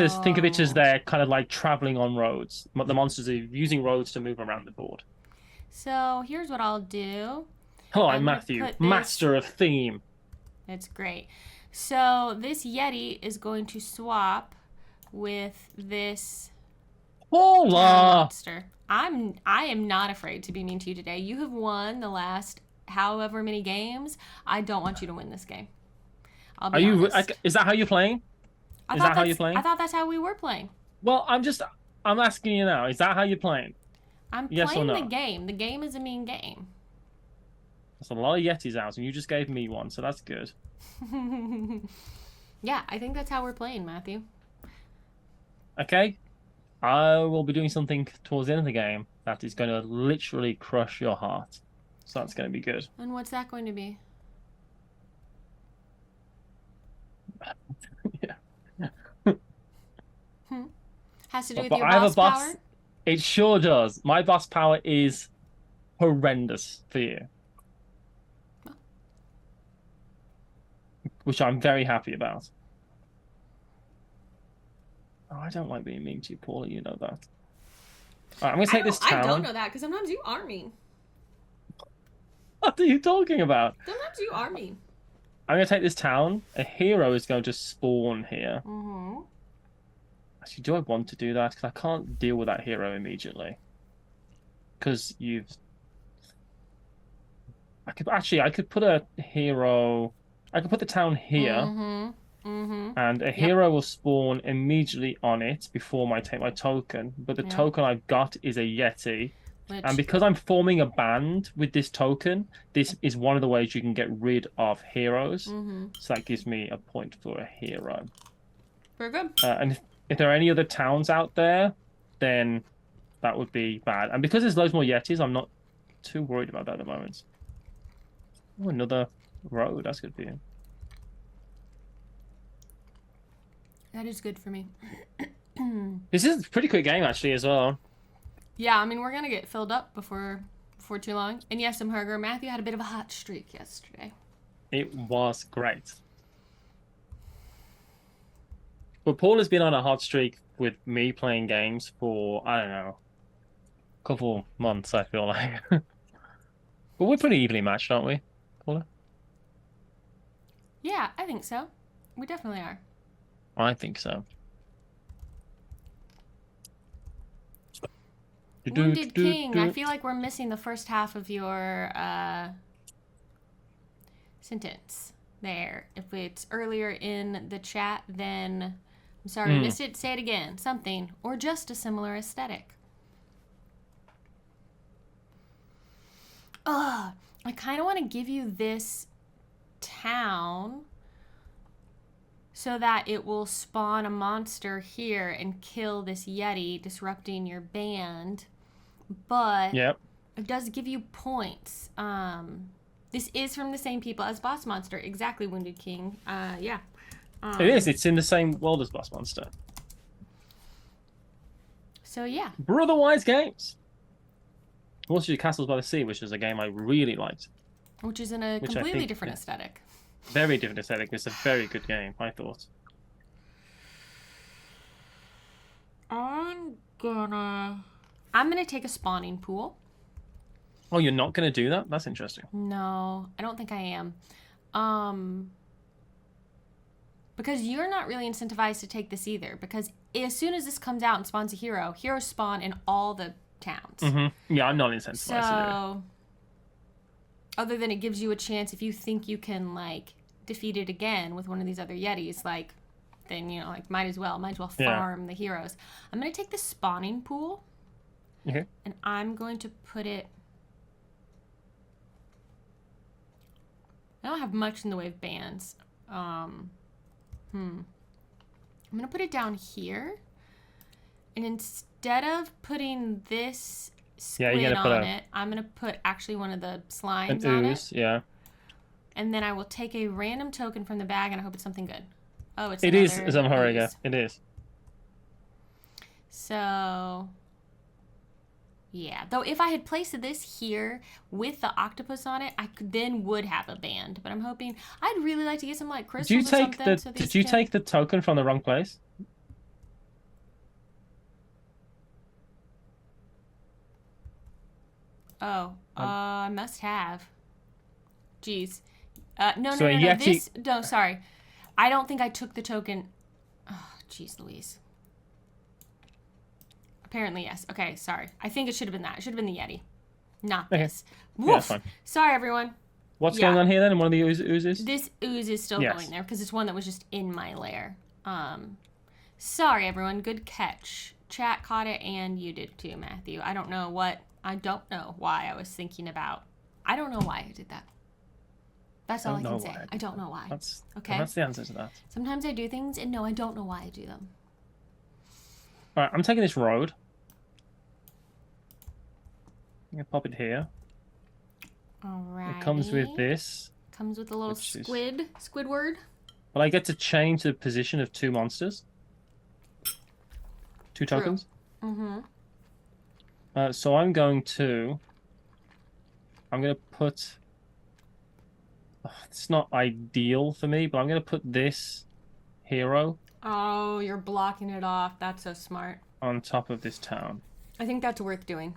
B: as they're kind of like traveling on roads. The monsters are using roads to move around the board.
A: So here's what I'll do.
B: Hello, I'm Matthew, master of theme.
A: It's great. So this Yeti is going to swap with this monster. I am not afraid to be mean to you today. You have won the last however many games. I don't want you to win this game. I'll be honest.
B: Is that how you're playing?
A: I thought that's how we were playing.
B: Well, I'm asking you now. Is that how you're playing?
A: I'm playing the game. The game is a mean game.
B: There's a lot of Yetis out, and you just gave me one, so that's good.
A: Yeah, I think that's how we're playing, Matthew.
B: Okay? I will be doing something towards the end of the game that is going to literally crush your heart. So that's going to be good.
A: And what's that going to be?
B: Yeah.
A: Has to do with
B: But
A: your
B: I have
A: boss
B: a boss.
A: power?
B: It sure does. My boss power is horrendous for you. Which I'm very happy about. Oh, I don't like being mean to you, Paula. You know that. All right, I'm going to take this town.
A: I don't know that, because sometimes you are mean.
B: What are you talking about?
A: Sometimes you are mean.
B: I'm going to take this town. A hero is going to spawn here.
A: Mm-hmm.
B: Actually, do I want to do that? Because I can't deal with that hero immediately. Because you've... I could put a hero... I could put the town here.
A: Mm-hmm. Mm-hmm.
B: And a hero will spawn immediately on it before I take my token. But the token I've got is a Yeti. And because I'm forming a band with this token, this is one of the ways you can get rid of heroes.
A: Mm-hmm.
B: So that gives me a point for a hero.
A: Very good.
B: And if there are any other towns out there, then that would be bad. And because there's loads more Yetis, I'm not too worried about that at the moment. Oh, another road. That's good for you.
A: That is good for me.
B: This is a pretty quick game, actually, as well.
A: Yeah, I mean, we're going to get filled up before too long. And yes, I'm Herger. Matthew had a bit of a hot streak yesterday.
B: It was great. But Paul has been on a hot streak with me playing games for, I don't know, a couple months, I feel like. But we're pretty evenly matched, aren't we, Paula?
A: Yeah, I think so. We definitely are.
B: I think so.
A: Wounded King, I feel like we're missing the first half of your sentence there. If it's earlier in the chat, then I'm sorry we missed it. Say it again. Something, or just a similar aesthetic. I kind of want to give you this town so that it will spawn a monster here and kill this Yeti, disrupting your band. But it does give you points. This is from the same people as Boss Monster. Exactly, Wounded King. Yeah.
B: It is. It's in the same world as Boss Monster.
A: So, yeah.
B: Brotherwise Games. Also, Castles by the Sea, which is a game I really liked.
A: Which is in a completely different aesthetic.
B: Very different aesthetic. It's a very good game, I thought.
A: I'm gonna take a spawning pool.
B: Oh, you're not gonna do that? That's interesting.
A: No, I don't think I am. Because you're not really incentivized to take this either. Because as soon as this comes out and spawns a hero, heroes spawn in all the towns.
B: Mm-hmm. Yeah, I'm not incentivized to do it.
A: So, other than it gives you a chance if you think you can, like, defeat it again with one of these other Yetis, like, then, you know, like, might as well farm the heroes. I'm going to take the spawning pool.
B: Okay.
A: And I'm going to put it... I don't have much in the way of bands. I'm going to put it down here. And instead of putting this squid on it, I'm going to put actually one of the slimes on it.
B: Yeah.
A: And then I will take a random token from the bag, and I hope it's something good. Oh, it's
B: It is Zamhariga. It is.
A: So, yeah. Though if I had placed this here with the octopus on it, I would have a band. But I'm hoping... I'd really like to get some, like, crystals or something.
B: Did you take the token from the wrong place?
A: Oh, I must have. Jeez. No, sorry. I don't think I took the token. Oh, jeez Louise. Apparently, yes. Okay, sorry. I think it should have been that. It should have been the Yeti. Not this. Woof. Yeah, that's fine. Sorry, everyone.
B: What's going on here, then, in one of the oozes?
A: This ooze is still going there, because it's one that was just in my lair. Sorry, everyone. Good catch. Chat caught it, and you did too, Matthew. I don't know why I was thinking about. I don't know why I did that. That's all I can say. I don't know why.
B: That's the answer to that.
A: Sometimes I do things, and no, I don't know why I do them.
B: Alright, I'm taking this road. I'm gonna pop it here.
A: Alright.
B: It comes with this.
A: Comes with a little Squidward.
B: But I get to change the position of 2 monsters. 2 tokens.
A: Mm-hmm.
B: So I'm going to put... Oh, it's not ideal for me, but I'm going to put this hero...
A: Oh, you're blocking it off. That's so smart.
B: ...on top of this town.
A: I think that's worth doing.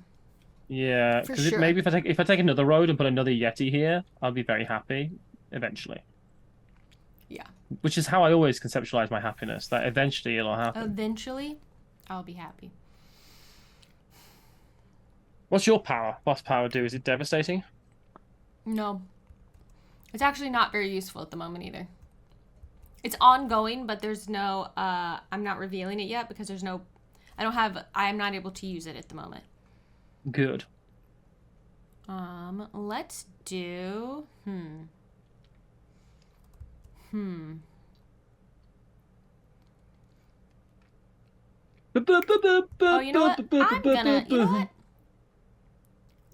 B: Yeah, because maybe if I take another road and put another Yeti here, I'll be very happy eventually.
A: Yeah.
B: Which is how I always conceptualize my happiness, that eventually it'll happen.
A: Eventually, I'll be happy.
B: What's your boss power do? Is it devastating?
A: No. It's actually not very useful at the moment either. It's ongoing, but there's no, I'm not revealing it yet because there's no, I'm not able to use it at the moment.
B: Good.
A: Let's do, Oh, you know what? You know what?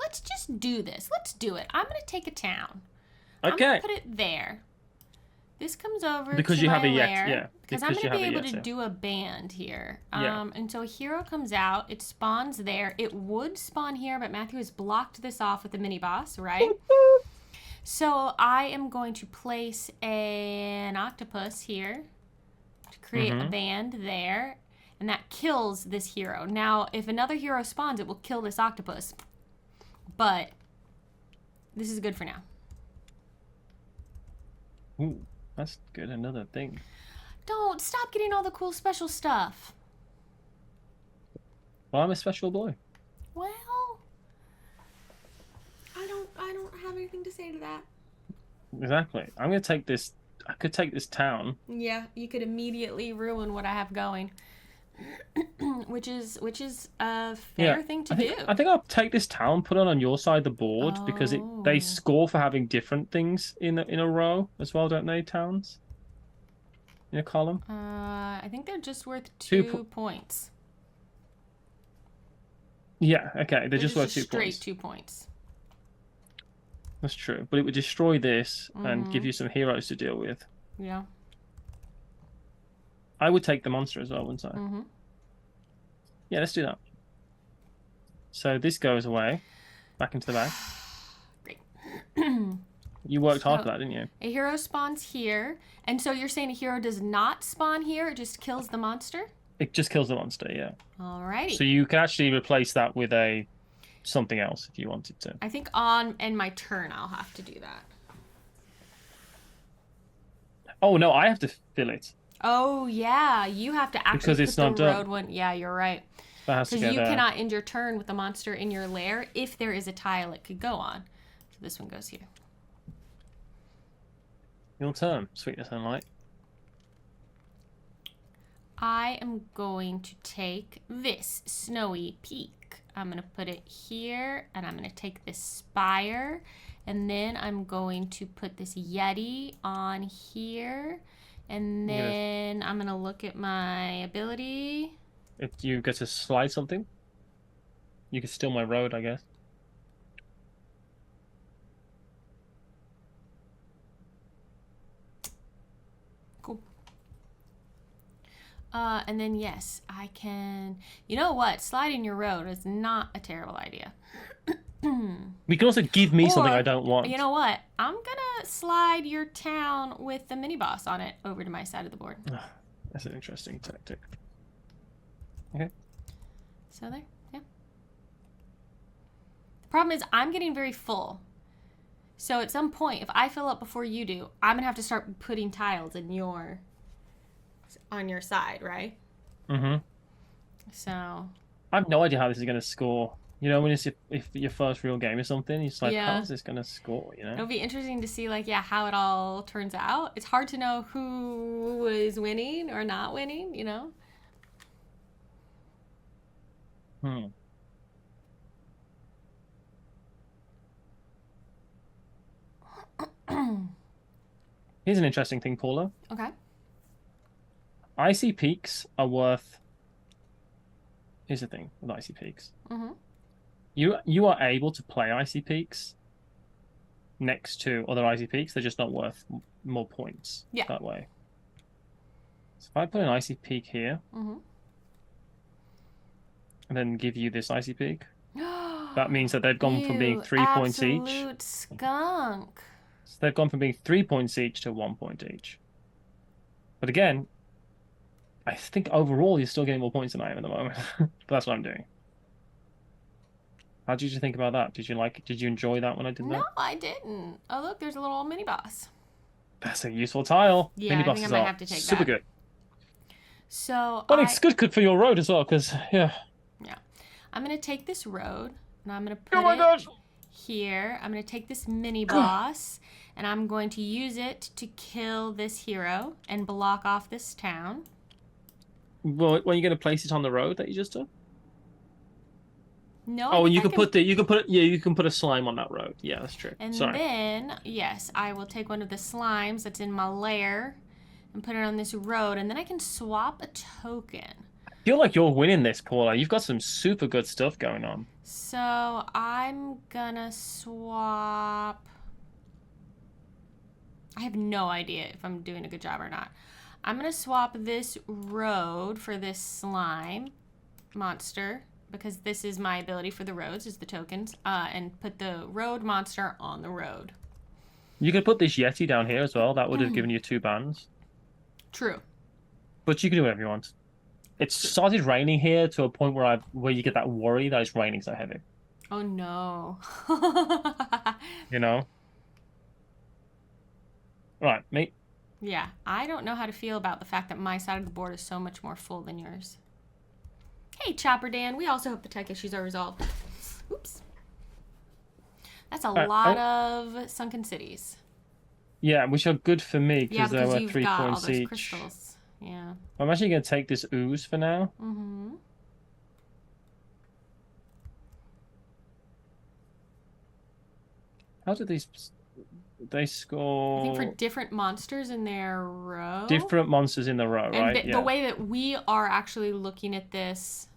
A: Let's just do this. Let's do it. I'm gonna take a town.
B: Okay.
A: I'm gonna put it there. This comes over
B: because
A: to
B: you
A: my
B: have a
A: lair.
B: Yeti, yeah.
A: Because I'm gonna be able to do a band here. And so a hero comes out. It spawns there. It would spawn here, but Matthew has blocked this off with the mini boss, right? So I am going to place an octopus here to create a band there. And that kills this hero. Now, if another hero spawns, it will kill this octopus. But this is good for now.
B: Ooh, that's good. Another thing.
A: Don't stop getting all the cool special stuff.
B: Well, I'm a special boy.
A: Well, I don't have anything to say to that.
B: Exactly. I'm gonna take this. I could take this town.
A: Yeah, you could immediately ruin what I have going. which is a fair thing to do.
B: I think I'll take this town, put it on your side of the board because they score for having different things in a row as well, don't they? Towns in a column.
A: I think they're just worth 2 points.
B: Yeah. Okay. They're just worth 2
A: straight
B: points.
A: 2 points.
B: That's true, but it would destroy this and give you some heroes to deal with.
A: Yeah.
B: I would take the monster as well, wouldn't I?
A: Mm-hmm.
B: Yeah, let's do that. So this goes away, back into the bag.
A: Great.
B: You worked hard for that, didn't you?
A: A hero spawns here, and so you're saying a hero does not spawn here; it just kills the monster.
B: It just kills the monster, yeah.
A: Alrighty.
B: So you can actually replace that with something else if you wanted to.
A: I think on my turn I'll have to do that.
B: Oh no, I have to fill it.
A: Oh yeah, you have to actually
B: because it's not
A: the
B: done.
A: road one. Yeah, you're right.
B: Because
A: you cannot end your turn with a monster in your lair if there is a tile it could go on. So this one goes here.
B: Your turn, Sweetness and Light.
A: I am going to take this Snowy Peak. I'm going to put it here, and I'm going to take this spire, and then I'm going to put this Yeti on here, and then I'm going to look at my ability.
B: If you get to slide something, you can steal my road, I guess.
A: Cool. And then, yes, I can... You know what? Sliding your road is not a terrible idea.
B: We can also give me something I don't want.
A: You know what? I'm going to slide your town with the mini-boss on it over to my side of the board.
B: That's an interesting tactic. Okay.
A: So there, yeah. The problem is I'm getting very full. So at some point, if I fill up before you do, I'm going to have to start putting tiles on your side, right?
B: Mm-hmm.
A: So...
B: I have no idea how this is going to score. You know, when it's if your first real game or something, you're just like, how's this going to score, you know?
A: It'll be interesting to see, like, how it all turns out. It's hard to know who is winning or not winning, you know?
B: Here's an interesting thing, Paula.
A: Okay.
B: Icy Peaks are worth here's the thing with Icy Peaks.
A: Mm-hmm.
B: You are able to play Icy Peaks next to other Icy Peaks. They're just not worth more points that way. So if I put an Icy Peak here, and then give you this Icy Peak, that means that they've gone from being 3 points each.
A: Absolute skunk.
B: So they've gone from being 3 points each to 1 point each. But again, I think overall you're still getting more points than I am at the moment. But that's what I'm doing. How did you think about that? Did you like it? Did you enjoy that when I did that?
A: No, I didn't. Oh, look, there's a little mini boss.
B: That's a useful tile.
A: Yeah,
B: mini
A: I
B: bosses
A: think I might
B: are
A: have to take
B: super
A: that.
B: good.
A: So
B: Well, it's good for your road as well, because, yeah.
A: Yeah. I'm going to take this road, and I'm going to put it here. I'm going to take this mini boss, and I'm going to use it to kill this hero and block off this town.
B: Well, are you going to place it on the road that you just took?
A: No.
B: Oh, and you can put a slime on that road. Yeah, that's true.
A: And
B: Sorry.
A: then, yes, I will take one of the slimes that's in my lair and put it on this road, and then I can swap a token.
B: I feel like you're winning this, Paula. You've got some super good stuff going on.
A: So I'm gonna swap. I have no idea if I'm doing a good job or not. I'm gonna swap this road for this slime monster, because this is my ability for the roads, is the tokens, and put the road monster on the road.
B: You could put this Yeti down here as well. That would have given you 2 bans.
A: True.
B: But you can do whatever you want. It's started raining here to a point where you get that worry that it's raining so heavy.
A: Oh no.
B: You know? Right, mate.
A: Yeah, I don't know how to feel about the fact that my side of the board is so much more full than yours. Hey, Chopper Dan. We also hope the tech issues are resolved. Oops. That's a lot of sunken cities.
B: Yeah, which are good for me because there were
A: you've
B: 3
A: got
B: points
A: all those
B: each.
A: crystals. Yeah.
B: I'm actually going to take this ooze for now.
A: Mm-hmm.
B: How did they score?
A: I think for different monsters in their row.
B: Different monsters in the row,
A: and
B: right?
A: the way that we are actually looking at this.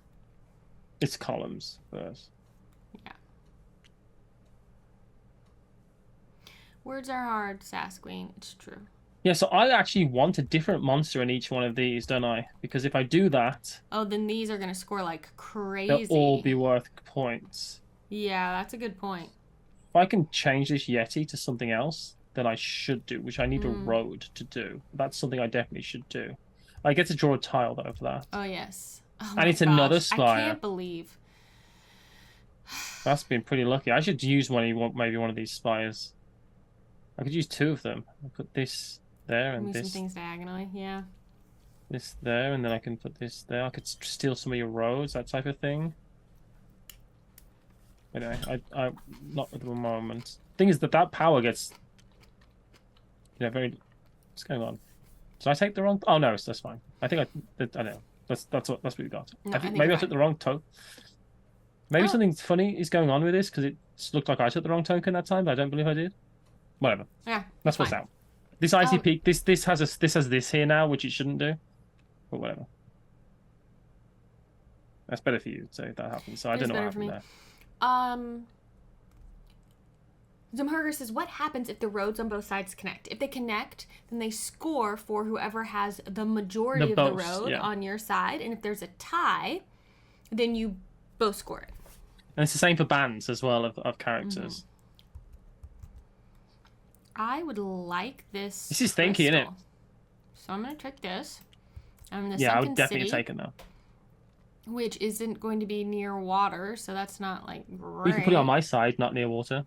B: It's columns first.
A: Yeah. Words are hard, Sasqueen. It's true.
B: Yeah, so I actually want a different monster in each one of these, don't I? Because if I do that...
A: Oh, then these are going to score like crazy.
B: They'll all be worth points.
A: Yeah, that's a good point.
B: If I can change this Yeti to something else, then I should do, which I need a road to do. That's something I definitely should do. I get to draw a tile, though, for that.
A: Oh, yes. Oh,
B: and it's another spire.
A: I can't believe.
B: That's been pretty lucky. I should use maybe one of these spires. I could use 2 of them. I'll put this there and
A: Move
B: this.
A: some things diagonally, yeah.
B: This there, and then I can put this there. I could steal some of your roads, that type of thing. Anyway, I not at the moment. Thing is that power gets, very. What's going on? Did I take the wrong? Oh no, that's fine. I think I don't know. That's what we got.
A: No,
B: I think maybe I took the wrong token. Maybe something funny is going on with this because it looked like I took the wrong token that time, but I don't believe I did. Whatever.
A: Yeah.
B: That's what's out. This Icy Peak, this has this here now, which it shouldn't do. But whatever. That's better for you, so if that happens. So I don't know what happened there.
A: Zumherger says, what happens if the roads on both sides connect? If they connect, then they score for whoever has the majority of the road on your side. And if there's a tie, then you both score it.
B: And it's the same for bands as well of characters.
A: I would like this.
B: This is thinky, isn't it?
A: So I'm going to take this. I'm in the
B: I would
A: Sunken
B: definitely
A: City,
B: take it now.
A: which isn't going to be near water, so that's not like great.
B: You can put it on my side, not near water.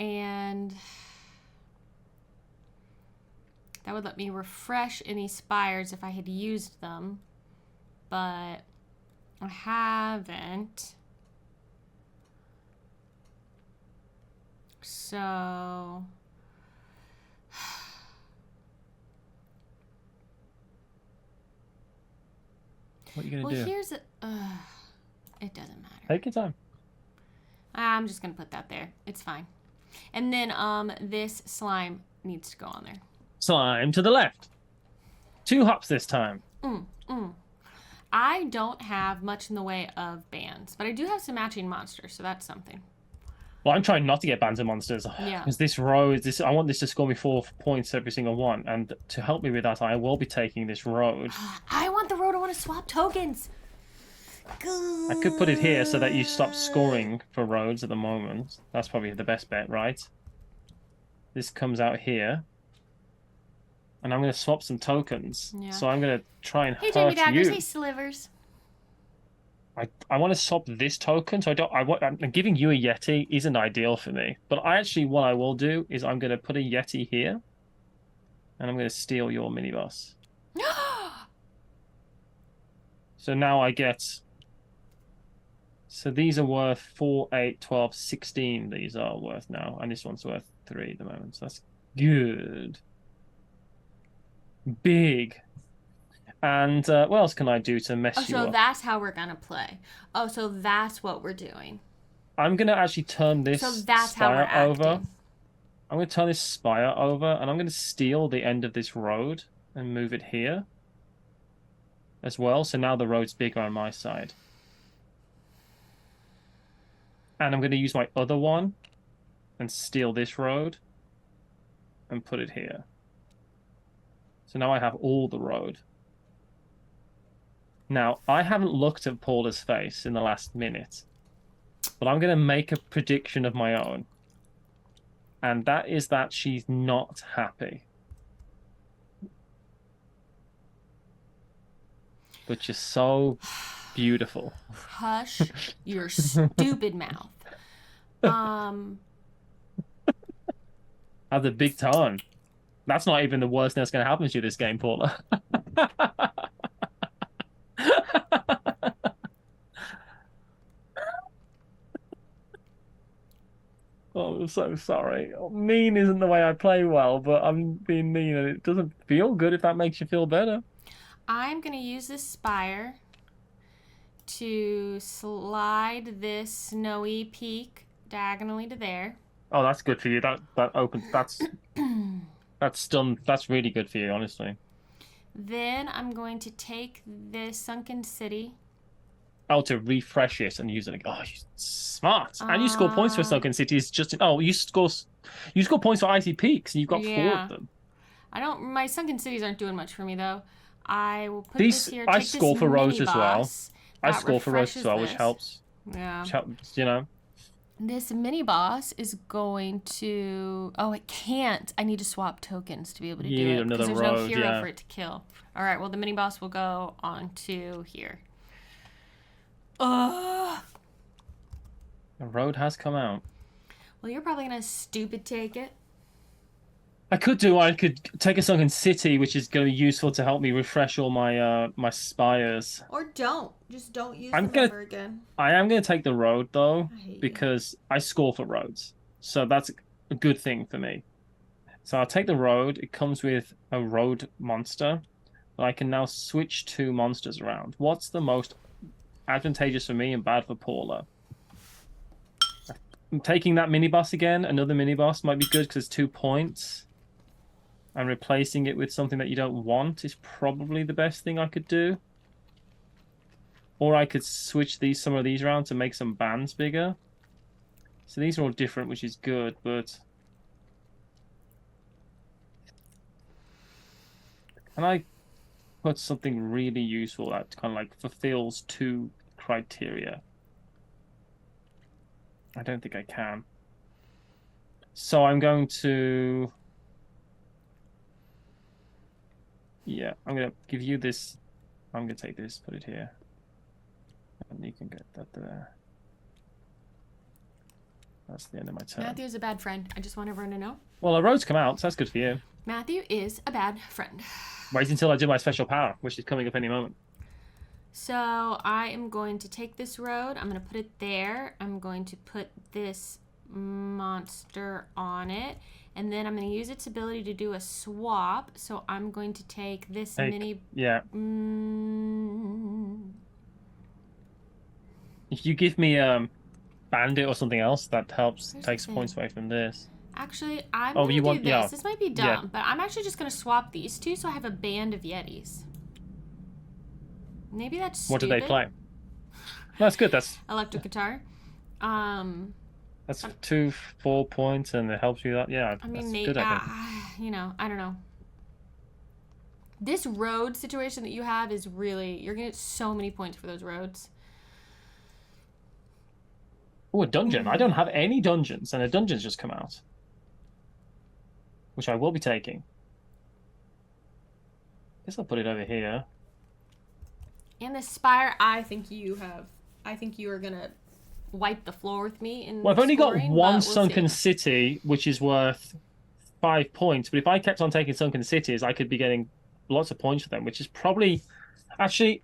A: And that would let me refresh any spires if I had used them, but I haven't. So
B: what are you going to do?
A: Here's it doesn't matter.
B: Take your time.
A: I'm just going to put that there. It's fine. And then this slime needs to go on there.
B: Slime to the left. 2 hops this time.
A: I don't have much in the way of bands, but I do have some matching monsters, so that's something.
B: Well, I'm trying not to get bands of monsters.
A: Yeah.
B: Because this road, I want this to score me 4 points every single one. And to help me with that, I will be taking this road.
A: I want the road. I want to swap tokens.
B: I could put it here so that you stop scoring for roads at the moment. That's probably the best bet, right? This comes out here. And I'm going to swap some tokens. Yeah. So I'm going to try and hurt you.
A: Hey, Jamie Daggers. Hey, Slivers.
B: I want to swap this token, so I'm giving you a Yeti isn't ideal for me. But what I will do is I'm going to put a Yeti here, and I'm going to steal your mini boss. So now I get. So these are worth 4, 8, 12, 16. These are worth now, and this one's worth 3 at the moment. So that's good. Big. And what else can I do to mess you up?
A: So that's how we're going to play. Oh, so that's what we're doing.
B: I'm going to actually turn this spire over. I'm going to turn this spire over, and I'm going to steal the end of this road and move it here as well. So now the road's bigger on my side. And I'm going to use my other one and steal this road and put it here. So now I have all the road. Now, I haven't looked at Paula's face in the last minute, but I'm going to make a prediction of my own. And that is that she's not happy. Which is so beautiful.
A: Hush your stupid mouth.
B: Have the big tone. That's not even the worst thing that's going to happen to you this game, Paula. Oh, I'm so sorry. Mean isn't the way I play well, but I'm being mean and it doesn't feel good if that makes you feel better.
A: I'm going to use this spire to slide this snowy peak diagonally to there.
B: Oh, that's good for you. That opens. That's really good for you, honestly.
A: Then I'm going to take this sunken city.
B: Oh, to refresh it and use it. Oh, you're smart. And you score points for sunken cities. You score points for icy peaks, and you've got 4 of them.
A: My sunken cities aren't doing much for me though. I will put this here.
B: I score for roads as well. I score for roads as well, which helps.
A: Yeah.
B: Which helps, you know.
A: This mini boss is going to. Oh, it can't. I need to swap tokens to be able to do it because there's no hero for it to kill. All right. Well, the mini boss will go on to here.
B: The road has come out.
A: Well, you're probably gonna stupid take it.
B: I could take a sunken city, which is going to be useful to help me refresh all my my spires.
A: Or don't. Just don't use them ever again.
B: I am going to take the road, though, because I score for roads. So that's a good thing for me. So I'll take the road. It comes with a road monster. But I can now switch 2 monsters around. What's the most advantageous for me and bad for Paula? I'm taking that mini-boss again. Another mini-boss might be good because it's 2 points. And replacing it with something that you don't want is probably the best thing I could do. Or I could switch some of these around to make some bands bigger. So these are all different, which is good, but... Can I put something really useful that kind of like fulfills 2 criteria? I don't think I can. So I'm going to... Yeah, I'm going to give you this. I'm going to take this, put it here. And you can get that there. That's the end of my turn.
A: Matthew is a bad friend. I just want everyone to know.
B: Well, the roads come out, so that's good for you.
A: Matthew is a bad friend.
B: Wait until I do my special power, which is coming up any moment.
A: So I am going to take this road. I'm going to put it there. I'm going to put this monster on it. And then I'm going to use its ability to do a swap. So I'm going to take this mini...
B: Yeah. If you give me Bandit or something else, that helps. Takes points away from this.
A: Actually, I'm going to do this. Yeah. This might be dumb, but I'm actually just going to swap these 2 so I have a band of Yetis. Maybe that's stupid.
B: What do they play? That's good. That's
A: electric guitar.
B: That's 4 points, and it helps you that. Yeah,
A: I mean,
B: that's
A: maybe,
B: good. I think.
A: you know, I don't know. This road situation that you have is really, you're gonna get so many points for those roads.
B: Oh, a dungeon. I don't have any dungeons, and a dungeon's just come out, which I will be taking. Guess I'll put it over here.
A: And the spire, I think you are gonna wipe the floor with me in
B: Well, I've only got one
A: we'll
B: sunken
A: see.
B: city, which is worth 5 points. But if I kept on taking sunken cities, I could be getting lots of points for them, which is probably... Actually,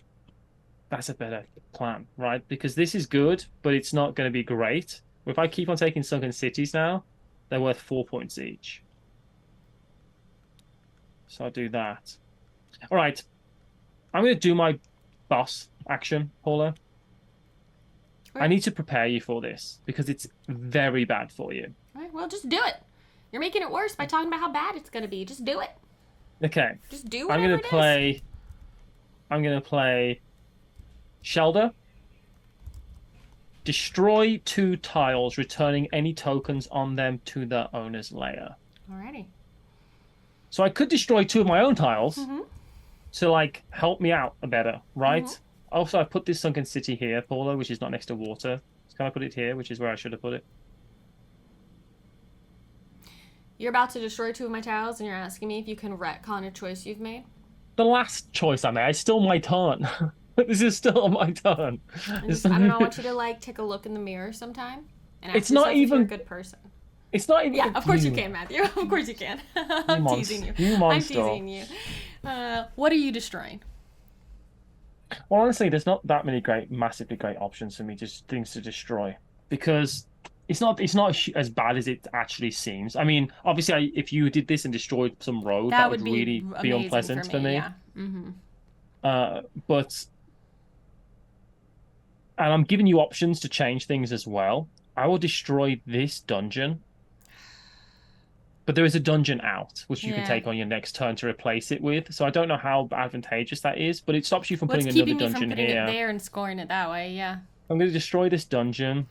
B: that's a better plan, right? Because this is good, but it's not going to be great. If I keep on taking sunken cities now, they're worth 4 points each. So I'll do that. All right. I'm going to do my boss action, Paula. I need to prepare you for this because it's very bad for you.
A: All right, well, just do it. You're making it worse by talking about how bad it's going to be. Just do it.
B: Okay.
A: Just do whatever
B: I'm going to play Shelder. Destroy 2 tiles, returning any tokens on them to their owner's lair.
A: Alrighty.
B: So I could destroy 2 of my own tiles to, like, help me out a better, right? Also, I put this sunken city here, Paula, which is not next to water. So can I put it here, which is where I should have put it?
A: You're about to destroy 2 of my tiles, and you're asking me if you can retcon a choice you've made?
B: The last choice I made. It's still my turn. This is still my turn.
A: I don't know. I want you to, like, take a look in the mirror sometime and ask
B: It's not
A: yourself if
B: even
A: you're a good person.
B: It's not even.
A: Yeah, of course you can, Matthew. Of course you can. I'm teasing you.
B: You monster.
A: I'm teasing you. What are you destroying?
B: Well, honestly, there's not that many massively great options for me, just things to destroy, because it's not as bad as it actually seems. I mean, obviously, if you did this and destroyed some road, that would really be unpleasant for me.
A: Yeah.
B: But, and I'm giving you options to change things as well. I will destroy this dungeon. But there is a dungeon out, which you can take on your next turn to replace it with. So I don't know how advantageous that is, but it stops you from putting another dungeon here.
A: What's keeping me from putting it there and scoring it that way, yeah.
B: I'm going to destroy this dungeon.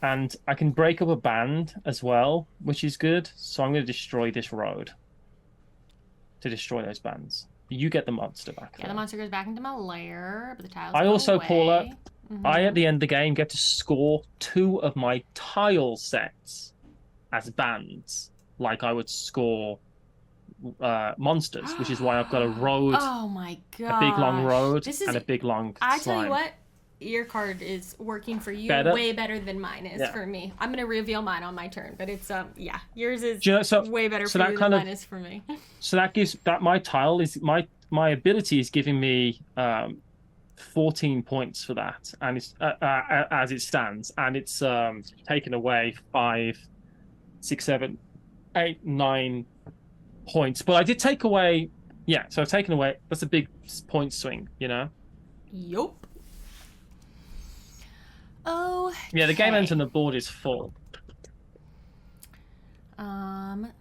B: And I can break up a band as well, which is good. So I'm going to destroy this road to destroy those bands. You get the monster back.
A: Yeah, the monster goes back into my lair, but the tiles
B: I
A: go
B: also,
A: away.
B: Paula, I, at the end of the game, get to score 2 of my tile sets as bands, like I would score monsters, which is why I've got a road,
A: oh my god,
B: a big long road, and a big long slime.
A: Tell you what, your card is working for you way better than mine is for me. I'm gonna reveal mine on my turn, but it's yours is way better for you than mine is for me.
B: So that gives that my tile is my ability is giving me 14 points for that, and it's as it stands, and it's taken away 5, 6, 7, 8, 9 points. But I did take away, so I've taken away, that's a big point swing, you know?
A: Yup. Oh.
B: Yeah, the game ends and the board is full.
A: I'm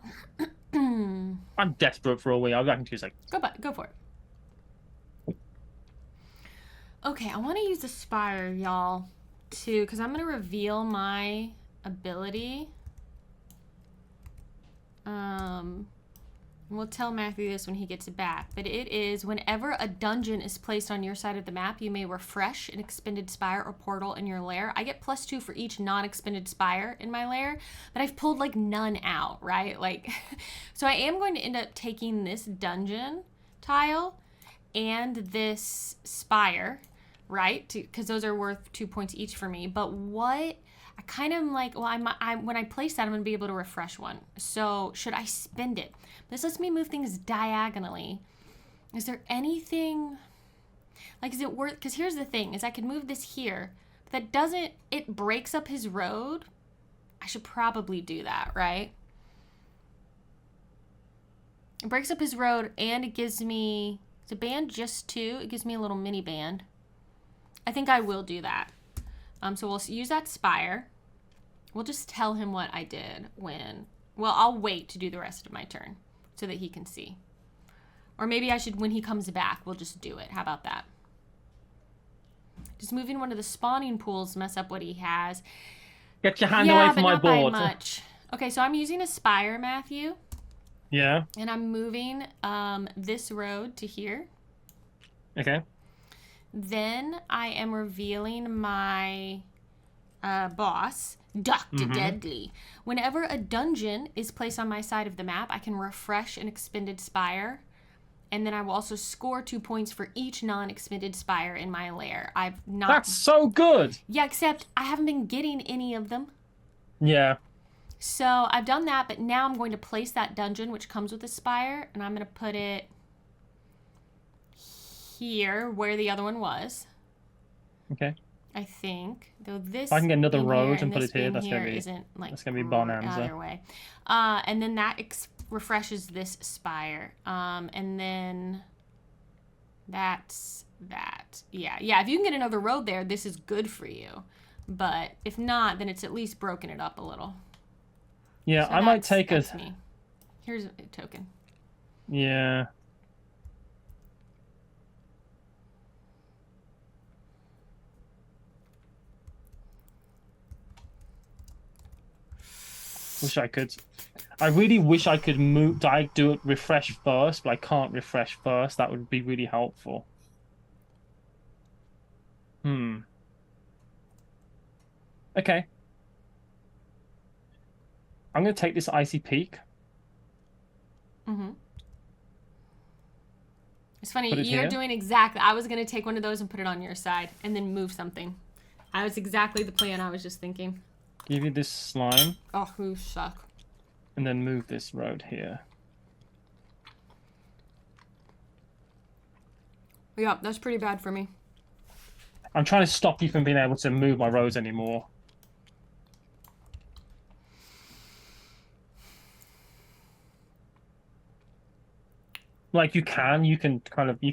B: desperate for a wee. I'll be back in 2 seconds.
A: Go for it. Okay, I want to use the Spire, y'all, too, because I'm going to reveal my ability. We'll tell Matthew this when he gets it back, but it is whenever a dungeon is placed on your side of the map, you may refresh an expended spire or portal in your lair. I get +2 for each non-expended spire in my lair, but I've pulled like none out, right? Like, so I am going to end up taking this dungeon tile and this spire, right? Because those are worth 2 points each for me. But what I kind of like, well, when I place that, I'm going to be able to refresh one. So should I spend it? This lets me move things diagonally. Is there anything, like, is it worth, because here's the thing, is I could move this here, but that doesn't, it breaks up his road. I should probably do that, right? It breaks up his road, and it gives me, it's a band just 2. It gives me a little mini band. I think I will do that. So we'll use that spire. We'll just tell him what I did when... Well, I'll wait to do the rest of my turn so that he can see. Or maybe I should, when he comes back, we'll just do it. How about that? Just moving one of the spawning pools mess up what he has.
B: Get your hand away from my board.
A: By much. Okay, so I'm using a spire, Matthew.
B: Yeah.
A: And I'm moving this road to here.
B: Okay.
A: Then I am revealing my boss, Dr. Deadly. Whenever a dungeon is placed on my side of the map, I can refresh an expended spire. And then I will also score 2 points for each non-expended spire in my lair. I've not...
B: That's so good!
A: Yeah, except I haven't been getting any of them.
B: Yeah.
A: So I've done that, but now I'm going to place that dungeon, which comes with a spire, and I'm going to put it here, where the other one was.
B: Okay.
A: I think. Though this...
B: I can get another road
A: here,
B: and put it here. That's going to be...
A: Isn't, like,
B: that's going to be bonanza.
A: Either way. And then that... refreshes this spire. And then that's that. Yeah, if you can get another road there, this is good for you. But if not, then it's at least broken it up a little.
B: Yeah,
A: so
B: I might take a...
A: me. Here's a token.
B: Yeah. Wish I could. I really wish I could move. I do it refresh first, but I can't refresh first. That would be really helpful. Okay. I'm going to take this icy peak.
A: It's funny. You're doing exactly. I was going to take one of those and put it on your side and then move something. That was exactly the plan I was just thinking.
B: Give you this slime.
A: Oh, you suck.
B: And then move this road here.
A: Yeah, that's pretty bad for me.
B: I'm trying to stop you from being able to move my roads anymore. Like, you can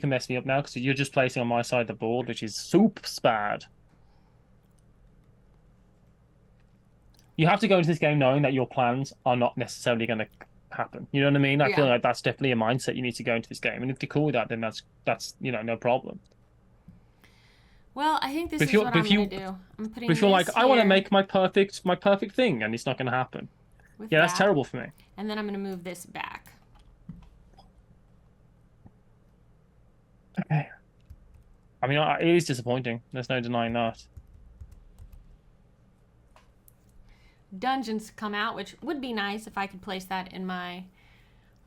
B: mess me up now because you're just placing on my side of the board, which is super bad. You have to go into this game knowing that your plans are not necessarily going to happen. You know what I mean? I feel like that's definitely a mindset you need to go into this game. And if you're cool with that, then that's no problem.
A: Well, I think this is what I'm going to do. I'm putting
B: if you're like, I want to make my perfect thing, and it's not going to happen. Yeah, that's terrible for me.
A: And then I'm going to move this back.
B: Okay. I mean, it is disappointing. There's no denying that.
A: Dungeons come out, which would be nice if I could place that in my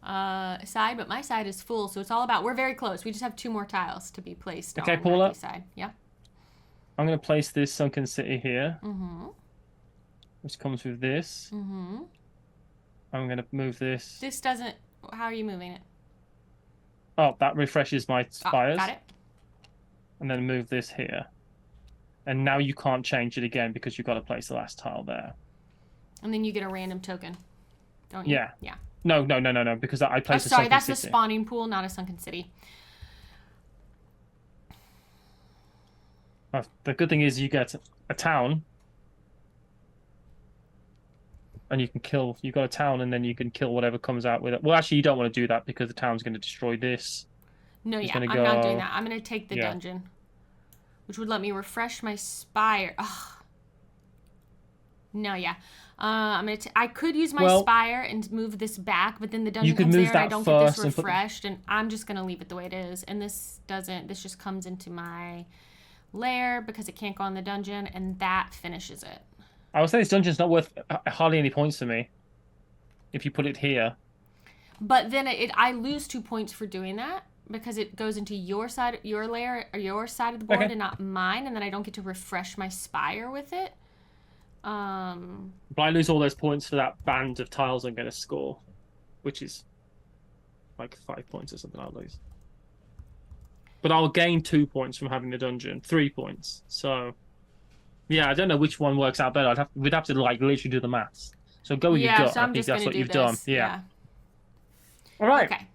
A: side, but my side is full, so it's all about... We're very close. We just have 2 more tiles to be placed on
B: Paula,
A: side. Yeah.
B: I'm going to place this sunken city here, which comes with this. I'm going to move this.
A: This doesn't... How are you moving it?
B: Oh, that refreshes my spires.
A: Got it.
B: And then move this here. And now you can't change it again because you've got to place the last tile there.
A: And then you get a random token, don't you?
B: Yeah.
A: Yeah.
B: No, because I placed a sunken city.
A: Sorry, that's a spawning pool, not a sunken city.
B: The good thing is you get a town. And you can kill... You've got a town and then you can kill whatever comes out with it. Well, actually, you don't want to do that because the town's going to destroy this.
A: No, I'm not doing that. I'm going to take the dungeon. Which would let me refresh my spire. Ugh. No, I could use my spire and move this back, but then the dungeon comes there and I don't get this refreshed, and I'm just gonna leave it the way it is. And this just comes into my lair because it can't go on the dungeon, and that finishes it.
B: I would say this dungeon's not worth hardly any points for me. If you put it here.
A: But then I lose 2 points for doing that because it goes into your side, your lair, or your side of the board, and not mine, and then I don't get to refresh my spire with it.
B: But I lose all those points for that band of tiles I'm going to score, which is like 5 points or something I'll lose. But I'll gain 2 points from having the dungeon, 3 points. So, yeah, I don't know which one works out better. We'd have to like literally do the maths. So go with your gut.
A: So
B: I think that's what you've done. Yeah. All right.
A: Okay.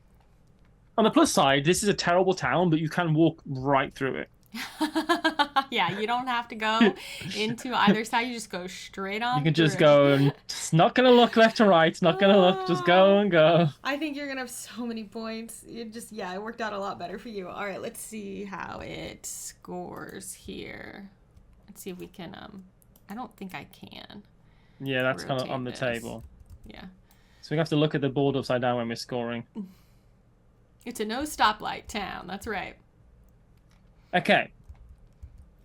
B: On the plus side, this is a terrible town, but you can walk right through it.
A: Yeah, you don't have to go into either side. You just go straight on.
B: You can just go and it's not going to look left or right. It's not going to look. Just go and go.
A: I think you're going to have so many points. It worked out a lot better for you. All right, let's see how it scores here. Let's see if we can, I don't think I can.
B: Yeah, that's kind of on the table.
A: Yeah.
B: So we have to look at the board upside down when we're scoring.
A: It's a no stoplight town. That's right.
B: Okay.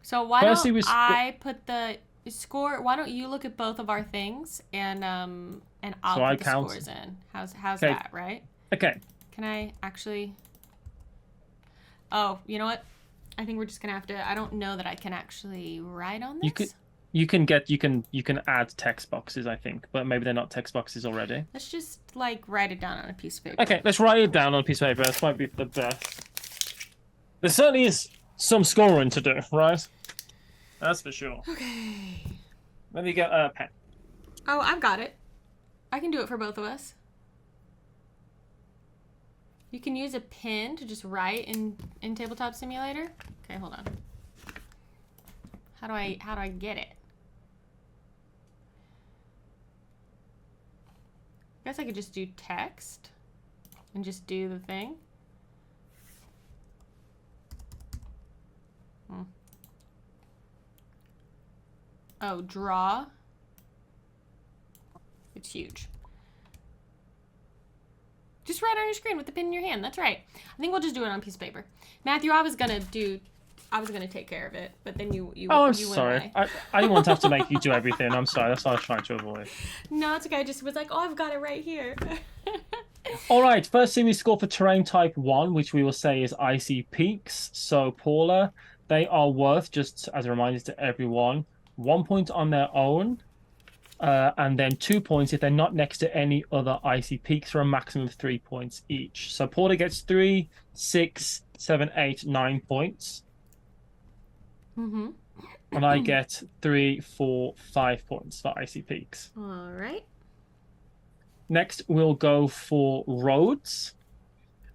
A: So why don't I put the score? Why don't you look at both of our things and I'll put the scores in. How's that, right?
B: Okay.
A: Can I actually? Oh, you know what? I think we're just gonna have to. I don't know that I can actually write on this.
B: You can add text boxes, I think, but maybe they're not text boxes already.
A: Let's just write it down on a piece of paper.
B: Okay, let's write it down on a piece of paper. This might be the best. There certainly is some scoring to do, right? That's for sure.
A: Okay.
B: Let me get a pen.
A: Oh, I've got it. I can do it for both of us. You can use a pen to just write in Tabletop Simulator. Okay, hold on. How do I get it? I guess I could just do text and just do the thing. Oh, draw. It's huge. Just write on your screen with the pen in your hand. That's right. I think we'll just do it on a piece of paper. Matthew, I was gonna take care of it, but then you
B: I'm sorry. I didn't want to have to make you do everything. I'm sorry. That's what I was trying to avoid.
A: No, it's okay. I just was like, oh, I've got it right here.
B: All right. First thing we score for terrain type 1, which we will say is icy peaks. So, Paula, they are worth, just as a reminder to everyone, 1 point on their own, and then 2 points if they're not next to any other icy peaks for a maximum of 3 points each. So Paula gets 3, 6, 7, 8, 9 points.
A: Mm-hmm.
B: And I get 3, 4, 5 points for icy peaks.
A: All right.
B: Next, we'll go for roads.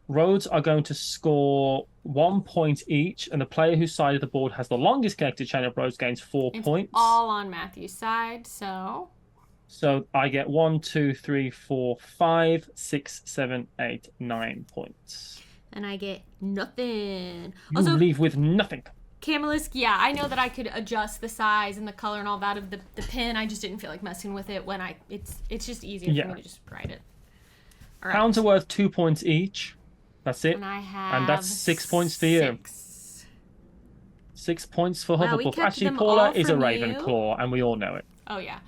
B: Roads are going to score 1 point each, and the player whose side of the board has the longest connected chain of roads gains 4 points.
A: All on Matthew's side, so
B: I get 1, 2, 3, 4, 5, 6, 7, 8, 9 points.
A: And I get nothing.
B: You leave with nothing.
A: Camelisk, yeah, I know that I could adjust the size and the color and all that of the pen. I just didn't feel like messing with it when it's just easier for me to just write it. All right.
B: Pounds are worth 2 points each. That's it.
A: And
B: that's 6 points for you. 6 points for Hufflepuff. Actually, Paula is a Ravenclaw, and we all know it.
A: Oh, yeah.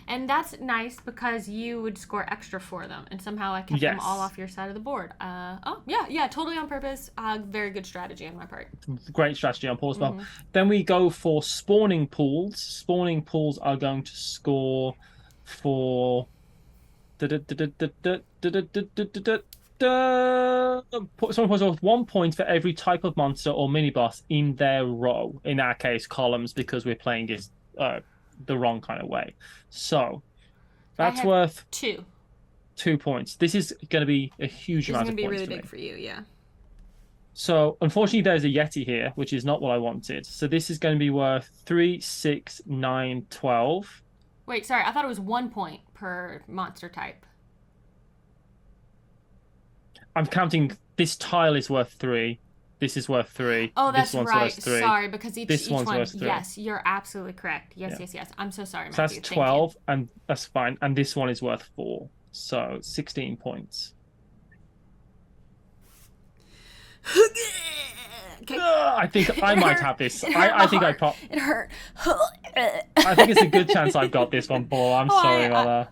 A: And that's nice because you would score extra for them, and somehow I kept them all off your side of the board. Yeah, totally on purpose. Very good strategy on my part.
B: Great strategy on Paul's part. Then we go for spawning pools. Spawning pools are going to score for... Someone puts off 1 point for every type of monster or mini boss in their row. In our case, columns, because we're playing it the wrong kind of way. So that's worth 2 points. This is going to be a huge amount of points. This is going to be really big
A: for you, yeah.
B: So unfortunately, there's a Yeti here, which is not what I wanted. So this is going to be worth 3, 6, 9, 12.
A: Wait, sorry. I thought it was 1 point per monster type.
B: I'm counting. This tile is worth 3. This is worth 3.
A: Oh, that's
B: this one's
A: right.
B: Worth 3.
A: Sorry, because each
B: one's
A: one.
B: Worth 3.
A: Yes, you're absolutely correct. Yes. I'm so sorry,
B: so
A: Matthew.
B: That's 12, and that's fine. And this one is worth 4, so 16 points.
A: Okay.
B: I think I might have this. I think I pop.
A: It hurt.
B: I think it's a good chance I've got this one, Paul. I'm sorry about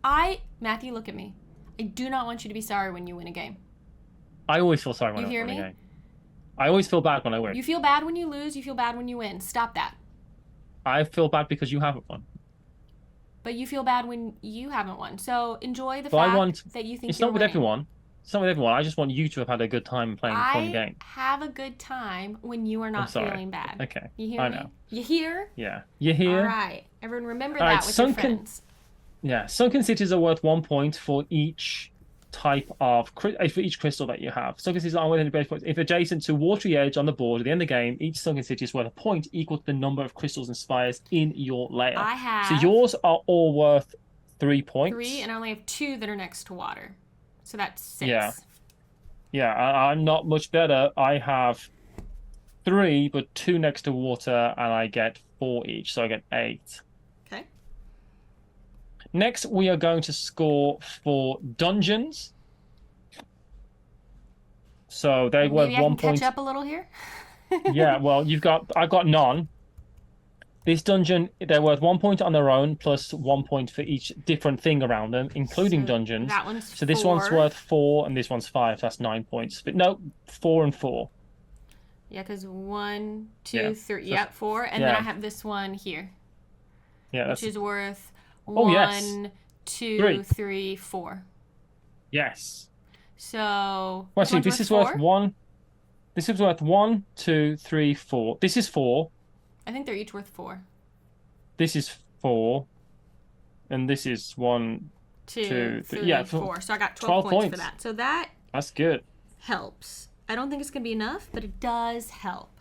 B: that.
A: Matthew, look at me. I do not want you to be sorry when you win a game.
B: I always feel sorry when I win a game. I always feel bad when I win.
A: You feel bad when you lose. You feel bad when you win. Stop that.
B: I feel bad because you haven't won.
A: But you feel bad when you haven't won. So enjoy the fact that you think
B: it's
A: you're
B: not with
A: winning.
B: everyone. It's not with everyone. I just want you to have had a good time playing a fun game.
A: I have a good time when you are not feeling bad.
B: Okay.
A: You hear
B: me?
A: I know. You hear?
B: Yeah. You hear?
A: All right. Everyone remember that with your friends.
B: Yeah. Sunken cities are worth 1 point for each type of for each crystal that you have. Sunken cities are within the base points. If adjacent to watery edge on the board at the end of the game, each sunken city is worth a point equal to the number of crystals and spires in your layer.
A: I have.
B: So yours are all worth 3 points.
A: 3, and I only have 2 that are next to water. So that's 6.
B: Yeah, I'm not much better. I have 3, but 2 next to water, and I get 4 each, so I get 8.
A: Okay.
B: Next, we are going to score for dungeons. So they were 1 point.
A: Catch up a little here.
B: Yeah, well, I've got none. This dungeon, they're worth 1 point on their own, plus 1 point for each different thing around them, including dungeons.
A: That one's
B: so this one's worth 4, and this one's 5. That's 9 points. But no, 4 and 4.
A: Yeah, because 1, 2, 3. Yep, 4. And then I have this one here.
B: Yeah,
A: which is worth 1, 2, 3, 4.
B: Yes.
A: So
B: well, see, this is worth 1. This is worth 1, 2, 3, 4. This is 4.
A: I think they're each worth 4.
B: This is 4. And this is 1, 2, 3. Yeah,
A: 4. So I got 12 points for that. So
B: that's good.
A: Helps. I don't think it's going to be enough, but it does help.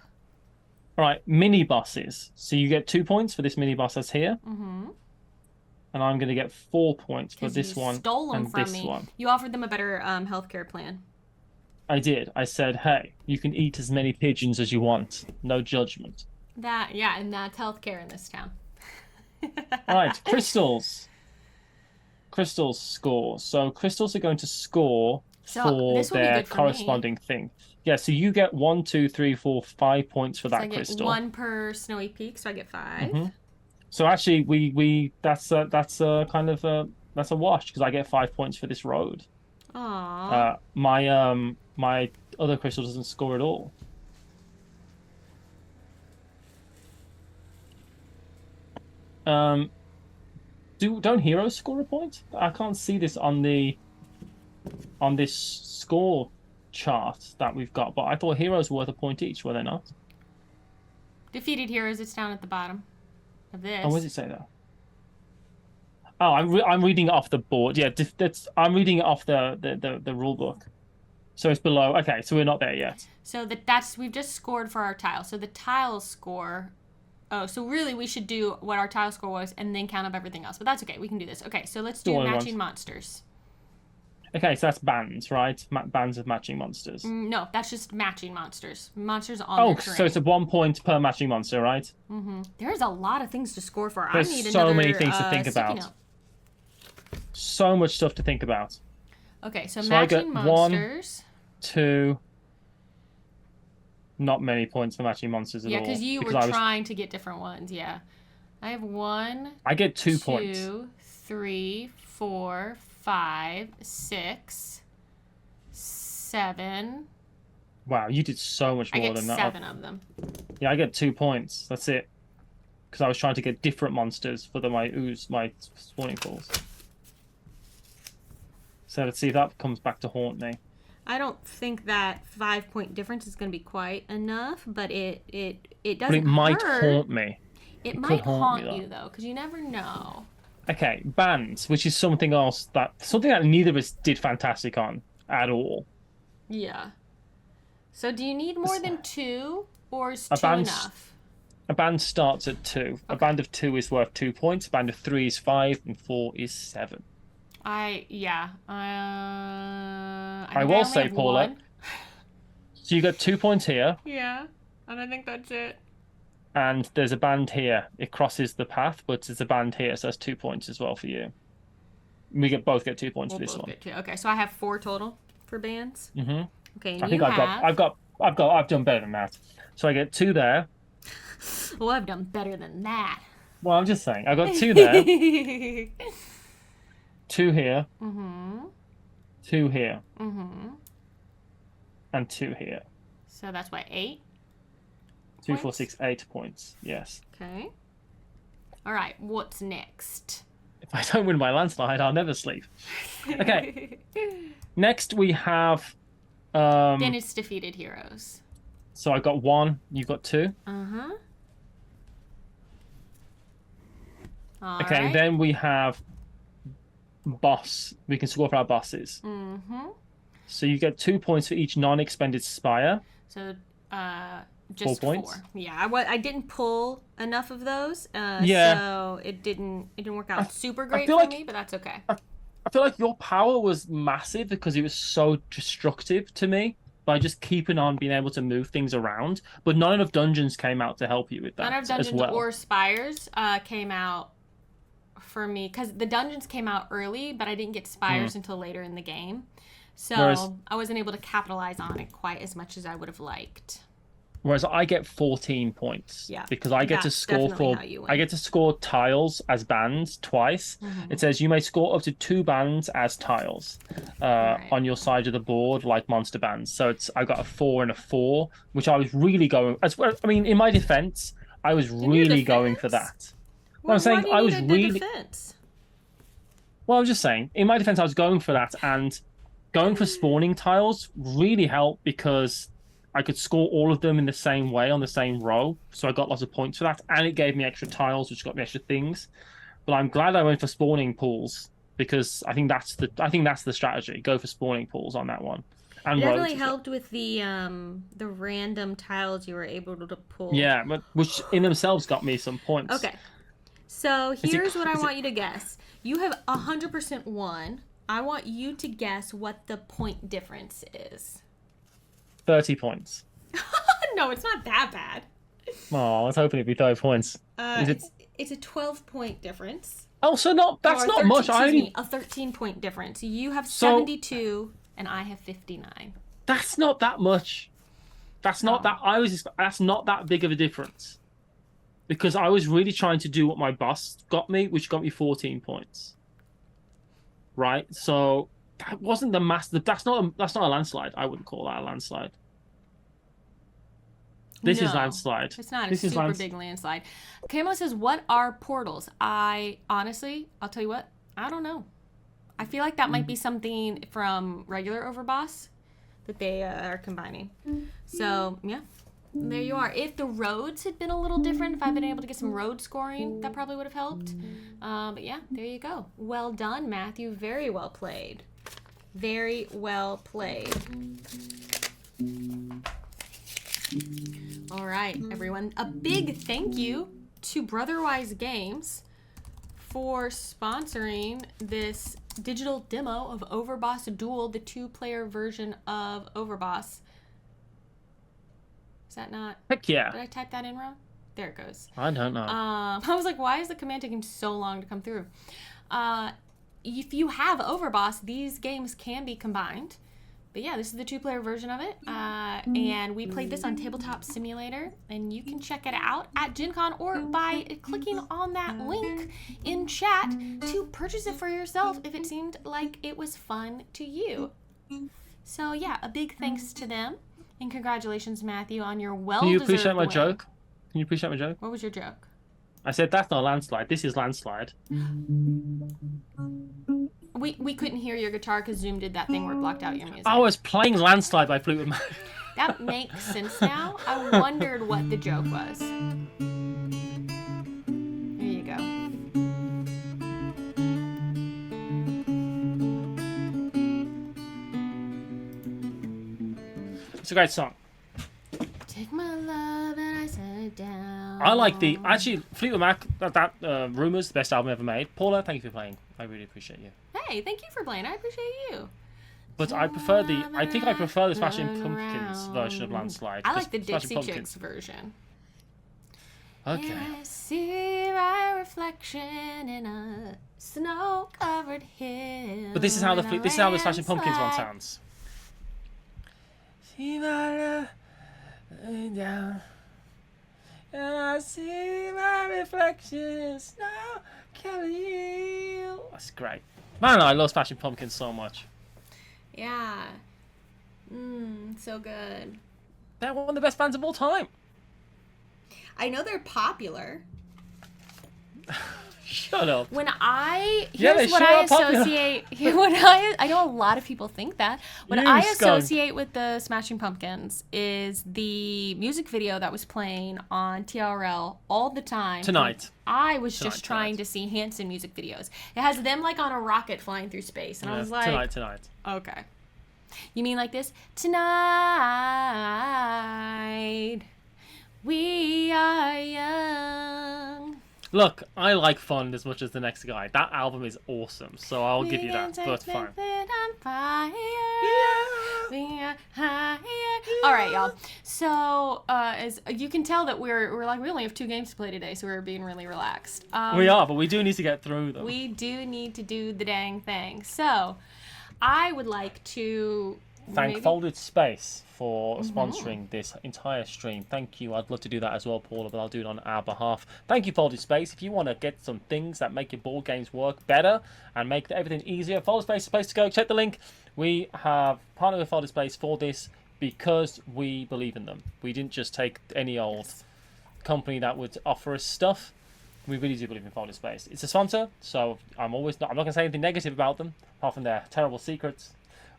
B: All right, mini bosses. So you get 2 points for this mini boss that's here.
A: Mm-hmm.
B: And I'm going to get 4 points for this one
A: stole them
B: and
A: from
B: this
A: me.
B: one.
A: You offered them a better healthcare plan.
B: I did. I said, hey, you can eat as many pigeons as you want. No judgment.
A: And that's healthcare in this town.
B: All right, crystals. Crystals score. So crystals are going to score for their corresponding thing. Yeah, so you get 1, 2, 3, 4, 5 points for that crystal.
A: I get 1 per snowy peak, so I get 5.
B: Mm-hmm. So actually, we that's a kind of that's a wash because I get 5 points for this road.
A: Aww.
B: My other crystal doesn't score at all. Don't heroes score a point? I can't see this on this score chart that we've got, but I thought heroes were worth a point each, were they not?
A: Defeated heroes, it's down at the bottom of this.
B: Oh, what does it say there? Oh, I'm reading it off the board. Yeah, I'm reading it off the rule book. So it's below. Okay, so we're not there yet.
A: So we've just scored for our tile. So the tile score. Oh, so really we should do what our tile score was and then count up everything else. But that's okay. We can do this. Okay, so let's do matching monsters.
B: Okay, so that's bands, right? Bands of matching monsters.
A: No, that's just matching monsters. Monsters on their terrain.
B: So it's a 1 point per matching monster, right?
A: Mm-hmm. There's a lot of things to score for.
B: There's
A: I need
B: so
A: another,
B: many things to think about.
A: note.
B: So much stuff to think about.
A: Okay, so matching monsters.
B: 1, 2. Not many points for matching monsters at all.
A: Yeah, because you were trying to get different ones. Yeah, I have 1.
B: I get 2 points.
A: 2, 3, 4, 5, 6, 7.
B: Wow, you did so much more than that.
A: I get 7 of them.
B: Yeah, I get 2 points. That's it. Because I was trying to get different monsters for my spawning pools. So let's see if that comes back to haunt me.
A: I don't think that 5-point difference is going to be quite enough, but it doesn't
B: But it might haunt me.
A: It might haunt you though, because you never know.
B: Okay, bands, which is something else that neither of us did fantastic on at all.
A: Yeah. So do you need more than 2, or is 2 enough?
B: A band starts at 2. Okay. A band of 2 is worth 2 points. A band of 3 is 5, and 4 is 7. I will say, Paula. So you got 2 points here.
A: Yeah, and I think that's it.
B: And there's a band here. It crosses the path, but there's a band here, so that's 2 points as well for you. We both get 2 points for this one.
A: Okay, so I have 4 total for bands.
B: Mm-hmm.
A: Okay, and
B: I think I've done better than that. So I get 2 there.
A: Well, I've done better than that.
B: Well, I'm just saying. I got 2 there. 2 here.
A: Mm-hmm.
B: 2 here.
A: Mm-hmm.
B: And 2 here.
A: So that's what, 8?
B: 2, 4, 6, 8 points. Yes.
A: Okay. All right. What's next?
B: If I don't win my landslide, I'll never sleep. Okay. Next we have.
A: Then it's defeated heroes.
B: So I got 1. You've got 2.
A: Uh-huh.
B: Okay. Right. Then we have boss. We can score for our bosses.
A: Mm-hmm.
B: So you get 2 points for each non-expended spire.
A: So, just
B: 4 points.
A: 4. Yeah, I didn't pull enough of those. So it didn't work out super great for me, but that's okay.
B: I feel like your power was massive because it was so destructive to me by just keeping on being able to move things around. But none enough dungeons came out to help you with that.
A: None of dungeons
B: as well.
A: or spires came out for me because the dungeons came out early, but I didn't get spires until later in the game. So I wasn't able to capitalize on it quite as much as I would have liked.
B: Whereas I get 14 points because I get to score tiles as bands twice. It says you may score up to 2 bands as tiles on your side of the board, like monster bands. So I got a 4 and a 4, which I was really going. I mean, in my defense, I was really going for that.
A: Well,
B: I'm saying I was really.
A: Defense?
B: Well, I'm just saying, in my defense, I was going for that, and going for spawning tiles really helped because I could score all of them in the same way on the same row, so I got lots of points for that, and it gave me extra tiles, which got me extra things. But I'm glad I went for spawning pools because I think that's the strategy. Go for spawning pools on that one. And
A: it definitely helped with the random tiles you were able to pull.
B: Yeah, but which in themselves got me some points.
A: Okay, so here's what I want you to guess. You have 100% won. I want you to guess what the point difference is.
B: 30 points.
A: No, it's not that bad.
B: Oh, I was hoping it'd be 30 points.
A: It's a 12-point difference.
B: Oh, so that's not much.
A: A 13-point difference. You have 72 and I have 59.
B: That's not that much. That's not that big of a difference. Because I was really trying to do what my boss got me, which got me 14 points. Right? So that wasn't the massive. That's not a landslide. I wouldn't call that a landslide. This is landslide.
A: It's not a super big landslide. Camo says, "What are portals?" Honestly, I'll tell you what. I don't know. I feel like that might be something from regular Overboss that they are combining. So yeah, there you are. If the roads had been a little different, if I'd been able to get some road scoring, that probably would have helped. But yeah, there you go. Well done, Matthew. Very well played. Very well played. All right, everyone. A big thank you to Brotherwise Games for sponsoring this digital demo of Overboss Duel, the 2-player version of Overboss. Is that not?
B: Heck yeah.
A: Did I type that in wrong? There it goes.
B: I don't know.
A: I was like, why is the command taking so long to come through? If you have Overboss, these games can be combined. But yeah, this is the 2-player version of it. And we played this on Tabletop Simulator. And you can check it out at Gen Con or by clicking on that link in chat to purchase it for yourself if it seemed like it was fun to you. So yeah, a big thanks to them. And congratulations, Matthew, on your well-deserved
B: Can you appreciate my
A: win.
B: joke? Can you appreciate my joke?
A: What was your joke?
B: I said that's not a landslide. This is landslide.
A: We couldn't hear your guitar because Zoom did that thing where it blocked out your music.
B: I was playing Landslide by Fleetwood Mac.
A: That makes sense now. I wondered what the joke was. There you go.
B: It's a great song.
A: Take my love and I set it down.
B: I like Fleetwood Mac. That Rumors, the best album ever made. Paula, thank you for playing. I really appreciate you.
A: Hey, thank you for playing. I appreciate you.
B: But I prefer the Smashing Pumpkins version of Landslide.
A: I like the Dixie Chicks version.
B: Okay.
A: I see my reflection in a snow-covered hill.
B: But this is how the Smashing Pumpkins one sounds. See my down. And I see my reflection, snow-covered hill. That's great. Man, I love Smashing Pumpkins so much.
A: Yeah. So good.
B: They're one of the best bands of all time.
A: I know they're popular.
B: Shut up.
A: When I
B: they
A: here's what
B: sure
A: I
B: are popular.
A: associate. When I know a lot of people think that. What
B: You
A: I
B: skunk.
A: associate with the Smashing Pumpkins is the music video that was playing on TRL all the time.
B: Tonight.
A: I was just
B: Tonight.
A: trying to see Hanson music videos. It has them like on a rocket flying through space, and I was like,
B: Tonight.
A: okay. You mean like this? Tonight we are young.
B: Look, I like Fun as much as the next guy. That album is awesome, so I'll give you that. But fine.
A: All right, y'all. So as you can tell that we're like we only have 2 games to play today, so we're being really relaxed.
B: We are, but we do need to get through them.
A: We do need to do the dang thing. So I would like to
B: thank Folded Space for sponsoring this entire stream. Thank you. I'd love to do that as well, Paula, but I'll do it on our behalf. Thank you, Folded Space. If you want to get some things that make your board games work better and make everything easier, Folded Space is the place to go. Check the link. We have partnered with Folded Space for this because we believe in them. We didn't just take any old company that would offer us stuff. We really do believe in Folded Space. It's a sponsor, so I'm not going to say anything negative about them, apart from their terrible secrets.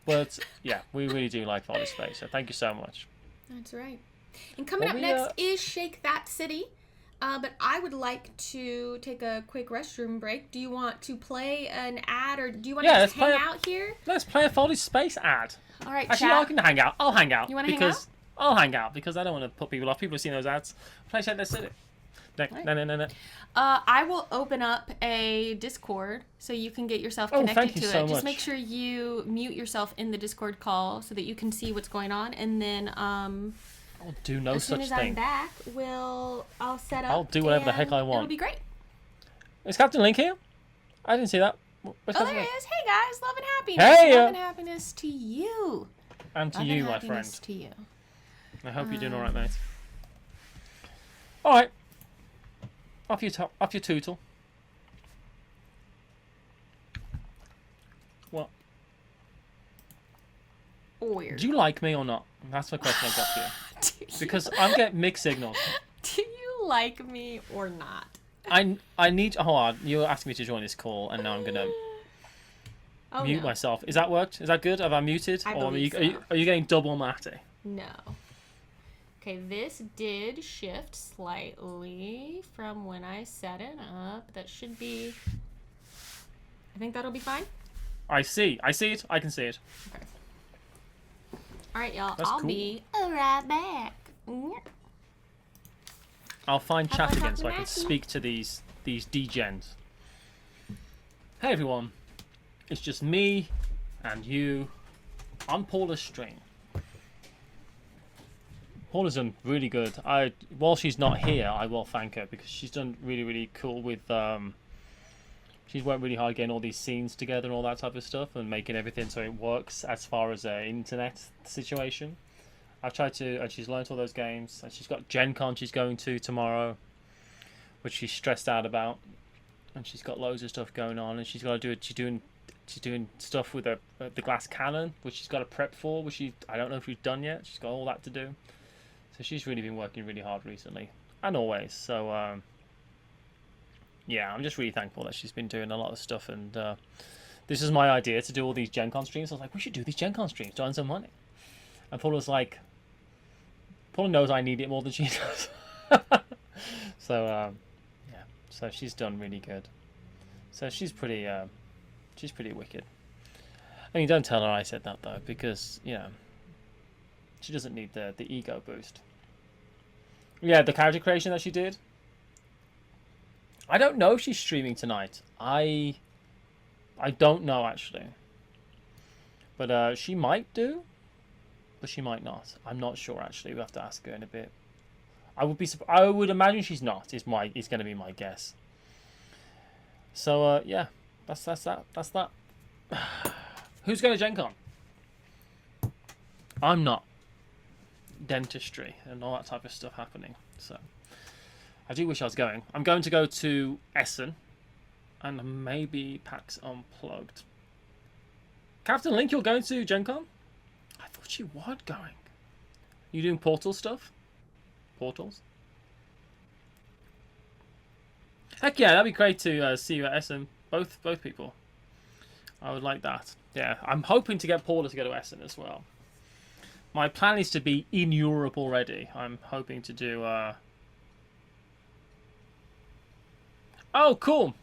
B: But yeah, we really do like Folded Space, so thank you so much.
A: That's right. And coming up next is Shake That City. But I would like to take a quick restroom break. Do you want to play an ad, or do you want to just hang out here?
B: Let's play a Folded Space ad.
A: All right,
B: actually, I can hang out. I'll hang out.
A: You want to hang out?
B: I'll hang out because I don't want to put people off. People have seen those ads. Play Shake That City. No.
A: I will open up a Discord so you can get yourself connected to it.
B: So
A: just
B: much.
A: make sure you mute yourself in the Discord call so that you can see what's going on, and then
B: I'll do no
A: as
B: such
A: soon as
B: thing.
A: I'm back, I'll set up.
B: I'll do whatever the heck I want.
A: It'll be great.
B: Is Captain Link here? I didn't see that.
A: There he is. Hey guys, love and happiness.
B: Hey,
A: love and happiness to you.
B: And to
A: love
B: you,
A: and
B: my friend.
A: to you.
B: I hope you're doing all right, mate. All right. Off your tootle. What?
A: Weird.
B: Do you like me or not? That's my question I've got for you. Because I'm getting mixed signals.
A: Do you like me or not?
B: I need. Hold on. You're asking me to join this call, and now I'm gonna mute myself. Is that worked? Is that good? Have I muted?
A: Or
B: are you getting double matty?
A: No. Okay, this did shift slightly from when I set it up. That should be... I think that'll be fine.
B: I see it. I can see it.
A: Okay. All right, y'all.
B: That's
A: I'll
B: cool.
A: be right back.
B: I'll find chat again so I can
A: Matthew.
B: speak to these degens. Hey everyone. It's just me and you on Paula's stream. Paula's done really good. While she's not here, I will thank her because she's done really, really cool with she's worked really hard getting all these scenes together and all that type of stuff and making everything so it works as far as an internet situation. I've tried to, and she's learnt all those games, and she's got Gen Con she's going to tomorrow, which she's stressed out about, and she's got loads of stuff going on, and she's got to do it. She's doing stuff with the glass cannon, which she's got to prep for, which I don't know if she's done yet. She's got all that to do, so she's really been working really hard recently, and always. So yeah, I'm just really thankful that she's been doing a lot of stuff, and this is my idea to do all these Gen Con streams. I was like, we should do these Gen Con streams to earn some money, and Paula was like, Paula knows I need it more than she does. So yeah, so she's done really good. So she's pretty wicked. I mean, don't tell her I said that though, because she doesn't need the ego boost. Yeah, the character creation that she did. I don't know if she's streaming tonight. I don't know actually, but she might do. But she might not. I'm not sure actually. We will have to ask her in a bit. I would imagine she's not. Is going to be my guess. So yeah, that's that. Who's going to Gen Con? I'm not. Dentistry and all that type of stuff happening. So I do wish I was going. I'm going to go to Essen, and maybe PAX Unplugged. Captain Link, you're going to Gen Con? I thought you were going. You doing portal stuff? Portals? Heck yeah, that'd be great to see you at Essen. Both people. I would like that. Yeah, I'm hoping to get Paula to go to Essen as well. My plan is to be in Europe already. I'm hoping to do... Oh, cool.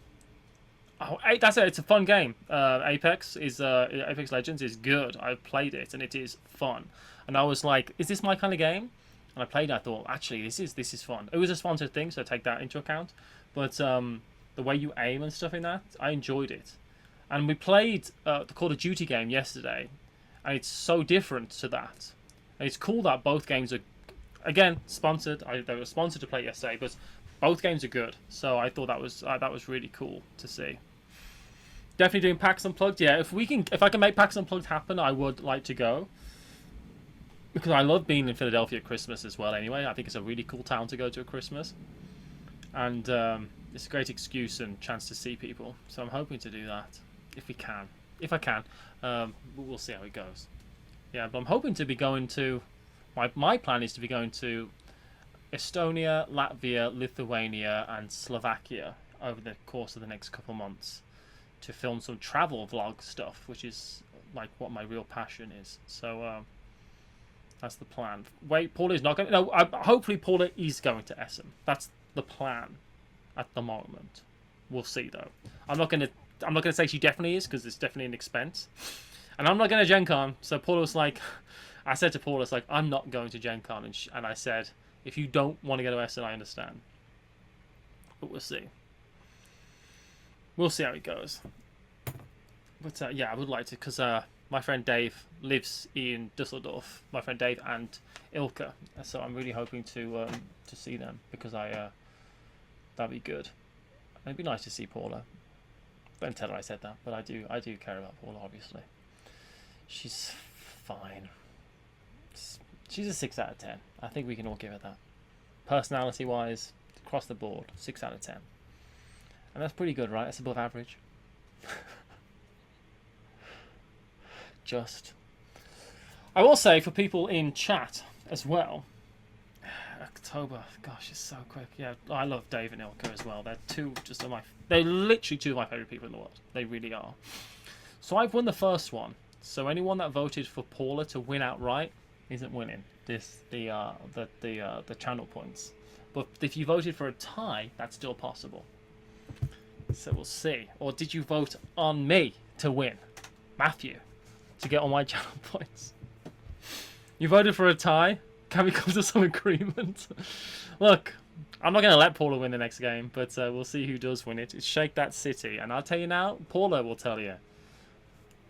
B: Oh, that's it. It's a fun game. Apex Legends is good. I've played it and it is fun. And I was like, is this my kind of game? And I played it. I thought, actually, this is fun. It was a sponsored thing, so take that into account. But the way you aim and stuff in that, I enjoyed it. And we played the Call of Duty game yesterday, and it's so different to that. And it's cool that both games are, again, sponsored. They were sponsored to play yesterday, but both games are good. So I thought that was really cool to see. Definitely doing PAX Unplugged. Yeah, if I can make PAX Unplugged happen, I would like to go. Because I love being in Philadelphia at Christmas as well anyway. I think it's a really cool town to go to at Christmas. And it's a great excuse and chance to see people. So I'm hoping to do that. If we can. If I can. We'll see how it goes. Yeah, but I'm hoping to be going to... My plan is to be going to Estonia, Latvia, Lithuania and Slovakia over the course of the next couple months to film some travel vlog stuff, which is like what my real passion is. So that's the plan. Wait, Paula is not going. No, hopefully Paula is going to Essen. That's the plan at the moment. We'll see though. I'm not gonna say she definitely is because it's definitely an expense, and I'm not going to Gen Con. So Paula was like, I said to Paula, it's like I'm not going to Gen Con, and I said, if you don't want to go to Essen, I understand. But we'll see. We'll see how it goes. But yeah, I would like to, because my friend Dave lives in Dusseldorf. My friend Dave and Ilka. So I'm really hoping to see them because that'd be good. It'd be nice to see Paula. Don't tell her I said that, but I do care about Paula, obviously. She's fine. She's a 6 out of 10. I think we can all give her that. Personality-wise, across the board, 6 out of 10. And that's pretty good, right? That's above average. Just. I will say, for people in chat as well, October, gosh, it's so quick. Yeah, I love Dave and Ilka as well. They're literally two of my favourite people in the world. They really are. So I've won the first one. So anyone that voted for Paula to win outright isn't winning the channel points. But if you voted for a tie, that's still possible. So we'll see. Or did you vote on me to win, Matthew, to get all my channel points? You voted for a tie? Can we come to some agreement? Look, I'm not going to let Paula win the next game, but we'll see who does win it. It's Shake That City. And I'll tell you now, Paula will tell you.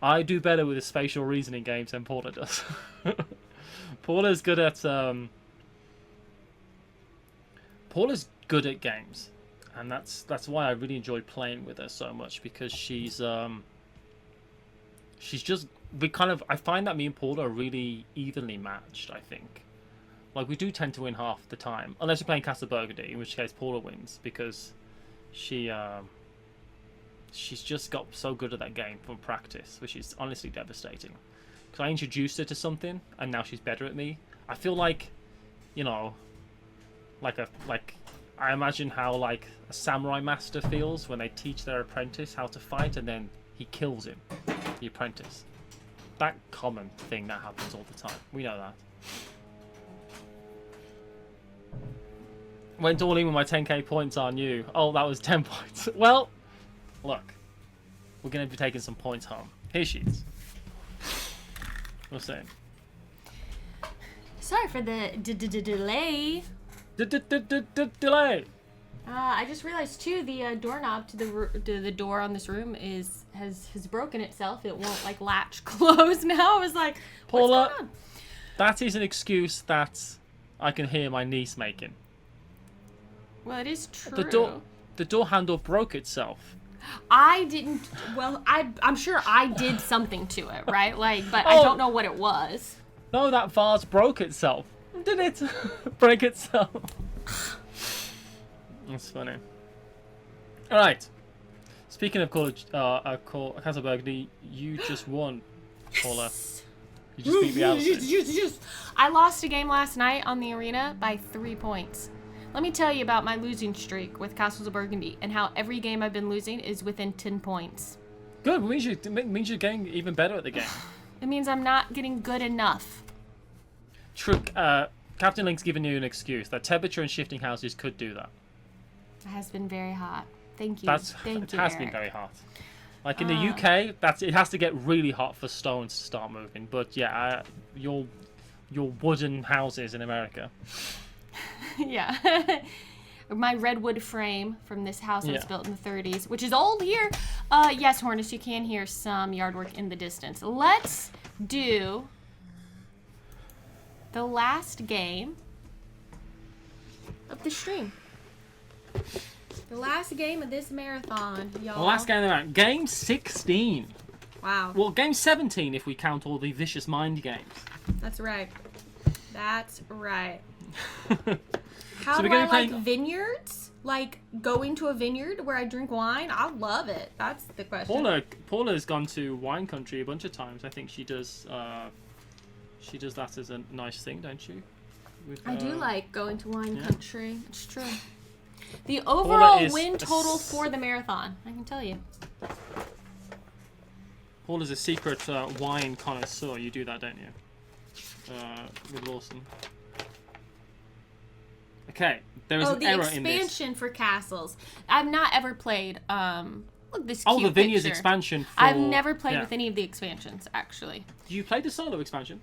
B: I do better with the spatial reasoning games than Paula does. Paula's good at games, and that's why I really enjoy playing with her so much, because she's just I find that me and Paula are really evenly matched. I think, like, we do tend to win half the time, unless we're playing Castle Burgundy, in which case Paula wins because she's just got so good at that game from practice, which is honestly devastating. Because I introduced her to something, and now she's better at me. I feel like, I imagine how like a samurai master feels when they teach their apprentice how to fight, and then he kills him, the apprentice. That common thing that happens all the time. We know that. Went all in with my 10k points on you. Oh, that was 10 points. Well, look, we're going to be taking some points home. Here she is. What's that?
A: Sorry for the delay.
B: Delay.
A: I just realized too, the doorknob to the door on this room has broken itself. It won't like latch close now. I was like, what's
B: Paula,
A: going on?
B: that is an excuse that I can hear my niece making.
A: Well, it is true.
B: The door handle broke itself.
A: I didn't. Well, I'm sure I did something to it, right? Like, but I don't know what it was.
B: No, that vase broke itself. Did it break itself? That's funny. All right. Speaking of Castle Burgundy, you just won, Paula. You just beat me out.
A: I lost a game last night on the arena by 3 points. Let me tell you about my losing streak with Castles of Burgundy and how every game I've been losing is within 10 points.
B: Good. It means you're getting even better at the game.
A: It means I'm not getting good enough.
B: True. Captain Link's given you an excuse. That temperature and shifting houses could do that.
A: It has been very hot. Thank you.
B: It has been very hot. Like in the UK, it has to get really hot for stones to start moving. But yeah, your wooden houses in America.
A: Yeah. My redwood frame from this house that was built in the 30s, which is old here. Yes, Hornus, you can hear some yard work in the distance. Let's do the last game of the stream. The last game of this marathon, y'all.
B: The last game of the marathon. Game 16.
A: Wow.
B: Well, game 17 if we count all the Vicious Mind games.
A: That's right. That's right. How do I like vineyards? Like going to a vineyard where I drink wine? I love it. That's the question.
B: Paula's gone to wine country a bunch of times. I think she does that as a nice thing, don't you?
A: I do like going to wine country. It's true. The overall win total for the marathon, I can tell you.
B: Paula's a secret wine connoisseur. You do that, don't you? With Lawson. Okay, there is an error in this.
A: The expansion for castles. I've not ever played. Look, this cute
B: the Vineyards
A: picture.
B: expansion.
A: I've never played with any of the expansions, actually.
B: You played the solo expansion?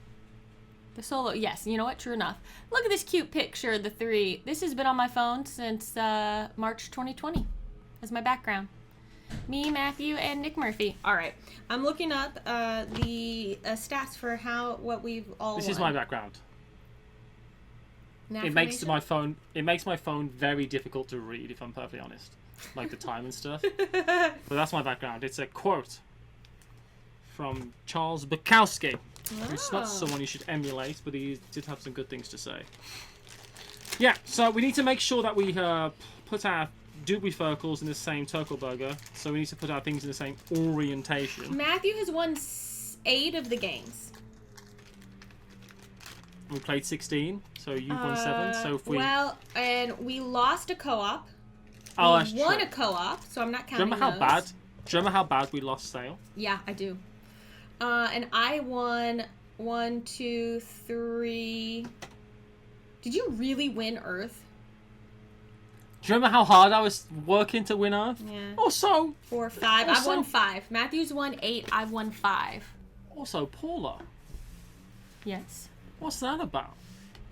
A: The solo, yes. You know what? True enough. Look at this cute picture of the three. This has been on my phone since March 2020 as my background. Me, Matthew, and Nick Murphy. All right. I'm looking up the stats for what we've all
B: This
A: won.
B: is my background. It makes my phone very difficult to read, if I'm perfectly honest. Like the time and stuff. But that's my background. It's a quote from Charles Bukowski. Who's not someone you should emulate, but he did have some good things to say. Yeah, so we need to make sure that we put our doobie circles in the same turkle burger. So we need to put our things in the same orientation.
A: Matthew has won 8 of the games.
B: We played 16, so you've won 7. So if we
A: and we lost a co-op.
B: Oh, that's
A: won
B: true.
A: a co-op, so I'm not counting
B: Do you remember how bad we lost Sale?
A: Yeah, I do. And I won 1, 2, 3. Did you really win Earth?
B: Do you remember how hard I was working to win Earth?
A: Yeah.
B: Also,
A: 4, 5. I've won 5. Matthew's won 8. I've won 5.
B: Also, Paula.
A: Yes.
B: What's that about?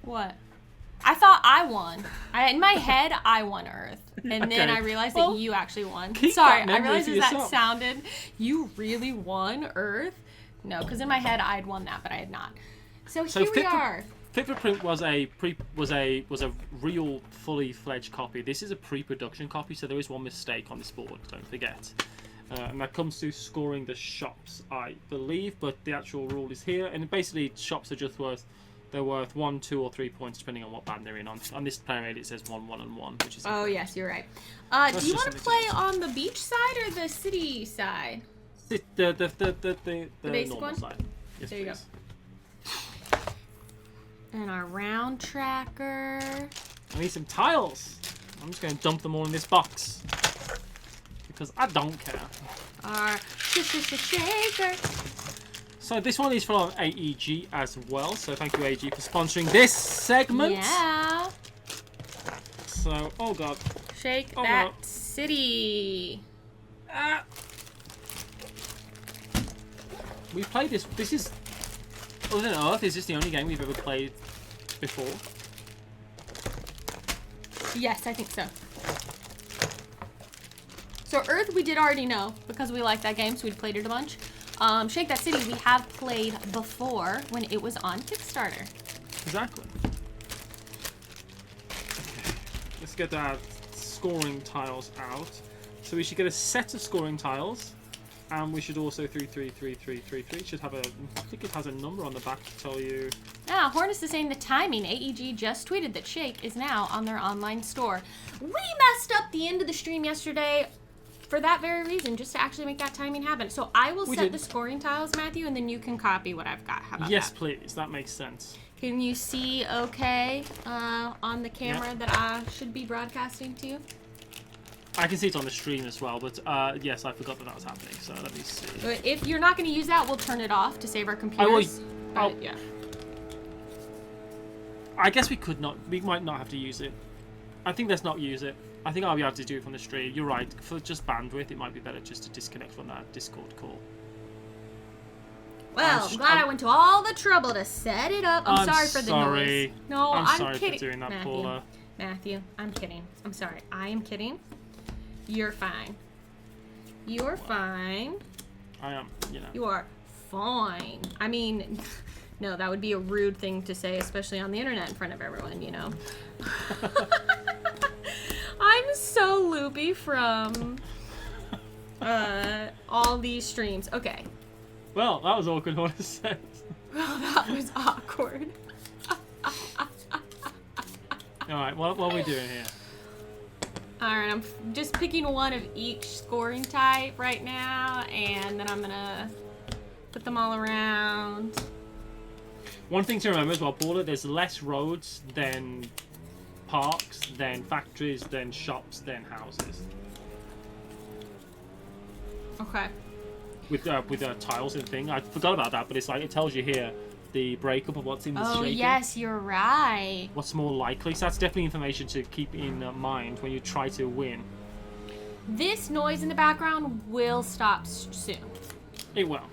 A: What? I thought I won. In my head, I won Earth. And then I realized that you actually won. Sorry, I realized that sounded... You really won Earth? No, because in my head, I'd won that, but I had not. So here we are.
B: Fit for Print was a real fully fledged copy. This is a pre-production copy, so there is one mistake on this board. Don't forget. And that comes to scoring the shops, I believe, but the actual rule is here. And basically, shops are just worth 1, 2, or 3 points depending on what band they're in. On this player aid, it says 1, 1, and 1, which is.
A: Oh yes, you're right. Do you want to play on the beach side or the city side?
B: The
A: basic
B: normal
A: one?
B: side. Yes,
A: there you
B: please.
A: go. And our round tracker.
B: I need some tiles. I'm just going to dump them all in this box. Because I don't care.
A: Our shaker.
B: So this one is from AEG as well. So thank you, AEG, for sponsoring this segment.
A: Yeah.
B: So, oh god.
A: Shake that city.
B: We've played this. This is, other than Earth, is this the only game we've ever played before?
A: Yes, I think so. So Earth we did already know because we liked that game, so we'd played it a bunch. Shake That City we have played before when it was on Kickstarter.
B: Exactly. Let's get our scoring tiles out. So we should get a set of scoring tiles, and we should also 3, 3, 3, 3, 3, 3. It should have a. I think it has a number on the back to tell you.
A: Ah, Hornus is saying the timing. AEG just tweeted that Shake is now on their online store. We messed up the end of the stream yesterday for that very reason, just to actually make that timing happen. So I will set the scoring tiles, Matthew, and then you can copy what I've got. How about that?
B: Yes, please. That makes sense.
A: Can you see okay on the camera that I should be broadcasting to?
B: I can see it on the stream as well, but yes, I forgot that was happening, so let me see.
A: If you're not going to use that, we'll turn it off to save our computers. Yeah.
B: I guess we might not have to use it. I think let's not use it. I think I'll be able to do it from the stream. You're right, for just bandwidth, it might be better just to disconnect from that Discord call.
A: Well, I'm glad I went to all the trouble to set it up. I'm sorry for the noise. No, I'm
B: sorry
A: kidding.
B: for doing that, Paula.
A: Matthew, I'm kidding. I'm sorry. I am kidding. You're fine. You're fine.
B: I am,
A: You are fine. I mean, no, that would be a rude thing to say, especially on the internet in front of everyone, I'm so loopy from all these streams. Okay.
B: Well, that was awkward, what it says.
A: Well, that was awkward.
B: Alright, what are we doing here?
A: Alright, I'm just picking one of each scoring type right now, and then I'm gonna put them all around.
B: One thing to remember as well, Paula, there's less roads than parks, than factories, than shops, than houses.
A: Okay.
B: With tiles and thing. I forgot about that, but it's like, it tells you here the breakup of what's in the shaking.
A: Oh, yes, you're right.
B: What's more likely. So that's definitely information to keep in mind when you try to win.
A: This noise in the background will stop soon.
B: It will.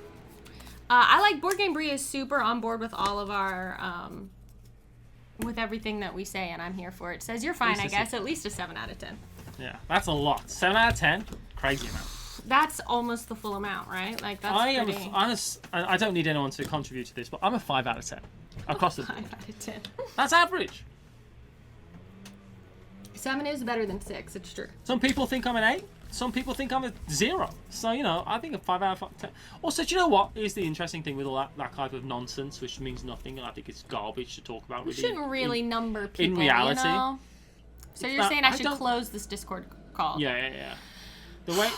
A: I like Board Game Brie is super on board with all of our, with everything that we say, and I'm here for it. Says you're fine, I guess. At least a 7 out of 10.
B: Yeah, that's a lot. 7 out of 10? Crazy amount.
A: That's almost the full amount, right? Like, that's
B: I don't need anyone to contribute to this, but I'm a 5 out of 10. Across the board.
A: 5 out of 10.
B: That's average.
A: 7 is better than 6, it's true.
B: Some people think I'm an 8. Some people think I'm a 0. So, I think a 5 out of 10. Also, do you know what is the interesting thing with all that type of nonsense, which means nothing, and I think it's garbage to talk about.
A: You shouldn't really number people,
B: in reality.
A: So you're saying I should close this Discord call?
B: Yeah. The way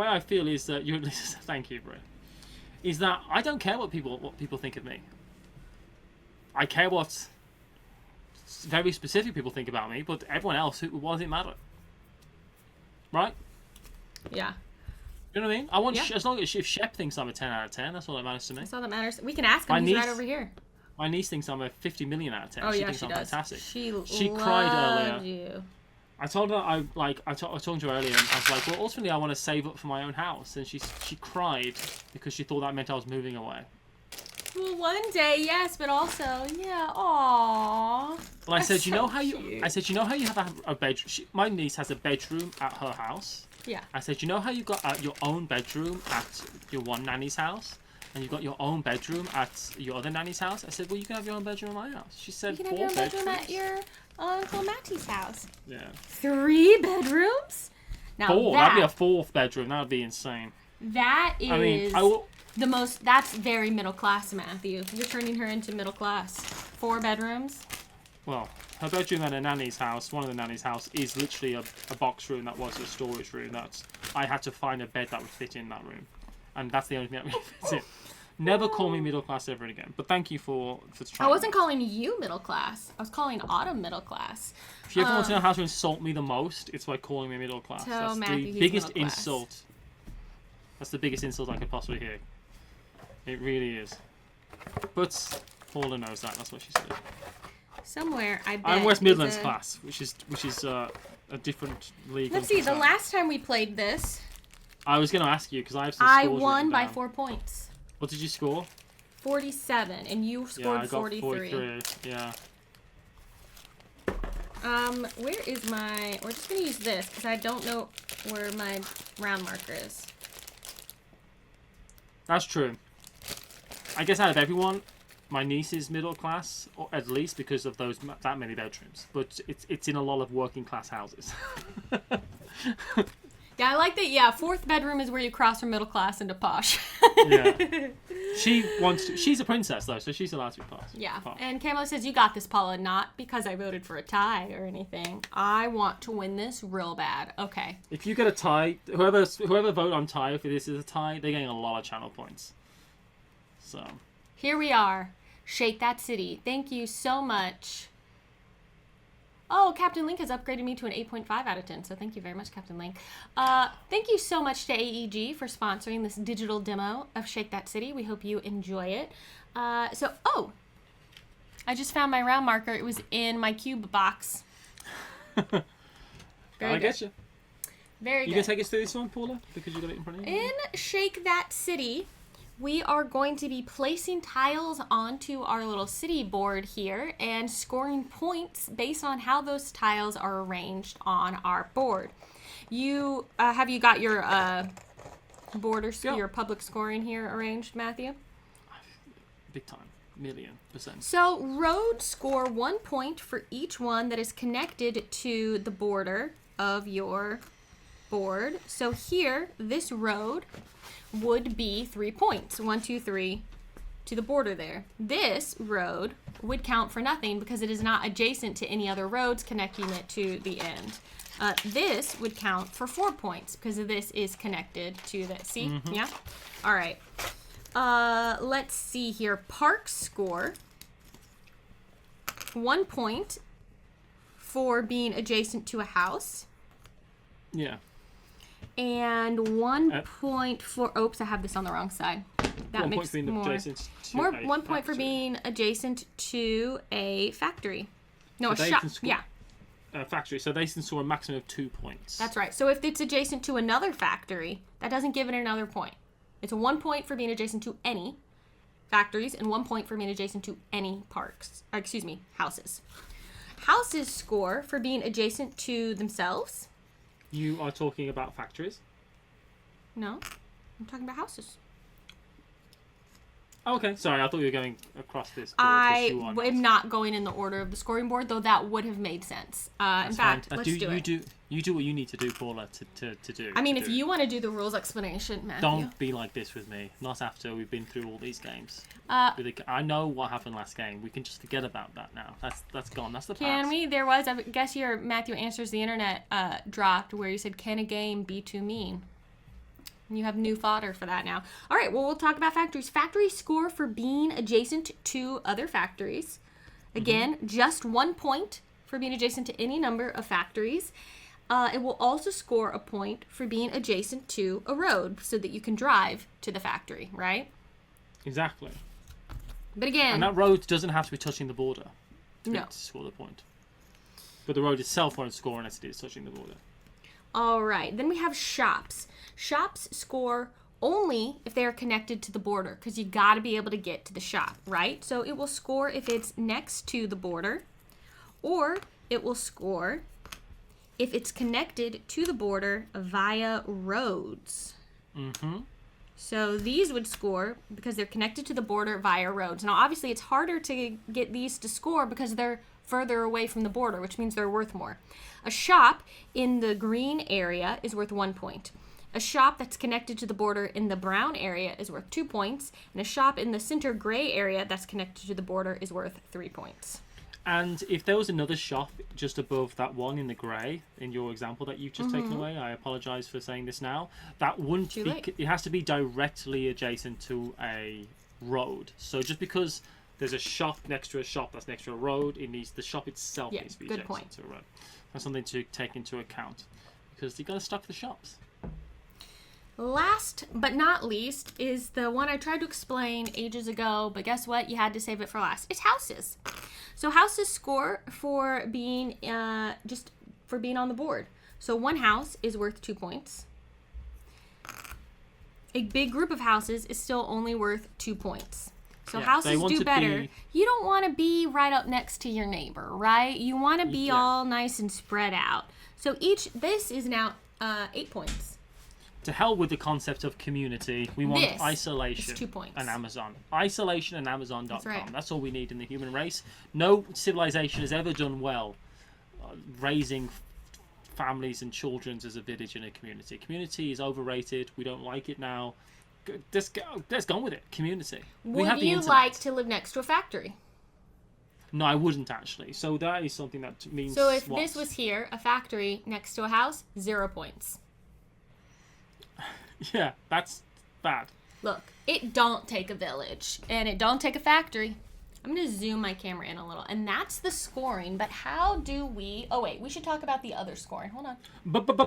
B: I feel is that you. Thank you, Brie. Is that I don't care what people think of me. I care what very specific people think about me, but everyone else, what does it matter? Right?
A: Yeah.
B: You know what I mean? I want as long as if Shep thinks I'm a 10 out of 10, that's all that matters to me.
A: That's all that matters. We can ask him. He's right over here.
B: My niece thinks I'm a 50 million out of 10.
A: Oh,
B: She thinks I'm
A: does.
B: fantastic.
A: She
B: cried earlier.
A: You.
B: I told her I was talking to her earlier, and I was like, well, ultimately I want to save up for my own house, and she cried because she thought that meant I was moving away.
A: Well, one day, yes, but also, yeah, aww.
B: Well, I said, you know how you have a bedroom. My niece has a bedroom at her house.
A: Yeah.
B: I said, you know how you got your own bedroom at your one nanny's house, and you got your own bedroom at your other nanny's house? I said, well, you can have your own bedroom at my house. She said,
A: you can have your own bedroom at your Uncle Matty's house.
B: Yeah.
A: 3 bedrooms? Now
B: 4. That'd be a 4th bedroom. That would be insane.
A: That is the most. That's very middle class, Matthew. You're turning her into middle class. 4 bedrooms.
B: Well, her bedroom at her nanny's house, one of the nanny's house, is literally a box room that was a storage room. I had to find a bed that would fit in that room, and that's the only thing that really fits in. Never call me middle class ever again. But thank you for trying.
A: I wasn't calling you middle class. I was calling Autumn middle class.
B: If you ever want to know how to insult me the most, it's by calling me middle class. That's the biggest insult. That's the biggest insult I could possibly hear. It really is. But Paula knows that. That's what she said.
A: Somewhere, I bet.
B: I'm West Midlands class, which is a different league.
A: Let's see. The last time we played this,
B: I was going to ask you because I have some scores.
A: I won by 4 points.
B: What did you score?
A: 47, and you scored
B: I got 43. Yeah.
A: Where is my... We're just going to use this, because I don't know where my round marker is.
B: That's true. I guess out of everyone, my niece is middle class, or at least because of that many bedrooms. But it's in a lot of working class houses.
A: Yeah, I like that. Yeah, 4th bedroom is where you cross from middle class into posh.
B: Yeah. She's a princess, though, so she's allowed to be posh.
A: Yeah. And Camo says, you got this, Paula. Not because I voted for a tie or anything. I want to win this real bad. Okay.
B: If you get a tie, whoever vote on tie, if this is a tie, they're getting a lot of channel points. So.
A: Here we are. Shake That City. Thank you so much. Oh, Captain Link has upgraded me to an 8.5 out of 10, so thank you very much, Captain Link. Thank you so much to AEG for sponsoring this digital demo of Shake That City. We hope you enjoy it. I just found my round marker. It was in my cube box.
B: I get you.
A: Very good.
B: You going to take us through this one, Paula? Because you got it in front of you?
A: In Shake That City, we are going to be placing tiles onto our little city board here and scoring points based on how those tiles are arranged on our board. You have you got your your public scoring here arranged, Matthew?
B: Big time. 1,000,000%.
A: So roads score 1 point for each one that is connected to the border of your board. So here, this road would be 3 points. 1, 2, 3 to the border there. This road would count for nothing because it is not adjacent to any other roads connecting it to the end. This would count for 4 points because this is connected to that. See? Mm-hmm. Yeah? All right. Let's see here. Parks score 1 point for being adjacent to a house.
B: Yeah.
A: And 1 point for... Oops, I have this on the wrong side. That makes more. 1 point for being adjacent to a factory. No,
B: so
A: a shop. Yeah.
B: Factory. So they can score a maximum of 2 points.
A: That's right. So if it's adjacent to another factory, that doesn't give it another point. It's a 1 point for being adjacent to any factories and 1 point for being adjacent to any houses. Houses score for being adjacent to themselves.
B: You are talking about factories?
A: No, I'm talking about houses.
B: Oh, okay, sorry, I thought you were going across this board.
A: I am not going in the order of the scoring board, though that would have made sense. In fact, let's do it.
B: You do what you need to do, Paula, to do.
A: I mean, if you want to do the rules explanation, Matthew.
B: Don't be like this with me. Not after we've been through all these games. I know what happened last game. We can just forget about that now. That's gone. That's the past.
A: Can we? There was, I guess your Matthew Answers the Internet dropped where you said, can a game be too mean? You have new fodder for that now. All right, well, we'll talk about factories. Factories score for being adjacent to other factories. Again, just 1 point for being adjacent to any number of factories. It will also score a point for being adjacent to a road so that you can drive to the factory, right?
B: Exactly.
A: But again...
B: And that road doesn't have to be touching the border to score the point. But the road itself won't score unless it is touching the border.
A: All right, then we have shops. Shops score only if they are connected to the border because you got to be able to get to the shop, right? So it will score if it's next to the border, or it will score if it's connected to the border via roads. Mm-hmm. So these would score because they're connected to the border via roads. Now, obviously, it's harder to get these to score because they're further away from the border, which means they're worth more. A shop in the green area is worth 1 point. A shop that's connected to the border in the brown area is worth 2 points. And a shop in the center gray area that's connected to the border is worth 3 points.
B: And if there was another shop just above that one in the grey, in your example that you've just taken away, I apologise for saying this now, that wouldn't be, it has to be directly adjacent to a road. So just because there's a shop next to a shop that's next to a road, the shop itself needs to be adjacent to a road. That's something to take into account because you've got to stock the shops.
A: Last but not least is the one I tried to explain ages ago, but guess what? You had to save it for last. It's houses. So houses score for being on the board. So one house is worth 2 points. A big group of houses is still only worth 2 points. So houses do better. You don't want to be right up next to your neighbor, right? You want to be all nice and spread out. So this is now 8 points.
B: To hell with the concept of community. We want isolation
A: 2 points.
B: and Amazon. Isolation and Amazon.com.
A: That's right.
B: That's all we need in the human race. No civilization has ever done well raising families and children as a village in a community. Community is overrated. We don't like it now. Let's go with it. Community.
A: Would you like to live next to a factory?
B: No, I wouldn't actually. So that is something that means...
A: So if this was here, a factory next to a house, 0 points.
B: Yeah, that's bad.
A: Look, it don't take a village, and it don't take a factory. I'm going to zoom my camera in a little. And that's the scoring. But how do we... Oh, wait. We should talk about the other scoring. Hold on.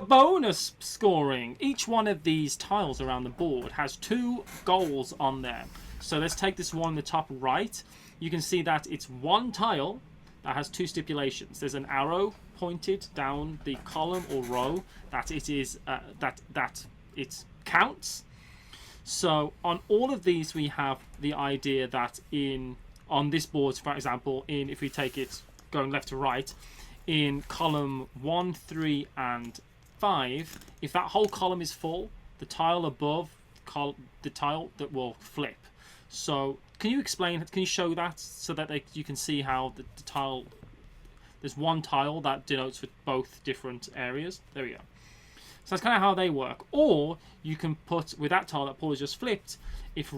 B: Bonus scoring. Each one of these tiles around the board has 2 goals on there. So let's take this one in the top right. You can see that it's one tile that has 2 stipulations. There's an arrow pointed down the column or row that it is that it counts. So on all of these, we have the idea that on this board, for example, if we take it going left to right, in column 1, 3, and 5, if that whole column is full, the tile above the tile that will flip. So can you show that so that you can see how the tile, there's one tile that denotes for both different areas. There we go. So that's kind of how they work. Or you can put, with that tile that Paul has just flipped, if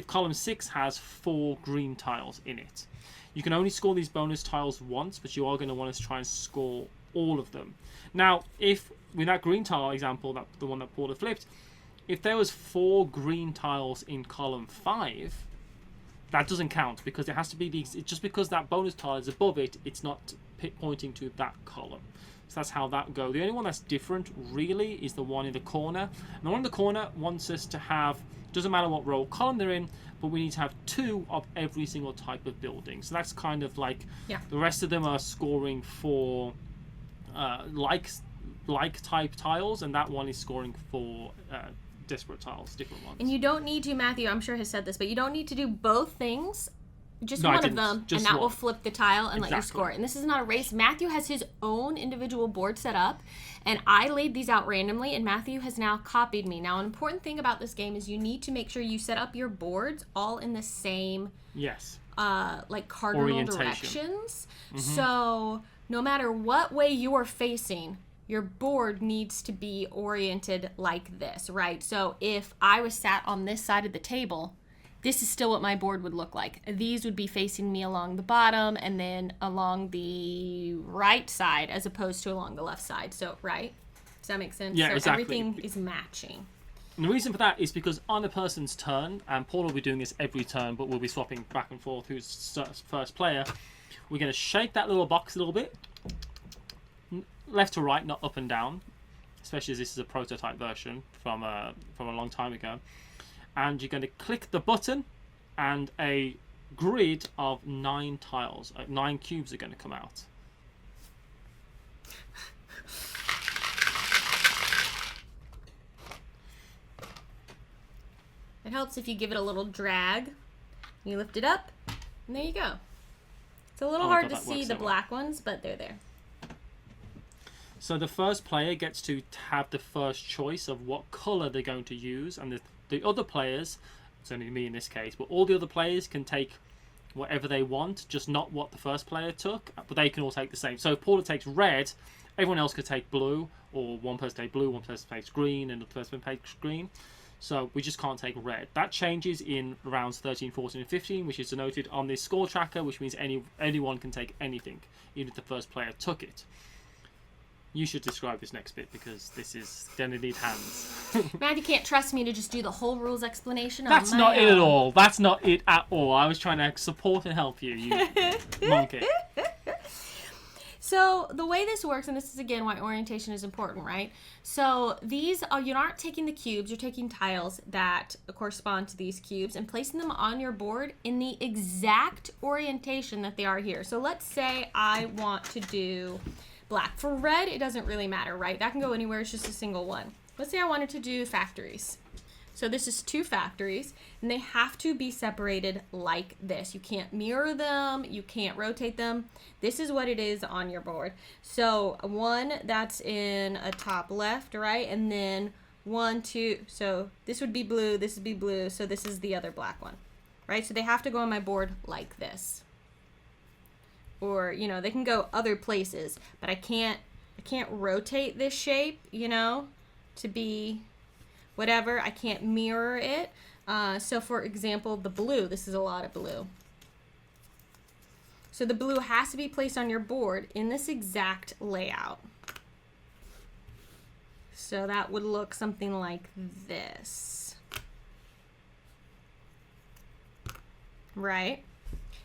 B: column 6 has 4 green tiles in it. You can only score these bonus tiles once, but you are going to want to try and score all of them. Now, if, with that green tile example, the one that Paul had flipped, if there was 4 green tiles in column 5, that doesn't count, because it has to be just because that bonus tile is above it, it's not pointing to that column. So that's how that goes. The only one that's different, really, is the one in the corner. And the one in the corner wants us to have, doesn't matter what row column they're in, but we need to have 2 of every single type of building. So that's kind of like, the rest of them are scoring for like type tiles, and that one is scoring for desperate tiles, different ones.
A: And you don't need to, Matthew, I'm sure has said this, but you don't need to do both things. Just one of them, and that will flip the tile and let you score. And this is not a race. Matthew has his own individual board set up, and I laid these out randomly, and Matthew has now copied me. Now, an important thing about this game is you need to make sure you set up your boards all in the same, like cardinal directions. Mm-hmm. So no matter what way you are facing, your board needs to be oriented like this, right? So if I was sat on this side of the table, this is still what my board would look like. These would be facing me along the bottom and then along the right side as opposed to along the left side. So, right? Does that make sense?
B: Yeah,
A: so
B: exactly.
A: Everything is matching.
B: And the reason for that is because on a person's turn, and Paul will be doing this every turn, but we'll be swapping back and forth who's first player, we're going to shake that little box a little bit. Left to right, not up and down. Especially as this is a prototype version from a long time ago. And you're going to click the button, and a grid of 9 tiles, 9 cubes are going to come out.
A: It helps if you give it a little drag. You lift it up, and there you go. It's a little hard to see the black ones, but they're there.
B: So the first player gets to have the first choice of what colour they're going to use, and the other players, it's only me in this case, but all the other players can take whatever they want, just not what the first player took, but they can all take the same. So if Paula takes red, everyone else could take blue, or one person takes blue, one person takes green, and the person takes green. So we just can't take red. That changes in rounds 13, 14, and 15, which is denoted on this score tracker, which means anyone can take anything, even if the first player took it. You should describe this next bit, because this is going to need hands.
A: Matthew can't trust me to just do the whole rules explanation on
B: That's not it at all. That's not it at all. I was trying to support and help you, you monkey.
A: So the way this works, and this is again why orientation is important, right? So these are, you aren't taking the cubes, you're taking tiles that correspond to these cubes and placing them on your board in the exact orientation that they are here. So let's say I want to do black. For red, it doesn't really matter, right? That can go anywhere, it's just a single one. Let's say I wanted to do factories. So this is 2 factories, and they have to be separated like this. You can't mirror them, you can't rotate them. This is what it is on your board. So one that's in a top left, right? And then 1, 2, so this would be blue, this would be blue, so this is the other black one, right? So they have to go on my board like this. Or, you know, they can go other places, but I can't rotate this shape, you know, to be whatever. I can't mirror it. So for example, the blue, this is a lot of blue. So the blue has to be placed on your board in this exact layout. So that would look something like this. Right?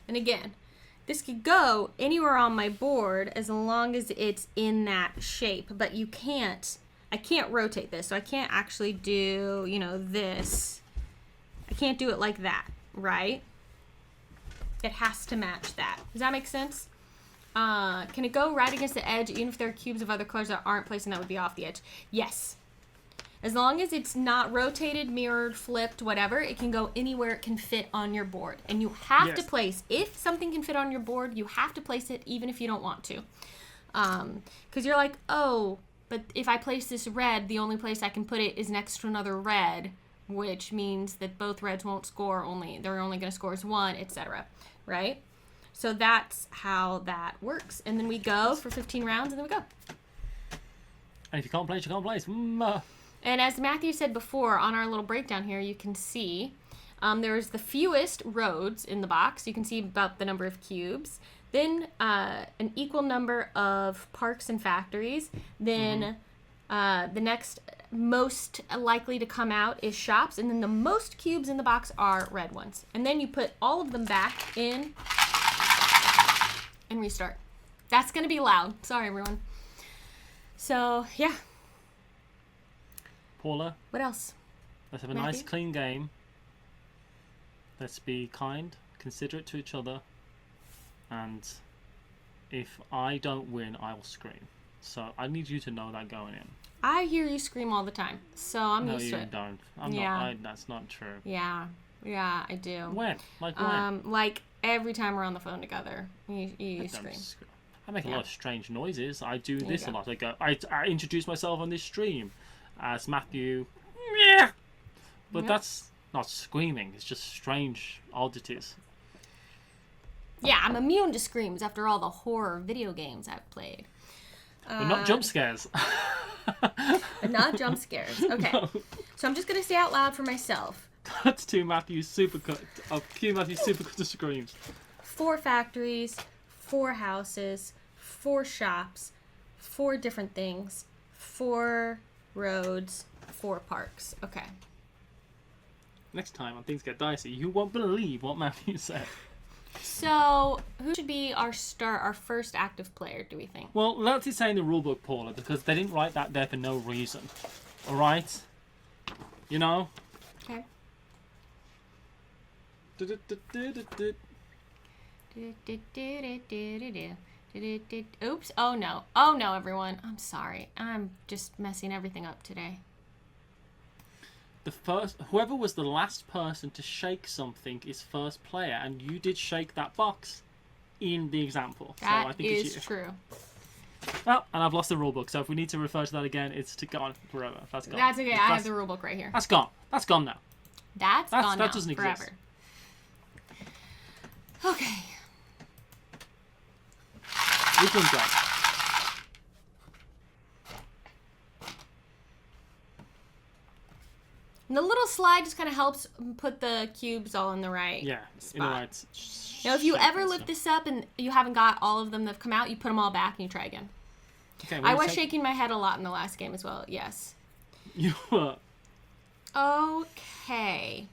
A: And again, this could go anywhere on my board as long as it's in that shape, but I can't rotate this, so I can't actually do, you know, this. I can't do it like that, right? It has to match that. Does that make sense? Can it go right against the edge, even if there are cubes of other colors that aren't placed and that would be off the edge? Yes. As long as it's not rotated, mirrored, flipped, whatever, it can go anywhere it can fit on your board. And you have to place, if something can fit on your board, you have to place it even if you don't want to. Because you're like, oh, but if I place this red, the only place I can put it is next to another red, which means that both reds won't score, they're only going to score as one, etc. Right? So that's how that works. And then we go for 15 rounds, and then we go.
B: And if you can't place, you can't place.
A: And as Matthew said before, on our little breakdown here, you can see there's the fewest roads in the box. You can see about the number of cubes. Then an equal number of parks and factories. Then the next most likely to come out is shops. And then the most cubes in the box are red ones. And then you put all of them back in and restart. That's going to be loud. Sorry, everyone. So, yeah.
B: Paula,
A: what else?
B: Let's have a nice clean game. Let's be kind, considerate to each other, and if I don't win, I will scream. So I need you to know that going in.
A: I hear you scream all the time, so I'm used to it.
B: No, you don't. I'm not. That's not true.
A: Yeah, I do.
B: When? Like when?
A: Like every time we're on the phone together, you scream.
B: I make a lot of strange noises. I do this a lot. I introduce myself on this stream as Matthew, but that's not screaming. It's just strange oddities.
A: Yeah, I'm immune to screams after all the horror video games I've played.
B: But not jump scares.
A: But not jump scares. Okay, no. So I'm just gonna say out loud for myself.
B: That's Matthew's supercut screams.
A: 4 factories, 4 houses, 4 shops, 4 different things, 4 roads, 4 parks. Okay.
B: Next time when things get dicey, you won't believe what Matthew said.
A: So, who should be our first active player, do we think?
B: Well, let's say in the rulebook, Paula, because they didn't write that there for no reason. Alright? You know?
A: Okay. Oops. Oh no, everyone. I'm sorry. I'm just messing everything up today.
B: Whoever was the last person to shake something is first player, and you did shake that box in the example.
A: That
B: so I think
A: is true.
B: Well, and I've lost the rulebook, so if we need to refer to that again, it's to go on forever. That's gone.
A: That's okay. I have the rulebook right here.
B: That's gone. That's gone now.
A: That's gone now.
B: That doesn't
A: forever.
B: exist.
A: Okay.
B: We can go.
A: And the little slide just kind of helps put the cubes all in the right spot.
B: In the right
A: Now, if you ever lift this up and you haven't got all of them that have come out, you put them all back and you try again. Okay, I was shaking my head a lot in the last game as well, yes.
B: You were.
A: Okay.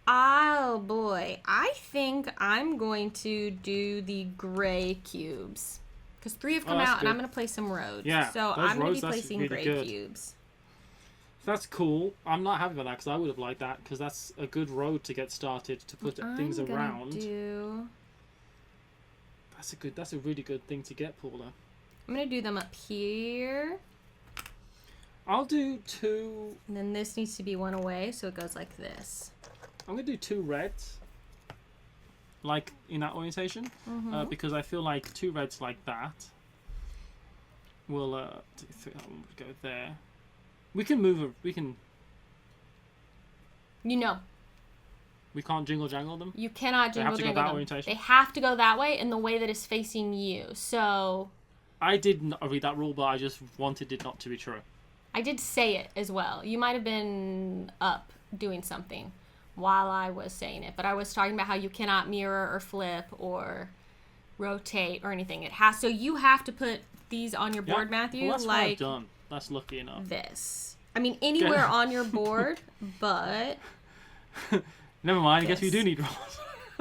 A: Oh, boy. I think I'm going to do the gray cubes. Because 3 have come out, and I'm going to play some roads.
B: Yeah,
A: so I'm going to be placing
B: really
A: gray
B: good.
A: cubes.
B: That's cool. I'm not happy about that because I would have liked that because that's a good road to get started to put things around. That's a really good thing to get, Paula.
A: I'm gonna do them up here.
B: I'll do 2.
A: And then this needs to be 1 away, so it goes like this.
B: I'm gonna do 2 reds, like in that orientation, because I feel like 2 reds like that will go there. We can move. We can.
A: You know.
B: We can't jingle jangle them.
A: You cannot jingle jangle them.
B: They have to go that orientation.
A: They have to go that way in the way that is facing you. So.
B: I did not read that rule, but I just wanted it not to be true.
A: I did say it as well. You might have been up doing something while I was saying it, but I was talking about how you cannot mirror or flip or rotate or anything. So you have to put these on your board, Matthew.
B: Well, that's what I've done. That's lucky enough.
A: This. I mean, anywhere on your board, but...
B: Never mind, I guess we do need rolls.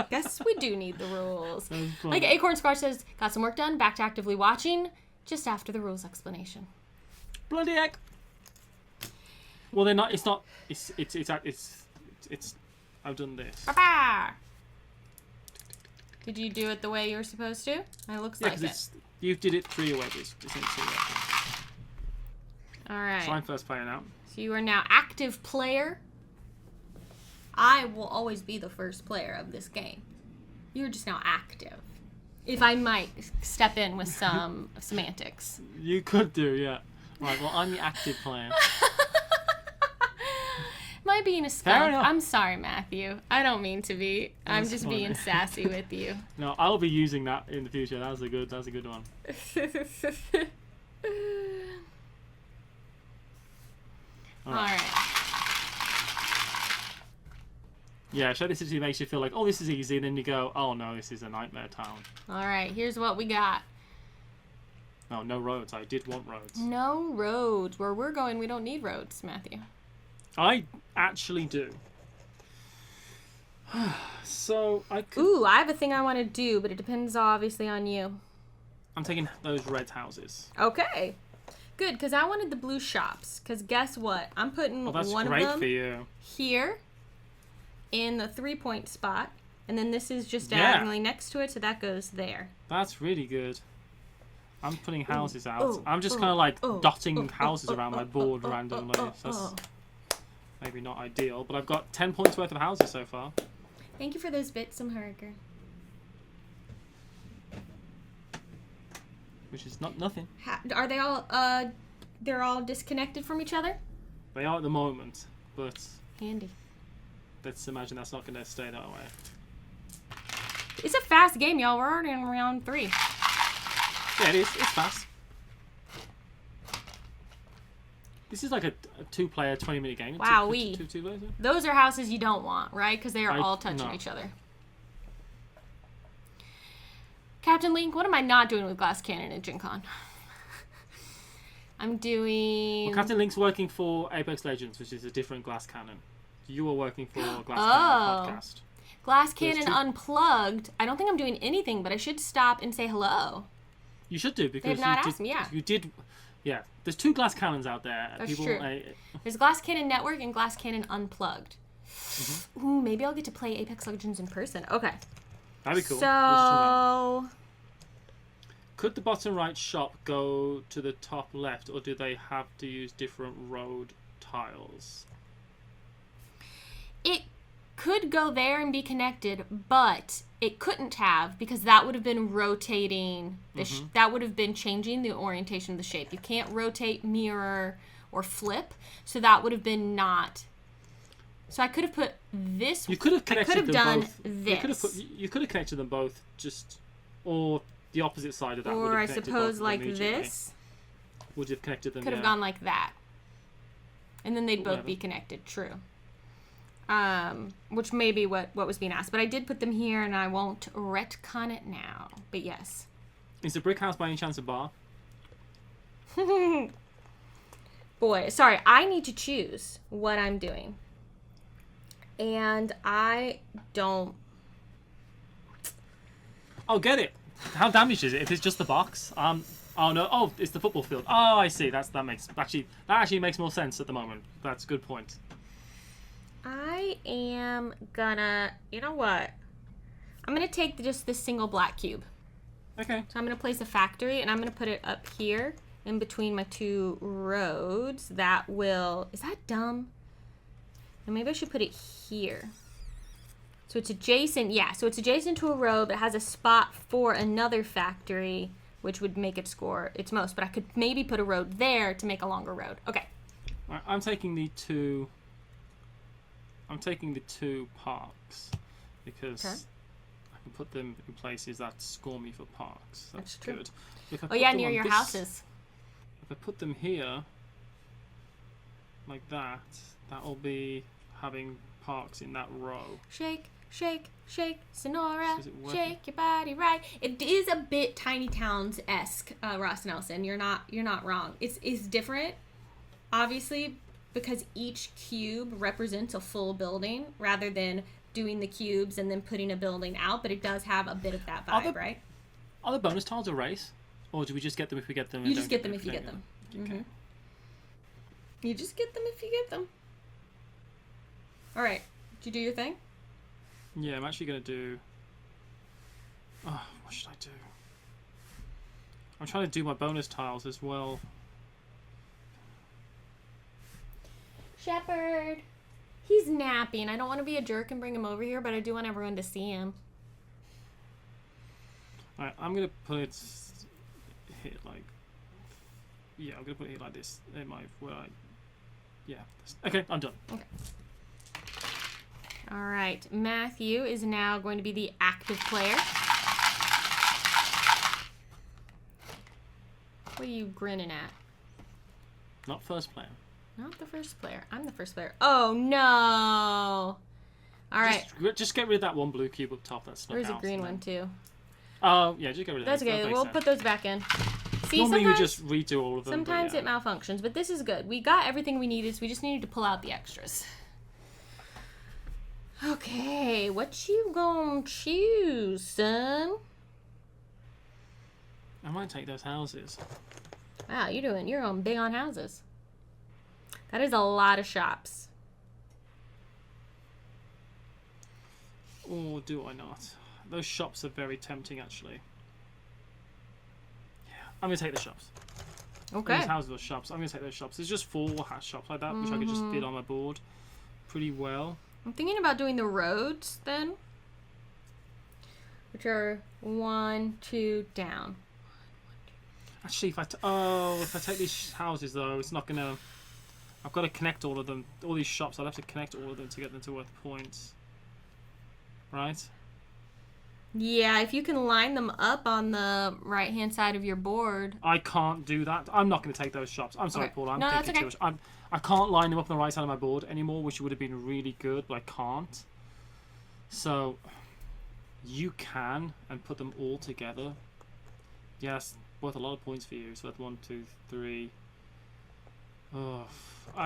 A: Guess we do need the rules. Like Acorn Squash says, got some work done, back to actively watching, just after the rules explanation.
B: Bloody heck. Well, they're not, it's not, it's, I've done this.
A: Ba-ba! Did you do it the way you were supposed to? It looks like it.
B: You did it 3 ways. It's in 2 ways.
A: Alright.
B: So I'm first player now.
A: So you are now active player. I will always be the first player of this game. You're just now active. If I might step in with some semantics.
B: You could do, yeah. Right, well, I'm the active player.
A: Am I being a skunk? I'm sorry, Matthew. I don't mean to be. I'm just being sassy with you.
B: No, I'll be using that in the future. That's a good one.
A: All right.
B: Yeah, Shadow City makes you feel like, oh, this is easy, and then you go, oh no, this is a nightmare town.
A: All right, here's what we got.
B: No, no roads. I did want roads.
A: No roads. Where we're going, we don't need roads, Matthew.
B: I actually do. So I could...
A: Ooh, I have a thing I want to do, but it depends obviously on you.
B: I'm taking those red houses.
A: Okay. Good, because I wanted the blue shops. Because guess what? I'm putting one of them
B: for you.
A: Here in the 3-point spot. And then this is just diagonally next to it, so that goes there.
B: That's really good. I'm putting houses out. I'm just kind of like dotting houses around my board randomly. That's maybe not ideal, but I've got 10 points worth of houses so far.
A: Thank you for those bits, Harker.
B: Which is nothing.
A: Are they all, they're all disconnected from each other?
B: They are at the moment, but...
A: Handy.
B: Let's imagine that's not going to stay that way.
A: It's a fast game, y'all. We're already in round 3.
B: Yeah, it is. It's fast. This is like a 2-player, 20-minute game.
A: Wow,
B: two players, yeah.
A: Those are houses you don't want, right? Because they are all touching each other. Captain Link, what am I not doing with Glass Cannon at Gen Con? I'm doing... Well,
B: Captain Link's working for Apex Legends, which is a different Glass Cannon. You are working for Glass Cannon podcast.
A: Glass Cannon Unplugged. I don't think I'm doing anything, but I should stop and say hello.
B: You should do, because
A: they've not asked me. Yeah,
B: you did. Yeah, there's 2 Glass Cannons out there.
A: That's true. There's Glass Cannon Network and Glass Cannon Unplugged. Mm-hmm. Ooh, maybe I'll get to play Apex Legends in person. Okay.
B: That'd be cool.
A: So,
B: could the bottom right shop go to the top left, or do they have to use different road tiles?
A: It could go there and be connected, but it couldn't have, because that would have been rotating that would have been changing the orientation of the shape. You can't rotate, mirror, or flip, so that would have been not. So I could have put this.
B: You could have connected them both.
A: This.
B: You could have connected them both, just, or the opposite side of that.
A: Or I suppose like this.
B: Would you have connected them?
A: Could have gone like that, and then they'd both be connected. True. Which may be what was being asked. But I did put them here, and I won't retcon it now. But yes.
B: Is the brick house by any chance a bar?
A: Boy, sorry. I need to choose what I'm doing. And I don't...
B: Oh, get it. How damaged is it if it's just the box? Oh, no. Oh, it's the football field. Oh, I see. That actually makes more sense at the moment. That's a good point.
A: I am gonna, you know what? I'm gonna take just this single black cube.
B: Okay.
A: So I'm gonna place a factory, and I'm gonna put it up here in between my 2 roads. That will, is that dumb? And maybe I should put it here. So it's adjacent, so it's adjacent to a road, but it has a spot for another factory, which would make it score its most. But I could maybe put a road there to make a longer road. Okay.
B: I'm taking the 2 parks, because I can put them in places that score me for parks. That's good.
A: Oh yeah, near your houses.
B: If I put them here, like that, that'll be having parks in that row.
A: Shake, shake, shake, Sonora, shake your body right. It is a bit Tiny Towns-esque, Ross Nelson. You're not wrong. It's different, obviously, because each cube represents a full building rather than doing the cubes and then putting a building out, but it does have a bit of that vibe, right?
B: Are the bonus tiles a race? Or do we just get them if we get them?
A: You just get them if you get them. Okay. Mm-hmm. You just get them if you get them. All right. Did you do your thing?
B: Yeah, I'm actually going to do... Oh, what should I do? I'm trying to do my bonus tiles as well.
A: Shepherd. He's napping. I don't want to be a jerk and bring him over here, but I do want everyone to see him.
B: Alright, I'm going to put it here like... Yeah, I'm going to put it here like this. It might... Yeah. Okay, I'm done.
A: Okay. All right. Matthew is now going to be the active player. What are you grinning at?
B: Not first player.
A: Not the first player. I'm the first player. Oh, no. All right.
B: Just get rid of that one blue cube up top. That's
A: There's a green one, too.
B: Oh, yeah, just get rid of that.
A: That's okay. We'll put those back in. See,
B: normally you just redo all of them.
A: Sometimes it malfunctions, but this is good. We got everything we needed, so we just needed to pull out the extras. Okay, what you gonna choose, son?
B: I might take those houses.
A: Wow, you're on big on houses. That is a lot of shops.
B: Or do I not? Those shops are very tempting, actually. Yeah, I'm going to take the shops.
A: Okay.
B: Those houses or shops. I'm going to take those shops. There's just 4 shops like that, which I could just fit on my board pretty well. I'm
A: thinking about doing the roads, then. Which are 1, 2, down.
B: Actually, if I take these houses, though, it's not going to... I've got to connect all of them. All these shops, I'll have to connect all of them to get them to worth points. Right?
A: Yeah, if you can line them up on the right-hand side of your board.
B: I can't do that. I'm not going to take those shops. I'm sorry,
A: okay.
B: Paula. I'm
A: no,
B: thinking
A: that's okay.
B: too much. I can't line them up on the right side of my board anymore, which would have been really good, but I can't. So, you can, and put them all together. Yes, worth a lot of points for you. So that's 1, 2, 3. Oh,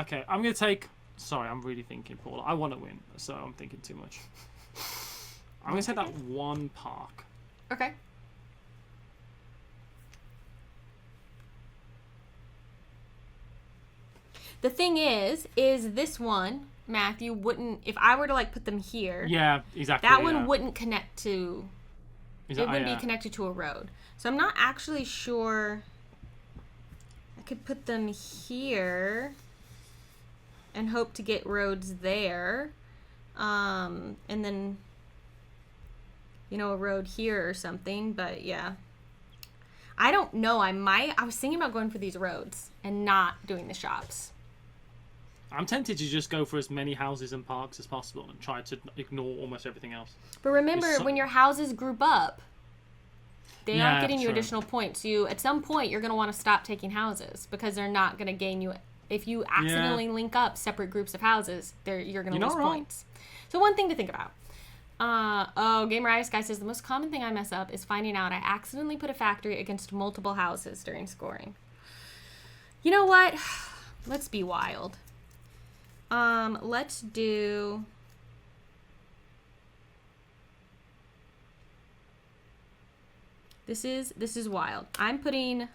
B: okay, I'm going to take... Sorry, I'm really thinking, Paula. I want to win, so I'm thinking too much. I'm going to take that one park.
A: Okay. The thing is this one, Matthew, wouldn't... If I were to, like, put them here...
B: Yeah, exactly.
A: That one wouldn't connect to... It wouldn't be connected to a road. So I'm not actually sure... I could put them here and hope to get roads there. And then... You know, a road here or something, but yeah. I don't know. I was thinking about going for these roads and not doing the shops.
B: I'm tempted to just go for as many houses and parks as possible and try to ignore almost everything else.
A: But remember, when your houses group up, they aren't getting you additional points. At some point, you're going to want to stop taking houses because they're not going to gain you. If you accidentally link up separate groups of houses, you're going to lose points. So one thing to think about. Gameritis Guy says the most common thing I mess up is finding out I accidentally put a factory against multiple houses during scoring. You know what? Let's be wild. Let's do... This is wild. I'm putting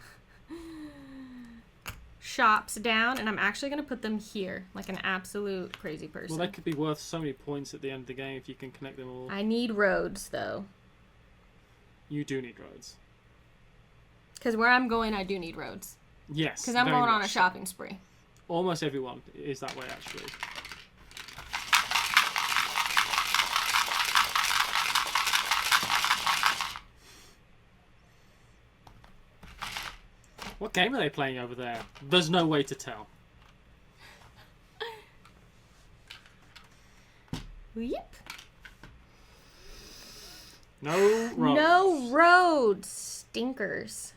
A: shops down, and I'm actually going to put them here, like an absolute crazy person.
B: Well, that could be worth so many points at the end of the game if you can connect them all.
A: I need roads, though.
B: You do need roads.
A: Because where I'm going, I do need roads.
B: Yes.
A: Because I'm going on a shopping spree.
B: Almost everyone is that way, actually. What game are they playing over there? There's no way to tell.
A: Yep.
B: No roads.
A: No roads. Stinkers.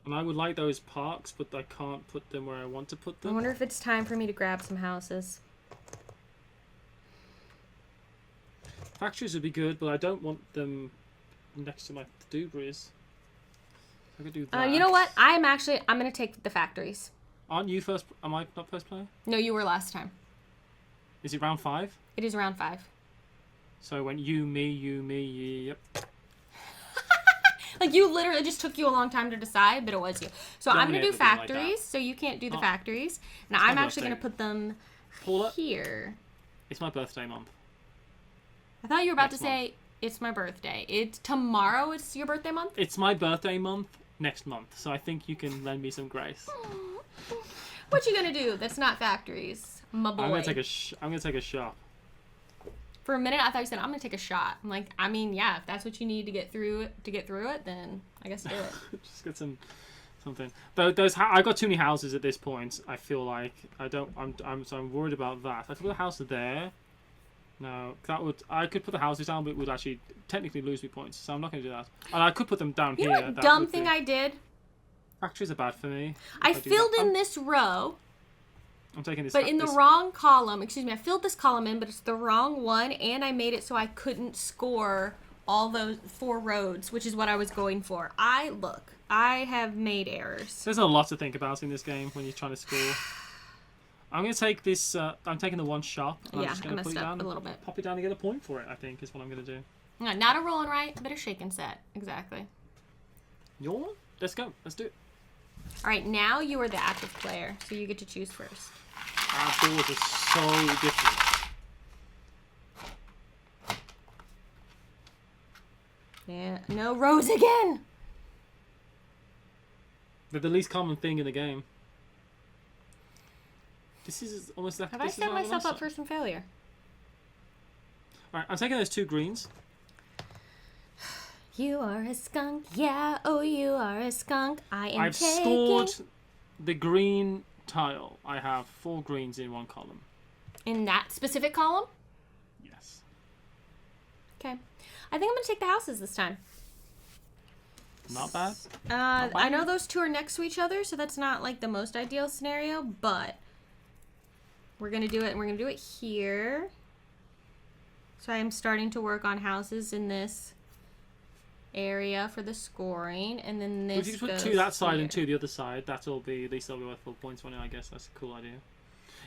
B: And I would like those parks, but I can't put them where I want to put them.
A: I wonder if it's time for me to grab some houses.
B: Factories would be good, but I don't want them next to my debris. I could do that.
A: You know what? I'm going to take the factories.
B: Aren't you first? Am I not first player?
A: No, you were last time.
B: Is it round 5?
A: It is round 5.
B: So it went you, me, yep.
A: Like, you literally just took you a long time to decide, but it was you. So I'm going to do factories,
B: like
A: so you can't do the factories. Now I'm actually going to put them
B: Paula,
A: here.
B: it's my birthday month.
A: I thought you were about to say, it's my birthday. It's tomorrow, it's your birthday month?
B: It's my birthday month next month, so I think you can lend me some grace.
A: What you going to do that's not factories, my boy?
B: I'm going to take a shot.
A: For a minute, I thought you said, I'm going to take a shot. I'm like, I mean, yeah, if that's what you need to get through it, then I guess do it.
B: Just get something. I got too many houses at this point. I feel like I'm worried about that. I could put a house there. No, I could put the houses down, but it would actually technically lose me points. So I'm not going to do that. And I could put them down here.
A: You know what dumb thing I did?
B: Factories are bad for me.
A: I filled in this row.
B: I'm taking this.
A: But in the wrong column. Excuse me, I filled this column in, but it's the wrong one, and I made it so I couldn't score all those 4 roads, which is what I was going for. I have made errors.
B: There's a lot to think about in this game when you're trying to score. I'm going to take this. I'm taking the one shop. And I'm just going to put it down
A: a little bit.
B: Pop it down and get a point for it, I think, is what I'm going to do.
A: No, not a roll and write, but a shake and set. Exactly.
B: Your one? Let's go. Let's do it.
A: All right, now you are the active player, so you get to choose first.
B: Our doors are so different.
A: Yeah, no rows again.
B: They're the least common thing in the game. This is almost like.
A: Have I set myself up for some failure?
B: Alright, I'm taking those 2 greens.
A: You are a skunk, yeah, oh you are a skunk.
B: I've scored the green tile. I have 4 greens in one column.
A: In that specific column?
B: Yes.
A: Okay. I think I'm going to take the houses this time.
B: Not bad.
A: I know those 2 are next to each other, so that's not like the most ideal scenario, but we're going to do it, and we're going to do it here. So I am starting to work on houses in this area for the scoring, and then this.
B: If you put 2 that side and 2 the other side, that'll be, at least they'll be worth full points on it. I guess that's a cool idea.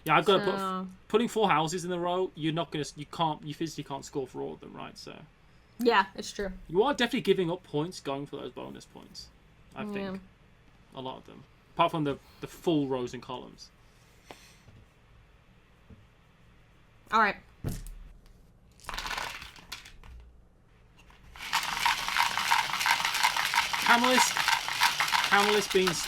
B: Yeah, I've got to put putting 4 houses in a row. You physically can't score for all of them, right? So.
A: Yeah, it's true.
B: You are definitely giving up points going for those bonus points. I think a lot of them, apart from the full rows and columns.
A: All right.
B: Camelist beans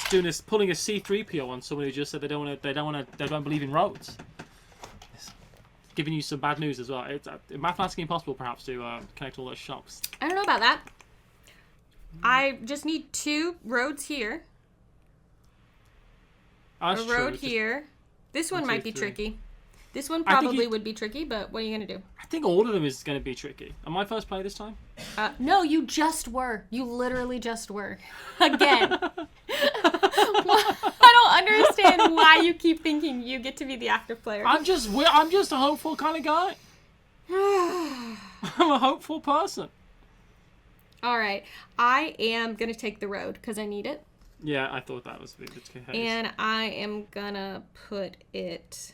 B: doing this, pulling a C3PO on someone who just said they don't believe in roads. It's giving you some bad news as well. It's mathematically impossible, perhaps, to connect all those shops.
A: I don't know about that. I just need 2 roads here. A road here. This one might be tricky. This one probably would be tricky, but what are you going to do?
B: I think all of them is going to be tricky. Am I first play this time?
A: No, you just were. You literally just were. Again. I don't understand why you keep thinking you get to be the active player.
B: I'm just a hopeful kind of guy. I'm a hopeful person.
A: All right. I am going to take the road because I need it.
B: Yeah, I thought that was the case.
A: And I am going to put it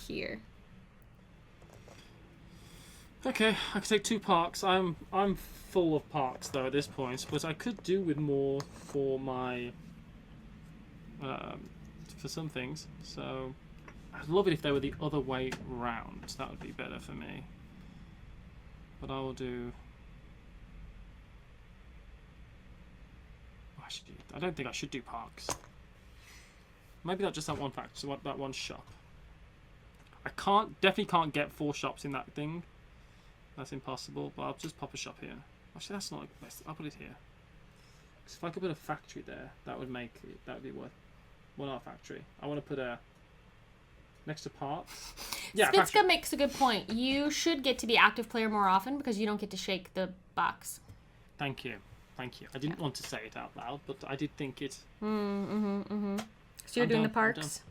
A: here.
B: Okay, I can take 2 parks. I'm full of parks though at this point, but I could do with more for my for some things. So I'd love it if they were the other way round. That would be better for me. But I will do. I don't think I should do parks. Maybe not just that one factory, so that one shop. I definitely can't get 4 shops in that thing. That's impossible, but I'll just pop a shop here. Actually, that's not the best. I'll put it here. Because if I could put a factory there, that would be worth 1 hour factory. I want to put a next to parks. Yeah,
A: Spitska makes a good point. You should get to be active player more often because you don't get to shake the box.
B: Thank you. I didn't want to say it out loud, but I did think it.
A: So you're doing the parks?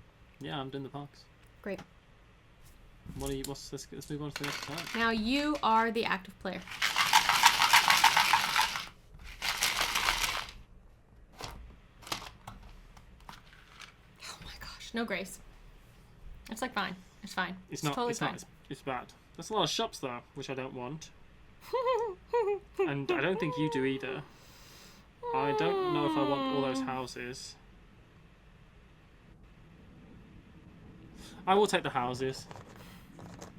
B: Yeah, I'm doing the parks.
A: Great.
B: Let's move on to the next part.
A: Now you are the active player. Oh my gosh, no grace. It's like fine. It's fine.
B: It's not.
A: Totally
B: it's
A: fine.
B: not. It's bad. That's a lot of shops though, which I don't want. And I don't think you do either. I don't know if I want all those houses. I will take the houses.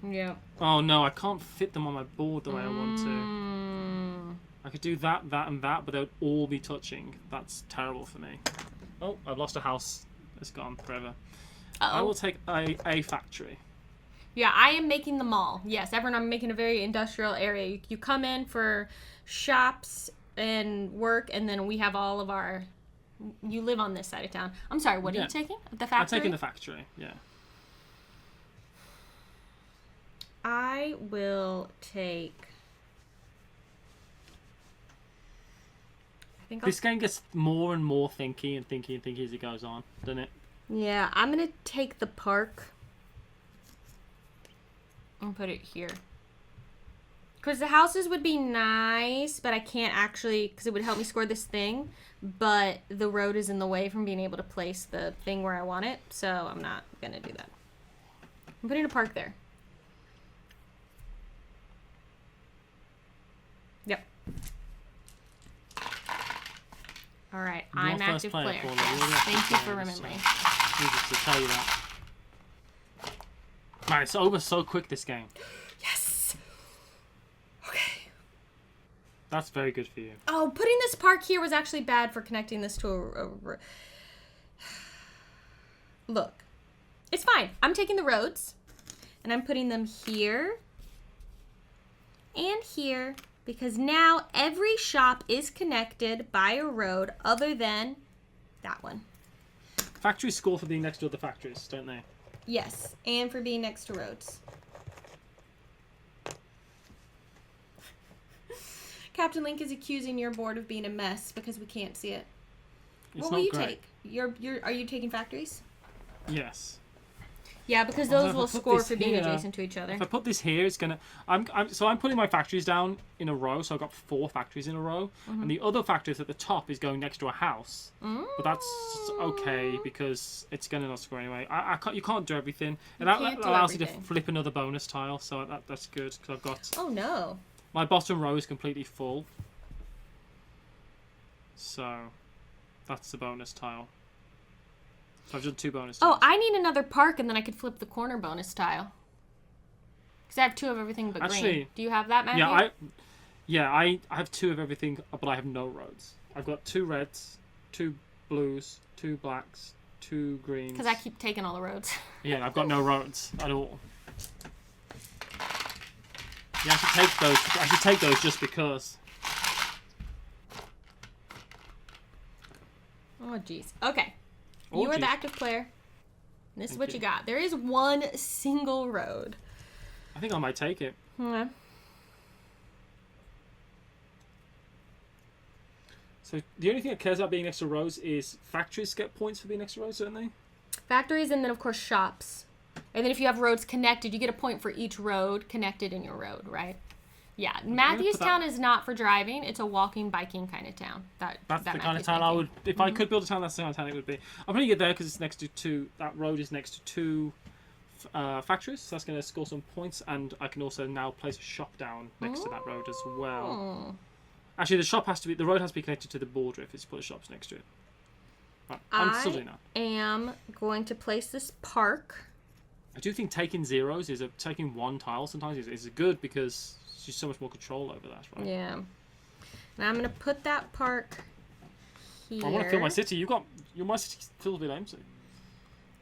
A: Yeah.
B: Oh no, I can't fit them on my board the way I want to. I could do that, that, and that, but they would all be touching. That's terrible for me. Oh, I've lost a house. It's gone forever. I will take a factory.
A: Yeah, I am making the mall. Yes, everyone, I'm making a very industrial area. You come in for shops and work, and then we have all of our... You live on this side of town. I'm sorry, what are you taking? The factory?
B: I'm taking the factory, yeah.
A: I will take...
B: This game gets more and more thinky and thinky and thinky as it goes on, doesn't it?
A: Yeah, I'm going to take the park and put it here. Because the houses would be nice, but I can't actually, because it would help me score this thing, but the road is in the way from being able to place the thing where I want it, so I'm not going to do that. I'm putting a park there. Yep. All right, I'm active player. Thank you for remembering.
B: Needed to tell you that. Man, it's over so quick, this game.
A: Yes. Okay.
B: That's very good for you.
A: Oh, putting this park here was actually bad for connecting this to a... Look. It's fine. I'm taking the roads, and I'm putting them here and here, because now every shop is connected by a road other than that one.
B: Factories score for being next to other factories, don't they?
A: Yes, and for being next to roads. Captain Link is accusing your board of being a mess because we can't see it. What will you take? Are you taking factories?
B: Yes.
A: Yeah, because those will score for being adjacent to each other.
B: If I put this here, it's gonna. I'm putting my factories down in a row, so I've got 4 factories in a row, and the other factories at the top is going next to a house. But that's okay because it's gonna not score anyway. You can't do everything, and that allows you to flip another bonus tile, so that's good because I've got.
A: Oh no!
B: My bottom row is completely full, so that's the bonus tile. So I've done 2 bonus tiles.
A: Oh, I need another park, and then I could flip the corner bonus tile. Because I have 2 of everything but green. Do you have that, Matthew?
B: Yeah, I have 2 of everything, but I have no roads. I've got 2 reds, 2 blues, 2 blacks, 2 greens.
A: Because I keep taking all the roads.
B: Yeah, I've got no roads at all. Yeah, I should take those. I should take those just because.
A: Oh, jeez. Okay. You are the active player. This is what you got. There is 1 single road.
B: I think I might take it.
A: Yeah.
B: So the only thing that cares about being next to roads is factories get points for being next to roads, don't they?
A: Factories and then, of course, shops. And then if you have roads connected, you get a point for each road connected in your road, right? Yeah. Matthew's town is not for driving. It's a walking, biking kind of town. That's
B: the kind of town I would... If I could build a town, that's the kind of town it would be. I'm putting it there because it's next to 2... That road is next to 2 factories. So that's going to score some points. And I can also now place a shop down next to that road as well. Actually, the shop has to be... The road has to be connected to the border if it's put shops next to it. Right, I'm still doing that.
A: I am going to place this park.
B: I do think taking zeros is... Taking 1 tile sometimes is good because... She's so much more control over that, right?
A: Yeah. Now I'm gonna put that park here.
B: I want to fill my city. My city's filled with empty.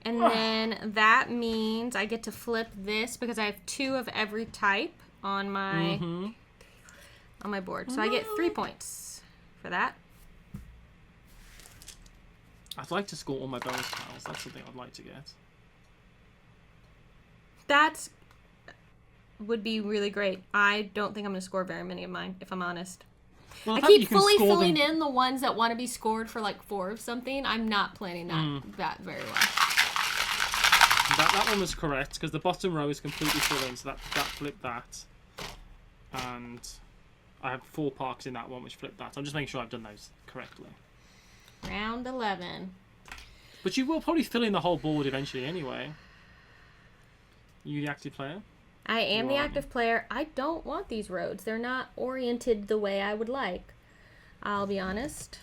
A: And then that means I get to flip this because I have 2 of every type on my on my board. So I get 3 points for that.
B: I'd like to score all my bonus tiles. That's something I'd like to get.
A: That's would be really great. I don't think I'm going to score very many of mine, if I'm honest. Well, I keep fully filling in the ones that want to be scored for like 4 of something. I'm not planning that very well.
B: That one was correct, because the bottom row is completely full in, so that flipped that. And I have 4 parks in that one, which flipped that. I'm just making sure I've done those correctly.
A: Round 11.
B: But you will probably fill in the whole board eventually anyway. You the active player?
A: I am the active player. I don't want these roads. They're not oriented the way I would like. I'll be honest.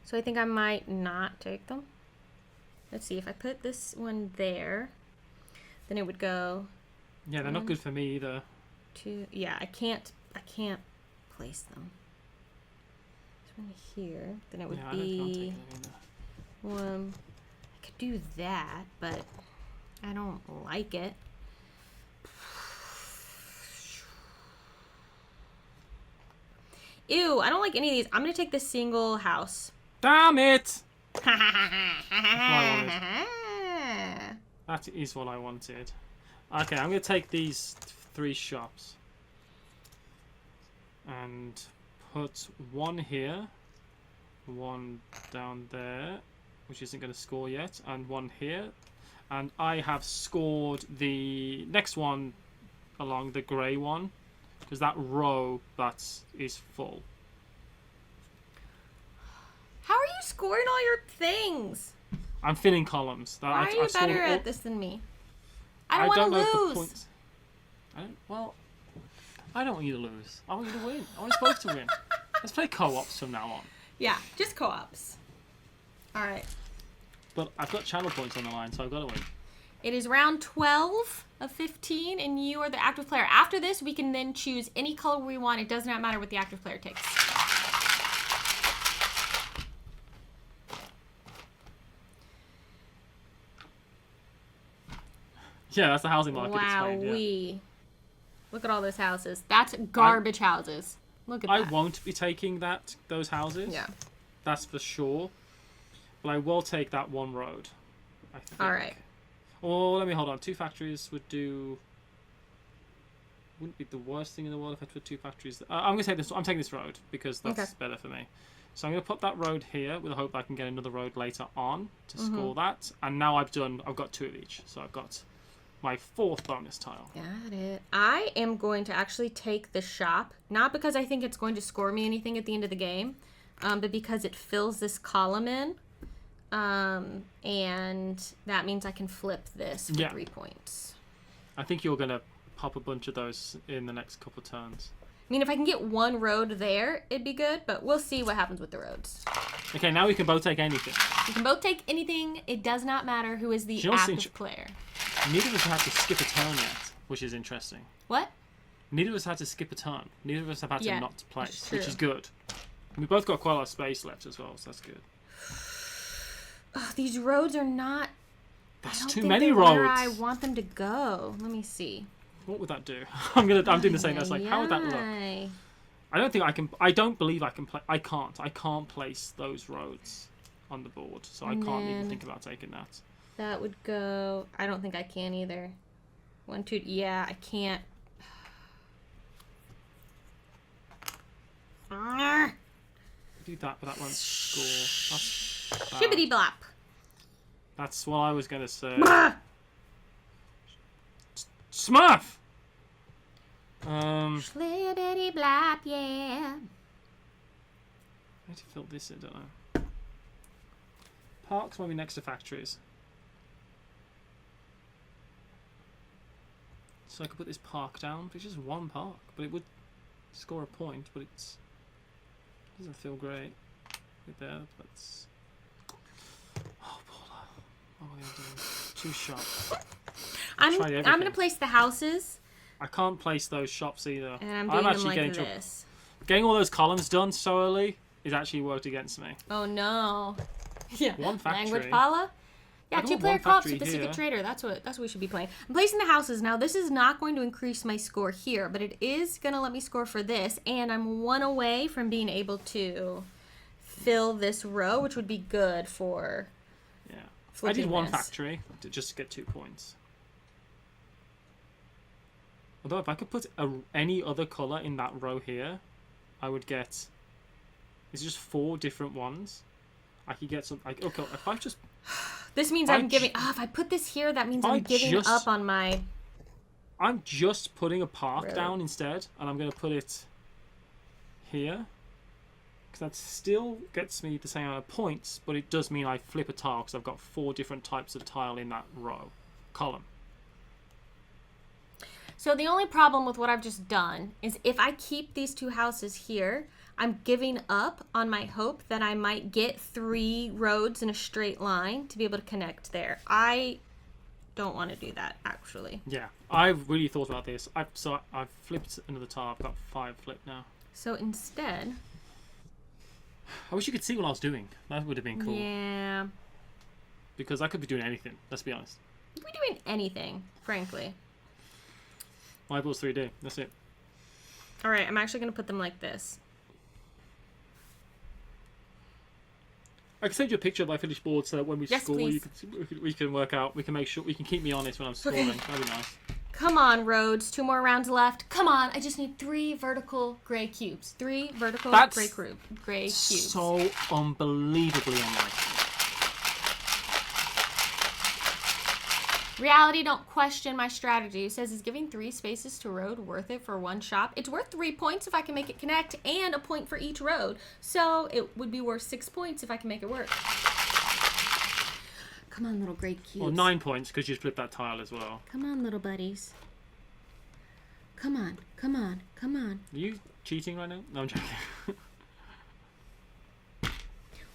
A: So I think I might not take them. Let's see, if I put this one there, then it would go...
C: Yeah, they're not good for me either.
A: Yeah, I can't place them. This one here, then it would be... One... I could do that, but I don't like it. Ew, I don't like any of these. I'm going to take this single house.
C: Damn it! That is what I wanted. Okay, I'm going to take these 3 shops. And put one here. One down there, which isn't going to score yet. And one here. And I have scored the next one along the grey one. Because that row that is full.
A: How are you scoring all your things?
C: I'm filling columns.
A: Why are you better at this than me? I don't want to lose.
C: I don't want you to lose. I want you to win. I want us both to win. Let's play co-ops from now on.
A: Yeah, just co-ops. All right.
C: But I've got channel points on the line, so I've got to win.
A: It is round 12 of 15, and you are the active player. After this, we can then choose any color we want. It does not matter what the active player takes.
C: Yeah, that's the housing market.
A: Wowee. Yeah. Look at all those houses. That's garbage houses. Look at that.
C: I won't be taking those houses.
A: Yeah.
C: That's for sure. But I will take that one road, I think.
A: All right.
C: Oh, let me hold on. 2 factories wouldn't be the worst thing in the world if I put 2 factories. I'm going to take this. I'm taking this road because that's better for me. So I'm going to put that road here with the hope I can get another road later on to score that. And now I've got 2 of each. So I've got my 4th bonus tile.
A: Got it. I am going to actually take the shop, not because I think it's going to score me anything at the end of the game, but because it fills this column in. And that means I can flip this for 3 points.
C: I think you're going to pop a bunch of those in the next couple of turns.
A: I mean, if I can get one road there, it'd be good, but we'll see what happens with the roads.
C: Okay, now we can both take anything.
A: We can both take anything. It does not matter who is the active player.
C: Neither of us have to skip a turn yet, which is interesting.
A: What?
C: Neither of us had to skip a turn. Neither of us have had to not place, which is good. We both got quite a lot of space left as well, so that's good.
A: Oh, these roads are not...
C: That's too many roads.
A: Where I want them to go. Let me see.
C: What would that do? I'm doing the same. That's like, how would that look? I don't think I can. I don't believe I can play. I can't place those roads on the board, so I can't even think about taking that.
A: That would go. I don't think I can either. 1, 2. Yeah, I can't.
C: Do that, but that won't score.
A: Shibbity blop.
C: That's what I was gonna say. Smurf!
A: Slibbity blop, yeah.
C: I need to fill this in, don't I? Parks might be next to factories. So I could put this park down, but it's just one park. But it would score a point, but it doesn't feel great. Right there, that's... Oh, Paula. What am I going to do? 2 shops.
A: I'm going to place the houses.
C: I can't place those shops either.
A: And I'm doing them like this.
C: Getting all those columns done so early is actually worked against me.
A: Oh, no. Yeah.
C: One factory.
A: Language, Paula? Yeah, 2-player co-ops with the Secret Trader. That's what we should be playing. I'm placing the houses. Now, this is not going to increase my score here, but it is going to let me score for this, and I'm 1 away from being able to fill this row, which would be good for
C: I did 1 factory to just get 2 points. Although if I could put any other colour in that row here, I would get... It's just 4 different ones. I could get some... Okay, if I just...
A: This means I'm giving... if I put this here, that means I'm giving up on my...
C: I'm just putting a park down instead, and I'm going to put it here. Because that still gets me the same amount of points, but it does mean I flip a tile, because I've got 4 different types of tile in that column.
A: So the only problem with what I've just done is if I keep these 2 houses here, I'm giving up on my hope that I might get 3 roads in a straight line to be able to connect there. I don't want to do that, actually.
B: Yeah, I've really thought about this. I've flipped another tile. I've got 5 flipped now.
A: So instead...
B: I wish you could see what I was doing. That would have been cool.
A: Yeah.
B: Because I could be doing anything, let's be honest.
A: You could be doing anything, frankly.
B: My ball's 3D. That's it.
A: Alright, I'm actually going to put them like this.
B: I can send you a picture of my finished board so that when we score,
A: please.
B: we can work out. We can make sure we can keep me honest when I'm scoring.
A: Okay.
B: That'd be nice.
A: Come on, roads. 2 more rounds left. Come on. I just need 3 vertical gray cubes. 3 vertical gray cubes.
B: So unbelievably unlikely.
A: Reality, don't question my strategy. It says, is giving 3 spaces to road worth it for 1 shop? It's worth 3 points if I can make it connect and a point for each road. So it would be worth 6 points if I can make it work. Come on, little gray cubes.
B: Well, 9 points because you flipped that tile as well.
A: Come on, little buddies. Come on, come on, come on.
B: Are you cheating right now? No, I'm joking.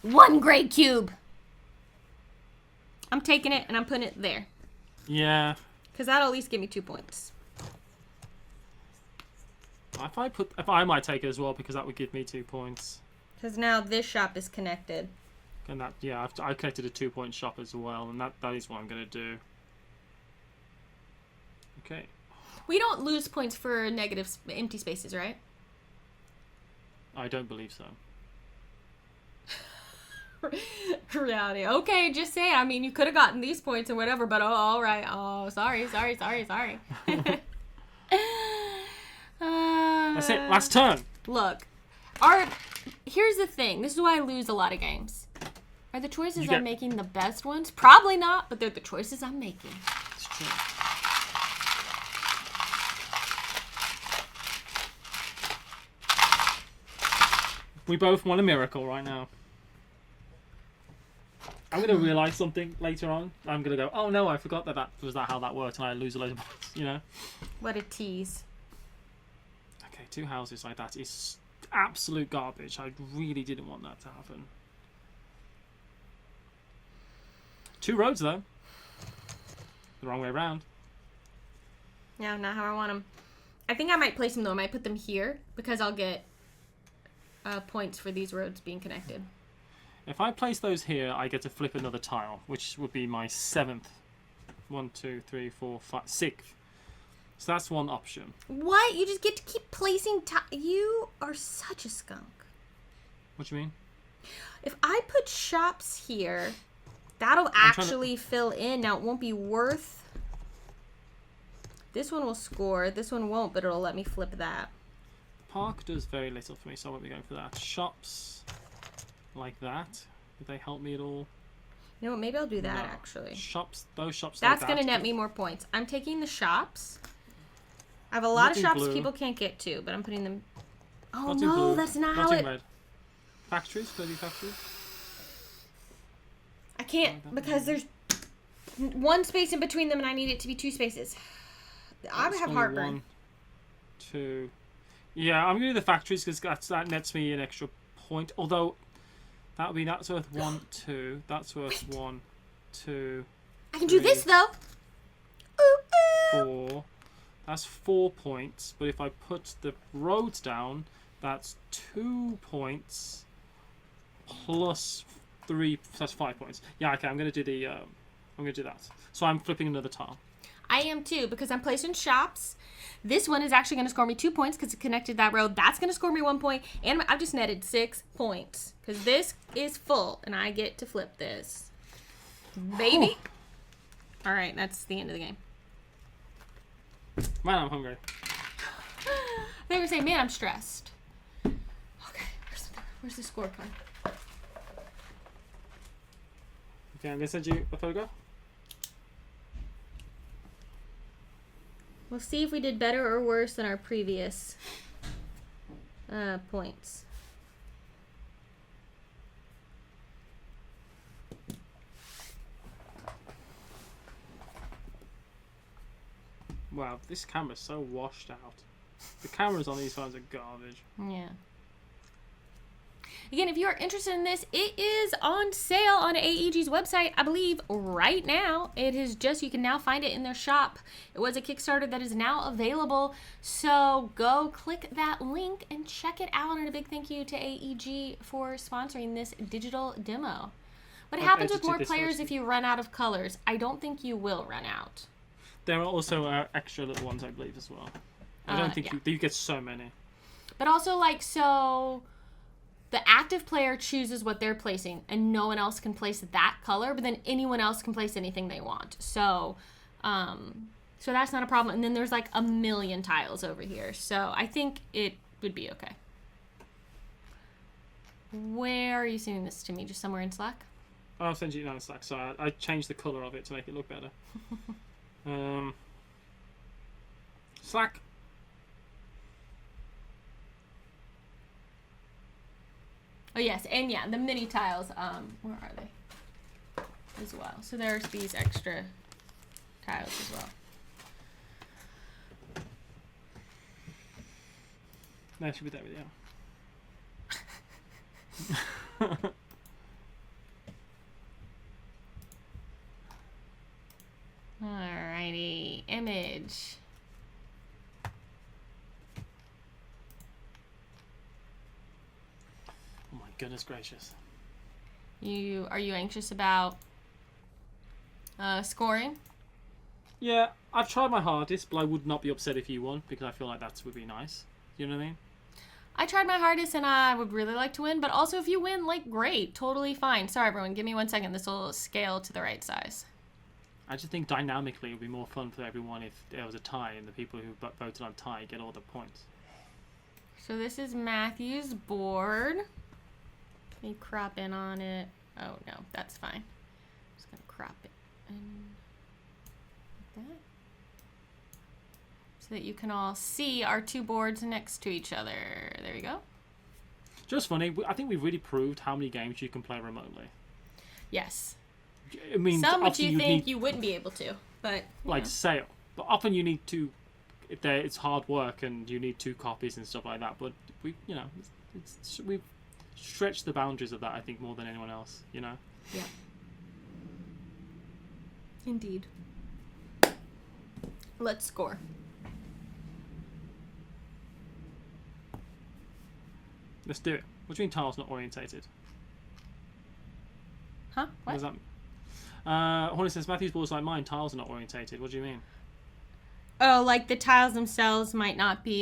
A: 1 gray cube. I'm taking it and I'm putting it there.
B: Yeah.
A: Because that'll at least give me 2 points.
B: If I might take it as well because that would give me 2 points.
A: Because now this shop is connected.
B: And that, yeah, I connected a 2-point shop as well, and that is what I'm gonna do. Okay.
A: We don't lose points for negative empty spaces, right?
B: I don't believe so.
A: Reality. Okay, just say. I mean, you could have gotten these points or whatever, but all right. Oh, sorry.
B: That's it. Last turn.
A: Look, here's the thing. This is why I lose a lot of games. Are the choices I'm making the best ones? Probably not, but they're the choices I'm making.
B: It's true. We both want a miracle right now. I'm going to realise something later on. I'm going to go, oh no, I forgot that was how that worked, and I lose a load of points, you know?
A: What a tease.
B: Okay, 2 houses like that is absolute garbage. I really didn't want that to happen. 2 roads, though. The wrong way around.
A: Yeah, not how I want them. I think I might place them, though. I might put them here, because I'll get points for these roads being connected.
B: If I place those here, I get to flip another tile, which would be my 7th. 1, 2, 3, 4, 5, 6th. So that's one option.
A: What? You just get to keep placing you are such a skunk.
B: What do you mean?
A: If I put shops here, that'll actually fill in. Now, it won't be worth... This one will score. This one won't, but it'll let me flip that.
B: Park does very little for me, so I won't be going for that. Shops... like that. Would they help me at all?
A: You know what? Maybe I'll do that, actually.
B: Shops, those shops
A: That's
B: like
A: going to net me more points. I'm taking the shops. I have a lot of shops people can't get to, but I'm putting them... Oh, no, that's not how it...
B: Red. Factories? Could I do factories?
A: I can't, because there's 1 space in between them, and I need it to be 2 spaces. I would have heartburn.
B: 1, 2... Yeah, I'm going to do the factories, because that nets me an extra point. Although... That's worth 1, 2. That's worth 1, 2.
A: I can do this though. Ooh, ooh.
B: 4. That's 4 points. But if I put the roads down, that's 2 points plus 3. That's 5 points. Yeah, okay. I'm gonna do the. I'm gonna do that. So I'm flipping another tile.
A: I am too, because I'm placing shops. This one is actually going to score me 2 points because it connected that road. That's going to score me 1 point. And I've just netted 6 points because this is full and I get to flip this. Baby. All right, that's the end of the game.
B: Man, I'm hungry.
A: They were saying, man, I'm stressed. Okay, where's the scorecard?
B: Okay, I'm going to send you a photograph.
A: We'll see if we did better or worse than our previous points.
B: Wow, this camera's so washed out. The cameras on these phones are garbage.
A: Yeah. Again, if you are interested in this, it is on sale on AEG's website, I believe, right now. It is just, you can now find it in their shop. It was a Kickstarter that is now available. So go click that link and check it out. And a big thank you to AEG for sponsoring this digital demo. What happens with more players if you run out of colors? I don't think you will run out.
B: There are also extra little ones, I believe, as well. I don't think you get so many.
A: But also, like, so the active player chooses what they're placing, and no one else can place that color, but then anyone else can place anything they want. So, so that's not a problem. And then there's like a million tiles over here. So I think it would be okay. Where are you sending this to me? Just somewhere in Slack?
B: I'll send you it now in Slack. So I changed the color of it to make it look better. Slack.
A: Oh yes, and yeah, the mini tiles, where are they? As well. So there's these extra tiles as well.
B: No, I should be there with you.
A: Alrighty, image.
B: Oh my goodness gracious.
A: Are you anxious about scoring?
B: Yeah, I've tried my hardest, but I would not be upset if you won, because I feel like that would be nice. You know what I mean?
A: I tried my hardest and I would really like to win, but also if you win, like, great, totally fine. Sorry everyone, give me 1 second, this will scale to the right size.
B: I just think dynamically it would be more fun for everyone if there was a tie and the people who voted on tie get all the points.
A: So this is Matthew's board. Let me crop in on it. Oh no, that's fine. I'm just gonna crop it in like that. So that you can all see our two boards next to each other. There you go.
B: Just funny, I think we've really proved how many games you can play remotely.
A: Yes.
B: I mean,
A: some which you think you wouldn't be able to, but
B: like Sail. But often you need to, if it's hard work and you need 2 copies and stuff like that. But we, you know, we've stretched the boundaries of that. I think more than anyone else. You know.
A: Yeah. Indeed. Let's score.
B: Let's do it. What do you mean tiles not orientated?
A: Huh?
B: What does that mean? Hornet says, Matthew's board's like mine, tiles are not orientated. What do you mean?
A: Oh, like the tiles themselves might not be,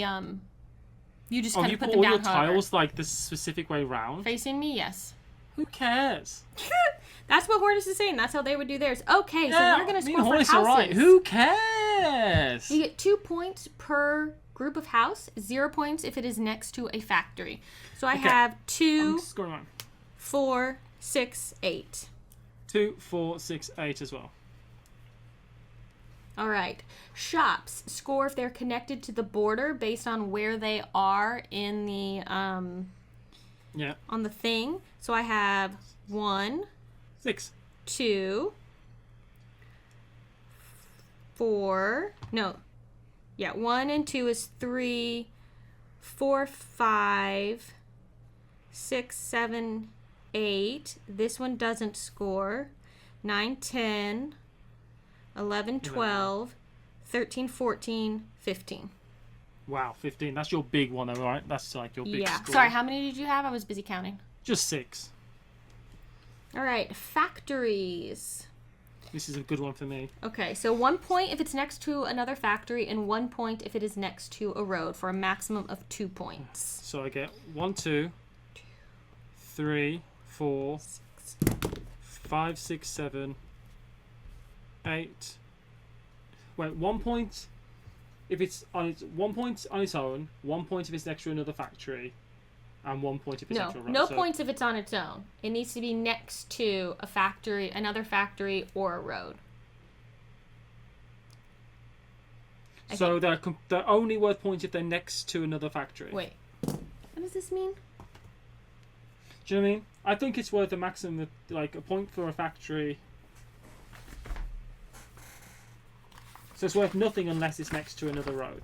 A: you just kind of put them down.
B: You put all your tiles like the specific way round?
A: Facing me, yes.
B: Who cares?
A: That's what Hortus is saying. That's how they would do theirs. Okay, so we're going to score for houses.
B: All right. Who cares?
A: You get 2 points per group of house, 0 points if it is next to a factory. So I have 2, 4, 6, 8.
B: 2, 4, 6, 8 as well.
A: All right. Shops score if they're connected to the border based on where they are in the on the thing. So I have 1,
B: 6,
A: 2, 4. No. Yeah, 1 and 2 is 3, 4, 5, 6, 7, 8. This one doesn't score. 9, 10, 11, 12, 13, 14, 15.
B: Wow, 15. That's your big one, though, right? That's like your big score.
A: Sorry, how many did you have? I was busy counting.
B: Just 6.
A: All right, factories.
B: This is a good one for me.
A: Okay, so 1 point if it's next to another factory and 1 point if it is next to a road for a maximum of 2 points.
B: So I get 1, 2, 3, 4, 5, 6, 7, 8. Wait, 1 point if it's on its 1 point on its own, 1 point if it's next to another factory, and 1 point if it's next to a road.
A: No points if it's on its own. It needs to be next to a factory, another factory, or a road.
B: So they're only worth points if they're next to another factory.
A: Wait, what does this mean?
B: Do you know what I mean? I think it's worth a maximum of like a point for a factory. So it's worth nothing unless it's next to another road.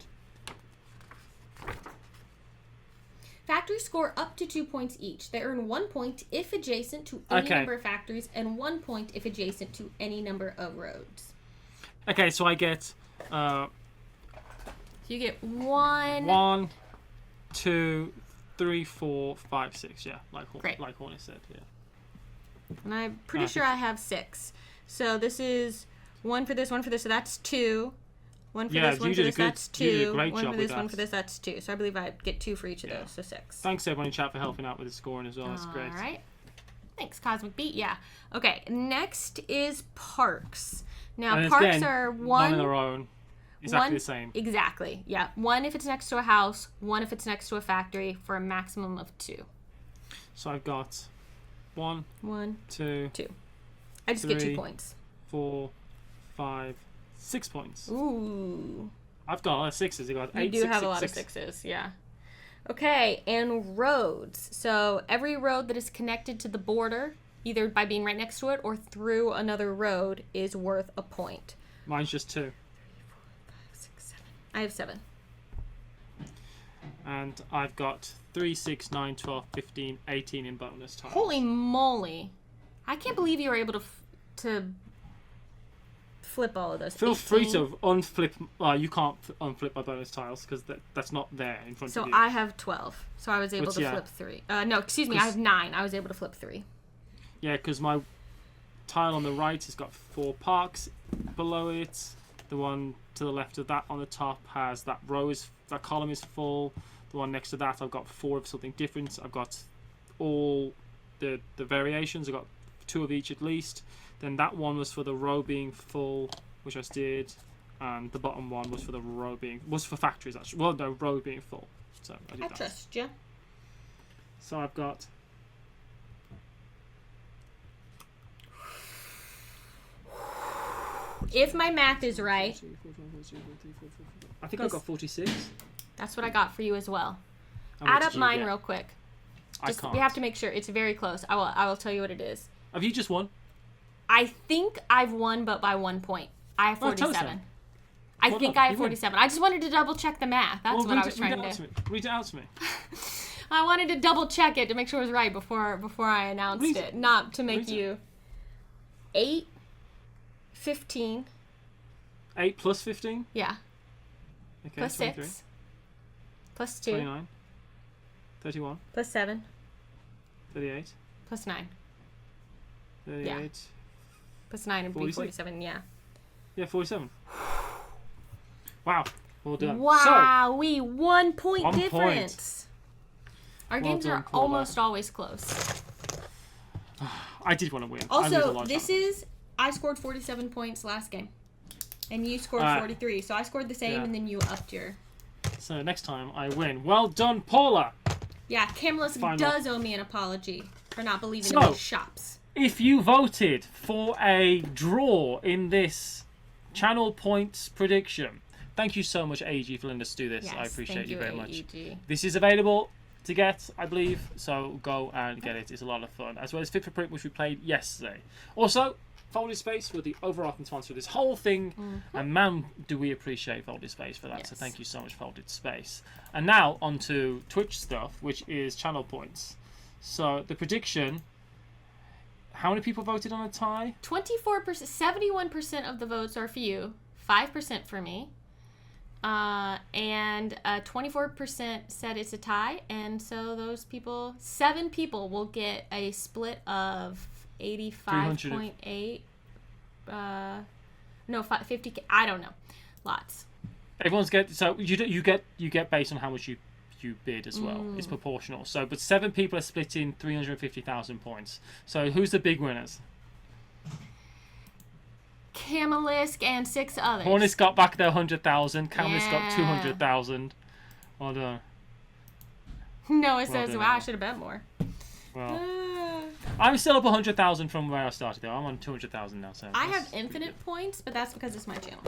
A: Factories score up to 2 points each. They earn 1 point if adjacent to any number of factories and 1 point if adjacent to any number of roads.
B: Okay, so I get...
A: So you get 1...
B: 1, 2, 3, 4, 5, 6. Yeah, like Hornet said, yeah.
A: And I'm pretty sure I have 6. So this is 1 for this, 1 for this, so that's 2. 1 for this, 1 for this, that's 2.
B: You did a great
A: 1
B: job
A: for this,
B: with
A: 1
B: that.
A: for this, that's 2. So I believe I get 2 for each of those, so 6.
B: Thanks everyone in chat for helping out with the scoring as well. That's great.
A: All right. Thanks, Cosmic Beat. Yeah. Okay, next is parks. Now, parks
B: again,
A: are
B: one in their own. Exactly the same.
A: Exactly, yeah. 1 if it's next to a house, 1 if it's next to a factory, for a maximum of 2.
B: So I've got 1, 2,
A: 2. I just
B: 3,
A: get 2 points.
B: 4, 5, 6 points.
A: Ooh.
B: I've got a lot of 6s. I've got 8,
A: You do
B: 6,
A: have
B: 6,
A: a lot
B: 6.
A: of 6s, yeah. Okay, and roads. So every road that is connected to the border, either by being right next to it or through another road, is worth a point.
B: Mine's just 2.
A: 3, 4, 5, 6, 7. I have 7.
B: And I've got 3, 6, 9, 12, 15, 18 in bonus tiles.
A: Holy moly. I can't believe you were able to flip all of those.
B: Feel
A: 18.
B: free to unflip. You can't unflip my bonus tiles because that's not there in front of you.
A: So I have 12. So I was able to
B: yeah.
A: flip 3. No, excuse me. I have 9. I was able to flip 3.
B: Yeah, because my tile on the right has got 4 parks below it. The one to the left of that on the top has that column is full. The one next to that I've got 4 of something different. I've got all the variations. I've got 2 of each at least. Then that one was for the row being full, which I did, and the bottom one was for the was for factories actually. Well, no, row being full. So I did that.
A: Trust you.
B: So I've got.
A: If my math is right,
B: I think I've got 46.
A: that's what I got for you as well.
B: And what
A: Add
B: did
A: up
B: you
A: mine
B: get?
A: real quick.
B: I can't.
A: We have to make sure it's very close. I will tell you what it is.
B: Have you just won?
A: I think I've won, but by 1 point. I have 47. I think I have 47. I just wanted to double check the math. That's what I was trying to do.
B: Read it out to me.
A: I wanted to double check it to make sure it was right before I announced it. Not to make you 8, 15.
B: 8 plus 15?
A: Yeah.
B: Okay,
A: Plus
B: 23.
A: 6. Plus 2.
B: 29. 31.
A: Plus 7.
B: 38.
A: Plus 9.
B: 38.
A: Yeah. Plus 9 would be 47, yeah.
B: Yeah, 47. Wow. Well done.
A: Wow, we 1 point
B: 1
A: difference. Our
B: Well
A: games
B: done,
A: are
B: Paula.
A: almost always close.
B: I did want to win. I lose a
A: Also,
B: lot of
A: this
B: time.
A: is I scored 47 points last game. And you scored 43. So I scored the same and then you upped your.
B: So next time I win. Well done, Paula.
A: Yeah, Camelus
B: Final.
A: does owe me an apology for not believing in
B: So-
A: these shops.
B: If you voted for a draw in this channel points prediction, thank you so much, AG, for letting us do this.
A: Yes,
B: I appreciate
A: thank
B: you very much.
A: AEG.
B: This is available to get, I believe, so go and get it. It's a lot of fun. As well as Fit for Print, which we played yesterday. Also, Folded Space were the overarching sponsor of this whole thing, and man, do we appreciate Folded Space for that.
A: Yes.
B: So thank you so much, Folded Space. And now on to Twitch stuff, which is channel points. So the prediction. How many people voted on a tie?
A: 24%, 71% of the votes are for you, 5% for me, and 24% said it's a tie. And so those people, 7 people, will get a split of 85.8. No, 50. I don't know. Lots.
B: Everyone's so you get based on how much you bid as well. It's proportional. So, but 7 people are splitting 350,000 points. So, who's the big winners?
A: Camelisk and 6 others.
B: Hornets got back their 100,000. Camelisk got
A: Yeah.
B: 200,000. Well done.
A: Noah says,
B: done,
A: "Wow, I
B: Noah.
A: should have bet more."
B: Well, I'm still up 100,000 from where I started though. I'm on 200,000 now. So
A: I
B: that's
A: have infinite points, but that's because it's my channel.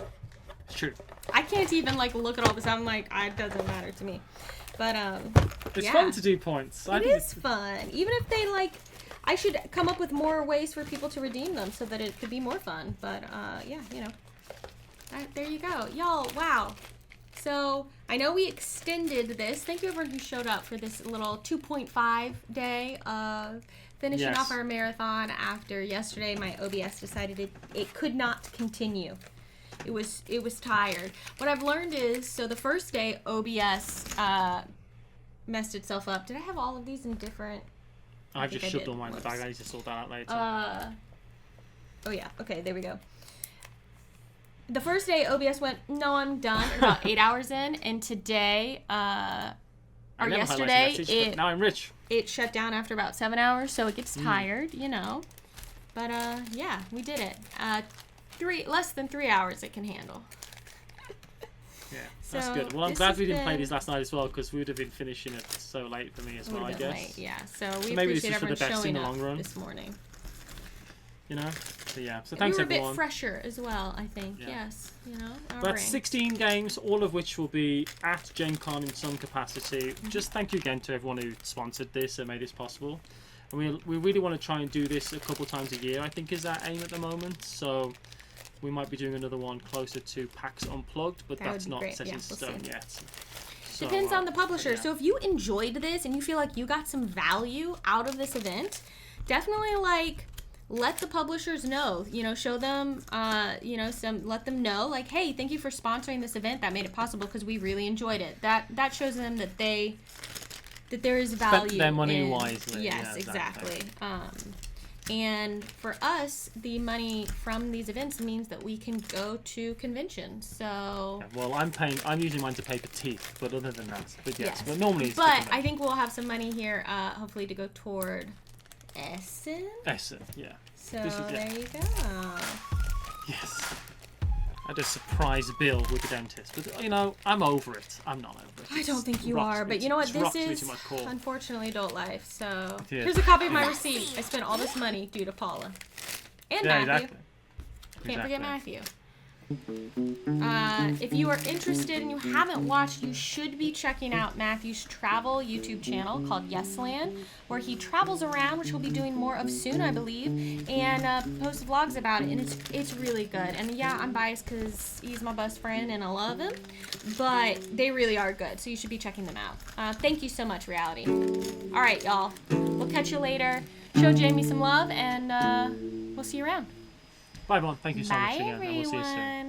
B: true.
A: I can't even look at all this. I'm like, it doesn't matter to me. But
B: It's
A: yeah.
B: fun to do points.
A: It is fun. Even if they I should come up with more ways for people to redeem them so that it could be more fun. But yeah, There you go. Y'all, wow. So, I know we extended this. Thank you everyone who showed up for this little 2.5 day of finishing off our marathon after yesterday my OBS decided it could not continue. It was tired. What I've learned is, so the first day OBS messed itself up. Did I have all of these in different?
B: I just shoved all mine in the bag. I need to sort that out later.
A: Oh yeah. Okay, there we go. The first day OBS went, no, I'm done, about 8 hours in, and today, or yesterday,
B: now I'm rich.
A: It shut down after about 7 hours, so it gets tired, you know. But yeah, we did it. Less than 3 hours it can handle.
B: Yeah, that's good. Well, I'm glad we didn't play these last night as well, because we would have been finishing it so late for me as well, I guess. Late,
A: yeah. So we appreciate everyone showing up this morning.
B: You know, so yeah. So thanks everyone.
A: We were a bit fresher as well, I think. Yeah. Yes, you know.
B: That's 16 games, all of which will be at Gen Con in some capacity. Just thank you again to everyone who sponsored this and made this possible. And we really want to try and do this a couple times a year, I think is our aim at the moment. So we might be doing another one closer to PAX Unplugged, but that's not set in stone yet. So,
A: depends on the publisher. Yeah. So if you enjoyed this and you feel like you got some value out of this event, definitely let the publishers know, you know, show them, let them know, like, hey, thank you for sponsoring this event. That made it possible because we really enjoyed it. That shows them that there is value.
B: Spent their money wisely.
A: Yes, yeah, exactly. And for us, the money from these events means that we can go to conventions. So.
B: Yeah, well, I'm using mine to pay for teeth, but other than that, yes. But normally.
A: But I think we'll have some money here, hopefully, to go toward Essen?
B: Essen, yeah.
A: So there you go.
B: Yes. I had a surprise bill with the dentist. But, you know, I'm over it. I'm not over it.
A: I don't think you are. But you know what? This is, unfortunately, adult life. So here's a copy of my receipt. I spent all this money due to Paula. And Matthew. Can't forget Matthew. If you are interested and you haven't watched, you should be checking out Matthew's travel YouTube channel called Yesland, where he travels around, which we'll be doing more of soon, I believe, and posts vlogs about it, and it's really good. And yeah, I'm biased because he's my best friend and I love him, but they really are good, so you should be checking them out. Thank you so much, Reality. All right, y'all. We'll catch you later. Show Jamie some love, and we'll see you around.
B: Bye, everyone. Thank you so much again, and we'll see you soon.